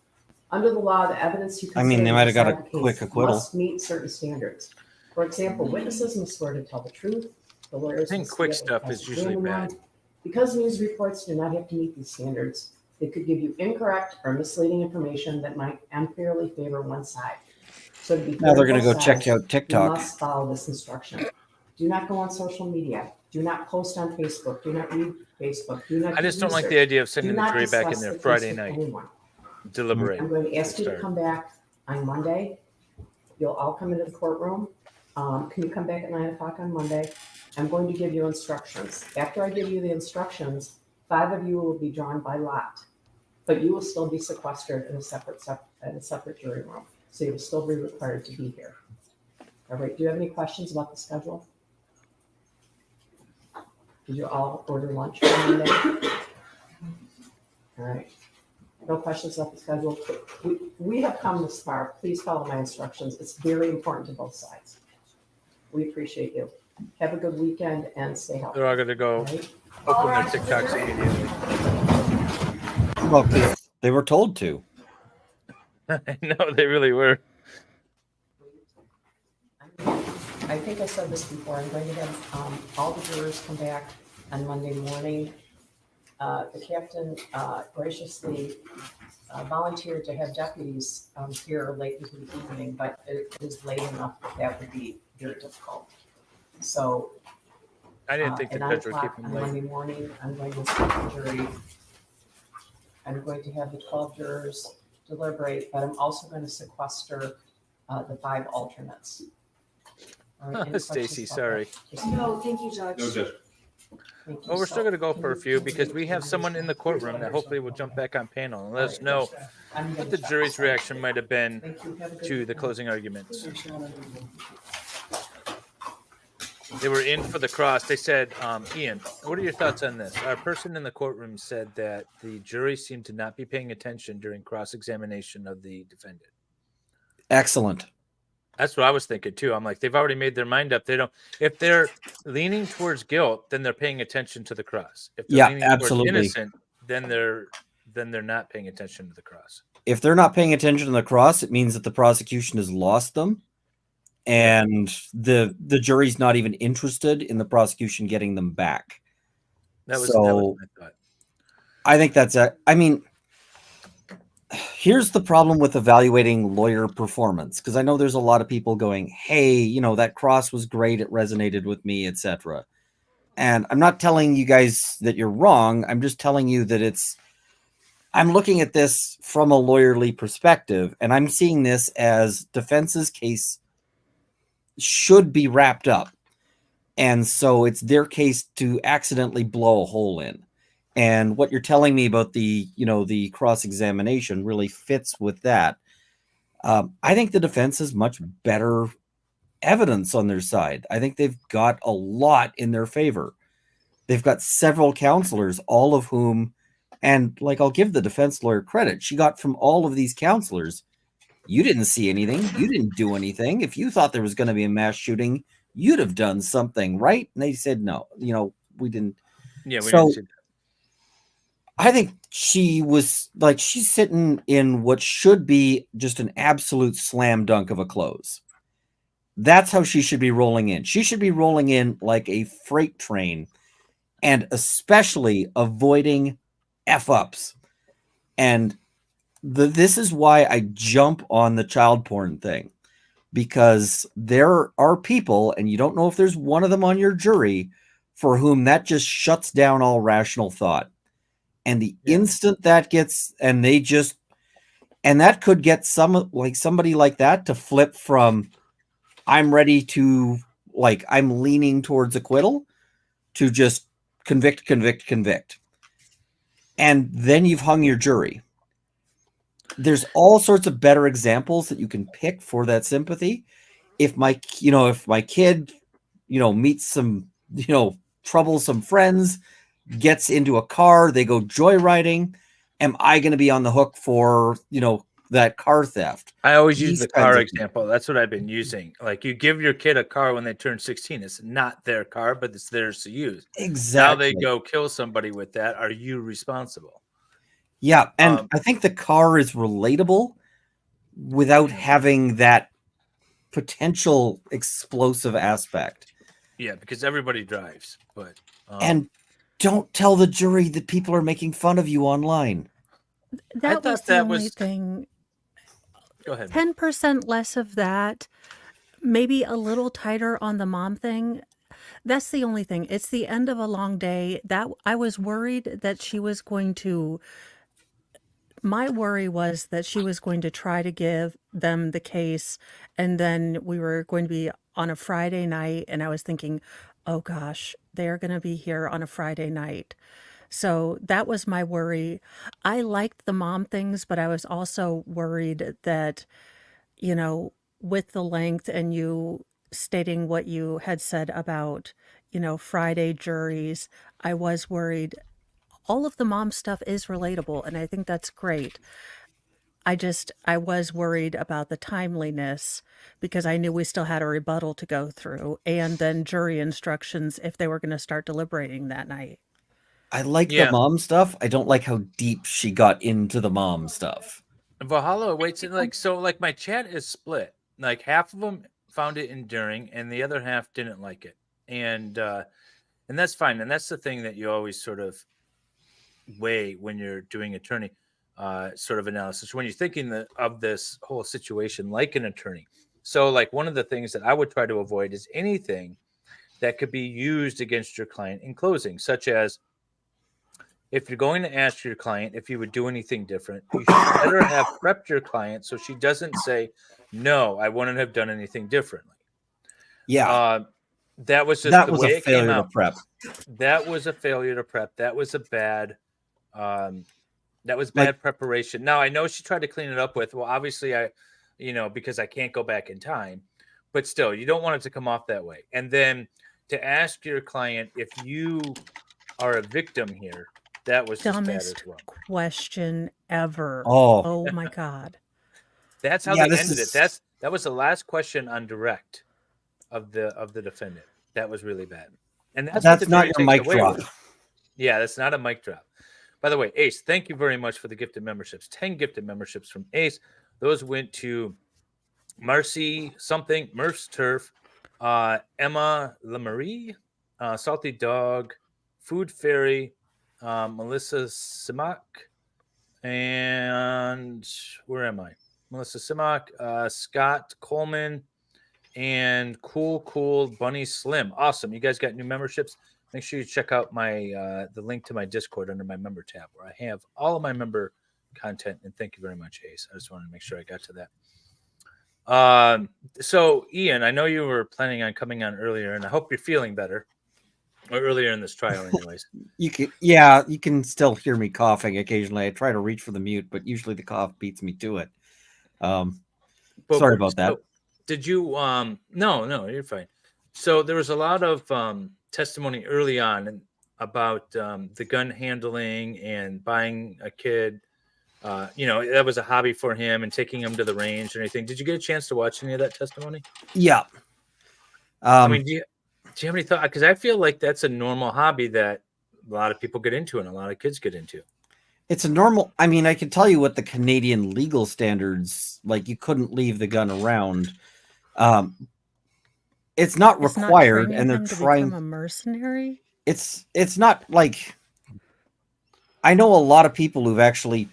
Under the law, the evidence you I mean, consider they to might have got a decide the case quick acquittal. must meet certain standards. For example, witnesses must swear to tell the truth. The lawyers I think must be quick able to stuff is usually cross-examine bad. them. Because news reports do not have to meet these standards, they could give you incorrect or misleading information that might unfairly favor one side. So to be Now fair they're to going to both go check sides, out you TikTok. must follow this instruction. Do not go on social media. Do not post on Facebook. Do not read Facebook. Do not I do just don't like the research. idea of Do sending the not jury back in discuss there the case Friday with night. anyone. Deliberate. I'm going to ask you to Start. come back on Monday. You'll all come into the courtroom. Can you come back at 9 o'clock on Monday? I'm going to give you instructions. After I give you the instructions, 5 of you will be drawn by lot, but you will still be sequestered in a separate jury room. So you'll still be required to be here. All right, do you have any questions about the schedule? Did you all order lunch for Monday? All right. No questions about the schedule. We have come this far. Please follow my instructions. It's very important to both sides. We appreciate you. Have a good weekend and stay healthy. They're all going to go Right? open their TikToks immediately. Well, 'cause they were told to. I know they really were. I think I said this before. I'm going to have all the jurors come back on Monday morning. The captain graciously volunteered to have deputies here late into the evening, but it is late enough that would be very difficult. So I didn't think the at 9 judge would o'clock keep on him late. Monday morning, I'm going to instruct the jury. I'm going to have the 12 jurors deliberate, but I'm also going to sequester the 5 alternates. All right, any questions Stacy, about sorry. that? No, thank you, Judge. Thank you. Well, we're So, still going to go can for a you- few can because you- we can have you someone in the courtroom that hopefully will jump back on panel and let us know I'm what gonna the check jury's this out. reaction might have been Thank you. Have a good to the weekend. closing arguments. They were in for the cross. They said, Ian, what are your thoughts on this? Our person in the courtroom said that the jury seemed to not be paying attention during cross-examination of the defendant. Excellent. That's what I was thinking too. I'm like, they've already made their mind up. They don't. If they're leaning towards guilt, then they're paying attention to the cross. If they're Yeah, leaning absolutely. towards innocent, then they're not paying attention to the cross. If they're not paying attention to the cross, it means that the prosecution has lost them, and the jury's not even interested in the prosecution getting them back. That was so. my thought. I think that's I mean, here's the problem with evaluating lawyer performance, because I know there's a lot of people going, hey, you know, that cross was great, it resonated with me, etc. And I'm not telling you guys that you're wrong. I'm just telling you that I'm looking at this from a lawyerly perspective, and I'm seeing this as defense's case should be wrapped up. And so it's their case to accidentally blow a hole in. And what you're telling me about the cross-examination really fits with that. I think the defense has much better evidence on their side. I think they've got a lot in their favor. They've got several counselors, all of whom, and like, I'll give the defense lawyer credit. She got from all of these counselors, you didn't see anything. You didn't do anything. If you thought there was going to be a mass shooting, you'd have done something, right? And they said, no, we didn't. Yeah, we so, didn't see that. I think she was like, she's sitting in what should be just an absolute slam dunk of a close. That's how she should be rolling in. She should be rolling in like a freight train, and especially avoiding F-ups. And this is why I jump on the child porn thing, because there are people, and you don't know if there's one of them on your jury, for whom that just shuts down all rational thought. And the instant that gets, and that could get somebody like that to flip from, I'm ready to, like, I'm leaning towards acquittal, to just convict. And then you've hung your jury. There's all sorts of better examples that you can pick for that sympathy. If my kid, meets some, troublesome friends, gets into a car, they go joyriding, am I going to be on the hook for, that car theft? I always use the car example. That's what I've been using. Like, you give your kid a car when they turn 16. It's not their car, but it's theirs to use. Exactly. Now they go kill somebody with that. Are you responsible? Yeah. And I think the car is relatable without having that potential explosive aspect. Yeah, because everybody drives, but and don't tell the jury that people are making fun of you online. That was the only thing. Go ahead. 10% less of that, maybe a little tighter on the mom thing. That's the only thing. It's the end of a long day. That I was worried that she was going to. My worry was that she was going to try to give them the case, and then we were going to be on a Friday night, and I was thinking, oh gosh, they're going to be here on a Friday night. So that was my worry. I liked the mom things, but I was also worried that, with the length and you stating what you had said about, Friday juries, I was worried. All of the mom stuff is relatable, and I think that's great. I was worried about the timeliness, because I knew we still had a rebuttal to go through, and then jury instructions if they were going to start deliberating that night. I like the mom stuff. I don't like how deep she got into the mom stuff. Valhalla waits, like my chat is split. Like, half of them found it endearing, and the other half didn't like it, and that's fine. And that's the thing that you always sort of weigh when you're doing attorney sort of analysis, when you're thinking of this whole situation like an attorney. So, like, one of the things that I would try to avoid is anything that could be used against your client in closing, such as, if you're going to ask your client if you would do anything different, you should better have prepped your client so she doesn't say, no, I wouldn't have done anything differently. Yeah. That was just that the was way a it came failure to out. prep. That was a failure to prep. That was a bad preparation. Now, I know she tried to clean it up with, well, obviously because I can't go back in time, but still, you don't want it to come off that way. And then to ask your client if you are a victim here, that was just bad as well. Question ever. Oh. Oh my God. That's how they ended it. That was the last question on direct of the defendant. That was really bad. And that's not your mic drop. Yeah, that's not a mic drop. By the way, Ace, thank you very much for the gifted memberships. 10 gifted memberships from Ace. Those went to Marcy something, Murph's Turf, Emma Lamarie, Salty Dog, Food Fairy, Melissa Simak, And where am I? Melissa Simak, Scott Coleman, and Cool Bunny Slim. Awesome. You guys got new memberships. Make sure you check out my the link to my Discord under my member tab, where I have all of my member content. And thank you very much, Ace. I just wanted to make sure I got to that. So Ian, I know you were planning on coming on earlier, and I hope you're feeling better. Or earlier in this trial, anyways. You can still hear me coughing occasionally. I try to reach for the mute, but usually the cough beats me to it. Sorry about that. So did you no, you're fine. So there was a lot of testimony early on about the gun handling and buying a kid. That was a hobby for him, and taking him to the range and anything. Did you get a chance to watch any of that testimony? Yeah. I mean, do you have any thought? Because I feel like that's a normal hobby that a lot of people get into and a lot of kids get into. It's a normal. I mean, I can tell you what the Canadian legal standards, like you couldn't leave the gun around. It's not required, and they're trying to become a mercenary. It's not like, I know a lot of people who've actually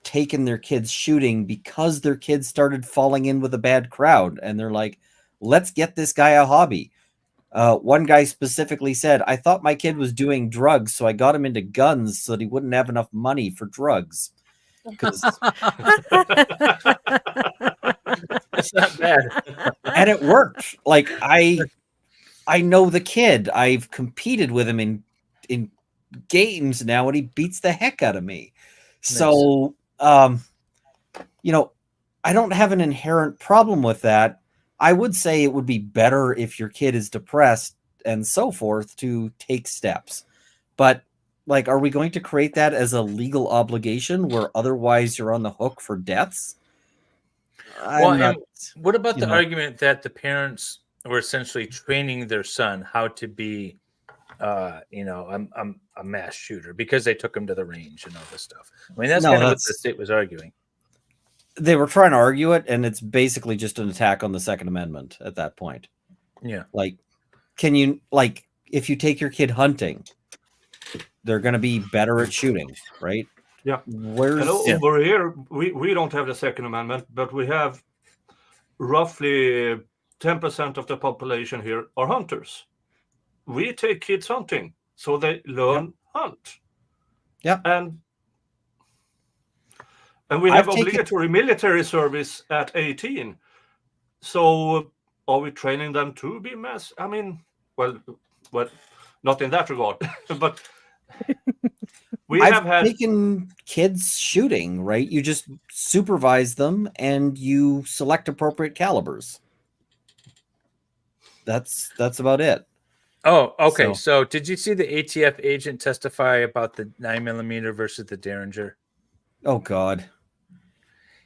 taken their kids shooting because their kids started falling in with a bad crowd, and they're like, let's get this guy a hobby. One guy specifically said, I thought my kid was doing drugs, so I got him into guns so that he wouldn't have enough money for drugs. It's not bad. And it worked. Like, I know the kid. I've competed with him in games now, and he beats the heck out of me. Nice. So, I don't have an inherent problem with that. I would say it would be better if your kid is depressed and so forth to take steps. But, like, are we going to create that as a legal obligation where otherwise you're on the hook for deaths? And what about the argument that the parents were essentially training their son how to be, a mass shooter because they took him to the range and all this stuff? I mean, that's kind of what the state was arguing. They were trying to argue it, and it's basically just an attack on the Second Amendment at that point. Yeah. Like, if you take your kid hunting, they're going to be better at shooting, right? Yeah. Over here, we don't have the Second Amendment, but we have roughly 10% of the population here are hunters. We take kids hunting, so they learn hunt. Yeah. And we have obligatory military service at 18. So are we training them to be mass? I mean, well, not in that regard, but I've taken kids shooting, right? You just supervise them and you select appropriate calibers. That's about it. Oh, okay. So did you see the ATF agent testify about the 9mm versus the Derringer? Oh God.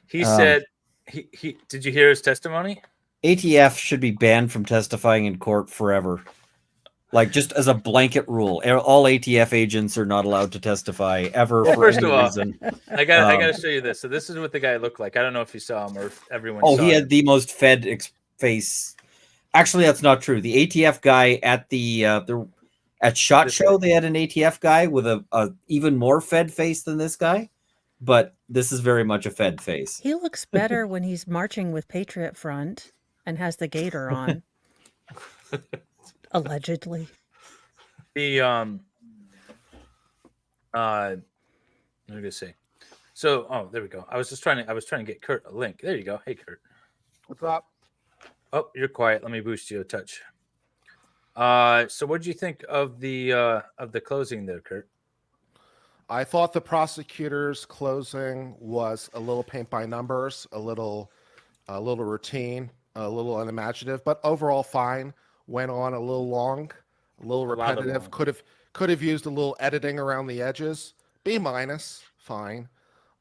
He said, he did you hear his testimony? ATF should be banned from testifying in court forever. Like, just as a blanket rule, all ATF agents are not allowed to testify ever for any reason. I got to show you this. So this is what the guy looked like. I don't know if you saw him or if everyone saw him. He had the most fed face. Actually, that's not true. The ATF guy at at SHOT Show, they had an ATF guy with a even more fed face than this guy. But this is very much a fed face. He looks better when he's marching with Patriot Front and has the gaiter on. Allegedly. The what did I say? So there we go. I was trying to get Kurt a link. There you go. Hey Kurt. What's up? Oh, you're quiet. Let me boost you a touch. So what did you think of the closing there, Kurt? I thought the prosecutor's closing was a little paint by numbers, a little routine, a little unimaginative, but overall fine. Went on a little long, a little repetitive. Could have used a little editing around the edges. B-, fine.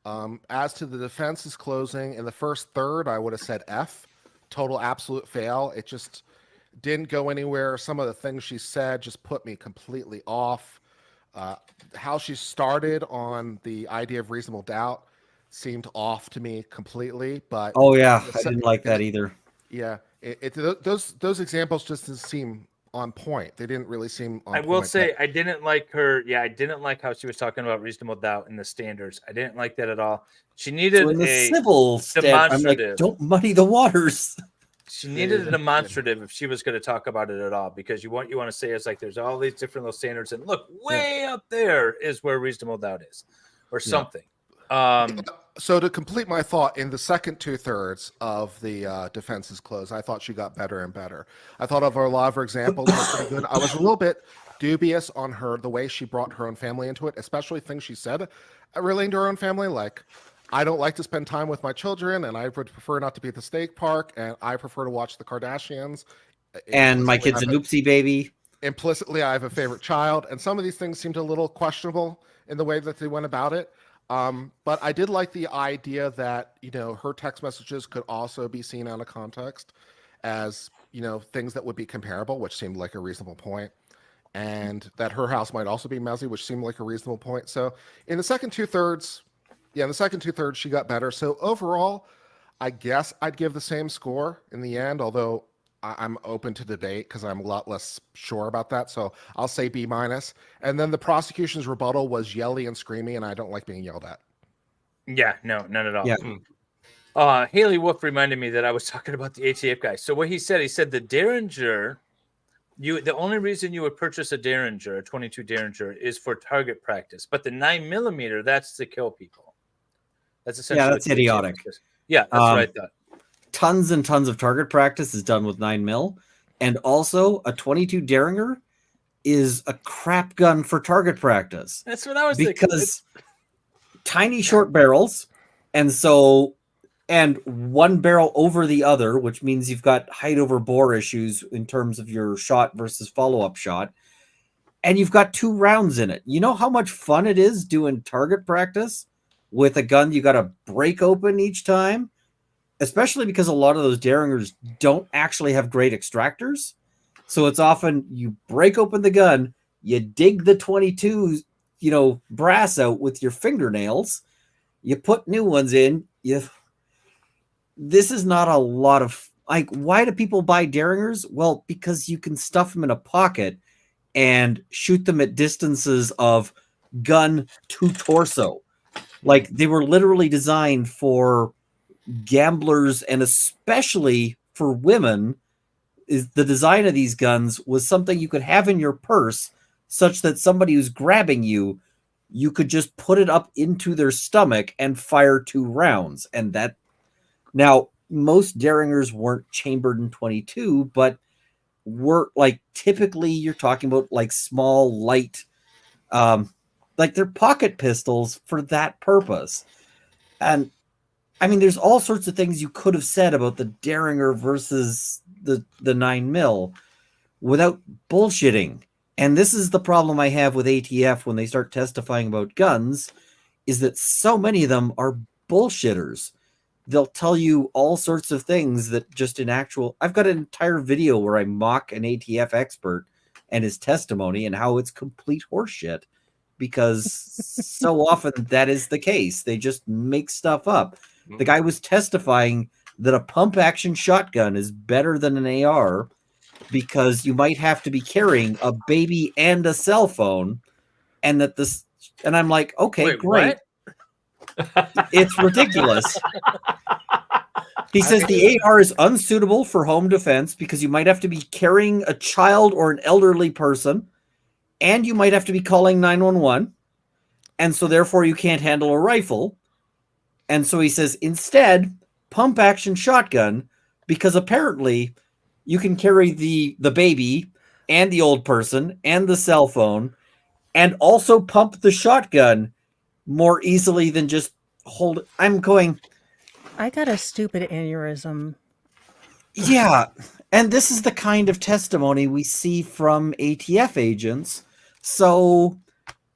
As to the defense's closing, in the first third, I would have said F. Total absolute fail. It just didn't go anywhere. Some of the things she said just put me completely off. How she started on the idea of reasonable doubt seemed off to me completely. But I didn't like that either. Yeah, those examples just didn't seem on point. They didn't really seem on I point. will say I didn't like her. Yeah, I didn't like how she was talking about reasonable doubt in the standards. I didn't like that at all. She needed So in the a civil I'm like, demonstrative. don't muddy the waters. She needed a demonstrative if she was going to talk about it at all, because what you want to say is like there's all these different little standards, and look, way up there is where reasonable doubt is, or something. So to complete my thought, in the second 2/3 of the defense's close, I thought she got better and better. I thought of a lot of her examples were pretty good. I was a little bit dubious on the way she brought her own family into it, especially things she said relating to her own family, like, I don't like to spend time with my children, and I would prefer not to be at the steak park, and I prefer to watch the Kardashians. And my kid's an oopsie baby. Implicitly, I have a favorite child, and some of these things seemed a little questionable in the way that they went about it. But I did like the idea that, her text messages could also be seen out of context as, things that would be comparable, which seemed like a reasonable point. And that her house might also be messy, which seemed like a reasonable point. So in the second 2/3, she got better. So overall, I guess I'd give the same score in the end, although I'm open to debate because I'm a lot less sure about that. So I'll say B-. And then the prosecution's rebuttal was yelly and screamy, and I don't like being yelled at. Yeah, no, none at all. Yeah. Haley Wolf reminded me that I was talking about the ATF guy. So what he said the Derringer, the only reason you would purchase a Derringer, a 22 Derringer, is for target practice. But the 9mm, that's to kill people. That's essentially that's idiotic. Yeah, that's what I thought. Tons and tons of target practice is done with 9mm, and also a 22 Derringer is a crap gun for target practice. That's what I was thinking. Because tiny short barrels, and one barrel over the other, which means you've got height over bore issues in terms of your shot versus follow-up shot, and you've got 2 rounds in it. You know how much fun it is doing target practice with a gun you got to break open each time? Especially because a lot of those Derringers don't actually have great extractors. So it's often you break open the gun, you dig the 22, brass out with your fingernails, you put new ones in. This is not a lot of, why do people buy Derringers? Well, because you can stuff them in a pocket and shoot them at distances of gun to torso. Like, they were literally designed for gamblers, and especially for women. Is the design of these guns was something you could have in your purse, such that somebody who's grabbing you could just put it up into their stomach and fire 2 rounds. And that, now most Derringers weren't chambered in 22, but were typically you're talking about small, light, they're pocket pistols for that purpose. And I mean, there's all sorts of things you could have said about the Derringer versus the 9mm without bullshitting. And this is the problem I have with ATF when they start testifying about guns, is that so many of them are bullshitters. They'll tell you all sorts of things that just I've got an entire video where I mock an ATF expert and his testimony and how it's complete horseshit, because so often that is the case. They just make stuff up. The guy was testifying that a pump action shotgun is better than an AR because you might have to be carrying a baby and a cell phone, and and I'm like, okay, wait, great. What? It's ridiculous. He says the AR is unsuitable for home defense because you might have to be carrying a child or an elderly person, and you might have to be calling 911, and so therefore you can't handle a rifle. And so he says, instead, pump action shotgun, because apparently you can carry the baby and the old person and the cell phone and also pump the shotgun more easily than just hold it. I'm going, I got a stupid aneurysm. yeah. And this is the kind of testimony we see from ATF agents. So,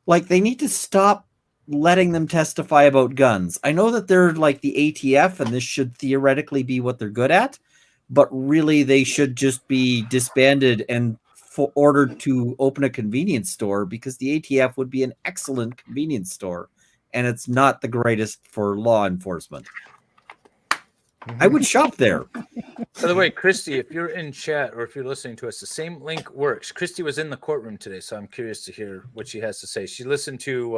they need to stop letting them testify about guns. I know that they're like the ATF, and this should theoretically be what they're good at, but really they should just be disbanded and ordered to open a convenience store, because the ATF would be an excellent convenience store, and it's not the greatest for law enforcement. I would shop there. By the way, Christy, if you're in chat or if you're listening to us, the same link works. Christy was in the courtroom today, so I'm curious to hear what she has to say. She listened to,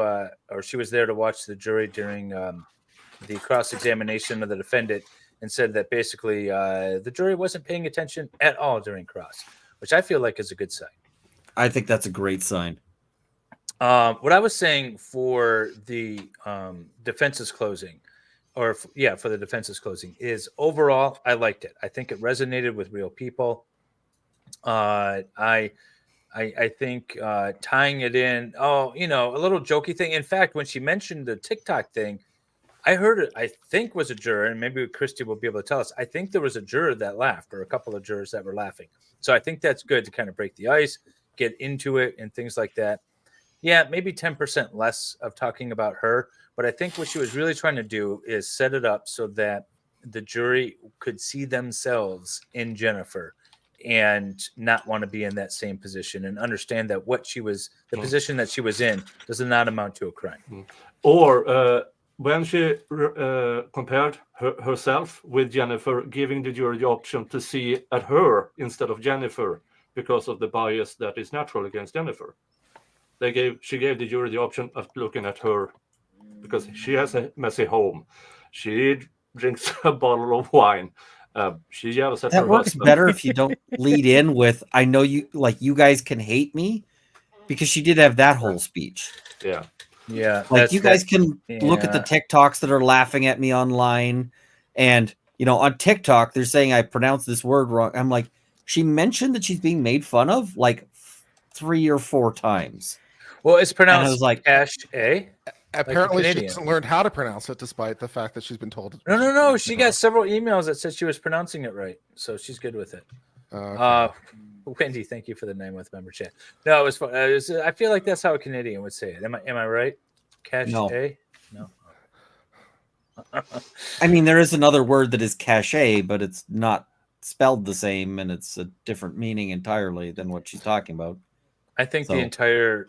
or she was there to watch the jury during the cross-examination of the defendant, and said that basically the jury wasn't paying attention at all during cross, which I feel like is a good sign. I think that's a great sign. What I was saying for the defense's closing, for the defense's closing, is overall I liked it. I think it resonated with real people. I think tying it in, a little jokey thing. In fact, when she mentioned the TikTok thing, I heard it, I think was a juror, and maybe Christy will be able to tell us. I think there was a juror that laughed, or a couple of jurors that were laughing. So I think that's good to kind of break the ice, get into it, and things like that. Yeah, maybe 10% less of talking about her. But I think what she was really trying to do is set it up so that the jury could see themselves in Jennifer and not want to be in that same position, and understand that the position that she was in does not amount to a crime. Or when she compared herself with Jennifer, giving the jury the option to see at her instead of Jennifer because of the bias that is natural against Jennifer. She gave the jury the option of looking at her because she has a messy home. She drinks a bottle of wine. She yells at her That works husband. better if you don't lead in with, I know you guys can hate me, because she did have that whole speech. Yeah. Yeah. Like, you guys can look at the TikToks that are laughing at me online. And, on TikTok, they're saying I pronounced this word wrong. I'm like, she mentioned that she's being made fun of like 3 or 4 times. Well, it's pronounced, and I was like, Cash A. Apparently, she hasn't learned how to pronounce it, despite the fact that she's been told. No. She got several emails that said she was pronouncing it right, so she's good with it. Okay. Wendy, thank you for the 9-month member chat. No, it was fun. I feel like that's how a Canadian would say it. Am I right? Cash A? No. I mean, there is another word that is cachet, but it's not spelled the same, and it's a different meaning entirely than what she's talking about. I think the entire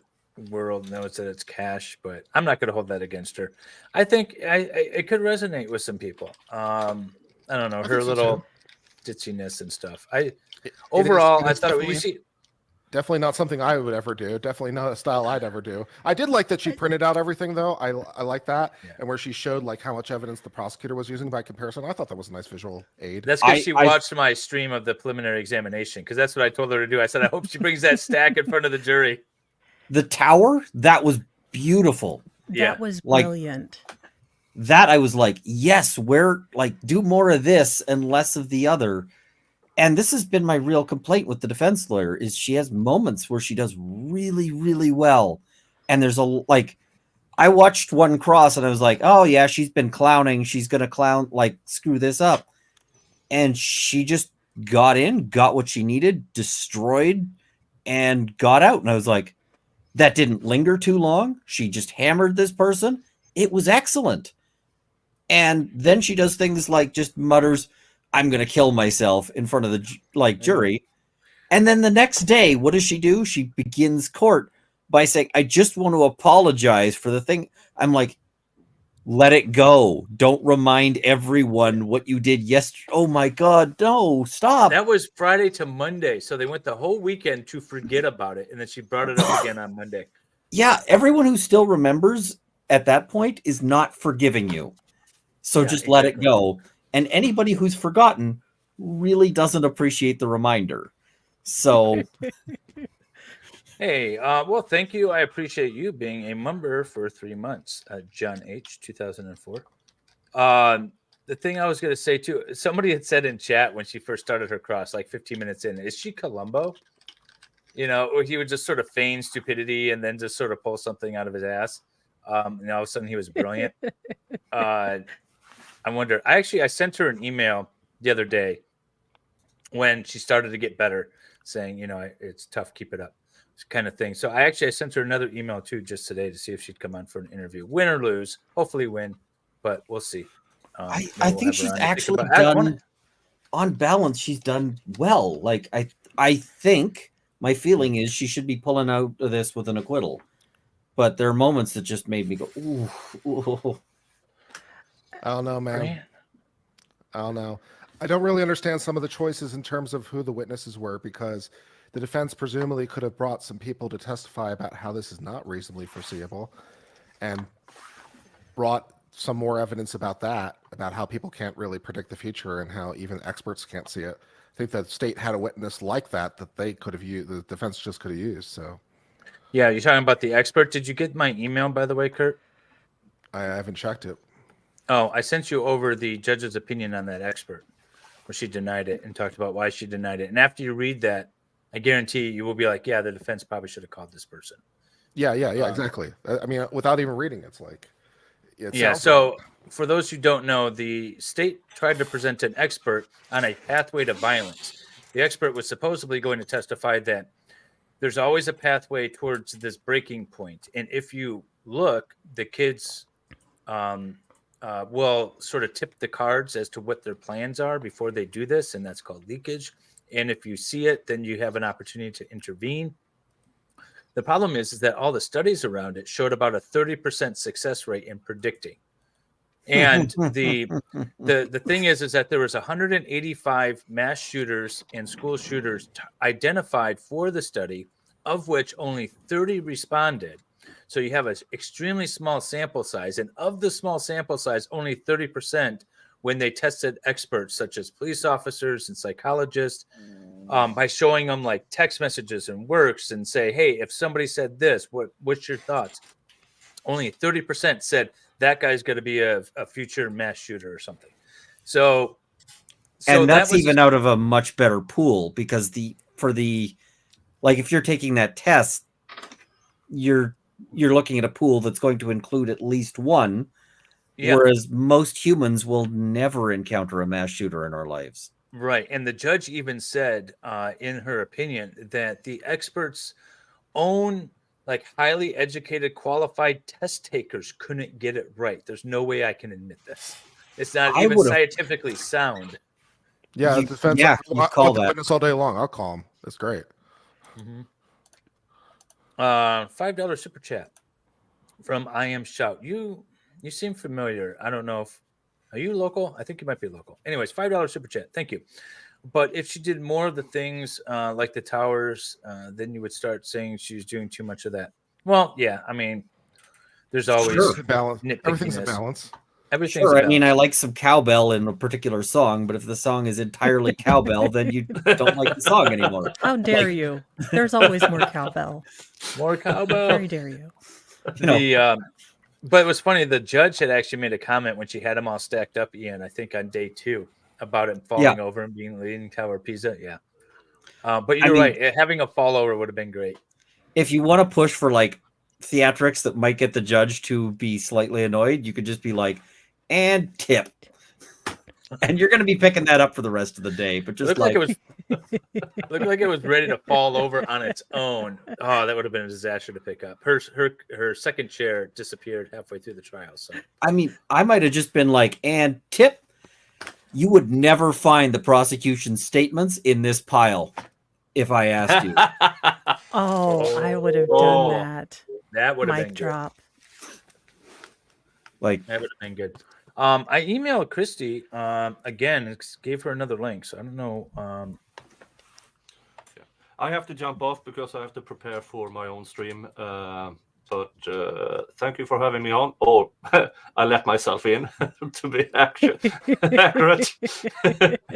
world knows that it's cash, but I'm not going to hold that against her. I think it could resonate with some people. I don't know, her little ditziness and stuff. Overall, I thought you see. Definitely not something I would ever do. Definitely not a style I'd ever do. I did like that she printed out everything, though. I like that. Yeah. And where she showed like how much evidence the prosecutor was using by comparison. I thought that was a nice visual aid. That's because she watched my stream of the preliminary examination, because that's what I told her to do. I said, I hope she brings that stack in front of the jury. The tower, that was beautiful. That was brilliant. That I was like, yes, do more of this and less of the other. And this has been my real complaint with the defense lawyer, is she has moments where she does really, really well. And there's I watched one cross and I was like, oh yeah, she's been clowning. She's going to screw this up. And she just got in, got what she needed, destroyed, and got out. And I was like, that didn't linger too long. She just hammered this person. It was excellent. And then she does things like just mutters, I'm going to kill myself in front of the jury. And then the next day, what does she do? She begins court by saying, I just want to apologize for the thing. I'm like, let it go. Don't remind everyone what you did yesterday. Oh my God, no, stop. That was Friday to Monday. So they went the whole weekend to forget about it. And then she brought it up again on Monday. Yeah, everyone who still remembers at that point is not forgiving you. So just let it go. And anybody who's forgotten really doesn't appreciate the reminder. So, hey, well, thank you. I appreciate you being a member for 3 months, John H. 2004. The thing I was going to say too, somebody had said in chat when she first started her cross, like 15 minutes in, is she Columbo? Or he would just sort of feign stupidity and then just sort of pull something out of his ass. And all of a sudden he was brilliant. I wonder. I sent her an email the other day when she started to get better, saying, it's tough, keep it up, kind of thing. So I sent her another email too just today to see if she'd come on for an interview, win or lose. Hopefully win, but we'll see. I think she's actually done, on balance, she's done well. Like I think my feeling is she should be pulling out of this with an acquittal, but there are moments that just made me go, ooh. I don't know, man. I don't know. I don't really understand some of the choices in terms of who the witnesses were, because the defense presumably could have brought some people to testify about how this is not reasonably foreseeable, and brought some more evidence about that, about how people can't really predict the future and how even experts can't see it. I think that the state had a witness like that they could have used, the defense just could have used. So Yeah, you're talking about the expert. Did you get my email, by the way, Kurt? I haven't checked it. Oh, I sent you over the judge's opinion on that expert, where she denied it and talked about why she denied it. And after you read that, I guarantee you will be like, yeah, the defense probably should have called this person. Yeah, exactly. I mean, without even reading it, it's like, So for those who don't know, the state tried to present an expert on a pathway to violence. The expert was supposedly going to testify that there's always a pathway towards this breaking point. And if you look, the kids will sort of tip the cards as to what their plans are before they do this. And that's called leakage. And if you see it, then you have an opportunity to intervene. The problem is that all the studies around it showed about a 30% success rate in predicting. And the thing is that there was 185 mass shooters and school shooters identified for the study, of which only 30 responded. So you have an extremely small sample size. And of the small sample size, only 30% when they tested experts such as police officers and psychologists, by showing them like text messages and works and say, hey, if somebody said this, what's your thoughts? Only 30% said that guy's going to be a future mass shooter or something. So and that's even out of a much better pool, because if you're taking that test, you're looking at a pool that's going to include at least one, whereas most humans will never encounter a mass shooter in our lives. Right. And the judge even said in her opinion that the experts' own like highly educated, qualified test takers couldn't get it right. There's no way I can admit this. It's not even scientifically sound. Yeah, You- defense. yeah, you call I'll that. witness all day long. I'll call him. That's great. $5 super chat from I Am Shout. You seem familiar. I don't know if are you local? I think you might be local. Anyways, $5 super chat. Thank you. But if she did more of the things like the towers, then you would start saying she's doing too much of that. Well, yeah, I mean, there's always balance. Everything's a nitpickiness. balance. Everything's Sure, a I mean, balance. I like some cowbell in a particular song, but if the song is entirely cowbell, then you don't like the song anymore. How dare you? There's always more cowbell. More cowbell. Very dare you. But it was funny. The judge had actually made a comment when she had them all stacked up, Ian, I think on day 2, about it falling over and being Leaning Tower of Pisa. Yeah. But you're right. Having a fall over would have been great. If you want to push for like theatrics that might get the judge to be slightly annoyed, you could just be like, and tip. And you're going to be picking that up for the rest of the day. But just Looked like it was ready to fall over on its own. Oh, that would have been a disaster to pick up. Her second chair disappeared halfway through the trial. So I mean, I might have just been like, and tip. You would never find the prosecution's statements in this pile if I asked you. I would have done that. That would have Mic been drop. Like that would have been good. I emailed Christy again, gave her another link. So I don't know. I have to jump off because I have to prepare for my own stream. But thank you for having me on. Or I let myself in to be accurate.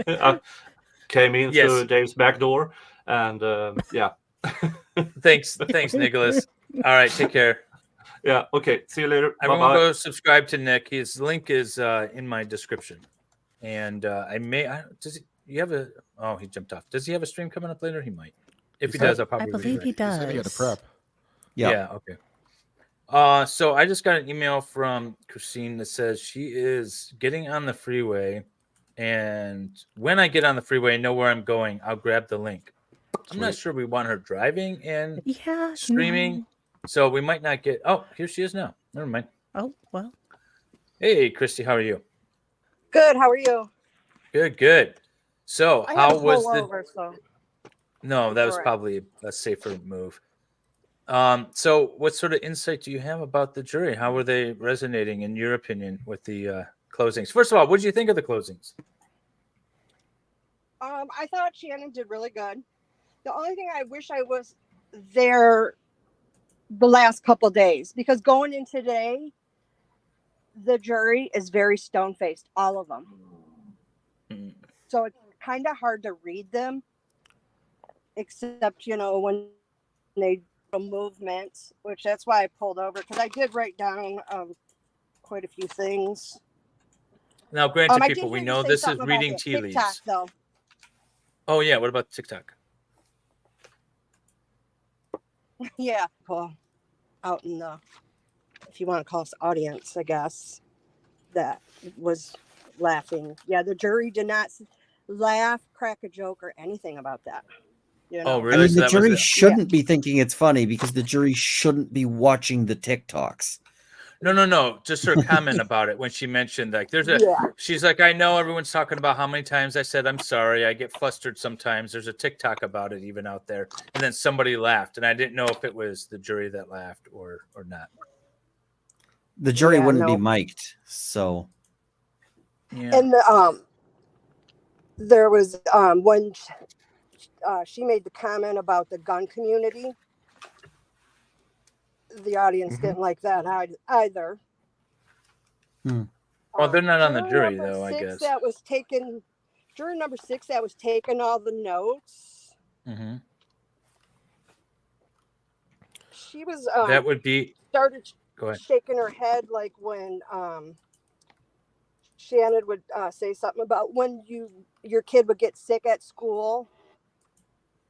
I came in through Dave's back door, and yeah. Thanks, Nicholas. All right, take care. Yeah. Okay. See you later. Everyone Bye-bye. go subscribe to Nick. His link is in my description. And you have a? Oh, he jumped off. Does he have a stream coming up later? He might. If he does, I'll probably. I believe he does. He said he had a prep. Yeah. Okay. So I just got an email from Christine that says she is getting on the freeway, and when I get on the freeway and know where I'm going, I'll grab the link. I'm not sure we want her driving and streaming, so we might not get. Oh, here she is now. Never mind. Oh well. Hey, Christy, how are you? Good. How are you? Good. So I had how to was pull the? over, so. No, that was All right. probably a safer move. So what sort of insight do you have about the jury? How were they resonating, in your opinion, with the closings? First of all, what did you think of the closings? I thought Shannon did really good. The only thing I wish I was there the last couple days, because going in today, the jury is very stone-faced, all of them. So it's kind of hard to read them, except, when they do movements, which that's why I pulled over, because I did write down quite a few things. Now, granted, I did people, we hear you know say this is something about reading that tea TikTok, leaves. though. Oh, yeah. What about TikTok? Yeah, cool. Out in the, if you want to call us audience, I guess, that was laughing. Yeah, the jury did not laugh, crack a joke, or anything about that. Oh, I really? mean, So the that was jury it. shouldn't be thinking it's funny because the jury shouldn't be watching the TikToks. No. Just her comment about it when she mentioned, like, she's like, I know everyone's talking about how many times I said I'm sorry. I get flustered sometimes. There's a TikTok about it even out there. And then somebody laughed, and I didn't know if it was the jury that laughed or not. The jury wouldn't be mic'd, so. Yeah. And there was when she made the comment about the gun community. The audience didn't like that either. Well, they're not on the jury, number though, I 6 guess. that was taken. Jury number 6 that was taking all the notes. Mm-hmm. She was That would be. started Go ahead. shaking her head like when Shannon would say something about when your kid would get sick at school.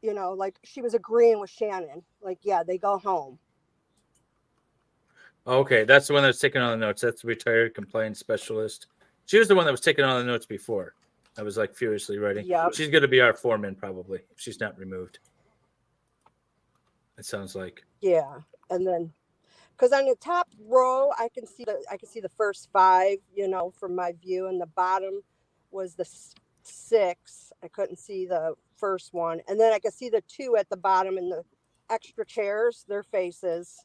Like she was agreeing with Shannon. Like, yeah, they go home. Okay, that's the one that was taking all the notes. That's the retired compliance specialist. She was the one that was taking all the notes before. I was like furiously writing. Yep. She's going to be our foreman probably if she's not removed. It sounds like. Yeah, and then because on the top row I can see the first 5, from my view, and the bottom was the 6. I couldn't see the first one, and then I could see the 2 at the bottom and the extra chairs, their faces.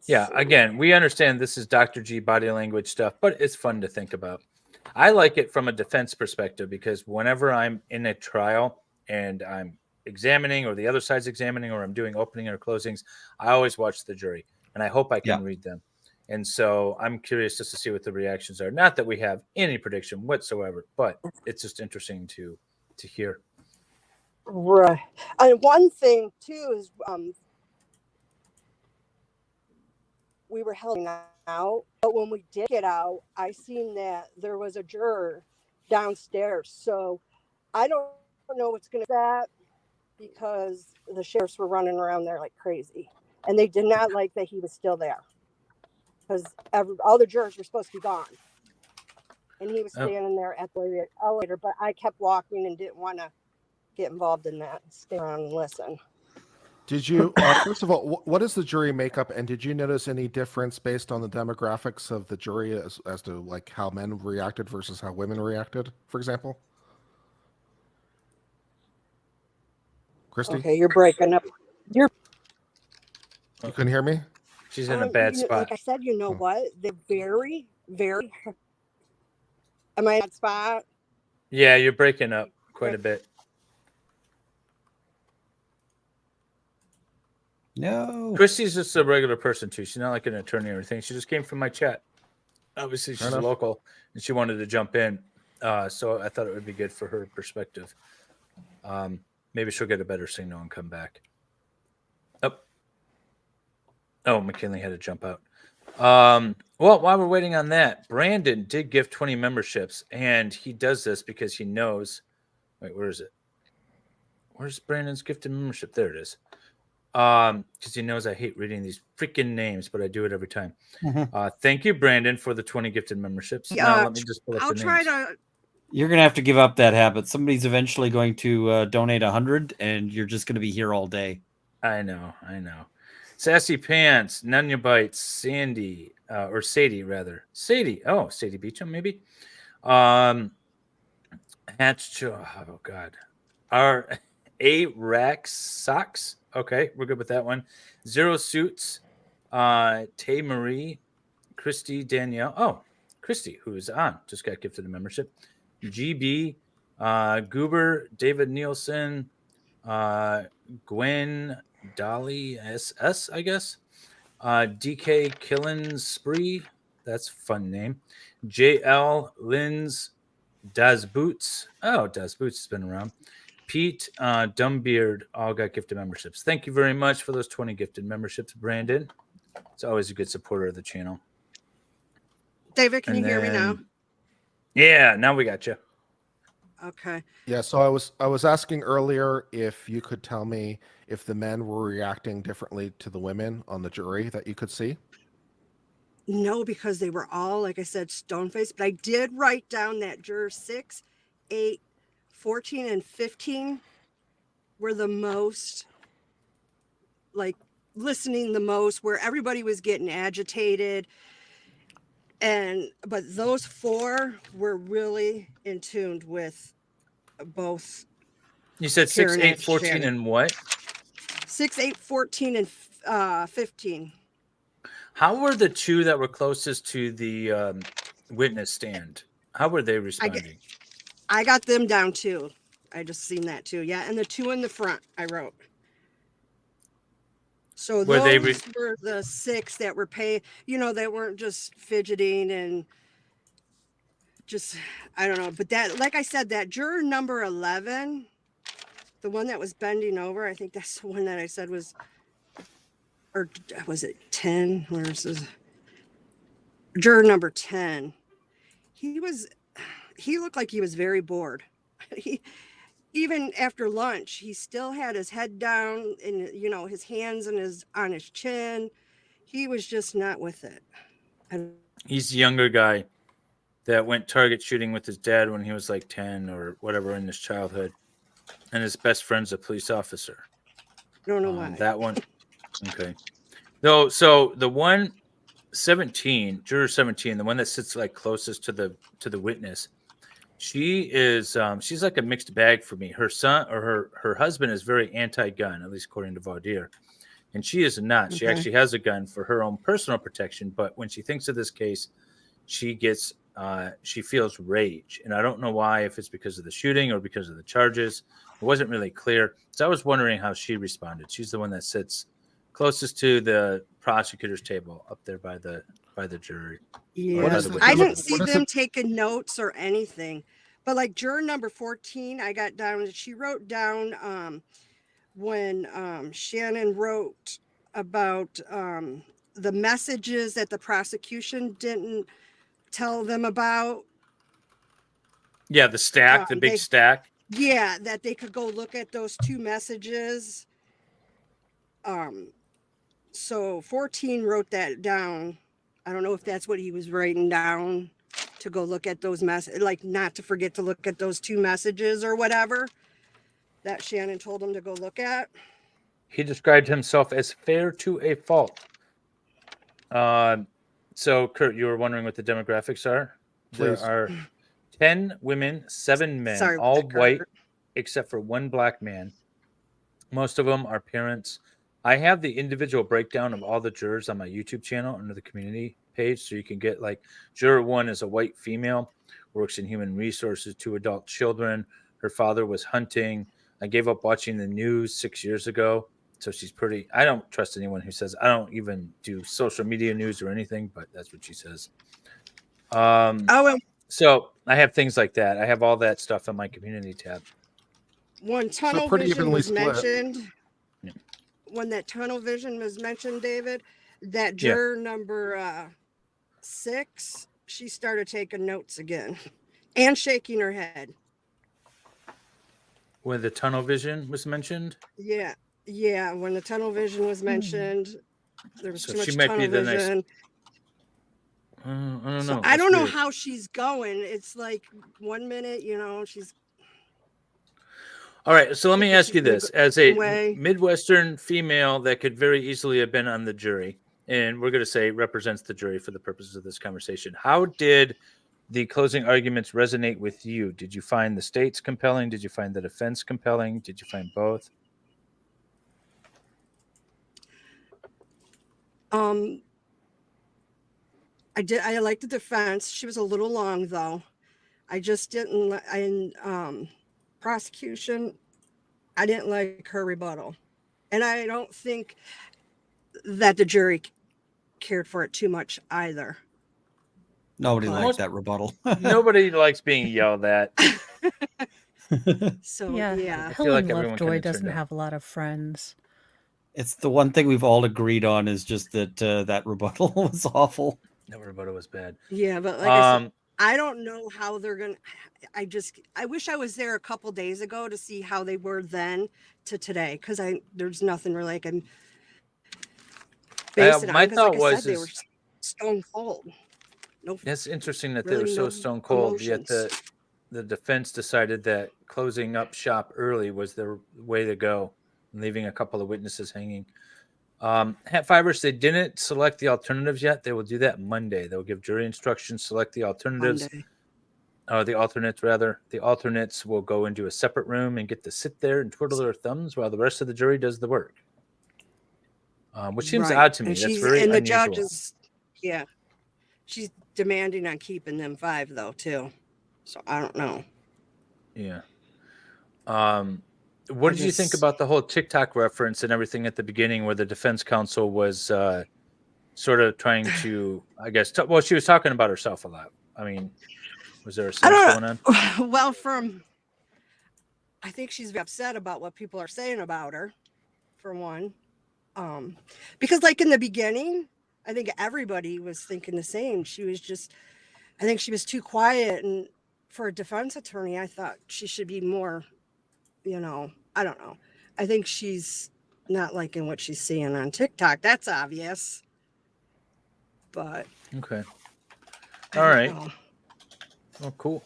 Yeah, again, we understand this is Dr. G body language stuff, but it's fun to think about. I like it from a defense perspective because whenever I'm in a trial and I'm examining or the other side's examining or I'm doing opening or closings, I always watch the jury and I hope I can read them. And so I'm curious just to see what the reactions are. Not that we have any prediction whatsoever, but it's just interesting to hear. Right. And one thing too is we were held out, but when we did get out, I seen that there was a juror downstairs. So I don't know what's going to that because the sheriffs were running around there like crazy, and they did not like that he was still there because all the jurors were supposed to be gone, and he was standing there at the elevator. But I kept walking and didn't want to get involved in that. Stay around and listen. Did you, first of all, what is the jury makeup, and did you notice any difference based on the demographics of the jury as to like how men reacted versus how women reacted, for example? Christy? Okay, you're breaking up. You couldn't hear me? She's in a bad spot. Like I said, what? They're very, very. Am I in a bad spot? Yeah, you're breaking up quite a bit. No. Christy's just a regular person too. She's not like an attorney or anything. She just came from my chat. Obviously, she's a local and she wanted to jump in. So I thought it would be good for her perspective. Maybe she'll get a better signal and come back. Oh, McKinley had to jump out. Well, while we're waiting on that, Brandon did give 20 memberships, and he does this because he knows. Wait, where is it? Where's Brandon's gifted membership? There it is. Because he knows I hate reading these freaking names, but I do it every time. Thank you, Brandon, for the 20 gifted memberships. Now let me just pull up the names. You're going to have to give up that habit. Somebody's eventually going to donate 100, and you're just going to be here all day. I know. Sassy Pants, Nunya Bites, Sadie, rather. Sadie. Oh, Sadie Beecham, maybe. Hatch. Oh, God. Rex Socks. Okay, we're good with that one. Zero Suits, Tay Marie, Christy, Danielle. Oh, Christy, who is on, just got gifted a membership. GB, Goober, David Nielsen, Gwen Dolly SS, I guess. DK Killen Spree, that's a fun name. JL Lins, Das Boots. Oh, Das Boots has been around. Pete, Dumbbeard, all got gifted memberships. Thank you very much for those 20 gifted memberships, Brandon. It's always a good supporter of the channel. David, can you hear me now? Yeah, now we got you. Okay. Yeah, so I was asking earlier if you could tell me if the men were reacting differently to the women on the jury that you could see. No, because they were all, like I said, stone-faced. But I did write down that jurors 6, 8, 14, and 15 were the most, like, listening the most, where everybody was getting agitated. But those 4 were really in tune with both. You said 6, Karen 8, and 14, Shannon. and what? 6, 8, 14, and 15. How were the 2 that were closest to the witness stand? How were they responding? I got them down too. I just seen that too. Yeah, and the 2 in the front I wrote. So Were they those were the 6 that were paying. They weren't just fidgeting and just, I don't know. But that, like I said, that juror number 11, the one that was bending over, I think that's the one that I said was, or was it 10? Where's this? Juror number 10. He looked like he was very bored. Even after lunch, he still had his head down and, his hands on his chin. He was just not with it. He's the younger guy that went target shooting with his dad when he was like 10 or whatever in his childhood. And his best friend's a police officer. I don't know why. That one. Okay. No, so the one 17, juror 17, the one that sits like closest to the witness, she is she's like a mixed bag for me. Her son or her husband is very anti-gun, at least according to Vaudier. And she is not. She Okay. actually has a gun for her own personal protection, but when she thinks of this case, she gets she feels rage. And I don't know why, if it's because of the shooting or because of the charges. It wasn't really clear. So I was wondering how she responded. She's the one that sits closest to the prosecutor's table up there by the jury. Yeah, I didn't see them taking notes or anything. But like juror number 14, I got down, she wrote down when Shannon wrote about the messages that the prosecution didn't tell them about. Yeah, the stack, the big stack. Yeah, that they could go look at those 2 messages. So 14 wrote that down. I don't know if that's what he was writing down, to go look at those messages, like not to forget to look at those 2 messages or whatever that Shannon told him to go look at. He described himself as fair to a fault. So, Kurt, you were wondering what the demographics are? Please. There are 10 women, 7 men, Sorry about all that, white, Kurt. except for 1 black man. Most of them are parents. I have the individual breakdown of all the jurors on my YouTube channel under the community page, so you can get like juror 1 is a white female, works in human resources, 2 adult children. Her father was hunting. I gave up watching the news 6 years ago, so she's pretty. I don't trust anyone who says, I don't even do social media news or anything, but that's what she says. So I have things like that. I have all that stuff in my community tab. When tunnel pretty vision evenly was split. mentioned, when that tunnel vision was mentioned, David, that juror number 6, she started taking notes again and shaking her head. When the tunnel vision was mentioned? Yeah, when the tunnel vision was mentioned, there was So too much she might be tunnel the next- vision. I don't So know. I don't That's know weird. how she's going. It's like 1 minute, she's All right, so let me ask you gonna this. go As a way. Midwestern female that could very easily have been on the jury, and we're going to say represents the jury for the purposes of this conversation, how did the closing arguments resonate with you? Did you find the state's compelling? Did you find the defense compelling? Did you find both? I liked the defense. She was a little long though. I just didn't, prosecution, I didn't like her rebuttal. And I don't think that the jury cared for it too much either. Nobody But- liked that rebuttal. Nobody likes being yelled at. So, Yeah, yeah. I feel Helen like everyone Lovejoy kinda doesn't turned out. have a lot of friends. It's the one thing we've all agreed on is just that that rebuttal was awful. No, rebuttal was bad. Yeah, but like I Um, said, I don't know how they're gonna. I wish I was there a couple days ago to see how they were then to today, because there's nothing really I can base it on. my 'Cause thought like I was said, they were is stone cold. No, it's interesting that they really were so no stone cold, yet emotions. the defense decided that closing up shop early was the way to go, leaving a couple of witnesses hanging. Hat Fibers, they didn't select the alternatives yet. They will do that Monday. They'll give jury instructions, select the alternatives, Monday. the alternates rather. The alternates will go into a separate room and get to sit there and twiddle their thumbs while the rest of the jury does the work. Which seems Right. odd to me. And That's she's very and the unusual. judge is, yeah, she's demanding on keeping them 5 though too. So I don't know. Yeah. What did you think about the whole TikTok reference and everything at the beginning, where the defense counsel was sort of trying to, I guess, well, she was talking about herself a lot. I mean, was there a sense going on? Well, I think she's upset about what people are saying about her, for one. Because like in the beginning, I think everybody was thinking the same. I think she was too quiet, and for a defense attorney, I thought she should be more, I don't know. I think she's not liking what she's seeing on TikTok. That's obvious. But Okay. I All don't right. know. Oh, cool.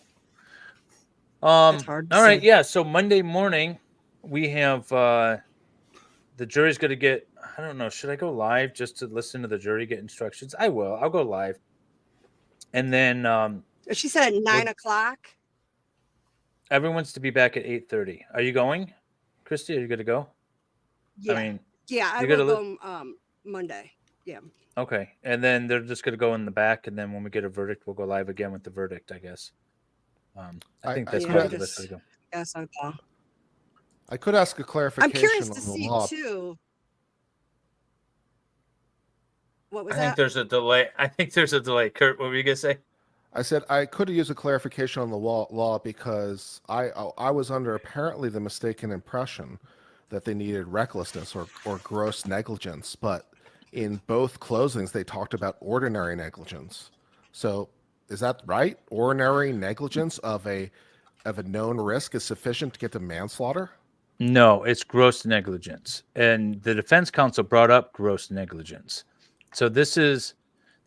It's hard to All right. say. Yeah. So Monday morning, we have the jury's going to get, I don't know, should I go live just to listen to the jury get instructions? I will. I'll go live. And then She said at 9 o'clock. everyone's to be back at 8:30. Are you going, Christy? Are you going to go? Yeah. I mean, Yeah, I you will gotta go Monday. Yeah. okay. And then they're just going to go in the back. And then when we get a verdict, we'll go live again with the verdict, I guess. I think that's probably the best way to go. Yes, I will. I could ask a clarification I'm curious on to the see law. too. What was I think that? there's a delay. Kurt, what were you going to say? I said I could use a clarification on the law because I was under apparently the mistaken impression that they needed recklessness or gross negligence, but in both closings they talked about ordinary negligence. So is that right? Ordinary negligence of a known risk is sufficient to get to manslaughter? No, it's gross negligence. And the defense counsel brought up gross negligence. So this is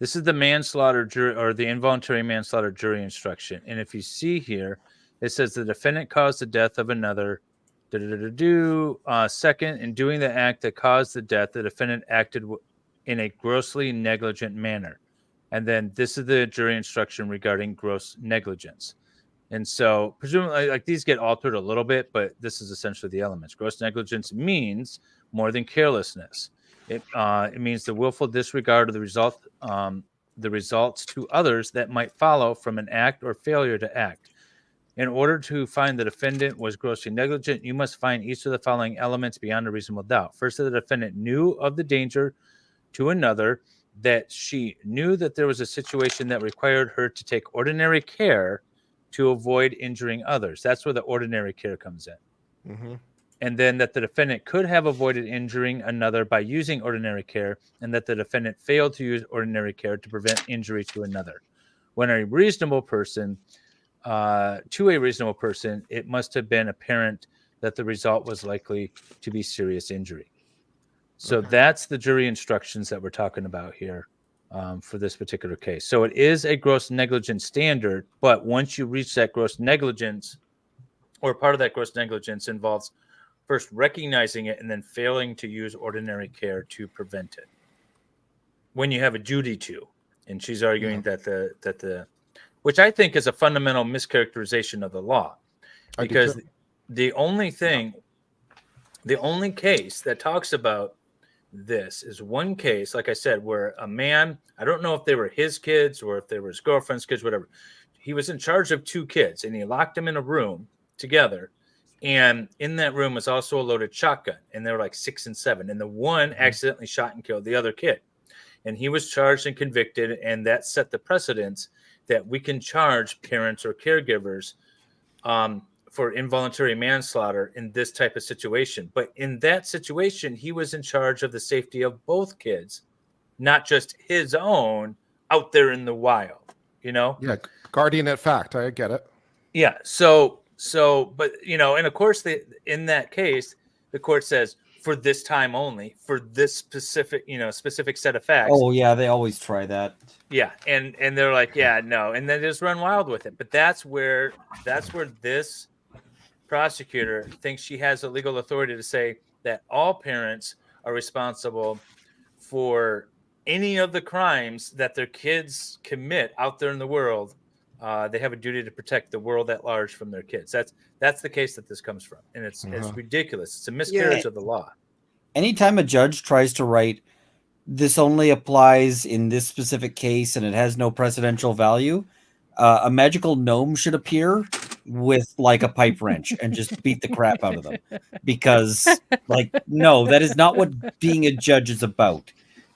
the manslaughter jury or the involuntary manslaughter jury instruction. And if you see here, it says the defendant caused the death of another. Second, in doing the act that caused the death, the defendant acted in a grossly negligent manner. And then this is the jury instruction regarding gross negligence. And so presumably like these get altered a little bit, but this is essentially the elements. Gross negligence means more than carelessness. It means the willful disregard of the results to others that might follow from an act or failure to act. In order to find the defendant was grossly negligent, you must find each of the following elements beyond a reasonable doubt. First, that the defendant knew of the danger to another, that she knew that there was a situation that required her to take ordinary care to avoid injuring others. That's where the ordinary care comes in. Mm-hmm. And then that the defendant could have avoided injuring another by using ordinary care, and that the defendant failed to use ordinary care to prevent injury to another. When a reasonable person, it must have been apparent that the result was likely to be serious injury. So that's the jury instructions that we're talking about here for this particular case. So it is a gross negligence standard, but once you reach that gross negligence, or part of that gross negligence involves first recognizing it and then failing to use ordinary care to prevent it when you have a duty to. And she's arguing that the which I think is a fundamental mischaracterization of the law, because the only case that talks about this is one case, like I said, where a man, I don't know if they were his kids or if they were his girlfriend's kids, whatever. He was in charge of 2 kids and he locked them in a room together. And in that room was also a loaded shotgun. And they were like 6 and 7. And the one accidentally shot and killed the other kid. And he was charged and convicted. And that set the precedence that we can charge parents or caregivers for involuntary manslaughter in this type of situation. But in that situation, he was in charge of the safety of both kids, not just his own out there in the wild, you know? Yeah, guardian at fact. I get it. Yeah. So, but, you know, and of course, in that case, the court says for this time only, for this specific, specific set of facts. Oh, yeah, they always try that. Yeah. And they're like, yeah, no. And then just run wild with it. But that's where this prosecutor thinks she has a legal authority to say that all parents are responsible for any of the crimes that their kids commit out there in the world. They have a duty to protect the world at large from their kids. That's the case that this comes from. And it's ridiculous. It's a miscarriage of the law. Anytime a judge tries to write, this only applies in this specific case and it has no precedential value, a magical gnome should appear with like a pipe wrench and just beat the crap out of them. Because, like, no, that is not what being a judge is about.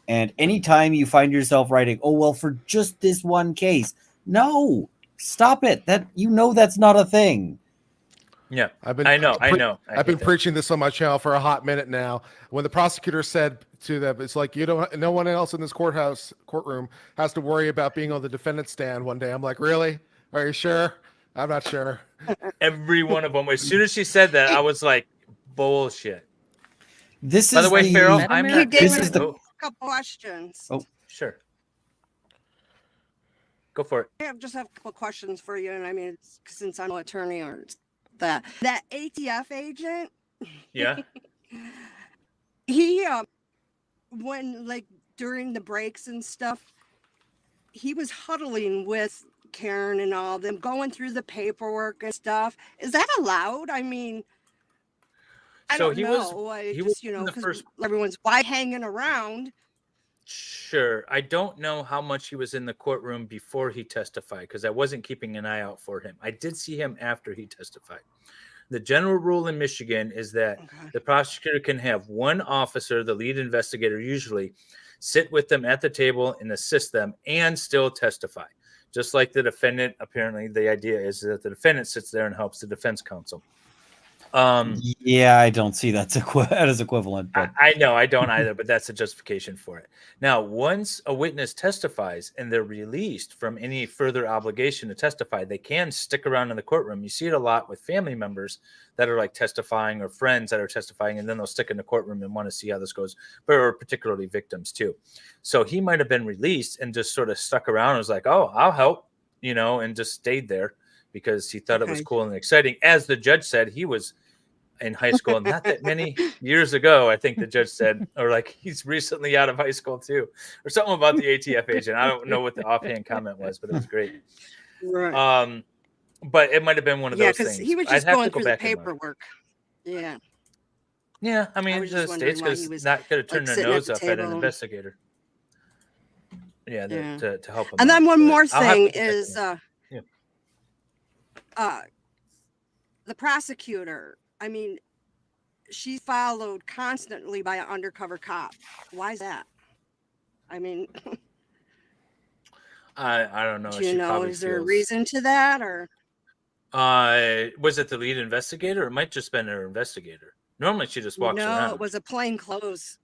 And anytime you find yourself writing, oh, well, for just this one case, no, stop it. That's not a thing. Yeah, I know. I've been preaching this on my channel for a hot minute now. When the prosecutor said to them, it's like, no one else in this courtroom has to worry about being on the defendant's stand one day. I'm like, really? Are you sure? I'm not sure. Every one of them. As soon as she said that, I was like, bullshit. This By the way, Farrell, I'm not. This is the couple questions. Oh, sure. Go for it. I just have a couple questions for you, and I mean, since I'm an attorney or that ATF agent. Yeah. He when like during the breaks and stuff, he was huddling with Karen and all them, going through the paperwork and stuff. Is that allowed? I mean, I don't know. Because everyone's hanging around. Sure. I don't know how much he was in the courtroom before he testified because I wasn't keeping an eye out for him. I did see him after he testified. The general rule in Michigan is that the prosecutor can have one officer, the lead investigator usually, sit with them at the table and assist them and still testify. Just like the defendant, apparently the idea is that the defendant sits there and helps the defense counsel. Yeah, I don't see that as equivalent. But. I know, I don't either, but that's a justification for it. Now, once a witness testifies and they're released from any further obligation to testify, they can stick around in the courtroom. You see it a lot with family members that are like testifying or friends that are testifying, and then they'll stick in the courtroom and want to see how this goes, but particularly victims too. So he might have been released and just sort of stuck around and was like, oh, I'll help, and just stayed there because he thought it was cool and exciting. As the judge said, he was in high school not that many years ago, I think the judge said, or like he's recently out of high school too, or something about the ATF agent. I don't know what the offhand comment was, but it was great. Right. But it might have been one of those things. Yeah, because he was just going through the paperwork. Yeah. Yeah, I mean, the state's not going to turn their nose up at an investigator. Yeah, to help him. And then one more thing is the prosecutor. I mean, she's followed constantly by an undercover cop. Why is that? I mean, I don't know. Do you know? Is there a reason to that, or? Was it the lead investigator? Or it might just been her investigator. Normally, she just walks around. No, it was a plain clothes.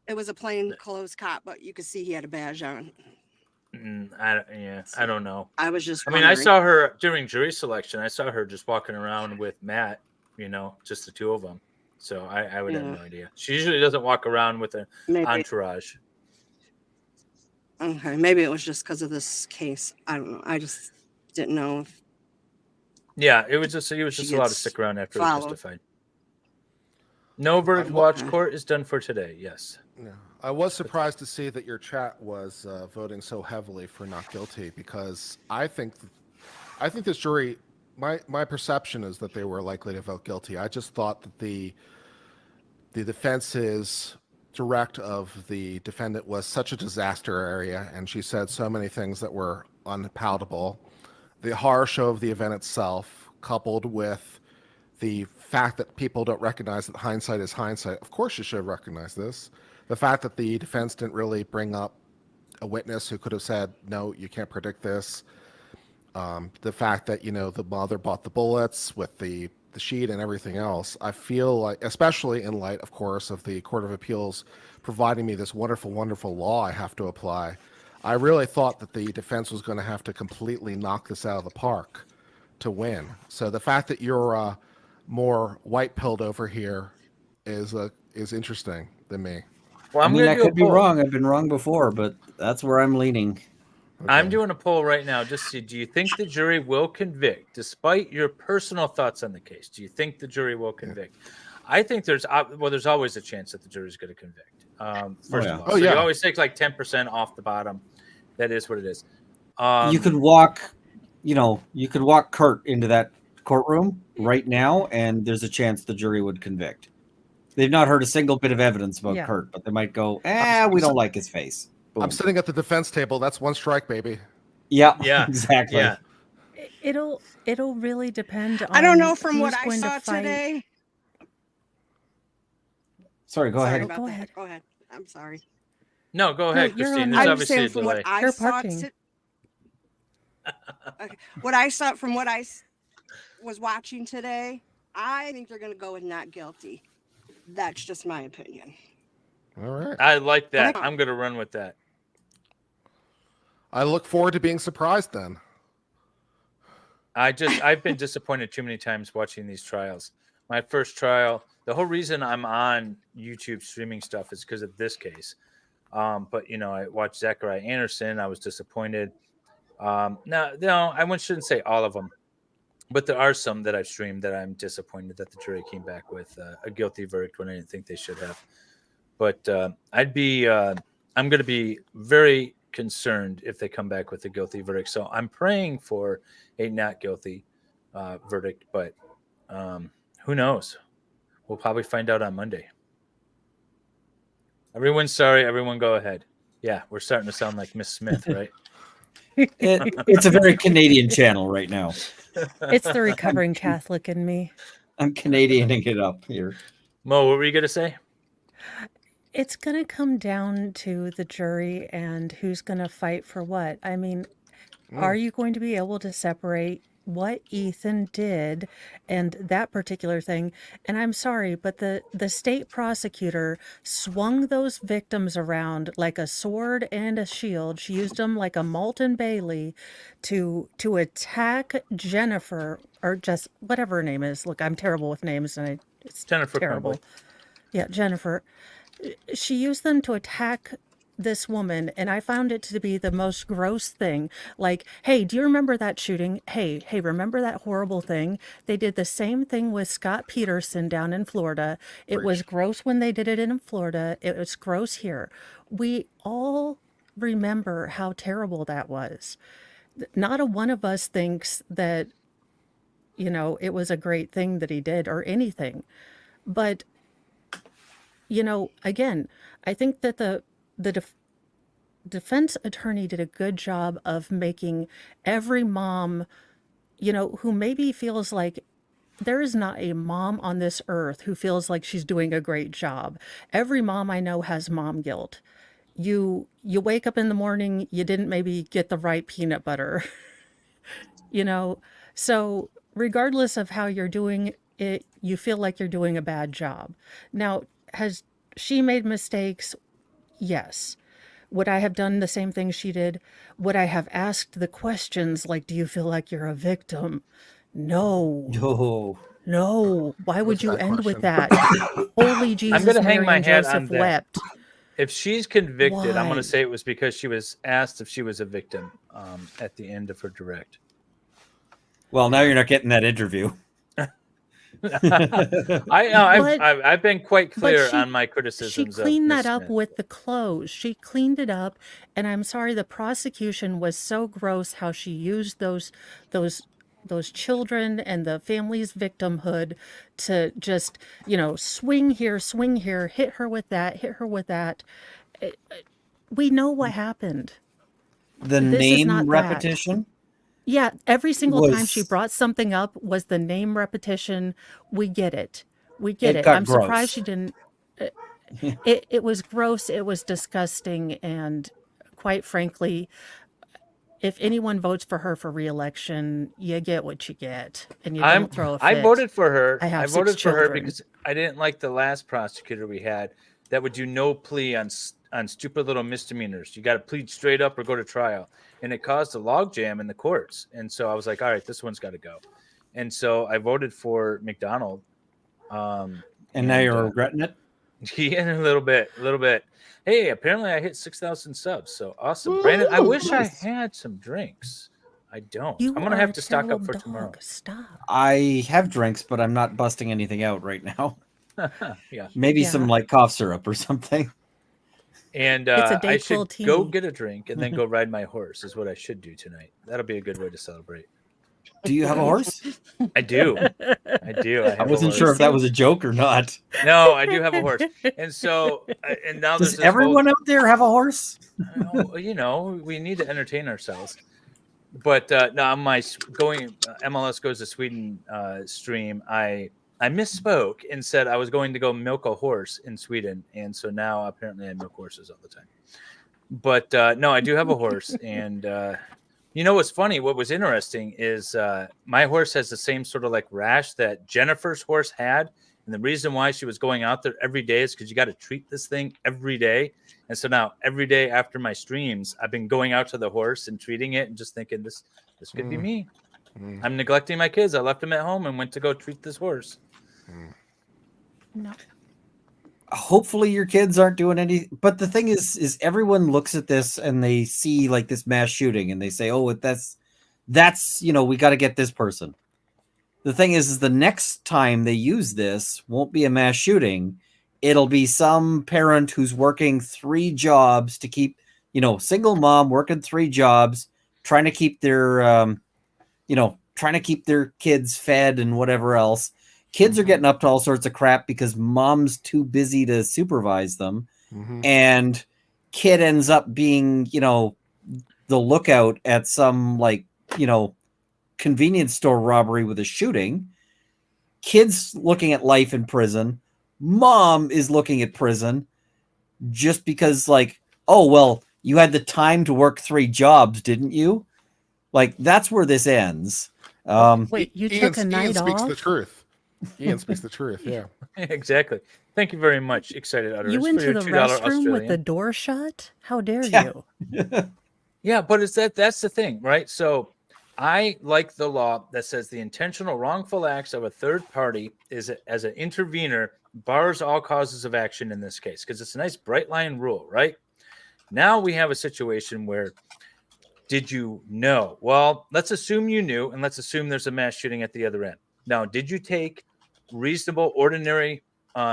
It was a plain clothes cop, but you could see he had a badge on. I don't know. I was just. I mean, I saw her during jury selection. I saw her just walking around with Matt. Just the two of them. So I would have no idea. She usually doesn't walk around with an entourage. Okay, maybe it was just because of this case. I don't know. I just didn't know if. Yeah, he was just allowed to stick around after he testified. No verdict watch. Court is done for today. Yes. Yeah. I was surprised to see that your chat was voting so heavily for not guilty because I think this jury. My perception is that they were likely to vote guilty. I just thought that the defense's direct of the defendant was such a disaster area, and she said so many things that were unpalatable. The horror show of the event itself, coupled with the fact that people don't recognize that hindsight is hindsight. Of course you should have recognized this. The fact that the defense didn't really bring up a witness who could have said, no, you can't predict this. The fact that, the mother bought the bullets with the sheet and everything else. I feel like, especially in light, of course, of the Court of Appeals providing me this wonderful, wonderful law I have to apply, I really thought that the defense was going to have to completely knock this out of the park to win. So the fact that you're more white-pilled over here is interesting than me. Well, I mean, I could be poll. wrong. I've been wrong before, but that's where I'm leaning. I'm doing a poll right now. Just see, do you think the jury will convict, despite your personal thoughts on the case? Do you think the jury will convict? I think there's always a chance that the jury's going to convict. First of all, so you always take like 10% off the bottom. That is what it is. You could walk Kurt into that courtroom right now, and there's a chance the jury would convict. They've not heard a single bit of evidence about Kurt, but they might go, we don't like his face. Boom. I'm sitting at the defense table. That's one strike, baby. Yeah, yeah, exactly. Yeah. It'll really depend on. I don't know from what who's I going saw to fight. today. Sorry, go ahead. Go ahead. Go ahead. I'm sorry. No, go ahead, Christine. There's I'm obviously saying a from delay. what I saw. Okay. What I saw from what I was watching today, I think they're going to go with not guilty. That's just my opinion. All right. I like that. I'm going to run with that. I look forward to being surprised then. I've been disappointed too many times watching these trials. My first trial, the whole reason I'm on YouTube streaming stuff is because of this case. But I watched Zachariah Anderson. I was disappointed. No, I shouldn't say all of them, but there are some that I've streamed that I'm disappointed that the jury came back with a guilty verdict when I didn't think they should have. But I'm going to be very concerned if they come back with a guilty verdict. So I'm praying for a not guilty verdict, but who knows? We'll probably find out on Monday. Everyone's sorry. Everyone go ahead. Yeah, we're starting to sound like Miss Smith, right? It's a very Canadian channel right now. It's the recovering Catholic in me. I'm Canadianing it up here. Mo, what were you going to say? It's going to come down to the jury and who's going to fight for what. I mean, are you going to be able to separate what Ethan did and that particular thing? And I'm sorry, but the state prosecutor swung those victims around like a sword and a shield. She used them like a Malton Bailey to attack Jennifer, or just whatever her name is. Look, I'm terrible with names, and it's Jennifer terrible. Crumbley. Yeah, Jennifer. She used them to attack this woman, and I found it to be the most gross thing. Like, hey, do you remember that shooting? Hey, remember that horrible thing? They did the same thing with Scott Peterson down in Florida. It was gross when they did it in Florida. It was gross here. We all remember how terrible that was. Not a one of us thinks that, it was a great thing that he did or anything. But again, I think that the defense attorney did a good job of making every mom, who maybe feels like there is not a mom on this earth who feels like she's doing a great job. Every mom I know has mom guilt. You wake up in the morning, you didn't maybe get the right peanut butter, so regardless of how you're doing it, you feel like you're doing a bad job. Now, has she made mistakes? Yes. Would I have done the same thing she did? Would I have asked the questions like, do you feel like you're a victim? No. No. Why would you end with that? Holy Jesus, I'm going to hang Mary my and hat Joseph on that. wept. If she's convicted, I'm going Why? to say it was because she was asked if she was a victim at the end of her direct. Well, now you're not getting that interview. I've been quite clear on my criticisms. She cleaned of that Miss up Smith. with the clothes. She cleaned it up, and I'm sorry, the prosecution was so gross how she used those those children and the family's victimhood to just, swing here, hit her with that, hit her with that. We know what happened. The This is name not that. repetition Yeah, every single time she was brought something up was the name repetition. We get it. We get it it. got I'm surprised gross. she didn't. It was gross. It was disgusting. And quite frankly, if anyone votes for her for reelection, you get what you get, and you don't throw a fit. I voted for her. I have I 6 voted for her children. because I didn't like the last prosecutor we had that would do no plea on stupid little misdemeanors. You got to plead straight up or go to trial, and it caused a logjam in the courts. And so I was like, all right, this one's got to go. And so I voted for McDonald. And now you're regretting it? Yeah, a little bit. Hey, apparently I hit 6,000 subs, so awesome. Brandon, I wish I had some drinks. I don't. You I'm gonna are have a to stock up terrible for dog. tomorrow. Stop. I have drinks, but I'm not busting anything out right now. Yeah. Maybe some like cough syrup or something. And It's a I Dayquil should go tea. get a drink and then go ride my horse is what I should do tonight. That'll be a good way to celebrate. Do you have a horse? I do. I wasn't sure if that was a joke or not. No, I do have a horse. And so, and now Does there's this everyone out there have a horse? we need to entertain ourselves. But no, on my MLS Goes to Sweden stream, I misspoke and said I was going to go milk a horse in Sweden. And so now apparently I milk horses all the time. But no, I do have a horse. And what's funny? What was interesting is my horse has the same sort of like rash that Jennifer's horse had. And the reason why she was going out there every day is because you got to treat this thing every day. And so now every day after my streams, I've been going out to the horse and treating it and just thinking this could be me. I'm neglecting my kids. I left them at home and went to go treat this horse. No. Hopefully your kids aren't doing any, but the thing is everyone looks at this and they see like this mass shooting and they say, oh, that's we got to get this person. The thing is the next time they use this won't be a mass shooting. It'll be some parent who's working 3 jobs to keep, single mom working 3 jobs, trying to keep their, trying to keep their kids fed and whatever else. Kids are getting up to all sorts of crap because mom's too busy to supervise them. And kid ends up being, the lookout at some convenience store robbery with a shooting. Kids looking at life in prison. Mom is looking at prison just because oh, well, you had the time to work 3 jobs, didn't you? That's where this ends. Wait, you took a night Ian speaks off? the truth. Ian speaks the truth. Yeah. Exactly. Thank you very much. Excited utterance. You went for to your the $2 restroom with the Australian. door shut? How dare you? Yeah, but that's the thing, right? So I like the law that says the intentional wrongful acts of a third party is as an intervener bars all causes of action in this case because it's a nice bright line rule, right? Now we have a situation where did you know? Well, let's assume you knew and let's assume there's a mass shooting at the other end. Now, did you take reasonable, ordinary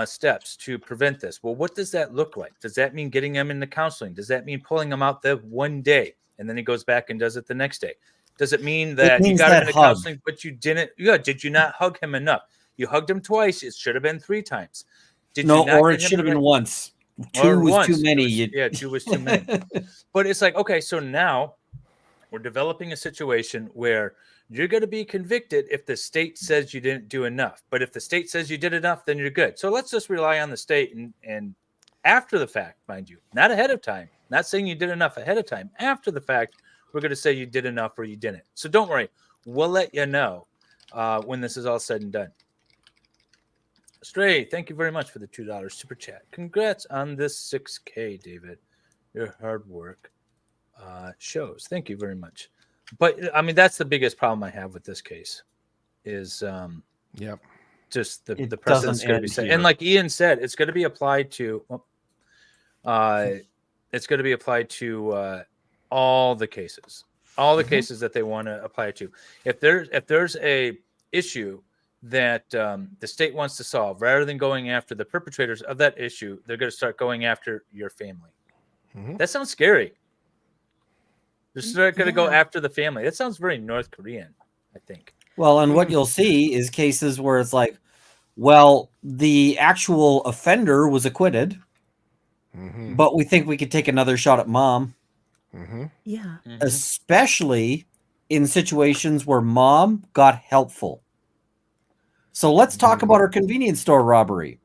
steps to prevent this? Well, what does that look like? Does that mean getting them into counseling? Does that mean pulling them out the one day and then he goes back and does it the next day? Does it mean that you got him into counseling, but you didn't? Yeah, did you not hug him enough? You hugged him twice. It should have been 3 times. Did no, you not or get it him should have the been right- once. Or 2 was once. too many. Yeah, 2 was too many. But it's like, okay, so now we're developing a situation where you're going to be convicted if the state says you didn't do enough. But if the state says you did enough, then you're good. So let's just rely on the state and after the fact, mind you, not ahead of time, not saying you did enough ahead of time. After the fact, we're going to say you did enough or you didn't. So don't worry. We'll let you know when this is all said and done. Stray, thank you very much for the $2 super chat. Congrats on this 6K, David. Your hard work shows. Thank you very much. But I mean, that's the biggest problem I have with this case is just the precedent's going to be set. And like Ian said, it's going to be applied to all the cases. All the cases that they want to apply it to. If there's a issue that the state wants to solve, rather than going after the perpetrators of that issue, they're going to start going after your family. That sounds scary. They're start going to go after the family. That sounds very North Korean, I think. Well, and what you'll see is cases where it's like, well, the actual offender was acquitted, but we think we could take another shot at mom. Yeah. Especially in situations where mom got helpful. So let's talk about our convenience store robbery.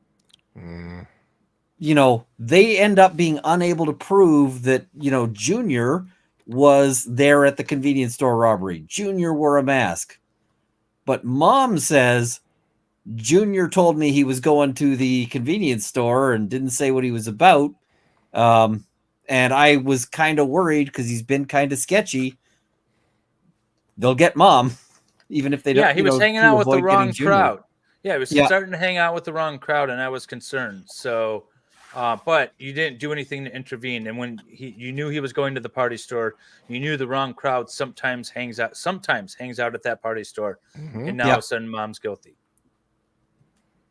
You know, they end up being unable to prove that, you know, Junior was there at the convenience store robbery. Junior wore a mask. But mom says, Junior told me he was going to the convenience store and didn't say what he was about. And I was kind of worried because he's been kind of sketchy. They'll get mom, even if they don't. Yeah, he was hanging out with the wrong crowd. Yeah, he was Yeah. starting to hang out with the wrong crowd, and I was concerned. So, but you didn't do anything to intervene. And when you knew he was going to the party store, you knew the wrong crowd sometimes hangs out at that party store, and now all of a sudden mom's guilty.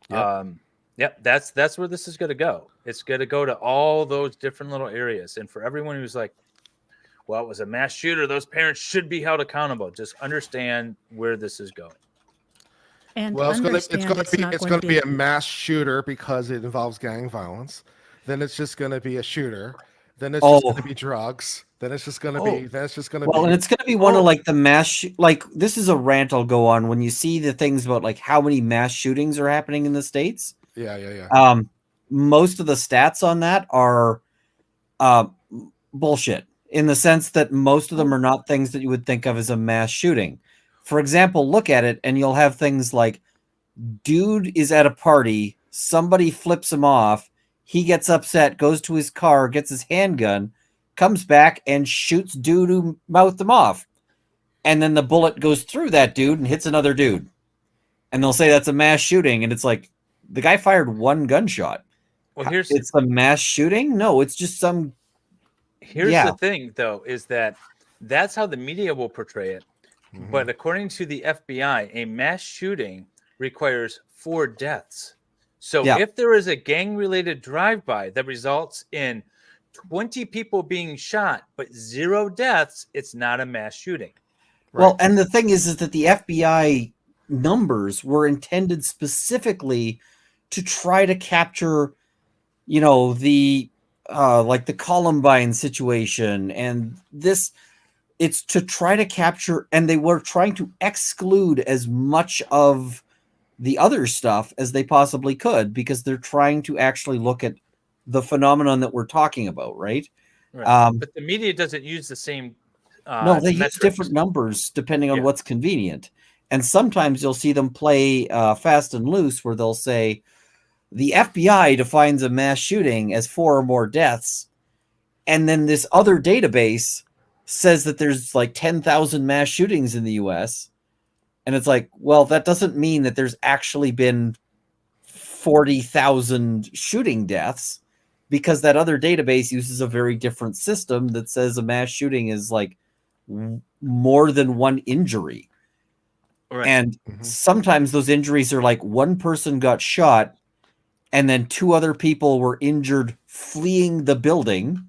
Yep, that's where this is going to go. It's going to go to all those different little areas, and for everyone who's like, well, it was a mass shooter, those parents should be held accountable. Just understand where this is going. And Well, it's going to be a mass shooter because it involves gang violence. Then it's just going to be a shooter. Then it's just going to be drugs. Then it's just going to be. Then it's just going to be. Well, and it's going to be one of like the mass. Like this is a rant I'll go on when you see the things about like how many mass shootings are happening in the States. Yeah. Most of the stats on that are bullshit, in the sense that most of them are not things that you would think of as a mass shooting. For example, look at it and you'll have things like dude is at a party, somebody flips him off, he gets upset, goes to his car, gets his handgun, comes back and shoots dude who mouthed him off. And then the bullet goes through that dude and hits another dude. And they'll say that's a mass shooting. And it's like, the guy fired one gunshot. Well, it's a mass shooting? No, it's just some. Here's the thing, though, is that's how the media will portray it. But according to the FBI, a mass shooting requires 4 deaths. So if there is a gang-related drive-by that results in 20 people being shot, but 0 deaths, it's not a mass shooting. Well, and the thing is that the FBI numbers were intended specifically to try to capture, you know, the like the Columbine situation, and this, it's to try to capture, and they were trying to exclude as much of the other stuff as they possibly could, because they're trying to actually look at the phenomenon that we're talking about, right? But the media doesn't use the same no, they use metrics. different numbers depending on what's convenient. And sometimes you'll see them play fast and loose, where they'll say the FBI defines a mass shooting as 4 or more deaths. And then this other database says that there's like 10,000 mass shootings in the US. And it's like, well, that doesn't mean that there's actually been 40,000 shooting deaths, because that other database uses a very different system that says a mass shooting is like more than 1 injury. Right. And sometimes those injuries are like one person got shot and then 2 other people were injured fleeing the building.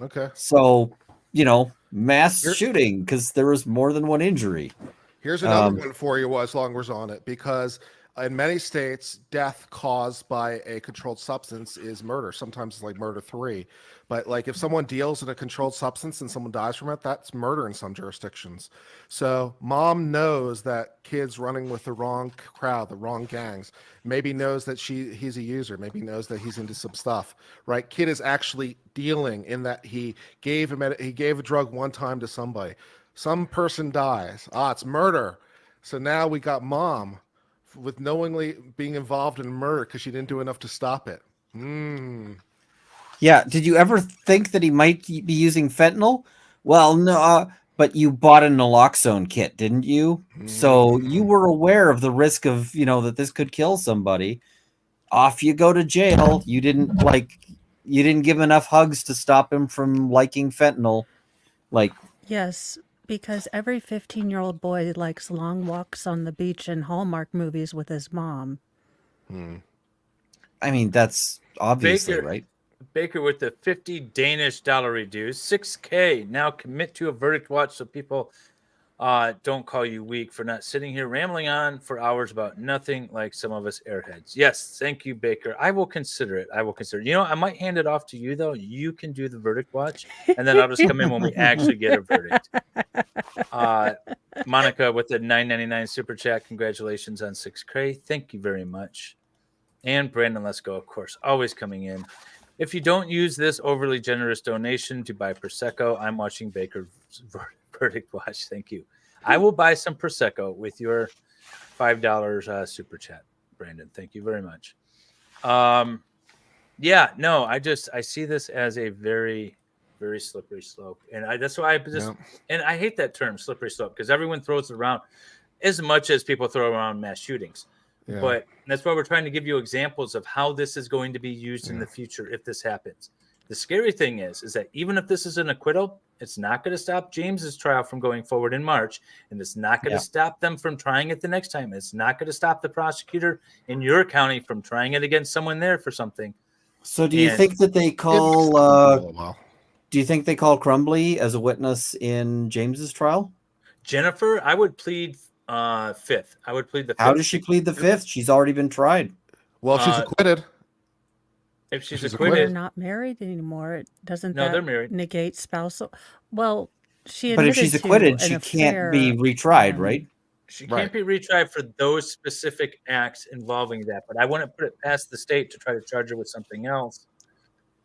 Okay. So, you know, mass shooting because there was more than 1 injury. Here's another one for you as long as we're on it, because in many states, death caused by a controlled substance is murder. Sometimes it's like murder 3. But like if someone deals in a controlled substance and someone dies from it, that's murder in some jurisdictions. So mom knows that kid's running with the wrong crowd, the wrong gangs. Maybe knows that he's a user. Maybe knows that he's into some stuff, right? Kid is actually dealing in that he gave a drug one time to somebody. Some person dies. It's murder. So now we got mom with knowingly being involved in murder because she didn't do enough to stop it. Yeah. Did you ever think that he might be using fentanyl? Well, no, but you bought a naloxone kit, didn't you? So you were aware of the risk of, you know, that this could kill somebody. Off you go to jail. You didn't give enough hugs to stop him from liking fentanyl. Like, yes, because every 15-year-old boy likes long walks on the beach and Hallmark movies with his mom. I mean, that's obviously right. Baker with the $50 Danish reduce, $6K. Now commit to a verdict watch so people Don't call you weak for not sitting here rambling on for hours about nothing like some of us airheads. Yes, thank you, Baker. I will consider it. I will consider it. You know, I might hand it off to you, though. You can do the verdict watch, and then I'll just come in when we actually get a verdict. Monica with the $9.99 super chat. Congratulations on 6 Cray. Thank you very much. And Brandon, let's go, of course, always coming in. If you don't use this overly generous donation to buy Prosecco, I'm watching Baker's verdict watch. Thank you. I will buy some Prosecco with your $5 super chat, Brandon. Thank you very much. Yeah, no, I see this as a very, very slippery slope. And that's why and I hate that term, slippery slope, because everyone throws it around as much as people throw around mass shootings. Yeah. But that's why we're trying to give you examples of how this is going to be used in the future if this happens. The scary thing is that even if this is an acquittal, it's not going to stop James's trial from going forward in March, and it's not going to stop them from trying it the next time. It's not going to stop the prosecutor in your county from trying it against someone there for something. So do you think that they call do you think they call Crumbley as a witness in James's trial? Jennifer, I would plead fifth. I would plead the fifth. How does she plead the fifth? She's already been tried. Well, she's acquitted. If she's They're acquitted, not married anymore. It doesn't No, that they're married. negate spousal? Well, she But if admitted she's to acquitted, an she can't be affair, retried, and- right? she can't be retried for those specific acts involving that. But I wouldn't put it past the state to try to charge her with something else.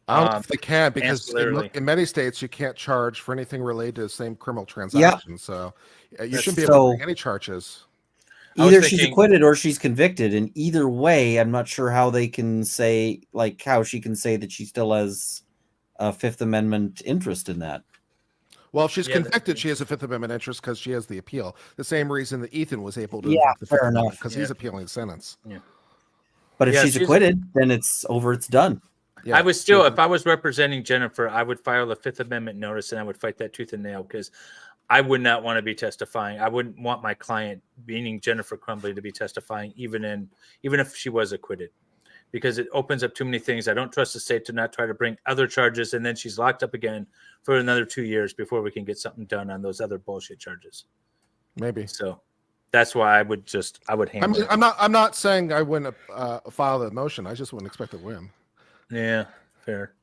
I don't know if they can, because ancillarily. in many states you can't charge for anything related to the same criminal transaction. So you shouldn't be able to bring any charges. Either she's acquitted or she's convicted, and either way, I'm not sure how they can say, like, how she can say that she still has a Fifth Amendment interest in that. Well, if she's convicted, she has a Fifth Amendment interest because she has the appeal. The same reason that Ethan was able to invoke the Fifth fair Amendment, enough. because he's appealing the sentence. Yeah. But if she's acquitted, then it's over. It's done. I would still, if I was representing Jennifer, I would file a Fifth Amendment notice and I would fight that tooth and nail, because I would not want to be testifying. I wouldn't want my client, meaning Jennifer Crumbley, to be testifying even if she was acquitted, because it opens up too many things. I don't trust the state to not try to bring other charges, and then she's locked up again for another 2 years before we can get something done on those other bullshit charges. Maybe. So that's why I would handle it. I'm not saying I wouldn't file the motion. I just wouldn't expect to win. Yeah, fair.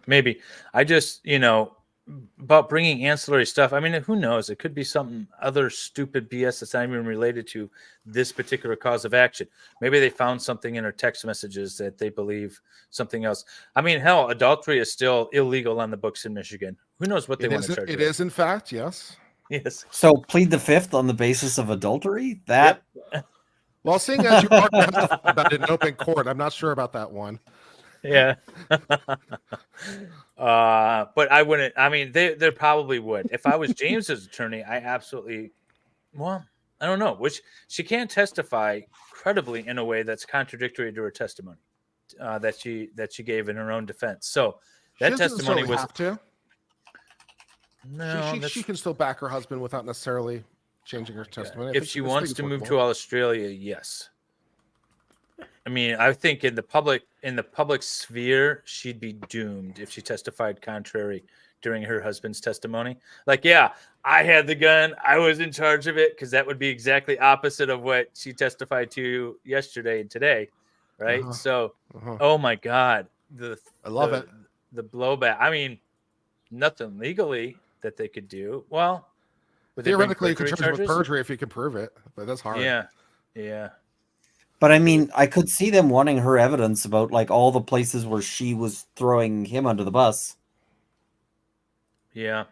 Maybe. I just, about bringing ancillary stuff. I mean, who knows? It could be some other stupid BS that's not even related to this particular cause of action. Maybe they found something in her text messages that they believe something else. I mean, hell, adultery is still illegal on the books in Michigan. Who knows what they want to charge? It is, in fact, yes. Yes. So plead the fifth on the basis of adultery? That. Yep. Well, seeing as you are about it in open court, I'm not sure about that one. Yeah. But I wouldn't. I mean, they probably would. If I was James's attorney, I absolutely. Well, I don't know. Which she can't testify credibly in a way that's contradictory to her testimony that she gave in her own defense. So that testimony was. Have to. No, she can still back her husband without necessarily changing her testimony. If she wants to move to Australia, yes. I mean, I think in the public sphere, she'd be doomed if she testified contrary during her husband's testimony. Like, yeah, I had the gun, I was in charge of it, because that would be exactly opposite of what she testified to yesterday and today, right? So, oh my God, I love it. The blowback. I mean, nothing legally that they could do. Well, theoretically, you could charge her with perjury if you can prove it, but that's hard. Yeah. But I mean, I could see them wanting her evidence about like all the places where she was throwing him under the bus. Yeah.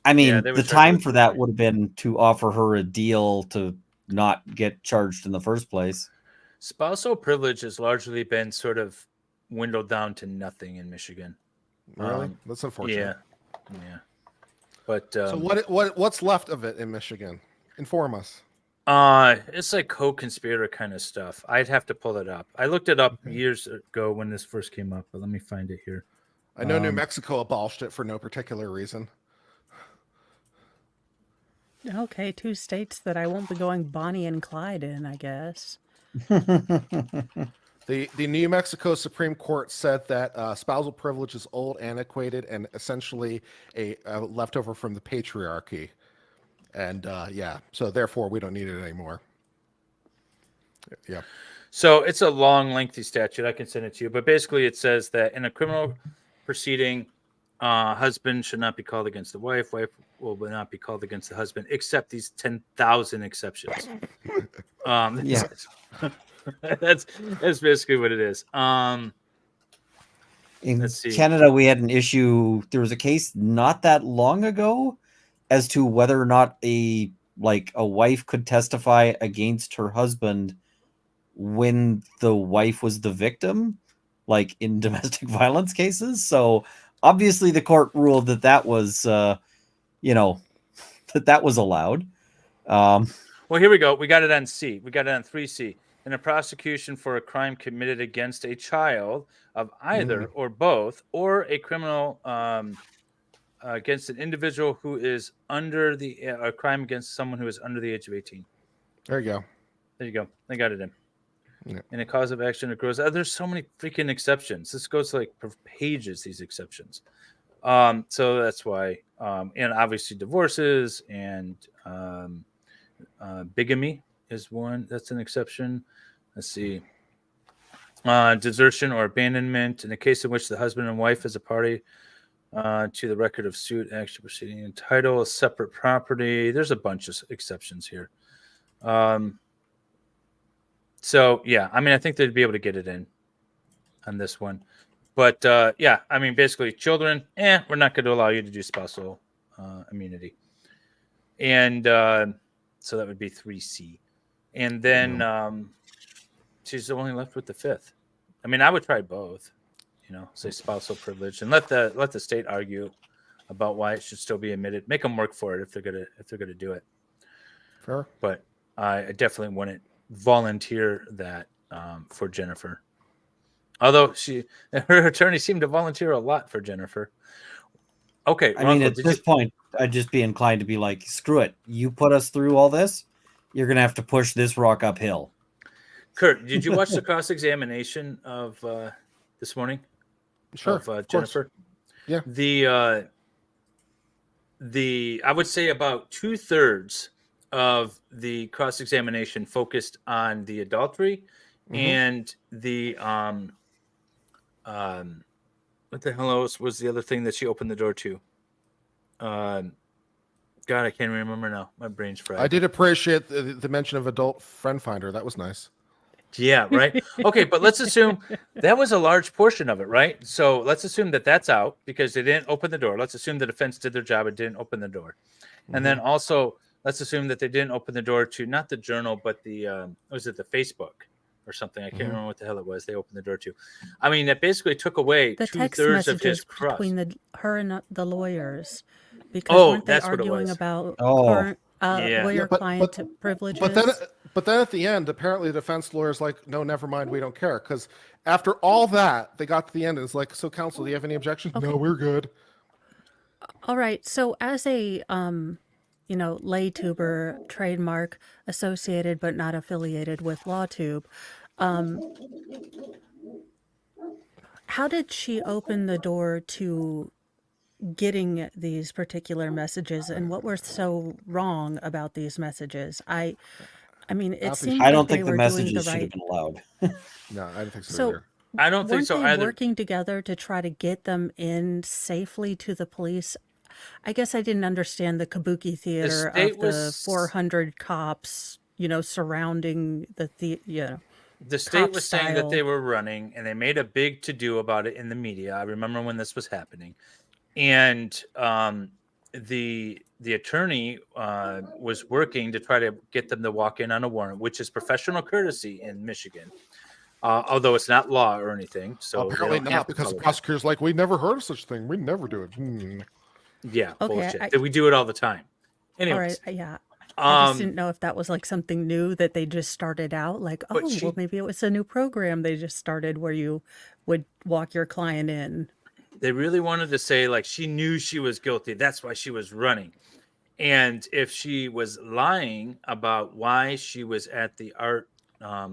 I mean, the time for that would have been to offer her a deal to not get charged in the first place. Spousal privilege has largely been sort of dwindled down to nothing in Michigan. Really? That's unfortunate. Yeah. But so what's left of it in Michigan? Inform us. It's like co-conspirator kind of stuff. I'd have to pull it up. I looked it up years ago when this first came up, but let me find it here. I know New Mexico abolished it for no particular reason. Okay, 2 states that I won't be going Bonnie and Clyde in, I guess. The New Mexico Supreme Court said that spousal privilege is old, antiquated, and essentially a leftover from the patriarchy. And yeah, so therefore we don't need it anymore. Yeah. So it's a long, lengthy statute. I can send it to you. But basically it says that in a criminal proceeding, husband should not be called against the wife. Wife will not be called against the husband, except these 10,000 exceptions. Yeah. That's basically what it is. In Let's see. Canada, we had an issue. There was a case not that long ago as to whether or not a wife could testify against her husband when the wife was the victim, like in domestic violence cases. So obviously the court ruled that was, that was allowed. Well, here we go. We got it on C. We got it on 3C. In a prosecution for a crime committed against a child of either or both, or a criminal against an individual who is under a crime against someone who is under the age of 18. There you go. There you go. They got it in. Yeah. In a cause of action, it grows. There's so many freaking exceptions. This goes like for pages, these exceptions. So that's why, and obviously divorces and bigamy is one. That's an exception. Let's see. Desertion or abandonment in the case in which the husband and wife is a party to the record of suit, action proceeding, and title, separate property. There's a bunch of exceptions here. So, yeah, I mean, I think they'd be able to get it in on this one. But, yeah, I mean, basically, children, we're not going to allow you to do spousal immunity. And so that would be 3C. And then she's only left with the 5th. I mean, I would try both, say spousal privilege, and let the state argue about why it should still be admitted. Make them work for it if they're gonna do it. Fair. But I definitely wouldn't volunteer that for Jennifer. Although her attorney seemed to volunteer a lot for Jennifer. Okay. I mean, at this point, I'd just be inclined to be like, screw it. You put us through all this. You're going to have to push this rock uphill. Kurt, did you watch the cross-examination of this morning? Sure. Of Jennifer? Yeah. I would say about 2/3 of the cross-examination focused on the adultery and the what the hell else was the other thing that she opened the door to? God, I can't remember now. My brain's fried. I did appreciate the mention of adult friend finder. That was nice. Yeah, right. Okay, but let's assume that was a large portion of it, right? So let's assume that that's out because they didn't open the door. Let's assume the defense did their job and didn't open the door. And then also let's assume that they didn't open the door to not the journal, but the was it the Facebook or something? I can't remember what the hell it was. They opened the door to. I mean, that basically took away The text 2/3 of his messages cross. between her and the lawyers, because weren't they that's what it arguing was. about Yeah. lawyer-client privileges? But then at the end, apparently the defense lawyer's like, no, never mind, we don't care. Because after all that, they got to the end and it's like, so counsel, do you have any objections? No, we're good. All right. So as a lay tuber trademark associated but not affiliated with LawTube, how did she open the door to getting these particular messages, and what was so wrong about these messages? I mean, it seems I don't like they think the were messages doing the should have right. been allowed. No, I don't think so, So either. I don't think weren't so they either. working together to try to get them in safely to the police? I guess I didn't understand the kabuki theater state of the was- 400 cops, surrounding the The state cop was saying that style. they were running, and they made a big to-do about it in the media. I remember when this was happening, and the attorney was working to try to get them to walk in on a warrant, which is professional courtesy in Michigan, although it's not law or anything. So they Apparently don't have not, to because the follow that. prosecutor's like, we never heard of such thing. We never do it. Yeah, Okay, bullshit. We do it all the time. All Anyways, right, yeah. I just um, didn't know if that was like something new that they just started out like, oh, well, maybe it was a new program they just started where you would walk your client in. they really wanted to say like she knew she was guilty. That's why she was running. And if she was lying about why she was at the art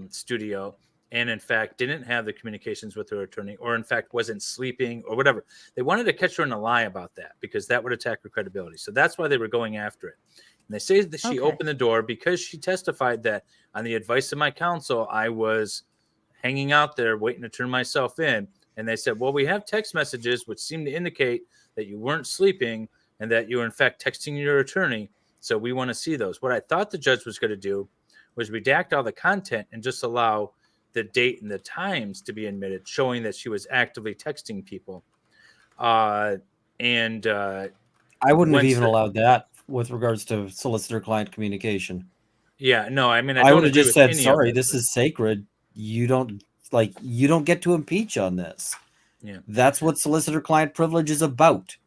studio and in fact didn't have the communications with her attorney, or in fact wasn't sleeping or whatever, they wanted to catch her in a lie about that because that would attack her credibility. So that's why they were going after it. And they say that she Okay. opened the door because she testified that on the advice of my counsel, I was hanging out there waiting to turn myself in. And they said, well, we have text messages which seem to indicate that you weren't sleeping and that you were in fact texting your attorney. So we want to see those. What I thought the judge was going to do was redact all the content and just allow the date and the times to be admitted, showing that she was actively texting people. I wouldn't have even allowed that with regards to solicitor-client communication. Yeah, no, I mean, I would have agree just with said, any of sorry, it, this but- is sacred. You don't get to impeach on this. Yeah. That's what solicitor-client privilege is about.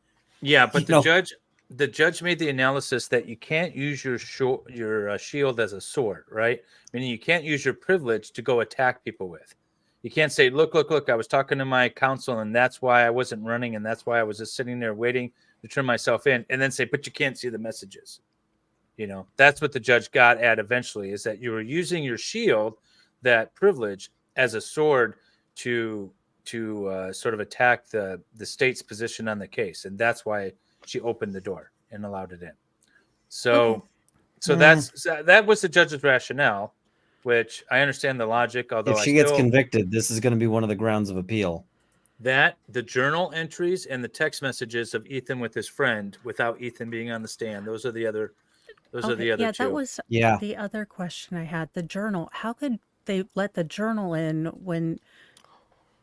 Yeah, but You know- the judge made the analysis that you can't use your shield as a sword, right? Meaning you can't use your privilege to go attack people with. You can't say, look, I was talking to my counsel and that's why I wasn't running and that's why I was just sitting there waiting to turn myself in, and then say, but you can't see the messages. You know, that's what the judge got at eventually, is that you were using your shield, that privilege, as a sword to sort of attack the state's position on the case. And that's why she opened the door and allowed it in. So that was the judge's rationale, which I understand the logic, although If she I gets still, convicted, this is going to be one of the grounds of appeal. that the journal entries and the text messages of Ethan with his friend without Ethan being on the stand, those are the other Yeah, two. that was Yeah. the other question I had. The journal. How could they let the journal in when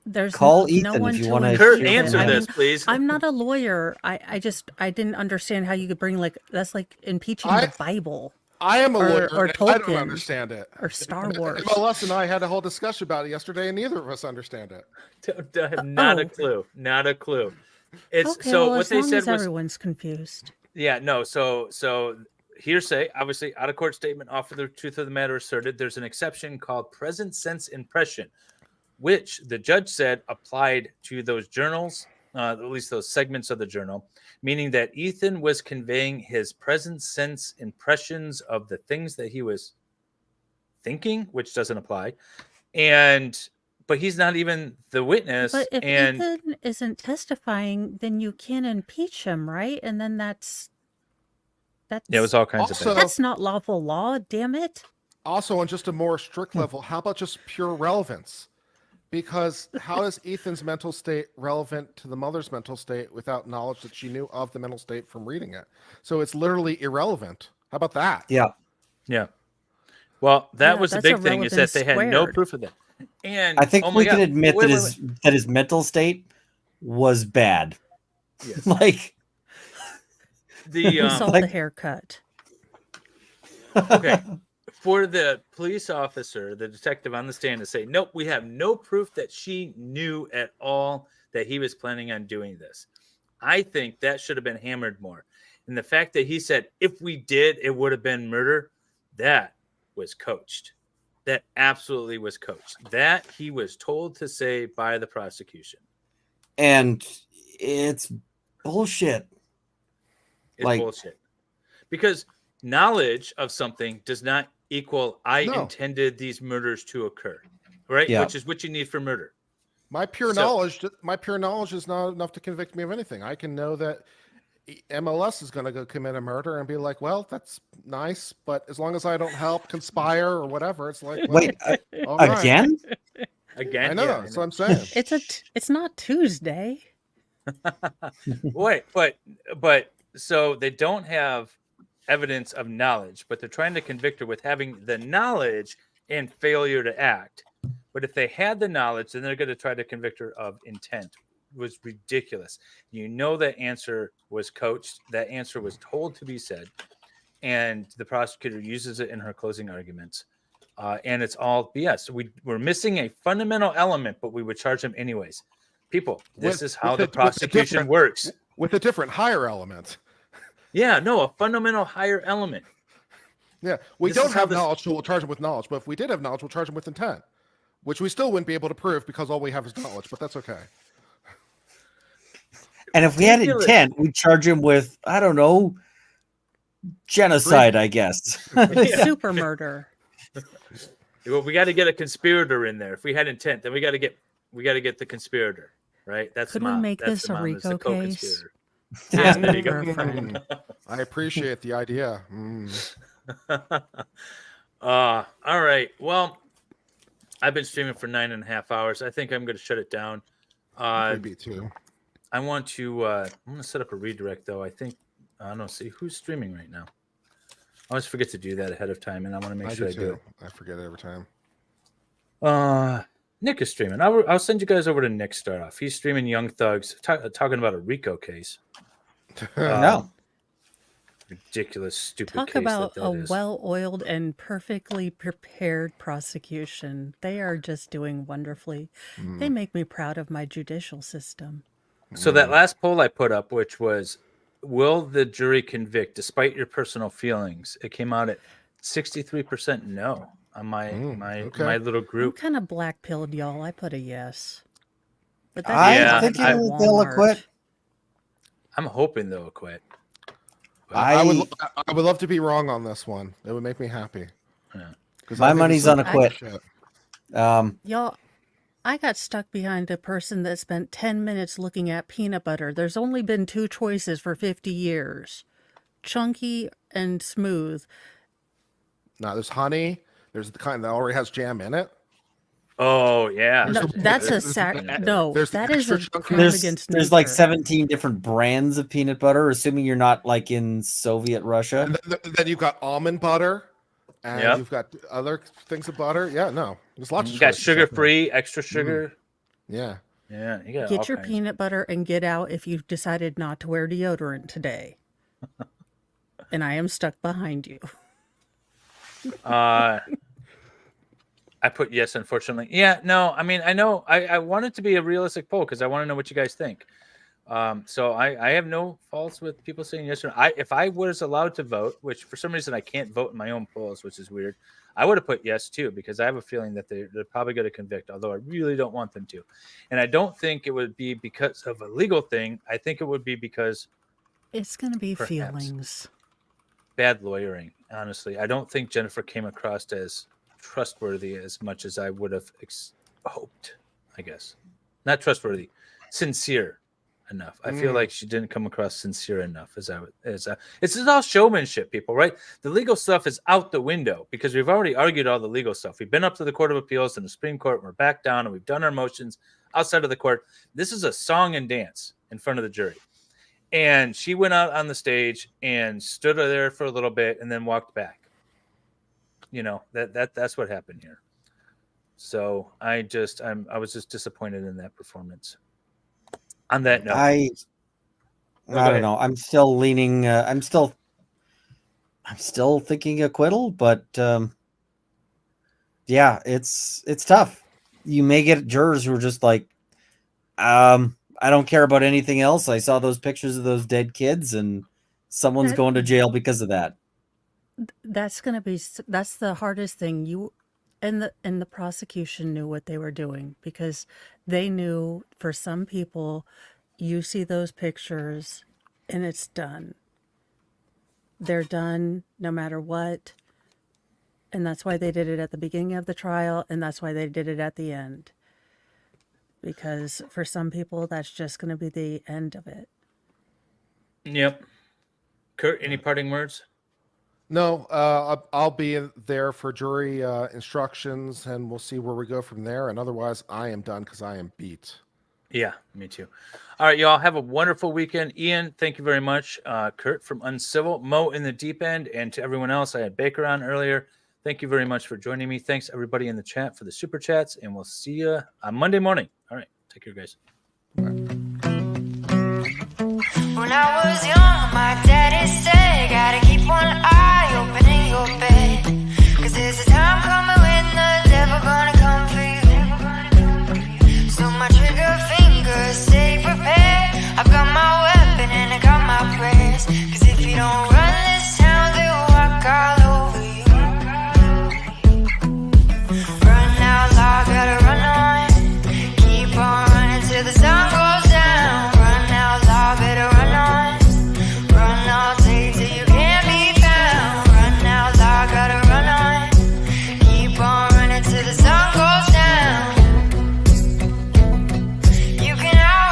there's Call no Ethan one if you to wanna Kurt, impeach him? answer I this, mean, please. I'm not a lawyer. I didn't understand how you could bring that's like impeaching the Bible. I am a lawyer, or and Tolkien, I don't understand it. or Star Wars. MLS and I had a whole discussion about it yesterday, and neither of us understand it. Not a clue. Not a clue. It's Okay, so well, what as they long said as was, everyone's confused. yeah, no. So hearsay, obviously out of court statement, off of the truth of the matter asserted. There's an exception called present sense impression, which the judge said applied to those journals, at least those segments of the journal, meaning that Ethan was conveying his present sense impressions of the things that he was thinking, which doesn't apply. But he's not even the witness. But if and Ethan isn't testifying, then you can impeach him, right? And then that's yeah, it was all kinds of Also- things. that's not lawful law. Damn it! Also, on just a more strict level, how about just pure relevance? Because how is Ethan's mental state relevant to the mother's mental state without knowledge that she knew of the mental state from reading it? So it's literally irrelevant. How about that? Yeah. Yeah. Well, that Yeah, was the that's big thing, is that they had no squared. proof of that. And I think oh my we God, can admit wait, that his mental state was bad. Yes. Like the We saw the haircut. okay. For the police officer, the detective on the stand, to say, nope, we have no proof that she knew at all that he was planning on doing this. I think that should have been hammered more. And the fact that he said, if we did, it would have been murder, that was coached. That absolutely was coached. That he was told to say by the prosecution. and it's bullshit. It's Like- bullshit. Because knowledge of something does not equal I No. intended these murders to occur, right? Yeah. Which is what you need for murder. My pure So- knowledge is not enough to convict me of anything. I can know that MLS is going to go commit a murder and be like, well, that's nice, but as long as I don't help conspire or whatever, it's like, well, Wait, all right. again? Again, I know, yeah, that's what I'm saying. It's not Tuesday. Wait, but so they don't have evidence of knowledge, but they're trying to convict her with having the knowledge and failure to act. But if they had the knowledge, then they're going to try to convict her of intent. It was ridiculous. You know that answer was coached. That answer was told to be said, and the prosecutor uses it in her closing arguments. And it's all BS. We're missing a fundamental element, but we would charge him anyways. People, this is how the prosecution works. With a different higher element. Yeah, no, a fundamental higher element. Yeah, we This don't is how have this- knowledge, so we'll charge him with knowledge. But if we did have knowledge, we'll charge him with intent, which we still wouldn't be able to prove because all we have is knowledge. But that's okay. And if we had Ridiculous. intent, we'd charge him with, I don't know, genocide, I guess. Super murder. Well, we got to get a conspirator in there. If we had intent, then we got to get the conspirator, right? That's Could the we mom. make That's this the a mom, is the RICO case? co-conspirator. Yeah, there you go. I appreciate the idea. All right. Well, I've been streaming for 9.5 hours. I think I'm going to shut it down. Maybe too. I want to. I'm going to set up a redirect, though. I think I don't see who's streaming right now. I always forget to do that ahead of time, and I want to make sure I do it. I forget it every time. Nick is streaming. I'll send you guys over to Nick. Start off. He's streaming Young Thugs, talking about a RICO case. No. Ridiculous, stupid Talk case about that a is. well-oiled and perfectly prepared prosecution. They are just doing wonderfully. They make me proud of my judicial system. So that last poll I put up, which was, will the jury convict despite your personal feelings? It came out at 63% no on my little I'm group. kind of black-pilled, y'all. I put a yes. But I think they'll acquit. I'm hoping they'll acquit. I would love to be wrong on this one. It would make me happy. Yeah. My money's on acquit. Y'all, I got stuck behind a person that spent 10 minutes looking at peanut butter. There's only been 2 choices for 50 years. Chunky and smooth. No, there's honey. There's the kind that already has jam in it. Oh yeah, No, that's a that is a crime against nature. There's like 17 different brands of peanut butter, assuming you're not like in Soviet Russia. And then you've got almond butter, and you've got other things of butter. Yeah, no, there's lots of. You got choices. sugar-free, extra sugar. Yeah. Yeah, you got Get all your kinds. peanut butter and get out if you've decided not to wear deodorant today. And I am stuck behind you. I put yes, unfortunately. Yeah, no, I mean, I know I want it to be a realistic poll because I want to know what you guys think. So I have no faults with people saying yes or no. If I was allowed to vote, which for some reason I can't vote in my own polls, which is weird, I would have put yes too, because I have a feeling that they're probably going to convict, although I really don't want them to. And I don't think it would be because of a legal thing. I think it would be because it's going to be perhaps feelings. Bad lawyering, honestly. I don't think Jennifer came across as trustworthy as much as I would have hoped, I guess. Not trustworthy, sincere enough. I feel like she didn't come across sincere enough as it's all showmanship, people, right? The legal stuff is out the window because we've already argued all the legal stuff. We've been up to the Court of Appeals and the Supreme Court, and we're back down, and we've done our motions outside of the court. This is a song and dance in front of the jury. And she went out on the stage and stood there for a little bit and then walked back. You know, that's what happened here. So I was just disappointed in that performance. On that note, I don't know. I'm still leaning. I'm still thinking acquittal, but yeah, it's tough. You may get jurors who are just like, I don't care about anything else. I saw those pictures of those dead kids, and someone's going to jail because of that. That's the hardest thing. You and the prosecution knew what they were doing, because they knew for some people, you see those pictures and it's done. They're done no matter what. And that's why they did it at the beginning of the trial, and that's why they did it at the end. Because for some people, that's just going to be the end of it. Yep. Kurt, any parting words? No, I'll be there for jury instructions, and we'll see where we go from there. And otherwise, I am done because I am beat. Yeah, me too. All right, y'all, have a wonderful weekend. Ian, thank you very much. Kurt from Uncivil, Mo in the Deep End, and to everyone else, I had Baker on earlier. Thank you very much for joining me. Thanks, everybody in the chat for the super chats, and we'll see you on Monday morning. All right, take care, guys. When I was young, my daddy said, gotta keep one eye